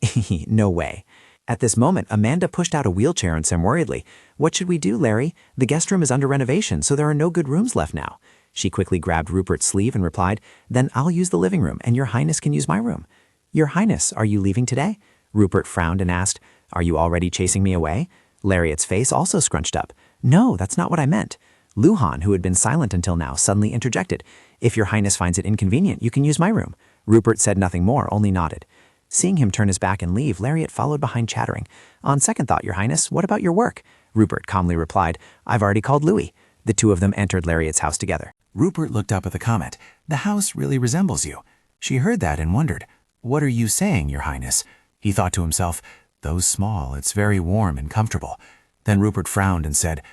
No way. At this moment, Amanda pushed out a wheelchair and said worriedly, "What should we do, Larry? The guest room is under renovation, so there are no good rooms left now." She quickly grabbed Rupert's sleeve and replied, "Then I'll use the living room, and your highness can use my room." "Your highness, are you leaving today?" Rupert frowned and asked, "Are you already chasing me away?" Lariat's face also scrunched up. "No, that's not what I meant." Luhan, who had been silent until now, suddenly interjected, "If your highness finds it inconvenient, you can use my room." Rupert said nothing more, only nodded. Seeing him turn his back and leave, Lariat followed behind chattering. "On second thought, your highness, what about your work?" Rupert calmly replied, "I've already called Louis." The two of them entered Lariat's house together. Rupert looked up at the comment. "The house really resembles you." She heard that and wondered, "What are you saying, your highness?" He thought to himself, "Though small, it's very warm and comfortable." Then Rupert frowned and said,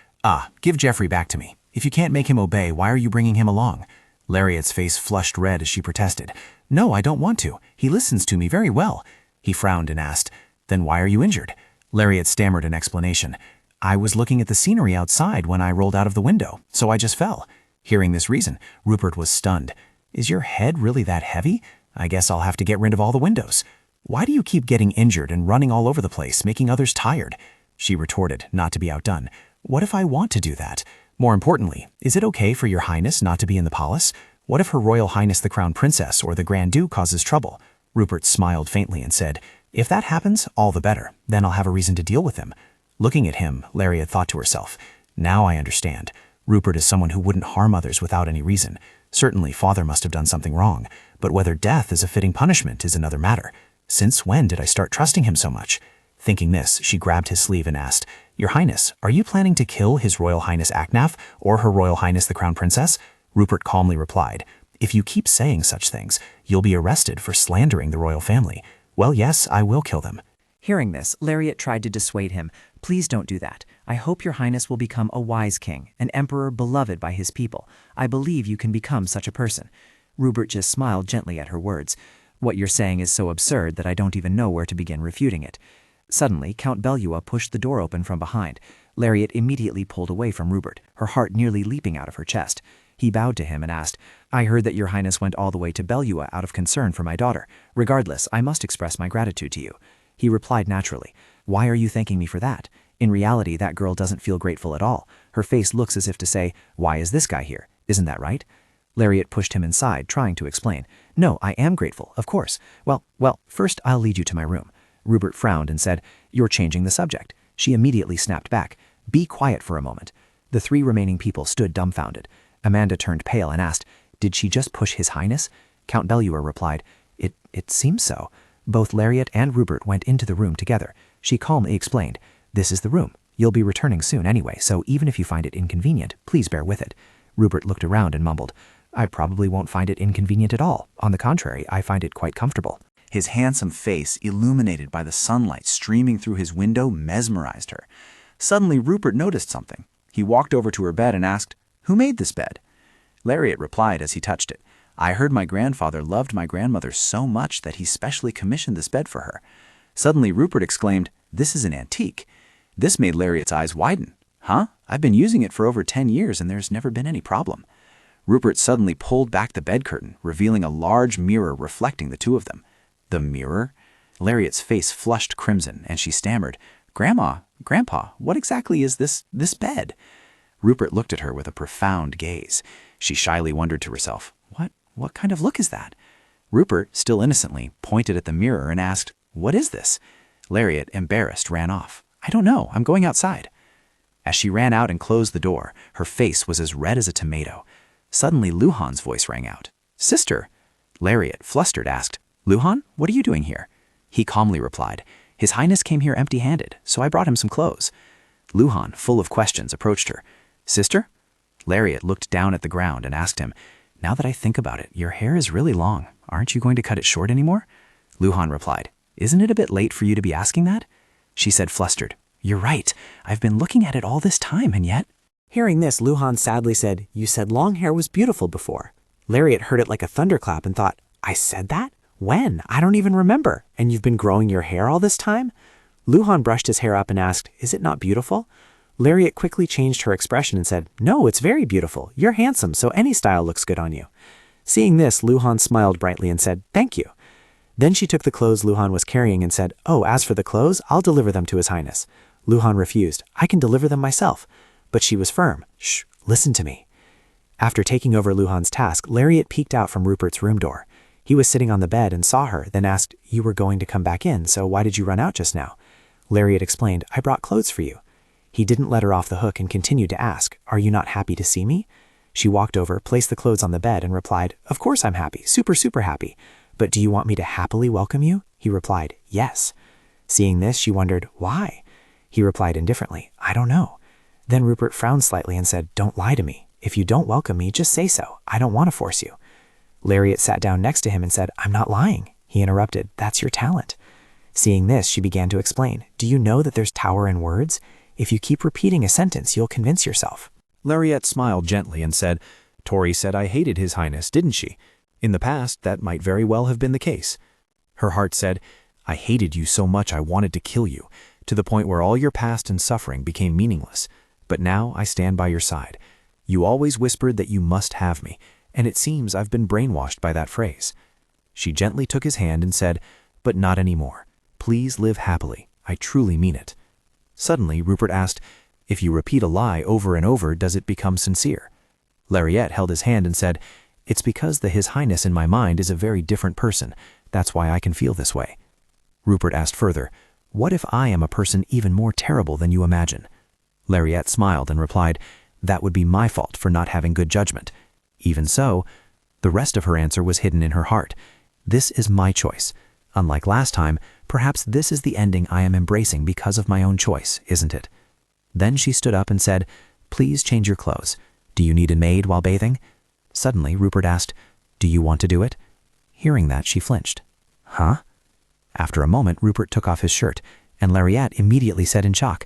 "Give Geoffrey back to me. If you can't make him obey, why are you bringing him along?" Lariat's face flushed red as she protested. "No, I don't want to. He listens to me very well." He frowned and asked, "Then why are you injured?" Lariat stammered an explanation. "I was looking at the scenery outside when I rolled out of the window, so I just fell." Hearing this reason, Rupert was stunned. "Is your head really that heavy? I guess I'll have to get rid of all the windows." "Why do you keep getting injured and running all over the place, making others tired?" She retorted, not to be outdone. "What if I want to do that? More importantly, is it okay for your highness not to be in the palace? What if Her Royal Highness the Crown Princess or the Grand Duke causes trouble?" Rupert smiled faintly and said, "If that happens, all the better. Then I'll have a reason to deal with him." Looking at him, Lariat thought to herself, "Now I understand. Rupert is someone who wouldn't harm others without any reason. Certainly father must have done something wrong, but whether death is a fitting punishment is another matter. Since when did I start trusting him so much?" Thinking this, she grabbed his sleeve and asked, "Your Highness, are you planning to kill His Royal Highness Aknaf or Her Royal Highness the Crown Princess?" Rupert calmly replied, "If you keep saying such things, you'll be arrested for slandering the royal family. Well, yes, I will kill them." Hearing this, Lariat tried to dissuade him. "Please don't do that. I hope your highness will become a wise king, an emperor beloved by his people. I believe you can become such a person." Rupert just smiled gently at her words. "What you're saying is so absurd that I don't even know where to begin refuting it." Suddenly, Count Bellowa pushed the door open from behind. Lariat immediately pulled away from Rupert, her heart nearly leaping out of her chest. He bowed to him and asked, "I heard that your highness went all the way to Bellowa out of concern for my daughter. Regardless, I must express my gratitude to you." He replied naturally, "Why are you thanking me for that? In reality, that girl doesn't feel grateful at all. Her face looks as if to say, 'Why is this guy here? Isn't that right?'" Lariat pushed him inside, trying to explain. "No, I am grateful, of course. Well, first I'll lead you to my room." Rupert frowned and said, "You're changing the subject." She immediately snapped back, "Be quiet for a moment." The three remaining people stood dumbfounded. Amanda turned pale and asked, "Did she just push His Highness?" Count Bellowa replied, It seems so." Both Lariat and Rupert went into the room together. She calmly explained, "This is the room. You'll be returning soon anyway, so even if you find it inconvenient, please bear with it." Rupert looked around and mumbled, "I probably won't find it inconvenient at all. On the contrary, I find it quite comfortable." His handsome face, illuminated by the sunlight streaming through his window, mesmerized her. Suddenly, Rupert noticed something. He walked over to her bed and asked, "Who made this bed?" Lariat replied as he touched it, "I heard my grandfather loved my grandmother so much that he specially commissioned this bed for her." Suddenly, Rupert exclaimed, "This is an antique." This made Lariat's eyes widen. "Huh? I've been using it for over 10 years and there's never been any problem." Rupert suddenly pulled back the bed curtain, revealing a large mirror reflecting the two of them. The mirror? Lariat's face flushed crimson, and she stammered, "Grandma, Grandpa, what exactly is this bed?" Rupert looked at her with a profound gaze. She shyly wondered to herself, What kind of look is that? Rupert, still innocently, pointed at the mirror and asked, "What is this?" Lariat, embarrassed, ran off. "I don't know. I'm going outside." As she ran out and closed the door, her face was as red as a tomato. Suddenly, Luhan's voice rang out. "Sister!" Lariat, flustered, asked, "Luhan, what are you doing here?" He calmly replied, "His Highness came here empty-handed, so I brought him some clothes." Luhan, full of questions, approached her. "Sister?" Lariat looked down at the ground and asked him, "Now that I think about it, your hair is really long. Aren't you going to cut it short anymore?" Luhan replied, "Isn't it a bit late for you to be asking that?" She said, flustered, "You're right. I've been looking at it all this time, and yet—" Hearing this, Luhan sadly said, "You said long hair was beautiful before." Lariat heard it like a thunderclap and thought, "I said that? When? I don't even remember. And you've been growing your hair all this time?" Luhan brushed his hair up and asked, "Is it not beautiful?" Lariat quickly changed her expression and said, "No, it's very beautiful. You're handsome, so any style looks good on you." Seeing this, Luhan smiled brightly and said, "Thank you." Then she took the clothes Luhan was carrying and said, "Oh, as for the clothes, I'll deliver them to His Highness." Luhan refused. "I can deliver them myself." But she was firm. "Shh, listen to me." After taking over Luhan's task, Lariat peeked out from Rupert's room door. He was sitting on the bed and saw her, then asked, "You were going to come back in, so why did you run out just now?" Lariat explained, "I brought clothes for you." He didn't let her off the hook and continued to ask, "Are you not happy to see me?" She walked over, placed the clothes on the bed, and replied, "Of course I'm happy, super happy. But do you want me to happily welcome you?" He replied, "Yes." Seeing this, she wondered, "Why?" He replied indifferently, "I don't know." Then Rupert frowned slightly and said, "Don't lie to me. If you don't welcome me, just say so. I don't want to force you." Lariat sat down next to him and said, "I'm not lying." He interrupted, "That's your talent." Seeing this, she began to explain, "Do you know that there's power in words? If you keep repeating a sentence, you'll convince yourself." Lariat smiled gently and said, "Tori said I hated His Highness, didn't she? In the past, that might very well have been the case." Her heart said, "I hated you so much I wanted to kill you, to the point where all your past and suffering became meaningless. But now I stand by your side. You always whispered that you must have me, and it seems I've been brainwashed by that phrase." She gently took his hand and said, "But not anymore. Please live happily. I truly mean it." Suddenly, Rupert asked, "If you repeat a lie over and over, does it become sincere?" Lariat held his hand and said, "It's because the His Highness in my mind is a very different person. That's why I can feel this way." Rupert asked further, "What if I am a person even more terrible than you imagine?" Lariat smiled and replied, "That would be my fault for not having good judgment." Even so, the rest of her answer was hidden in her heart. "This is my choice. Unlike last time, perhaps this is the ending I am embracing because of my own choice, isn't it?" Then she stood up and said, "Please change your clothes. Do you need a maid while bathing?" Suddenly, Rupert asked, "Do you want to do it?" Hearing that, she flinched. "Huh?" After a moment, Rupert took off his shirt, and Lariat immediately said in shock,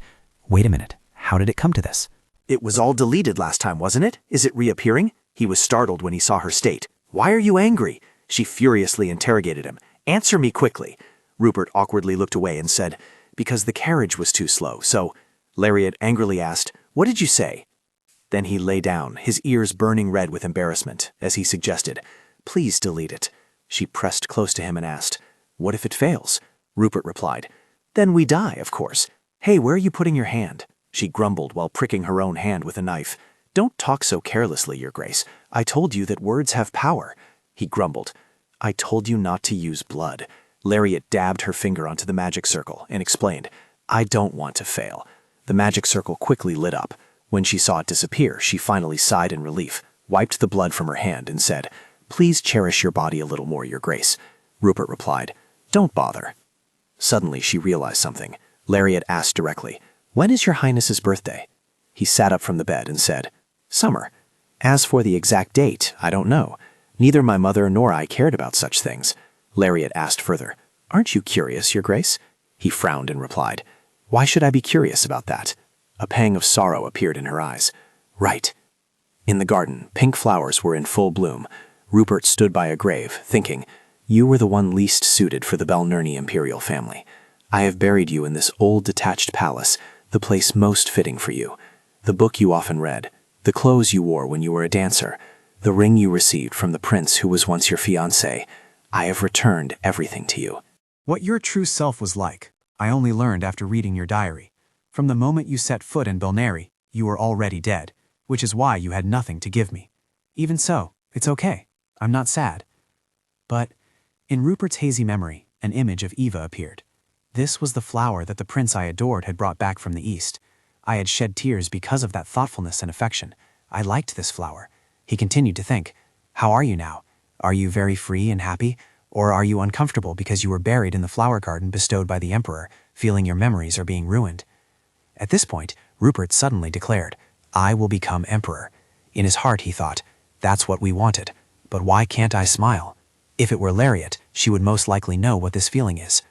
"Wait a minute, how did it come to this?" "It was all deleted last time, wasn't it? Is it reappearing?" He was startled when he saw her state. "Why are you angry?" She furiously interrogated him. "Answer me quickly." Rupert awkwardly looked away and said, "Because the carriage was too slow, so—" Lariat angrily asked, "What did you say?" Then he lay down, his ears burning red with embarrassment, as he suggested, "Please delete it." She pressed close to him and asked, "What if it fails?" Rupert replied, "Then we die, of course." "Hey, where are you putting your hand?" She grumbled while pricking her own hand with a knife. "Don't talk so carelessly, Your Grace. I told you that words have power." He grumbled, "I told you not to use blood." Lariat dabbed her finger onto the magic circle and explained, "I don't want to fail." The magic circle quickly lit up. When she saw it disappear, she finally sighed in relief, wiped the blood from her hand, and said, "Please cherish your body a little more, Your Grace." Rupert replied, "Don't bother." Suddenly, she realized something. Lariat asked directly, "When is Your Highness's birthday?" He sat up from the bed and said, "Summer. As for the exact date, I don't know. Neither my mother nor I cared about such things." Lariat asked further, "Aren't you curious, Your Grace?" He frowned and replied, "Why should I be curious about that?" A pang of sorrow appeared in her eyes. "Right." In the garden, pink flowers were in full bloom. Rupert stood by a grave, thinking, "You were the one least suited for the Belnurni imperial family. I have buried you in this old detached palace, the place most fitting for you. The book you often read, the clothes you wore when you were a dancer, the ring you received from the prince who was once your fiancé. I have returned everything to you. What your true self was like, I only learned after reading your diary. From the moment you set foot in Belnary, you were already dead, which is why you had nothing to give me. Even so, it's okay. I'm not sad. But in Rupert's hazy memory, an image of Eva appeared. This was the flower that the prince I adored had brought back from the east. I had shed tears because of that thoughtfulness and affection. I liked this flower. He continued to think, how are you now? Are you very free and happy? Or are you uncomfortable because you were buried in the flower garden bestowed by the emperor, feeling your memories are being ruined? At this point, Rupert suddenly declared, I will become emperor. In his heart he thought, that's what we wanted. But why can't I smile? If it were Lariat, she would most likely know what this feeling is.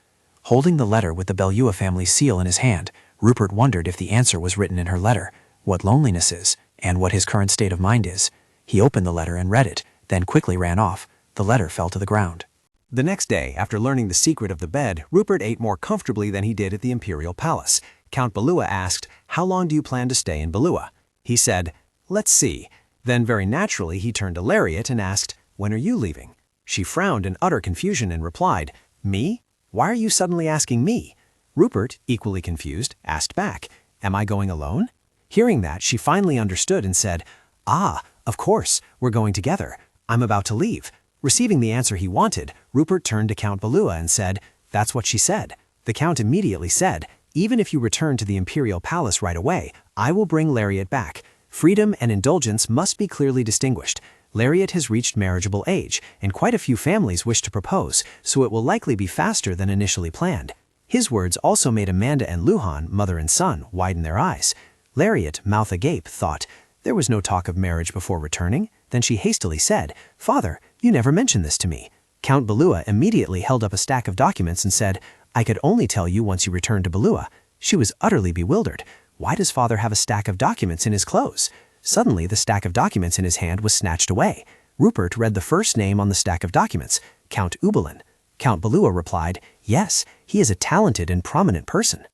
Holding the letter with the Belleau family seal in his hand, Rupert wondered if the answer was written in her letter, what loneliness is, and what his current state of mind is. He opened the letter and read it, then quickly ran off. The letter fell to the ground. The next day, after learning the secret of the bed, Rupert ate more comfortably than he did at the imperial palace. Count Belleau asked, how long do you plan to stay in Belleau? He said, let's see. Then very naturally he turned to Lariat and asked, when are you leaving? She frowned in utter confusion and replied, me? Why are you suddenly asking me? Rupert, equally confused, asked back, am I going alone? Hearing that, she finally understood and said, ah, of course, we're going together. I'm about to leave. Receiving the answer he wanted, Rupert turned to Count Belleau and said, that's what she said. The Count immediately said, even if you return to the imperial palace right away, I will bring Lariat back. Freedom and indulgence must be clearly distinguished. Lariat has reached marriageable age, and quite a few families wish to propose, so it will likely be faster than initially planned. His words also made Amanda and Luhan, mother and son, widen their eyes. Lariat, mouth agape, thought, there was no talk of marriage before returning. Then she hastily said, Father, you never mentioned this to me. Count Belleau immediately held up a stack of documents and said, I could only tell you once you returned to Belleau. She was utterly bewildered. Why does father have a stack of documents in his clothes? Suddenly, the stack of documents in his hand was snatched away. Rupert read the first name on the stack of documents, Count Ubelin. Count Belleau replied, yes, he is a talented and prominent person.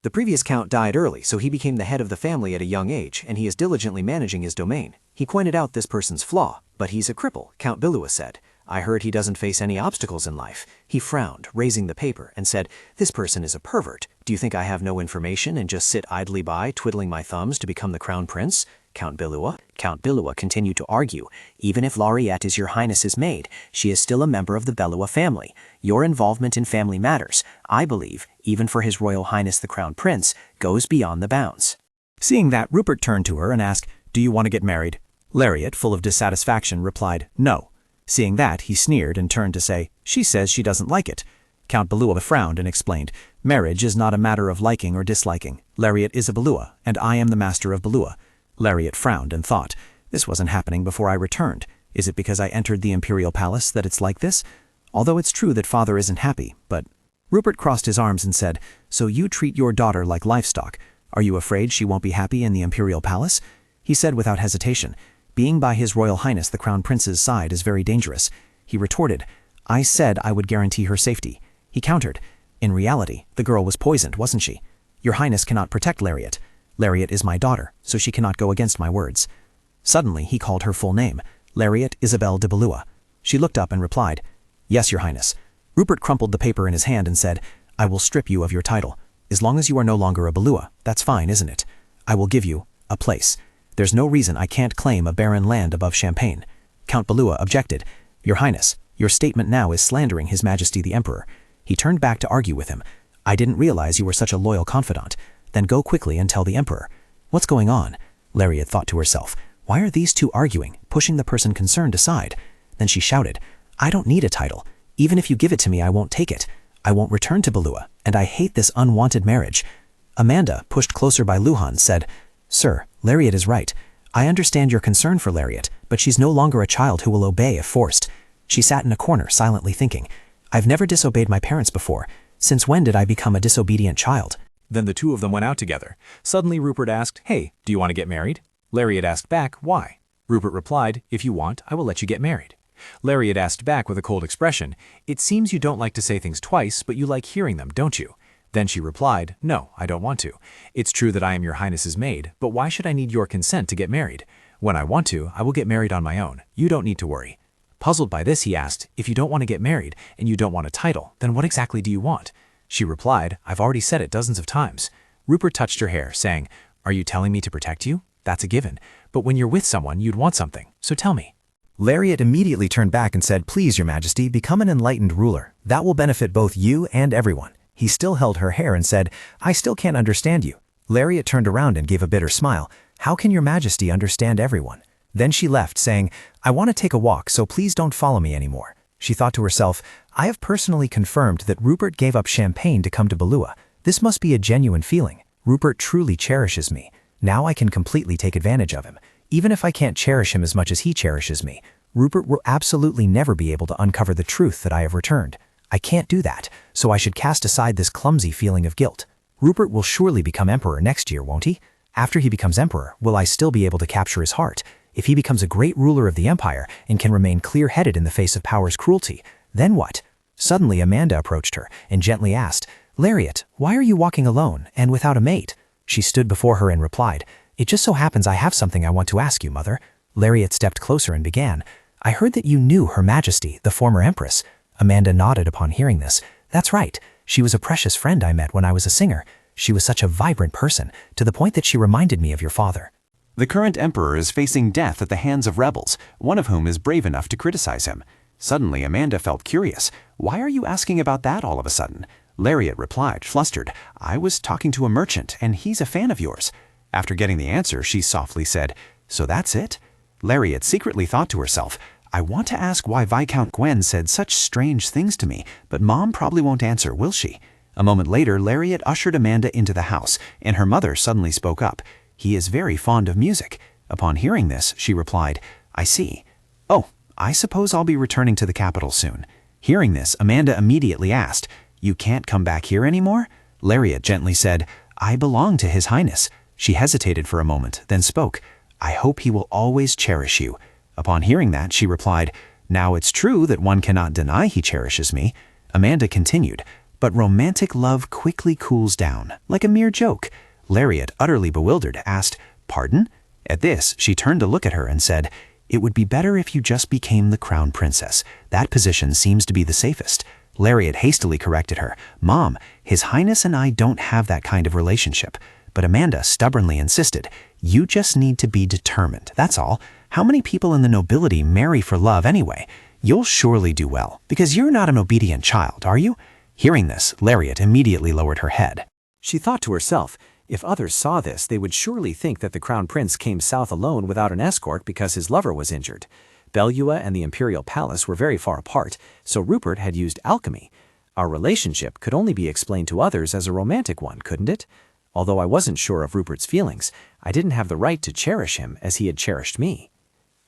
The previous count died early, so he became the head of the family at a young age, and he is diligently managing his domain. He pointed out this person's flaw, but he's a cripple, Count Belleau said. I heard he doesn't face any obstacles in life. He frowned, raising the paper, and said, this person is a pervert. Do you think I have no information and just sit idly by, twiddling my thumbs to become the crown prince? Count Belleau continued to argue, even if Lariat is your highness's maid, she is still a member of the Belleau family. Your involvement in family matters, I believe, even for his royal highness the crown prince, goes beyond the bounds. Seeing that, Rupert turned to her and asked, do you want to get married? Lariat, full of dissatisfaction, replied, no. Seeing that, he sneered and turned to say, she says she doesn't like it. Count Belleau frowned and explained, marriage is not a matter of liking or disliking. Lariat is a Belleau, and I am the master of Belleau. Lariat frowned and thought, this wasn't happening before I returned. Is it because I entered the imperial palace that it's like this? Although it's true that father isn't happy, but... Rupert crossed his arms and said, so you treat your daughter like livestock. Are you afraid she won't be happy in the imperial palace? He said without hesitation, being by his royal highness the crown prince's side is very dangerous. He retorted, I said I would guarantee her safety. He countered, in reality, the girl was poisoned, wasn't she? Your highness cannot protect Lariat. Lariat is my daughter, so she cannot go against my words. Suddenly, he called her full name, Lariat Isabelle de Belleau. She looked up and replied, yes, your highness. Rupert crumpled the paper in his hand and said, I will strip you of your title. As long as you are no longer a Belleau, that's fine, isn't it? I will give you a place. There's no reason I can't claim a barren land above Champagne. Count Belleau objected, your highness, your statement now is slandering His Majesty the Emperor. He turned back to argue with him. I didn't realize you were such a loyal confidant. Then go quickly and tell the Emperor. What's going on? Lariat thought to herself. Why are these two arguing, pushing the person concerned aside? Then she shouted, I don't need a title. Even if you give it to me, I won't take it. I won't return to Belleau, and I hate this unwanted marriage. Amanda, pushed closer by Luhan, said, Sir, Lariat is right. I understand your concern for Lariat, but she's no longer a child who will obey if forced. She sat in a corner, silently thinking, I've never disobeyed my parents before. Since when did I become a disobedient child? Then the two of them went out together. Suddenly Rupert asked, hey, do you want to get married? Lariat asked back, why? Rupert replied, if you want, I will let you get married. Lariat asked back with a cold expression, it seems you don't like to say things twice, but you like hearing them, don't you? Then she replied, no, I don't want to. It's true that I am your highness's maid, but why should I need your consent to get married? When I want to, I will get married on my own. You don't need to worry. Puzzled by this, he asked, if you don't want to get married and you don't want a title, then what exactly do you want? She replied, I've already said it dozens of times. Rupert touched her hair, saying, Are you telling me to protect you? That's a given. But when you're with someone, you'd want something. So tell me. Lariat immediately turned back and said, Please, your majesty, become an enlightened ruler. That will benefit both you and everyone. He still held her hair and said, I still can't understand you. Lariat turned around and gave a bitter smile. How can your majesty understand everyone? Then she left, saying, I want to take a walk, so please don't follow me anymore. She thought to herself, I have personally confirmed that Rupert gave up champagne to come to Balua. This must be a genuine feeling. Rupert truly cherishes me. Now I can completely take advantage of him. Even if I can't cherish him as much as he cherishes me, Rupert will absolutely never be able to uncover the truth that I have returned. I can't do that, so I should cast aside this clumsy feeling of guilt. Rupert will surely become emperor next year, won't he? After he becomes emperor, will I still be able to capture his heart? If he becomes a great ruler of the empire and can remain clear-headed in the face of power's cruelty, then what? Suddenly Amanda approached her and gently asked, Lariat, why are you walking alone and without a mate? She stood before her and replied, It just so happens I have something I want to ask you, mother. Lariat stepped closer and began, I heard that you knew Her Majesty, the former empress. Amanda nodded upon hearing this. That's right. She was a precious friend I met when I was a singer. She was such a vibrant person, to the point that she reminded me of your father. The current emperor is facing death at the hands of rebels, one of whom is brave enough to criticize him. Suddenly, Amanda felt curious. Why are you asking about that all of a sudden? Lariat replied, flustered, I was talking to a merchant, and he's a fan of yours. After getting the answer, she softly said, So that's it? Lariat secretly thought to herself, I want to ask why Viscount Gwen said such strange things to me, but Mom probably won't answer, will she? A moment later, Lariat ushered Amanda into the house, and her mother suddenly spoke up. He is very fond of music. Upon hearing this, she replied, I see. Oh, I suppose I'll be returning to the capital soon. Hearing this, Amanda immediately asked, You can't come back here anymore? Lariat gently said, I belong to His Highness. She hesitated for a moment, then spoke, I hope he will always cherish you. Upon hearing that, she replied, Now it's true that one cannot deny he cherishes me. Amanda continued, But romantic love quickly cools down, like a mere joke. Lariat, utterly bewildered, asked, Pardon? At this, she turned to look at her and said, It would be better if you just became the crown princess. That position seems to be the safest. Lariat hastily corrected her, Mom, His Highness and I don't have that kind of relationship. But Amanda stubbornly insisted, You just need to be determined, that's all. How many people in the nobility marry for love anyway? You'll surely do well, because you're not an obedient child, are you? Hearing this, Lariat immediately lowered her head. She thought to herself, if others saw this, they would surely think that the crown prince came south alone without an escort because his lover was injured. Balua and the imperial palace were very far apart, so Rupert had used alchemy. Our relationship could only be explained to others as a romantic one, couldn't it? Although I wasn't sure of Rupert's feelings, I didn't have the right to cherish him as he had cherished me.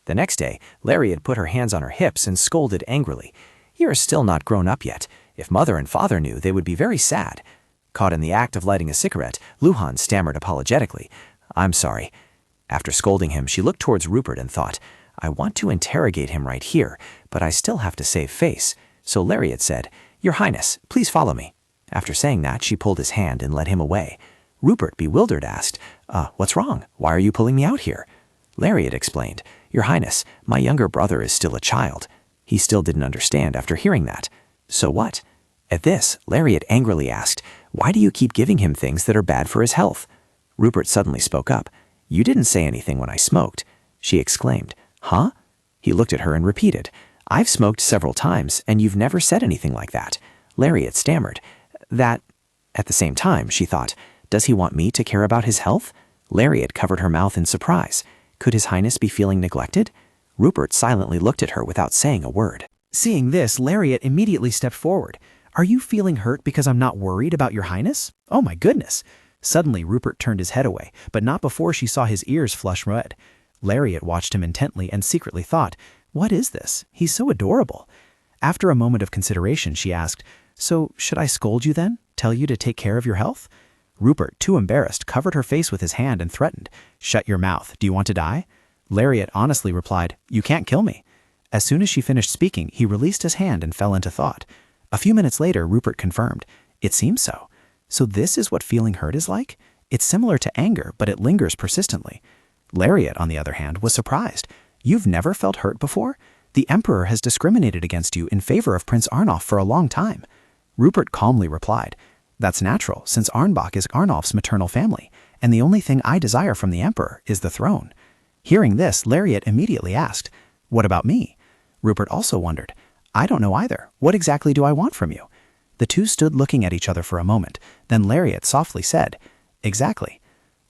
The next day, Lariat put her hands on her hips and scolded angrily. You are still not grown up yet. If mother and father knew, they would be very sad. Caught in the act of lighting a cigarette, Luhan stammered apologetically, I'm sorry. After scolding him, she looked towards Rupert and thought, I want to interrogate him right here, but I still have to save face. So Lariat said, Your Highness, please follow me. After saying that, she pulled his hand and led him away. Rupert, bewildered, asked, What's wrong? Why are you pulling me out here? Lariat explained, Your Highness, my younger brother is still a child. He still didn't understand after hearing that. So what? At this, Lariat angrily asked, Why do you keep giving him things that are bad for his health? Rupert suddenly spoke up. You didn't say anything when I smoked. She exclaimed, Huh? He looked at her and repeated, I've smoked several times, and you've never said anything like that. Lariat stammered, That... At the same time, she thought, Does he want me to care about his health? Lariat covered her mouth in surprise. Could His Highness be feeling neglected? Rupert silently looked at her without saying a word. Seeing this, Lariat immediately stepped forward. Are you feeling hurt because I'm not worried about your highness? Oh my goodness. Suddenly, Rupert turned his head away, but not before she saw his ears flush red. Lariat watched him intently and secretly thought, what is this? He's so adorable. After a moment of consideration, she asked, so should I scold you then? Tell you to take care of your health? Rupert, too embarrassed, covered her face with his hand and threatened, shut your mouth. Do you want to die? Lariat honestly replied, you can't kill me. As soon as she finished speaking, he released his hand and fell into thought. A few minutes later, Rupert confirmed, it seems so. So this is what feeling hurt is like? It's similar to anger, but it lingers persistently. Lariat, on the other hand, was surprised. You've never felt hurt before? The Emperor has discriminated against you in favor of Prince Arnulf for a long time. Rupert calmly replied, That's natural, since Arnbach is Arnulf's maternal family, and the only thing I desire from the Emperor is the throne. Hearing this, Lariat immediately asked, What about me? Rupert also wondered, I don't know either. What exactly do I want from you? The two stood looking at each other for a moment. Then Lariat softly said, Exactly.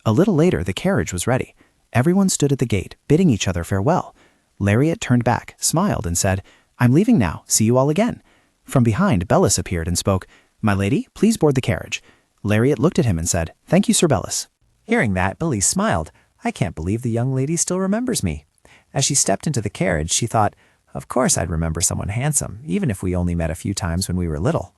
A little later, the carriage was ready. Everyone stood at the gate, bidding each other farewell. Lariat turned back, smiled, and said, I'm leaving now. See you all again. From behind, Bellis appeared and spoke, My lady, please board the carriage. Lariat looked at him and said, Thank you, Sir Bellis. Hearing that, Bellis smiled. I can't believe the young lady still remembers me. As she stepped into the carriage, she thought, Of course I'd remember someone handsome, even if we only met a few times when we were little.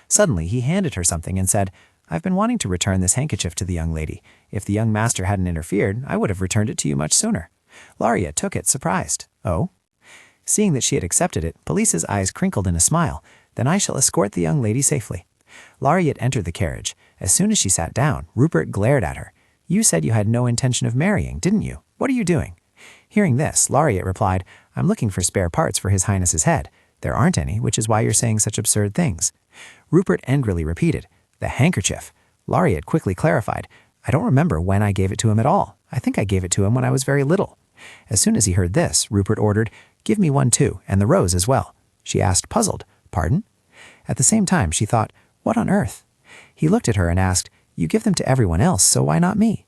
Suddenly, he handed her something and said, I've been wanting to return this handkerchief to the young lady. If the young master hadn't interfered, I would have returned it to you much sooner. Lariat took it, surprised. Oh? Seeing that she had accepted it, Bellis's eyes crinkled in a smile. Then I shall escort the young lady safely. Lariat entered the carriage. As soon as she sat down, Rupert glared at her. You said you had no intention of marrying, didn't you? What are you doing? Hearing this, Lariat replied, I'm looking for spare parts for His Highness's head. There aren't any, which is why you're saying such absurd things. Rupert angrily repeated, The handkerchief. Lariat quickly clarified, I don't remember when I gave it to him at all. I think I gave it to him when I was very little. As soon as he heard this, Rupert ordered, Give me one too, and the rose as well. She asked, puzzled, Pardon? At the same time, she thought, What on earth? He looked at her and asked, You give them to everyone else, so why not me?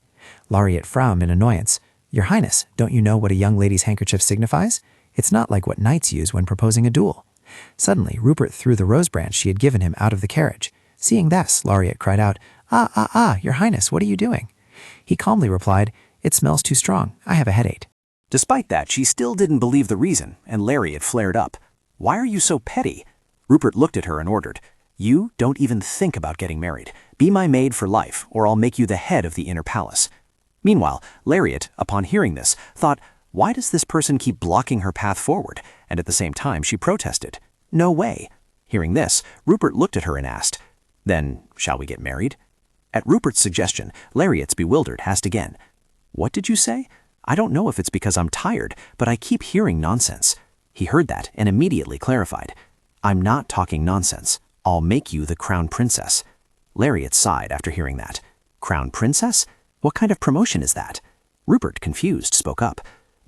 Lariat frowned in annoyance. Your Highness, don't you know what a young lady's handkerchief signifies? It's not like what knights use when proposing a duel. Suddenly, Rupert threw the rose branch she had given him out of the carriage. Seeing this, Lariat cried out, Your Highness, what are you doing? He calmly replied, It smells too strong. I have a headache. Despite that, she still didn't believe the reason, and Lariat flared up. Why are you so petty? Rupert looked at her and ordered, You don't even think about getting married. Be my maid for life, or I'll make you the head of the inner palace. Meanwhile, Lariat, upon hearing this, thought, Why does this person keep blocking her path forward? And at the same time, she protested, No way. Hearing this, Rupert looked at her and asked, Then, shall we get married? At Rupert's suggestion, Lariat's bewildered asked again, What did you say? I don't know if it's because I'm tired, but I keep hearing nonsense. He heard that and immediately clarified, I'm not talking nonsense. I'll make you the crown princess. Lariat sighed after hearing that. Crown princess? What kind of promotion is that? Rupert, confused, spoke up.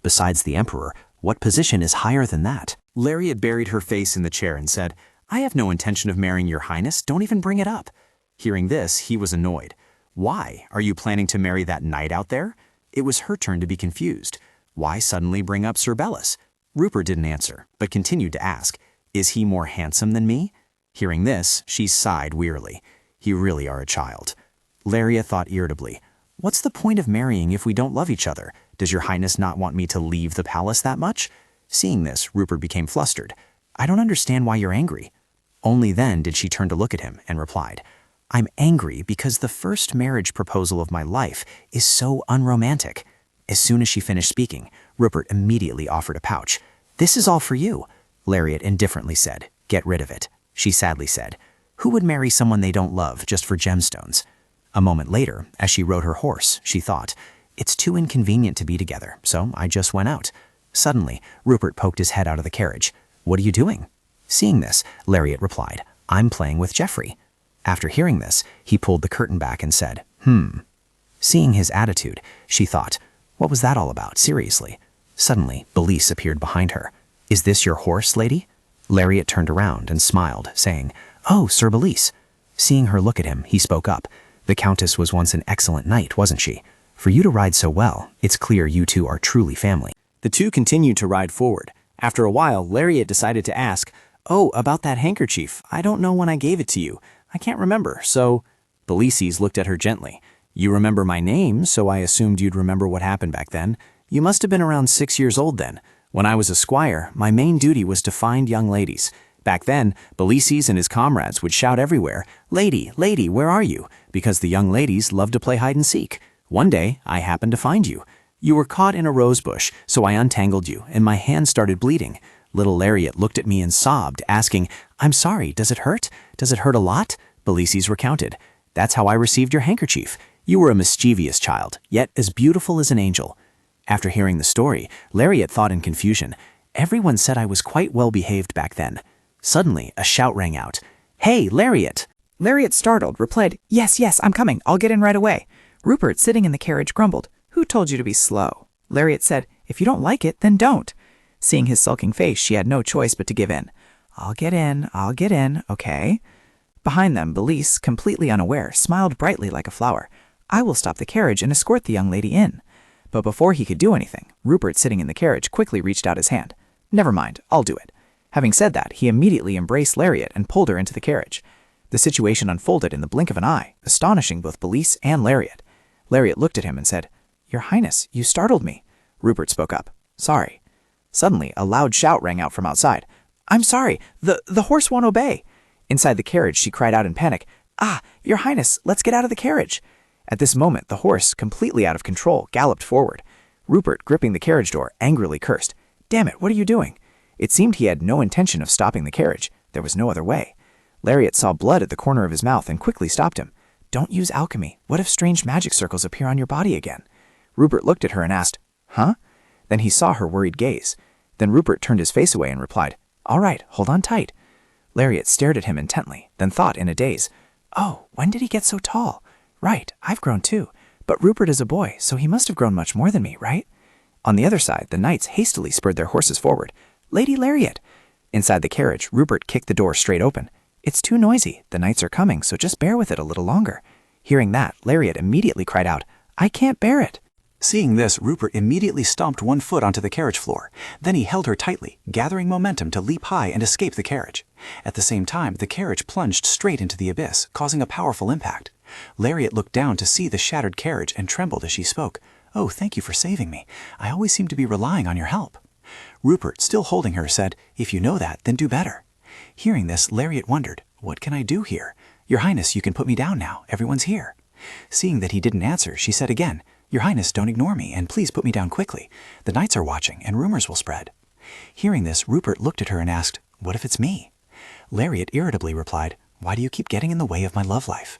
Besides the emperor, what position is higher than that? Lariat buried her face in the chair and said, I have no intention of marrying your highness. Don't even bring it up. Hearing this, he was annoyed. Why? Are you planning to marry that knight out there? It was her turn to be confused. Why suddenly bring up Sir Bellis? Rupert didn't answer, but continued to ask, Is he more handsome than me? Hearing this, she sighed wearily. You really are a child. Lariat thought irritably, What's the point of marrying if we don't love each other? Does your highness not want me to leave the palace that much? Seeing this, Rupert became flustered. I don't understand why you're angry. Only then did she turn to look at him and replied, I'm angry because the first marriage proposal of my life is so unromantic. As soon as she finished speaking, Rupert immediately offered a pouch. This is all for you. Lariat indifferently said, Get rid of it. She sadly said, Who would marry someone they don't love just for gemstones? A moment later, as she rode her horse, she thought, It's too inconvenient to be together, so I just went out. Suddenly, Rupert poked his head out of the carriage. What are you doing? Seeing this, Lariat replied, I'm playing with Geoffrey. After hearing this, he pulled the curtain back and said, Seeing his attitude, she thought, What was that all about, seriously? Suddenly, Bellis appeared behind her. Is this your horse, lady? Lariat turned around and smiled, saying, Oh, Sir Bellis. Seeing her look at him, he spoke up. The Countess was once an excellent knight, wasn't she? For you to ride so well, it's clear you two are truly family. The two continued to ride forward. After a while, Lariat decided to ask, Oh, about that handkerchief. I don't know when I gave it to you. I can't remember, so... Bellis looked at her gently. You remember my name, so I assumed you'd remember what happened back then. You must have been around 6 years old then. When I was a squire, my main duty was to find young ladies. Back then, Bellis and his comrades would shout everywhere, Lady, lady, where are you? Because the young ladies loved to play hide and seek. One day, I happened to find you. You were caught in a rose bush, so I untangled you, and my hand started bleeding. Little Lariat looked at me and sobbed, asking, I'm sorry, does it hurt? Does it hurt a lot? Bellis recounted. That's how I received your handkerchief. You were a mischievous child, yet as beautiful as an angel. After hearing the story, Lariat thought in confusion, everyone said I was quite well behaved back then. Suddenly, a shout rang out. Hey, Lariat! Lariat, startled, replied, Yes, I'm coming. I'll get in right away. Rupert, sitting in the carriage, grumbled, Who told you to be slow? Lariat said, If you don't like it, then don't. Seeing his sulking face, she had no choice but to give in. I'll get in, okay. Behind them, Belize, completely unaware, smiled brightly like a flower. I will stop the carriage and escort the young lady in. But before he could do anything, Rupert, sitting in the carriage, quickly reached out his hand. Never mind, I'll do it. Having said that, he immediately embraced Lariat and pulled her into the carriage. The situation unfolded in the blink of an eye, astonishing both Belize and Lariat. Lariat looked at him and said, Your Highness, you startled me. Rupert spoke up. Sorry. Suddenly, a loud shout rang out from outside. I'm sorry, the horse won't obey. Inside the carriage, she cried out in panic, Your Highness, let's get out of the carriage. At this moment, the horse, completely out of control, galloped forward. Rupert, gripping the carriage door, angrily cursed. Damn it, what are you doing? It seemed he had no intention of stopping the carriage. There was no other way. Lariat saw blood at the corner of his mouth and quickly stopped him. Don't use alchemy. What if strange magic circles appear on your body again? Rupert looked at her and asked, Huh? Then he saw her worried gaze. Then Rupert turned his face away and replied, All right, hold on tight. Lariat stared at him intently, then thought in a daze, Oh, when did he get so tall? Right, I've grown too. But Rupert is a boy, so he must have grown much more than me, right? On the other side, the knights hastily spurred their horses forward. Lady Lariat! Inside the carriage, Rupert kicked the door straight open. It's too noisy. The knights are coming, so just bear with it a little longer. Hearing that, Lariat immediately cried out, I can't bear it. Seeing this, Rupert immediately stomped one foot onto the carriage floor. Then he held her tightly, gathering momentum to leap high and escape the carriage. At the same time, the carriage plunged straight into the abyss, causing a powerful impact. Lariat looked down to see the shattered carriage and trembled as she spoke. Oh, thank you for saving me. I always seem to be relying on your help. Rupert, still holding her, said, If you know that, then do better. Hearing this, Lariat wondered, What can I do here? Your Highness, you can put me down now. Everyone's here. Seeing that he didn't answer, she said again, Your Highness, don't ignore me, and please put me down quickly. The knights are watching, and rumors will spread. Hearing this, Rupert looked at her and asked, What if it's me? Lariat irritably replied, Why do you keep getting in the way of my love life?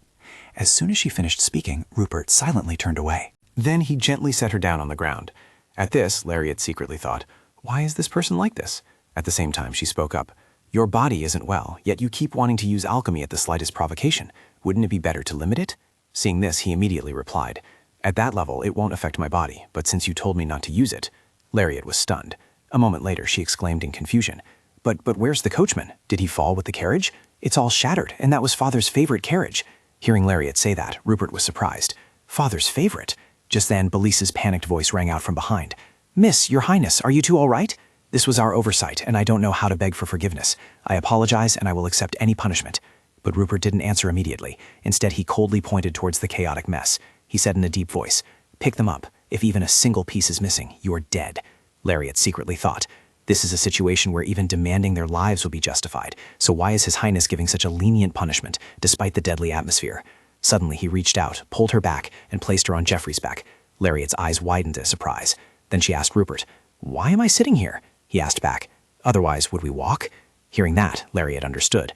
As soon as she finished speaking, Rupert silently turned away. Then he gently set her down on the ground. At this, Lariat secretly thought, Why is this person like this? At the same time, she spoke up. Your body isn't well, yet you keep wanting to use alchemy at the slightest provocation. Wouldn't it be better to limit it? Seeing this, he immediately replied, At that level, it won't affect my body, but since you told me not to use it. Lariat was stunned. A moment later, she exclaimed in confusion, But where's the coachman? Did he fall with the carriage? It's all shattered, and that was Father's favorite carriage. Hearing Lariat say that, Rupert was surprised. Father's favorite? Just then, Belize's panicked voice rang out from behind. Miss, Your Highness, are you two all right? This was our oversight, and I don't know how to beg for forgiveness. I apologize, and I will accept any punishment. But Rupert didn't answer immediately. Instead, he coldly pointed towards the chaotic mess. He said in a deep voice, Pick them up. If even a single piece is missing, you're dead. Lariat secretly thought, This is a situation where even demanding their lives will be justified, so why is His Highness giving such a lenient punishment, despite the deadly atmosphere? Suddenly, he reached out, pulled her back, and placed her on Geoffrey's back. Lariat's eyes widened in surprise. Then she asked Rupert, Why am I sitting here? He asked back, Otherwise, would we walk? Hearing that, Lariat understood.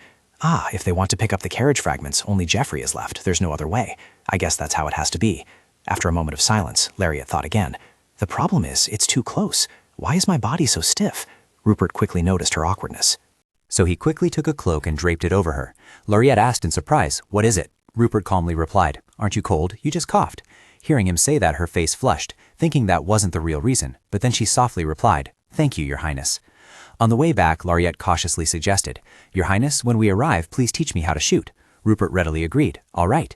If they want to pick up the carriage fragments, only Geoffrey is left. There's no other way. I guess that's how it has to be. After a moment of silence, Lariat thought again. The problem is, it's too close. Why is my body so stiff? Rupert quickly noticed her awkwardness. So he quickly took a cloak and draped it over her. Lariat asked in surprise, What is it? Rupert calmly replied, Aren't you cold? You just coughed. Hearing him say that, her face flushed, thinking that wasn't the real reason, but then she softly replied, Thank you, Your Highness. On the way back, Lariat cautiously suggested, Your Highness, when we arrive, please teach me how to shoot. Rupert readily agreed, All right.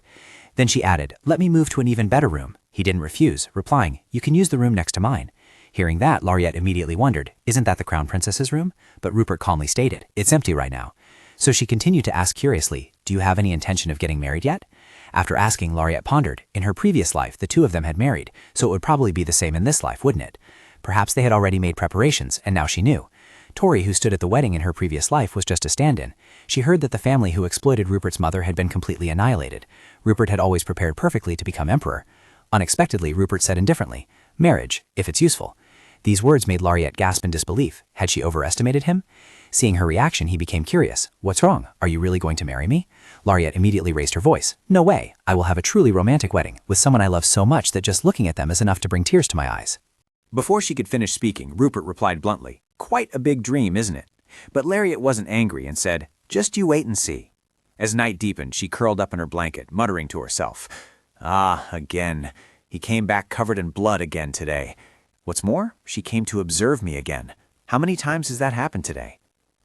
Then she added, Let me move to an even better room. He didn't refuse, replying, You can use the room next to mine. Hearing that, Lariat immediately wondered, Isn't that the Crown Princess's room? But Rupert calmly stated, It's empty right now. So she continued to ask curiously, Do you have any intention of getting married yet? After asking, Lariat pondered, In her previous life, the two of them had married, so it would probably be the same in this life, wouldn't it? Perhaps they had already made preparations, and now she knew. Tori, who stood at the wedding in her previous life, was just a stand-in. She heard that the family who exploited Rupert's mother had been completely annihilated. Rupert had always prepared perfectly to become emperor. Unexpectedly, Rupert said indifferently, Marriage, if it's useful. These words made Lariat gasp in disbelief. Had she overestimated him? Seeing her reaction, he became curious. What's wrong? Are you really going to marry me? Lariat immediately raised her voice. No way. I will have a truly romantic wedding with someone I love so much that just looking at them is enough to bring tears to my eyes. Before she could finish speaking, Rupert replied bluntly, "Quite a big dream, isn't it?" But Lariat wasn't angry and said, "Just you wait and see." As night deepened, she curled up in her blanket, muttering to herself, "Ah, again. He came back covered in blood again today. What's more, she came to observe me again. How many times has that happened today?"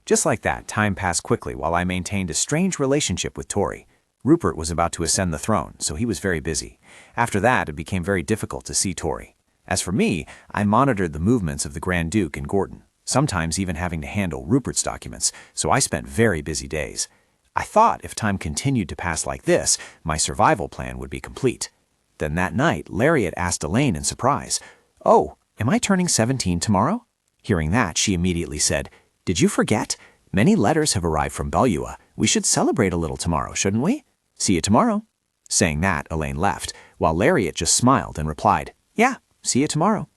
Just like that, time passed quickly while I maintained a strange relationship with Tori. Rupert was about to ascend the throne, so he was very busy. After that, it became very difficult to see Tori. As for me, I monitored the movements of the Grand Duke and Gordon, sometimes even having to handle Rupert's documents, so I spent very busy days. I thought if time continued to pass like this, my survival plan would be complete. Then that night, Lariat asked Elaine in surprise, "Oh, am I turning 17 tomorrow?" Hearing that, she immediately said, "Did you forget? Many letters have arrived from Belua. We should celebrate a little tomorrow, shouldn't we? See you tomorrow." Saying that, Elaine left, while Lariat just smiled and replied, "Yeah, see you tomorrow."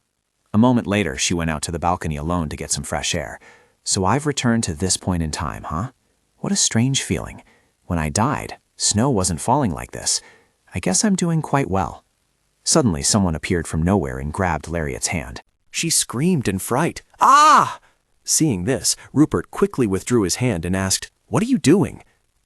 A moment later, she went out to the balcony alone to get some fresh air. So I've returned to this point in time, huh? What a strange feeling. When I died, snow wasn't falling like this. I guess I'm doing quite well. Suddenly, someone appeared from nowhere and grabbed Lariat's hand. She screamed in fright. "Ah!" Seeing this, Rupert quickly withdrew his hand and asked, "What are you doing?"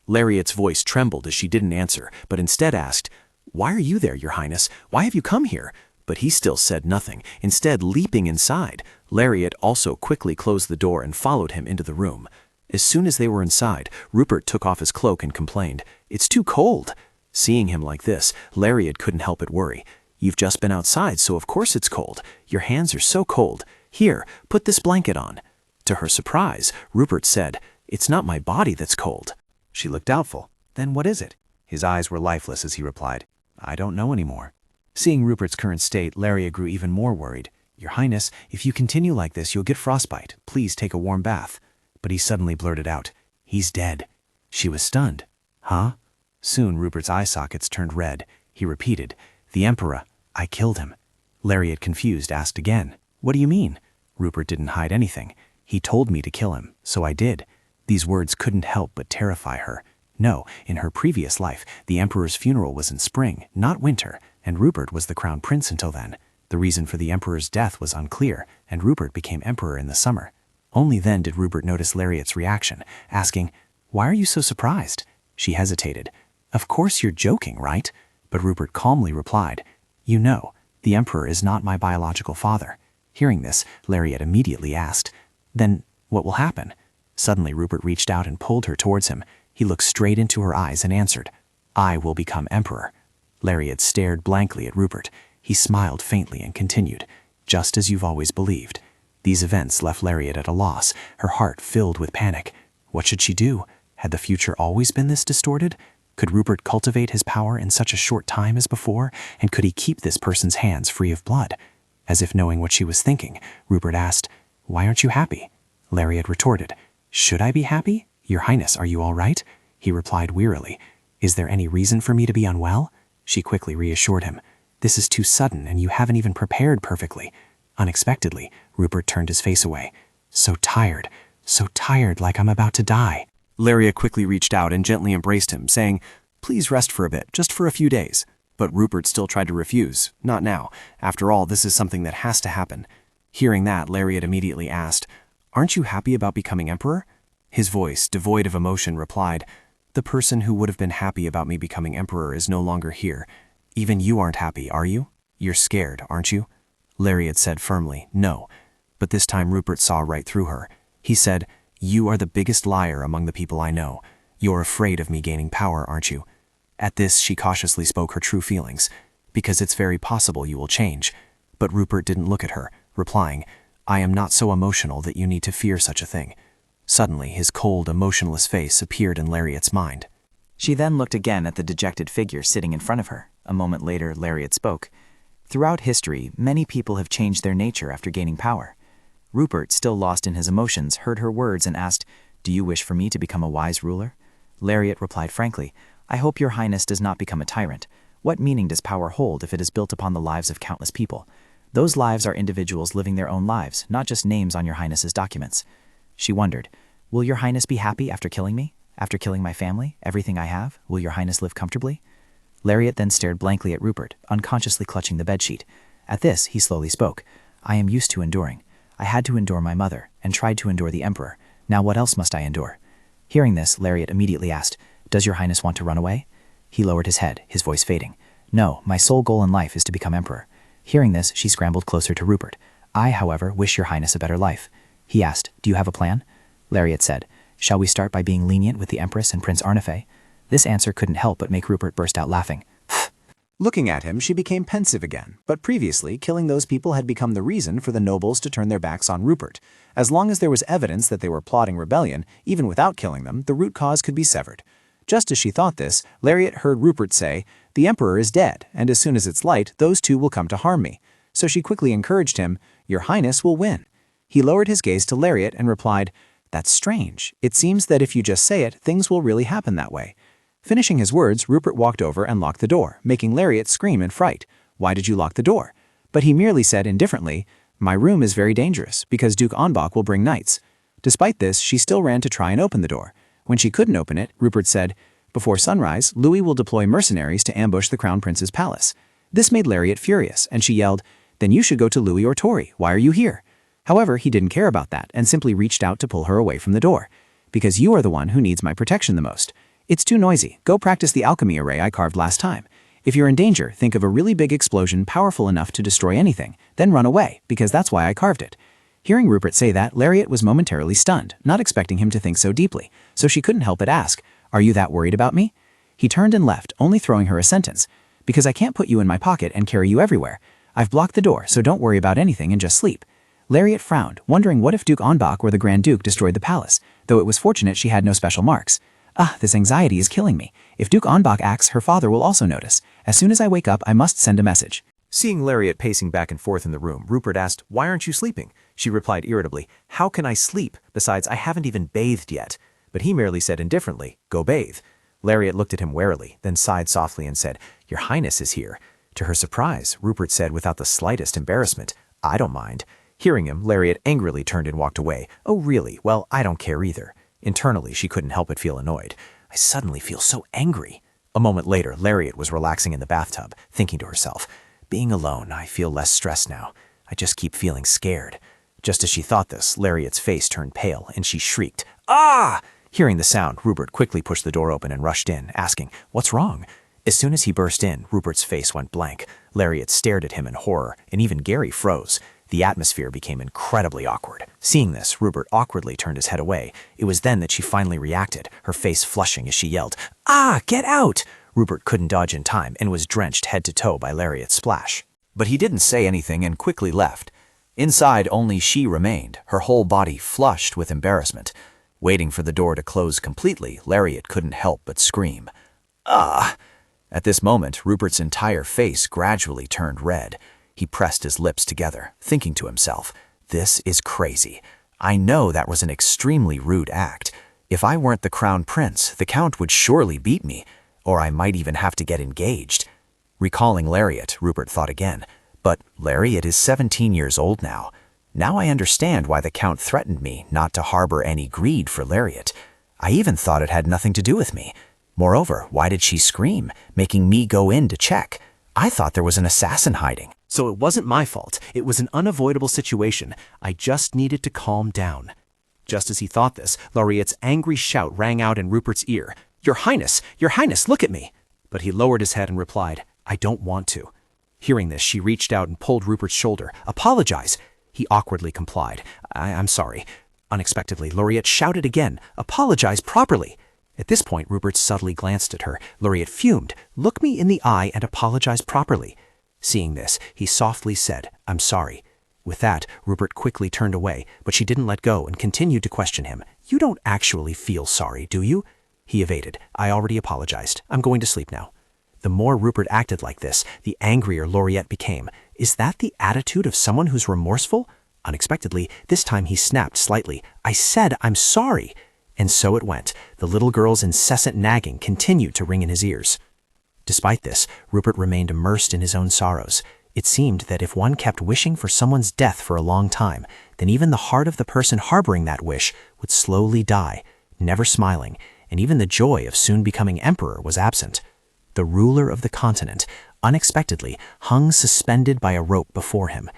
Lariat's voice trembled as she didn't answer, but instead asked, "Why are you there, Your Highness? Why have you come here?" But he still said nothing, instead leaping inside. Lariat also quickly closed the door and followed him into the room. As soon as they were inside, Rupert took off his cloak and complained, "It's too cold." Seeing him like this, Lariat couldn't help but worry. "You've just been outside, so of course it's cold. Your hands are so cold. Here, put this blanket on." To her surprise, Rupert said, "It's not my body that's cold." She looked doubtful. "Then what is it?" His eyes were lifeless as he replied, "I don't know anymore." Seeing Rupert's current state, Lariat grew even more worried. "Your Highness, if you continue like this, you'll get frostbite. Please take a warm bath." But he suddenly blurted out, "He's dead." She was stunned. "Huh?" Soon Rupert's eye sockets turned red. He repeated, "The Emperor, I killed him." Lariat, confused, asked again, "What do you mean?" Rupert didn't hide anything. "He told me to kill him, so I did." These words couldn't help but terrify her. No, in her previous life, the Emperor's funeral was in spring, not winter, and Rupert was the crown prince until then. The reason for the Emperor's death was unclear, and Rupert became Emperor in the summer. Only then did Rupert notice Lariat's reaction, asking, "Why are you so surprised?" She hesitated. "Of course you're joking, right?" But Rupert calmly replied, "You know, the Emperor is not my biological father." Hearing this, Lariat immediately asked, "Then what will happen?" Suddenly Rupert reached out and pulled her towards him. He looked straight into her eyes and answered, "I will become Emperor." Lariat stared blankly at Rupert. He smiled faintly and continued, "Just as you've always believed." These events left Lariat at a loss, her heart filled with panic. What should she do? Had the future always been this distorted? Could Rupert cultivate his power in such a short time as before, and could he keep this person's hands free of blood? As if knowing what she was thinking, Rupert asked, "Why aren't you happy?" Lariat retorted, "Should I be happy? Your Highness, are you all right?" He replied wearily, "Is there any reason for me to be unwell?" She quickly reassured him, "This is too sudden and you haven't even prepared perfectly." Unexpectedly, Rupert turned his face away. So tired, like I'm about to die." Lariat quickly reached out and gently embraced him, saying, "Please rest for a bit, just for a few days." But Rupert still tried to refuse. "Not now. After all, this is something that has to happen." Hearing that, Lariat immediately asked, "Aren't you happy about becoming Emperor?" His voice, devoid of emotion, replied, "The person who would have been happy about me becoming Emperor is no longer here. Even you aren't happy, are you? You're scared, aren't you?" Lariat said firmly, "No." But this time Rupert saw right through her. He said, "You are the biggest liar among the people I know. You're afraid of me gaining power, aren't you?" At this, she cautiously spoke her true feelings, "Because it's very possible you will change." But Rupert didn't look at her, replying, "I am not so emotional that you need to fear such a thing." Suddenly, his cold, emotionless face appeared in Lariat's mind. She then looked again at the dejected figure sitting in front of her. A moment later, Lariat spoke. "Throughout history, many people have changed their nature after gaining power." Rupert, still lost in his emotions, heard her words and asked, "Do you wish for me to become a wise ruler?" Lariat replied frankly, "I hope your Highness does not become a tyrant. What meaning does power hold if it is built upon the lives of countless people? Those lives are individuals living their own lives, not just names on your Highness's documents." She wondered, "Will your Highness be happy after killing me? After killing my family, everything I have? Will your Highness live comfortably?" Lariat then stared blankly at Rupert, unconsciously clutching the bedsheet. At this, he slowly spoke, I am used to enduring. I had to endure my mother, and tried to endure the emperor. Now what else must I endure? Hearing this, Lariat immediately asked, Does your highness want to run away? He lowered his head, his voice fading. No, my sole goal in life is to become emperor. Hearing this, she scrambled closer to Rupert. I, however, wish your highness a better life. He asked, Do you have a plan? Lariat said, Shall we start by being lenient with the empress and Prince Arnefe? This answer couldn't help but make Rupert burst out laughing. Looking at him, she became pensive again, but previously, killing those people had become the reason for the nobles to turn their backs on Rupert. As long as there was evidence that they were plotting rebellion, even without killing them, the root cause could be severed. Just as she thought this, Lariat heard Rupert say, The emperor is dead, and as soon as it's light, those two will come to harm me. So she quickly encouraged him, Your highness will win. He lowered his gaze to Lariat and replied, That's strange. It seems that if you just say it, things will really happen that way. Finishing his words, Rupert walked over and locked the door, making Lariat scream in fright. Why did you lock the door? But he merely said indifferently, My room is very dangerous, because Duke Anbach will bring knights. Despite this, she still ran to try and open the door. When she couldn't open it, Rupert said, Before sunrise, Louis will deploy mercenaries to ambush the crown prince's palace. This made Lariat furious, and she yelled, Then you should go to Louis or Tori. Why are you here? However, he didn't care about that and simply reached out to pull her away from the door. Because you are the one who needs my protection the most. It's too noisy. Go practice the alchemy array I carved last time. If you're in danger, think of a really big explosion powerful enough to destroy anything, then run away, because that's why I carved it. Hearing Rupert say that, Lariat was momentarily stunned, not expecting him to think so deeply, so she couldn't help but ask, Are you that worried about me? He turned and left, only throwing her a sentence. Because I can't put you in my pocket and carry you everywhere. I've blocked the door, so don't worry about anything and just sleep. Lariat frowned, wondering what if Duke Anbach or the Grand Duke destroyed the palace, though it was fortunate she had no special marks. This anxiety is killing me. If Duke Anbach acts, her father will also notice. As soon as I wake up, I must send a message. Seeing Lariat pacing back and forth in the room, Rupert asked, Why aren't you sleeping? She replied irritably, How can I sleep? Besides, I haven't even bathed yet. But he merely said indifferently, Go bathe. Lariat looked at him warily, then sighed softly and said, Your highness is here. To her surprise, Rupert said without the slightest embarrassment, I don't mind. Hearing him, Lariat angrily turned and walked away. Oh really? Well, I don't care either. Internally, she couldn't help but feel annoyed. I suddenly feel so angry. A moment later, Lariat was relaxing in the bathtub, thinking to herself, Being alone, I feel less stressed now. I just keep feeling scared. Just as she thought this, Lariat's face turned pale, and she shrieked, Ah! Hearing the sound, Rupert quickly pushed the door open and rushed in, asking, What's wrong? As soon as he burst in, Rupert's face went blank. Lariat stared at him in horror, and even Gary froze. The atmosphere became incredibly awkward. Seeing this, Rupert awkwardly turned his head away. It was then that she finally reacted, her face flushing as she yelled, Ah, get out! Rupert couldn't dodge in time and was drenched head to toe by Lariat's splash. But he didn't say anything and quickly left. Inside, only she remained, her whole body flushed with embarrassment. Waiting for the door to close completely, Lariat couldn't help but scream, Ah! At this moment, Rupert's entire face gradually turned red. He pressed his lips together, thinking to himself, This is crazy. I know that was an extremely rude act. If I weren't the crown prince, the count would surely beat me, or I might even have to get engaged. Recalling Lariat, Rupert thought again, But Lariat is 17 years old now. Now I understand why the count threatened me not to harbor any greed for Lariat. I even thought it had nothing to do with me. Moreover, why did she scream, making me go in to check? I thought there was an assassin hiding. So it wasn't my fault. It was an unavoidable situation. I just needed to calm down. Just as he thought this, Lariat's angry shout rang out in Rupert's ear. Your Highness, look at me! But he lowered his head and replied, I don't want to. Hearing this, she reached out and pulled Rupert's shoulder. Apologize! He awkwardly complied. I'm sorry. Unexpectedly, Lariat shouted again, Apologize properly! At this point, Rupert subtly glanced at her. Lariat fumed. Look me in the eye and apologize properly. Seeing this, he softly said, I'm sorry. With that, Rupert quickly turned away, but she didn't let go and continued to question him. You don't actually feel sorry, do you? He evaded. I already apologized. I'm going to sleep now. The more Rupert acted like this, the angrier Lariat became. Is that the attitude of someone who's remorseful? Unexpectedly, this time he snapped slightly. I said I'm sorry. And so it went. The little girl's incessant nagging continued to ring in his ears. Despite this, Rupert remained immersed in his own sorrows. It seemed that if one kept wishing for someone's death for a long time, then even the heart of the person harboring that wish would slowly die, never smiling, and even the joy of soon becoming emperor was absent. The ruler of the continent, unexpectedly, hung suspended by a rope before him.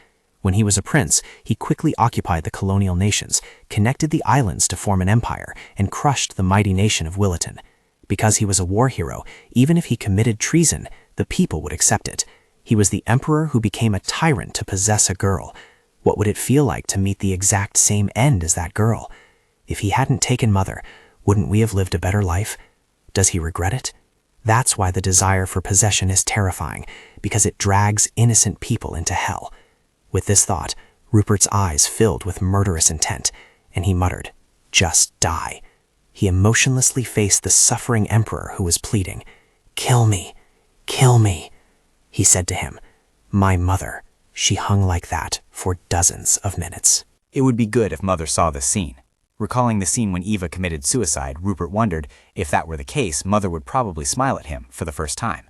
When he was a prince, he quickly occupied the colonial nations, connected the islands to form an empire, and crushed the mighty nation of Williton. Because he was a war hero, even if he committed treason, the people would accept it. He was the emperor who became a tyrant to possess a girl. What would it feel like to meet the exact same end as that girl? If he hadn't taken Mother, wouldn't we have lived a better life? Does he regret it? That's why the desire for possession is terrifying, because it drags innocent people into hell. With this thought, Rupert's eyes filled with murderous intent, and he muttered, "Just die." He emotionlessly faced the suffering emperor who was pleading. "Kill me, kill me." He said to him, "My mother." She hung like that for dozens of minutes. It would be good if Mother saw this scene. Recalling the scene when Eva committed suicide, Rupert wondered if that were the case, Mother would probably smile at him for the first time.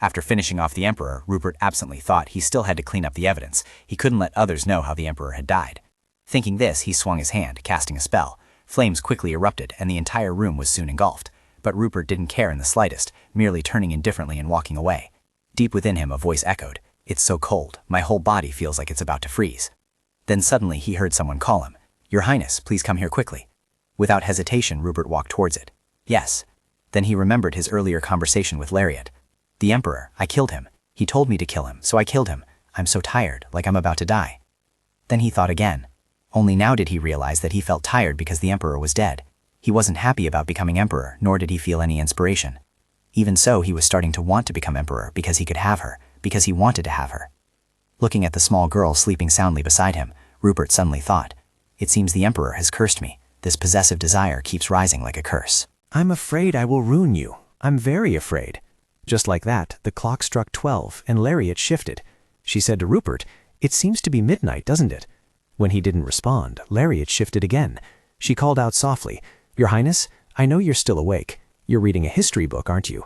After finishing off the Emperor, Rupert absently thought he still had to clean up the evidence. He couldn't let others know how the Emperor had died. Thinking this, he swung his hand, casting a spell. Flames quickly erupted, and the entire room was soon engulfed. But Rupert didn't care in the slightest, merely turning indifferently and walking away. Deep within him, a voice echoed, "It's so cold. My whole body feels like it's about to freeze." Then suddenly he heard someone call him. "Your Highness, please come here quickly." Without hesitation, Rupert walked towards it. "Yes." Then he remembered his earlier conversation with Lariat. "The Emperor, I killed him. He told me to kill him, so I killed him. I'm so tired, like I'm about to die." Then he thought again. Only now did he realize that he felt tired because the Emperor was dead. He wasn't happy about becoming Emperor, nor did he feel any inspiration. Even so, he was starting to want to become Emperor because he could have her, because he wanted to have her. Looking at the small girl sleeping soundly beside him, Rupert suddenly thought, "It seems the Emperor has cursed me. This possessive desire keeps rising like a curse." "I'm afraid I will ruin you. I'm very afraid." Just like that, the clock struck 12 and Lariat shifted. She said to Rupert, "It seems to be midnight, doesn't it?" When he didn't respond, Lariat shifted again. She called out softly, "Your Highness, I know you're still awake. You're reading a history book, aren't you?"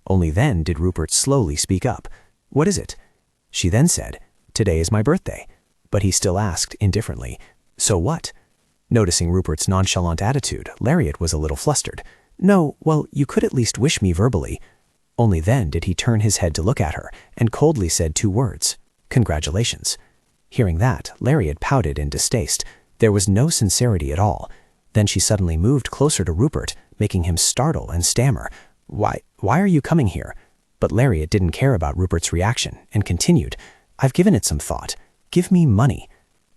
Only then did Rupert slowly speak up. "What is it?" She then said, "Today is my birthday." But he still asked, indifferently, "So what?" Noticing Rupert's nonchalant attitude, Lariat was a little flustered. "No, well, you could at least wish me verbally." Only then did he turn his head to look at her, and coldly said 2 words, "Congratulations." Hearing that, Lariat pouted in distaste. There was no sincerity at all. Then she suddenly moved closer to Rupert, making him startle and stammer, Why are you coming here?" But Lariat didn't care about Rupert's reaction, and continued, "I've given it some thought. Give me money."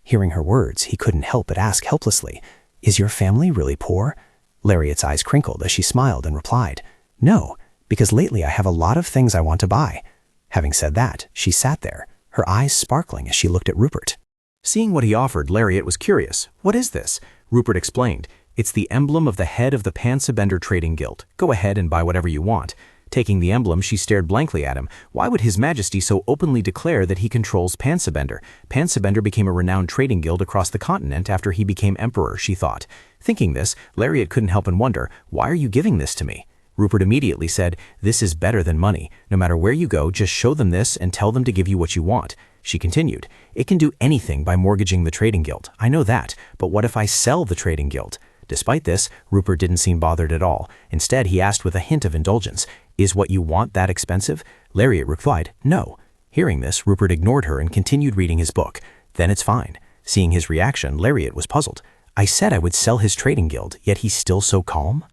Hearing her words, he couldn't help but ask helplessly, "Is your family really poor?" Lariat's eyes crinkled as she smiled and replied, "No, because lately I have a lot of things I want to buy." Having said that, she sat there, her eyes sparkling as she looked at Rupert. Seeing what he offered, Lariat was curious. "What is this?" Rupert explained, "It's the emblem of the head of the Pansabender Trading Guild. Go ahead and buy whatever you want." Taking the emblem, she stared blankly at him. Why would His Majesty so openly declare that he controls Pansabender? Pansabender became a renowned trading guild across the continent after he became emperor, she thought. Thinking this, Lariat couldn't help but wonder, "Why are you giving this to me?" Rupert immediately said, "This is better than money. No matter where you go, just show them this and tell them to give you what you want." She continued, "It can do anything by mortgaging the trading guild. I know that, but what if I sell the trading guild?" Despite this, Rupert didn't seem bothered at all. Instead, he asked with a hint of indulgence, "Is what you want that expensive?" Lariat replied, "No." Hearing this, Rupert ignored her and continued reading his book. "Then it's fine." Seeing his reaction, Lariat was puzzled. "I said I would sell his trading guild, yet he's still so calm?"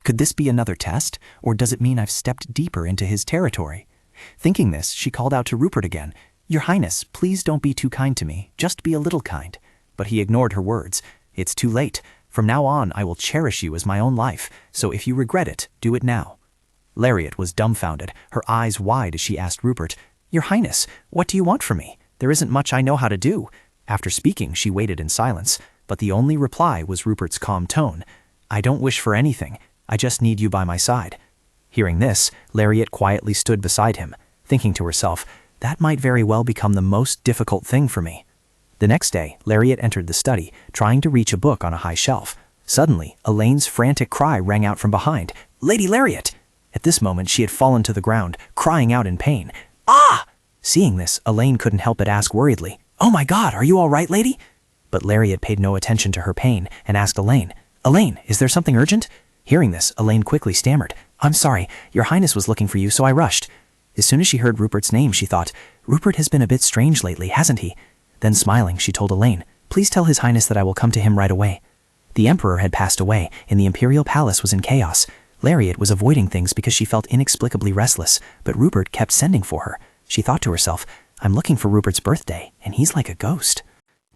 Could this be another test, or does it mean I've stepped deeper into his territory? Thinking this, she called out to Rupert again, "Your Highness, please don't be too kind to me. Just be a little kind." But he ignored her words. "It's too late. From now on, I will cherish you as my own life, so if you regret it, do it now." Lariat was dumbfounded, her eyes wide as she asked Rupert, "Your Highness, what do you want from me? There isn't much I know how to do." After speaking, she waited in silence, but the only reply was Rupert's calm tone. "I don't wish for anything. I just need you by my side." Hearing this, Lariat quietly stood beside him, thinking to herself, "That might very well become the most difficult thing for me." The next day, Lariat entered the study, trying to reach a book on a high shelf. Suddenly, Elaine's frantic cry rang out from behind, "Lady Lariat!" At this moment, she had fallen to the ground, crying out in pain. "Ah!" Seeing this, Elaine couldn't help but ask worriedly, "Oh my God, are you all right, lady?" But Lariat paid no attention to her pain and asked Elaine, "Elaine, is there something urgent?" Hearing this, Elaine quickly stammered, "I'm sorry, your Highness was looking for you, so I rushed." As soon as she heard Rupert's name, she thought, "Rupert has been a bit strange lately, hasn't he?" Then smiling, she told Elaine, "Please tell His Highness that I will come to him right away." The Emperor had passed away, and the imperial palace was in chaos. Lariat was avoiding things because she felt inexplicably restless, but Rupert kept sending for her. She thought to herself, "I'm looking for Rupert's birthday, and he's like a ghost."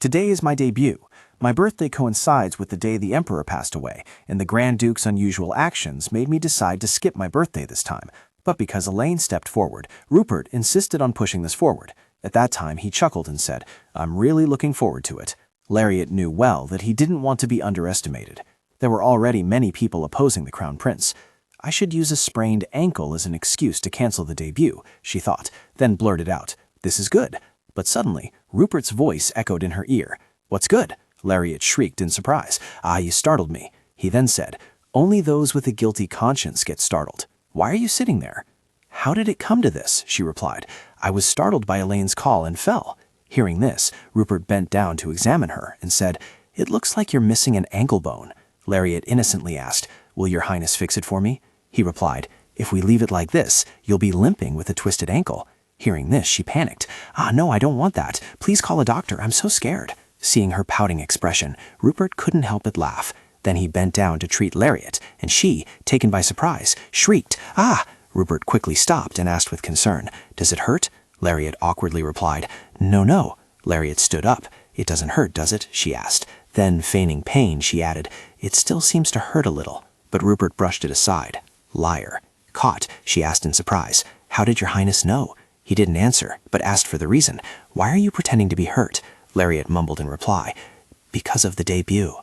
Today is my debut. My birthday coincides with the day the Emperor passed away, and the Grand Duke's unusual actions made me decide to skip my birthday this time. But because Elaine stepped forward, Rupert insisted on pushing this forward. At that time, he chuckled and said, "I'm really looking forward to it." Lariat knew well that he didn't want to be underestimated. There were already many people opposing the Crown Prince. I should use a sprained ankle as an excuse to cancel the debut, she thought, then blurted out, "This is good." But suddenly, Rupert's voice echoed in her ear. "What's good?" Lariat shrieked in surprise. "Ah, you startled me." He then said, "Only those with a guilty conscience get startled. Why are you sitting there?" "How did it come to this?" she replied. "I was startled by Elaine's call and fell." Hearing this, Rupert bent down to examine her and said, "It looks like you're missing an ankle bone." Lariat innocently asked, "Will your highness fix it for me?" He replied, "If we leave it like this, you'll be limping with a twisted ankle." Hearing this, she panicked. "Ah, no, I don't want that. Please call a doctor. I'm so scared." Seeing her pouting expression, Rupert couldn't help but laugh. Then he bent down to treat Lariat, and she, taken by surprise, shrieked, "Ah!" Rupert quickly stopped and asked with concern, "Does it hurt?" Lariat awkwardly replied, "No, no." Lariat stood up. "It doesn't hurt, does it?" she asked. Then, feigning pain, she added, "It still seems to hurt a little." But Rupert brushed it aside. Liar. Caught, she asked in surprise, "How did your highness know?" He didn't answer, but asked for the reason. "Why are you pretending to be hurt?" Lariat mumbled in reply, "Because of the debut."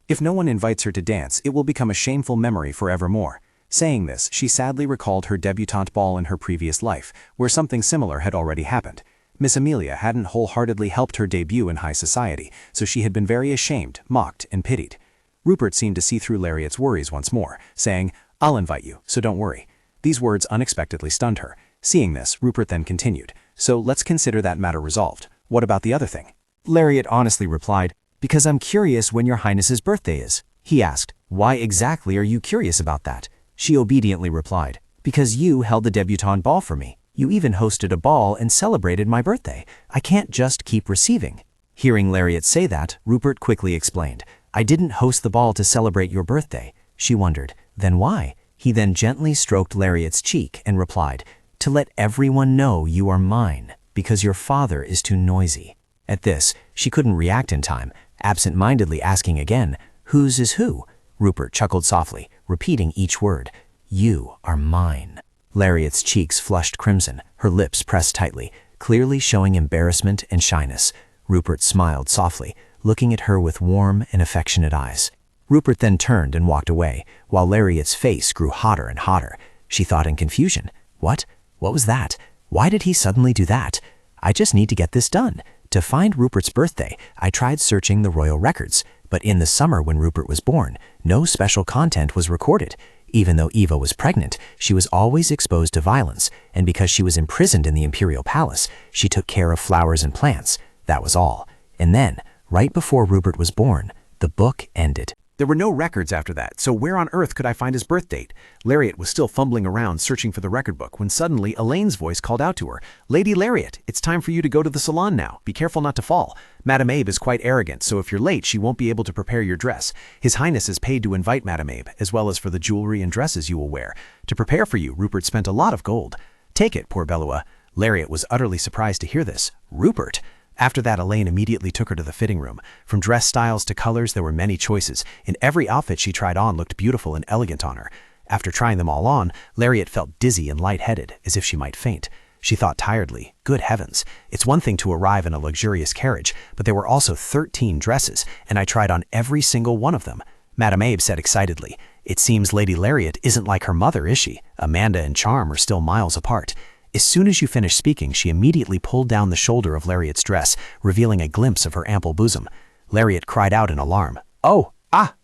If no one invites her to dance, it will become a shameful memory forevermore. Saying this, she sadly recalled her debutante ball in her previous life, where something similar had already happened. Miss Amelia hadn't wholeheartedly helped her debut in high society, so she had been very ashamed, mocked, and pitied. Rupert seemed to see through Lariat's worries once more, saying, "I'll invite you, so don't worry." These words unexpectedly stunned her. Seeing this, Rupert then continued, "So let's consider that matter resolved. What about the other thing?" Lariat honestly replied, "Because I'm curious when your highness's birthday is." He asked, "Why exactly are you curious about that?" She obediently replied, "Because you held the debutante ball for me. You even hosted a ball and celebrated my birthday. I can't just keep receiving." Hearing Lariat say that, Rupert quickly explained, "I didn't host the ball to celebrate your birthday." She wondered, "Then why?" He then gently stroked Lariat's cheek and replied, "To let everyone know you are mine, because your father is too noisy." At this, she couldn't react in time, absent-mindedly asking again, "Whose is who?" Rupert chuckled softly, repeating each word, "You are mine." Lariat's cheeks flushed crimson, her lips pressed tightly, clearly showing embarrassment and shyness. Rupert smiled softly, looking at her with warm and affectionate eyes. Rupert then turned and walked away, while Lariat's face grew hotter and hotter. She thought in confusion, What was that? Why did he suddenly do that? I just need to get this done. To find Rupert's birthday, I tried searching the royal records, but in the summer when Rupert was born, no special content was recorded. Even though Eva was pregnant, she was always exposed to violence, and because she was imprisoned in the imperial palace, she took care of flowers and plants. That was all. And then, right before Rupert was born, the book ended. There were no records after that, so where on earth could I find his birth date? Lariat was still fumbling around searching for the record book when suddenly Elaine's voice called out to her, "Lady Lariat, it's time for you to go to the salon now. Be careful not to fall. Madame Abe is quite arrogant, so if you're late, she won't be able to prepare your dress. His Highness is paid to invite Madame Abe, as well as for the jewelry and dresses you will wear. To prepare for you, Rupert spent a lot of gold. Take it, poor Bellua." Lariat was utterly surprised to hear this. Rupert! After that, Elaine immediately took her to the fitting room. From dress styles to colors, there were many choices, and every outfit she tried on looked beautiful and elegant on her. After trying them all on, Lariat felt dizzy and lightheaded, as if she might faint. She thought tiredly, good heavens, it's one thing to arrive in a luxurious carriage, but there were also 13 dresses, and I tried on every single one of them. Madame Abe said excitedly, "It seems Lady Lariat isn't like her mother, is she? Amanda and charm are still miles apart." As soon as you finished speaking, she immediately pulled down the shoulder of Lariat's dress, revealing a glimpse of her ample bosom. Lariat cried out in alarm. "Oh, ah!"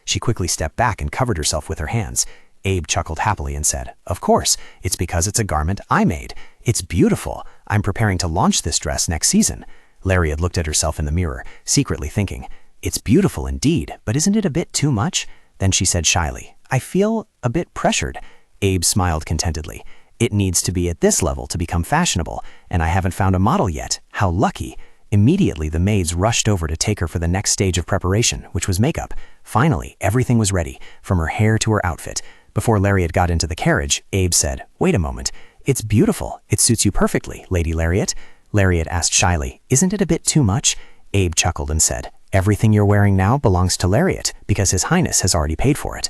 She quickly stepped back and covered herself with her hands. Abe chuckled happily and said, "Of course, it's because it's a garment I made. It's beautiful. I'm preparing to launch this dress next season." Lariat looked at herself in the mirror, secretly thinking, "It's beautiful indeed, but isn't it a bit too much?" Then she said shyly, "I feel a bit pressured." Abe smiled contentedly. "It needs to be at this level to become fashionable, and I haven't found a model yet. How lucky." Immediately, the maids rushed over to take her for the next stage of preparation, which was makeup. Finally, everything was ready, from her hair to her outfit. Before Lariat got into the carriage, Abe said, "Wait a moment. It's beautiful. It suits you perfectly, Lady Lariat." Lariat asked shyly, "Isn't it a bit too much?" Abe chuckled and said, "Everything you're wearing now belongs to Lariat, because His Highness has already paid for it."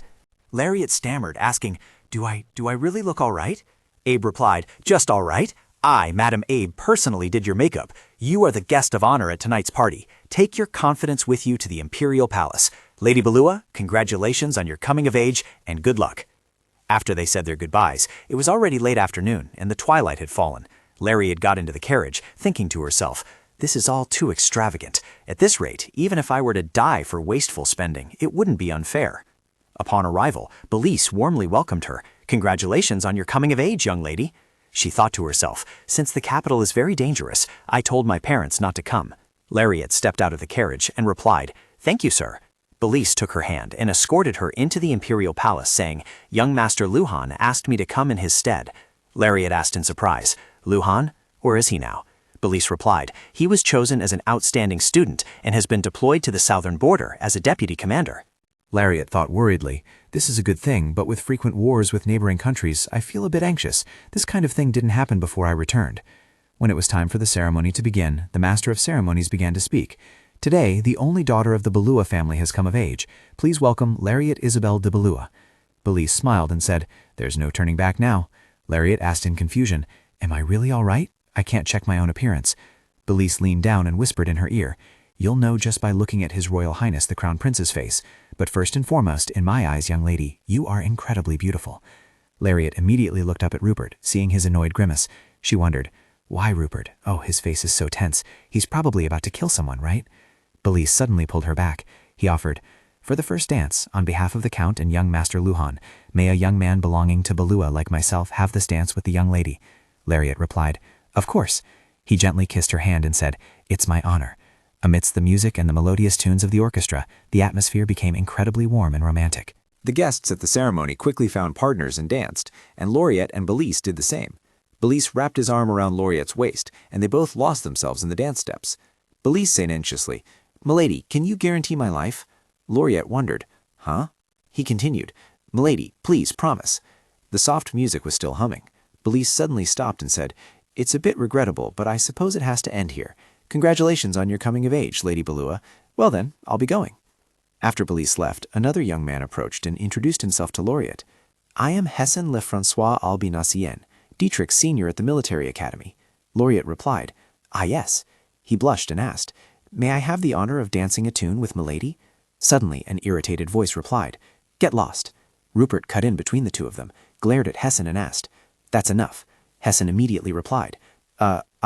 Lariat stammered, asking, Do I really look all right? Abe replied, "Just all right. I, Madam Abe, personally did your makeup. You are the guest of honor at tonight's party. Take your confidence with you to the Imperial Palace. Lady Balua, congratulations on your coming of age, and good luck." After they said their goodbyes, it was already late afternoon, and the twilight had fallen. Lariat got into the carriage, thinking to herself, "This is all too extravagant. At this rate, even if I were to die for wasteful spending, it wouldn't be unfair." Upon arrival, Belize warmly welcomed her. "Congratulations on your coming of age, young lady." She thought to herself, "Since the capital is very dangerous, I told my parents not to come." Lariat stepped out of the carriage and replied, "Thank you, sir." Belize took her hand and escorted her into the Imperial Palace, saying, "Young Master Luhan asked me to come in his stead." Lariat asked in surprise, "Luhan? Where is he now?" Belize replied, "He was chosen as an outstanding student and has been deployed to the southern border as a deputy commander." Lariat thought worriedly, "This is a good thing, but with frequent wars with neighboring countries, I feel a bit anxious. This kind of thing didn't happen before I returned." When it was time for the ceremony to begin, the Master of Ceremonies began to speak. "Today, the only daughter of the Balua family has come of age. Please welcome Lariat Isabel de Balua." Belize smiled and said, "There's no turning back now." Lariat asked in confusion, "Am I really all right? I can't check my own appearance." Belize leaned down and whispered in her ear, "You'll know just by looking at His Royal Highness the Crown Prince's face. But first and foremost, in my eyes, young lady, you are incredibly beautiful." Lariat immediately looked up at Rupert, seeing his annoyed grimace. She wondered, "Why, Rupert? Oh, his face is so tense. He's probably about to kill someone, right?" Belize suddenly pulled her back. He offered, "For the first dance, on behalf of the Count and young Master Luhan, may a young man belonging to Balua like myself have this dance with the young lady?" Lariat replied, "Of course." He gently kissed her hand and said, "It's my honor." Amidst the music and the melodious tunes of the orchestra, the atmosphere became incredibly warm and romantic. The guests at the ceremony quickly found partners and danced, and Lariat and Belize did the same. Belize wrapped his arm around Lariat's waist, and they both lost themselves in the dance steps. Belize said anxiously, "Milady, can you guarantee my life?" Lariat wondered, "Huh?" He continued, "Milady, please promise." The soft music was still humming. Belize suddenly stopped and said, "It's a bit regrettable, but I suppose it has to end here. Congratulations on your coming of age, Lady Balua. Well then, I'll be going." After Belize left, another young man approached and introduced himself to Lariat. "I am Hessin Lefrancois Albinassien, Dietrich's senior at the military academy." Lariat replied, "Ah yes." He blushed and asked, "May I have the honor of dancing a tune with Milady?" Suddenly, an irritated voice replied, "Get lost." Rupert cut in between the two of them, glared at Hessin and asked, "That's enough." Hessin immediately replied,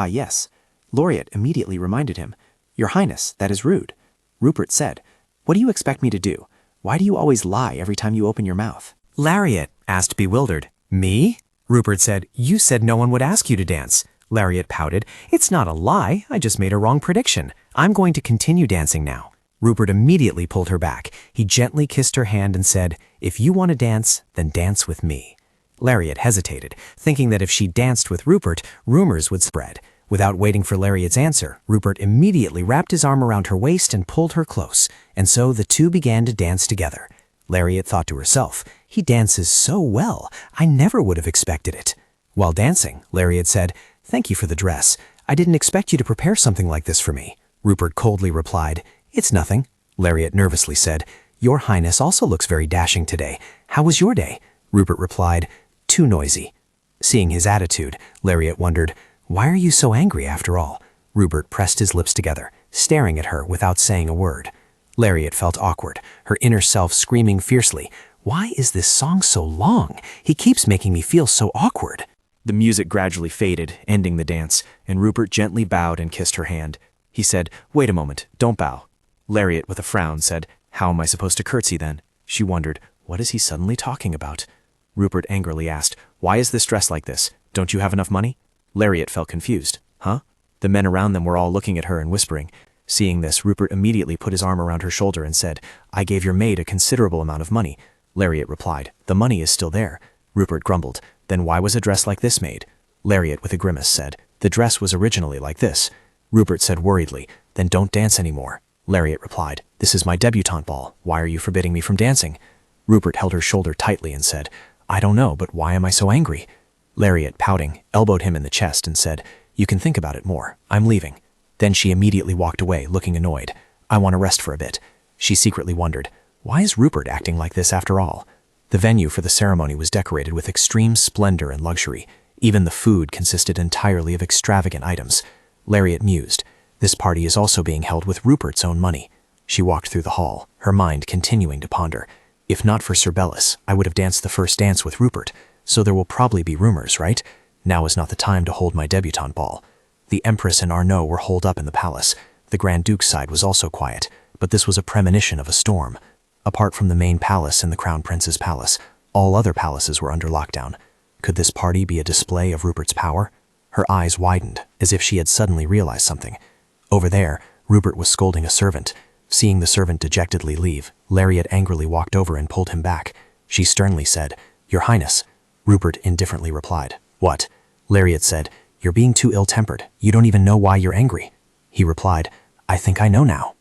yes." Lariat immediately reminded him, "Your Highness, that is rude." Rupert said, "What do you expect me to do? Why do you always lie every time you open your mouth?" Lariat asked bewildered, "Me?" Rupert said, "You said no one would ask you to dance." Lariat pouted, "It's not a lie, I just made a wrong prediction. I'm going to continue dancing now." Rupert immediately pulled her back. He gently kissed her hand and said, "If you want to dance, then dance with me." Lariat hesitated, thinking that if she danced with Rupert, rumors would spread. Without waiting for Lariat's answer, Rupert immediately wrapped his arm around her waist and pulled her close, and so the two began to dance together. Lariat thought to herself, "He dances so well, I never would have expected it." While dancing, Lariat said, "Thank you for the dress. I didn't expect you to prepare something like this for me." Rupert coldly replied, "It's nothing." Lariat nervously said, "Your Highness also looks very dashing today. How was your day?" Rupert replied, "Too noisy." Seeing his attitude, Lariat wondered, "Why are you so angry after all?" Rupert pressed his lips together, staring at her without saying a word. Lariat felt awkward, her inner self screaming fiercely, "Why is this song so long? He keeps making me feel so awkward." The music gradually faded, ending the dance, and Rupert gently bowed and kissed her hand. He said, "Wait a moment, don't bow." Lariat, with a frown, said, "How am I supposed to curtsy then?" She wondered, what is he suddenly talking about? Rupert angrily asked, "Why is this dress like this? Don't you have enough money?" Lariat felt confused. Huh? The men around them were all looking at her and whispering. Seeing this, Rupert immediately put his arm around her shoulder and said, "I gave your maid a considerable amount of money." Lariat replied, "The money is still there." Rupert grumbled, "Then why was a dress like this made?" Lariat, with a grimace, said, "The dress was originally like this." Rupert said worriedly. Then don't dance anymore. Lariat replied, This is my debutante ball. Why are you forbidding me from dancing? Rupert held her shoulder tightly and said, I don't know, but why am I so angry? Lariat, pouting, elbowed him in the chest and said, You can think about it more. I'm leaving. Then she immediately walked away, looking annoyed. I want to rest for a bit. She secretly wondered, why is Rupert acting like this after all? The venue for the ceremony was decorated with extreme splendor and luxury. Even the food consisted entirely of extravagant items. Lariat mused, This party is also being held with Rupert's own money. She walked through the hall, her mind continuing to ponder. If not for Sir Bellis, I would have danced the first dance with Rupert, so there will probably be rumors, right? Now is not the time to hold my debutante ball. The Empress and Arnaud were holed up in the palace. The Grand Duke's side was also quiet, but this was a premonition of a storm. Apart from the main palace and the Crown Prince's palace, all other palaces were under lockdown. Could this party be a display of Rupert's power? Her eyes widened, as if she had suddenly realized something. Over there, Rupert was scolding a servant. Seeing the servant dejectedly leave, Lariat angrily walked over and pulled him back. She sternly said, Your Highness. Rupert indifferently replied, What? Lariat said, You're being too ill-tempered. You don't even know why you're angry. He replied, I think I know now.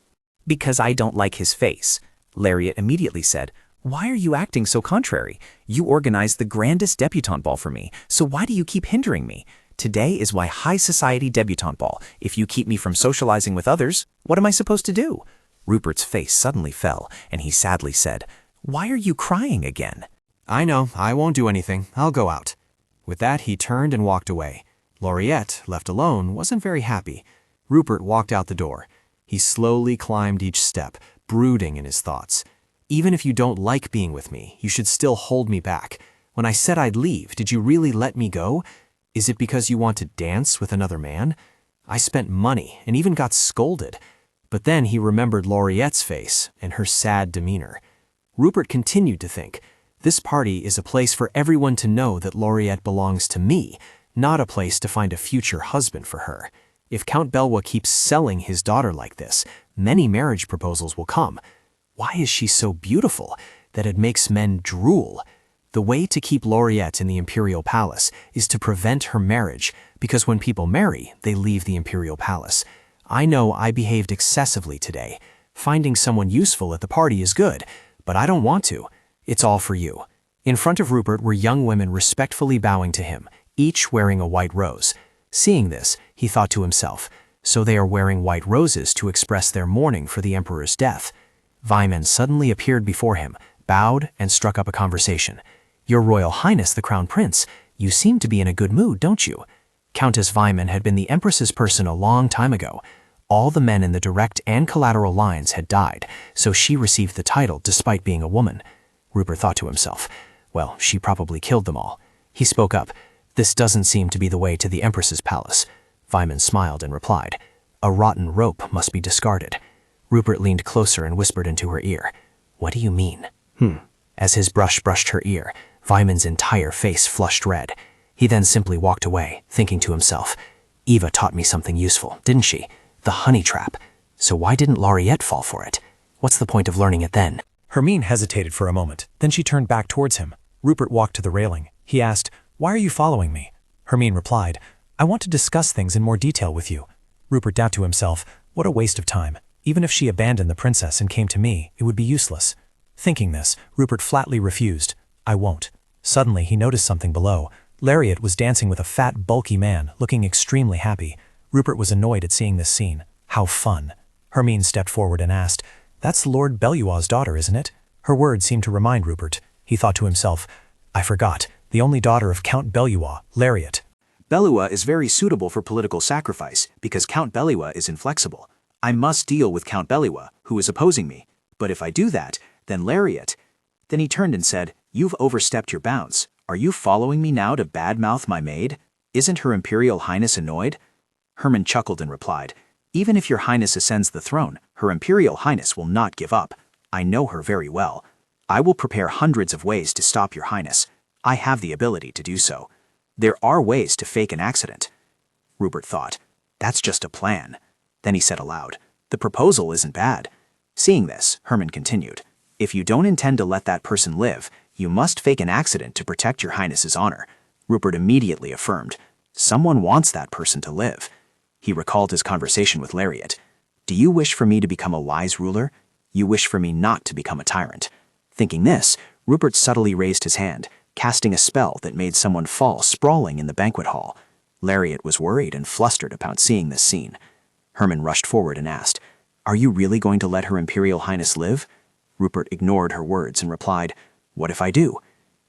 Because I don't like his face. Lariat immediately said, Why are you acting so contrary? You organized the grandest debutante ball for me, so why do you keep hindering me? Today is my high society debutante ball. If you keep me from socializing with others, what am I supposed to do? Rupert's face suddenly fell, and he sadly said, Why are you crying again? I know, I won't do anything. I'll go out. With that, he turned and walked away. Lariat, left alone, wasn't very happy. Rupert walked out the door. He slowly climbed each step, brooding in his thoughts. Even if you don't like being with me, you should still hold me back. When I said I'd leave, did you really let me go? Is it because you want to dance with another man? I spent money and even got scolded. But then he remembered Lariat's face and her sad demeanor. Rupert continued to think, this party is a place for everyone to know that Lariat belongs to me, not a place to find a future husband for her. If Count Belwa keeps selling his daughter like this, many marriage proposals will come. Why is she so beautiful that it makes men drool? The way to keep Lariat in the imperial palace is to prevent her marriage, because when people marry, they leave the imperial palace. I know I behaved excessively today. Finding someone useful at the party is good, but I don't want to. It's all for you. In front of Rupert were young women respectfully bowing to him, each wearing a white rose. Seeing this, he thought to himself, so they are wearing white roses to express their mourning for the emperor's death. Vyman suddenly appeared before him, bowed, and struck up a conversation. Your Royal Highness the Crown Prince, you seem to be in a good mood, don't you? Countess Vyman had been the Empress's person a long time ago. All the men in the direct and collateral lines had died, so she received the title despite being a woman. Rupert thought to himself, well, she probably killed them all. He spoke up, this doesn't seem to be the way to the Empress's palace. Vyman smiled and replied, a rotten rope must be discarded. Rupert leaned closer and whispered into her ear, what do you mean? As his brush brushed her ear, Vyman's entire face flushed red. He then simply walked away, thinking to himself, Eva taught me something useful, didn't she? The honey trap. So why didn't Lariat fall for it? What's the point of learning it then? Hermine hesitated for a moment, then she turned back towards him. Rupert walked to the railing. He asked, why are you following me? Hermine replied, I want to discuss things in more detail with you. Rupert thought to himself, what a waste of time. Even if she abandoned the princess and came to me, it would be useless. Thinking this, Rupert flatly refused. I won't. Suddenly, he noticed something below. Lariat was dancing with a fat, bulky man, looking extremely happy. Rupert was annoyed at seeing this scene. How fun. Hermine stepped forward and asked, that's Lord Bellua's daughter, isn't it? Her words seemed to remind Rupert. He thought to himself, I forgot, the only daughter of Count Bellua, Lariat. Bellua is very suitable for political sacrifice because Count Bellua is inflexible. I must deal with Count Bellua, who is opposing me. But if I do that, then Lariat. Then he turned and said, you've overstepped your bounds. Are you following me now to badmouth my maid? Isn't Her Imperial Highness annoyed? Herman chuckled and replied, even if your Highness ascends the throne, Her Imperial Highness will not give up. I know her very well. I will prepare hundreds of ways to stop your Highness. I have the ability to do so. There are ways to fake an accident. Rupert thought, that's just a plan. Then he said aloud, the proposal isn't bad. Seeing this, Herman continued, if you don't intend to let that person live, you must fake an accident to protect your Highness's honor. Rupert immediately affirmed, someone wants that person to live. He recalled his conversation with Lariat. Do you wish for me to become a wise ruler? You wish for me not to become a tyrant. Thinking this, Rupert subtly raised his hand, casting a spell that made someone fall sprawling in the banquet hall. Lariat was worried and flustered about seeing this scene. Herman rushed forward and asked, Are you really going to let Her Imperial Highness live? Rupert ignored her words and replied, What if I do?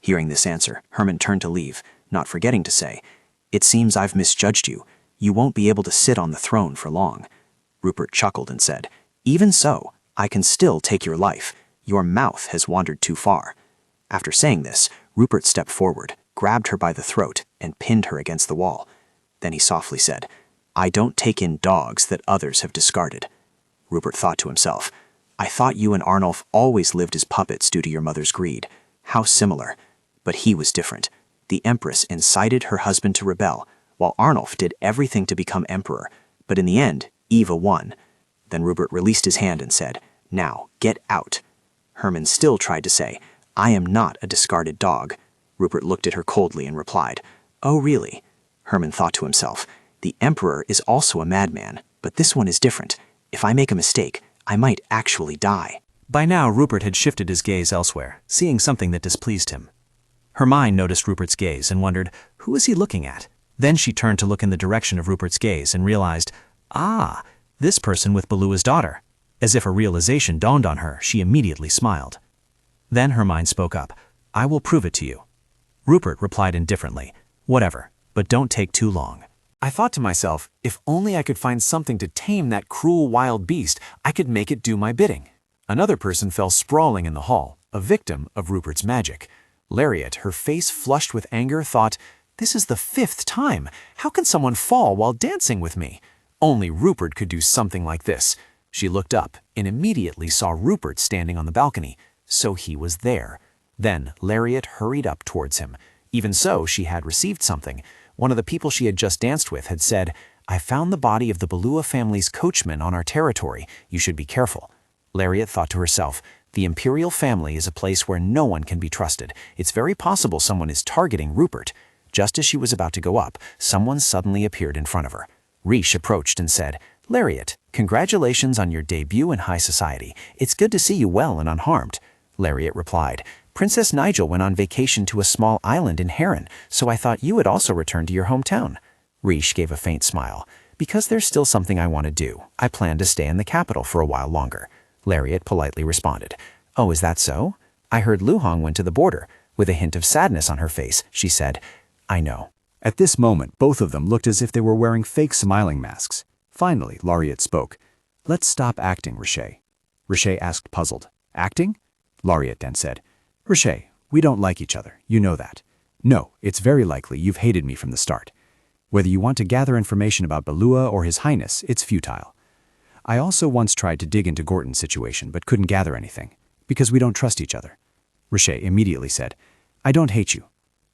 Hearing this answer, Herman turned to leave, not forgetting to say, It seems I've misjudged you. You won't be able to sit on the throne for long. Rupert chuckled and said, Even so, I can still take your life. Your mouth has wandered too far. After saying this, Rupert stepped forward, grabbed her by the throat, and pinned her against the wall. Then he softly said, I don't take in dogs that others have discarded. Rupert thought to himself, I thought you and Arnulf always lived as puppets due to your mother's greed. How similar. But he was different. The Empress incited her husband to rebel, while Arnulf did everything to become emperor. But in the end, Eva won. Then Rupert released his hand and said, Now, get out. Herman still tried to say, I am not a discarded dog. Rupert looked at her coldly and replied, Oh, really? Herman thought to himself, The Emperor is also a madman, but this one is different. If I make a mistake, I might actually die. By now, Rupert had shifted his gaze elsewhere, seeing something that displeased him. Her mind noticed Rupert's gaze and wondered, who is he looking at? Then she turned to look in the direction of Rupert's gaze and realized, this person with Belua's daughter. As if a realization dawned on her, she immediately smiled. Then her mind spoke up, I will prove it to you. Rupert replied indifferently, Whatever, but don't take too long. I thought to myself, if only I could find something to tame that cruel wild beast, I could make it do my bidding. Another person fell sprawling in the hall, a victim of Rupert's magic. Lariat, her face flushed with anger, thought, This is the 5th time. How can someone fall while dancing with me? Only Rupert could do something like this. She looked up and immediately saw Rupert standing on the balcony, so he was there. Then Lariat hurried up towards him. Even so, she had received something. One of the people she had just danced with had said, I found the body of the Belua family's coachman on our territory. You should be careful. Lariat thought to herself, the imperial family is a place where no one can be trusted. It's very possible someone is targeting Rupert. Just as she was about to go up, someone suddenly appeared in front of her. Rishé approached and said, Lariat, congratulations on your debut in high society. It's good to see you well and unharmed. Lariat replied, Princess Nigel went on vacation to a small island in Heron, so I thought you had also returned to your hometown. Rishé gave a faint smile. Because there's still something I want to do. I plan to stay in the capital for a while longer. Lariat politely responded, Oh, is that so? I heard Luhan went to the border. With a hint of sadness on her face, she said, I know. At this moment, both of them looked as if they were wearing fake smiling masks. Finally, Lariat spoke. Let's stop acting, Rishé. Rishé asked, puzzled. Acting? Lariat then said, Rishé, we don't like each other. You know that. No, it's very likely you've hated me from the start. Whether you want to gather information about Belua or His Highness, it's futile. I also once tried to dig into Gorton's situation, but couldn't gather anything, because we don't trust each other. Rishé immediately said, I don't hate you.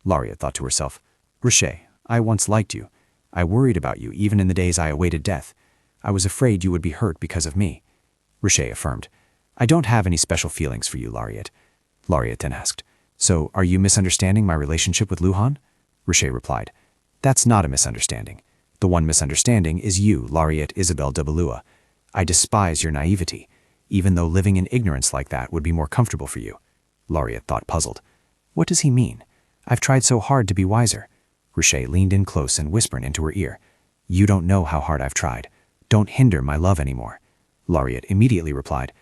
Lariat thought to herself, Rishé, I once liked you. I worried about you even in the days I awaited death. I was afraid you would be hurt because of me. Rishé affirmed, I don't have any special feelings for you, Lariat. Lariat then asked, So are you misunderstanding my relationship with Luhan? Rishé replied, That's not a misunderstanding. The one misunderstanding is you, Lariat Isabel de Belua. I despise your naivety, even though living in ignorance like that would be more comfortable for you. Lariat thought puzzled. What does he mean? I've tried so hard to be wiser. Rishé leaned in close and whispered into her ear, You don't know how hard I've tried. Don't hinder my love anymore. Lariat immediately replied,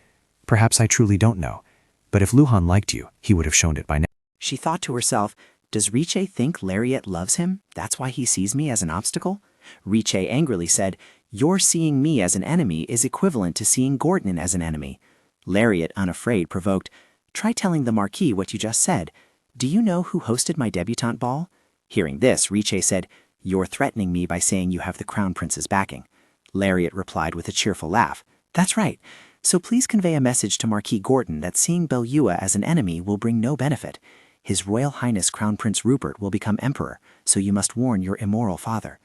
Perhaps I truly don't know, but if Luhan liked you, he would have shown it by now. She thought to herself, Does Rishé think Lariat loves him? That's why he sees me as an obstacle? Rishé angrily said, Your seeing me as an enemy is equivalent to seeing Gorton as an enemy. Lariat, unafraid, provoked, Try telling the Marquis what you just said. Do you know who hosted my debutante ball? Hearing this, Rishé said, You're threatening me by saying you have the Crown Prince's backing. Lariat replied with a cheerful laugh, That's right. So please convey a message to Marquis Gorton that seeing Belua as an enemy will bring no benefit. His Royal Highness Crown Prince Rupert will become emperor, so you must warn your immoral father.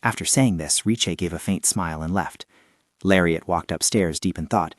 After saying this, Rishé gave a faint smile and left. Lariat walked upstairs deep in thought.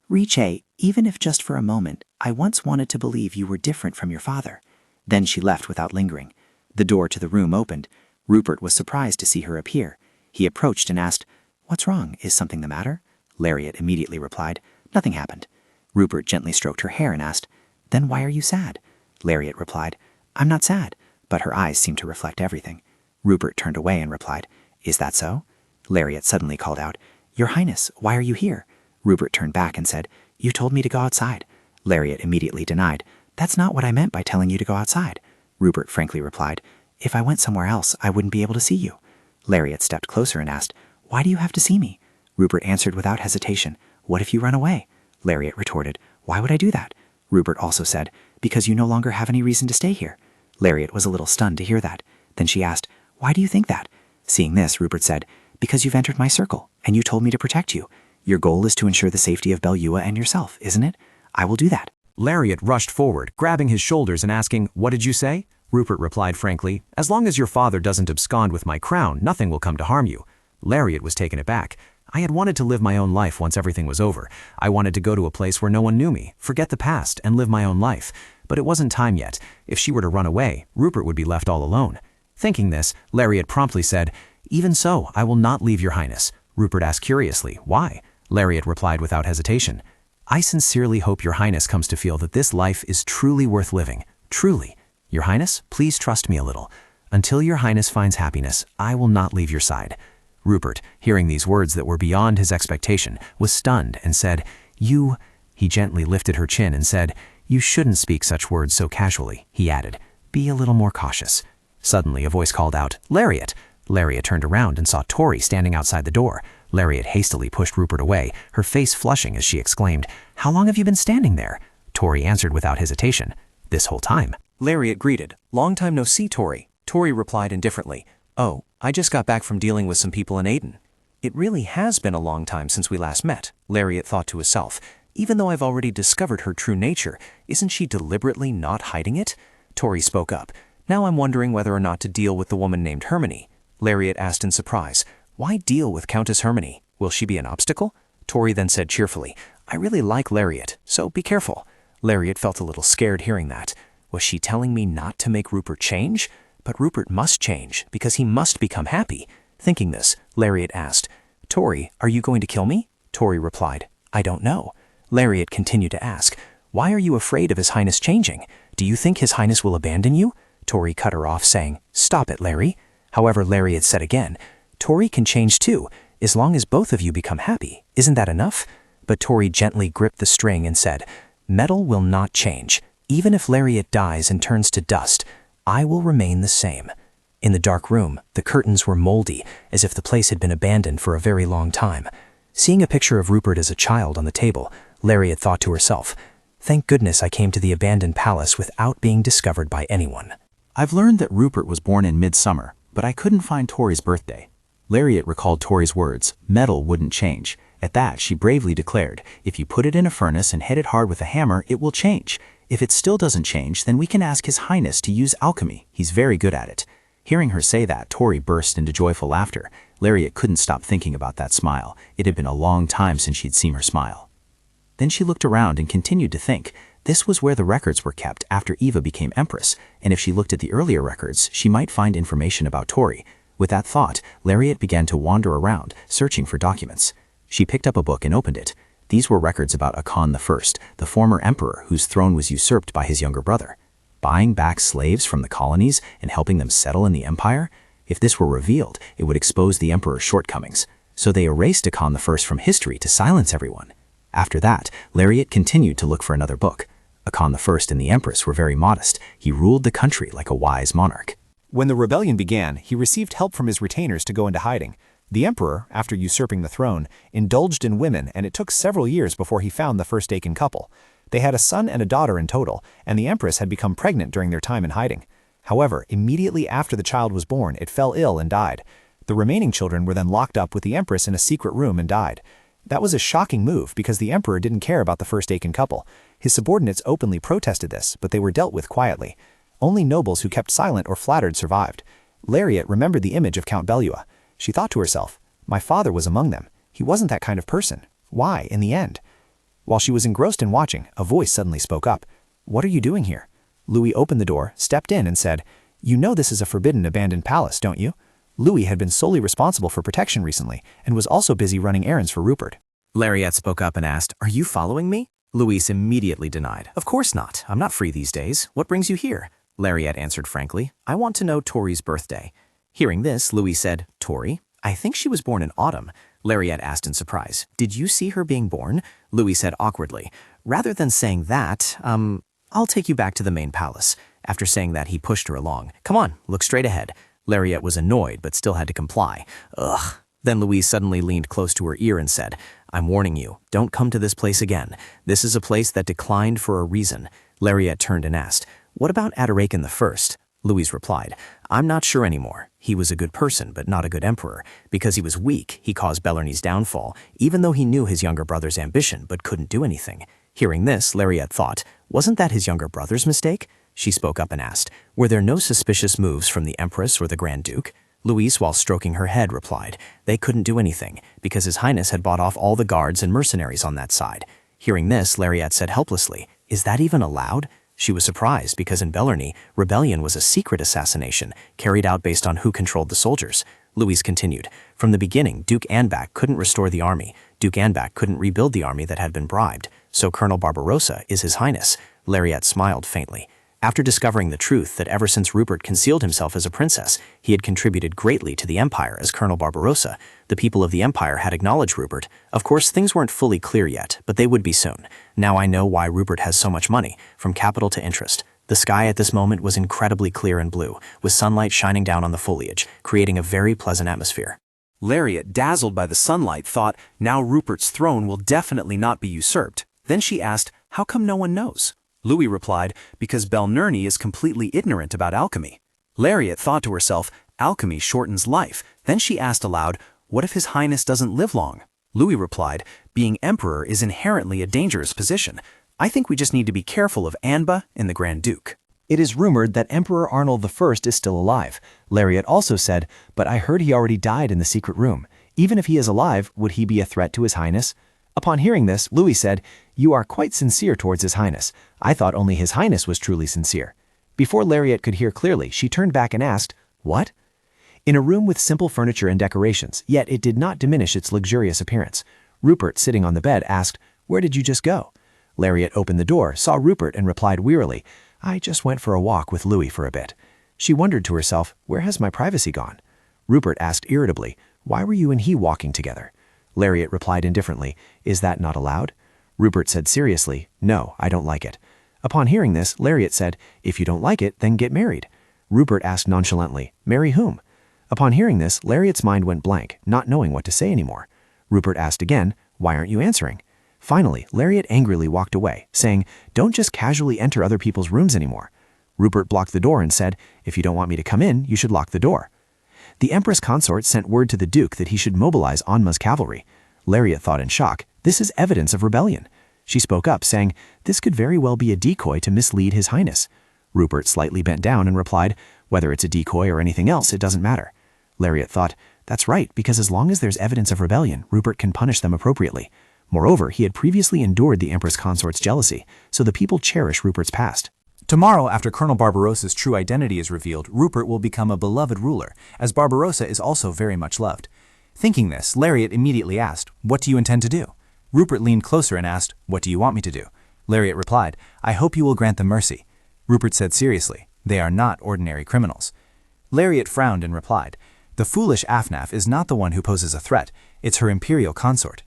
Rishé, even if just for a moment, I once wanted to believe you were different from your father. Then she left without lingering. The door to the room opened. Rupert was surprised to see her appear. He approached and asked, "What's wrong? Is something the matter?" Lariat immediately replied, "Nothing happened." Rupert gently stroked her hair and asked, "Then why are you sad?" Lariat replied, "I'm not sad," but her eyes seemed to reflect everything. Rupert turned away and replied, "Is that so?" Lariat suddenly called out, "Your Highness, why are you here?" Rupert turned back and said, "You told me to go outside." Lariat immediately denied, "That's not what I meant by telling you to go outside." Rupert frankly replied, "If I went somewhere else, I wouldn't be able to see you." Lariat stepped closer and asked, "Why do you have to see me?" Rupert answered without hesitation, "What if you run away?" Lariat retorted, "Why would I do that?" Rupert also said, "Because you no longer have any reason to stay here." Lariat was a little stunned to hear that. Then she asked, "Why do you think that?" Seeing this, Rupert said, "Because you've entered my circle, and you told me to protect you. Your goal is to ensure the safety of Belua and yourself, isn't it? I will do that." Lariat rushed forward, grabbing his shoulders and asking, "What did you say?" Rupert replied frankly, "As long as your father doesn't abscond with my crown, nothing will come to harm you." Lariat was taken aback. I had wanted to live my own life once everything was over. I wanted to go to a place where no one knew me, forget the past, and live my own life. But it wasn't time yet. If she were to run away, Rupert would be left all alone. Thinking this, Lariat promptly said, "Even so, I will not leave your highness." Rupert asked curiously, "Why?" Lariat replied without hesitation, "I sincerely hope your highness comes to feel that this life is truly worth living. Truly. Your highness, please trust me a little. Until your highness finds happiness, I will not leave your side." Rupert, hearing these words that were beyond his expectation, was stunned and said, "You—" He gently lifted her chin and said, "You shouldn't speak such words so casually." He added, "Be a little more cautious." Suddenly a voice called out, "Lariat!" Lariat turned around and saw Tori standing outside the door. Lariat hastily pushed Rupert away, her face flushing as she exclaimed, "How long have you been standing there?" Tori answered without hesitation, "This whole time." Lariat greeted, "Long time no see, Tori." Tori replied indifferently, "Oh, I just got back from dealing with some people in Aden." It really has been a long time since we last met, Lariat thought to herself. Even though I've already discovered her true nature, isn't she deliberately not hiding it? Tori spoke up. "Now I'm wondering whether or not to deal with the woman named Hermione." Lariat asked in surprise, "Why deal with Countess Hermione? Will she be an obstacle?" Tori then said cheerfully, "I really like Lariat, so be careful." Lariat felt a little scared hearing that. Was she telling me not to make Rupert change? But Rupert must change, because he must become happy. Thinking this, Lariat asked, "Tori, are you going to kill me?" Tori replied, "I don't know." Lariat continued to ask, "Why are you afraid of His Highness changing? Do you think His Highness will abandon you?" Tori cut her off, saying, "Stop it, Larry." However, Lariat said again, "Tori can change too, as long as both of you become happy. Isn't that enough?" But Tori gently gripped the string and said, "Metal will not change. Even if Lariat dies and turns to dust, I will remain the same." In the dark room, the curtains were moldy, as if the place had been abandoned for a very long time. Seeing a picture of Rupert as a child on the table, Lariat thought to herself, "Thank goodness I came to the abandoned palace without being discovered by anyone." I've learned that Rupert was born in midsummer, but I couldn't find Tori's birthday. Lariat recalled Tori's words, metal wouldn't change. At that, she bravely declared, "If you put it in a furnace and hit it hard with a hammer, it will change. If it still doesn't change, then we can ask His Highness to use alchemy. He's very good at it." Hearing her say that, Tori burst into joyful laughter. Lariat couldn't stop thinking about that smile. It had been a long time since she'd seen her smile. Then she looked around and continued to think. This was where the records were kept after Eva became empress, and if she looked at the earlier records, she might find information about Tori. With that thought, Lariat began to wander around, searching for documents. She picked up a book and opened it. These were records about Akan I, the former emperor whose throne was usurped by his younger brother. Buying back slaves from the colonies and helping them settle in the empire? If this were revealed, it would expose the emperor's shortcomings. So they erased Akan I from history to silence everyone. After that, Lariat continued to look for another book. Akan I and the empress were very modest. He ruled the country like a wise monarch. When the rebellion began, he received help from his retainers to go into hiding. The emperor, after usurping the throne, indulged in women, and it took several years before he found the first Akan couple. They had a son and a daughter in total, and the empress had become pregnant during their time in hiding. However, immediately after the child was born, it fell ill and died. The remaining children were then locked up with the empress in a secret room and died. That was a shocking move because the emperor didn't care about the first Akan couple. His subordinates openly protested this, but they were dealt with quietly. Only nobles who kept silent or flattered survived. Lariat remembered the image of Count Belua. She thought to herself, "My father was among them. He wasn't that kind of person. Why, in the end?" While she was engrossed in watching, a voice suddenly spoke up. "What are you doing here?" Louis opened the door, stepped in, and said, "You know this is a forbidden abandoned palace, don't you?" Louis had been solely responsible for protection recently and was also busy running errands for Rupert. Lariat spoke up and asked, "Are you following me?" Louis immediately denied. "Of course not. I'm not free these days. What brings you here?" Lariat answered frankly, "I want to know Tori's birthday." Hearing this, Louis said, "Tori? I think she was born in autumn." Lariat asked in surprise, "Did you see her being born?" Louis said awkwardly, "Rather than saying that, I'll take you back to the main palace." After saying that, he pushed her along. "Come on, look straight ahead." Lariat was annoyed, but still had to comply. Ugh. Then Louise suddenly leaned close to her ear and said, "I'm warning you, don't come to this place again. This is a place that declined for a reason." Lariat turned and asked, "What about Adorakan I?" Louise replied, "I'm not sure anymore. He was a good person, but not a good emperor. Because he was weak, he caused Bellarny's downfall, even though he knew his younger brother's ambition but couldn't do anything." Hearing this, Lariat thought, "Wasn't that his younger brother's mistake?" She spoke up and asked, "Were there no suspicious moves from the Empress or the Grand Duke?" Louise, while stroking her head, replied, "They couldn't do anything, because His Highness had bought off all the guards and mercenaries on that side." Hearing this, Lariat said helplessly, "Is that even allowed?" She was surprised because in Bellarny, rebellion was a secret assassination, carried out based on who controlled the soldiers. Louise continued, "From the beginning, Duke Anbach couldn't restore the army. Duke Anbach couldn't rebuild the army that had been bribed. So Colonel Barbarossa is His Highness." Lariat smiled faintly. After discovering the truth that ever since Rupert concealed himself as a princess, he had contributed greatly to the Empire as Colonel Barbarossa, the people of the Empire had acknowledged Rupert. Of course, things weren't fully clear yet, but they would be soon. Now I know why Rupert has so much money, from capital to interest. The sky at this moment was incredibly clear and blue, with sunlight shining down on the foliage, creating a very pleasant atmosphere. Lariat, dazzled by the sunlight, thought, now Rupert's throne will definitely not be usurped. Then she asked, "How come no one knows?" Louis replied, "Because Belnurni is completely ignorant about alchemy." Lariat thought to herself, "Alchemy shortens life." Then she asked aloud, "What if His Highness doesn't live long?" Louis replied, "Being emperor is inherently a dangerous position. I think we just need to be careful of Anba and the Grand Duke." It is rumored that Emperor Arnold I is still alive. Lariat also said, "But I heard he already died in the secret room. Even if he is alive, would he be a threat to His Highness?" Upon hearing this, Louis said, "You are quite sincere towards His Highness. I thought only His Highness was truly sincere." Before Lariat could hear clearly, she turned back and asked, "What?" In a room with simple furniture and decorations, yet it did not diminish its luxurious appearance. Rupert, sitting on the bed, asked, "Where did you just go?" Lariat opened the door, saw Rupert, and replied wearily, "I just went for a walk with Louis for a bit." She wondered to herself, "Where has my privacy gone?" Rupert asked irritably, "Why were you and he walking together?" Lariat replied indifferently, "Is that not allowed?" Rupert said seriously, "No, I don't like it." Upon hearing this, Lariat said, "If you don't like it, then get married." Rupert asked nonchalantly, "Marry whom?" Upon hearing this, Lariat's mind went blank, not knowing what to say anymore. Rupert asked again, "Why aren't you answering?" Finally, Lariat angrily walked away, saying, "Don't just casually enter other people's rooms anymore." Rupert blocked the door and said, "If you don't want me to come in, you should lock the door." The Empress Consort sent word to the Duke that he should mobilize Anma's cavalry. Lariat thought in shock, "This is evidence of rebellion." She spoke up, saying, "This could very well be a decoy to mislead His Highness." Rupert slightly bent down and replied, "Whether it's a decoy or anything else, it doesn't matter." Lariat thought, "That's right, because as long as there's evidence of rebellion, Rupert can punish them appropriately." Moreover, he had previously endured the Empress Consort's jealousy, so the people cherish Rupert's past. Tomorrow, after Colonel Barbarossa's true identity is revealed, Rupert will become a beloved ruler, as Barbarossa is also very much loved. Thinking this, Lariat immediately asked, "What do you intend to do?" Rupert leaned closer and asked, "What do you want me to do?" Lariat replied, "I hope you will grant them mercy." Rupert said seriously, "They are not ordinary criminals." Lariat frowned and replied, "The foolish Afnaf is not the one who poses a threat, it's her imperial consort."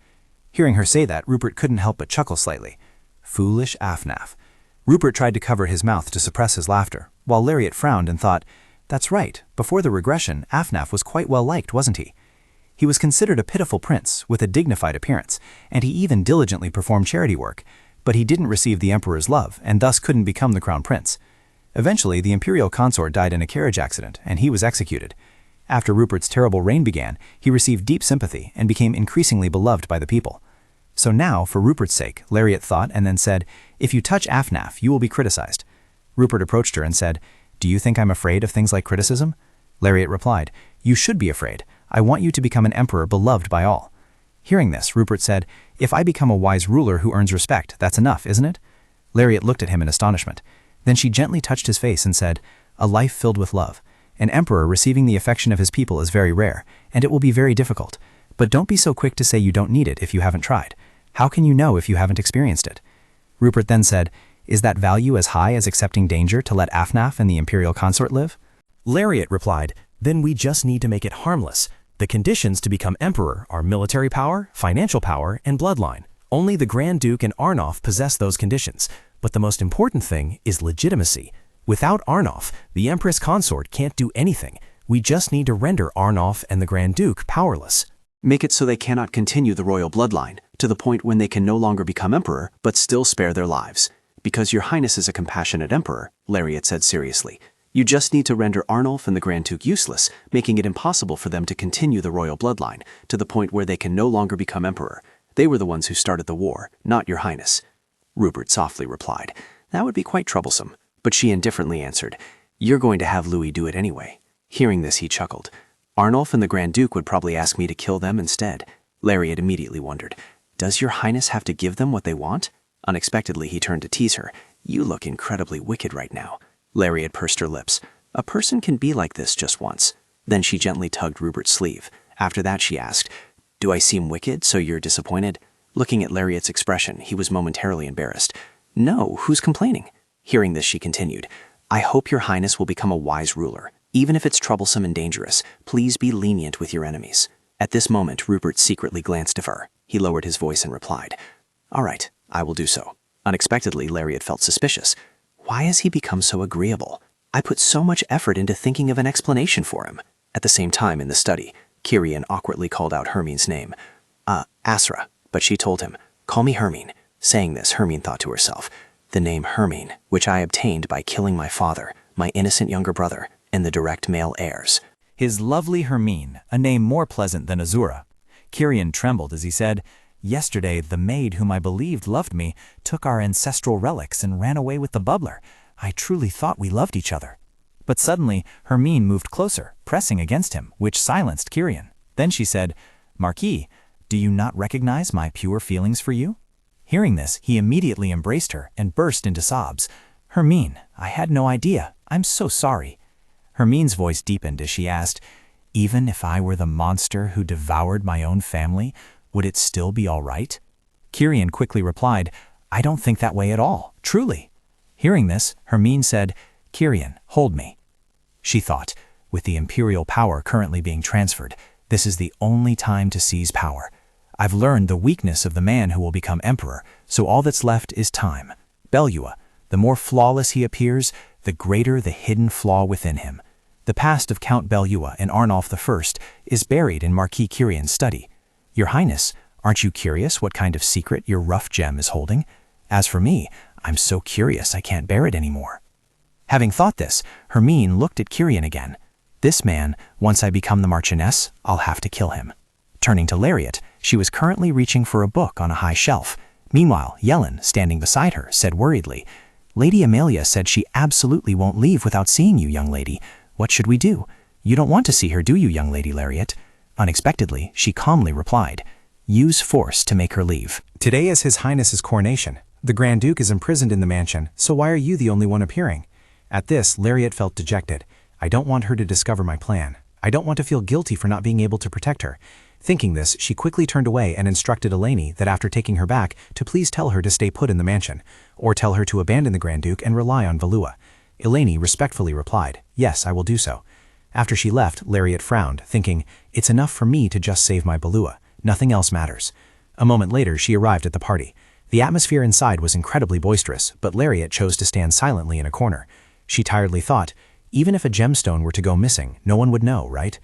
Hearing her say that, Rupert couldn't help but chuckle slightly. Foolish Afnaf. Rupert tried to cover his mouth to suppress his laughter, while Lariat frowned and thought, "That's right, before the regression, Afnaf was quite well liked, wasn't he?" He was considered a pitiful prince, with a dignified appearance, and he even diligently performed charity work, but he didn't receive the emperor's love, and thus couldn't become the crown prince. Eventually, the imperial consort died in a carriage accident, and he was executed. After Rupert's terrible reign began, he received deep sympathy and became increasingly beloved by the people. So now, for Rupert's sake, Lariat thought and then said, "If you touch Afnaf, you will be criticized." Rupert approached her and said, "Do you think I'm afraid of things like criticism?" Lariat replied, "You should be afraid. I want you to become an emperor beloved by all." Hearing this, Rupert said, "If I become a wise ruler who earns respect, that's enough, isn't it?" Lariat looked at him in astonishment. Then she gently touched his face and said, "A life filled with love. An emperor receiving the affection of his people is very rare, and it will be very difficult. But don't be so quick to say you don't need it if you haven't tried. How can you know if you haven't experienced it? Rupert then said, is that value as high as accepting danger to let Afnaf and the imperial consort live? Lariat replied, then we just need to make it harmless. The conditions to become emperor are military power, financial power, and bloodline. Only the Grand Duke and Arnulf possess those conditions. But the most important thing is legitimacy. Without Arnulf, the Empress Consort can't do anything. We just need to render Arnulf and the Grand Duke powerless. Make it so they cannot continue the royal bloodline, to the point when they can no longer become emperor, but still spare their lives. Because your highness is a compassionate emperor, Lariat said seriously. You just need to render Arnulf and the Grand Duke useless, making it impossible for them to continue the royal bloodline, to the point where they can no longer become emperor. They were the ones who started the war, not your highness. Rupert softly replied, that would be quite troublesome. But she indifferently answered, you're going to have Louis do it anyway. Hearing this, he chuckled. Arnulf and the Grand Duke would probably ask me to kill them instead. Lariat immediately wondered, does your highness have to give them what they want? Unexpectedly, he turned to tease her. You look incredibly wicked right now. Lariat pursed her lips. A person can be like this just once. Then she gently tugged Rupert's sleeve. After that, she asked, do I seem wicked, so you're disappointed? Looking at Lariat's expression, he was momentarily embarrassed. No, who's complaining? Hearing this, she continued, I hope your highness will become a wise ruler. Even if it's troublesome and dangerous, please be lenient with your enemies. At this moment, Rupert secretly glanced at her. He lowered his voice and replied, all right, I will do so. Unexpectedly, Lariat felt suspicious. Why has he become so agreeable? I put so much effort into thinking of an explanation for him. At the same time, in the study, Kyrian awkwardly called out Hermine's name. Asra, but she told him, call me Hermine. Saying this, Hermine thought to herself, the name Hermine, which I obtained by killing my father, my innocent younger brother, and the direct male heirs. His lovely Hermine, a name more pleasant than Azura. Kyrian trembled as he said, yesterday the maid whom I believed loved me took our ancestral relics and ran away with the bubbler. I truly thought we loved each other. But suddenly, Hermine moved closer, pressing against him, which silenced Kyrian. Then she said, Marquis, do you not recognize my pure feelings for you? Hearing this, he immediately embraced her and burst into sobs. Hermine, I had no idea. I'm so sorry. Hermine's voice deepened as she asked, even if I were the monster who devoured my own family, would it still be all right? Kyrian quickly replied, I don't think that way at all, truly. Hearing this, Hermine said, Kyrian, hold me. She thought, with the imperial power currently being transferred, this is the only time to seize power. I've learned the weakness of the man who will become emperor, so all that's left is time. Belua, the more flawless he appears, the greater the hidden flaw within him. The past of Count Belua and Arnulf I is buried in Marquis Kyrian's study. Your Highness, aren't you curious what kind of secret your rough gem is holding? As for me, I'm so curious I can't bear it anymore. Having thought this, Hermine looked at Kyrian again. This man, once I become the Marchioness, I'll have to kill him. Turning to Lariat, she was currently reaching for a book on a high shelf. Meanwhile, Yellen, standing beside her, said worriedly, Lady Amelia said she absolutely won't leave without seeing you, young lady. What should we do? You don't want to see her, do you, young Lady Lariat? Unexpectedly, she calmly replied, use force to make her leave. Today is His Highness's coronation. The Grand Duke is imprisoned in the mansion, so why are you the only one appearing? At this, Lariat felt dejected. I don't want her to discover my plan. I don't want to feel guilty for not being able to protect her. Thinking this, she quickly turned away and instructed Eleni that after taking her back, to please tell her to stay put in the mansion, or tell her to abandon the Grand Duke and rely on Valua. Eleni respectfully replied, yes, I will do so. After she left, Lariat frowned, thinking, it's enough for me to just save my Valua. Nothing else matters. A moment later, she arrived at the party. The atmosphere inside was incredibly boisterous, but Lariat chose to stand silently in a corner. She tiredly thought, even if a gemstone were to go missing, no one would know, right?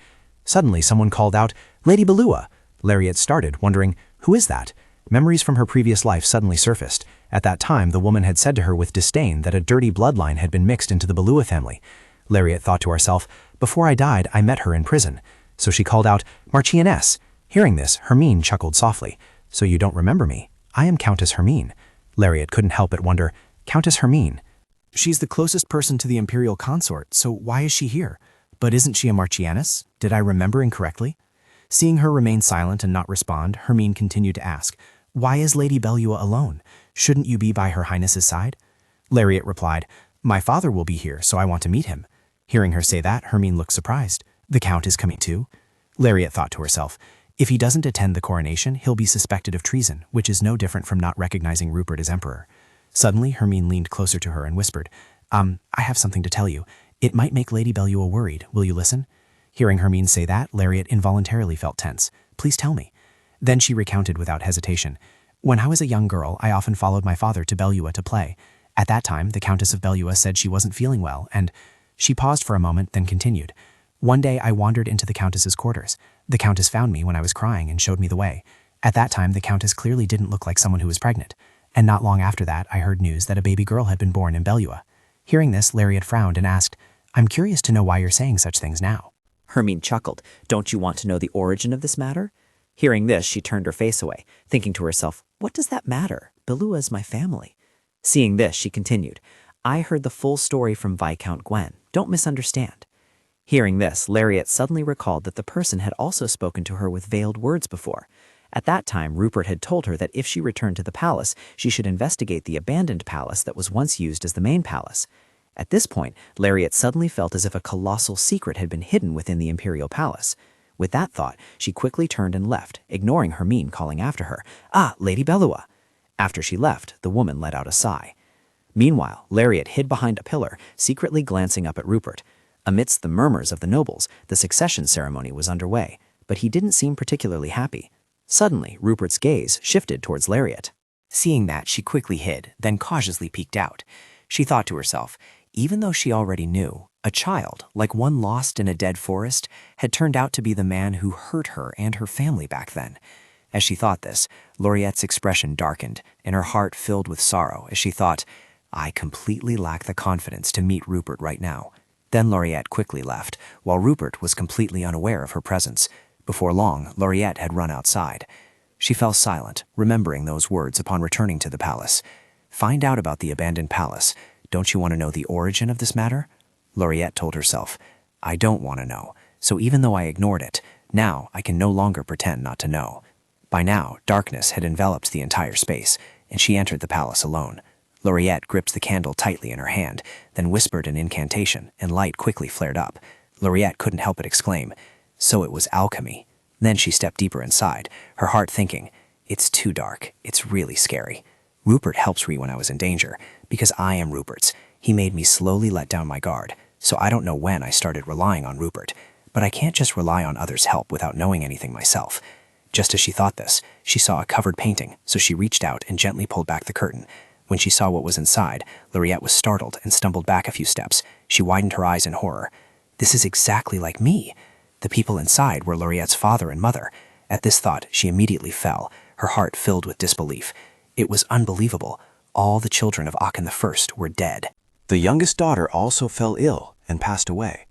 Suddenly, someone called out, Lady Belua! Lariat started, wondering, who is that? Memories from her previous life suddenly surfaced. At that time, the woman had said to her with disdain that a dirty bloodline had been mixed into the Belua family. Lariat thought to herself, before I died, I met her in prison. So she called out, Marchioness! Hearing this, Hermine chuckled softly. So you don't remember me? I am Countess Hermine. Lariat couldn't help but wonder, Countess Hermine? She's the closest person to the imperial consort, so why is she here? But isn't she a Marchioness? Did I remember incorrectly? Seeing her remain silent and not respond, Hermine continued to ask, why is Lady Belua alone? Shouldn't you be by her highness's side? Lariat replied, my father will be here, so I want to meet him. Hearing her say that, Hermine looked surprised. The Count is coming too? Lariat thought to herself, if he doesn't attend the coronation, he'll be suspected of treason, which is no different from not recognizing Rupert as emperor. Suddenly, Hermine leaned closer to her and whispered, I have something to tell you. It might make Lady Belua worried. Will you listen? Hearing Hermine say that, Lariat involuntarily felt tense. Please tell me. Then she recounted without hesitation. When I was a young girl, I often followed my father to Belua to play. At that time, the Countess of Belua said she wasn't feeling well, and she paused for a moment, then continued. One day, I wandered into the Countess's quarters. The Countess found me when I was crying and showed me the way. At that time, the Countess clearly didn't look like someone who was pregnant. And not long after that, I heard news that a baby girl had been born in Belua. Hearing this, Lariat frowned and asked, I'm curious to know why you're saying such things now. Hermine chuckled. Don't you want to know the origin of this matter? Hearing this, she turned her face away, thinking to herself, what does that matter? Belua is my family. Seeing this, she continued, I heard the full story from Viscount Gwen. Don't misunderstand. Hearing this, Lariat suddenly recalled that the person had also spoken to her with veiled words before. At that time, Rupert had told her that if she returned to the palace, she should investigate the abandoned palace that was once used as the main palace. At this point, Lariat suddenly felt as if a colossal secret had been hidden within the imperial palace. With that thought, she quickly turned and left, ignoring Hermine calling after her, Lady Belua. After she left, the woman let out a sigh. Meanwhile, Lariat hid behind a pillar, secretly glancing up at Rupert. Amidst the murmurs of the nobles, the succession ceremony was underway, but he didn't seem particularly happy. Suddenly, Rupert's gaze shifted towards Lariat. Seeing that, she quickly hid, then cautiously peeked out. She thought to herself, even though she already knew, a child, like one lost in a dead forest, had turned out to be the man who hurt her and her family back then. As she thought this, Lariat's expression darkened, and her heart filled with sorrow as she thought, I completely lack the confidence to meet Rupert right now. Then Lariat quickly left, while Rupert was completely unaware of her presence. Before long, Lariat had run outside. She fell silent, remembering those words upon returning to the palace. Find out about the abandoned palace. Don't you want to know the origin of this matter? Lariat told herself, I don't want to know, so even though I ignored it, now I can no longer pretend not to know. By now, darkness had enveloped the entire space, and she entered the palace alone. Lariat gripped the candle tightly in her hand, then whispered an incantation, and light quickly flared up. Lariat couldn't help but exclaim, so it was alchemy. Then she stepped deeper inside, her heart thinking, it's too dark, it's really scary. Rupert helps me when I was in danger, because I am Rupert's. He made me slowly let down my guard, so I don't know when I started relying on Rupert. But I can't just rely on others' help without knowing anything myself. Just as she thought this, she saw a covered painting, so she reached out and gently pulled back the curtain. When she saw what was inside, Lariat was startled and stumbled back a few steps. She widened her eyes in horror. This is exactly like me. The people inside were Lariat's father and mother. At this thought, she immediately fell, her heart filled with disbelief. It was unbelievable. All the children of Akhon I were dead. The youngest daughter also fell ill and passed away.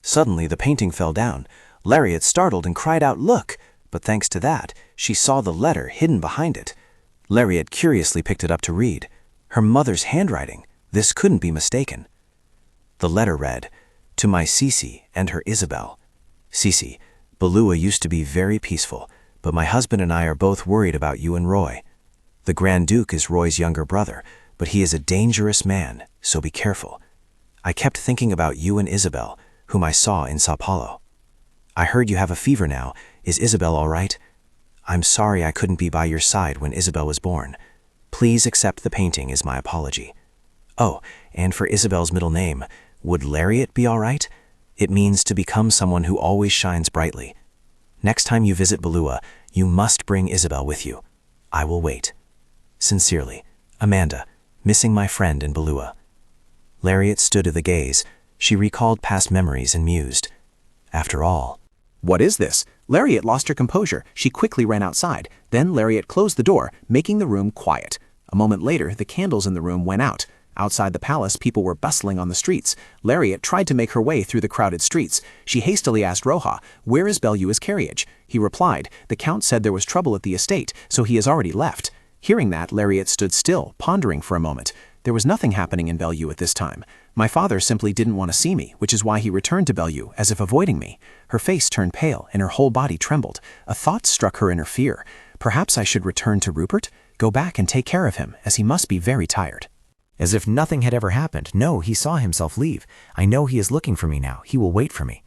Suddenly, the painting fell down. Lariat startled and cried out, look! But thanks to that, she saw the letter hidden behind it. Lariat curiously picked it up to read. Her mother's handwriting. This couldn't be mistaken. The letter read, To my Cece and her Isabel. Cece, Belua used to be very peaceful, but my husband and I are both worried about you and Roy. The Grand Duke is Roy's younger brother, but he is a dangerous man, so be careful. I kept thinking about you and Isabel, whom I saw in Sao Paulo. I heard you have a fever now. Is Isabel all right? I'm sorry I couldn't be by your side when Isabel was born. Please accept the painting as my apology. Oh, and for Isabel's middle name, would Lariat be all right? It means to become someone who always shines brightly. Next time you visit Belua, you must bring Isabel with you. I will wait. Sincerely, Amanda, missing my friend in Belua. Lariat stood at the gaze. She recalled past memories and mused. After all, What is this? Lariat lost her composure. She quickly ran outside. Then Lariat closed the door, making the room quiet. A moment later, the candles in the room went out. Outside the palace, people were bustling on the streets. Lariat tried to make her way through the crowded streets. She hastily asked Roja, where is Belua's carriage? He replied, the Count said there was trouble at the estate, so he has already left. Hearing that, Lariat stood still, pondering for a moment. There was nothing happening in Bellew at this time. My father simply didn't want to see me, which is why he returned to Bellew, as if avoiding me. Her face turned pale, and her whole body trembled. A thought struck her in her fear. Perhaps I should return to Rupert? Go back and take care of him, as he must be very tired. As if nothing had ever happened. No, he saw himself leave. I know he is looking for me now. He will wait for me.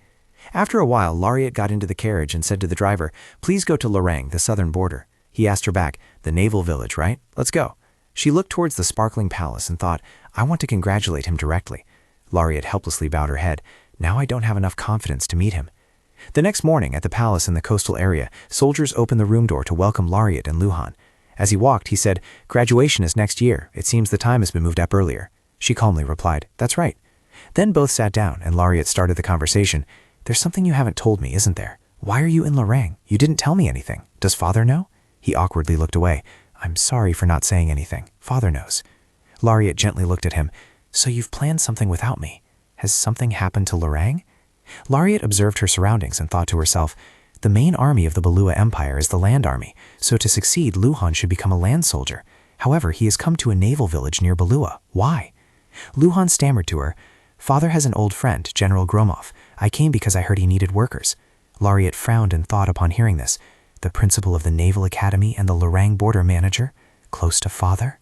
After a while, Lariat got into the carriage and said to the driver, "Please go to Lorang, the southern border." He asked her back, "The naval village, right? Let's go." She looked towards the sparkling palace and thought, "I want to congratulate him directly." Lariat helplessly bowed her head. Now I don't have enough confidence to meet him. The next morning, at the palace in the coastal area, soldiers opened the room door to welcome Lariat and Luhan. As he walked, he said, "Graduation is next year. It seems the time has been moved up earlier." She calmly replied, "That's right." Then both sat down, and Lariat started the conversation. "There's something you haven't told me, isn't there? Why are you in Lorang? You didn't tell me anything. Does father know?" He awkwardly looked away. "I'm sorry for not saying anything. Father knows." Lariat gently looked at him. "So you've planned something without me. Has something happened to Lorang?" Lariat observed her surroundings and thought to herself, "The main army of the Balua Empire is the land army, so to succeed, Luhan should become a land soldier. However, he has come to a naval village near Balua. Why?" Luhan stammered to her, "Father has an old friend, General Gromov. I came because I heard he needed workers." Lariat frowned in thought upon hearing this. The principal of the Naval Academy and the Lorang border manager? Close to father?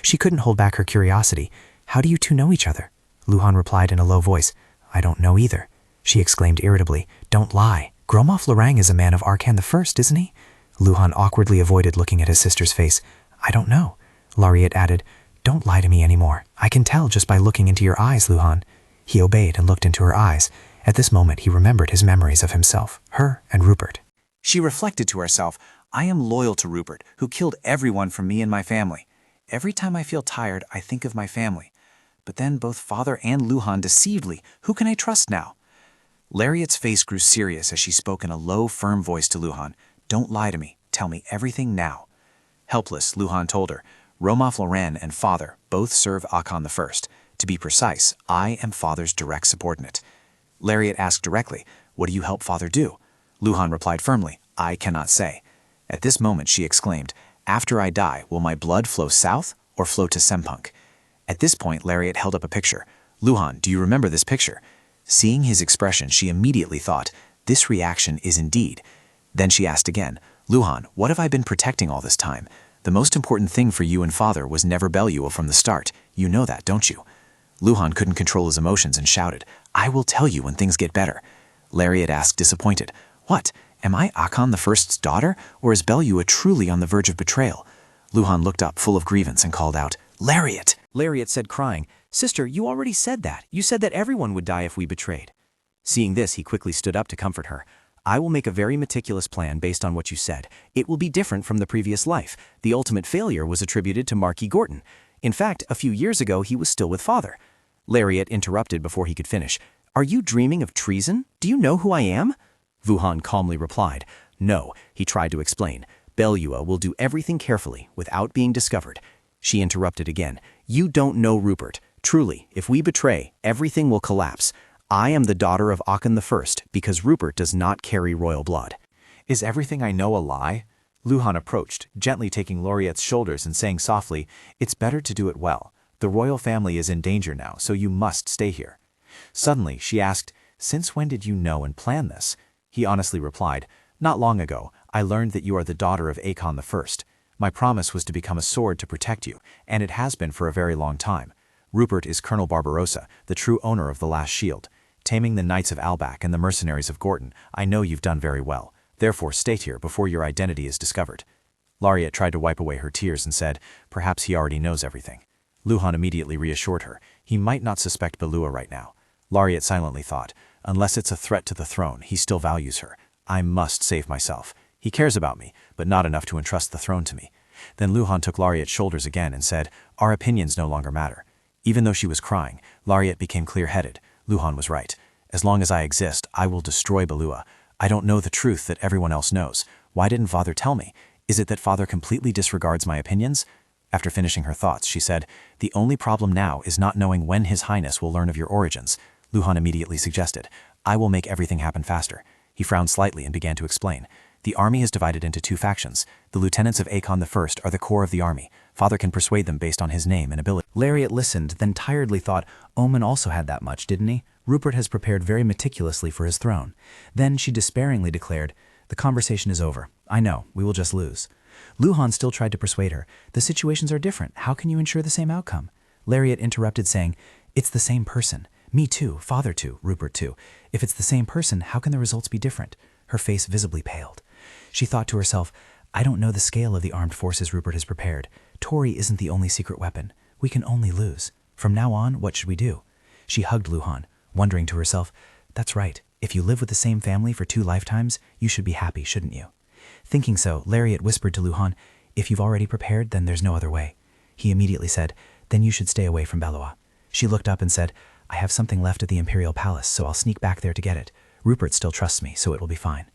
She couldn't hold back her curiosity. "How do you two know each other?" Luhan replied in a low voice, "I don't know either." She exclaimed irritably, "Don't lie. Gromov Lorang is a man of Arkan I, isn't he?" Luhan awkwardly avoided looking at his sister's face. "I don't know." Lariat added, "Don't lie to me anymore. I can tell just by looking into your eyes, Luhan." He obeyed and looked into her eyes. At this moment, he remembered his memories of himself, her, and Rupert. She reflected to herself, "I am loyal to Rupert, who killed everyone from me and my family. Every time I feel tired, I think of my family. But then both father and Luhan deceived me. Who can I trust now?" Lariat's face grew serious as she spoke in a low, firm voice to Luhan. "Don't lie to me. Tell me everything now." Helpless, Luhan told her, "Romoff Loren and father both serve Akan I. To be precise, I am father's direct subordinate." Lariat asked directly, "What do you help father do?" Luhan replied firmly, "I cannot say." At this moment, she exclaimed, "After I die, will my blood flow south or flow to Sempunk?" At this point, Lariat held up a picture. "Luhan, do you remember this picture?" Seeing his expression, she immediately thought, "This reaction is indeed." Then she asked again, "Luhan, what have I been protecting all this time? The most important thing for you and father was never Belua from the start. You know that, don't you?" Luhan couldn't control his emotions and shouted, "I will tell you when things get better." Lariat asked, disappointed, "What? Am I Akan I's daughter, or is Belua truly on the verge of betrayal?" Luhan looked up full of grievance and called out, "Lariat!" Lariat said, crying, "Sister, you already said that. You said that everyone would die if we betrayed." Seeing this, he quickly stood up to comfort her. "I will make a very meticulous plan based on what you said. It will be different from the previous life. The ultimate failure was attributed to Marquis Gorton. In fact, a few years ago, he was still with father." Lariat interrupted before he could finish. "Are you dreaming of treason? Do you know who I am?" Wuhan calmly replied, "No," he tried to explain. "Belua will do everything carefully, without being discovered." She interrupted again. "You don't know Rupert. Truly, if we betray, everything will collapse. I am the daughter of Akan I because Rupert does not carry royal blood." "Is everything I know a lie?" Luhan approached, gently taking Lariat's shoulders and saying softly, "It's better to do it well. The royal family is in danger now, so you must stay here." Suddenly, she asked, "Since when did you know and plan this?" He honestly replied, "Not long ago, I learned that you are the daughter of Akan I. My promise was to become a sword to protect you, and it has been for a very long time. Rupert is Colonel Barbarossa, the true owner of the last shield. Taming the Knights of Albak and the mercenaries of Gorton, I know you've done very well. Therefore, stay here before your identity is discovered." Lariat tried to wipe away her tears and said, "Perhaps he already knows everything." Luhan immediately reassured her. He might not suspect Belua right now. Lariat silently thought, "Unless it's a threat to the throne, he still values her. I must save myself. He cares about me, but not enough to entrust the throne to me." Then Luhan took Lariat's shoulders again and said, "Our opinions no longer matter." Even though she was crying, Lariat became clear-headed. Luhan was right. "As long as I exist, I will destroy Belua. I don't know the truth that everyone else knows. Why didn't father tell me? Is it that father completely disregards my opinions?" After finishing her thoughts, she said, "The only problem now is not knowing when His Highness will learn of your origins." Luhan immediately suggested, "I will make everything happen faster." He frowned slightly and began to explain. "The army is divided into two factions. The lieutenants of Akan I are the core of the army. Father can persuade them based on his name and ability." Lariat listened, then tiredly thought, Omen also had that much, didn't he? Rupert has prepared very meticulously for his throne. Then she despairingly declared, "The conversation is over. I know, we will just lose." Luhan still tried to persuade her. "The situations are different. How can you ensure the same outcome?" Lariat interrupted saying, "It's the same person. Me too, father too, Rupert too. If it's the same person, how can the results be different?" Her face visibly paled. She thought to herself, "I don't know the scale of the armed forces Rupert has prepared. Tori isn't the only secret weapon. We can only lose. From now on, what should we do?" She hugged Luhan, wondering to herself, "That's right. If you live with the same family for 2 lifetimes, you should be happy, shouldn't you?" Thinking so, Lariat whispered to Luhan, "If you've already prepared, then there's no other way." He immediately said, "Then you should stay away from Bellois." She looked up and said, "I have something left at the Imperial Palace, so I'll sneak back there to get it. Rupert still trusts me, so it will be fine."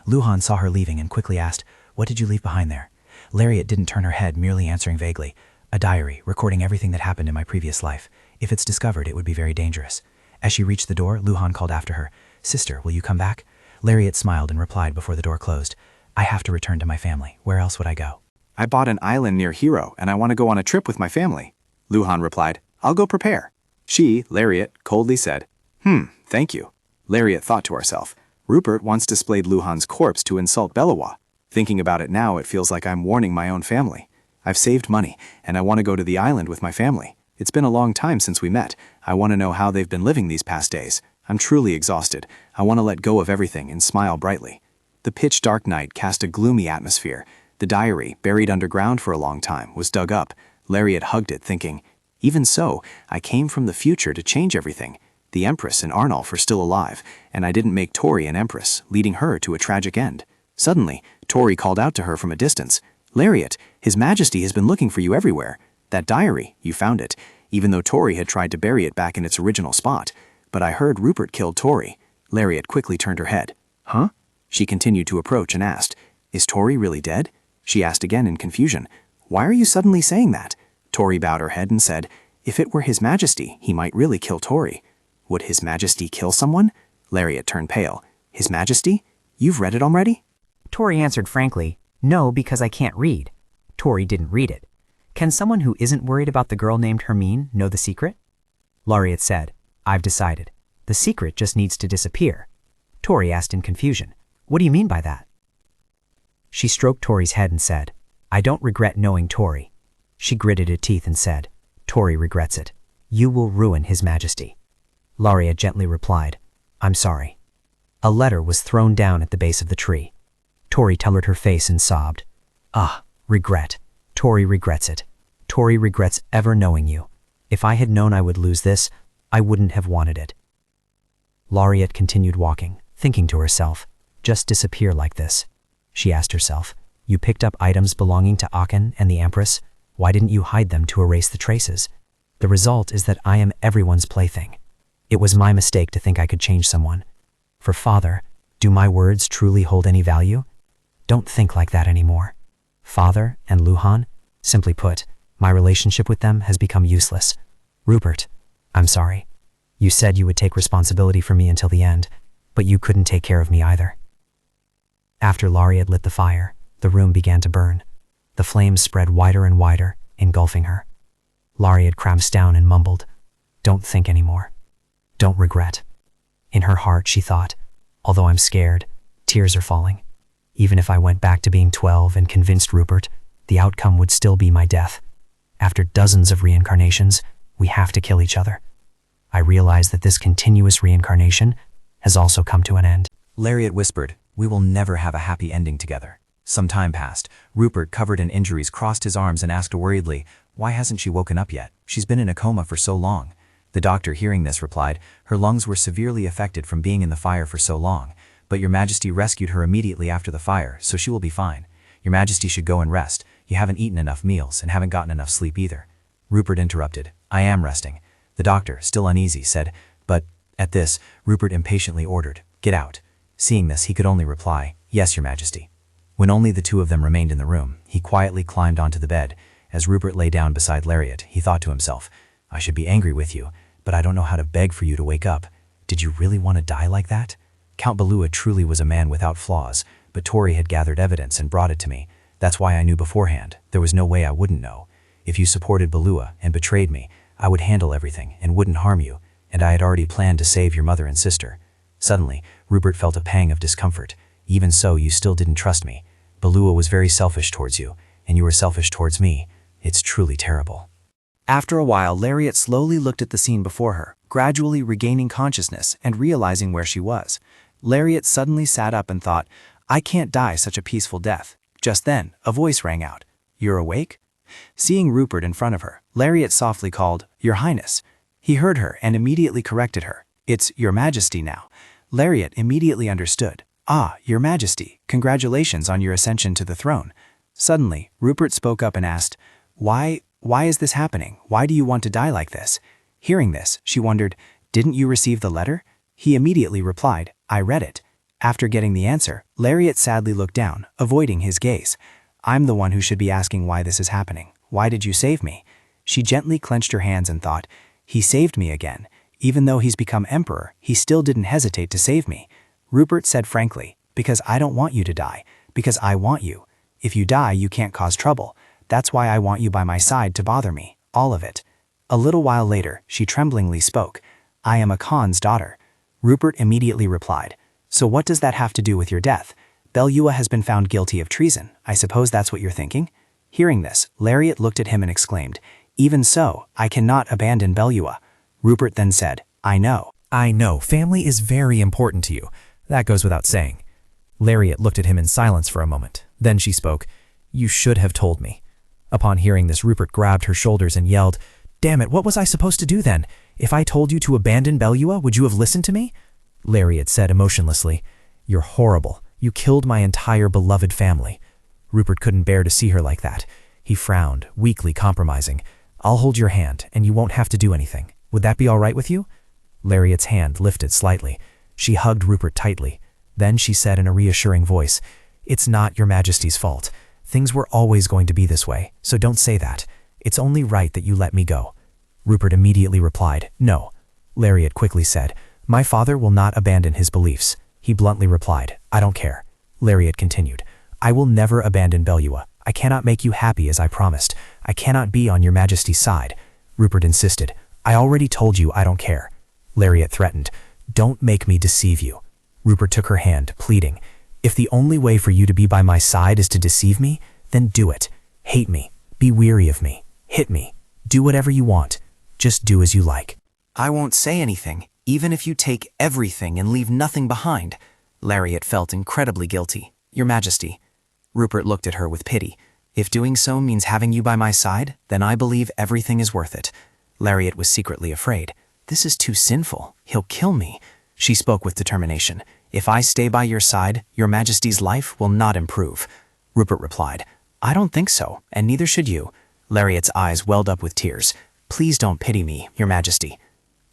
Luhan saw her leaving and quickly asked, "What did you leave behind there?" Lariat didn't turn her head, merely answering vaguely, "A diary, recording everything that happened in my previous life. If it's discovered, it would be very dangerous." As she reached the door, Luhan called after her, "Sister, will you come back?" Lariat smiled and replied before the door closed, "I have to return to my family. Where else would I go?" "I bought an island near Hero, and I want to go on a trip with my family." Luhan replied, "I'll go prepare." She, Lariat, coldly said, "Thank you." Lariat thought to herself, Rupert once displayed Luhan's corpse to insult Bellois. Thinking about it now, it feels like I'm warning my own family. I've saved money, and I want to go to the island with my family. It's been a long time since we met. I want to know how they've been living these past days. I'm truly exhausted. I want to let go of everything and smile brightly. The pitch-dark night cast a gloomy atmosphere. The diary, buried underground for a long time, was dug up. Lariat hugged it, thinking, "Even so, I came from the future to change everything. The Empress and Arnulf are still alive, and I didn't make Tori an Empress, leading her to a tragic end." Suddenly, Tori called out to her from a distance, "Lariat, His Majesty has been looking for you everywhere. That diary, you found it, even though Tori had tried to bury it back in its original spot. But I heard Rupert killed Tori." Lariat quickly turned her head. "Huh?" She continued to approach and asked, "Is Tori really dead?" She asked again in confusion, "Why are you suddenly saying that?" Tori bowed her head and said, "If it were His Majesty, he might really kill Tori." "Would His Majesty kill someone?" Lariat turned pale. "His Majesty? You've read it already?" Tori answered frankly, "No, because I can't read." Tori didn't read it. "Can someone who isn't worried about the girl named Hermine know the secret?" Lariat said, "I've decided. The secret just needs to disappear." Tori asked in confusion, "What do you mean by that?" She stroked Tori's head and said, "I don't regret knowing Tori." She gritted her teeth and said, "Tori regrets it. You will ruin His Majesty." Lariat gently replied, "I'm sorry." A letter was thrown down at the base of the tree. Tori covered her face and sobbed. "Ah, regret. Tori regrets it. Tori regrets ever knowing you. If I had known I would lose this, I wouldn't have wanted it." Lariat continued walking, thinking to herself, "Just disappear like this." She asked herself, "You picked up items belonging to Aachen and the Empress. Why didn't you hide them to erase the traces? The result is that I am everyone's plaything. It was my mistake to think I could change someone. For Father, do my words truly hold any value? Don't think like that anymore. Father and Luhan, simply put, my relationship with them has become useless. Rupert, I'm sorry. You said you would take responsibility for me until the end, but you couldn't take care of me either." After Lariat lit the fire, the room began to burn. The flames spread wider and wider, engulfing her. Lariat crouched down and mumbled, "Don't think anymore. Don't regret." In her heart, she thought, "Although I'm scared, tears are falling. Even if I went back to being 12 and convinced Rupert, the outcome would still be my death. After dozens of reincarnations, we have to kill each other. I realize that this continuous reincarnation has also come to an end." Lariat whispered, "We will never have a happy ending together." Some time passed. Rupert, covered in injuries, crossed his arms and asked worriedly, "Why hasn't she woken up yet? She's been in a coma for so long." The doctor, hearing this, replied, "Her lungs were severely affected from being in the fire for so long, but Your Majesty rescued her immediately after the fire, so she will be fine. Your Majesty should go and rest. You haven't eaten enough meals and haven't gotten enough sleep either." Rupert interrupted, "I am resting." The doctor, still uneasy, said, "But..." At this, Rupert impatiently ordered, "Get out." Seeing this, he could only reply, "Yes, Your Majesty." When only the two of them remained in the room, he quietly climbed onto the bed. As Rupert lay down beside Lariat, he thought to himself, "I should be angry with you, but I don't know how to beg for you to wake up. Did you really want to die like that?" Count Bellois truly was a man without flaws, but Tori had gathered evidence and brought it to me. That's why I knew beforehand. There was no way I wouldn't know. If you supported Bellois and betrayed me, I would handle everything and wouldn't harm you, and I had already planned to save your mother and sister. Suddenly, Rupert felt a pang of discomfort. Even so, you still didn't trust me. Bellois was very selfish towards you, and you were selfish towards me. It's truly terrible. After a while, Lariat slowly looked at the scene before her, gradually regaining consciousness and realizing where she was. Lariat suddenly sat up and thought, I can't die such a peaceful death. Just then, a voice rang out. You're awake? Seeing Rupert in front of her, Lariat softly called, Your Highness. He heard her and immediately corrected her. It's Your Majesty now. Lariat immediately understood. Ah, Your Majesty, congratulations on your ascension to the throne. Suddenly, Rupert spoke up and asked, Why is this happening? Why do you want to die like this? Hearing this, she wondered, Didn't you receive the letter? He immediately replied, I read it. After getting the answer, Lariat sadly looked down, avoiding his gaze. I'm the one who should be asking why this is happening. Why did you save me? She gently clenched her hands and thought, He saved me again. Even though he's become emperor, he still didn't hesitate to save me. Rupert said frankly, Because I don't want you to die. Because I want you. If you die, you can't cause trouble. That's why I want you by my side to bother me. All of it. A little while later, she tremblingly spoke. I am a Khan's daughter. Rupert immediately replied, So what does that have to do with your death? Belua has been found guilty of treason. I suppose that's what you're thinking? Hearing this, Lariat looked at him and exclaimed, Even so, I cannot abandon Belua. Rupert then said, I know. I know, family is very important to you. That goes without saying. Lariat looked at him in silence for a moment. Then she spoke, You should have told me. Upon hearing this, Rupert grabbed her shoulders and yelled, Damn it, what was I supposed to do then? If I told you to abandon Belua, would you have listened to me? Lariat said emotionlessly, You're horrible. You killed my entire beloved family. Rupert couldn't bear to see her like that. He frowned, weakly compromising. I'll hold your hand, and you won't have to do anything. Would that be all right with you? Lariat's hand lifted slightly. She hugged Rupert tightly. Then she said in a reassuring voice, It's not Your Majesty's fault. Things were always going to be this way, so don't say that. It's only right that you let me go. Rupert immediately replied, No. Lariat quickly said, My father will not abandon his beliefs. He bluntly replied, I don't care. Lariat continued, I will never abandon Belua. I cannot make you happy as I promised. I cannot be on Your Majesty's side. Rupert insisted, I already told you I don't care. Lariat threatened, Don't make me deceive you. Rupert took her hand, pleading, If the only way for you to be by my side is to deceive me, then do it. Hate me. Be weary of me. Hit me. Do whatever you want. Just do as you like. I won't say anything, even if you take everything and leave nothing behind. Lariat felt incredibly guilty. Your Majesty. Rupert looked at her with pity. If doing so means having you by my side, then I believe everything is worth it. Lariat was secretly afraid. This is too sinful. He'll kill me. She spoke with determination. If I stay by your side, Your Majesty's life will not improve. Rupert replied, I don't think so, and neither should you. Lariat's eyes welled up with tears. Please don't pity me, Your Majesty.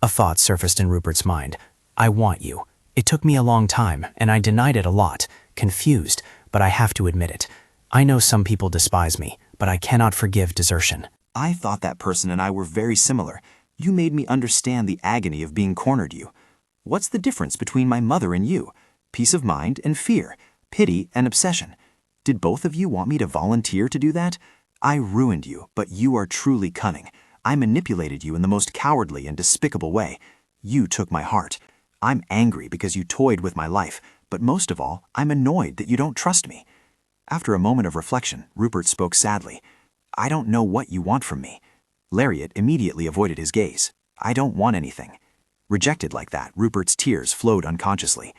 A thought surfaced in Rupert's mind. I want you. It took me a long time, and I denied it a lot, confused, but I have to admit it. I know some people despise me, but I cannot forgive desertion. I thought that person and I were very similar. You made me understand the agony of being cornered you. What's the difference between my mother and you? Peace of mind and fear, pity and obsession. Did both of you want me to volunteer to do that? I ruined you, but you are truly cunning. I manipulated you in the most cowardly and despicable way. You took my heart. I'm angry because you toyed with my life, but most of all, I'm annoyed that you don't trust me. After a moment of reflection, Rupert spoke sadly. I don't know what you want from me. Lariat immediately avoided his gaze. I don't want anything. Rejected like that, Rupert's tears flowed unconsciously.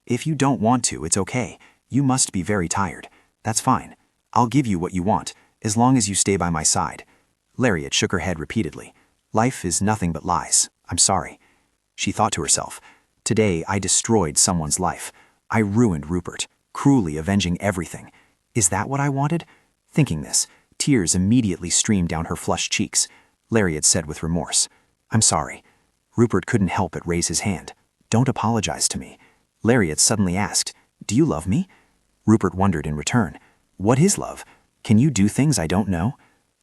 If you don't want to, it's okay. You must be very tired. That's fine. I'll give you what you want, as long as you stay by my side. Lariat shook her head repeatedly. Life is nothing but lies. I'm sorry. She thought to herself, Today I destroyed someone's life. I ruined Rupert, cruelly avenging everything. Is that what I wanted? Thinking this, tears immediately streamed down her flushed cheeks. Lariat said with remorse, I'm sorry. Rupert couldn't help but raise his hand. Don't apologize to me. Lariat suddenly asked, Do you love me? Rupert wondered in return. What is love? Can you do things I don't know?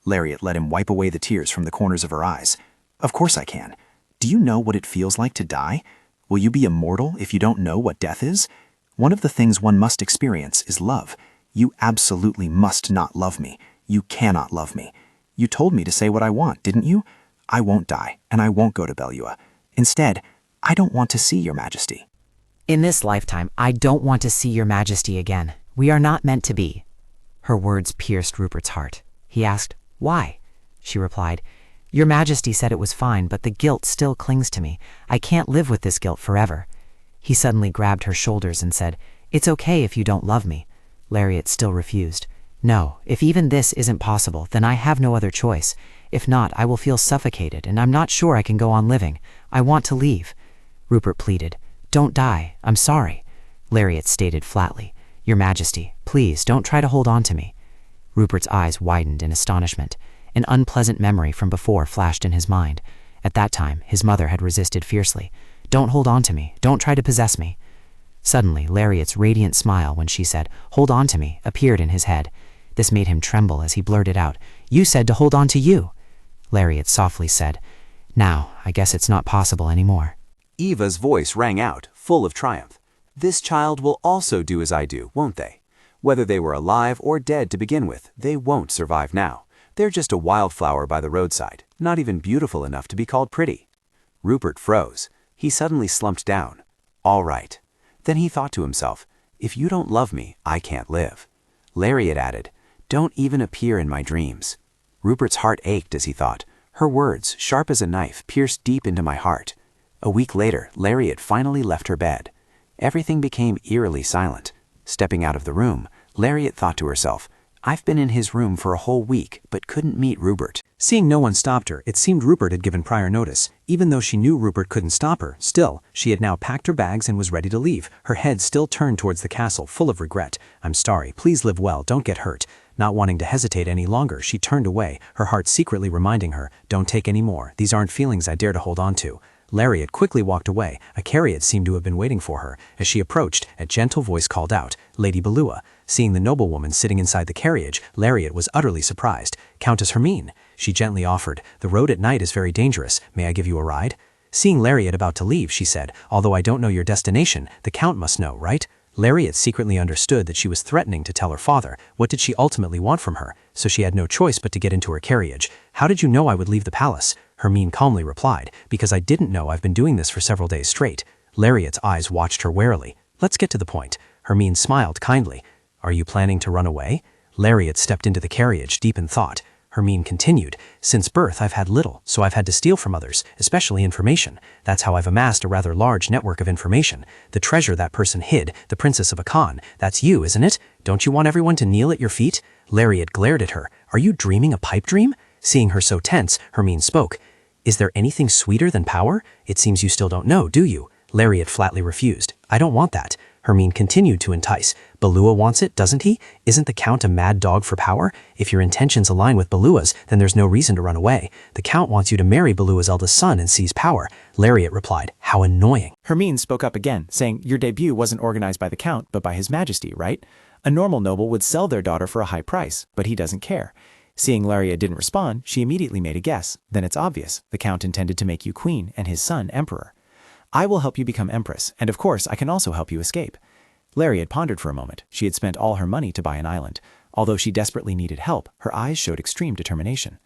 Lariat let him wipe away the tears from the corners of her eyes. Of course I can. Do you know what it feels like to die? Will you be immortal if you don't know what death is? One of the things one must experience is love. You absolutely must not love me. You cannot love me. You told me to say what I want, didn't you? I won't die, and I won't go to Belua. Instead, I don't want to see Your Majesty. In this lifetime, I don't want to see Your Majesty again. We are not meant to be. Her words pierced Rupert's heart. He asked, Why? She replied, Your Majesty said it was fine, but the guilt still clings to me. I can't live with this guilt forever. He suddenly grabbed her shoulders and said, It's okay if you don't love me. Lariat still refused. No, if even this isn't possible, then I have no other choice. If not, I will feel suffocated, and I'm not sure I can go on living. I want to leave. Rupert pleaded. Don't die. I'm sorry. Lariat stated flatly. Your Majesty, please don't try to hold on to me. Rupert's eyes widened in astonishment. An unpleasant memory from before flashed in his mind. At that time, his mother had resisted fiercely. Don't hold on to me. Don't try to possess me. Suddenly, Lariat's radiant smile when she said, Hold on to me, appeared in his head. This made him tremble as he blurted out, You said to hold on to you. Lariat softly said, Now, I guess it's not possible anymore. Eva's voice rang out, full of triumph. This child will also do as I do, won't they? Whether they were alive or dead to begin with, they won't survive now. They're just a wildflower by the roadside, not even beautiful enough to be called pretty. Rupert froze. He suddenly slumped down. All right. Then he thought to himself, If you don't love me, I can't live. Lariat added, Don't even appear in my dreams. Rupert's heart ached as he thought. Her words, sharp as a knife, pierced deep into my heart. A week later, Lariat finally left her bed. Everything became eerily silent. Stepping out of the room, Lariat thought to herself, I've been in his room for a whole week, but couldn't meet Rupert. Seeing no one stopped her, it seemed Rupert had given prior notice. Even though she knew Rupert couldn't stop her, still, she had now packed her bags and was ready to leave, her head still turned towards the castle, full of regret. I'm sorry, please live well, don't get hurt. Not wanting to hesitate any longer, she turned away, her heart secretly reminding her, Don't take any more, these aren't feelings I dare to hold on to. Lariat quickly walked away. A chariot seemed to have been waiting for her. As she approached, a gentle voice called out, Lady Belua. Seeing the noblewoman sitting inside the carriage, Lariat was utterly surprised. Countess Hermine. She gently offered, The road at night is very dangerous. May I give you a ride? Seeing Lariat about to leave, she said, Although I don't know your destination, the Count must know, right? Lariat secretly understood that she was threatening to tell her father. What did she ultimately want from her? So she had no choice but to get into her carriage. How did you know I would leave the palace? Hermine calmly replied, Because I didn't know. I've been doing this for several days straight. Lariat's eyes watched her warily. Let's get to the point. Hermine smiled kindly. Are you planning to run away? Lariat stepped into the carriage, deep in thought. Hermine continued, Since birth I've had little, so I've had to steal from others, especially information. That's how I've amassed a rather large network of information. The treasure that person hid, the princess of a Khan, that's you, isn't it? Don't you want everyone to kneel at your feet? Lariat glared at her. Are you dreaming a pipe dream? Seeing her so tense, Hermine spoke. Is there anything sweeter than power? It seems you still don't know, do you? Lariat flatly refused. I don't want that. Hermine continued to entice. Belua wants it, doesn't he? Isn't the Count a mad dog for power? If your intentions align with Belua's, then there's no reason to run away. The Count wants you to marry Belua's eldest son and seize power. Lariat replied, How annoying. Hermine spoke up again, saying, Your debut wasn't organized by the Count, but by His Majesty, right? A normal noble would sell their daughter for a high price, but he doesn't care. Seeing Lariat didn't respond, she immediately made a guess. Then it's obvious. The Count intended to make you queen and his son emperor. I will help you become empress, and of course I can also help you escape. Lariat pondered for a moment. She had spent all her money to buy an island. Although she desperately needed help, her eyes showed extreme determination.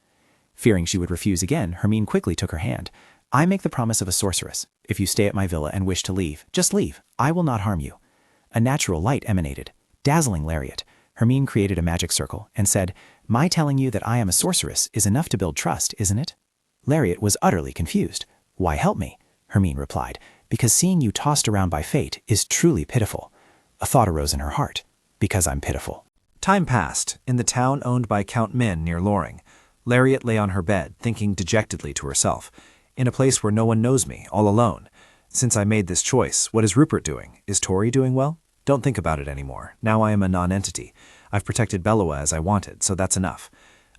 Fearing she would refuse again, Hermine quickly took her hand. I make the promise of a sorceress. If you stay at my villa and wish to leave, just leave. I will not harm you. A natural light emanated, dazzling Lariat. Hermine created a magic circle and said, My telling you that I am a sorceress is enough to build trust, isn't it? Lariat was utterly confused. Why help me? Hermine replied, Because seeing you tossed around by fate is truly pitiful. A thought arose in her heart. Because I'm pitiful. Time passed, in the town owned by Count Min near Loring. Lariat lay on her bed, thinking dejectedly to herself. In a place where no one knows me, all alone. Since I made this choice, what is Rupert doing? Is Tori doing well? Don't think about it anymore. Now I am a non-entity. I've protected Belua as I wanted, so that's enough.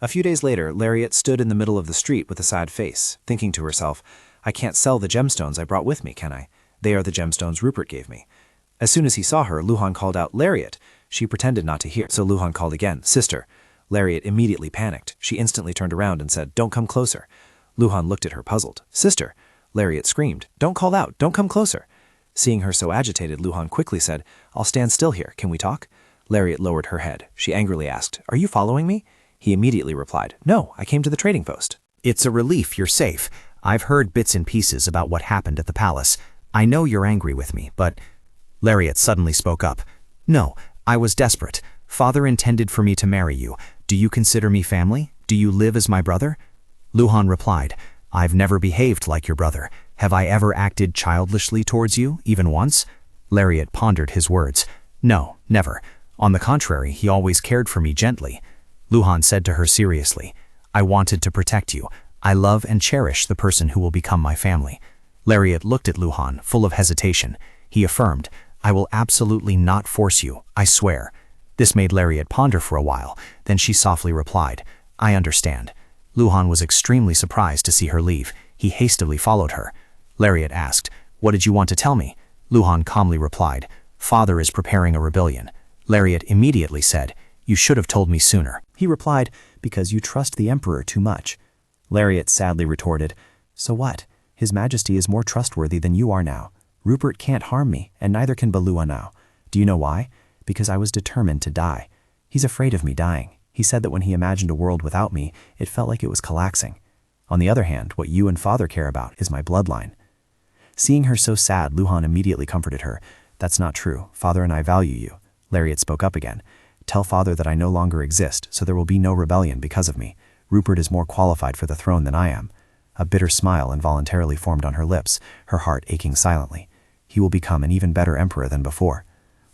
A few days later, Lariat stood in the middle of the street with a sad face, thinking to herself, I can't sell the gemstones I brought with me, can I? They are the gemstones Rupert gave me. As soon as he saw her, Luhan called out, Lariat. She pretended not to hear, so Luhan called again, Sister. Lariat immediately panicked. She instantly turned around and said, Don't come closer. Luhan looked at her puzzled. Sister. Lariat screamed, Don't call out, don't come closer. Seeing her so agitated, Luhan quickly said, I'll stand still here, can we talk? Lariat lowered her head. She angrily asked, Are you following me? He immediately replied, No, I came to the trading post. It's a relief you're safe. I've heard bits and pieces about what happened at the palace. I know you're angry with me, but... Lariat suddenly spoke up. No, I was desperate. Father intended for me to marry you. Do you consider me family? Do you live as my brother? Luhan replied, I've never behaved like your brother. Have I ever acted childishly towards you, even once? Lariat pondered his words. No, never. On the contrary, he always cared for me gently. Luhan said to her seriously, I wanted to protect you. I love and cherish the person who will become my family. Lariat looked at Luhan, full of hesitation. He affirmed, I will absolutely not force you, I swear. This made Lariat ponder for a while, then she softly replied, I understand. Luhan was extremely surprised to see her leave. He hastily followed her. Lariat asked, What did you want to tell me? Luhan calmly replied, Father is preparing a rebellion. Lariat immediately said, You should have told me sooner. He replied, Because you trust the Emperor too much. Lariat sadly retorted, So what? His Majesty is more trustworthy than you are now. Rupert can't harm me, and neither can Balua now. Do you know why? Because I was determined to die. He's afraid of me dying. He said that when he imagined a world without me, it felt like it was collapsing. On the other hand, what you and Father care about is my bloodline. Seeing her so sad, Luhan immediately comforted her. That's not true. Father and I value you. Lariat spoke up again. Tell Father that I no longer exist, so there will be no rebellion because of me. Rupert is more qualified for the throne than I am. A bitter smile involuntarily formed on her lips, her heart aching silently. He will become an even better emperor than before.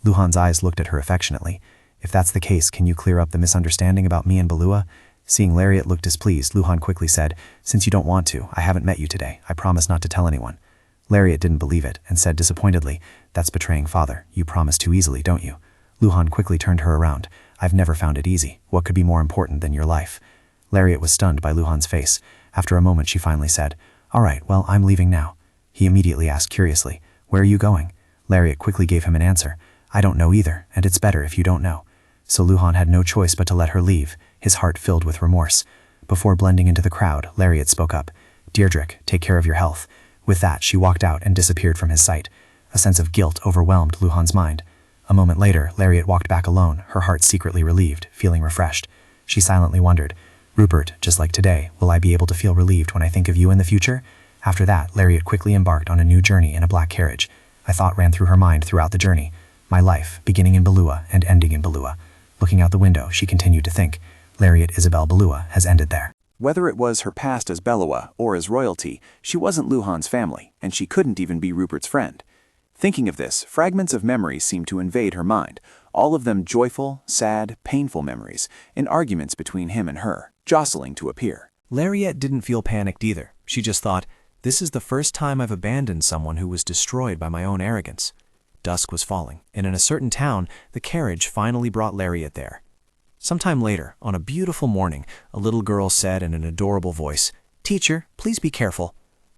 Luhan's eyes looked at her affectionately. If that's the case, can you clear up the misunderstanding about me and Balua? Seeing Lariat look displeased, Luhan quickly said, Since you don't want to, I haven't met you today. I promise not to tell anyone. Lariat didn't believe it and said disappointedly, That's betraying Father. You promise too easily, don't you? Luhan quickly turned her around. I've never found it easy. What could be more important than your life? Lariat was stunned by Luhan's face. After a moment, she finally said, All right, well, I'm leaving now. He immediately asked curiously, Where are you going? Lariat quickly gave him an answer. I don't know either, and it's better if you don't know. So Luhan had no choice but to let her leave, his heart filled with remorse. Before blending into the crowd, Lariat spoke up. Deirdrick, take care of your health. With that, she walked out and disappeared from his sight. A sense of guilt overwhelmed Luhan's mind. A moment later, Lariat walked back alone, her heart secretly relieved, feeling refreshed. She silently wondered, Rupert, just like today, will I be able to feel relieved when I think of you in the future? After that, Lariat quickly embarked on a new journey in a black carriage. A thought ran through her mind throughout the journey. My life, beginning in Balua and ending in Balua. Looking out the window, she continued to think, Lariat Isabel Balua has ended there. Whether it was her past as Belua or as royalty, she wasn't Luhan's family, and she couldn't even be Rupert's friend. Thinking of this, fragments of memories seemed to invade her mind, all of them joyful, sad, painful memories, and arguments between him and her, jostling to appear. Lariat didn't feel panicked either. She just thought, This is the first time I've abandoned someone who was destroyed by my own arrogance. Dusk was falling, and in a certain town, the carriage finally brought Lariat there. Sometime later, on a beautiful morning, a little girl said in an adorable voice, Teacher, please be careful.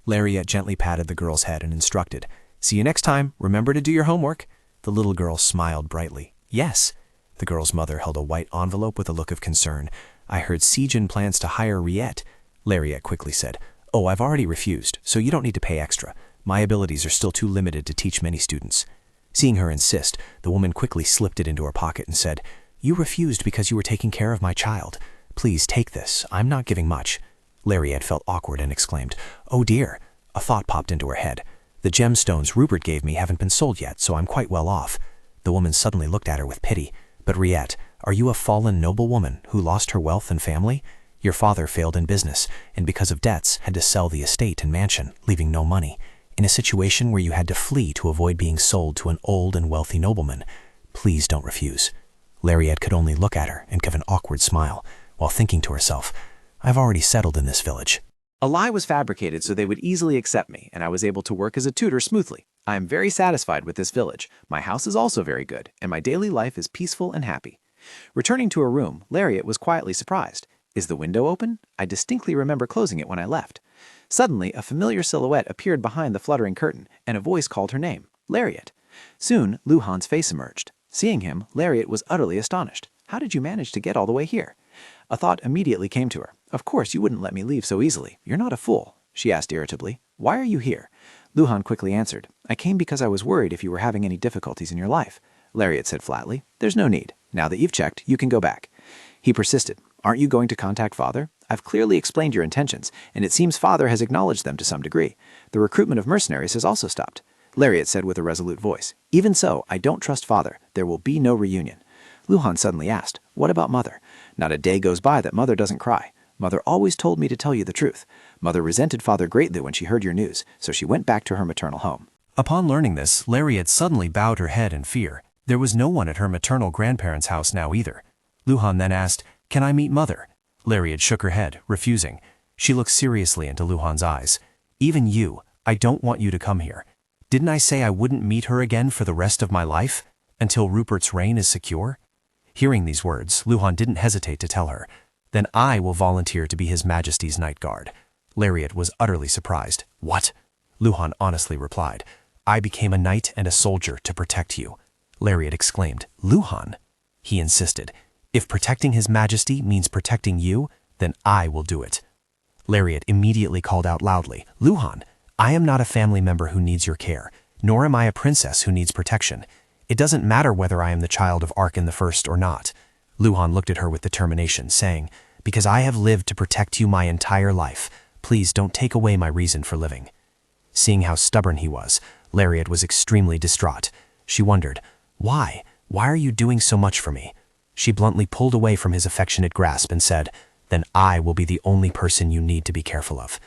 Lariat gently patted the girl's head and instructed, See you next time. Remember to do your homework. The little girl smiled brightly. Yes. The girl's mother held a white envelope with a look of concern. I heard Sijin plans to hire Riet. Lariat quickly said, Oh, I've already refused, so you don't need to pay extra. My abilities are still too limited to teach many students. Seeing her insist, the woman quickly slipped it into her pocket and said, You refused because you were taking care of my child. Please take this. I'm not giving much. Lariat felt awkward and exclaimed, Oh dear. A thought popped into her head. The gemstones Rupert gave me haven't been sold yet, so I'm quite well off. The woman suddenly looked at her with pity. But Riet, are you a fallen noblewoman who lost her wealth and family? Your father failed in business, and because of debts, had to sell the estate and mansion, leaving no money. In a situation where you had to flee to avoid being sold to an old and wealthy nobleman. Please don't refuse. Lariat could only look at her and give an awkward smile, while thinking to herself, I've already settled in this village. A lie was fabricated so they would easily accept me, and I was able to work as a tutor smoothly. I am very satisfied with this village. My house is also very good, and my daily life is peaceful and happy. Returning to her room, Lariat was quietly surprised. Is the window open? I distinctly remember closing it when I left. Suddenly, a familiar silhouette appeared behind the fluttering curtain, and a voice called her name, Lariat. Soon, Luhan's face emerged. Seeing him, Lariat was utterly astonished. How did you manage to get all the way here? A thought immediately came to her. Of course you wouldn't let me leave so easily. You're not a fool, she asked irritably. Why are you here? Luhan quickly answered. I came because I was worried if you were having any difficulties in your life. Lariat said flatly. There's no need. Now that you've checked, you can go back. He persisted. Aren't you going to contact Father? I've clearly explained your intentions, and it seems Father has acknowledged them to some degree. The recruitment of mercenaries has also stopped. Lariat said with a resolute voice. Even so, I don't trust Father. There will be no reunion. Luhan suddenly asked, What about Mother? Not a day goes by that Mother doesn't cry. Mother always told me to tell you the truth. Mother resented Father greatly when she heard your news, so she went back to her maternal home. Upon learning this, Lariat suddenly bowed her head in fear. There was no one at her maternal grandparents' house now either. Luhan then asked, "Can I meet Mother?" Lariat shook her head, refusing. She looked seriously into Luhan's eyes. "Even you, I don't want you to come here. Didn't I say I wouldn't meet her again for the rest of my life? Until Rupert's reign is secure?" Hearing these words, Luhan didn't hesitate to tell her, "Then I will volunteer to be His Majesty's night guard." Lariat was utterly surprised. "What?" Luhan honestly replied, "I became a knight and a soldier to protect you." Lariat exclaimed, "Luhan?" He insisted, "If protecting His Majesty means protecting you, then I will do it." Lariat immediately called out loudly, "Luhan, I am not a family member who needs your care, nor am I a princess who needs protection. It doesn't matter whether I am the child of Arkin the First or not." Luhan looked at her with determination, saying, "Because I have lived to protect you my entire life, please don't take away my reason for living." Seeing how stubborn he was, Lariat was extremely distraught. She wondered, "Why? Why are you doing so much for me?" She bluntly pulled away from his affectionate grasp and said, "Then I will be the only person you need to be careful of."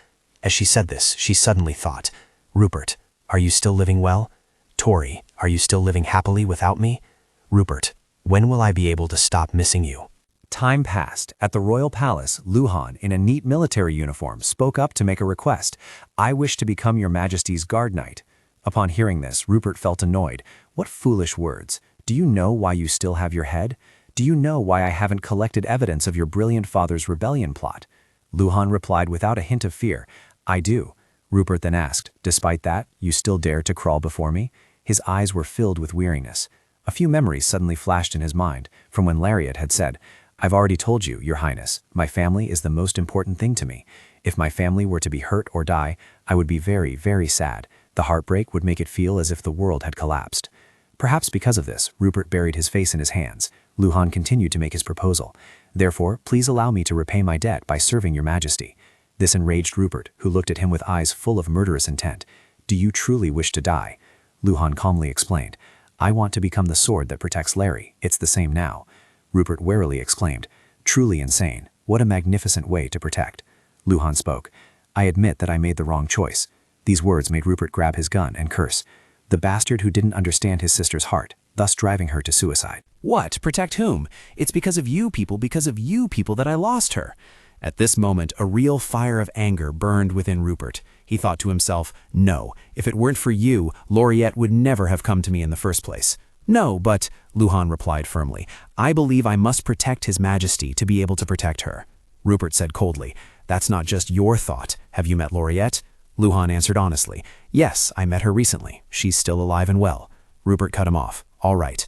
As she said this, she suddenly thought, "Rupert, are you still living well? Tori, are you still living happily without me? Rupert, when will I be able to stop missing you?" Time passed. At the royal palace, Luhan, in a neat military uniform, spoke up to make a request. "I wish to become your Majesty's guard knight." Upon hearing this, Rupert felt annoyed. What foolish words. Do you know why you still have your head? Do you know why I haven't collected evidence of your brilliant father's rebellion plot? Luhan replied without a hint of fear, "I do." Rupert then asked, "Despite that, you still dare to crawl before me?" His eyes were filled with weariness. A few memories suddenly flashed in his mind, from when Lariat had said, "I've already told you, Your Highness, my family is the most important thing to me. If my family were to be hurt or die, I would be very, very sad. The heartbreak would make it feel as if the world had collapsed." Perhaps because of this, Rupert buried his face in his hands. Luhan continued to make his proposal. "Therefore, please allow me to repay my debt by serving Your Majesty." This enraged Rupert, who looked at him with eyes full of murderous intent. "Do you truly wish to die?" Luhan calmly explained, "I want to become the sword that protects Larry. It's the same now." Rupert warily exclaimed, "Truly insane. What a magnificent way to protect." Luhan spoke, "I admit that I made the wrong choice." These words made Rupert grab his gun and curse. The bastard who didn't understand his sister's heart, thus driving her to suicide. "What? Protect whom? It's because of you people that I lost her." At this moment, a real fire of anger burned within Rupert. He thought to himself, "No, if it weren't for you, Lariat would never have come to me in the first place." "No, but," Luhan replied firmly, "I believe I must protect His Majesty to be able to protect her." Rupert said coldly, "That's not just your thought. Have you met Lariat?" Luhan answered honestly, "Yes, I met her recently. She's still alive and well." Rupert cut him off. "All right."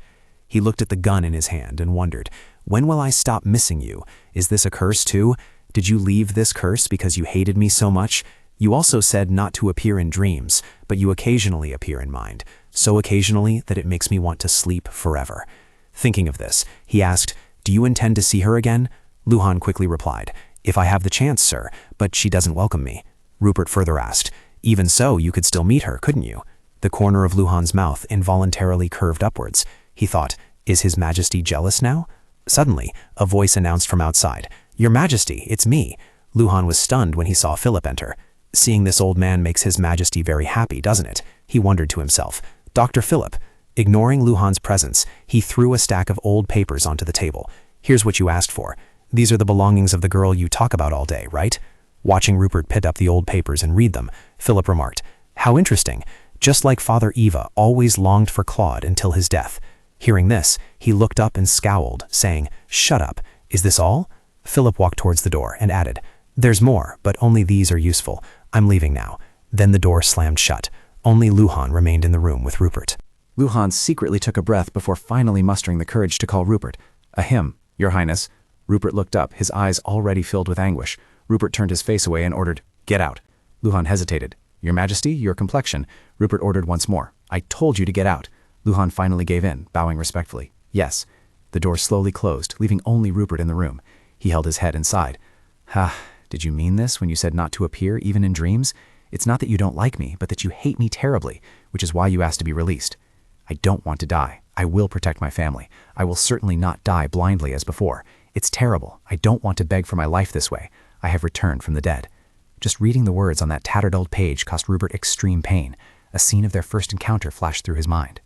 He looked at the gun in his hand and wondered, "When will I stop missing you? Is this a curse too? Did you leave this curse because you hated me so much? You also said not to appear in dreams, but you occasionally appear in mind, so occasionally that it makes me want to sleep forever." Thinking of this, he asked, "Do you intend to see her again?" Luhan quickly replied, "If I have the chance, sir, but she doesn't welcome me." Rupert further asked, "Even so, you could still meet her, couldn't you?" The corner of Luhan's mouth involuntarily curved upwards. He thought, "Is His Majesty jealous now?" Suddenly, a voice announced from outside, "Your Majesty, it's me." Luhan was stunned when he saw Philip enter. Seeing this old man makes His Majesty very happy, doesn't it? He wondered to himself. "Dr. Philip." Ignoring Luhan's presence, he threw a stack of old papers onto the table. "Here's what you asked for. These are the belongings of the girl you talk about all day, right?" Watching Rupert pick up the old papers and read them, Philip remarked, "How interesting. Just like Father Eva always longed for Claude until his death." Hearing this, he looked up and scowled, saying, "Shut up. Is this all?" Philip walked towards the door and added, "There's more, but only these are useful. I'm leaving now." Then the door slammed shut. Only Luhan remained in the room with Rupert. Luhan secretly took a breath before finally mustering the courage to call Rupert. "Ahem, Your Highness." Rupert looked up, his eyes already filled with anguish. Rupert turned his face away and ordered, "Get out." Luhan hesitated. "Your Majesty, your complexion." Rupert ordered once more. "I told you to get out." Luhan finally gave in, bowing respectfully. "Yes." The door slowly closed, leaving only Rupert in the room. He held his head and sighed. Did you mean this when you said not to appear even in dreams? It's not that you don't like me, but that you hate me terribly, which is why you asked to be released." "I don't want to die. I will protect my family. I will certainly not die blindly as before. It's terrible. I don't want to beg for my life this way. I have returned from the dead. Just reading the words on that tattered old page caused Rupert extreme pain. A scene of their first encounter flashed through his mind.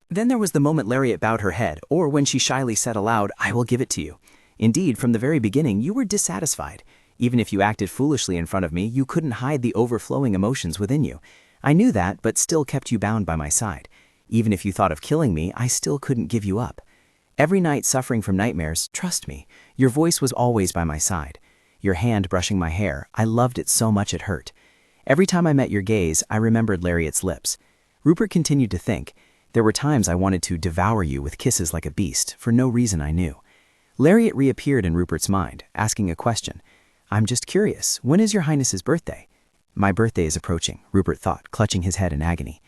Then there was the moment Lariat bowed her head, or when she shyly said aloud, "I will give it to you." Indeed, from the very beginning, you were dissatisfied. Even if you acted foolishly in front of me, you couldn't hide the overflowing emotions within you. I knew that, but still kept you bound by my side. Even if you thought of killing me, I still couldn't give you up. Every night suffering from nightmares, trust me, your voice was always by my side. Your hand brushing my hair, I loved it so much it hurt. Every time I met your gaze, I remembered Lariat's lips. Rupert continued to think. There were times I wanted to devour you with kisses like a beast, for no reason I knew. Lariat reappeared in Rupert's mind, asking a question. "I'm just curious, when is your Highness's birthday?" "My birthday is approaching," Rupert thought, clutching his head in agony.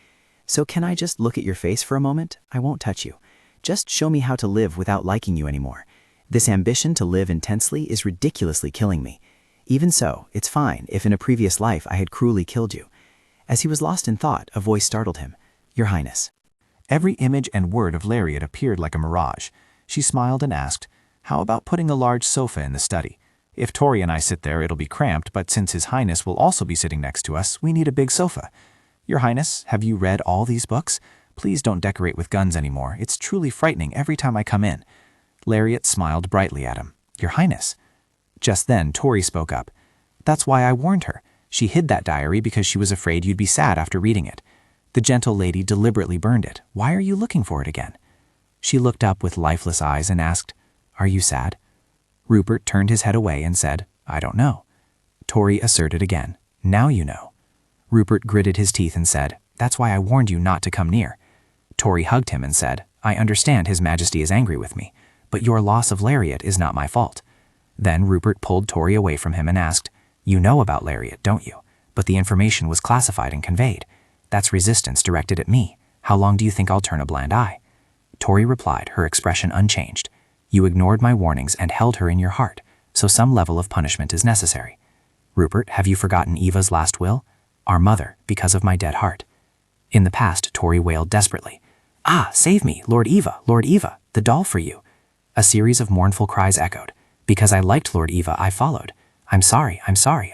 "So can I just look at your face for a moment? I won't touch you. Just show me how to live without liking you anymore. This ambition to live intensely is ridiculously killing me. Even so, it's fine if in a previous life I had cruelly killed you." As he was lost in thought, a voice startled him. "Your Highness." Every image and word of Lariat appeared like a mirage. She smiled and asked, "How about putting a large sofa in the study? If Tori and I sit there, it'll be cramped, but since His Highness will also be sitting next to us, we need a big sofa. Your Highness, have you read all these books? Please don't decorate with guns anymore. It's truly frightening every time I come in." Lariat smiled brightly at him. "Your Highness." Just then, Tori spoke up. "That's why I warned her. She hid that diary because she was afraid you'd be sad after reading it. The gentle lady deliberately burned it. Why are you looking for it again?" She looked up with lifeless eyes and asked, "Are you sad?" Rupert turned his head away and said, "I don't know." Tori asserted again, "Now you know." Rupert gritted his teeth and said, "That's why I warned you not to come near." Tori hugged him and said, "I understand His Majesty is angry with me, but your loss of Lariat is not my fault." Then Rupert pulled Tori away from him and asked, "You know about Lariat, don't you? But the information was classified and conveyed. That's resistance directed at me. How long do you think I'll turn a blind eye?" Tori replied, her expression unchanged. "You ignored my warnings and held her in your heart, so some level of punishment is necessary. Rupert, have you forgotten Eva's last will? Our mother, because of my dead heart." In the past, Tori wailed desperately. "Ah, save me, Lord Eva, the doll for you." A series of mournful cries echoed. "Because I liked Lord Eva, I followed. I'm sorry,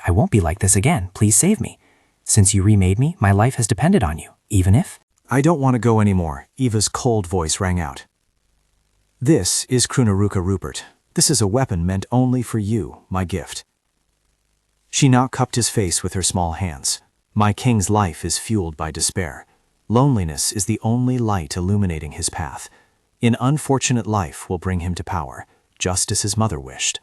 I won't be like this again, please save me. Since you remade me, my life has depended on you, even if—" "I don't want to go anymore," Eva's cold voice rang out. "This is Krunaruka Rupert. This is a weapon meant only for you, my gift." She now cupped his face with her small hands. "My king's life is fueled by despair. Loneliness is the only light illuminating his path. An unfortunate life will bring him to power, just as his mother wished."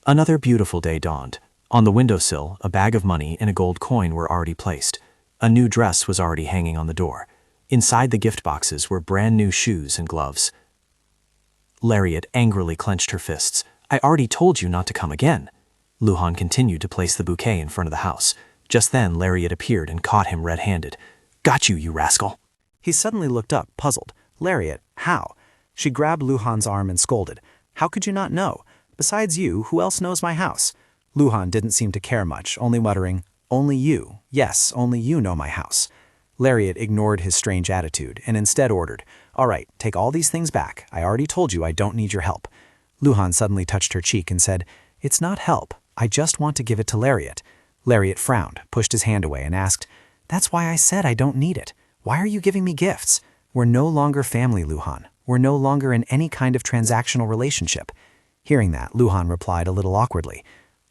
Another beautiful day dawned. On the windowsill, a bag of money and a gold coin were already placed. A new dress was already hanging on the door. Inside the gift boxes were brand new shoes and gloves. Lariat angrily clenched her fists. "I already told you not to come again." Luhan continued to place the bouquet in front of the house. Just then, Lariat appeared and caught him red-handed. "Got you, you rascal." He suddenly looked up, puzzled. "Lariat, how?" She grabbed Luhan's arm and scolded. "How could you not know? Besides you, who else knows my house?" Luhan didn't seem to care much, only muttering, "Only you. Yes, only you know my house." Lariat ignored his strange attitude and instead ordered, "All right, take all these things back. I already told you I don't need your help." Luhan suddenly touched her cheek and said, "It's not help. I just want to give it to Lariat." Lariat frowned, pushed his hand away and asked, "That's why I said I don't need it. Why are you giving me gifts? We're no longer family, Luhan. We're no longer in any kind of transactional relationship." Hearing that, Luhan replied a little awkwardly,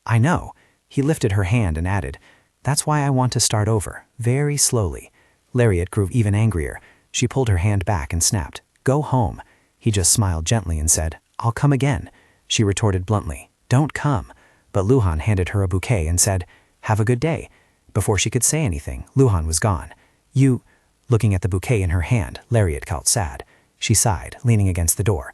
"I know." He lifted her hand and added, "That's why I want to start over, very slowly." Lariat grew even angrier. She pulled her hand back and snapped, "Go home." He just smiled gently and said, "I'll come again." She retorted bluntly, "Don't come." But Luhan handed her a bouquet and said, "Have a good day." Before she could say anything, Luhan was gone. "You—" Looking at the bouquet in her hand, Lariat felt sad. She sighed, leaning against the door.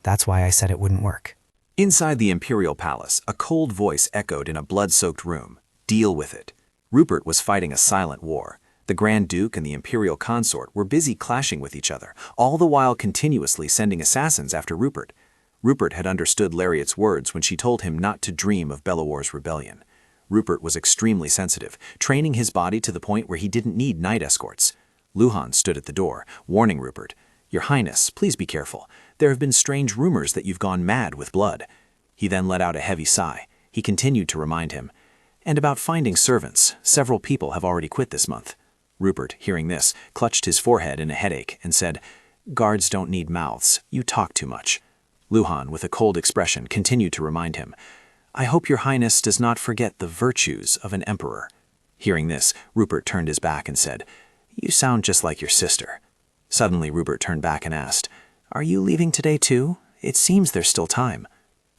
That's why I said it wouldn't work." Inside the imperial palace, a cold voice echoed in a blood-soaked room. "Deal with it." Rupert was fighting a silent war. The Grand Duke and the imperial consort were busy clashing with each other, all the while continuously sending assassins after Rupert. Rupert had understood Lariat's words when she told him not to dream of Bellawar's rebellion. Rupert was extremely sensitive, training his body to the point where he didn't need night escorts. Luhan stood at the door, warning Rupert, "Your Highness, please be careful. There have been strange rumors that you've gone mad with blood." He then let out a heavy sigh. He continued to remind him. And about finding servants, several people have already quit this month. Rupert, hearing this, clutched his forehead in a headache and said, Guards don't need mouths. You talk too much. Luhan, with a cold expression, continued to remind him, I hope your highness does not forget the virtues of an emperor. Hearing this, Rupert turned his back and said, You sound just like your sister. Suddenly, Rupert turned back and asked, Are you leaving today too? It seems there's still time.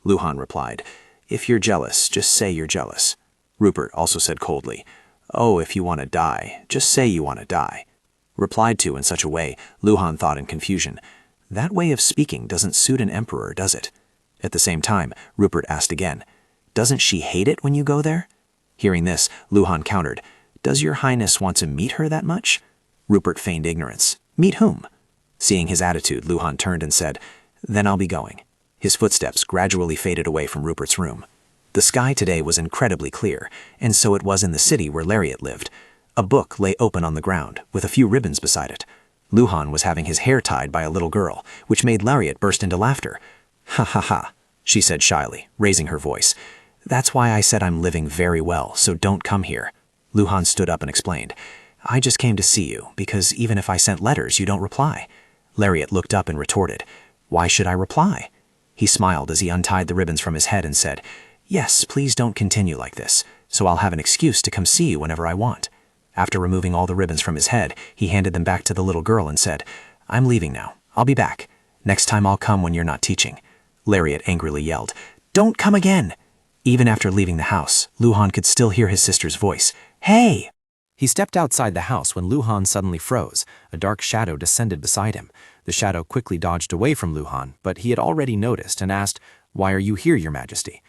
Luhan replied, If you're jealous, just say you're jealous. Rupert also said coldly, Oh, if you want to die, just say you want to die. Replied to in such a way, Luhan thought in confusion, That way of speaking doesn't suit an emperor, does it? At the same time, Rupert asked again, Doesn't she hate it when you go there? Hearing this, Luhan countered, Does your highness want to meet her that much? Rupert feigned ignorance. Meet whom? Seeing his attitude, Luhan turned and said, Then I'll be going. His footsteps gradually faded away from Rupert's room. The sky today was incredibly clear, and so it was in the city where Lariat lived. A book lay open on the ground, with a few ribbons beside it. Luhan was having his hair tied by a little girl, which made Lariat burst into laughter. Ha ha ha, she said shyly, raising her voice. That's why I said I'm living very well, so don't come here. Luhan stood up and explained, I just came to see you, because even if I sent letters, you don't reply. Lariat looked up and retorted, Why should I reply? He smiled as he untied the ribbons from his head and said, Yes, please don't continue like this, so I'll have an excuse to come see you whenever I want. After removing all the ribbons from his head, he handed them back to the little girl and said, I'm leaving now. I'll be back. Next time I'll come when you're not teaching. Lariat angrily yelled, Don't come again! Even after leaving the house, Luhan could still hear his sister's voice. Hey! He stepped outside the house when Luhan suddenly froze. A dark shadow descended beside him. The shadow quickly dodged away from Luhan, but he had already noticed and asked, Why are you here, your majesty?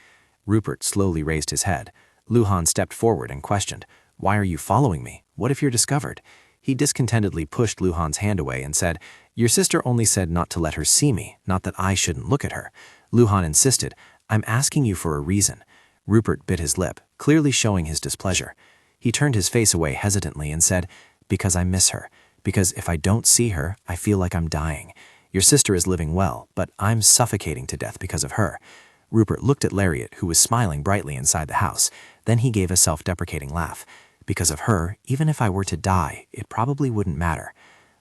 Rupert slowly raised his head. Luhan stepped forward and questioned, Why are you following me? What if you're discovered? He discontentedly pushed Luhan's hand away and said, Your sister only said not to let her see me, not that I shouldn't look at her. Luhan insisted, I'm asking you for a reason. Rupert bit his lip, clearly showing his displeasure. He turned his face away hesitantly and said, Because I miss her. Because if I don't see her, I feel like I'm dying. Your sister is living well, but I'm suffocating to death because of her. Rupert looked at Lariat, who was smiling brightly inside the house. Then he gave a self-deprecating laugh. Because of her, even if I were to die, it probably wouldn't matter.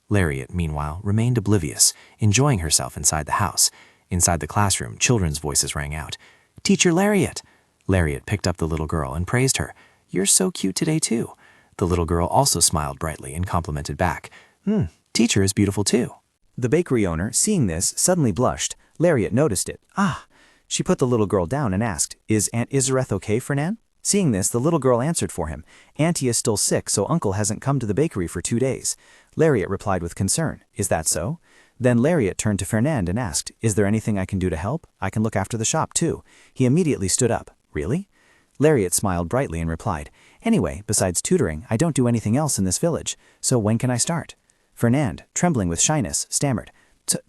Lariat, meanwhile, remained oblivious, enjoying herself inside the house. Inside the classroom, children's voices rang out. Teacher Lariat! Lariat picked up the little girl and praised her. You're so cute today, too. The little girl also smiled brightly and complimented back. Teacher is beautiful, too. The bakery owner, seeing this, suddenly blushed. Lariat noticed it. She put the little girl down and asked, Is Aunt Isareth okay, Fernan? Seeing this, the little girl answered for him. Auntie is still sick, so Uncle hasn't come to the bakery for 2 days. Lariat replied with concern. Is that so? Then Lariat turned to Fernand and asked, Is there anything I can do to help? I can look after the shop, too. He immediately stood up. Really? Lariat smiled brightly and replied, Anyway, besides tutoring, I don't do anything else in this village, so when can I start? Fernand, trembling with shyness, stammered,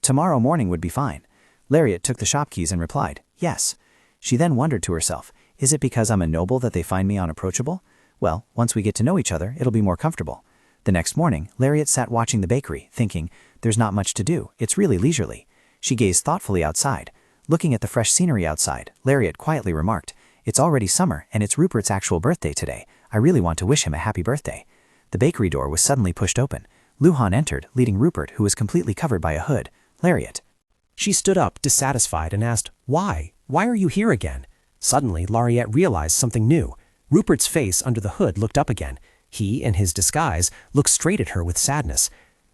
Tomorrow morning would be fine. Lariat took the shop keys and replied, Yes. She then wondered to herself, Is it because I'm a noble that they find me unapproachable? Well, once we get to know each other, it'll be more comfortable. The next morning, Lariat sat watching the bakery, thinking, There's not much to do, it's really leisurely. She gazed thoughtfully outside. Looking at the fresh scenery outside, Lariat quietly remarked, It's already summer, and it's Rupert's actual birthday today. I really want to wish him a happy birthday. The bakery door was suddenly pushed open. Luhan entered, leading Rupert, who was completely covered by a hood. Lariat. She stood up, dissatisfied, and asked, Why? Why are you here again? Suddenly, Lariat realized something new. Rupert's face under the hood looked up again. He, in his disguise, looked straight at her with sadness.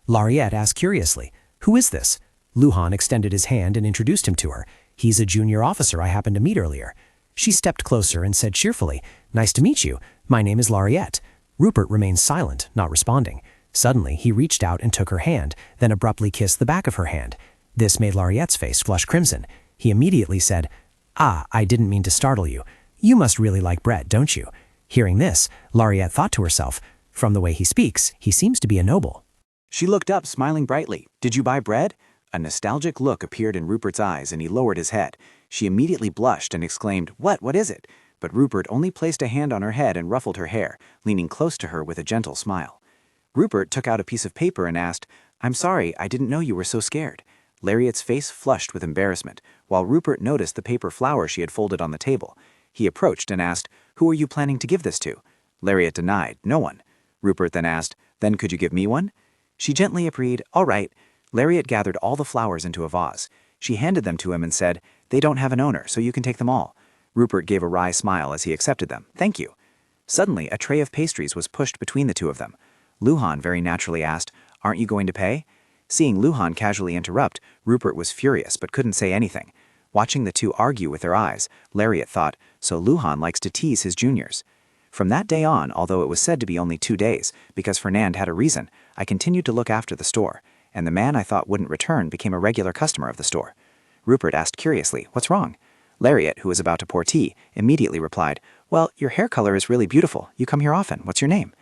Lariat asked curiously, Who is this? Luhan extended his hand and introduced him to her. He's a junior officer I happened to meet earlier. She stepped closer and said cheerfully, Nice to meet you. My name is Lariat. Rupert remained silent, not responding. Suddenly, he reached out and took her hand, then abruptly kissed the back of her hand. This made Lariat's face flush crimson. He immediately said, I didn't mean to startle you. You must really like bread, don't you? Hearing this, Lariat thought to herself, From the way he speaks, he seems to be a noble. She looked up, smiling brightly. Did you buy bread? A nostalgic look appeared in Rupert's eyes, and he lowered his head. She immediately blushed and exclaimed, What is it? But Rupert only placed a hand on her head and ruffled her hair, leaning close to her with a gentle smile. Rupert took out a piece of paper and asked, I'm sorry, I didn't know you were so scared. Lariat's face flushed with embarrassment, while while Rupert noticed the paper flower she had folded on the table. He approached and asked, "Who are you planning to give this to?" Lariat denied, "No one." Rupert then asked, "Then could you give me one?" She gently agreed, "All right." Lariat gathered all the flowers into a vase. She handed them to him and said, "They don't have an owner, so you can take them all." Rupert gave a wry smile as he accepted them. "Thank you." Suddenly, a tray of pastries was pushed between the two of them. Luhan very naturally asked, "Aren't you going to pay?" Seeing Luhan casually interrupt, Rupert was furious but couldn't say anything. Watching the two argue with their eyes, Lariat thought, so Luhan likes to tease his juniors. From that day on, although it was said to be only 2 days, because Fernand had a reason, I continued to look after the store, and the man I thought wouldn't return became a regular customer of the store. Rupert asked curiously, "What's wrong?" Lariat, who was about to pour tea, immediately replied, "Well, your hair color is really beautiful. You come here often. What's your name?"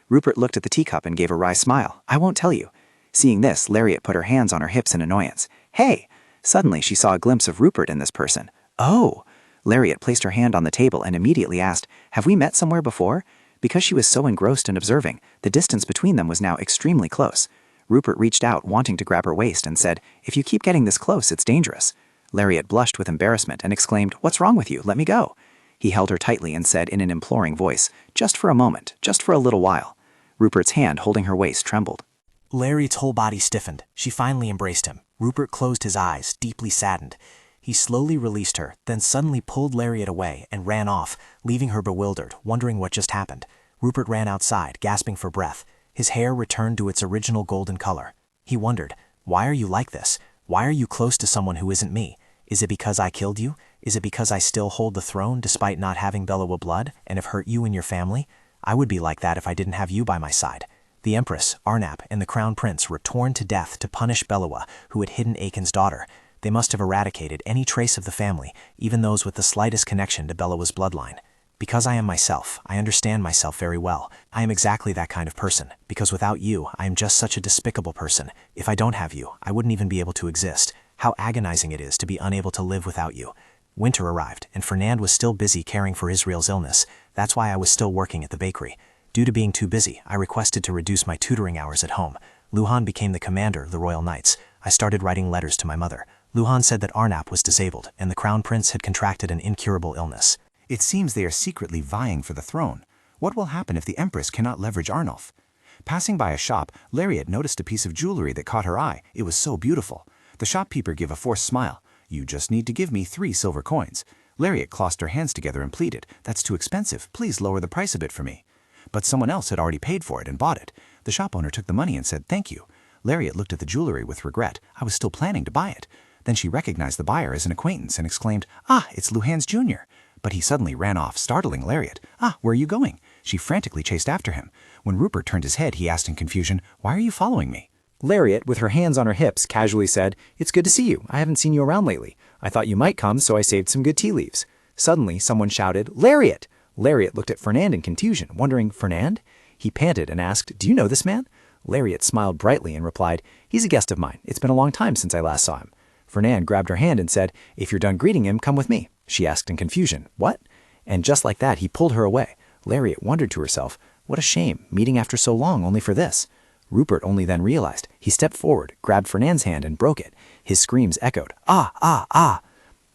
Rupert looked at the teacup and gave a wry smile. "I won't tell you." Seeing this, Lariat put her hands on her hips in annoyance. "Hey!" Suddenly, she saw a glimpse of Rupert in this person. "Oh!" Lariat placed her hand on the table and immediately asked, "Have we met somewhere before?" Because she was so engrossed and observing, the distance between them was now extremely close. Rupert reached out, wanting to grab her waist, and said, "If you keep getting this close, it's dangerous." Lariat blushed with embarrassment and exclaimed, "What's wrong with you? Let me go." He held her tightly and said in an imploring voice, "Just for a moment, just for a little while." Rupert's hand holding her waist trembled. Lariat's whole body stiffened. She finally embraced him. Rupert closed his eyes, deeply saddened. He slowly released her, then suddenly pulled Lariat away and ran off, leaving her bewildered, wondering what just happened. Rupert ran outside, gasping for breath. His hair returned to its original golden color. He wondered, "Why are you like this? Why are you close to someone who isn't me? Is it because I killed you? Is it because I still hold the throne despite not having Bellowa blood and have hurt you and your family? I would be like that if I didn't have you by my side." The Empress, Arnap, and the Crown Prince were torn to death to punish Bellowa, who had hidden Akin's daughter. They must have eradicated any trace of the family, even those with the slightest connection to Bellowa's bloodline. Because I am myself, I understand myself very well. I am exactly that kind of person, because without you, I am just such a despicable person. If I don't have you, I wouldn't even be able to exist. How agonizing it is to be unable to live without you. Winter arrived, and Fernand was still busy caring for Israel's illness. That's why I was still working at the bakery. Due to being too busy, I requested to reduce my tutoring hours at home. Luhan became the commander of the Royal Knights. I started writing letters to my mother. Luhan said that Arnap was disabled, and the Crown Prince had contracted an incurable illness. It seems they are secretly vying for the throne. What will happen if the Empress cannot leverage Arnulf? Passing by a shop, Lariat noticed a piece of jewelry that caught her eye. It was so beautiful. The shopkeeper gave a forced smile. "You just need to give me 3 silver coins." Lariat clasped her hands together and pleaded, "That's too expensive. Please lower the price a bit for me." But someone else had already paid for it and bought it. The shop owner took the money and said, "Thank you." Lariat looked at the jewelry with regret. "I was still planning to buy it." Then she recognized the buyer as an acquaintance and exclaimed, "Ah, it's Luhan's junior." But he suddenly ran off, startling Lariat. "Ah, where are you going?" She frantically chased after him. When Rupert turned his head, he asked in confusion, "Why are you following me?" Lariat, with her hands on her hips, casually said, "It's good to see you. I haven't seen you around lately. I thought you might come, so I saved some good tea leaves." Suddenly, someone shouted, "Lariat!" Lariat looked at Fernand in confusion, wondering, "Fernand?" He panted and asked, "Do you know this man?" Lariat smiled brightly and replied, "He's a guest of mine. It's been a long time since I last saw him." Fernand grabbed her hand and said, "If you're done greeting him, come with me." She asked in confusion, "What?" And just like that, he pulled her away. Lariat wondered to herself, what a shame, meeting after so long only for this. Rupert only then realized. He stepped forward, grabbed Fernand's hand and broke it. His screams echoed, "Ah, ah, ah."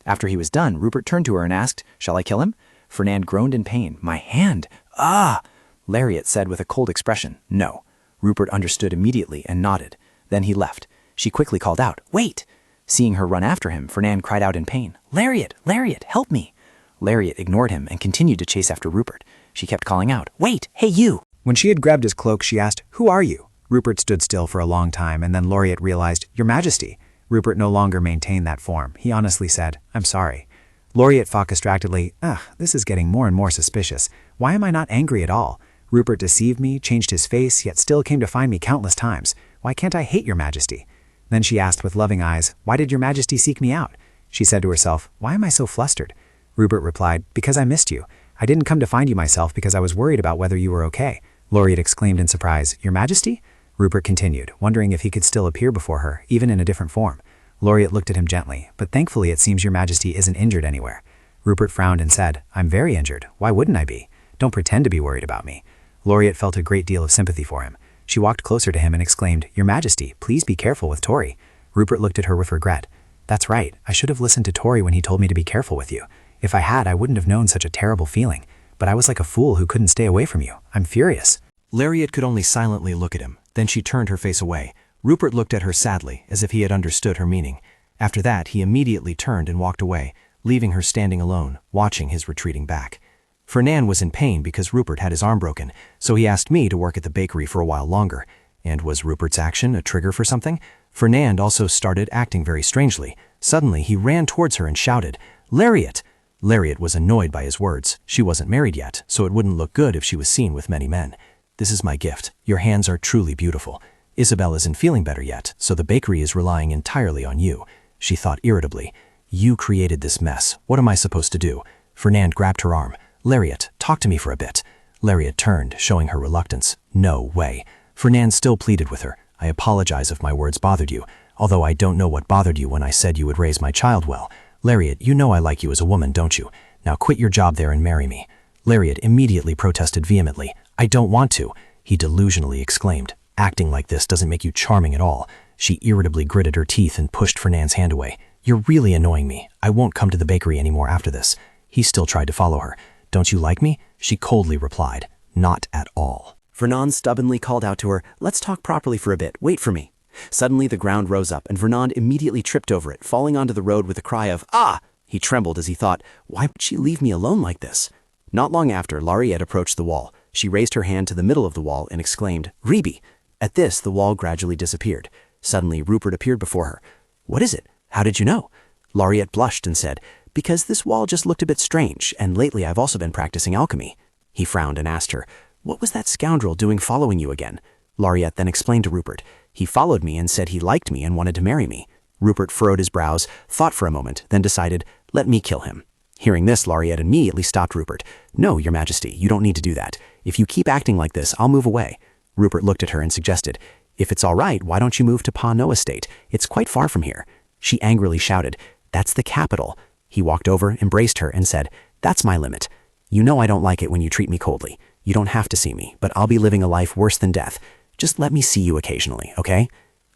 After he was done, Rupert turned to her and asked, "Shall I kill him?" Fernand groaned in pain. "My hand! Ah!" Lariat said with a cold expression, "No." Rupert understood immediately and nodded. Then he left. She quickly called out, "Wait!" Seeing her run after him, Fernand cried out in pain, "Lariat! Lariat! Help me!" Lariat ignored him and continued to chase after Rupert. She kept calling out, "Wait! Hey, you!" When she had grabbed his cloak, she asked, "Who are you?" Rupert stood still for a long time, and then Lariat realized, "Your Majesty." Rupert no longer maintained that form. He honestly said, "I'm sorry." Lariat thought distractedly, this is getting more and more suspicious. Why am I not angry at all? Rupert deceived me, changed his face, yet still came to find me countless times. Why can't I hate your Majesty? Then she asked with loving eyes, "Why did your Majesty seek me out?" She said to herself, "Why am I so flustered?" Rupert replied, "Because I missed you. I didn't come to find you myself because I was worried about whether you were okay." Lariat exclaimed in surprise, "Your Majesty?" Rupert continued, wondering if he could still appear before her, even in a different form. Lariat looked at him gently, "But thankfully it seems your Majesty isn't injured anywhere." Rupert frowned and said, "I'm very injured. Why wouldn't I be? Don't pretend to be worried about me." Lariat felt a great deal of sympathy for him. She walked closer to him and exclaimed, "Your Majesty, please be careful with Tori." Rupert looked at her with regret. That's right. I should have listened to Tori when he told me to be careful with you. If I had, I wouldn't have known such a terrible feeling. But I was like a fool who couldn't stay away from you. I'm furious. Lariat could only silently look at him. Then she turned her face away. Rupert looked at her sadly, as if he had understood her meaning. After that, he immediately turned and walked away, leaving her standing alone, watching his retreating back. Fernand was in pain because Rupert had his arm broken, so he asked me to work at the bakery for a while longer. And was Rupert's action a trigger for something? Fernand also started acting very strangely. Suddenly, he ran towards her and shouted, "Lariat!" Lariat was annoyed by his words. She wasn't married yet, so it wouldn't look good if she was seen with many men. "This is my gift. Your hands are truly beautiful. Isabel isn't feeling better yet, so the bakery is relying entirely on you," she thought irritably. "You created this mess. What am I supposed to do?" Fernand grabbed her arm. "Lariat, talk to me for a bit." Lariat turned, showing her reluctance. "No way." Fernand still pleaded with her. "I apologize if my words bothered you, although I don't know what bothered you when I said you would raise my child well. Lariat, you know I like you as a woman, don't you? Now quit your job there and marry me." Lariat immediately protested vehemently. "I don't want to," he delusionally exclaimed. "Acting like this doesn't make you charming at all." She irritably gritted her teeth and pushed Fernand's hand away. "You're really annoying me. I won't come to the bakery anymore after this." He still tried to follow her. "Don't you like me?" She coldly replied, "Not at all." Fernand stubbornly called out to her, "Let's talk properly for a bit. Wait for me." Suddenly the ground rose up and Fernand immediately tripped over it, falling onto the road with a cry of, "Ah!" He trembled as he thought, "Why would she leave me alone like this?" Not long after, Lariat approached the wall. She raised her hand to the middle of the wall and exclaimed, "Rebi!" At this, the wall gradually disappeared. Suddenly, Rupert appeared before her. "What is it? How did you know?" Lariat blushed and said, "Because this wall just looked a bit strange, and lately I've also been practicing alchemy." He frowned and asked her, "What was that scoundrel doing following you again?" Lariat then explained to Rupert, "He followed me and said he liked me and wanted to marry me." Rupert furrowed his brows, thought for a moment, then decided, "Let me kill him." Hearing this, Lariat immediately stopped Rupert. "No, Your Majesty, you don't need to do that. If you keep acting like this, I'll move away." Rupert looked at her and suggested, "If it's all right, why don't you move to Pa-No Estate? It's quite far from here." She angrily shouted, "That's the capital." He walked over, embraced her, and said, "That's my limit. You know I don't like it when you treat me coldly. You don't have to see me, but I'll be living a life worse than death. Just let me see you occasionally, okay?"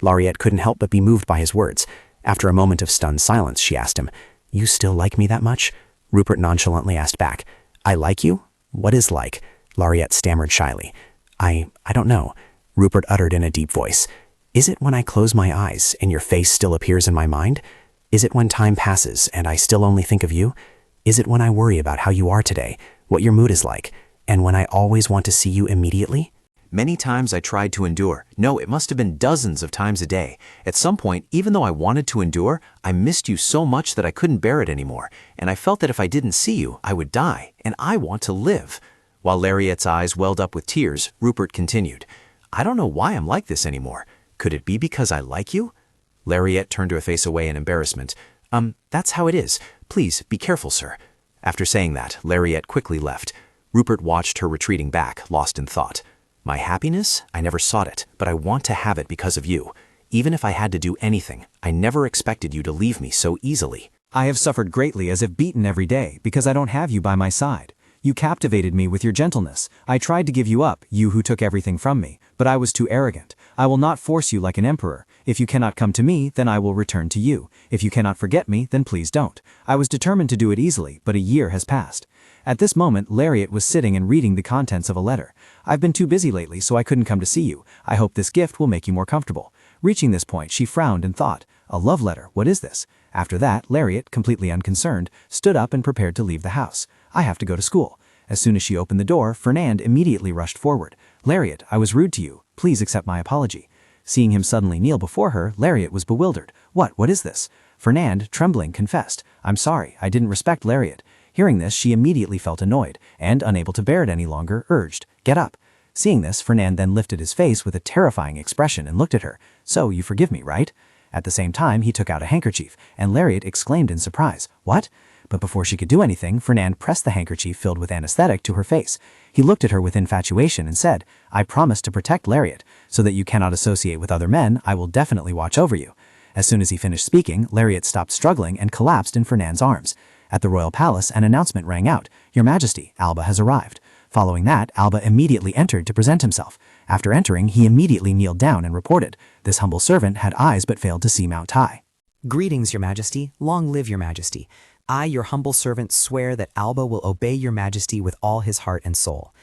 Lariat couldn't help but be moved by his words. After a moment of stunned silence, she asked him, "You still like me that much?" Rupert nonchalantly asked back, "I like you? What is like?" Lariat stammered shyly. I don't know." Rupert uttered in a deep voice, "Is it when I close my eyes and your face still appears in my mind? Is it when time passes and I still only think of you? Is it when I worry about how you are today, what your mood is like, and when I always want to see you immediately?" Many times I tried to endure. No, it must have been dozens of times a day. At some point, even though I wanted to endure, I missed you so much that I couldn't bear it anymore, and I felt that if I didn't see you, I would die, and I want to live. While Lariat's eyes welled up with tears, Rupert continued, "I don't know why I'm like this anymore. Could it be because I like you?" Lariat turned her face away in embarrassment. That's how it is. Please, be careful, sir." After saying that, Lariat quickly left. Rupert watched her retreating back, lost in thought. "My happiness? I never sought it, but I want to have it because of you. Even if I had to do anything, I never expected you to leave me so easily." "I have suffered greatly as if beaten every day because I don't have you by my side. You captivated me with your gentleness. I tried to give you up, you who took everything from me, but I was too arrogant. I will not force you like an emperor. If you cannot come to me, then I will return to you. If you cannot forget me, then please don't. I was determined to do it easily, but a year has passed." At this moment, Lariat was sitting and reading the contents of a letter. "I've been too busy lately, so I couldn't come to see you. I hope this gift will make you more comfortable." Reaching this point, she frowned and thought, "A love letter, what is this?" After that, Lariat, completely unconcerned, stood up and prepared to leave the house. "I have to go to school." As soon as she opened the door, Fernand immediately rushed forward. "Lariat, I was rude to you. Please accept my apology." Seeing him suddenly kneel before her, Lariat was bewildered. What is this?" Fernand, trembling, confessed, "I'm sorry, I didn't respect Lariat." Hearing this, she immediately felt annoyed, and, unable to bear it any longer, urged, "Get up." Seeing this, Fernand then lifted his face with a terrifying expression and looked at her. "So, you forgive me, right?" At the same time, he took out a handkerchief, and Lariat exclaimed in surprise, "What?" But before she could do anything, Fernand pressed the handkerchief filled with anesthetic to her face. He looked at her with infatuation and said, "I promise to protect Lariat, so that you cannot associate with other men. I will definitely watch over you." As soon as he finished speaking, Lariat stopped struggling and collapsed in Fernand's arms. At the royal palace, an announcement rang out, "Your Majesty, Alba has arrived." Following that, Alba immediately entered to present himself. After entering, he immediately kneeled down and reported, "This humble servant had eyes but failed to see Mount Tai." Greetings, your majesty. Long live your majesty. I, your humble servant, swear that Alba will obey your majesty with all his heart and soul.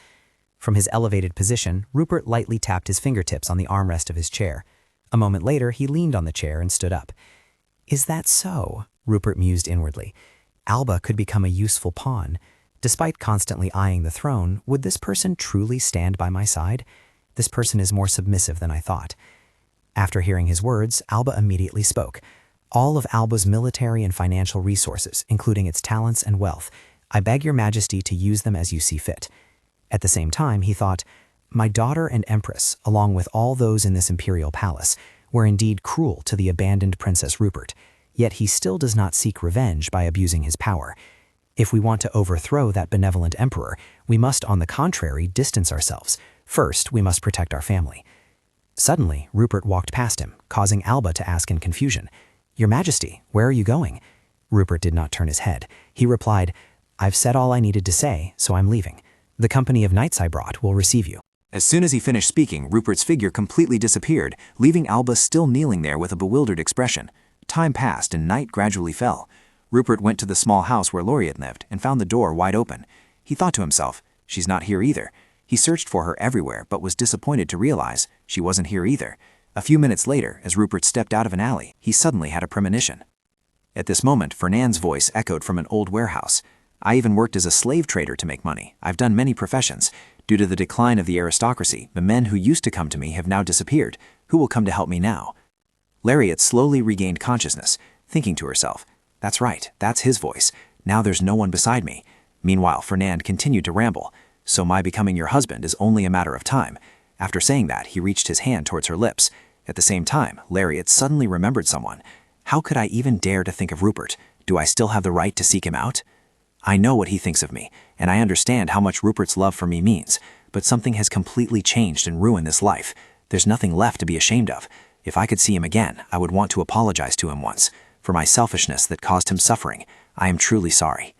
From his elevated position, Rupert lightly tapped his fingertips on the armrest of his chair. A moment later, he leaned on the chair and stood up. Is that so? Rupert mused inwardly. Alba could become a useful pawn. Despite constantly eyeing the throne, would this person truly stand by my side? This person is more submissive than I thought. After hearing his words, Alba immediately spoke. All of Alba's military and financial resources, including its talents and wealth, I beg your majesty to use them as you see fit. At the same time, he thought, my daughter and empress, along with all those in this imperial palace, were indeed cruel to the abandoned Princess Rupert, yet he still does not seek revenge by abusing his power. If we want to overthrow that benevolent emperor, we must, on the contrary, distance ourselves. First, we must protect our family. Suddenly, Rupert walked past him, causing Alba to ask in confusion, Your Majesty, where are you going? Rupert did not turn his head. He replied, I've said all I needed to say, so I'm leaving. The company of knights I brought will receive you. As soon as he finished speaking, Rupert's figure completely disappeared, leaving Alba still kneeling there with a bewildered expression. Time passed and night gradually fell. Rupert went to the small house where Lariat lived and found the door wide open. He thought to himself, she's not here either. He searched for her everywhere but was disappointed to realize she wasn't here either. A few minutes later, as Rupert stepped out of an alley, he suddenly had a premonition. At this moment, Fernand's voice echoed from an old warehouse. I even worked as a slave trader to make money. I've done many professions. Due to the decline of the aristocracy, the men who used to come to me have now disappeared. Who will come to help me now? Lariat slowly regained consciousness, thinking to herself, that's right, that's his voice. Now there's no one beside me. Meanwhile, Fernand continued to ramble. So my becoming your husband is only a matter of time. After saying that, he reached his hand towards her lips. At the same time, Lariat suddenly remembered someone. How could I even dare to think of Rupert? Do I still have the right to seek him out? I know what he thinks of me, and I understand how much Rupert's love for me means, but something has completely changed and ruined this life. There's nothing left to be ashamed of. If I could see him again, I would want to apologize to him once. For my selfishness that caused him suffering, I am truly sorry.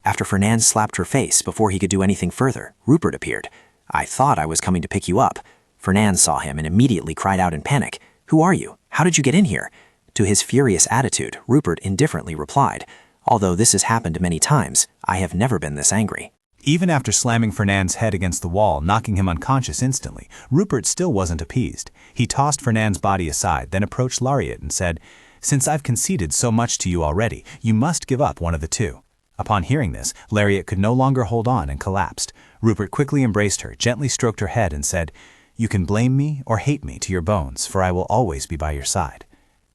After Fernand slapped her face before he could do anything further, Rupert appeared. I thought I was coming to pick you up. Fernand saw him and immediately cried out in panic. Who are you? How did you get in here? To his furious attitude, Rupert indifferently replied, although this has happened many times, I have never been this angry. Even after slamming Fernand's head against the wall, knocking him unconscious instantly, Rupert still wasn't appeased. He tossed Fernand's body aside, then approached Lariat and said, Since I've conceded so much to you already, you must give up one of the two. Upon hearing this, Lariat could no longer hold on and collapsed. Rupert quickly embraced her, gently stroked her head and said, You can blame me or hate me to your bones, for I will always be by your side.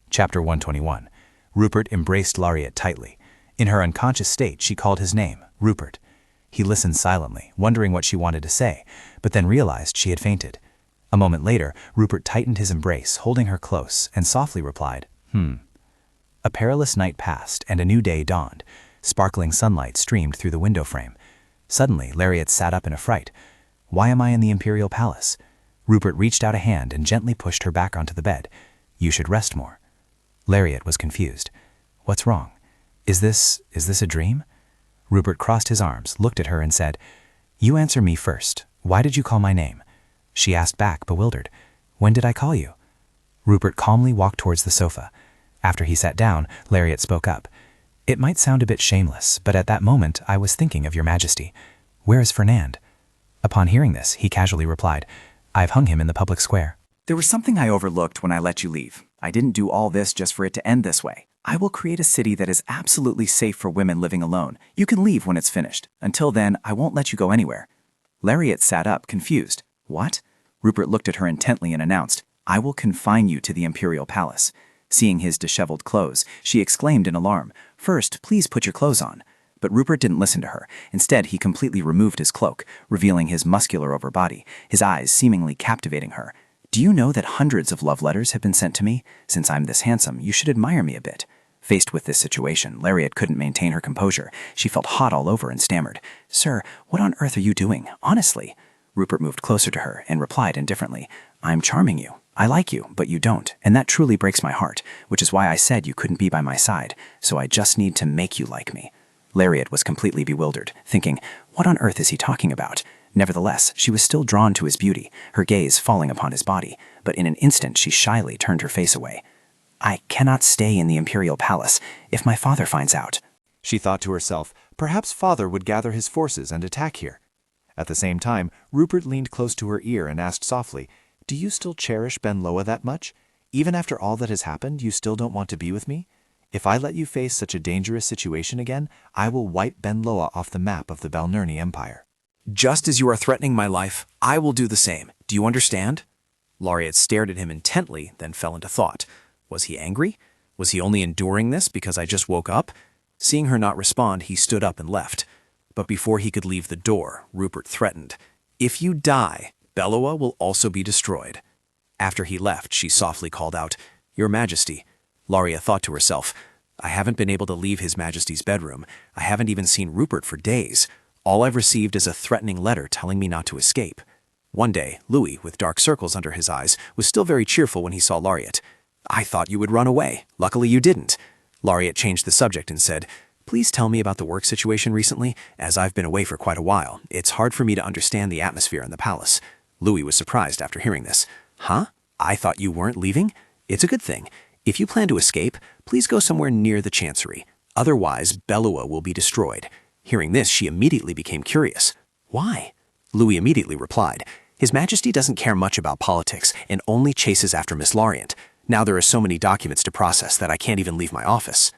Chapter 121. Rupert embraced Lariat tightly. In her unconscious state, she called his name, Rupert. He listened silently, wondering what she wanted to say, but then realized she had fainted. A moment later, Rupert tightened his embrace, holding her close, and softly replied, A perilous night passed, and a new day dawned. Sparkling sunlight streamed through the window frame. Suddenly, Lariat sat up in a fright. Why am I in the imperial palace? Rupert reached out a hand and gently pushed her back onto the bed. You should rest more. Lariat was confused. What's wrong? Is this a dream? Rupert crossed his arms, looked at her and said, You answer me first. Why did you call my name? She asked back, bewildered. When did I call you? Rupert calmly walked towards the sofa. After he sat down, Lariat spoke up. It might sound a bit shameless, but at that moment I was thinking of your majesty. Where is Fernand? Upon hearing this, he casually replied, I've hung him in the public square. There was something I overlooked when I let you leave. I didn't do all this just for it to end this way. I will create a city that is absolutely safe for women living alone. You can leave when it's finished. Until then, I won't let you go anywhere. Lariat sat up, confused. What? Rupert looked at her intently and announced, I will confine you to the imperial palace. Seeing his disheveled clothes, she exclaimed in alarm, First, please put your clothes on. But Rupert didn't listen to her. Instead, he completely removed his cloak, revealing his muscular overbody, his eyes seemingly captivating her. Do you know that hundreds of love letters have been sent to me? Since I'm this handsome, you should admire me a bit. Faced with this situation, Lariat couldn't maintain her composure. She felt hot all over and stammered, Sir, what on earth are you doing? Honestly. Rupert moved closer to her and replied indifferently, I'm charming you. I like you, but you don't, and that truly breaks my heart, which is why I said you couldn't be by my side, so I just need to make you like me. Lariat was completely bewildered, thinking, what on earth is he talking about? Nevertheless, she was still drawn to his beauty, her gaze falling upon his body, but in an instant she shyly turned her face away. I cannot stay in the imperial palace if my father finds out. She thought to herself, perhaps father would gather his forces and attack here. At the same time, Rupert leaned close to her ear and asked softly, "Do you still cherish Ben Loa that much? Even after all that has happened, you still don't want to be with me? If I let you face such a dangerous situation again, I will wipe Ben Loa off the map of the Balnerni Empire." Just as you are threatening my life, I will do the same. Do you understand? Lariat stared at him intently, then fell into thought. Was he angry? Was he only enduring this because I just woke up? Seeing her not respond, he stood up and left. But before he could leave the door, Rupert threatened, "If you die, Belloa will also be destroyed." After he left, she softly called out, "Your Majesty." Lariat thought to herself, I haven't been able to leave His Majesty's bedroom. I haven't even seen Rupert for days. All I've received is a threatening letter telling me not to escape. One day, Louis, with dark circles under his eyes, was still very cheerful when he saw Lariat. "I thought you would run away. Luckily you didn't." Lariat changed the subject and said, "Please tell me about the work situation recently. As I've been away for quite a while, it's hard for me to understand the atmosphere in the palace." Louis was surprised after hearing this. "Huh? I thought you weren't leaving? It's a good thing. If you plan to escape, please go somewhere near the Chancery. Otherwise, Belloa will be destroyed." Hearing this, she immediately became curious. "Why?" Louis immediately replied, "His Majesty doesn't care much about politics and only chases after Miss Lariat. Now there are so many documents to process that I can't even leave my office."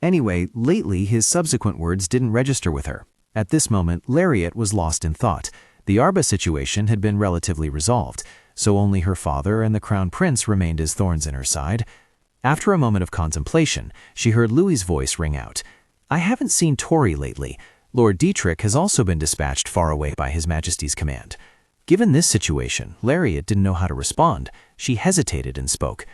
Anyway, lately his subsequent words didn't register with her. At this moment, Lariat was lost in thought. The Arba situation had been relatively resolved, so only her father and the crown prince remained as thorns in her side. After a moment of contemplation, she heard Louis's voice ring out. "I haven't seen Tori lately. Lord Dietrich has also been dispatched far away by His Majesty's command." Given this situation, Lariat didn't know how to respond. She hesitated and spoke.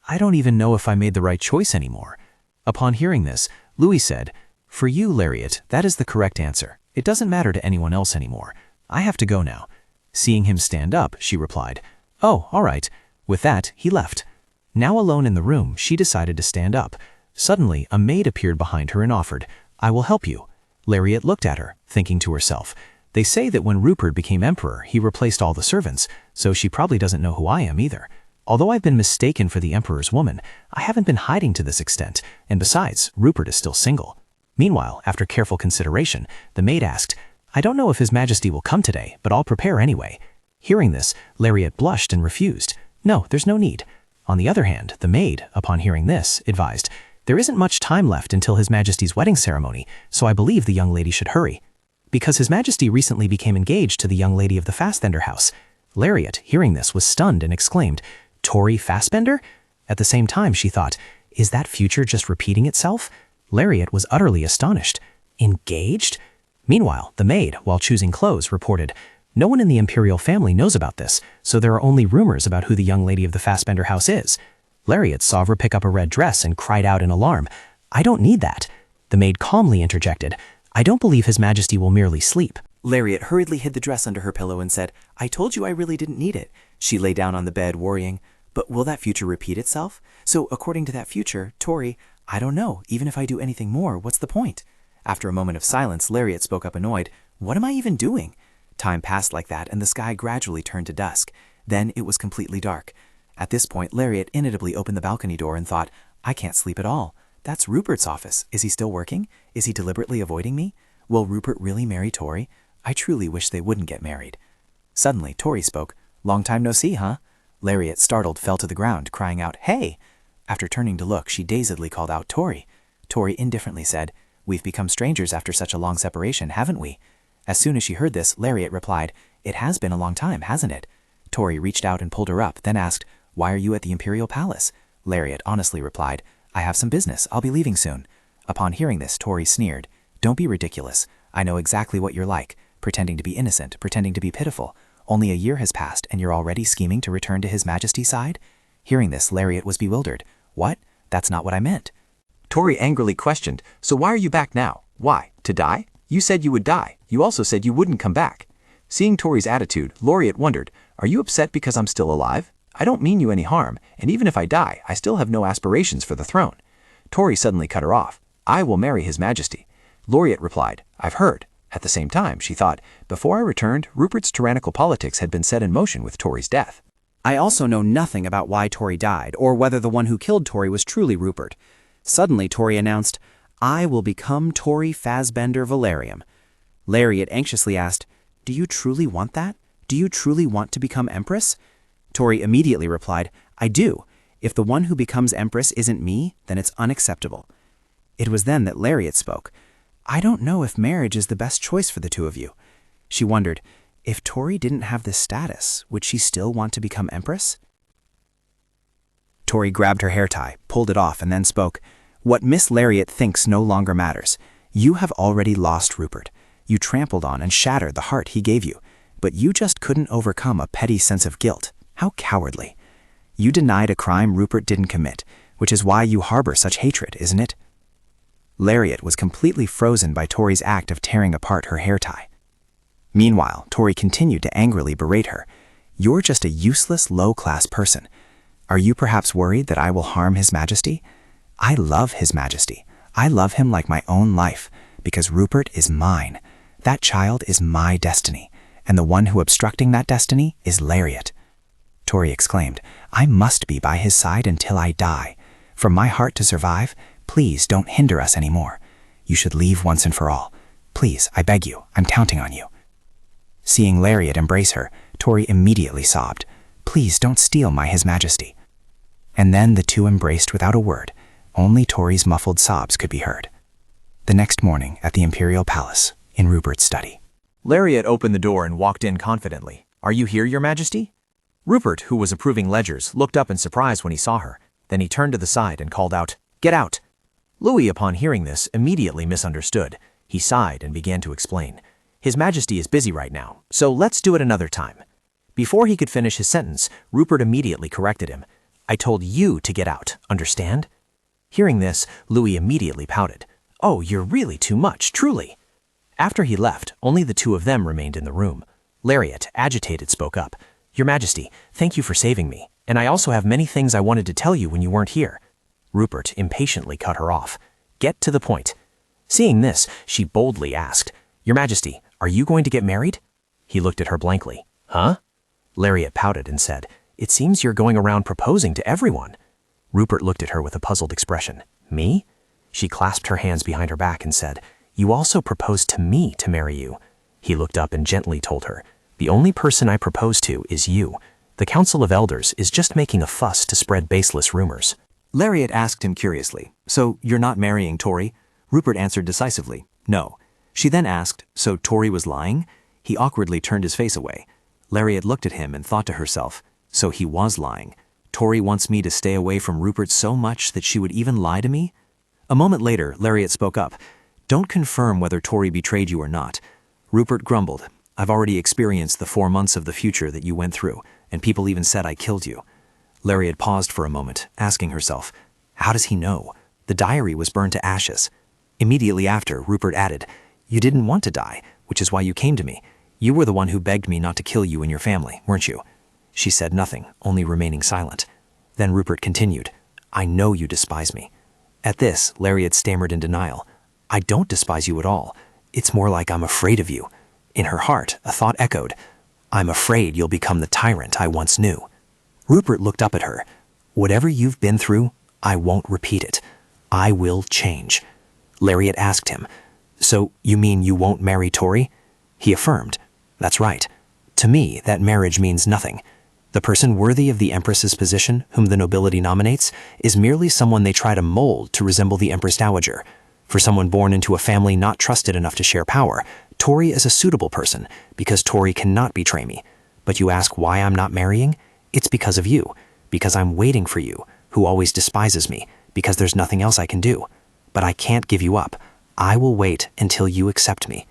"I don't even know if I made the right choice anymore." Upon hearing this, Louis said, "For you, Lariat, that is the correct answer. It doesn't matter to anyone else anymore. I have to go now." Seeing him stand up, she replied, "Oh, all right." With that, he left. Now alone in the room, she decided to stand up. Suddenly, a maid appeared behind her and offered, "I will help you." Lariat looked at her, thinking to herself, "They say that when Rupert became emperor, he replaced all the servants, so she probably doesn't know who I am either. Although I've been mistaken for the emperor's woman, I haven't been hiding to this extent, and besides, Rupert is still single." Meanwhile, after careful consideration, the maid asked, "I don't know if His Majesty will come today, but I'll prepare anyway." Hearing this, Lariat blushed and refused. "No, there's no need." On the other hand, the maid, upon hearing this, advised, "There isn't much time left until His Majesty's wedding ceremony, so I believe the young lady should hurry." Because His Majesty recently became engaged to the young lady of the Fassbender house. Lariat, hearing this, was stunned and exclaimed, "Tori Fassbender?" At the same time, she thought, is that future just repeating itself? Lariat was utterly astonished. Engaged? Meanwhile, the maid, while choosing clothes, reported, "No one in the imperial family knows about this, so there are only rumors about who the young lady of the Fassbender house is." Lariat saw her pick up a red dress and cried out in alarm, "I don't need that." The maid calmly interjected, "I don't believe His Majesty will merely sleep." Lariat hurriedly hid the dress under her pillow and said, "I told you I really didn't need it." She lay down on the bed, worrying, "But will that future repeat itself? So according to that future, Tori, I don't know. Even if I do anything more, what's the point?" After a moment of silence, Lariat spoke up annoyed, "What am I even doing?" Time passed like that, and the sky gradually turned to dusk. Then it was completely dark. At this point, Lariat inevitably opened the balcony door and thought, "I can't sleep at all. That's Rupert's office. Is he still working? Is he deliberately avoiding me? Will Rupert really marry Tori? I truly wish they wouldn't get married." Suddenly, Tori spoke. "Long time no see, huh?" Lariat, startled, fell to the ground, crying out, "Hey!" After turning to look, she dazedly called out, "Tori." Tori indifferently said, "We've become strangers after such a long separation, haven't we?" As soon as she heard this, Lariat replied, "It has been a long time, hasn't it?" Tori reached out and pulled her up, then asked, "Why are you at the imperial palace?" Lariat honestly replied, "I have some business. I'll be leaving soon." Upon hearing this, Tori sneered, "Don't be ridiculous. I know exactly what you're like, pretending to be innocent, pretending to be pitiful. Only a year has passed and you're already scheming to return to His Majesty's side?" Hearing this, Lariat was bewildered. "What? That's not what I meant." Tori angrily questioned, "So why are you back now? Why? To die? You said you would die. You also said you wouldn't come back." Seeing Tori's attitude, Lariat wondered, "Are you upset because I'm still alive? I don't mean you any harm, and even if I die, I still have no aspirations for the throne." Tori suddenly cut her off. "I will marry His Majesty." Lariat replied, "I've heard." At the same time, she thought, before I returned, Rupert's tyrannical politics had been set in motion with Tori's death. I also know nothing about why Tori died, or whether the one who killed Tori was truly Rupert. Suddenly, Tori announced, I will become Tori Fassbender Valerium. Lariat anxiously asked, Do you truly want that? Do you truly want to become Empress? Tori immediately replied, I do. If the one who becomes Empress isn't me, then it's unacceptable. It was then that Lariat spoke. I don't know if marriage is the best choice for the two of you. She wondered, if Tori didn't have this status, would she still want to become Empress? Tori grabbed her hair tie, pulled it off, and then spoke. What Miss Lariat thinks no longer matters. You have already lost Rupert. You trampled on and shattered the heart he gave you, but you just couldn't overcome a petty sense of guilt. How cowardly. You denied a crime Rupert didn't commit, which is why you harbor such hatred, isn't it? Lariat was completely frozen by Tori's act of tearing apart her hair tie. Meanwhile, Tori continued to angrily berate her. You're just a useless, low-class person. Are you perhaps worried that I will harm His Majesty? I love His Majesty. I love him like my own life, because Rupert is mine. That child is my destiny, and the one who obstructing that destiny is Lariat. Tori exclaimed, I must be by his side until I die. For my heart to survive, please don't hinder us anymore. You should leave once and for all. Please, I beg you, I'm counting on you. Seeing Lariat embrace her, Tori immediately sobbed, Please don't steal my His Majesty. And then the two embraced without a word. Only Tori's muffled sobs could be heard. The next morning at the Imperial Palace, in Rupert's study. Lariat opened the door and walked in confidently. Are you here, Your Majesty? Rupert, who was approving ledgers, looked up in surprise when he saw her. Then he turned to the side and called out, Get out! Louis, upon hearing this, immediately misunderstood. He sighed and began to explain. His Majesty is busy right now, so let's do it another time. Before he could finish his sentence, Rupert immediately corrected him. I told you to get out, understand? Hearing this, Louis immediately pouted. Oh, you're really too much, truly. After he left, only the two of them remained in the room. Lariat, agitated, spoke up. Your Majesty, thank you for saving me, and I also have many things I wanted to tell you when you weren't here. Rupert impatiently cut her off. Get to the point. Seeing this, she boldly asked, Your Majesty, are you going to get married? He looked at her blankly. Huh? Lariat pouted and said, It seems you're going around proposing to everyone. Rupert looked at her with a puzzled expression. Me? She clasped her hands behind her back and said, You also proposed to me to marry you. He looked up and gently told her, The only person I propose to is you. The Council of Elders is just making a fuss to spread baseless rumors. Lariat asked him curiously, So you're not marrying Tori? Rupert answered decisively, No. She then asked, So Tori was lying? He awkwardly turned his face away. Lariat looked at him and thought to herself, So he was lying. Tori wants me to stay away from Rupert so much that she would even lie to me? A moment later, Lariat spoke up. Don't confirm whether Tori betrayed you or not. Rupert grumbled. I've already experienced the 4 months of the future that you went through, and people even said I killed you. Lariat paused for a moment, asking herself, How does he know? The diary was burned to ashes. Immediately after, Rupert added, You didn't want to die, which is why you came to me. You were the one who begged me not to kill you and your family, weren't you? She said nothing, only remaining silent. Then Rupert continued, I know you despise me. At this, Lariat stammered in denial. I don't despise you at all. It's more like I'm afraid of you. In her heart, a thought echoed, I'm afraid you'll become the tyrant I once knew. Rupert looked up at her. Whatever you've been through, I won't repeat it. I will change. Lariat asked him, So you mean you won't marry Tori? He affirmed, That's right. To me, that marriage means nothing. The person worthy of the Empress's position, whom the nobility nominates, is merely someone they try to mold to resemble the Empress Dowager. For someone born into a family not trusted enough to share power, Tori is a suitable person, because Tori cannot betray me. But you ask why I'm not marrying? It's because of you, because I'm waiting for you, who always despises me, because there's nothing else I can do. But I can't give you up. I will wait until you accept me.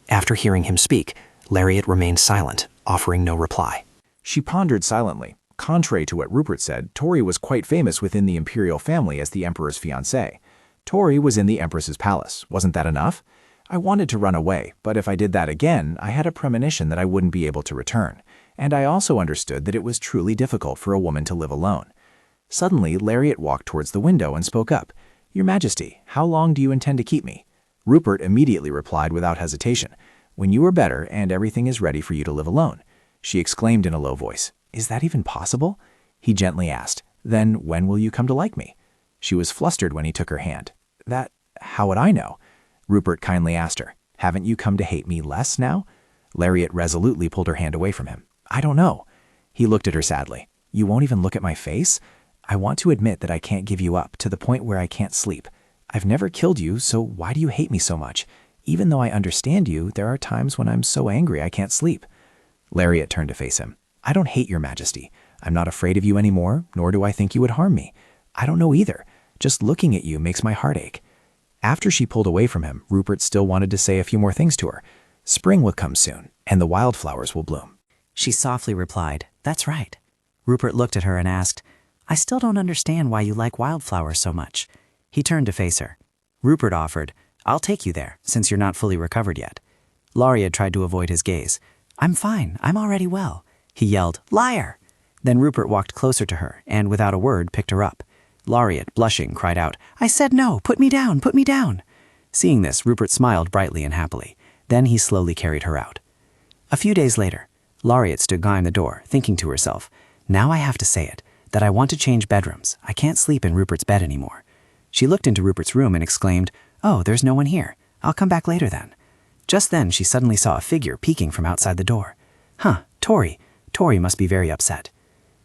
After hearing him speak, Lariat remained silent, offering no reply. She pondered silently. Contrary to what Rupert said, Tori was quite famous within the imperial family as the emperor's fiancée. Tori was in the empress's palace. Wasn't that enough? I wanted to run away, but if I did that again, I had a premonition that I wouldn't be able to return. And I also understood that it was truly difficult for a woman to live alone. Suddenly, Lariat walked towards the window and spoke up. Your Majesty, how long do you intend to keep me? Rupert immediately replied without hesitation. When you are better and everything is ready for you to live alone. She exclaimed in a low voice. Is that even possible? He gently asked. Then when will you come to like me? She was flustered when he took her hand. How would I know? Rupert kindly asked her. Haven't you come to hate me less now? Lariat resolutely pulled her hand away from him. I don't know. He looked at her sadly. You won't even look at my face? I want to admit that I can't give you up, to the point where I can't sleep. I've never killed you, so why do you hate me so much? Even though I understand you, there are times when I'm so angry I can't sleep. Lariat turned to face him. I don't hate your majesty. I'm not afraid of you anymore, nor do I think you would harm me. I don't know either. Just looking at you makes my heart ache. After she pulled away from him, Rupert still wanted to say a few more things to her. Spring will come soon, and the wildflowers will bloom. She softly replied, That's right. Rupert looked at her and asked, I still don't understand why you like wildflowers so much. He turned to face her. Rupert offered, I'll take you there, since you're not fully recovered yet. Lariat tried to avoid his gaze. I'm fine. I'm already well. He yelled, Liar! Then Rupert walked closer to her and, without a word, picked her up. Lariat, blushing, cried out, I said no! Put me down! Put me down! Seeing this, Rupert smiled brightly and happily. Then he slowly carried her out. A few days later, Lariat stood behind the door, thinking to herself, Now I have to say it, that I want to change bedrooms. I can't sleep in Rupert's bed anymore. She looked into Rupert's room and exclaimed, Oh, there's no one here. I'll come back later then. Just then she suddenly saw a figure peeking from outside the door. Tori. Tori must be very upset.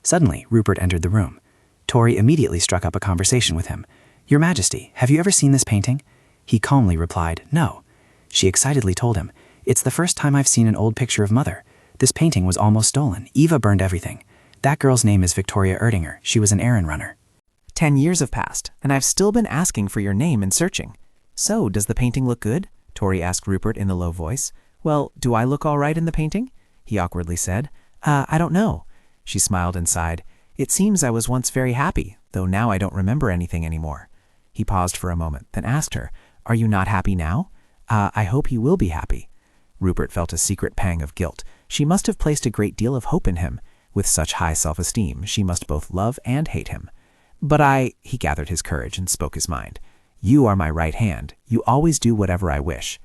Suddenly, Rupert entered the room. Tori immediately struck up a conversation with him. Your Majesty, have you ever seen this painting? He calmly replied, No. She excitedly told him, It's the first time I've seen an old picture of Mother. This painting was almost stolen. Eva burned everything. That girl's name is Victoria Erdinger. She was an errand runner. 10 years have passed, and I've still been asking for your name and searching. So, does the painting look good? Tori asked Rupert in a low voice. Well, do I look all right in the painting? He awkwardly said. I don't know. She smiled and sighed. It seems I was once very happy, though now I don't remember anything anymore. He paused for a moment, then asked her, Are you not happy now? I hope he will be happy. Rupert felt a secret pang of guilt. She must have placed a great deal of hope in him. With such high self-esteem, she must both love and hate him. But he gathered his courage and spoke his mind. You are my right hand. You always do whatever I wish.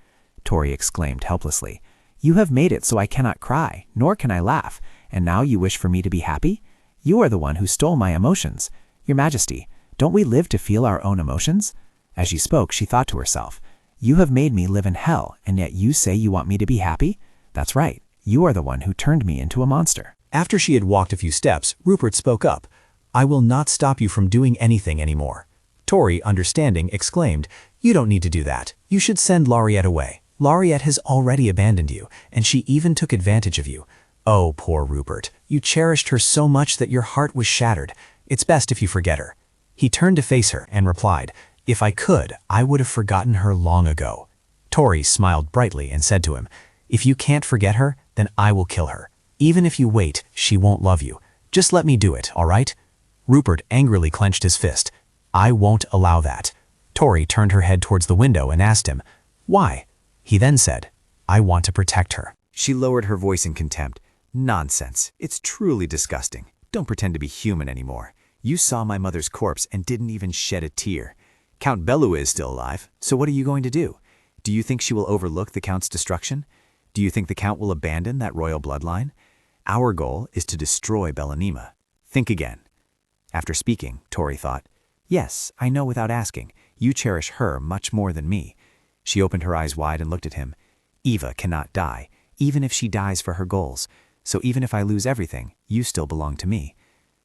Tori exclaimed helplessly. You have made it so I cannot cry, nor can I laugh, and now you wish for me to be happy? You are the one who stole my emotions. Your Majesty, don't we live to feel our own emotions? As she spoke, she thought to herself, You have made me live in hell, and yet you say you want me to be happy? That's right. You are the one who turned me into a monster. After she had walked a few steps, Rupert spoke up. I will not stop you from doing anything anymore. Tori, understanding, exclaimed, You don't need to do that. You should send Lariat away. Lariat has already abandoned you, and she even took advantage of you. Oh, poor Rupert. You cherished her so much that your heart was shattered. It's best if you forget her. He turned to face her and replied, If I could, I would have forgotten her long ago. Tori smiled brightly and said to him, If you can't forget her, then I will kill her. Even if you wait, she won't love you. Just let me do it, all right? Rupert angrily clenched his fist. I won't allow that. Tori turned her head towards the window and asked him, Why? He then said, I want to protect her. She lowered her voice in contempt. Nonsense. It's truly disgusting. Don't pretend to be human anymore. You saw my mother's corpse and didn't even shed a tear. Count Belua is still alive, so what are you going to do? Do you think she will overlook the Count's destruction? Do you think the Count will abandon that royal bloodline? Our goal is to destroy Bellanima. Think again. After speaking, Tori thought, Yes, I know without asking. You cherish her much more than me. She opened her eyes wide and looked at him. Eva cannot die, even if she dies for her goals. So even if I lose everything, you still belong to me.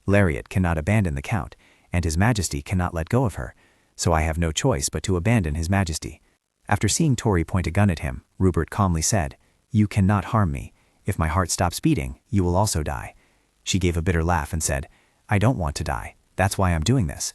Lariat cannot abandon the Count, and His Majesty cannot let go of her. So I have no choice but to abandon His Majesty. After seeing Tori point a gun at him, Rupert calmly said, You cannot harm me. If my heart stops beating, you will also die. She gave a bitter laugh and said, I don't want to die. That's why I'm doing this.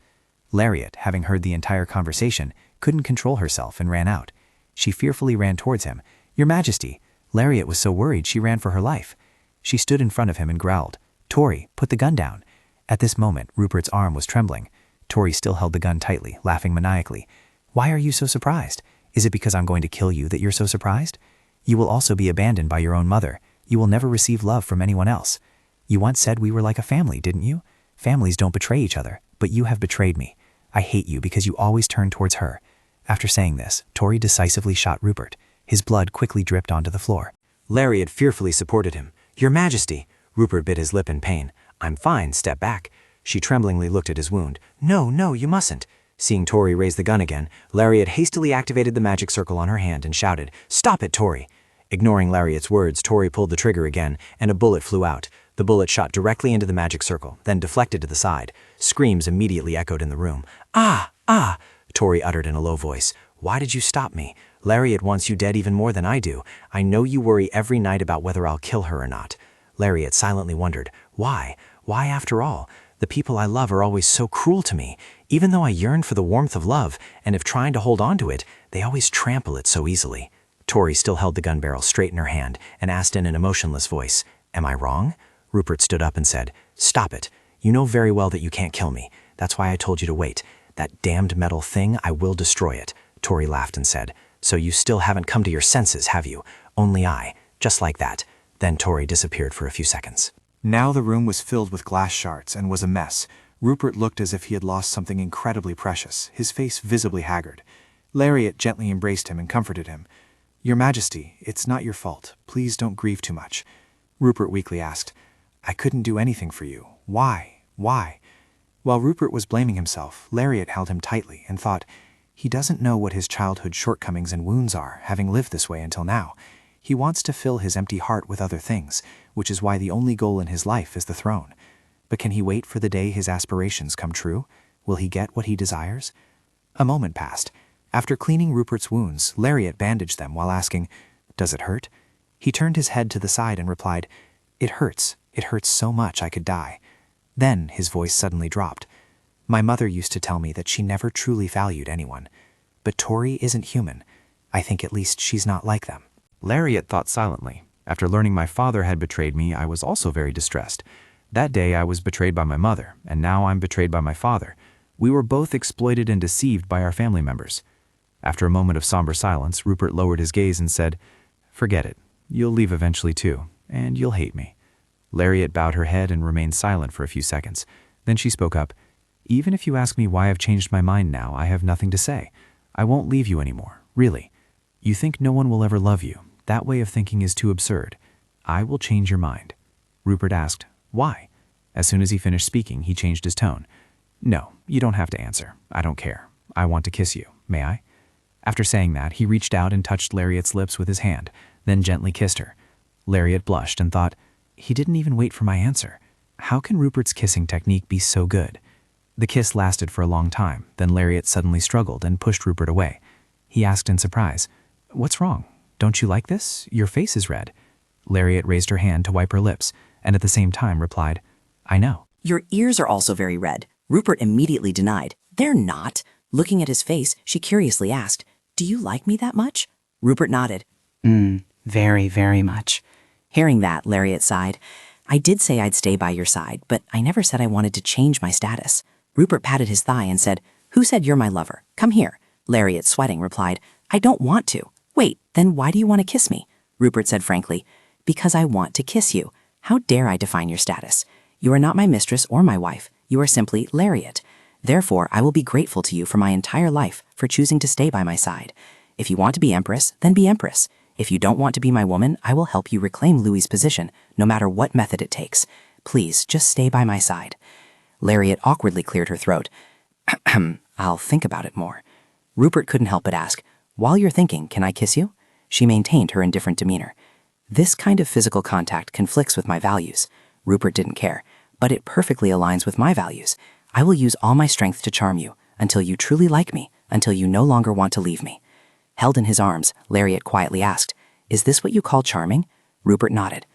Lariat, having heard the entire conversation, couldn't control herself and ran out. She fearfully ran towards him. Your Majesty! Lariat was so worried she ran for her life. She stood in front of him and growled, Tori, put the gun down. At this moment, Rupert's arm was trembling. Tori still held the gun tightly, laughing maniacally. Why are you so surprised? Is it because I'm going to kill you that you're so surprised? You will also be abandoned by your own mother. You will never receive love from anyone else. You once said we were like a family, didn't you? Families don't betray each other, but you have betrayed me. I hate you because you always turn towards her. After saying this, Tori decisively shot Rupert. His blood quickly dripped onto the floor. Lariat fearfully supported him. Your Majesty! Rupert bit his lip in pain. I'm fine, step back. She tremblingly looked at his wound. No, you mustn't. Seeing Tori raise the gun again, Lariat hastily activated the magic circle on her hand and shouted, Stop it, Tori! Ignoring Lariat's words, Tori pulled the trigger again, and a bullet flew out. The bullet shot directly into the magic circle, then deflected to the side. Screams immediately echoed in the room. Ah! Tori uttered in a low voice. Why did you stop me? Lariat wants you dead even more than I do. I know you worry every night about whether I'll kill her or not. Lariat silently wondered, why? Why after all? The people I love are always so cruel to me. Even though I yearn for the warmth of love, and if trying to hold on to it, they always trample it so easily. Tori still held the gun barrel straight in her hand and asked in an emotionless voice, Am I wrong? Rupert stood up and said, Stop it. You know very well that you can't kill me. That's why I told you to wait. That damned metal thing, I will destroy it. Tori laughed and said, So you still haven't come to your senses, have you? Only I. Just like that. Then Tori disappeared for a few seconds. Now the room was filled with glass shards and was a mess. Rupert looked as if he had lost something incredibly precious, his face visibly haggard. Lariat gently embraced him and comforted him. Your Majesty, it's not your fault. Please don't grieve too much. Rupert weakly asked, I couldn't do anything for you. Why? While Rupert was blaming himself, Lariat held him tightly and thought, he doesn't know what his childhood shortcomings and wounds are, having lived this way until now. He wants to fill his empty heart with other things, which is why the only goal in his life is the throne. But can he wait for the day his aspirations come true? Will he get what he desires? A moment passed. After cleaning Rupert's wounds, Lariat bandaged them while asking, Does it hurt? He turned his head to the side and replied, It hurts. It hurts so much I could die. Then his voice suddenly dropped. My mother used to tell me that she never truly valued anyone. But Tori isn't human. I think at least she's not like them. Lariat thought silently. After learning my father had betrayed me, I was also very distressed. That day I was betrayed by my mother, and now I'm betrayed by my father. We were both exploited and deceived by our family members. After a moment of somber silence, Rupert lowered his gaze and said, Forget it. You'll leave eventually too, and you'll hate me. Lariat bowed her head and remained silent for a few seconds. Then she spoke up, Even if you ask me why I've changed my mind now, I have nothing to say. I won't leave you anymore, really. You think no one will ever love you. That way of thinking is too absurd. I will change your mind. Rupert asked, Why? As soon as he finished speaking, he changed his tone. No, you don't have to answer. I don't care. I want to kiss you. May I? After saying that, he reached out and touched Lariat's lips with his hand, then gently kissed her. Lariat blushed and thought, He didn't even wait for my answer. How can Rupert's kissing technique be so good? The kiss lasted for a long time, then Lariat suddenly struggled and pushed Rupert away. He asked in surprise, What's wrong? Don't you like this? Your face is red. Lariat raised her hand to wipe her lips, and at the same time replied, I know. Your ears are also very red. Rupert immediately denied. They're not. Looking at his face, she curiously asked, Do you like me that much? Rupert nodded. Very, very much. Hearing that, Lariat sighed. I did say I'd stay by your side, but I never said I wanted to change my status. Rupert patted his thigh and said, Who said you're my lover? Come here. Lariat, sweating, replied, I don't want to. Wait, then why do you want to kiss me? Rupert said frankly, Because I want to kiss you. How dare I define your status? You are not my mistress or my wife. You are simply Lariat. Therefore, I will be grateful to you for my entire life for choosing to stay by my side. If you want to be empress, then be empress. If you don't want to be my woman, I will help you reclaim Louis's position, no matter what method it takes. Please, just stay by my side. Lariat awkwardly cleared her throat. I'll think about it more. Rupert couldn't help but ask, While you're thinking, can I kiss you? She maintained her indifferent demeanor. This kind of physical contact conflicts with my values. Rupert didn't care, but it perfectly aligns with my values. I will use all my strength to charm you, until you truly like me, until you no longer want to leave me. Held in his arms, Lariat quietly asked, Is this what you call charming? Rupert nodded.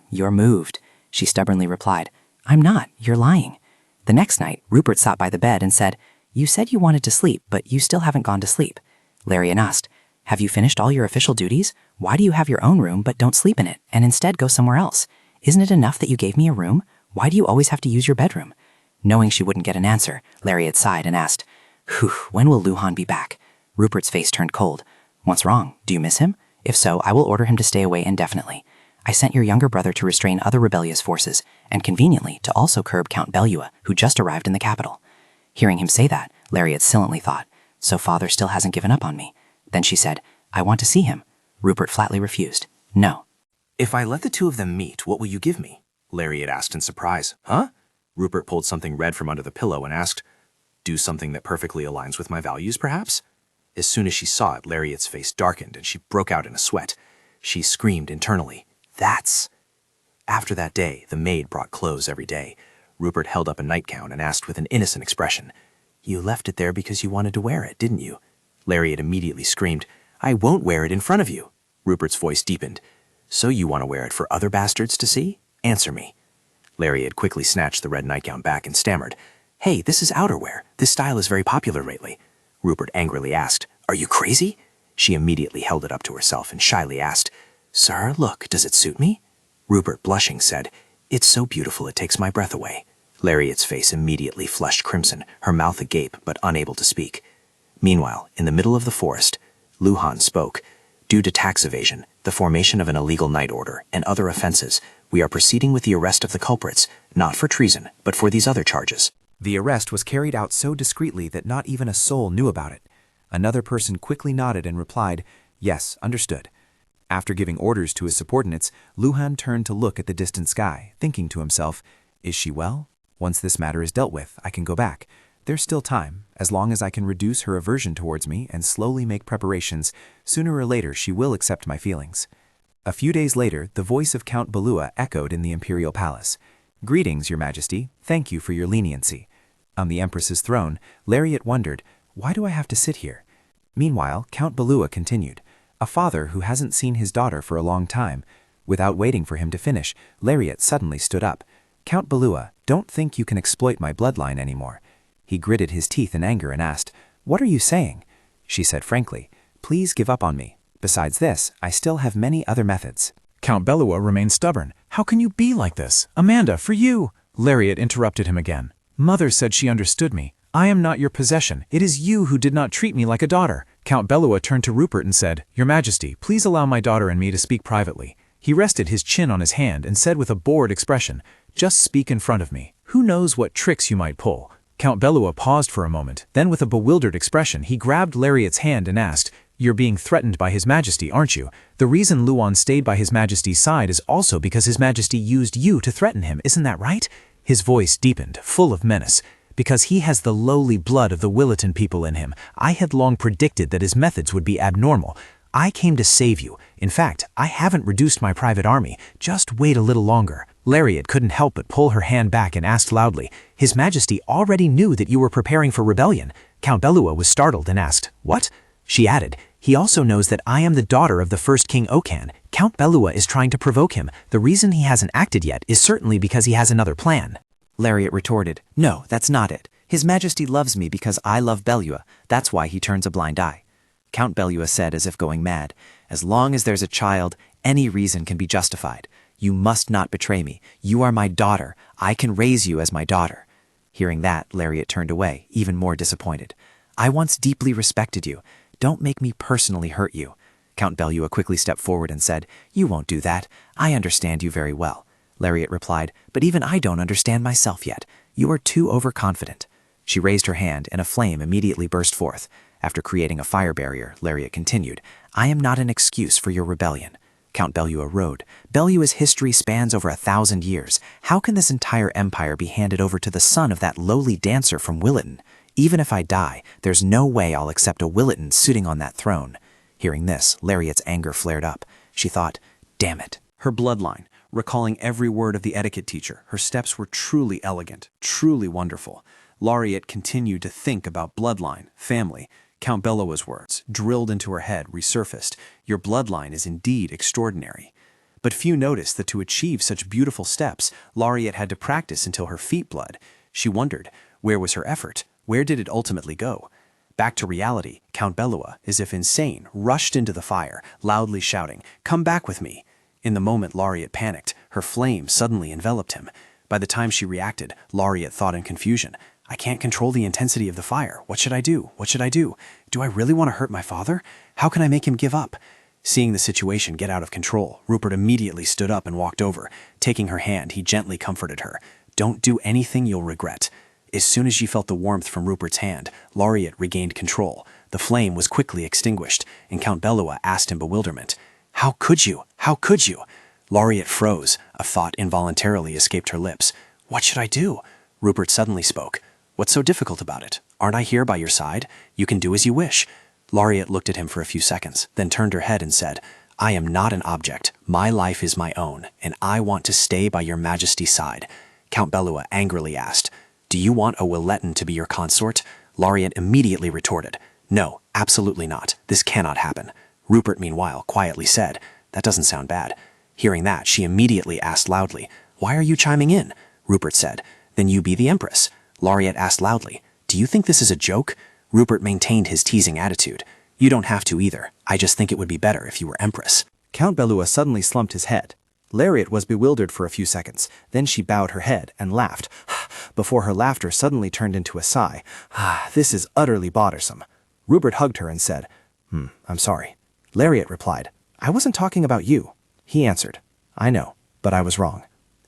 You're moved. She stubbornly replied, I'm not, you're lying. The next night, Rupert sat by the bed and said, You said you wanted to sleep, but you still haven't gone to sleep. Lariat asked, Have you finished all your official duties? Why do you have your own room but don't sleep in it, and instead go somewhere else? Isn't it enough that you gave me a room? Why do you always have to use your bedroom? Knowing she wouldn't get an answer, Lariat sighed and asked, When will Luhan be back? Rupert's face turned cold. What's wrong? Do you miss him? If so, I will order him to stay away indefinitely. I sent your younger brother to restrain other rebellious forces, and conveniently to also curb Count Belua, who just arrived in the capital. Hearing him say that, Lariat silently thought, So father still hasn't given up on me. Then she said, I want to see him. Rupert flatly refused. No. If I let the two of them meet, what will you give me? Lariat asked in surprise. Huh? Rupert pulled something red from under the pillow and asked, do something that perfectly aligns with my values, perhaps? As soon as she saw it, Lariat's face darkened and she broke out in a sweat. She screamed internally, "That's..." After that day, the maid brought clothes every day. Rupert held up a nightgown and asked with an innocent expression, "You left it there because you wanted to wear it, didn't you?" Lariat immediately screamed, "I won't wear it in front of you." Rupert's voice deepened. "So you want to wear it for other bastards to see? Answer me." Lariat quickly snatched the red nightgown back and stammered, "Hey, this is outerwear. This style is very popular lately." Rupert angrily asked, "Are you crazy?" She immediately held it up to herself and shyly asked, "Sir, look, does it suit me?" Rupert, blushing, said, "It's so beautiful it takes my breath away." Lariat's face immediately flushed crimson, her mouth agape but unable to speak. Meanwhile, in the middle of the forest, Luhan spoke. "Due to tax evasion, the formation of an illegal night order, and other offenses, we are proceeding with the arrest of the culprits, not for treason, but for these other charges." The arrest was carried out so discreetly that not even a soul knew about it. Another person quickly nodded and replied, "Yes, understood." After giving orders to his subordinates, Luhan turned to look at the distant sky, thinking to himself, "Is she well? Once this matter is dealt with, I can go back. There's still time. As long as I can reduce her aversion towards me and slowly make preparations, sooner or later she will accept my feelings." A few days later, the voice of Count Balua echoed in the imperial palace. "Greetings, Your Majesty. Thank you for your leniency." On the Empress's throne, Lariat wondered, "Why do I have to sit here?" Meanwhile, Count Balua continued, "A father who hasn't seen his daughter for a long time." Without waiting for him to finish, Lariat suddenly stood up. "Count Balua, don't think you can exploit my bloodline anymore." He gritted his teeth in anger and asked, "What are you saying?" She said frankly, "Please give up on me. Besides this, I still have many other methods." Count Balua remained stubborn. "How can you be like this? Amanda, for you!" Lariat interrupted him again. "Mother said she understood me. I am not your possession. It is you who did not treat me like a daughter." Count Balua turned to Rupert and said, "Your Majesty, please allow my daughter and me to speak privately." He rested his chin on his hand and said with a bored expression, "Just speak in front of me. Who knows what tricks you might pull?" Count Balua paused for a moment. Then with a bewildered expression, he grabbed Lariat's hand and asked, "You're being threatened by His Majesty, aren't you? The reason Luhan stayed by His Majesty's side is also because His Majesty used you to threaten him, isn't that right?" His voice deepened, full of menace. "Because he has the lowly blood of the Williton people in him, I had long predicted that his methods would be abnormal. I came to save you. In fact, I haven't reduced my private army. Just wait a little longer." Lariat couldn't help but pull her hand back and asked loudly, "His Majesty already knew that you were preparing for rebellion." Count Balua was startled and asked, "What?" She added, "He also knows that I am the daughter of the first King Okan. Count Balua is trying to provoke him. The reason he hasn't acted yet is certainly because he has another plan." Lariat retorted, "No, that's not it. His Majesty loves me because I love Belua. That's why he turns a blind eye." Count Belua said as if going mad, "As long as there's a child, any reason can be justified. You must not betray me. You are my daughter. I can raise you as my daughter." Hearing that, Lariat turned away, even more disappointed. "I once deeply respected you. Don't make me personally hurt you." Count Belua quickly stepped forward and said, "You won't do that. I understand you very well." Lariat replied, "But even I don't understand myself yet. You are too overconfident." She raised her hand, and a flame immediately burst forth. After creating a fire barrier, Lariat continued, "I am not an excuse for your rebellion." Count Belua rode. "Belua's history spans over 1,000 years. How can this entire empire be handed over to the son of that lowly dancer from Williton? Even if I die, there's no way I'll accept a Williton sitting on that throne." Hearing this, Lariat's anger flared up. She thought, "Damn it." Her bloodline, recalling every word of the etiquette teacher, her steps were truly elegant, truly wonderful. Lariat continued to think about bloodline, family. Count Belua's words, drilled into her head, resurfaced. "Your bloodline is indeed extraordinary." But few noticed that to achieve such beautiful steps, Lariat had to practice until her feet bled. She wondered, where was her effort? Where did it ultimately go? Back to reality, Count Belua, as if insane, rushed into the fire, loudly shouting, "Come back with me!" In the moment Lariat panicked, her flame suddenly enveloped him. By the time she reacted, Lariat thought in confusion, "I can't control the intensity of the fire. What should I do? What should I do? Do I really want to hurt my father? How can I make him give up?" Seeing the situation get out of control, Rupert immediately stood up and walked over. Taking her hand, he gently comforted her. "Don't do anything you'll regret." As soon as she felt the warmth from Rupert's hand, Lariat regained control. The flame was quickly extinguished, and Count Belua asked in bewilderment, "How could you? How could you?" Lariat froze. A thought involuntarily escaped her lips. What should I do? Rupert suddenly spoke. What's so difficult about it? Aren't I here by your side? You can do as you wish. Lariat looked at him for a few seconds, then turned her head and said, I am not an object. My life is my own, and I want to stay by your majesty's side. Count Belua angrily asked, Do you want a Willetan to be your consort? Lariat immediately retorted, No, absolutely not. This cannot happen. Rupert, meanwhile, quietly said, That doesn't sound bad. Hearing that, she immediately asked loudly, Why are you chiming in? Rupert said, Then you be the empress. Lariat asked loudly, Do you think this is a joke? Rupert maintained his teasing attitude. You don't have to either. I just think it would be better if you were empress. Count Belua suddenly slumped his head. Lariat was bewildered for a few seconds. Then she bowed her head and laughed, before her laughter suddenly turned into a sigh. This is utterly bothersome. Rupert hugged her and said, I'm sorry. Lariat replied, I wasn't talking about you. He answered, I know, but I was wrong.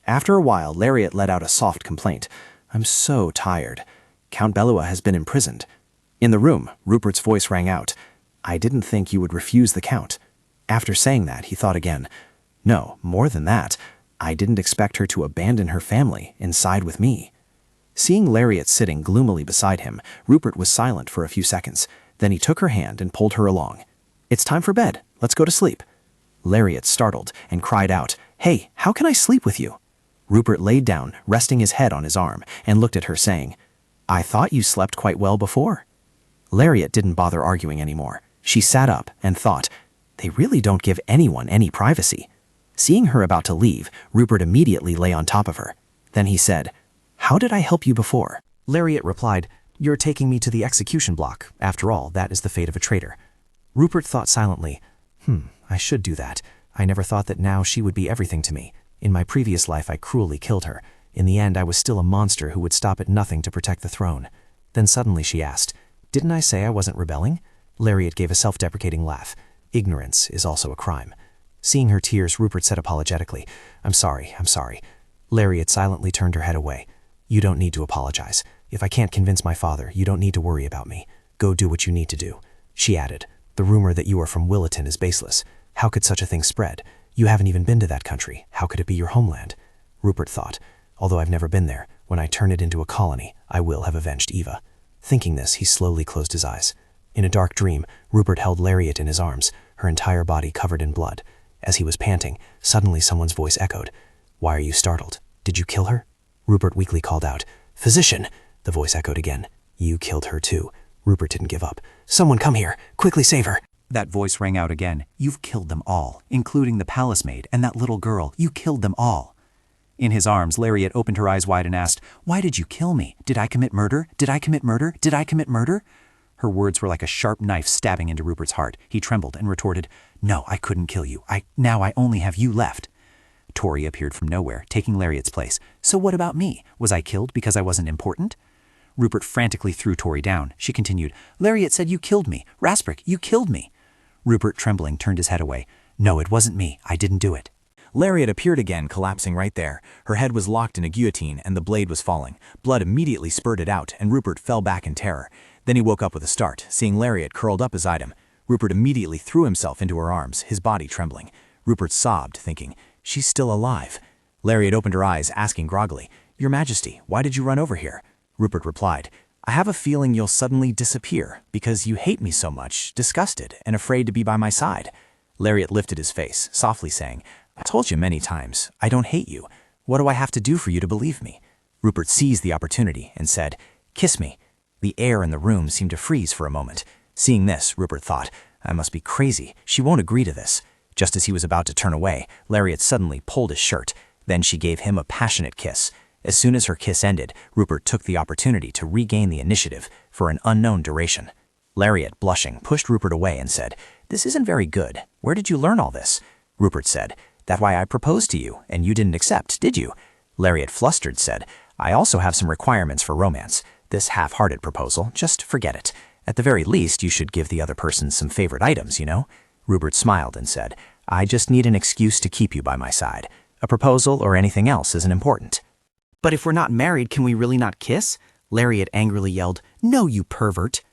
After a while, Lariat let out a soft complaint. I'm so tired. Count Belua has been imprisoned. In the room, Rupert's voice rang out. I didn't think you would refuse the Count. After saying that, he thought again. No, more than that. I didn't expect her to abandon her family and side with me. Seeing Lariat sitting gloomily beside him, Rupert was silent for a few seconds. Then he took her hand and pulled her along. It's time for bed. Let's go to sleep. Lariat startled and cried out, Hey, how can I sleep with you? Rupert laid down, resting his head on his arm, and looked at her saying, I thought you slept quite well before. Lariat didn't bother arguing anymore. She sat up and thought, They really don't give anyone any privacy. Seeing her about to leave, Rupert immediately lay on top of her. Then he said, How did I help you before? Lariat replied, You're taking me to the execution block. After all, that is the fate of a traitor. Rupert thought silently, I should do that. I never thought that now she would be everything to me. In my previous life, I cruelly killed her. In the end, I was still a monster who would stop at nothing to protect the throne. Then suddenly she asked, Didn't I say I wasn't rebelling? Lariat gave a self-deprecating laugh. Ignorance is also a crime. Seeing her tears, Rupert said apologetically, I'm sorry. Lariat silently turned her head away. You don't need to apologize. If I can't convince my father, you don't need to worry about me. Go do what you need to do. She added, The rumor that you are from Willetan is baseless. How could such a thing spread? You haven't even been to that country. How could it be your homeland? Rupert thought, Although I've never been there, when I turn it into a colony, I will have avenged Eva. Thinking this, he slowly closed his eyes. In a dark dream, Rupert held Lariat in his arms, her entire body covered in blood. As he was panting, suddenly someone's voice echoed. Why are you startled? Did you kill her? Rupert weakly called out. Physician! The voice echoed again. You killed her too. Rupert didn't give up. Someone come here! Quickly save her! That voice rang out again. You've killed them all, including the palace maid and that little girl. You killed them all. In his arms, Lariat opened her eyes wide and asked, Why did you kill me? Did I commit murder? Did I commit murder? Did I commit murder? Her words were like a sharp knife stabbing into Rupert's heart. He trembled and retorted, No, I couldn't kill you. Now I only have you left. Tori appeared from nowhere, taking Lariat's place. So what about me? Was I killed because I wasn't important? Rupert frantically threw Tori down. She continued, Lariat said you killed me. Rasprick, you killed me. Rupert, trembling, turned his head away. No, it wasn't me. I didn't do it. Lariat appeared again, collapsing right there. Her head was locked in a guillotine and the blade was falling. Blood immediately spurted out and Rupert fell back in terror. Then he woke up with a start, seeing Lariat curled up beside him. Rupert immediately threw himself into her arms, his body trembling. Rupert sobbed, thinking, She's still alive. Lariat opened her eyes, asking groggily, Your Majesty, why did you run over here? Rupert replied, I have a feeling you'll suddenly disappear because you hate me so much, disgusted, and afraid to be by my side. Lariat lifted his face, softly saying, I told you many times, I don't hate you. What do I have to do for you to believe me? Rupert seized the opportunity and said, Kiss me. The air in the room seemed to freeze for a moment. Seeing this, Rupert thought, I must be crazy. She won't agree to this. Just as he was about to turn away, Lariat suddenly pulled his shirt. Then she gave him a passionate kiss. As soon as her kiss ended, Rupert took the opportunity to regain the initiative for an unknown duration. Lariat, blushing, pushed Rupert away and said, This isn't very good. Where did you learn all this? Rupert said, That's why I proposed to you, and you didn't accept, did you? Lariat, flustered, said, I also have some requirements for romance. This half-hearted proposal, just forget it. At the very least, you should give the other person some favorite items, you know? Rupert smiled and said, I just need an excuse to keep you by my side. A proposal or anything else isn't important. But if we're not married, can we really not kiss? Lariat angrily yelled, No, you pervert.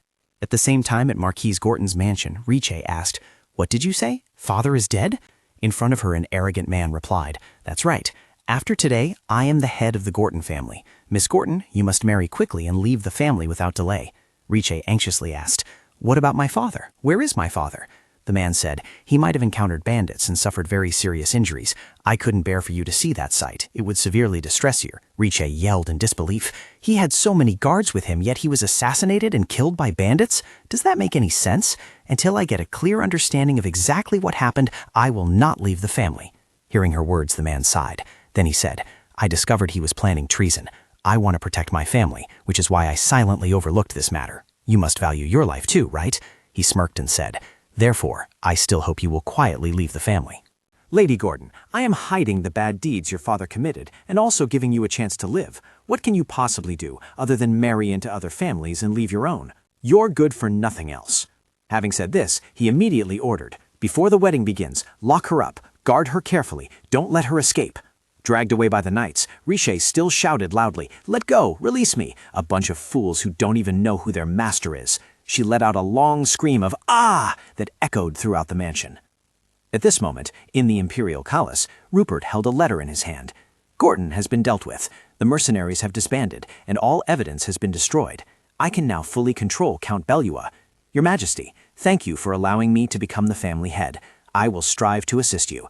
At the same time at Marquise Gorton's mansion, Rishé asked, What did you say? Father is dead? In front of her, an arrogant man replied, "That's right. After today, I am the head of the Gorton family. Miss Gorton, you must marry quickly and leave the family without delay." Rishé anxiously asked, "What about my father? Where is my father?" The man said, "He might have encountered bandits and suffered very serious injuries. I couldn't bear for you to see that sight. It would severely distress you." Rishé yelled in disbelief. "He had so many guards with him, yet he was assassinated and killed by bandits? Does that make any sense? Until I get a clear understanding of exactly what happened, I will not leave the family." Hearing her words, the man sighed. Then he said, "I discovered he was planning treason. I want to protect my family, which is why I silently overlooked this matter. You must value your life too, right?" He smirked and said, "Therefore, I still hope you will quietly leave the family." Lady Gordon, I am hiding the bad deeds your father committed and also giving you a chance to live. What can you possibly do other than marry into other families and leave your own? You're good for nothing else." Having said this, he immediately ordered, "Before the wedding begins, lock her up, guard her carefully, don't let her escape." Dragged away by the knights, Rishé still shouted loudly, "Let go! Release me! A bunch of fools who don't even know who their master is." She let out a long scream of "Ah!" that echoed throughout the mansion. At this moment, in the imperial palace, Rupert held a letter in his hand. "Gorton has been dealt with. The mercenaries have disbanded, and all evidence has been destroyed. I can now fully control Count Belua. Your Majesty, thank you for allowing me to become the family head. I will strive to assist you."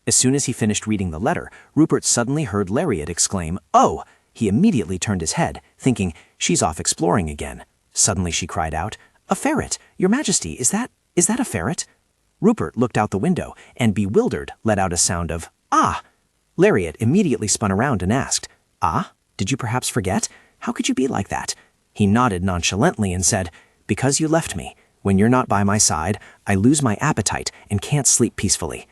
As soon as he finished reading the letter, Rupert suddenly heard Lariat exclaim, "Oh!" He immediately turned his head, thinking, "She's off exploring again." Suddenly she cried out, "A ferret! Your Majesty, is that a ferret?" Rupert looked out the window and, bewildered, let out a sound of "Ah!" Lariat immediately spun around and asked, "Ah? Did you perhaps forget? How could you be like that?" He nodded nonchalantly and said, "Because you left me. When you're not by my side, I lose my appetite and can't sleep peacefully."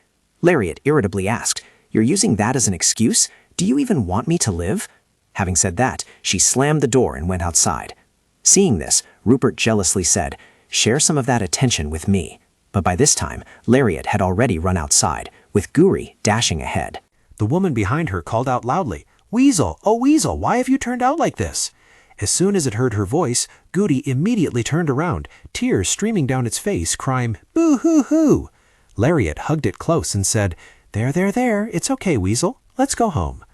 Lariat irritably asked, "You're using that as an excuse? Do you even want me to live?" Having said that, she slammed the door and went outside. Seeing this, Rupert jealously said, "Share some of that attention with me." But by this time, Lariat had already run outside, with Guri dashing ahead. The woman behind her called out loudly, "Weasel, oh Weasel, why have you turned out like this?" As soon as it heard her voice, Guri immediately turned around, tears streaming down its face, crying, "Boo-hoo-hoo!" Lariat hugged it close and said, There, it's okay, Weasel, let's go home."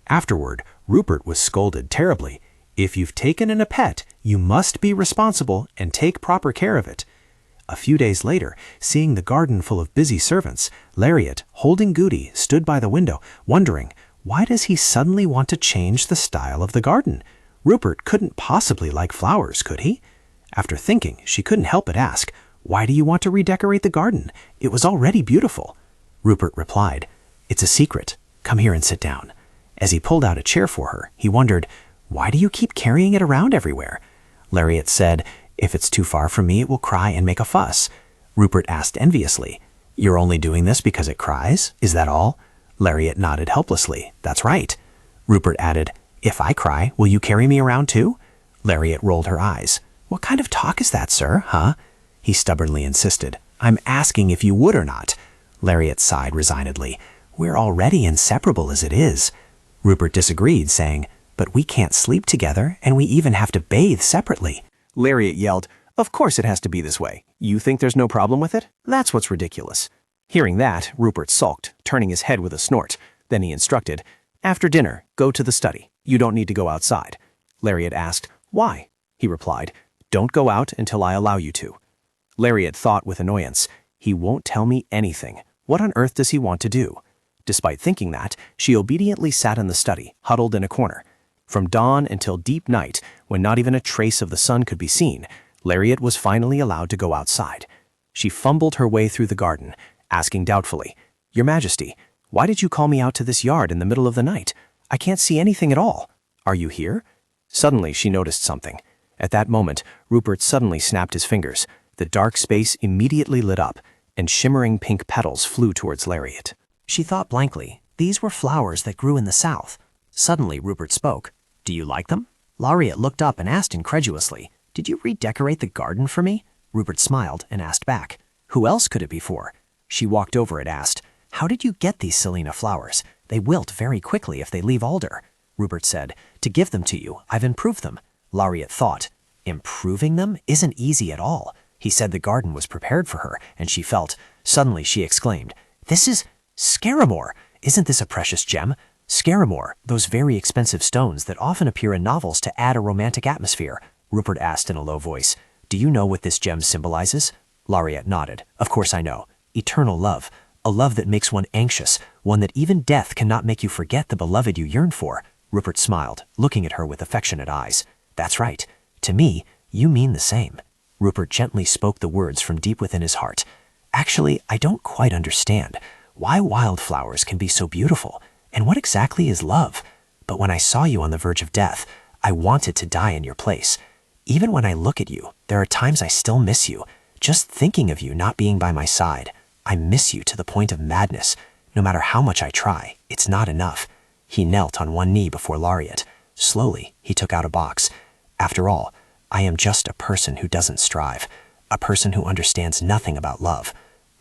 Afterward, Rupert was scolded terribly. "If you've taken in a pet, you must be responsible and take proper care of it." A few days later, seeing the garden full of busy servants, Lariat, holding Guri, stood by the window, wondering, why does he suddenly want to change the style of the garden? Rupert couldn't possibly like flowers, could he? After thinking, she couldn't help but ask, "Why do you want to redecorate the garden? It was already beautiful." Rupert replied, "It's a secret. Come here and sit down." As he pulled out a chair for her, he wondered, "Why do you keep carrying it around everywhere?" Lariat said, "If it's too far from me, it will cry and make a fuss." Rupert asked enviously, "You're only doing this because it cries? Is that all?" Lariat nodded helplessly. "That's right." Rupert added, "If I cry, will you carry me around too?" Lariat rolled her eyes. "What kind of talk is that, sir, huh?" He stubbornly insisted, "I'm asking if you would or not." Lariat sighed resignedly. "We're already inseparable as it is." Rupert disagreed, saying, "But we can't sleep together, and we even have to bathe separately." Lariat yelled, "Of course it has to be this way. You think there's no problem with it? That's what's ridiculous." Hearing that, Rupert sulked, turning his head with a snort. Then he instructed, "After dinner, go to the study. You don't need to go outside." Lariat asked, "Why?" He replied, "Don't go out until I allow you to." Lariat thought with annoyance, "He won't tell me anything. What on earth does he want to do?" Despite thinking that, she obediently sat in the study, huddled in a corner. From dawn until deep night, when not even a trace of the sun could be seen, Lariat was finally allowed to go outside. She fumbled her way through the garden, asking doubtfully, "Your Majesty, why did you call me out to this yard in the middle of the night? I can't see anything at all. Are you here?" Suddenly she noticed something. At that moment, Rupert suddenly snapped his fingers. The dark space immediately lit up, and shimmering pink petals flew towards Lariat. She thought blankly. These were flowers that grew in the south. Suddenly, Rupert spoke. "Do you like them?" Lariat looked up and asked incredulously, "Did you redecorate the garden for me?" Rupert smiled and asked back, "Who else could it be for?" She walked over and asked, "How did you get these Selena flowers? They wilt very quickly if they leave alder." Rupert said, "To give them to you, I've improved them." Lariat thought, "Improving them isn't easy at all." He said the garden was prepared for her, and she felt. Suddenly she exclaimed, This is Scaramore! Isn't this a precious gem? Scaramore, those very expensive stones that often appear in novels to add a romantic atmosphere, Rupert asked in a low voice. Do you know what this gem symbolizes? Lariat nodded. Of course I know. Eternal love. A love that makes one anxious, one that even death cannot make you forget the beloved you yearn for. Rupert smiled, looking at her with affectionate eyes. That's right. To me, you mean the same. Rupert gently spoke the words from deep within his heart. Actually, I don't quite understand why wildflowers can be so beautiful, and what exactly is love? But when I saw you on the verge of death, I wanted to die in your place. Even when I look at you, there are times I still miss you. Just thinking of you not being by my side, I miss you to the point of madness. No matter how much I try, it's not enough. He knelt on one knee before Lariat. Slowly, he took out a box. After all, I am just a person who doesn't strive, a person who understands nothing about love.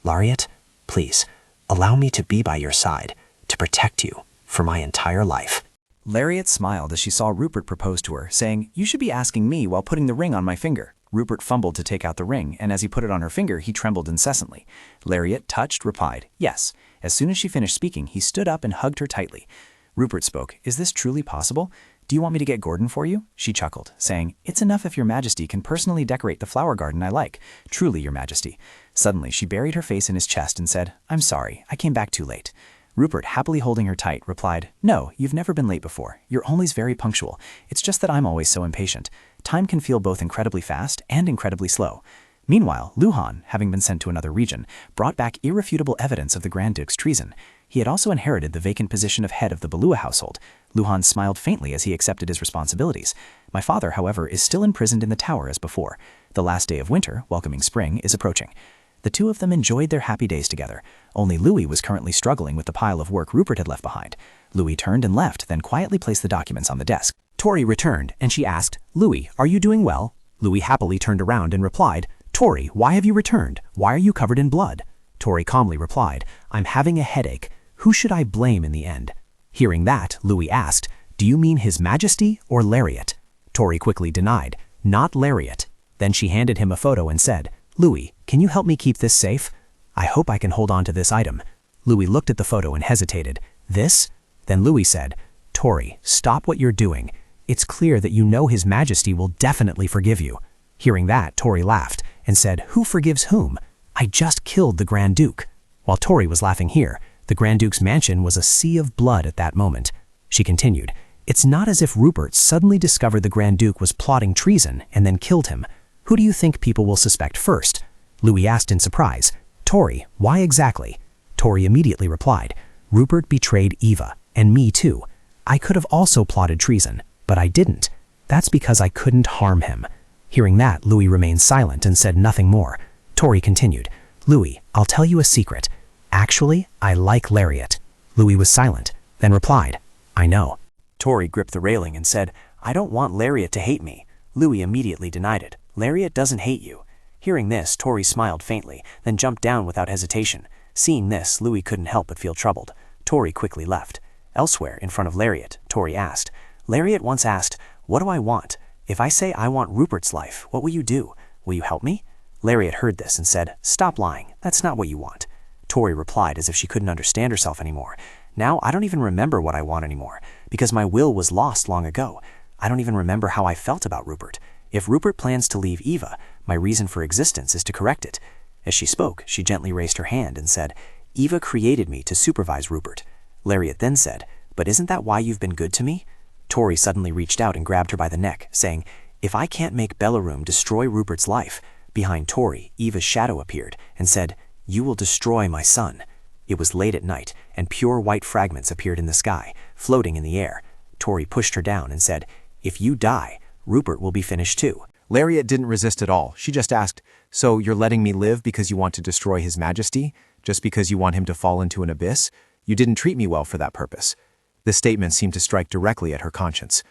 Lariat, please, allow me to be by your side, to protect you for my entire life. Lariat smiled as she saw Rupert propose to her, saying, "You should be asking me while putting the ring on my finger." Rupert fumbled to take out the ring, and as he put it on her finger, he trembled incessantly. Lariat, touched, replied, "Yes." As soon as she finished speaking, he stood up and hugged her tightly. Rupert spoke, "Is this truly possible? Do you want me to get Gordon for you?" She chuckled, saying, "It's enough if your majesty can personally decorate the flower garden I like. Truly, your majesty." Suddenly, she buried her face in his chest and said, "I'm sorry, I came back too late." Rupert, happily holding her tight, replied, "No, you've never been late before. You're always very punctual. It's just that I'm always so impatient. Time can feel both incredibly fast and incredibly slow." Meanwhile, Luhan, having been sent to another region, brought back irrefutable evidence of the Grand Duke's treason. He had also inherited the vacant position of head of the Balua household. Luhan smiled faintly as he accepted his responsibilities. My father, however, is still imprisoned in the tower as before. The last day of winter, welcoming spring, is approaching. The two of them enjoyed their happy days together. Only Louis was currently struggling with the pile of work Rupert had left behind. Louis turned and left, then quietly placed the documents on the desk. Tori returned, and she asked, "Louis, are you doing well?" Louis happily turned around and replied, "Tori, why have you returned? Why are you covered in blood?" Tori calmly replied, "I'm having a headache. Who should I blame in the end?" Hearing that, Louis asked, "Do you mean His Majesty or Lariat?" Tori quickly denied, "Not Lariat." Then she handed him a photo and said, "Louis, can you help me keep this safe? I hope I can hold on to this item." Louis looked at the photo and hesitated. "This?" Then Louis said, "Tori, stop what you're doing. It's clear that you know His Majesty will definitely forgive you." Hearing that, Tori laughed and said, "Who forgives whom? I just killed the Grand Duke." While Tori was laughing here, the Grand Duke's mansion was a sea of blood at that moment. She continued, "It's not as if Rupert suddenly discovered the Grand Duke was plotting treason and then killed him. Who do you think people will suspect first?" Louis asked in surprise, "Tori, why exactly?" Tori immediately replied, "Rupert betrayed Eva, and me too. I could have also plotted treason, but I didn't. That's because I couldn't harm him." Hearing that, Louis remained silent and said nothing more. Tori continued, "Louis, I'll tell you a secret. Actually, I like Lariat." Louis was silent, then replied, "I know." Tori gripped the railing and said, "I don't want Lariat to hate me." Louis immediately denied it. "Lariat doesn't hate you." Hearing this, Tori smiled faintly, then jumped down without hesitation. Seeing this, Louis couldn't help but feel troubled. Tori quickly left. Elsewhere, in front of Lariat, Tori asked, "Lariat once asked, 'What do I want? If I say I want Rupert's life, what will you do? Will you help me?' Lariat heard this and said, 'Stop lying. That's not what you want.' Tori replied as if she couldn't understand herself anymore. "Now I don't even remember what I want anymore, because my will was lost long ago. I don't even remember how I felt about Rupert. If Rupert plans to leave Eva, my reason for existence is to correct it." As she spoke, she gently raised her hand and said, "Eva created me to supervise Rupert." Lariat then said, "But isn't that why you've been good to me?" Tori suddenly reached out and grabbed her by the neck, saying, "If I can't make Bellaroom destroy Rupert's life." Behind Tori, Eva's shadow appeared and said, "You will destroy my son." It was late at night, and pure white fragments appeared in the sky, floating in the air. Tori pushed her down and said, "If you die, Rupert will be finished too." Lariat didn't resist at all. She just asked, "So you're letting me live because you want to destroy His Majesty? Just because you want him to fall into an abyss? You didn't treat me well for that purpose." This statement seemed to strike directly at her conscience.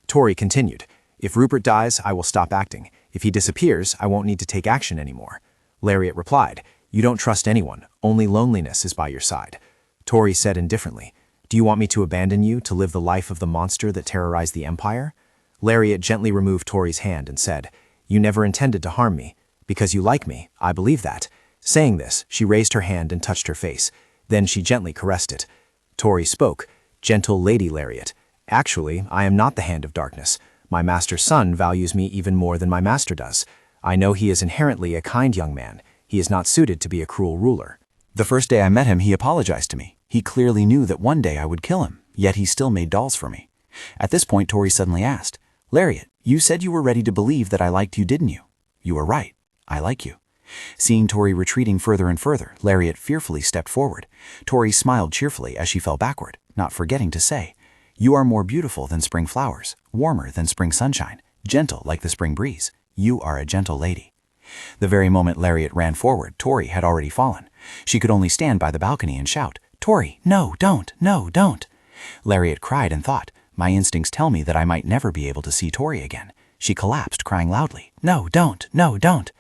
Tori continued, "If Rupert dies, I will stop acting. If he disappears, I won't need to take action anymore." Lariat replied, "You don't trust anyone. Only loneliness is by your side." Tori said indifferently, "Do you want me to abandon you to live the life of the monster that terrorized the Empire?" Lariat gently removed Tori's hand and said, "You never intended to harm me. Because you like me, I believe that." Saying this, she raised her hand and touched her face. Then she gently caressed it. Tori spoke, "Gentle Lady Lariat, actually, I am not the hand of darkness. My master's son values me even more than my master does. I know he is inherently a kind young man. He is not suited to be a cruel ruler. The first day I met him, he apologized to me. He clearly knew that one day I would kill him, yet he still made dolls for me." At this point, Tori suddenly asked, "Lariat, you said you were ready to believe that I liked you, didn't you?" "You were right. I like you." Seeing Tori retreating further and further, Lariat fearfully stepped forward. Tori smiled cheerfully as she fell backward, not forgetting to say, "You are more beautiful than spring flowers, warmer than spring sunshine, gentle like the spring breeze. You are a gentle lady." The very moment Lariat ran forward, Tori had already fallen. She could only stand by the balcony and shout, "Tori, no, don't, no, don't." Lariat cried and thought, "My instincts tell me that I might never be able to see Tori again." She collapsed, crying loudly, "No, don't, no, don't."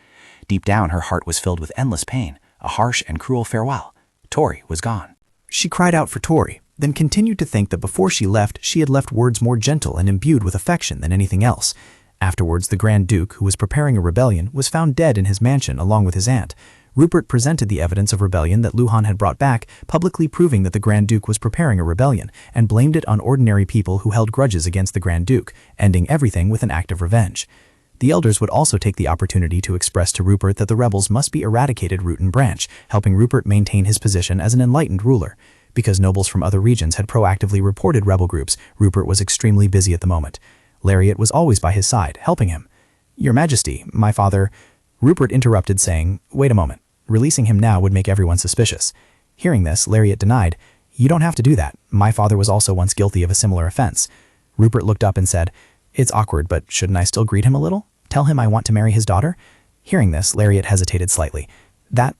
Deep down, her heart was filled with endless pain, a harsh and cruel farewell. Tori was gone. She cried out for Tori, then continued to think that before she had left words more gentle and imbued with affection than anything else. Afterwards, the Grand Duke, who was preparing a rebellion, was found dead in his mansion along with his aunt. Rupert presented the evidence of rebellion that Luhan had brought back, publicly proving that the Grand Duke was preparing a rebellion, and blamed it on ordinary people who held grudges against the Grand Duke, ending everything with an act of revenge. The elders would also take the opportunity to express to Rupert that the rebels must be eradicated root and branch, helping Rupert maintain his position as an enlightened ruler. Because nobles from other regions had proactively reported rebel groups, Rupert was extremely busy at the moment. Lariat was always by his side, helping him. "Your Majesty, my father—" Rupert interrupted, saying, "Wait a moment. Releasing him now would make everyone suspicious." Hearing this, Lariat denied, "You don't have to do that. My father was also once guilty of a similar offense." Rupert looked up and said, "It's awkward, but shouldn't I still greet him a little? Tell him I want to marry his daughter?" Hearing this, Lariat hesitated slightly. That...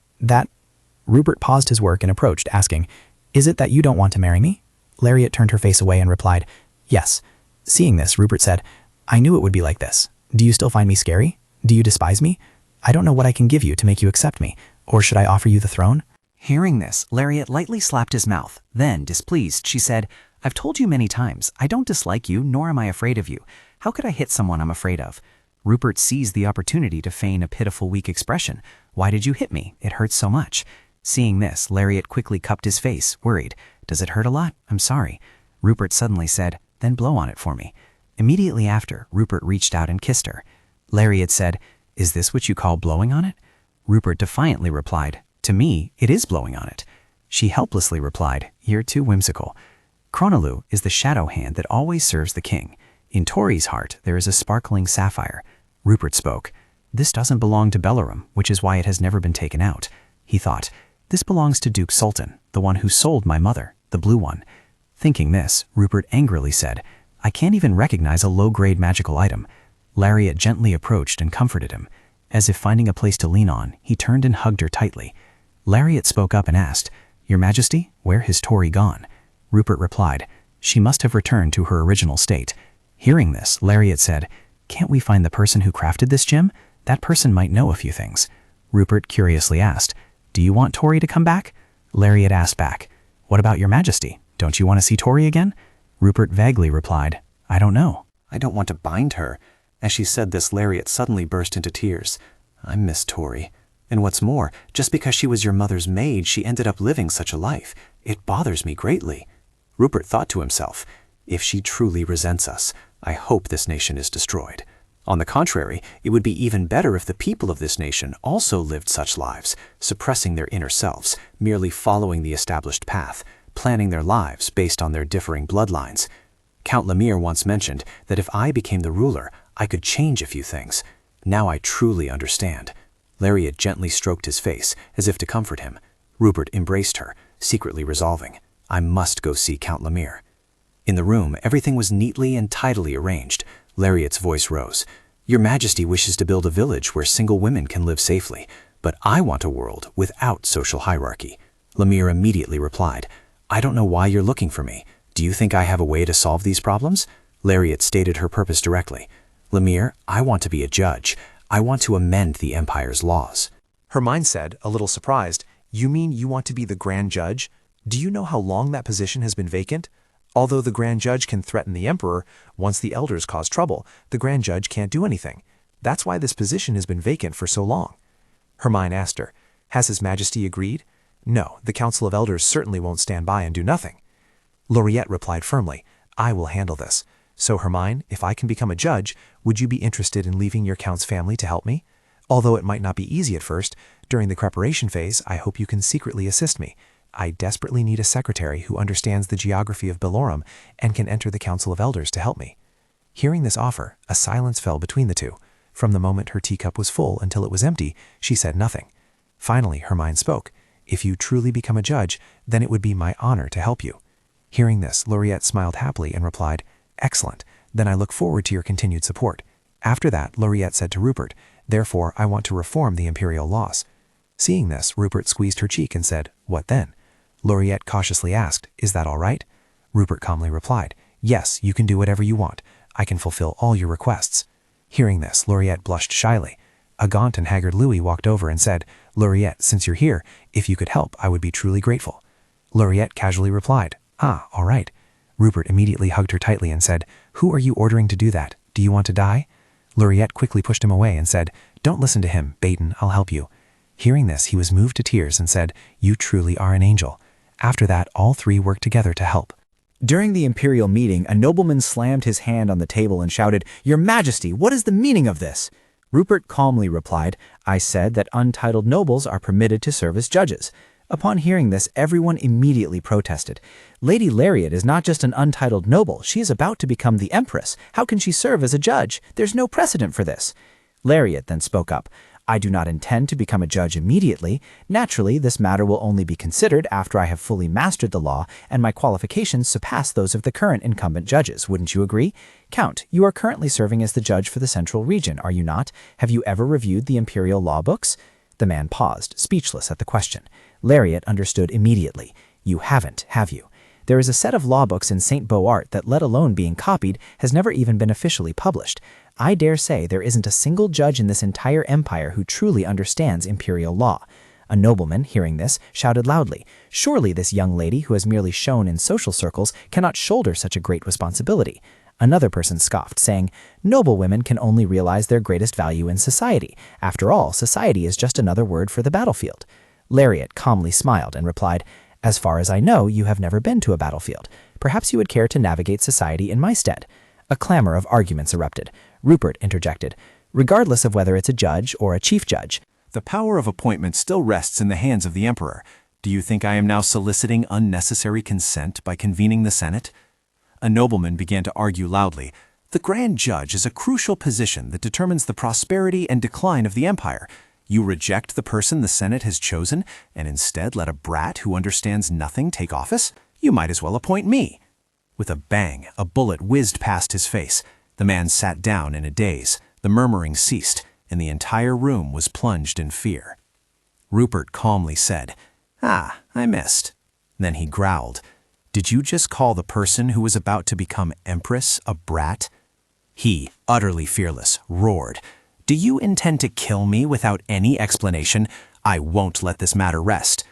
Rupert paused his work and approached, asking, "Is it that you don't want to marry me?" Lariat turned her face away and replied, "Yes." Seeing this, Rupert said, "I knew it would be like this. Do you still find me scary? Do you despise me? I don't know what I can give you to make you accept me. Or should I offer you the throne?" Hearing this, Lariat lightly slapped his mouth. Then, displeased, she said, "I've told you many times, I don't dislike you, nor am I afraid of you. How could I hit someone I'm afraid of?" Rupert seized the opportunity to feign a pitiful, weak expression. "Why did you hit me? It hurts so much." Seeing this, Lariat quickly cupped his face, worried. "Does it hurt a lot? I'm sorry." Rupert suddenly said, "Then blow on it for me." Immediately after, Rupert reached out and kissed her. Lariat said, "Is this what you call blowing on it?" Rupert defiantly replied, "To me, it is blowing on it." She helplessly replied, "You're too whimsical." Chronolu is the shadow hand that always serves the king. In Tori's heart, there is a sparkling sapphire. Rupert spoke, "This doesn't belong to Belarum, which is why it has never been taken out." He thought, "This belongs to Duke Sultan, the one who sold my mother, the blue one." Thinking this, Rupert angrily said, "I can't even recognize a low-grade magical item." Lariat gently approached and comforted him. As if finding a place to lean on, he turned and hugged her tightly. Lariat spoke up and asked, "Your Majesty, where has Tori gone?" Rupert replied, "She must have returned to her original state." Hearing this, Lariat said, "Can't we find the person who crafted this gem? That person might know a few things." Rupert curiously asked, "Do you want Tori to come back?" Lariat asked back, "What about your Majesty? Don't you want to see Tori again?" Rupert vaguely replied, "I don't know. "I don't want to bind her." As she said this, Lariat suddenly burst into tears. "I miss Tori. And what's more, just because she was your mother's maid, she ended up living such a life. It bothers me greatly." Rupert thought to himself, "If she truly resents us, I hope this nation is destroyed. On the contrary, it would be even better if the people of this nation also lived such lives, suppressing their inner selves, merely following the established path, planning their lives based on their differing bloodlines. Count Lemire once mentioned that if I became the ruler, I could change a few things. Now I truly understand." Lariat gently stroked his face, as if to comfort him. Rupert embraced her, secretly resolving, "I must go see Count Lemire." In the room, everything was neatly and tidily arranged. Lariat's voice rose. "Your Majesty wishes to build a village where single women can live safely, but I want a world without social hierarchy." Lemire immediately replied, "I don't know why you're looking for me. Do you think I have a way to solve these problems?" Lariat stated her purpose directly. "Lemire, I want to be a judge. I want to amend the Empire's laws." Her mind said, a little surprised, "You mean you want to be the Grand Judge? Do you know how long that position has been vacant? Although the Grand Judge can threaten the Emperor, once the elders cause trouble, the Grand Judge can't do anything. That's why this position has been vacant for so long." Hermione asked her, "Has His Majesty agreed?" No, the Council of Elders certainly won't stand by and do nothing. Lariat replied firmly, I will handle this. So, Hermione, if I can become a judge, would you be interested in leaving your Count's family to help me? Although it might not be easy at first, during the preparation phase, I hope you can secretly assist me. I desperately need a secretary who understands the geography of Bellorum and can enter the Council of Elders to help me. Hearing this offer, a silence fell between the two. From the moment her teacup was full until it was empty, she said nothing. Finally, Hermione spoke. If you truly become a judge, then it would be my honor to help you. Hearing this, Lariat smiled happily and replied, Excellent, then I look forward to your continued support. After that, Lariat said to Rupert, Therefore, I want to reform the imperial laws. Seeing this, Rupert squeezed her cheek and said, What then? Lariat cautiously asked, Is that all right? Rupert calmly replied, Yes, you can do whatever you want. I can fulfill all your requests. Hearing this, Lariat blushed shyly. A gaunt and haggard Louis walked over and said, Lariat, since you're here, if you could help, I would be truly grateful. Lariat casually replied, Ah, all right. Rupert immediately hugged her tightly and said, Who are you ordering to do that? Do you want to die? Lariat quickly pushed him away and said, Don't listen to him, Baden, I'll help you. Hearing this, he was moved to tears and said, You truly are an angel. After that, all three worked together to help. During the imperial meeting, a nobleman slammed his hand on the table and shouted, Your Majesty, what is the meaning of this? Rupert calmly replied, I said that untitled nobles are permitted to serve as judges. Upon hearing this, everyone immediately protested. Lady Lariat is not just an untitled noble, she is about to become the empress. How can she serve as a judge? There's no precedent for this. Lariat then spoke up. I do not intend to become a judge immediately. Naturally, this matter will only be considered after I have fully mastered the law and my qualifications surpass those of the current incumbent judges. Wouldn't you agree? Count, you are currently serving as the judge for the Central Region, are you not? Have you ever reviewed the imperial law books? The man paused, speechless at the question. Lariat understood immediately. You haven't, have you? There is a set of law books in St. Beaux-Art that, let alone being copied, has never even been officially published. I dare say there isn't a single judge in this entire empire who truly understands imperial law. A nobleman, hearing this, shouted loudly, Surely this young lady who has merely shone in social circles cannot shoulder such a great responsibility. Another person scoffed, saying, Noble women can only realize their greatest value in society. After all, society is just another word for the battlefield. Lariat calmly smiled and replied, As far as I know, you have never been to a battlefield. Perhaps you would care to navigate society in my stead. A clamor of arguments erupted. Rupert interjected, Regardless of whether it's a judge or a chief judge, the power of appointment still rests in the hands of the emperor. Do you think I am now soliciting unnecessary consent by convening the Senate? A nobleman began to argue loudly. The Grand Judge is a crucial position that determines the prosperity and decline of the empire. You reject the person the Senate has chosen and instead let a brat who understands nothing take office? You might as well appoint me. With a bang, a bullet whizzed past his face. The man sat down in a daze. The murmuring ceased, and the entire room was plunged in fear. Rupert calmly said, Ah, I missed. Then he growled, Did you just call the person who was about to become empress a brat? He, utterly fearless, roared, Do you intend to kill me without any explanation? I won't let this matter rest.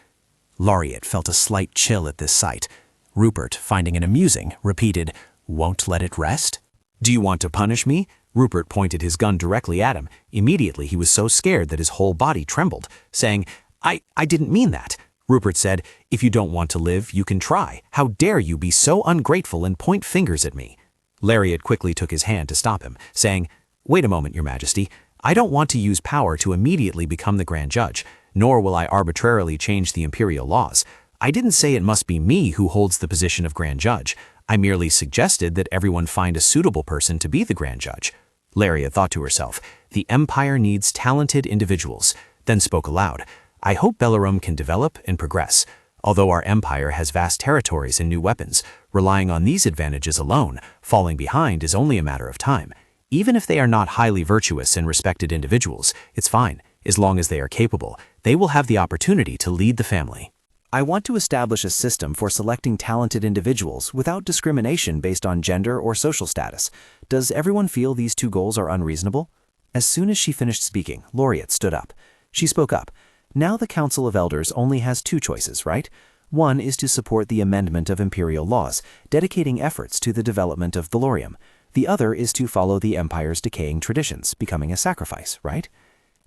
Lariat felt a slight chill at this sight. Rupert, finding it amusing, repeated, Won't let it rest? Do you want to punish me? Rupert pointed his gun directly at him. Immediately he was so scared that his whole body trembled, saying, I didn't mean that. Rupert said, If you don't want to live, you can try. How dare you be so ungrateful and point fingers at me? Lariat quickly took his hand to stop him, saying, Wait a moment, Your Majesty. I don't want to use power to immediately become the Grand Judge, nor will I arbitrarily change the imperial laws. I didn't say it must be me who holds the position of Grand Judge. I merely suggested that everyone find a suitable person to be the Grand Judge. Lariat thought to herself, The empire needs talented individuals, then spoke aloud. I hope Bellorum can develop and progress. Although our empire has vast territories and new weapons, relying on these advantages alone, falling behind is only a matter of time. Even if they are not highly virtuous and respected individuals, it's fine. As long as they are capable, they will have the opportunity to lead the family. I want to establish a system for selecting talented individuals without discrimination based on gender or social status. Does everyone feel these two goals are unreasonable? As soon as she finished speaking, Lariat stood up. She spoke up. Now the Council of Elders only has two choices, right? One is to support the amendment of imperial laws, dedicating efforts to the development of Bellorum. The other is to follow the empire's decaying traditions, becoming a sacrifice, right?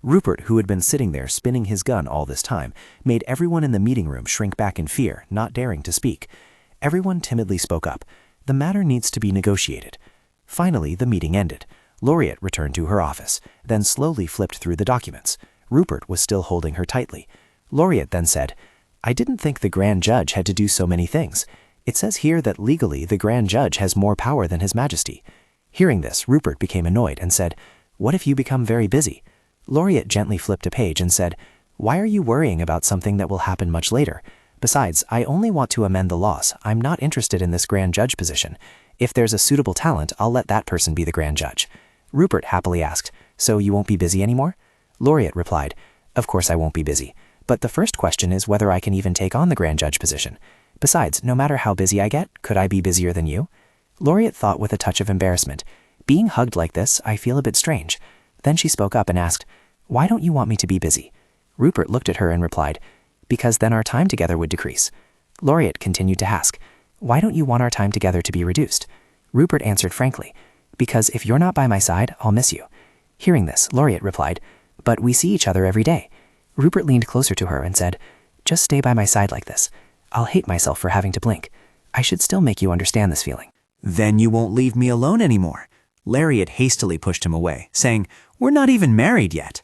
Rupert, who had been sitting there spinning his gun all this time, made everyone in the meeting room shrink back in fear, not daring to speak. Everyone timidly spoke up. The matter needs to be negotiated. Finally, the meeting ended. Lariat returned to her office, then slowly flipped through the documents. Rupert was still holding her tightly. Lariat then said, "I didn't think the Grand Judge had to do so many things. It says here that legally the Grand Judge has more power than His Majesty." Hearing this, Rupert became annoyed and said, "What if you become very busy?" Lariat gently flipped a page and said, "Why are you worrying about something that will happen much later? Besides, I only want to amend the laws. I'm not interested in this Grand Judge position. If there's a suitable talent, I'll let that person be the Grand Judge." Rupert happily asked, "So you won't be busy anymore?" Lariat replied, "Of course I won't be busy. But the first question is whether I can even take on the Grand Judge position. Besides, no matter how busy I get, could I be busier than you?" Lariat thought with a touch of embarrassment. "Being hugged like this, I feel a bit strange." Then she spoke up and asked, "Why don't you want me to be busy?" Rupert looked at her and replied, "Because then our time together would decrease." Lariat continued to ask, "Why don't you want our time together to be reduced?" Rupert answered frankly, "Because if you're not by my side, I'll miss you." Hearing this, Lariat replied, "But we see each other every day." Rupert leaned closer to her and said, "Just stay by my side like this. I'll hate myself for having to blink. I should still make you understand this feeling." "Then you won't leave me alone anymore." Lariat hastily pushed him away, saying, "We're not even married yet."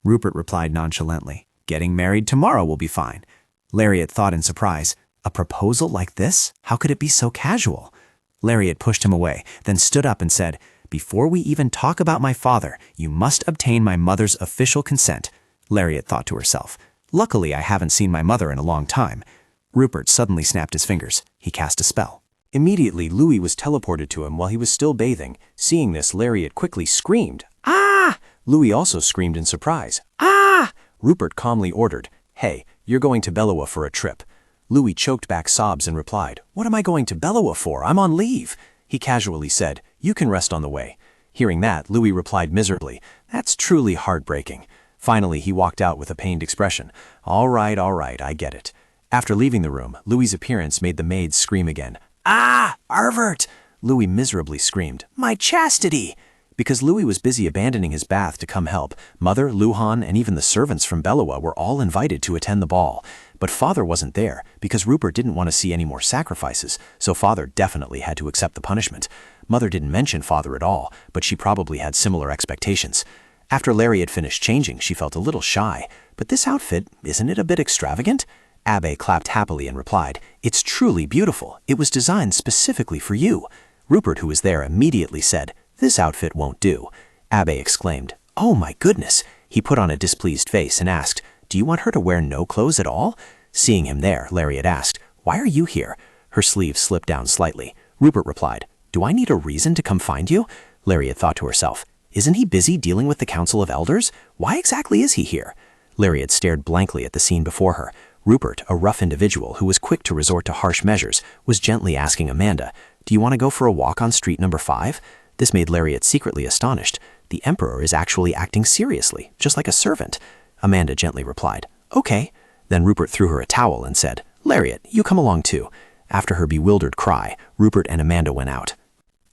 Rupert replied nonchalantly, "Getting married tomorrow will be fine." Lariat thought in surprise, "A proposal like this? How could it be so casual?" Lariat pushed him away, then stood up and said, "Before we even talk about my father, you must obtain my mother's official consent." Lariat thought to herself, "Luckily I haven't seen my mother in a long time." Rupert suddenly snapped his fingers. He cast a spell. Immediately, Louis was teleported to him while he was still bathing. Seeing this, Lariat quickly screamed, "Ah!" Louis also screamed in surprise, "Ah!" Rupert calmly ordered, "Hey, you're going to Bellowa for a trip." Louis choked back sobs and replied, "What am I going to Bellowa for? I'm on leave." He casually said, "You can rest on the way." Hearing that, Louis replied miserably, "That's truly heartbreaking." Finally, he walked out with a pained expression. All right, I get it." After leaving the room, Louis's appearance made the maids scream again. "Ah, Arvert!" Louis miserably screamed, "My chastity!" Because Louis was busy abandoning his bath to come help, Mother, Luhan, and even the servants from Bellowa were all invited to attend the ball. But Father wasn't there, because Rupert didn't want to see any more sacrifices, so Father definitely had to accept the punishment. Mother didn't mention Father at all, but she probably had similar expectations. After Lariat finished changing, she felt a little shy. "But this outfit, isn't it a bit extravagant?" Abbe clapped happily and replied, "It's truly beautiful. It was designed specifically for you." Rupert, who was there, immediately said, "This outfit won't do." Abbe exclaimed, "Oh my goodness!" He put on a displeased face and asked, "Do you want her to wear no clothes at all?" Seeing him there, Lariat asked, "Why are you here?" Her sleeves slipped down slightly. Rupert replied, "Do I need a reason to come find you?" Lariat thought to herself, "Isn't he busy dealing with the Council of Elders? Why exactly is he here?" Lariat stared blankly at the scene before her. Rupert, a rough individual who was quick to resort to harsh measures, was gently asking Amanda, "Do you want to go for a walk on street number 5? This made Lariat secretly astonished. The Emperor is actually acting seriously, just like a servant. Amanda gently replied, "Okay." Then Rupert threw her a towel and said, "Lariat, you come along too." After her bewildered cry, Rupert and Amanda went out.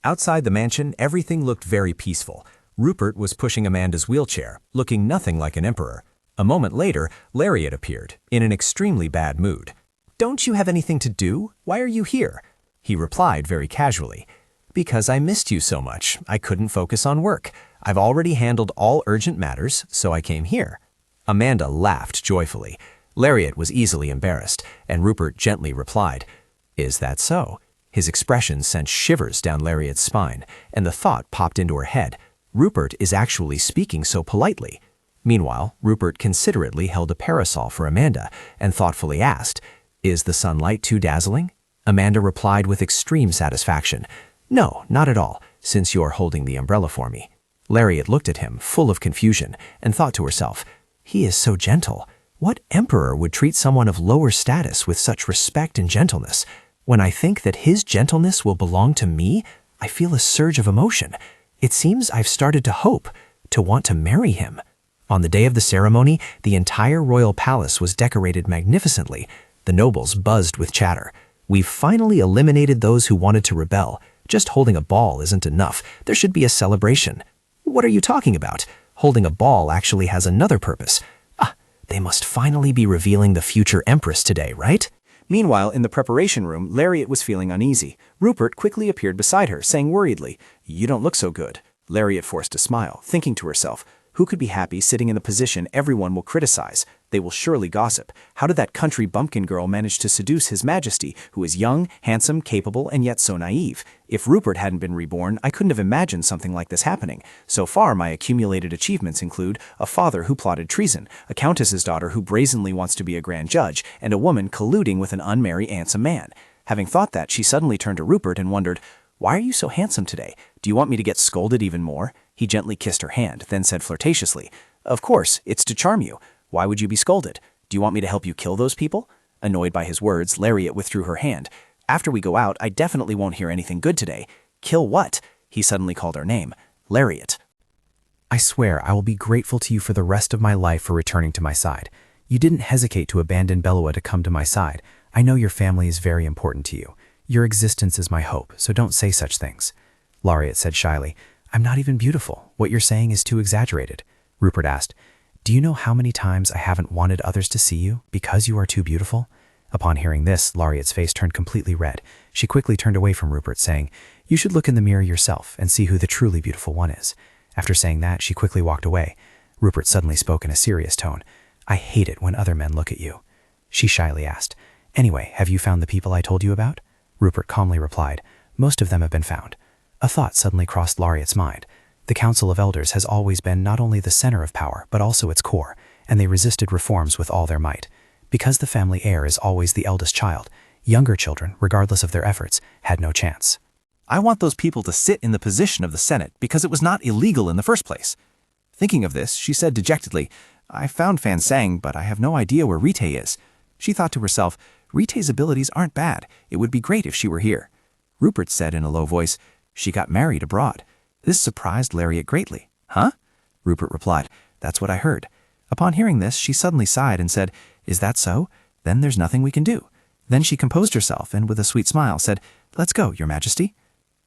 Outside the mansion, everything looked very peaceful. Rupert was pushing Amanda's wheelchair, looking nothing like an emperor. A moment later, Lariat appeared, in an extremely bad mood. "Don't you have anything to do? Why are you here?" He replied very casually, "Because I missed you so much. I couldn't focus on work. I've already handled all urgent matters, so I came here." Amanda laughed joyfully. Lariat was easily embarrassed, and Rupert gently replied, "Is that so?" His expression sent shivers down Lariat's spine, and the thought popped into her head, Rupert is actually speaking so politely. Meanwhile, Rupert considerately held a parasol for Amanda and thoughtfully asked, "Is the sunlight too dazzling?" Amanda replied with extreme satisfaction, "No, not at all, since you're holding the umbrella for me." Lariat looked at him, full of confusion, and thought to herself, "He is so gentle. What emperor would treat someone of lower status with such respect and gentleness? When I think that his gentleness will belong to me, I feel a surge of emotion. It seems I've started to hope, to want to marry him." On the day of the ceremony, the entire royal palace was decorated magnificently. The nobles buzzed with chatter. "We've finally eliminated those who wanted to rebel. Just holding a ball isn't enough. There should be a celebration." "What are you talking about? Holding a ball actually has another purpose. Ah, they must finally be revealing the future empress today, right? Meanwhile, in the preparation room, Lariat was feeling uneasy. Rupert quickly appeared beside her, saying worriedly, "You don't look so good." Lariat forced a smile, thinking to herself, who could be happy sitting in the position everyone will criticize? They will surely gossip. How did that country bumpkin girl manage to seduce His Majesty, who is young, handsome, capable, and yet so naive? If Rupert hadn't been reborn, I couldn't have imagined something like this happening. So far, my accumulated achievements include a father who plotted treason, a countess's daughter who brazenly wants to be a grand judge, and a woman colluding with an unmarried handsome man. Having thought that, she suddenly turned to Rupert and wondered, "Why are you so handsome today? Do you want me to get scolded even more?" He gently kissed her hand, then said flirtatiously, "Of course, it's to charm you. Why would you be scolded? Do you want me to help you kill those people?" Annoyed by his words, Lariat withdrew her hand. "After we go out, I definitely won't hear anything good today." "Kill what?" He suddenly called her name. "Lariat." I swear I will be grateful to you for the rest of my life for returning to my side. You didn't hesitate to abandon Belua to come to my side. I know your family is very important to you. Your existence is my hope, so don't say such things. Lariat said shyly, "I'm not even beautiful. What you're saying is too exaggerated." Rupert asked, "Do you know how many times I haven't wanted others to see you because you are too beautiful?" Upon hearing this, Lariat's face turned completely red. She quickly turned away from Rupert, saying, "You should look in the mirror yourself and see who the truly beautiful one is." After saying that, she quickly walked away. Rupert suddenly spoke in a serious tone. "I hate it when other men look at you." She shyly asked, "Anyway, have you found the people I told you about?" Rupert calmly replied, "Most of them have been found." A thought suddenly crossed Lariat's mind. The Council of Elders has always been not only the center of power, but also its core, and they resisted reforms with all their might. Because the family heir is always the eldest child, younger children, regardless of their efforts, had no chance. "I want those people to sit in the position of the Senate because it was not illegal in the first place." Thinking of this, she said dejectedly, "I found Fan Sang, but I have no idea where Rite is." She thought to herself, "Rite's abilities aren't bad. It would be great if she were here." Rupert said in a low voice, "She got married abroad." This surprised Lariat greatly. "Huh?" Rupert replied, "That's what I heard." Upon hearing this, she suddenly sighed and said, "Is that so? Then there's nothing we can do." Then she composed herself and with a sweet smile said, "Let's go, Your Majesty."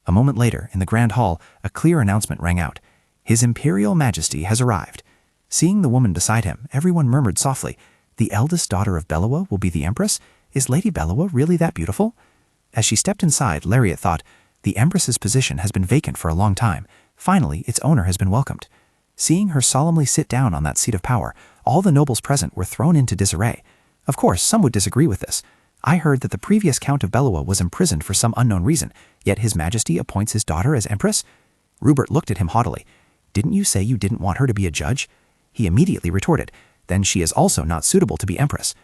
A moment later, in the Grand Hall, a clear announcement rang out. "His Imperial Majesty has arrived." Seeing the woman beside him, everyone murmured softly, "The eldest daughter of Belua will be the Empress? Is Lady Belua really that beautiful?" As she stepped inside, Lariat thought, "The Empress's position has been vacant for a long time. Finally, its owner has been welcomed." Seeing her solemnly sit down on that seat of power, all the nobles present were thrown into disarray. Of course, some would disagree with this. I heard that the previous Count of Belua was imprisoned for some unknown reason, yet His Majesty appoints his daughter as Empress? Rupert looked at him haughtily. "Didn't you say you didn't want her to be a judge?" He immediately retorted, "Then she is also not suitable to be Empress."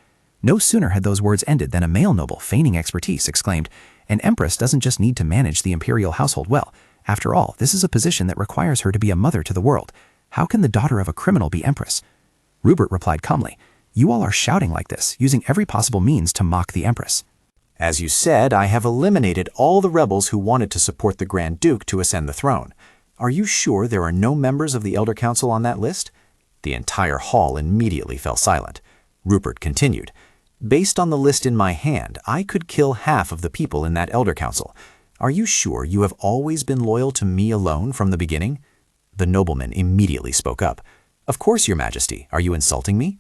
No sooner had those words ended than a male noble, feigning expertise, exclaimed, "An Empress doesn't just need to manage the imperial household well. After all, this is a position that requires her to be a mother to the world. How can the daughter of a criminal be Empress?" Rupert replied calmly, "You all are shouting like this, using every possible means to mock the Empress." As you said, I have eliminated all the rebels who wanted to support the Grand Duke to ascend the throne. Are you sure there are no members of the Elder Council on that list? The entire hall immediately fell silent. Rupert continued, "Based on the list in my hand, I could kill half of the people in that Elder Council. Are you sure you have always been loyal to me alone from the beginning?" The nobleman immediately spoke up. "Of course, Your Majesty. Are you insulting me?"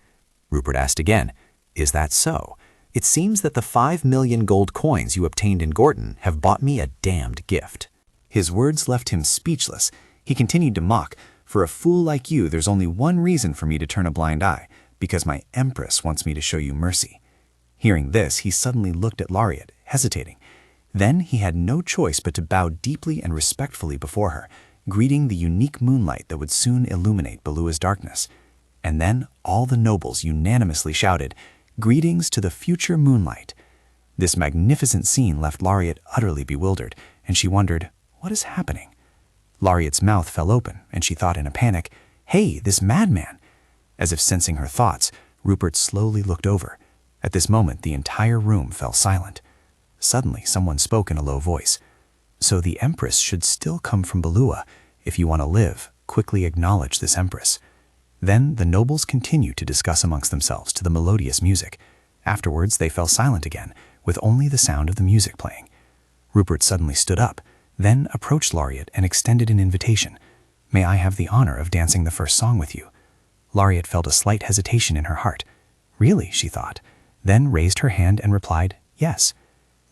Rupert asked again, "Is that so? It seems that the 5 million gold coins you obtained in Gorton have bought me a damned gift." His words left him speechless. He continued to mock, "For a fool like you, there's only one reason for me to turn a blind eye, because my Empress wants me to show you mercy." Hearing this, he suddenly looked at Lariat, hesitating. Then he had no choice but to bow deeply and respectfully before her, greeting the unique moonlight that would soon illuminate Belua's darkness. And then all the nobles unanimously shouted, "Greetings to the future moonlight." This magnificent scene left Lariat utterly bewildered, and she wondered, what is happening? Lariat's mouth fell open, and she thought in a panic, "Hey, this madman!" As if sensing her thoughts, Rupert slowly looked over. At this moment, the entire room fell silent. Suddenly, someone spoke in a low voice. "So the Empress should still come from Belua. If you want to live, quickly acknowledge this Empress." Then the nobles continued to discuss amongst themselves to the melodious music. Afterwards, they fell silent again, with only the sound of the music playing. Rupert suddenly stood up, then approached Lariat and extended an invitation. May I have the honor of dancing the first song with you? Lariat felt a slight hesitation in her heart. Really, she thought, then raised her hand and replied, yes.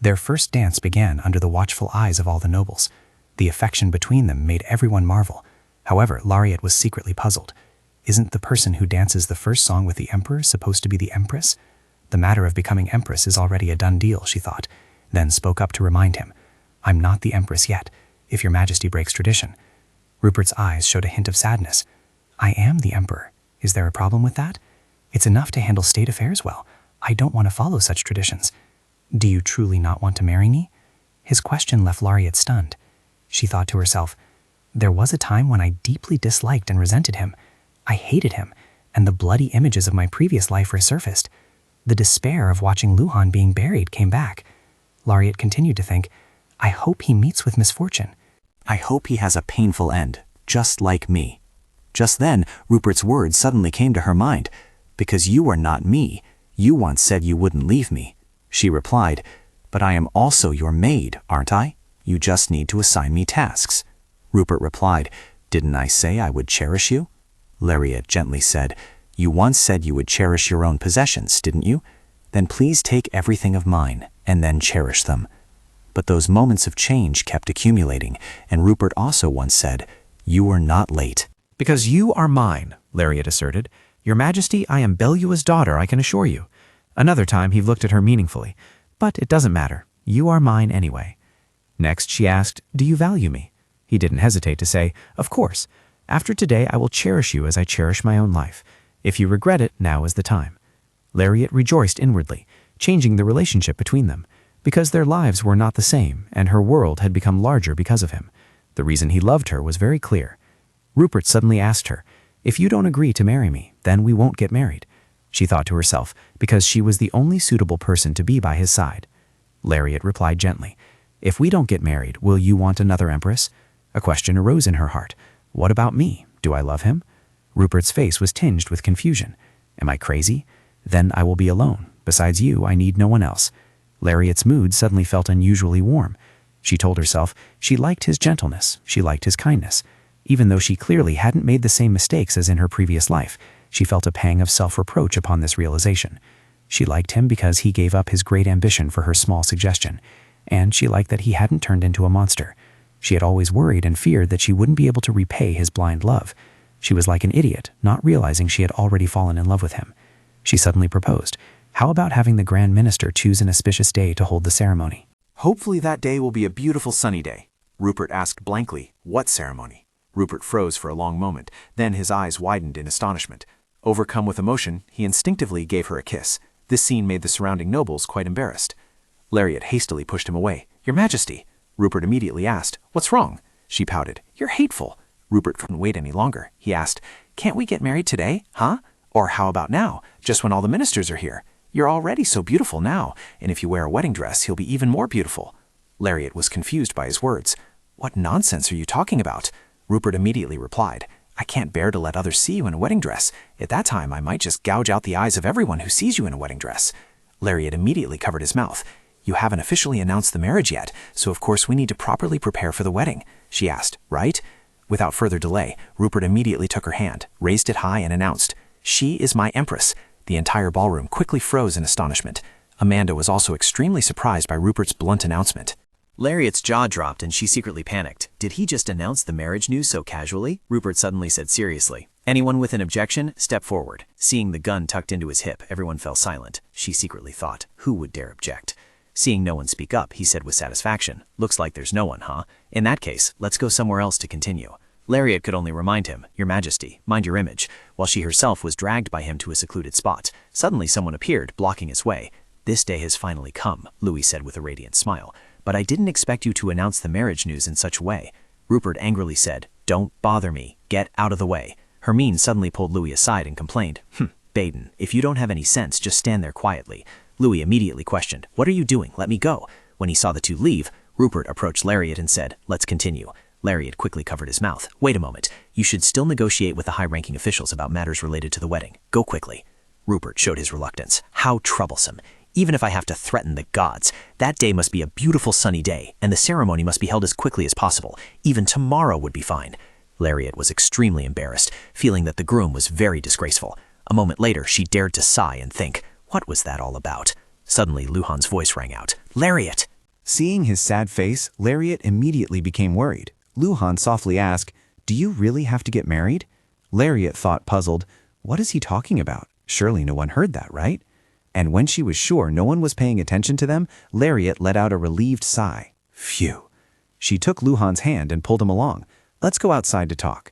Their first dance began under the watchful eyes of all the nobles. The affection between them made everyone marvel. However, Lariat was secretly puzzled. Isn't the person who dances the first song with the emperor supposed to be the empress? The matter of becoming empress is already a done deal, she thought, then spoke up to remind him. I'm not the empress yet, if your majesty breaks tradition. Rupert's eyes showed a hint of sadness. I am the emperor. Is there a problem with that? It's enough to handle state affairs well. I don't want to follow such traditions. Do you truly not want to marry me? His question left Lariat stunned. She thought to herself, there was a time when I deeply disliked and resented him. I hated him, and the bloody images of my previous life resurfaced. The despair of watching Luhan being buried came back. Lariat continued to think, I hope he meets with misfortune. I hope he has a painful end, just like me. Just then, Rupert's words suddenly came to her mind. Because you are not me, you once said you wouldn't leave me. She replied, but I am also your maid, aren't I? You just need to assign me tasks. Rupert replied, didn't I say I would cherish you? Lariat gently said, you once said you would cherish your own possessions, didn't you? Then please take everything of mine, and then cherish them. But those moments of change kept accumulating, and Rupert also once said, you are not late. Because you are mine, Lariat asserted. Your Majesty, I am Belua's daughter, I can assure you. Another time he looked at her meaningfully. But it doesn't matter. You are mine anyway. Next she asked, do you value me? He didn't hesitate to say, of course. After today I will cherish you as I cherish my own life. If you regret it, now is the time. Lariat rejoiced inwardly, changing the relationship between them, because their lives were not the same, and her world had become larger because of him. The reason he loved her was very clear. Rupert suddenly asked her, if you don't agree to marry me, then we won't get married. She thought to herself, because she was the only suitable person to be by his side. Lariat replied gently, if we don't get married, will you want another empress? A question arose in her heart. What about me? Do I love him? Rupert's face was tinged with confusion. Am I crazy? Then I will be alone. Besides you, I need no one else. Lariat's mood suddenly felt unusually warm. She told herself she liked his gentleness, she liked his kindness. Even though she clearly hadn't made the same mistakes as in her previous life, she felt a pang of self-reproach upon this realization. She liked him because he gave up his great ambition for her small suggestion, and she liked that he hadn't turned into a monster. She had always worried and feared that she wouldn't be able to repay his blind love. She was like an idiot, not realizing she had already fallen in love with him. She suddenly proposed, how about having the Grand Minister choose an auspicious day to hold the ceremony? Hopefully that day will be a beautiful sunny day. Rupert asked blankly, what ceremony? Rupert froze for a long moment, then his eyes widened in astonishment. Overcome with emotion, he instinctively gave her a kiss. This scene made the surrounding nobles quite embarrassed. Lariat hastily pushed him away. Your Majesty! Rupert immediately asked, what's wrong? She pouted, you're hateful. Rupert couldn't wait any longer. He asked, can't we get married today, huh? Or how about now, just when all the ministers are here? You're already so beautiful now, and if you wear a wedding dress, he'll be even more beautiful. Lariat was confused by his words. What nonsense are you talking about? Rupert immediately replied, I can't bear to let others see you in a wedding dress. At that time, I might just gouge out the eyes of everyone who sees you in a wedding dress. Lariat immediately covered his mouth. You haven't officially announced the marriage yet, so of course we need to properly prepare for the wedding, she asked, right? Without further delay, Rupert immediately took her hand, raised it high and announced, she is my empress. The entire ballroom quickly froze in astonishment. Amanda was also extremely surprised by Rupert's blunt announcement. Lariat's jaw dropped and she secretly panicked. Did he just announce the marriage news so casually? Rupert suddenly said seriously. Anyone with an objection, step forward. Seeing the gun tucked into his hip, everyone fell silent. She secretly thought, who would dare object? Seeing no one speak up, he said with satisfaction, looks like there's no one, huh? In that case, let's go somewhere else to continue. Lariat could only remind him, Your Majesty, mind your image, while she herself was dragged by him to a secluded spot. Suddenly someone appeared, blocking his way. This day has finally come, Louis said with a radiant smile. But I didn't expect you to announce the marriage news in such a way. Rupert angrily said, Don't bother me. Get out of the way. Hermine suddenly pulled Louis aside and complained, Baden, if you don't have any sense, just stand there quietly. Louis immediately questioned, What are you doing? Let me go. When he saw the two leave, Rupert approached Lariat and said, Let's continue. Lariat quickly covered his mouth. Wait a moment. You should still negotiate with the high-ranking officials about matters related to the wedding. Go quickly. Rupert showed his reluctance. How troublesome. Even if I have to threaten the gods, that day must be a beautiful sunny day, and the ceremony must be held as quickly as possible. Even tomorrow would be fine. Lariat was extremely embarrassed, feeling that the groom was very disgraceful. A moment later, she dared to sigh and think, what was that all about? Suddenly, Luhan's voice rang out, "Lariat!" Seeing his sad face, Lariat immediately became worried. Luhan softly asked, "Do you really have to get married?" Lariat thought, puzzled, what is he talking about? Surely no one heard that, right? And when she was sure no one was paying attention to them, Lariat let out a relieved sigh. Phew. She took Luhan's hand and pulled him along. Let's go outside to talk.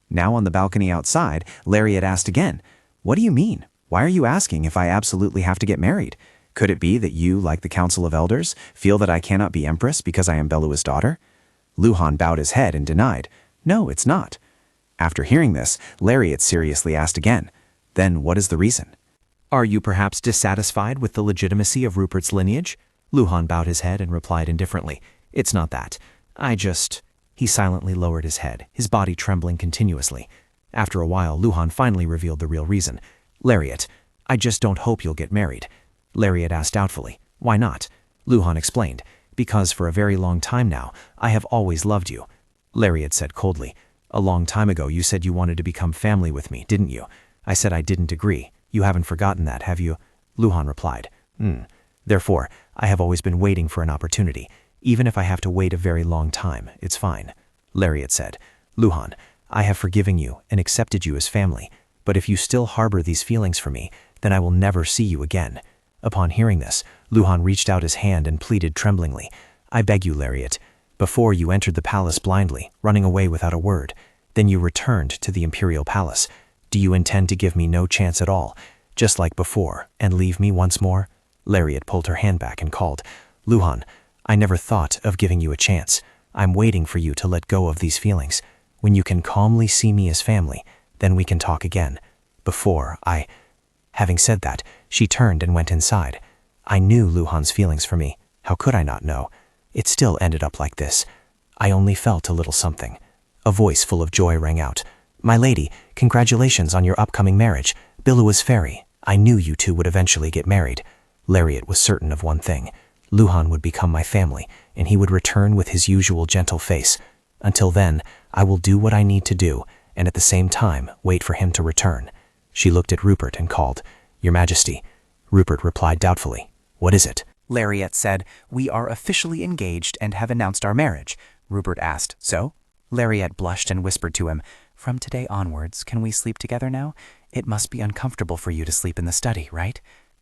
Now on the balcony outside, Lariat asked again, "What do you mean? Why are you asking if I absolutely have to get married? Could it be that you, like the Council of Elders, feel that I cannot be empress because I am Belua's daughter?" Luhan bowed his head and denied, "No, it's not." After hearing this, Lariat seriously asked again, "Then what is the reason?" "Are you perhaps dissatisfied with the legitimacy of Rupert's lineage?" Luhan bowed his head and replied indifferently, "It's not that. He silently lowered his head, his body trembling continuously. After a while, Luhan finally revealed the real reason. "Lariat, I just don't hope you'll get married." Lariat asked doubtfully, "Why not?" Luhan explained, "Because for a very long time now, I have always loved you." Lariat said coldly, "A long time ago you said you wanted to become family with me, didn't you?" I said I didn't agree. You haven't forgotten that, have you? Luhan replied, Therefore, I have always been waiting for an opportunity. Even if I have to wait a very long time, it's fine." Lariat said, "Luhan, I have forgiven you and accepted you as family, but if you still harbor these feelings for me, then I will never see you again." Upon hearing this, Luhan reached out his hand and pleaded tremblingly, "I beg you, Lariat. Before you entered the palace blindly, running away without a word. Then you returned to the imperial palace. Do you intend to give me no chance at all, just like before, and leave me once more?" Lariat pulled her hand back and called, "Luhan, I never thought of giving you a chance. I'm waiting for you to let go of these feelings. When you can calmly see me as family, then we can talk again. Having said that, she turned and went inside. I knew Luhan's feelings for me. How could I not know? It still ended up like this. I only felt a little something. A voice full of joy rang out, "My lady, congratulations on your upcoming marriage. Belua's fairy. I knew you two would eventually get married." Lariat was certain of one thing. Luhan would become my family, and he would return with his usual gentle face. Until then, I will do what I need to do, and at the same time wait for him to return. She looked at Rupert and called, "Your Majesty." Rupert replied doubtfully, "What is it?" Lariat said, "We are officially engaged and have announced our marriage." Rupert asked, "So?" Lariat blushed and whispered to him, "From today onwards, can we sleep together now? It must be uncomfortable for you to sleep in the study, right?"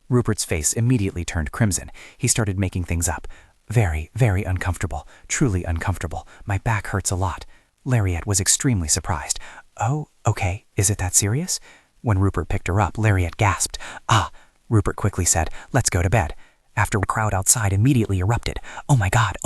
Rupert's face immediately turned crimson. He started making things up. "Very, very uncomfortable. Truly uncomfortable. My back hurts a lot." Lariat was extremely surprised. "Oh, okay. Is it that serious?" When Rupert picked her up, Lariat gasped. "Ah!" Rupert quickly said, "Let's go to bed." After the crowd outside immediately erupted. Oh my God,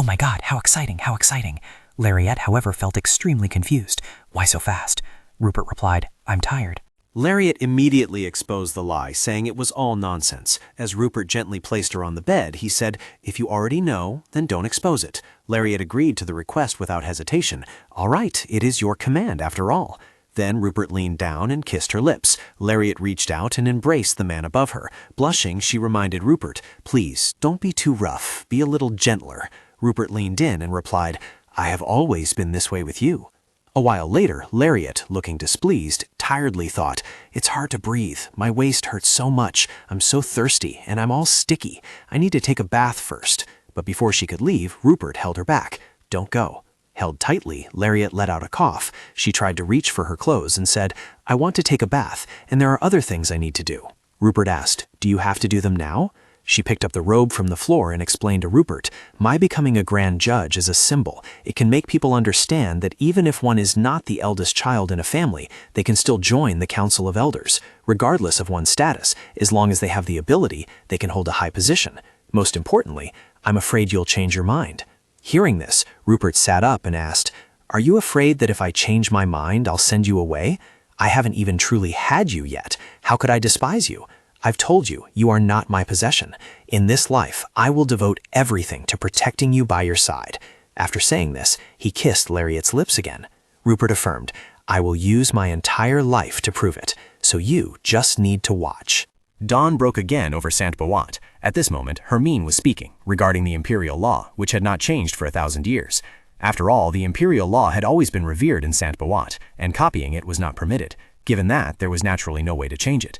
how exciting, how exciting." Lariat, however, felt extremely confused. "Why so fast?" Rupert replied, "I'm tired." Lariat immediately exposed the lie, saying it was all nonsense. As Rupert gently placed her on the bed, he said, "If you already know, then don't expose it." Lariat agreed to the request without hesitation. "All right, it is your command after all." Then Rupert leaned down and kissed her lips. Lariat reached out and embraced the man above her. Blushing, she reminded Rupert, "Please, don't be too rough. Be a little gentler." Rupert leaned in and replied, "I have always been this way with you." A while later, Lariat, looking displeased, tiredly thought, "It's hard to breathe. My waist hurts so much. I'm so thirsty, and I'm all sticky. I need to take a bath first." But before she could leave, Rupert held her back. "Don't go." Held tightly, Lariat let out a cough. She tried to reach for her clothes and said, "I want to take a bath, and there are other things I need to do." Rupert asked, "Do you have to do them now?" She picked up the robe from the floor and explained to Rupert, "My becoming a grand judge is a symbol. It can make people understand that even if one is not the eldest child in a family, they can still join the Council of Elders. Regardless of one's status, as long as they have the ability, they can hold a high position. Most importantly, I'm afraid you'll change your mind." Hearing this, Rupert sat up and asked, "Are you afraid that if I change my mind, I'll send you away? I haven't even truly had you yet. How could I despise you? I've told you, you are not my possession. In this life, I will devote everything to protecting you by your side." After saying this, he kissed Lariat's lips again. Rupert affirmed, "I will use my entire life to prove it, so you just need to watch." Dawn broke again over Saint Bawat. At this moment, Hermine was speaking, regarding the imperial law, which had not changed for 1,000 years. After all, the imperial law had always been revered in Saint Bawat, and copying it was not permitted. Given that, there was naturally no way to change it.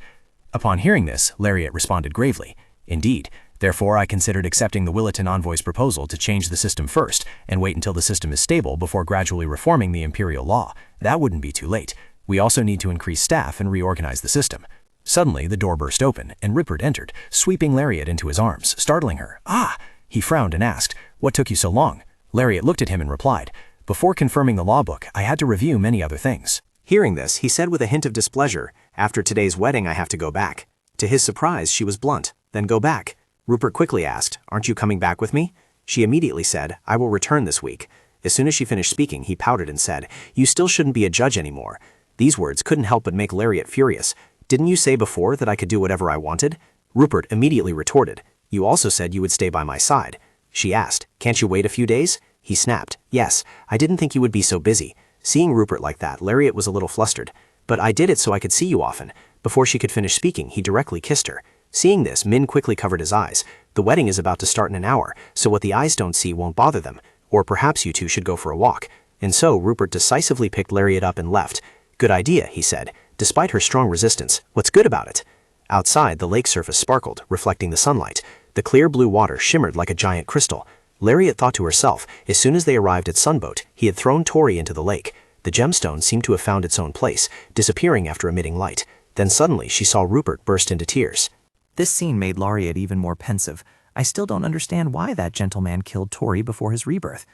Upon hearing this, Lariat responded gravely. Indeed. Therefore, I considered accepting the Williton envoy's proposal to change the system first and wait until the system is stable before gradually reforming the imperial law. That wouldn't be too late. We also need to increase staff and reorganize the system. Suddenly, the door burst open, and Rupert entered, sweeping Lariat into his arms, startling her. Ah! He frowned and asked, "What took you so long?" Lariat looked at him and replied, "Before confirming the law book, I had to review many other things." Hearing this, he said with a hint of displeasure, "After today's wedding, I have to go back." To his surprise, she was blunt. "Then go back." Rupert quickly asked, "Aren't you coming back with me?" She immediately said, "I will return this week." As soon as she finished speaking, he pouted and said, "You still shouldn't be a judge anymore." These words couldn't help but make Lariat furious. "Didn't you say before that I could do whatever I wanted?" Rupert immediately retorted, "You also said you would stay by my side." She asked, "Can't you wait a few days?" He snapped, "Yes, I didn't think you would be so busy." Seeing Rupert like that, Lariat was a little flustered. "But I did it so I could see you often." Before she could finish speaking, he directly kissed her. Seeing this, Min quickly covered his eyes. The wedding is about to start in an hour, so what the eyes don't see won't bother them. Or perhaps you two should go for a walk. And so Rupert decisively picked Lariat up and left. "Good idea," he said. Despite her strong resistance, what's good about it? Outside, the lake surface sparkled, reflecting the sunlight. The clear blue water shimmered like a giant crystal. Lariat thought to herself, as soon as they arrived at Sunboat, he had thrown Tori into the lake. The gemstone seemed to have found its own place, disappearing after emitting light. Then suddenly she saw Rupert burst into tears. This scene made Lariat even more pensive. I still don't understand why that gentleman killed Tori before his rebirth.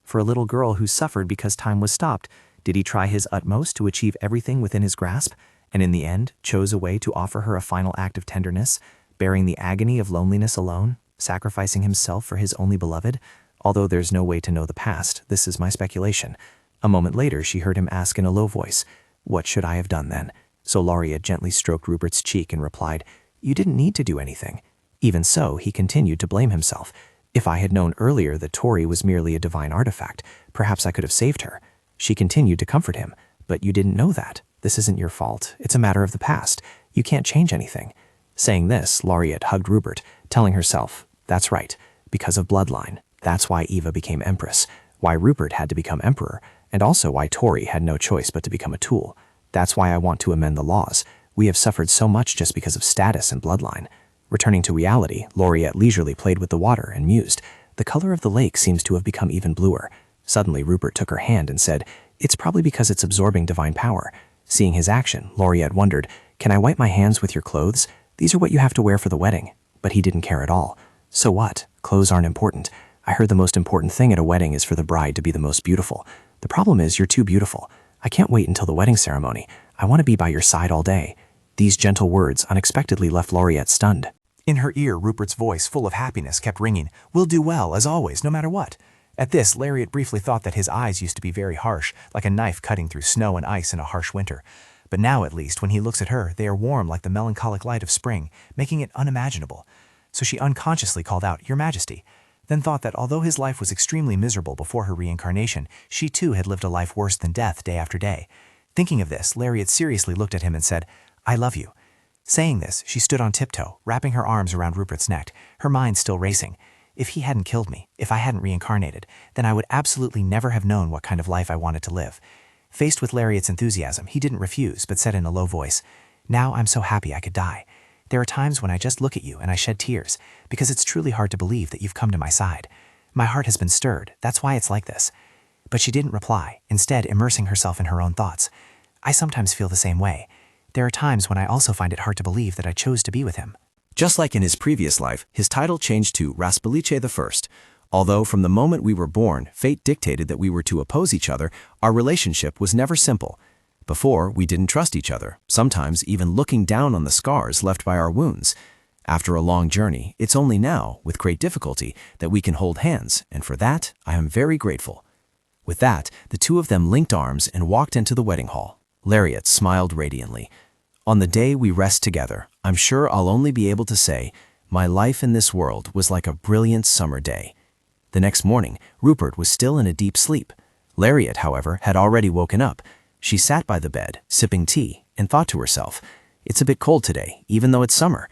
For a little girl who suffered because time was stopped, did he try his utmost to achieve everything within his grasp, and in the end chose a way to offer her a final act of tenderness, bearing the agony of loneliness alone, sacrificing himself for his only beloved? Although there's no way to know the past, this is my speculation. A moment later, she heard him ask in a low voice, "What should I have done then?" So Lariat gently stroked Rupert's cheek and replied, "You didn't need to do anything." Even so, he continued to blame himself. "If I had known earlier that Tori was merely a divine artifact, perhaps I could have saved her." She continued to comfort him. "But you didn't know that. This isn't your fault. It's a matter of the past. You can't change anything." Saying this, Lariat hugged Rupert, telling herself, "That's right. Because of bloodline. That's why Eva became empress, why Rupert had to become emperor, and also why Tori had no choice but to become a tool. That's why I want to amend the laws. We have suffered so much just because of status and bloodline." Returning to reality, Lariat leisurely played with the water and mused. The color of the lake seems to have become even bluer. Suddenly, Rupert took her hand and said, "It's probably because it's absorbing divine power." Seeing his action, Lariat wondered, "Can I wipe my hands with your clothes? These are what you have to wear for the wedding." But he didn't care at all. "So what? Clothes aren't important. I heard the most important thing at a wedding is for the bride to be the most beautiful. The problem is you're too beautiful. I can't wait until the wedding ceremony. I want to be by your side all day." These gentle words unexpectedly left Lariat stunned. In her ear, Rupert's voice, full of happiness, kept ringing, "We'll do well, as always, no matter what." At this, Lariat briefly thought that his eyes used to be very harsh, like a knife cutting through snow and ice in a harsh winter. But now, at least, when he looks at her, they are warm like the melancholic light of spring, making it unimaginable. So she unconsciously called out, "Your Majesty," then thought that although his life was extremely miserable before her reincarnation, she too had lived a life worse than death day after day. Thinking of this, Lariat seriously looked at him and said, "I love you." Saying this, she stood on tiptoe, wrapping her arms around Rupert's neck, her mind still racing. If he hadn't killed me, if I hadn't reincarnated, then I would absolutely never have known what kind of life I wanted to live. Faced with Lariat's enthusiasm, he didn't refuse, but said in a low voice, "Now I'm so happy I could die. There are times when I just look at you and I shed tears, because it's truly hard to believe that you've come to my side. My heart has been stirred, that's why it's like this." But she didn't reply, instead immersing herself in her own thoughts. "I sometimes feel the same way. There are times when I also find it hard to believe that I chose to be with him." Just like in his previous life, his title changed to Raspuliche I. Although from the moment we were born, fate dictated that we were to oppose each other, our relationship was never simple. Before, we didn't trust each other, sometimes even looking down on the scars left by our wounds. After a long journey, it's only now, with great difficulty, that we can hold hands, and for that, I am very grateful. With that, the two of them linked arms and walked into the wedding hall. Lariat smiled radiantly. "On the day we rest together, I'm sure I'll only be able to say, my life in this world was like a brilliant summer day." The next morning, Rupert was still in a deep sleep. Lariat, however, had already woken up. She sat by the bed, sipping tea, and thought to herself, "It's a bit cold today, even though it's summer.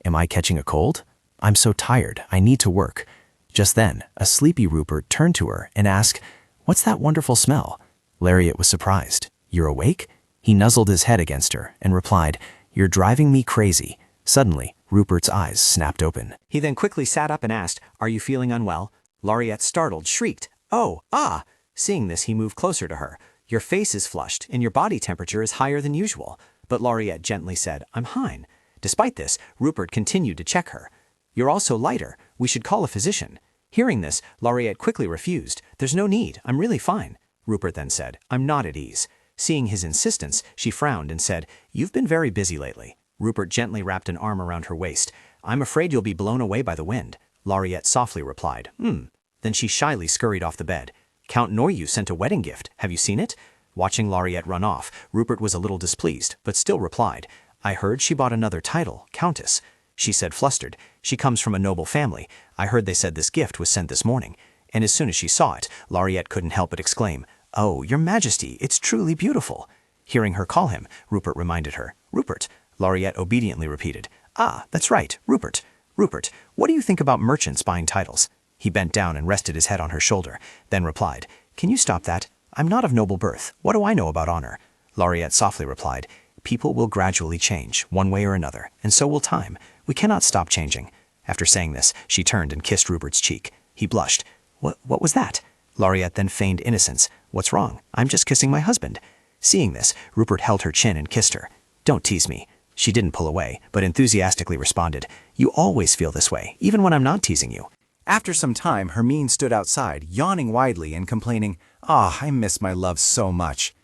Am I catching a cold? I'm so tired, I need to work." Just then, a sleepy Rupert turned to her and asked, "What's that wonderful smell?" Lariat was surprised. "You're awake?" He nuzzled his head against her and replied, "You're driving me crazy." Suddenly, Rupert's eyes snapped open. He then quickly sat up and asked, "Are you feeling unwell?" Lariat, startled, shrieked, "Oh, ah!" Seeing this, he moved closer to her. "Your face is flushed, and your body temperature is higher than usual." But Lariat gently said, "I'm fine." Despite this, Rupert continued to check her. "You're also lighter. We should call a physician." Hearing this, Lariat quickly refused. "There's no need. I'm really fine." Rupert then said, "I'm not at ease." Seeing his insistence, she frowned and said, "You've been very busy lately." Rupert gently wrapped an arm around her waist. "I'm afraid you'll be blown away by the wind." Lariat softly replied, Then she shyly scurried off the bed. "Count Noryu sent a wedding gift. Have you seen it?" Watching Lariat run off, Rupert was a little displeased, but still replied, "I heard she bought another title, Countess." She said flustered, "She comes from a noble family. I heard they said this gift was sent this morning." And as soon as she saw it, Lariat couldn't help but exclaim, "Oh, Your Majesty, it's truly beautiful." Hearing her call him, Rupert reminded her, "Rupert." Lariat obediently repeated, "Ah, that's right, Rupert. Rupert, what do you think about merchants buying titles?" He bent down and rested his head on her shoulder, then replied, "Can you stop that? I'm not of noble birth. What do I know about honor?" Lariat softly replied, "People will gradually change, one way or another, and so will time. We cannot stop changing." After saying this, she turned and kissed Rupert's cheek. He blushed. What was that?" Lariat then feigned innocence. "What's wrong? I'm just kissing my husband." Seeing this, Rupert held her chin and kissed her. "Don't tease me." She didn't pull away, but enthusiastically responded, "You always feel this way, even when I'm not teasing you." After some time, Hermine stood outside, yawning widely and complaining, "I miss my love so much."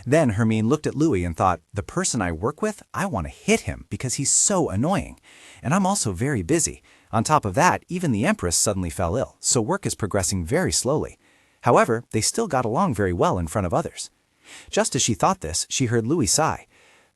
Then Hermine looked at Louis and thought, "The person I work with, I want to hit him because he's so annoying. And I'm also very busy. On top of that, even the Empress suddenly fell ill, so work is progressing very slowly." However, they still got along very well in front of others. Just as she thought this, she heard Louis sigh.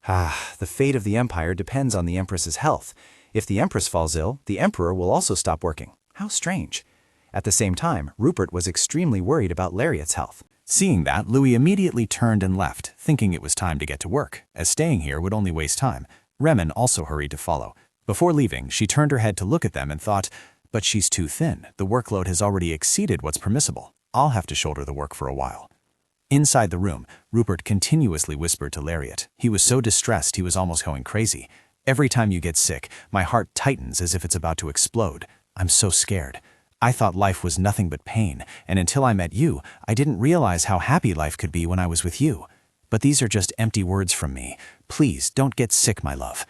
The fate of the Empire depends on the Empress's health. If the Empress falls ill, the Emperor will also stop working. How strange. At the same time, Rupert was extremely worried about Lariat's health. Seeing that, Louis immediately turned and left, thinking it was time to get to work, as staying here would only waste time. Remen also hurried to follow. Before leaving, she turned her head to look at them and thought, "But she's too thin. The workload has already exceeded what's permissible. I'll have to shoulder the work for a while." Inside the room, Rupert continuously whispered to Lariat. He was so distressed he was almost going crazy. "Every time you get sick, my heart tightens as if it's about to explode. I'm so scared. I thought life was nothing but pain, and until I met you, I didn't realize how happy life could be when I was with you. But these are just empty words from me. Please, don't get sick, my love."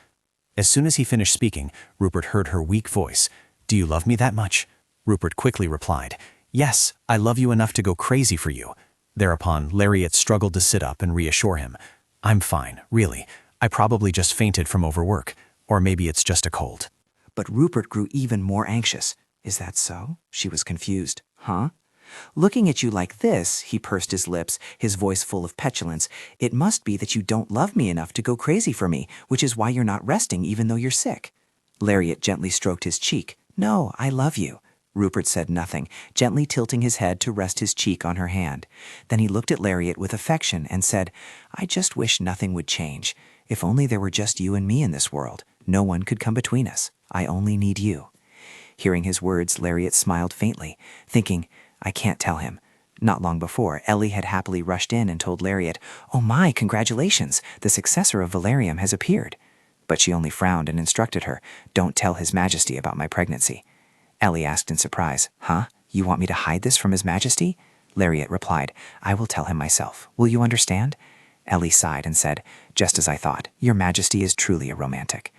As soon as he finished speaking, Rupert heard her weak voice. "Do you love me that much?" Rupert quickly replied, "Yes, I love you enough to go crazy for you." Thereupon, Lariat struggled to sit up and reassure him. "I'm fine, really. I probably just fainted from overwork. Or maybe it's just a cold." But Rupert grew even more anxious. "Is that so?" She was confused. "Huh? Looking at you like this," he pursed his lips, his voice full of petulance, "it must be that you don't love me enough to go crazy for me, which is why you're not resting even though you're sick." Lariat gently stroked his cheek. "No, I love you." Rupert said nothing, gently tilting his head to rest his cheek on her hand. Then he looked at Lariat with affection and said, "I just wish nothing would change. If only there were just you and me in this world. No one could come between us. I only need you." Hearing his words, Lariat smiled faintly, thinking, "I can't tell him." Not long before, Ellie had happily rushed in and told Lariat, "Oh my, congratulations! The successor of Valerium has appeared." But she only frowned and instructed her, "Don't tell His Majesty about my pregnancy." Ellie asked in surprise, "Huh? You want me to hide this from His Majesty?" Lariat replied, "I will tell him myself. Will you understand?" Ellie sighed and said, "Just as I thought. Your Majesty is truly a romantic."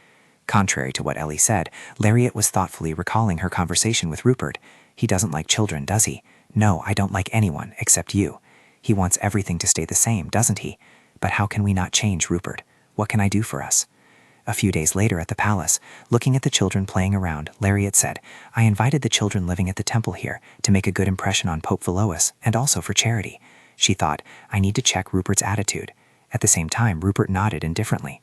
Contrary to what Ellie said, Lariat was thoughtfully recalling her conversation with Rupert. "He doesn't like children, does he?" "No, I don't like anyone, except you." "He wants everything to stay the same, doesn't he?" "But how can we not change, Rupert? What can I do for us?" A few days later at the palace, looking at the children playing around, Lariat said, "I invited the children living at the temple here to make a good impression on Pope Velois and also for charity." She thought, "I need to check Rupert's attitude." At the same time, Rupert nodded indifferently.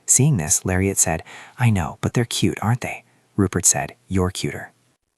Seeing this, Lariat said, "I know, but they're cute, aren't they?" Rupert said, "You're cuter."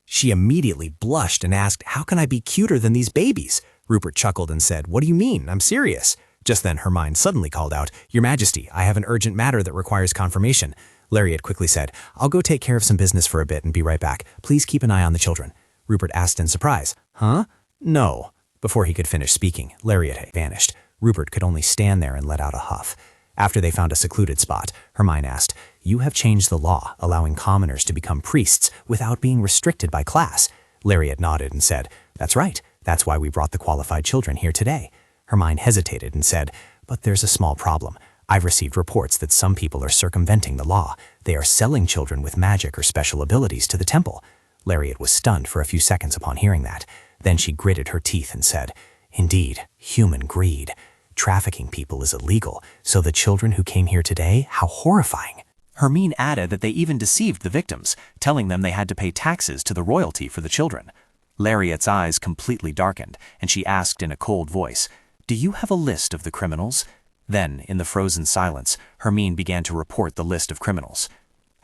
She immediately blushed and asked, "How can I be cuter than these babies?" Rupert chuckled and said, "What do you mean? I'm serious." Just then, Hermine suddenly called out, "Your Majesty, I have an urgent matter that requires confirmation." Lariat quickly said, "I'll go take care of some business for a bit and be right back. Please keep an eye on the children." Rupert asked in surprise. Huh? No. Before he could finish speaking, Lariat had vanished. Rupert could only stand there and let out a huff. After they found a secluded spot, Hermione asked, "You have changed the law, allowing commoners to become priests without being restricted by class." Lariat nodded and said, "That's right. That's why we brought the qualified children here today." Hermione hesitated and said, "But there's a small problem. I've received reports that some people are circumventing the law. They are selling children with magic or special abilities to the temple." Lariat was stunned for a few seconds upon hearing that. Then she gritted her teeth and said, "Indeed, human greed. Trafficking people is illegal, so the children who came here today, how horrifying." Hermione added that they even deceived the victims, telling them they had to pay taxes to the royalty for the children. Lariat's eyes completely darkened, and she asked in a cold voice, "Do you have a list of the criminals?" Then, in the frozen silence, Hermione began to report the list of criminals.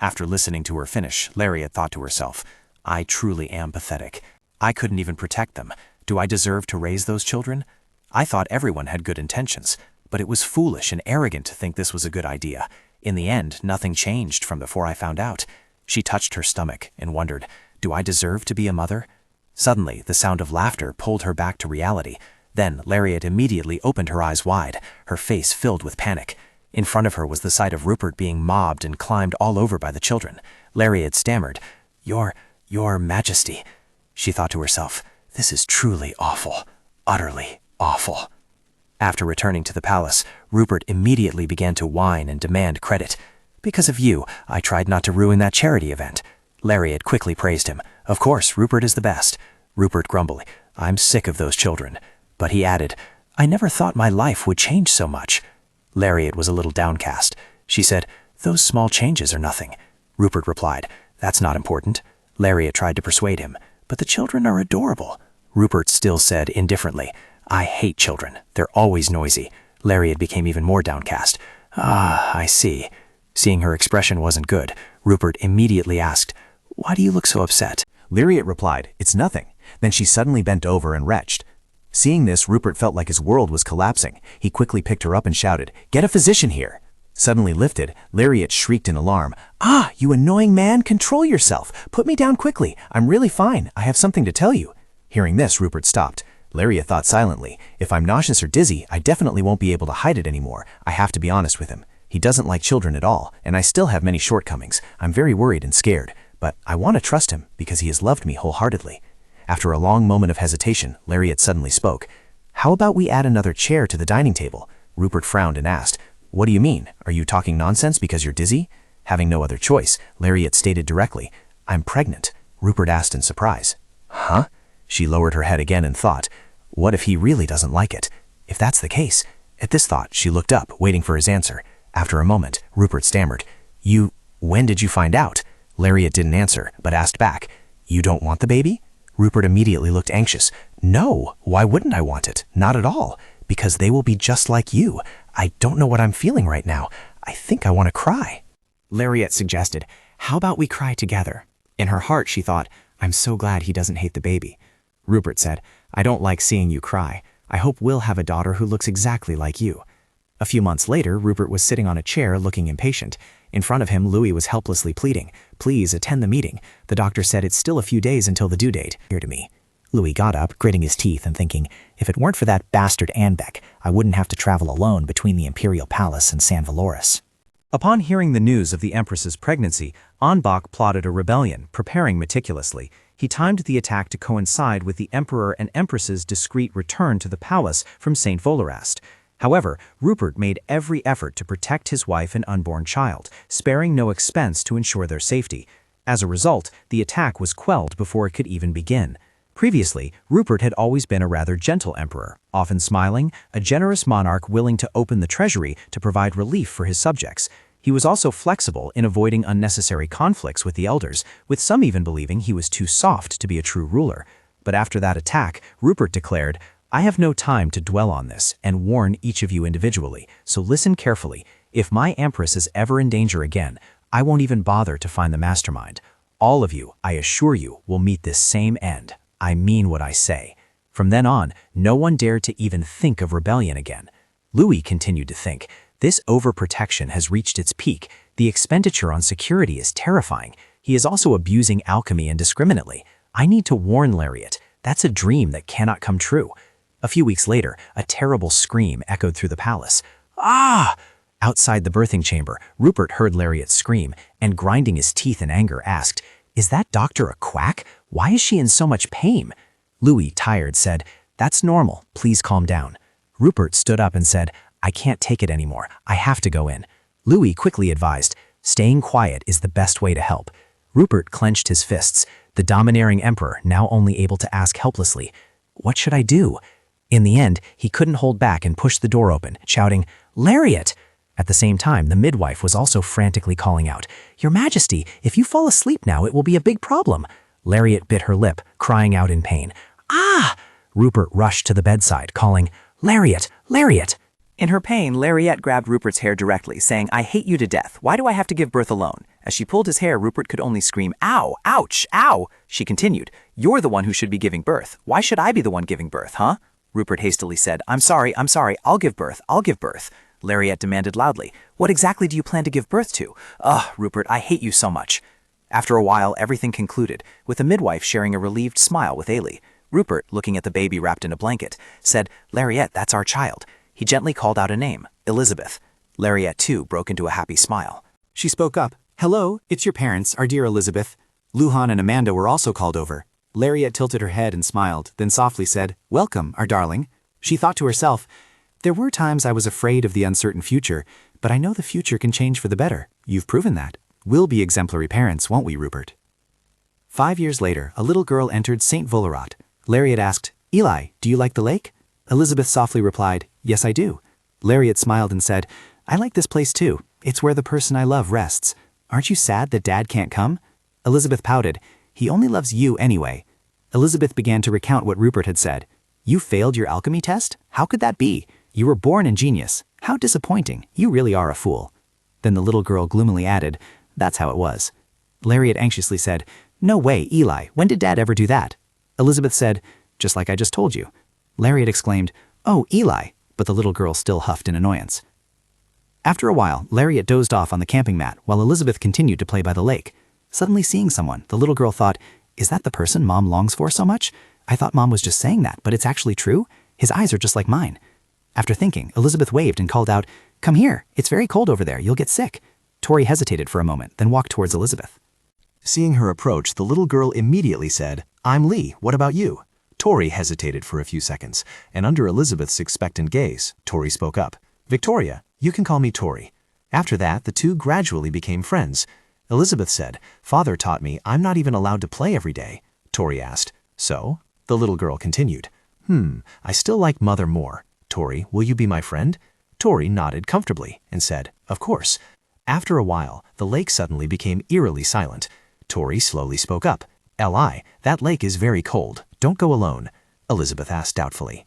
After listening to her finish, Lariat thought to herself, "I truly am pathetic. I couldn't even protect them. Do I deserve to raise those children? I thought everyone had good intentions, but it was foolish and arrogant to think this was a good idea. In the end, nothing changed from before I found out." She touched her stomach and wondered, "Do I deserve to be a mother?" Suddenly, the sound of laughter pulled her back to reality. Then Lariat immediately opened her eyes wide, her face filled with panic. In front of her was the sight of Rupert being mobbed and climbed all over by the children. Lariat stammered, Your Majesty." She thought to herself, "This is truly awful, utterly awful." After returning to the palace, Rupert immediately began to whine and demand credit. "Because of you, I tried not to ruin that charity event." Lariat quickly praised him. "Of course, Rupert is the best." Rupert grumbled, "I'm sick of those children." But he added, "I never thought my life would change so much." Lariat was a little downcast. She said, "Those small changes are nothing." Rupert replied, "That's not important." Lariat tried to persuade him, "But the children are adorable." Rupert still said indifferently, "I hate children. They're always noisy." Lariat became even more downcast. "Ah, I see." Seeing her expression wasn't good, Rupert immediately asked, "Why do you look so upset?" Lariat replied, "It's nothing." Then she suddenly bent over and retched. Seeing this, Rupert felt like his world was collapsing. He quickly picked her up and shouted, "Get a physician here!" Suddenly lifted, Lariat shrieked in alarm, "Ah, you annoying man, control yourself! Put me down quickly! I'm really fine. I have something to tell you." Hearing this, Rupert stopped. Lariat thought silently, "If I'm nauseous or dizzy, I definitely won't be able to hide it anymore. I have to be honest with him. He doesn't like children at all, and I still have many shortcomings. I'm very worried and scared, but I want to trust him because he has loved me wholeheartedly." After a long moment of hesitation, Lariat suddenly spoke. "How about we add another chair to the dining table?" Rupert frowned and asked, "What do you mean? Are you talking nonsense because you're dizzy?" Having no other choice, Lariat stated directly, "I'm pregnant." Rupert asked in surprise, "Huh?" She lowered her head again and thought, "What if he really doesn't like it? If that's the case?" At this thought, she looked up, waiting for his answer. After a moment, Rupert stammered, When did you find out?" Lariat didn't answer, but asked back, "You don't want the baby?" Rupert immediately looked anxious. "No, why wouldn't I want it? Not at all. Because they will be just like you. I don't know what I'm feeling right now. I think I want to cry." Lariat suggested, "How about we cry together?" In her heart, she thought, "I'm so glad he doesn't hate the baby." Rupert said, "I don't like seeing you cry. I hope we'll have a daughter who looks exactly like you." A few months later, Rupert was sitting on a chair looking impatient. In front of him, Louis was helplessly pleading, "Please attend the meeting. The doctor said it's still a few days until the due date. Here to me." Louis got up, gritting his teeth and thinking, "If it weren't for that bastard Anbeck, I wouldn't have to travel alone between the Imperial Palace and San Valoris." Upon hearing the news of the Empress's pregnancy, Anbach plotted a rebellion, preparing meticulously. He timed the attack to coincide with the Emperor and Empress's discreet return to the palace from St. Volorast. However, Rupert made every effort to protect his wife and unborn child, sparing no expense to ensure their safety. As a result, the attack was quelled before it could even begin. Previously, Rupert had always been a rather gentle emperor, often smiling, a generous monarch willing to open the treasury to provide relief for his subjects. He was also flexible in avoiding unnecessary conflicts with the elders, with some even believing he was too soft to be a true ruler. But after that attack, Rupert declared, "I have no time to dwell on this and warn each of you individually, so listen carefully. If my empress is ever in danger again, I won't even bother to find the mastermind. All of you, I assure you, will meet this same end. I mean what I say." From then on, no one dared to even think of rebellion again. Louis continued to think, "This overprotection has reached its peak. The expenditure on security is terrifying. He is also abusing alchemy indiscriminately. I need to warn Lariat. That's a dream that cannot come true. A few weeks later, a terrible scream echoed through the palace. Ah! Outside the birthing chamber, Rupert heard Lariat scream, and grinding his teeth in anger, asked, "Is that doctor a quack? Why is she in so much pain?" Louis, tired, said, "That's normal. Please calm down." Rupert stood up and said, "I can't take it anymore. I have to go in." Louis quickly advised, "Staying quiet is the best way to help." Rupert clenched his fists, the domineering emperor now only able to ask helplessly, "What should I do?" In the end, he couldn't hold back and pushed the door open, shouting, "Lariat!" At the same time, the midwife was also frantically calling out, "Your Majesty, if you fall asleep now, it will be a big problem." Lariat bit her lip, crying out in pain. "Ah!" Rupert rushed to the bedside, calling, "Lariat! Lariat!" In her pain, Lariat grabbed Rupert's hair directly, saying, "I hate you to death. Why do I have to give birth alone?" As she pulled his hair, Rupert could only scream, "Ow! Ouch! Ow!" She continued, "You're the one who should be giving birth. Why should I be the one giving birth, huh?" Rupert hastily said, I'm sorry. I'll give birth. I'll give birth." Lariat demanded loudly, "What exactly do you plan to give birth to?" "Ugh, Rupert, I hate you so much." After a while, everything concluded, with the midwife sharing a relieved smile with Ailey. Rupert, looking at the baby wrapped in a blanket, said, "Lariat, that's our child." He gently called out a name, Elizabeth. Lariat, too, broke into a happy smile. She spoke up, "Hello, it's your parents, our dear Elizabeth." Luhan and Amanda were also called over. Lariat tilted her head and smiled, then softly said, "Welcome, our darling." She thought to herself, "There were times I was afraid of the uncertain future, but I know the future can change for the better. You've proven that. We'll be exemplary parents, won't we, Rupert?" 5 years later, a little girl entered St. Volarat. Lariat asked, "Eli, do you like the lake?" Elizabeth softly replied, "Yes, I do." Lariat smiled and said, "I like this place too. It's where the person I love rests. Aren't you sad that Dad can't come?" Elizabeth pouted, "He only loves you anyway." Elizabeth began to recount what Rupert had said. "You failed your alchemy test? How could that be? You were born in genius. How disappointing. You really are a fool." Then the little girl gloomily added, "That's how it was." Lariat anxiously said, "No way, Eli. When did Dad ever do that?" Elizabeth said, "Just like I just told you." Lariat exclaimed, "Oh, Eli," but the little girl still huffed in annoyance. After a while, Lariat dozed off on the camping mat while Elizabeth continued to play by the lake. Suddenly seeing someone, the little girl thought, "Is that the person Mom longs for so much? I thought Mom was just saying that, but it's actually true? His eyes are just like mine." After thinking, Elizabeth waved and called out, "Come here, it's very cold over there, you'll get sick." Tori hesitated for a moment, then walked towards Elizabeth. Seeing her approach, the little girl immediately said, "I'm Lee, what about you?" Tori hesitated for a few seconds, and under Elizabeth's expectant gaze, Tori spoke up, "Victoria, you can call me Tori." After that, the two gradually became friends. Elizabeth said, "Father taught me I'm not even allowed to play every day." Tori asked, "So?" The little girl continued, I still like Mother more. Tori, will you be my friend?" Tori nodded comfortably and said, "Of course." After a while, the lake suddenly became eerily silent. Tori slowly spoke up, "Li, that lake is very cold. Don't go alone." Elizabeth asked doubtfully.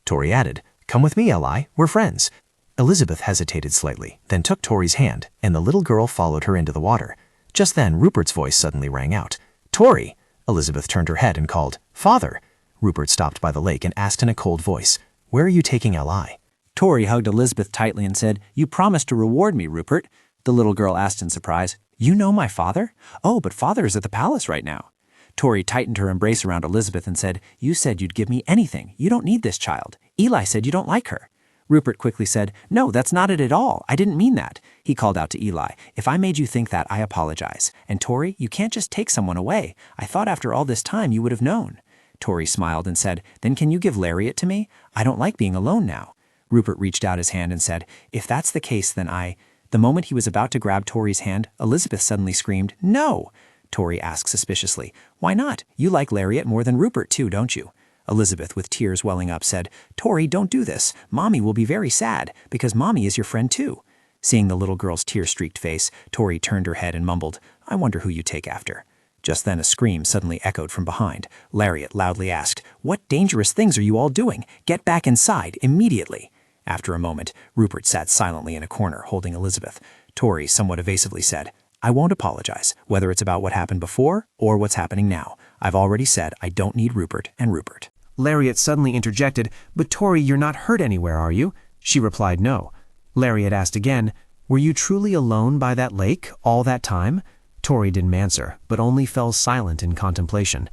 Tori added, "Come with me, Li. We're friends." Elizabeth hesitated slightly, then took Tori's hand, and the little girl followed her into the water. Just then, Rupert's voice suddenly rang out. "Tori!" Elizabeth turned her head and called, "Father!" Rupert stopped by the lake and asked in a cold voice, "Where are you taking Li?" Tori hugged Elizabeth tightly and said, "You promised to reward me, Rupert." The little girl asked in surprise, "You know my father?" "Oh, but father is at the palace right now." Tori tightened her embrace around Elizabeth and said, "You said you'd give me anything. You don't need this child. Eli said you don't like her." Rupert quickly said, "No, that's not it at all. I didn't mean that." He called out to Eli, "If I made you think that, I apologize. And Tori, you can't just take someone away. I thought after all this time you would have known." Tori smiled and said, "Then can you give Lariat to me? I don't like being alone now." Rupert reached out his hand and said, "If that's the case, then I—" The moment he was about to grab Tori's hand, Elizabeth suddenly screamed, "No!" Tori asked suspiciously, "Why not? You like Lariat more than Rupert too, don't you?" Elizabeth, with tears welling up, said, "Tori, don't do this. Mommy will be very sad, because Mommy is your friend too." Seeing the little girl's tear-streaked face, Tori turned her head and mumbled, "I wonder who you take after." Just then a scream suddenly echoed from behind. Lariat loudly asked, "What dangerous things are you all doing? Get back inside, immediately." After a moment, Rupert sat silently in a corner, holding Elizabeth. Tori somewhat evasively said, "I won't apologize, whether it's about what happened before or what's happening now. I've already said I don't need Rupert and Rupert." Lariat suddenly interjected, "But Tori, you're not hurt anywhere, are you?" She replied no. Lariat asked again, "Were you truly alone by that lake all that time?" Tori didn't answer, but only fell silent in contemplation.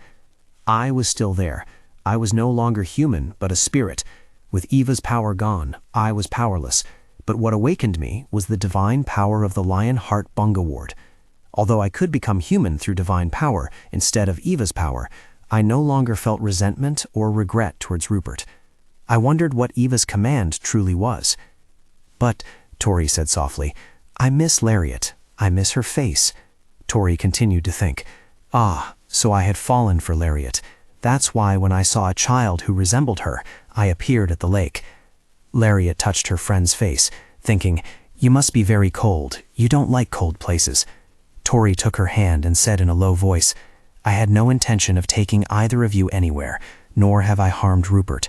I was still there. I was no longer human, but a spirit. With Eva's power gone, I was powerless. But what awakened me was the divine power of the Lion Heart Bunga Ward. Although I could become human through divine power instead of Eva's power, I no longer felt resentment or regret towards Rupert. I wondered what Eva's command truly was. But, Tori said softly, I miss Lariat. I miss her face. Tori continued to think. Ah, so I had fallen for Lariat. That's why when I saw a child who resembled her, I appeared at the lake. Lariat touched her friend's face, thinking, You must be very cold. You don't like cold places. Tori took her hand and said in a low voice, I had no intention of taking either of you anywhere, nor have I harmed Rupert.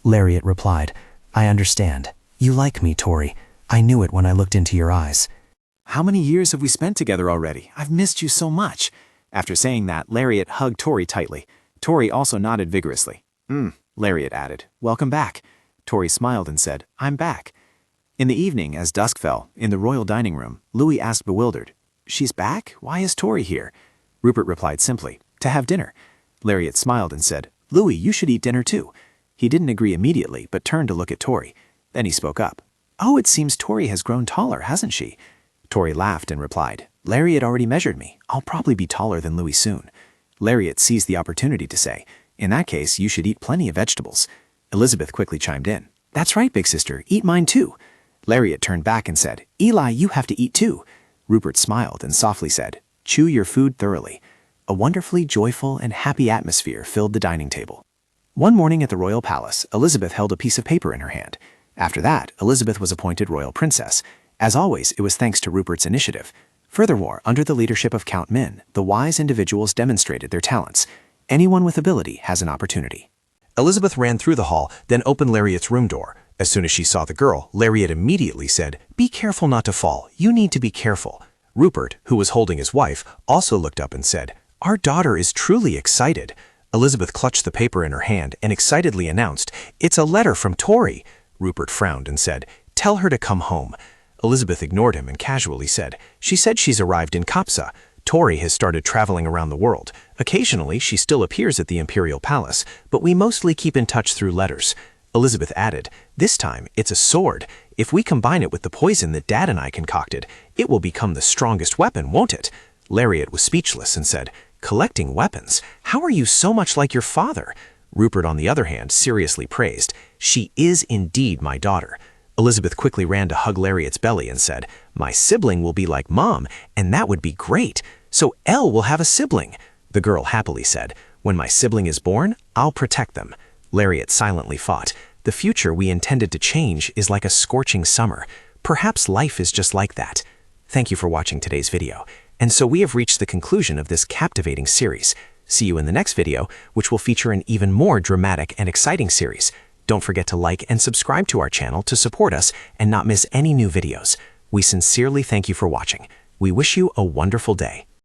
Lariat replied, I understand. You like me, Tori. I knew it when I looked into your eyes. How many years have we spent together already? I've missed you so much. After saying that, Lariat hugged Tori tightly. Tori also nodded vigorously. Lariat added, Welcome back. Tori smiled and said, I'm back. In the evening, as dusk fell, in the royal dining room, Louis asked bewildered, She's back? Why is Tori here? Rupert replied simply, To have dinner. Lariat smiled and said, Louis, you should eat dinner too. He didn't agree immediately, but turned to look at Tori. Then he spoke up. Oh, it seems Tori has grown taller, hasn't she? Tori laughed and replied, Lariat already measured me. I'll probably be taller than Louis soon. Lariat seized the opportunity to say, In that case, you should eat plenty of vegetables. Elizabeth quickly chimed in. That's right, big sister. Eat mine too. Lariat turned back and said, Eli, you have to eat too. Rupert smiled and softly said, Chew your food thoroughly. A wonderfully joyful and happy atmosphere filled the dining table. One morning at the royal palace, Elizabeth held a piece of paper in her hand. After that, Elizabeth was appointed royal princess. As always, it was thanks to Rupert's initiative. Furthermore, under the leadership of Count Min, the wise individuals demonstrated their talents. Anyone with ability has an opportunity. Elizabeth ran through the hall, then opened Lariat's room door. As soon as she saw the girl, Lariat immediately said, Be careful not to fall. You need to be careful. Rupert, who was holding his wife, also looked up and said, Our daughter is truly excited. Elizabeth clutched the paper in her hand and excitedly announced, It's a letter from Tori. Rupert frowned and said, Tell her to come home. Elizabeth ignored him and casually said, She said she's arrived in Kapsa. Tori has started traveling around the world. Occasionally, she still appears at the imperial palace, but we mostly keep in touch through letters. Elizabeth added, This time, it's a sword. If we combine it with the poison that Dad and I concocted, it will become the strongest weapon, won't it? Lariat was speechless and said, Collecting weapons? How are you so much like your father? Rupert, on the other hand, seriously praised, She is indeed my daughter. Elizabeth quickly ran to hug Lariat's belly and said, My sibling will be like Mom, and that would be great. So Elle will have a sibling. The girl happily said, When my sibling is born, I'll protect them. Lariat silently fought. The future we intended to change is like a scorching summer. Perhaps life is just like that. Thank you for watching today's video. And so we have reached the conclusion of this captivating series. See you in the next video, which will feature an even more dramatic and exciting series. Don't forget to like and subscribe to our channel to support us and not miss any new videos. We sincerely thank you for watching. We wish you a wonderful day.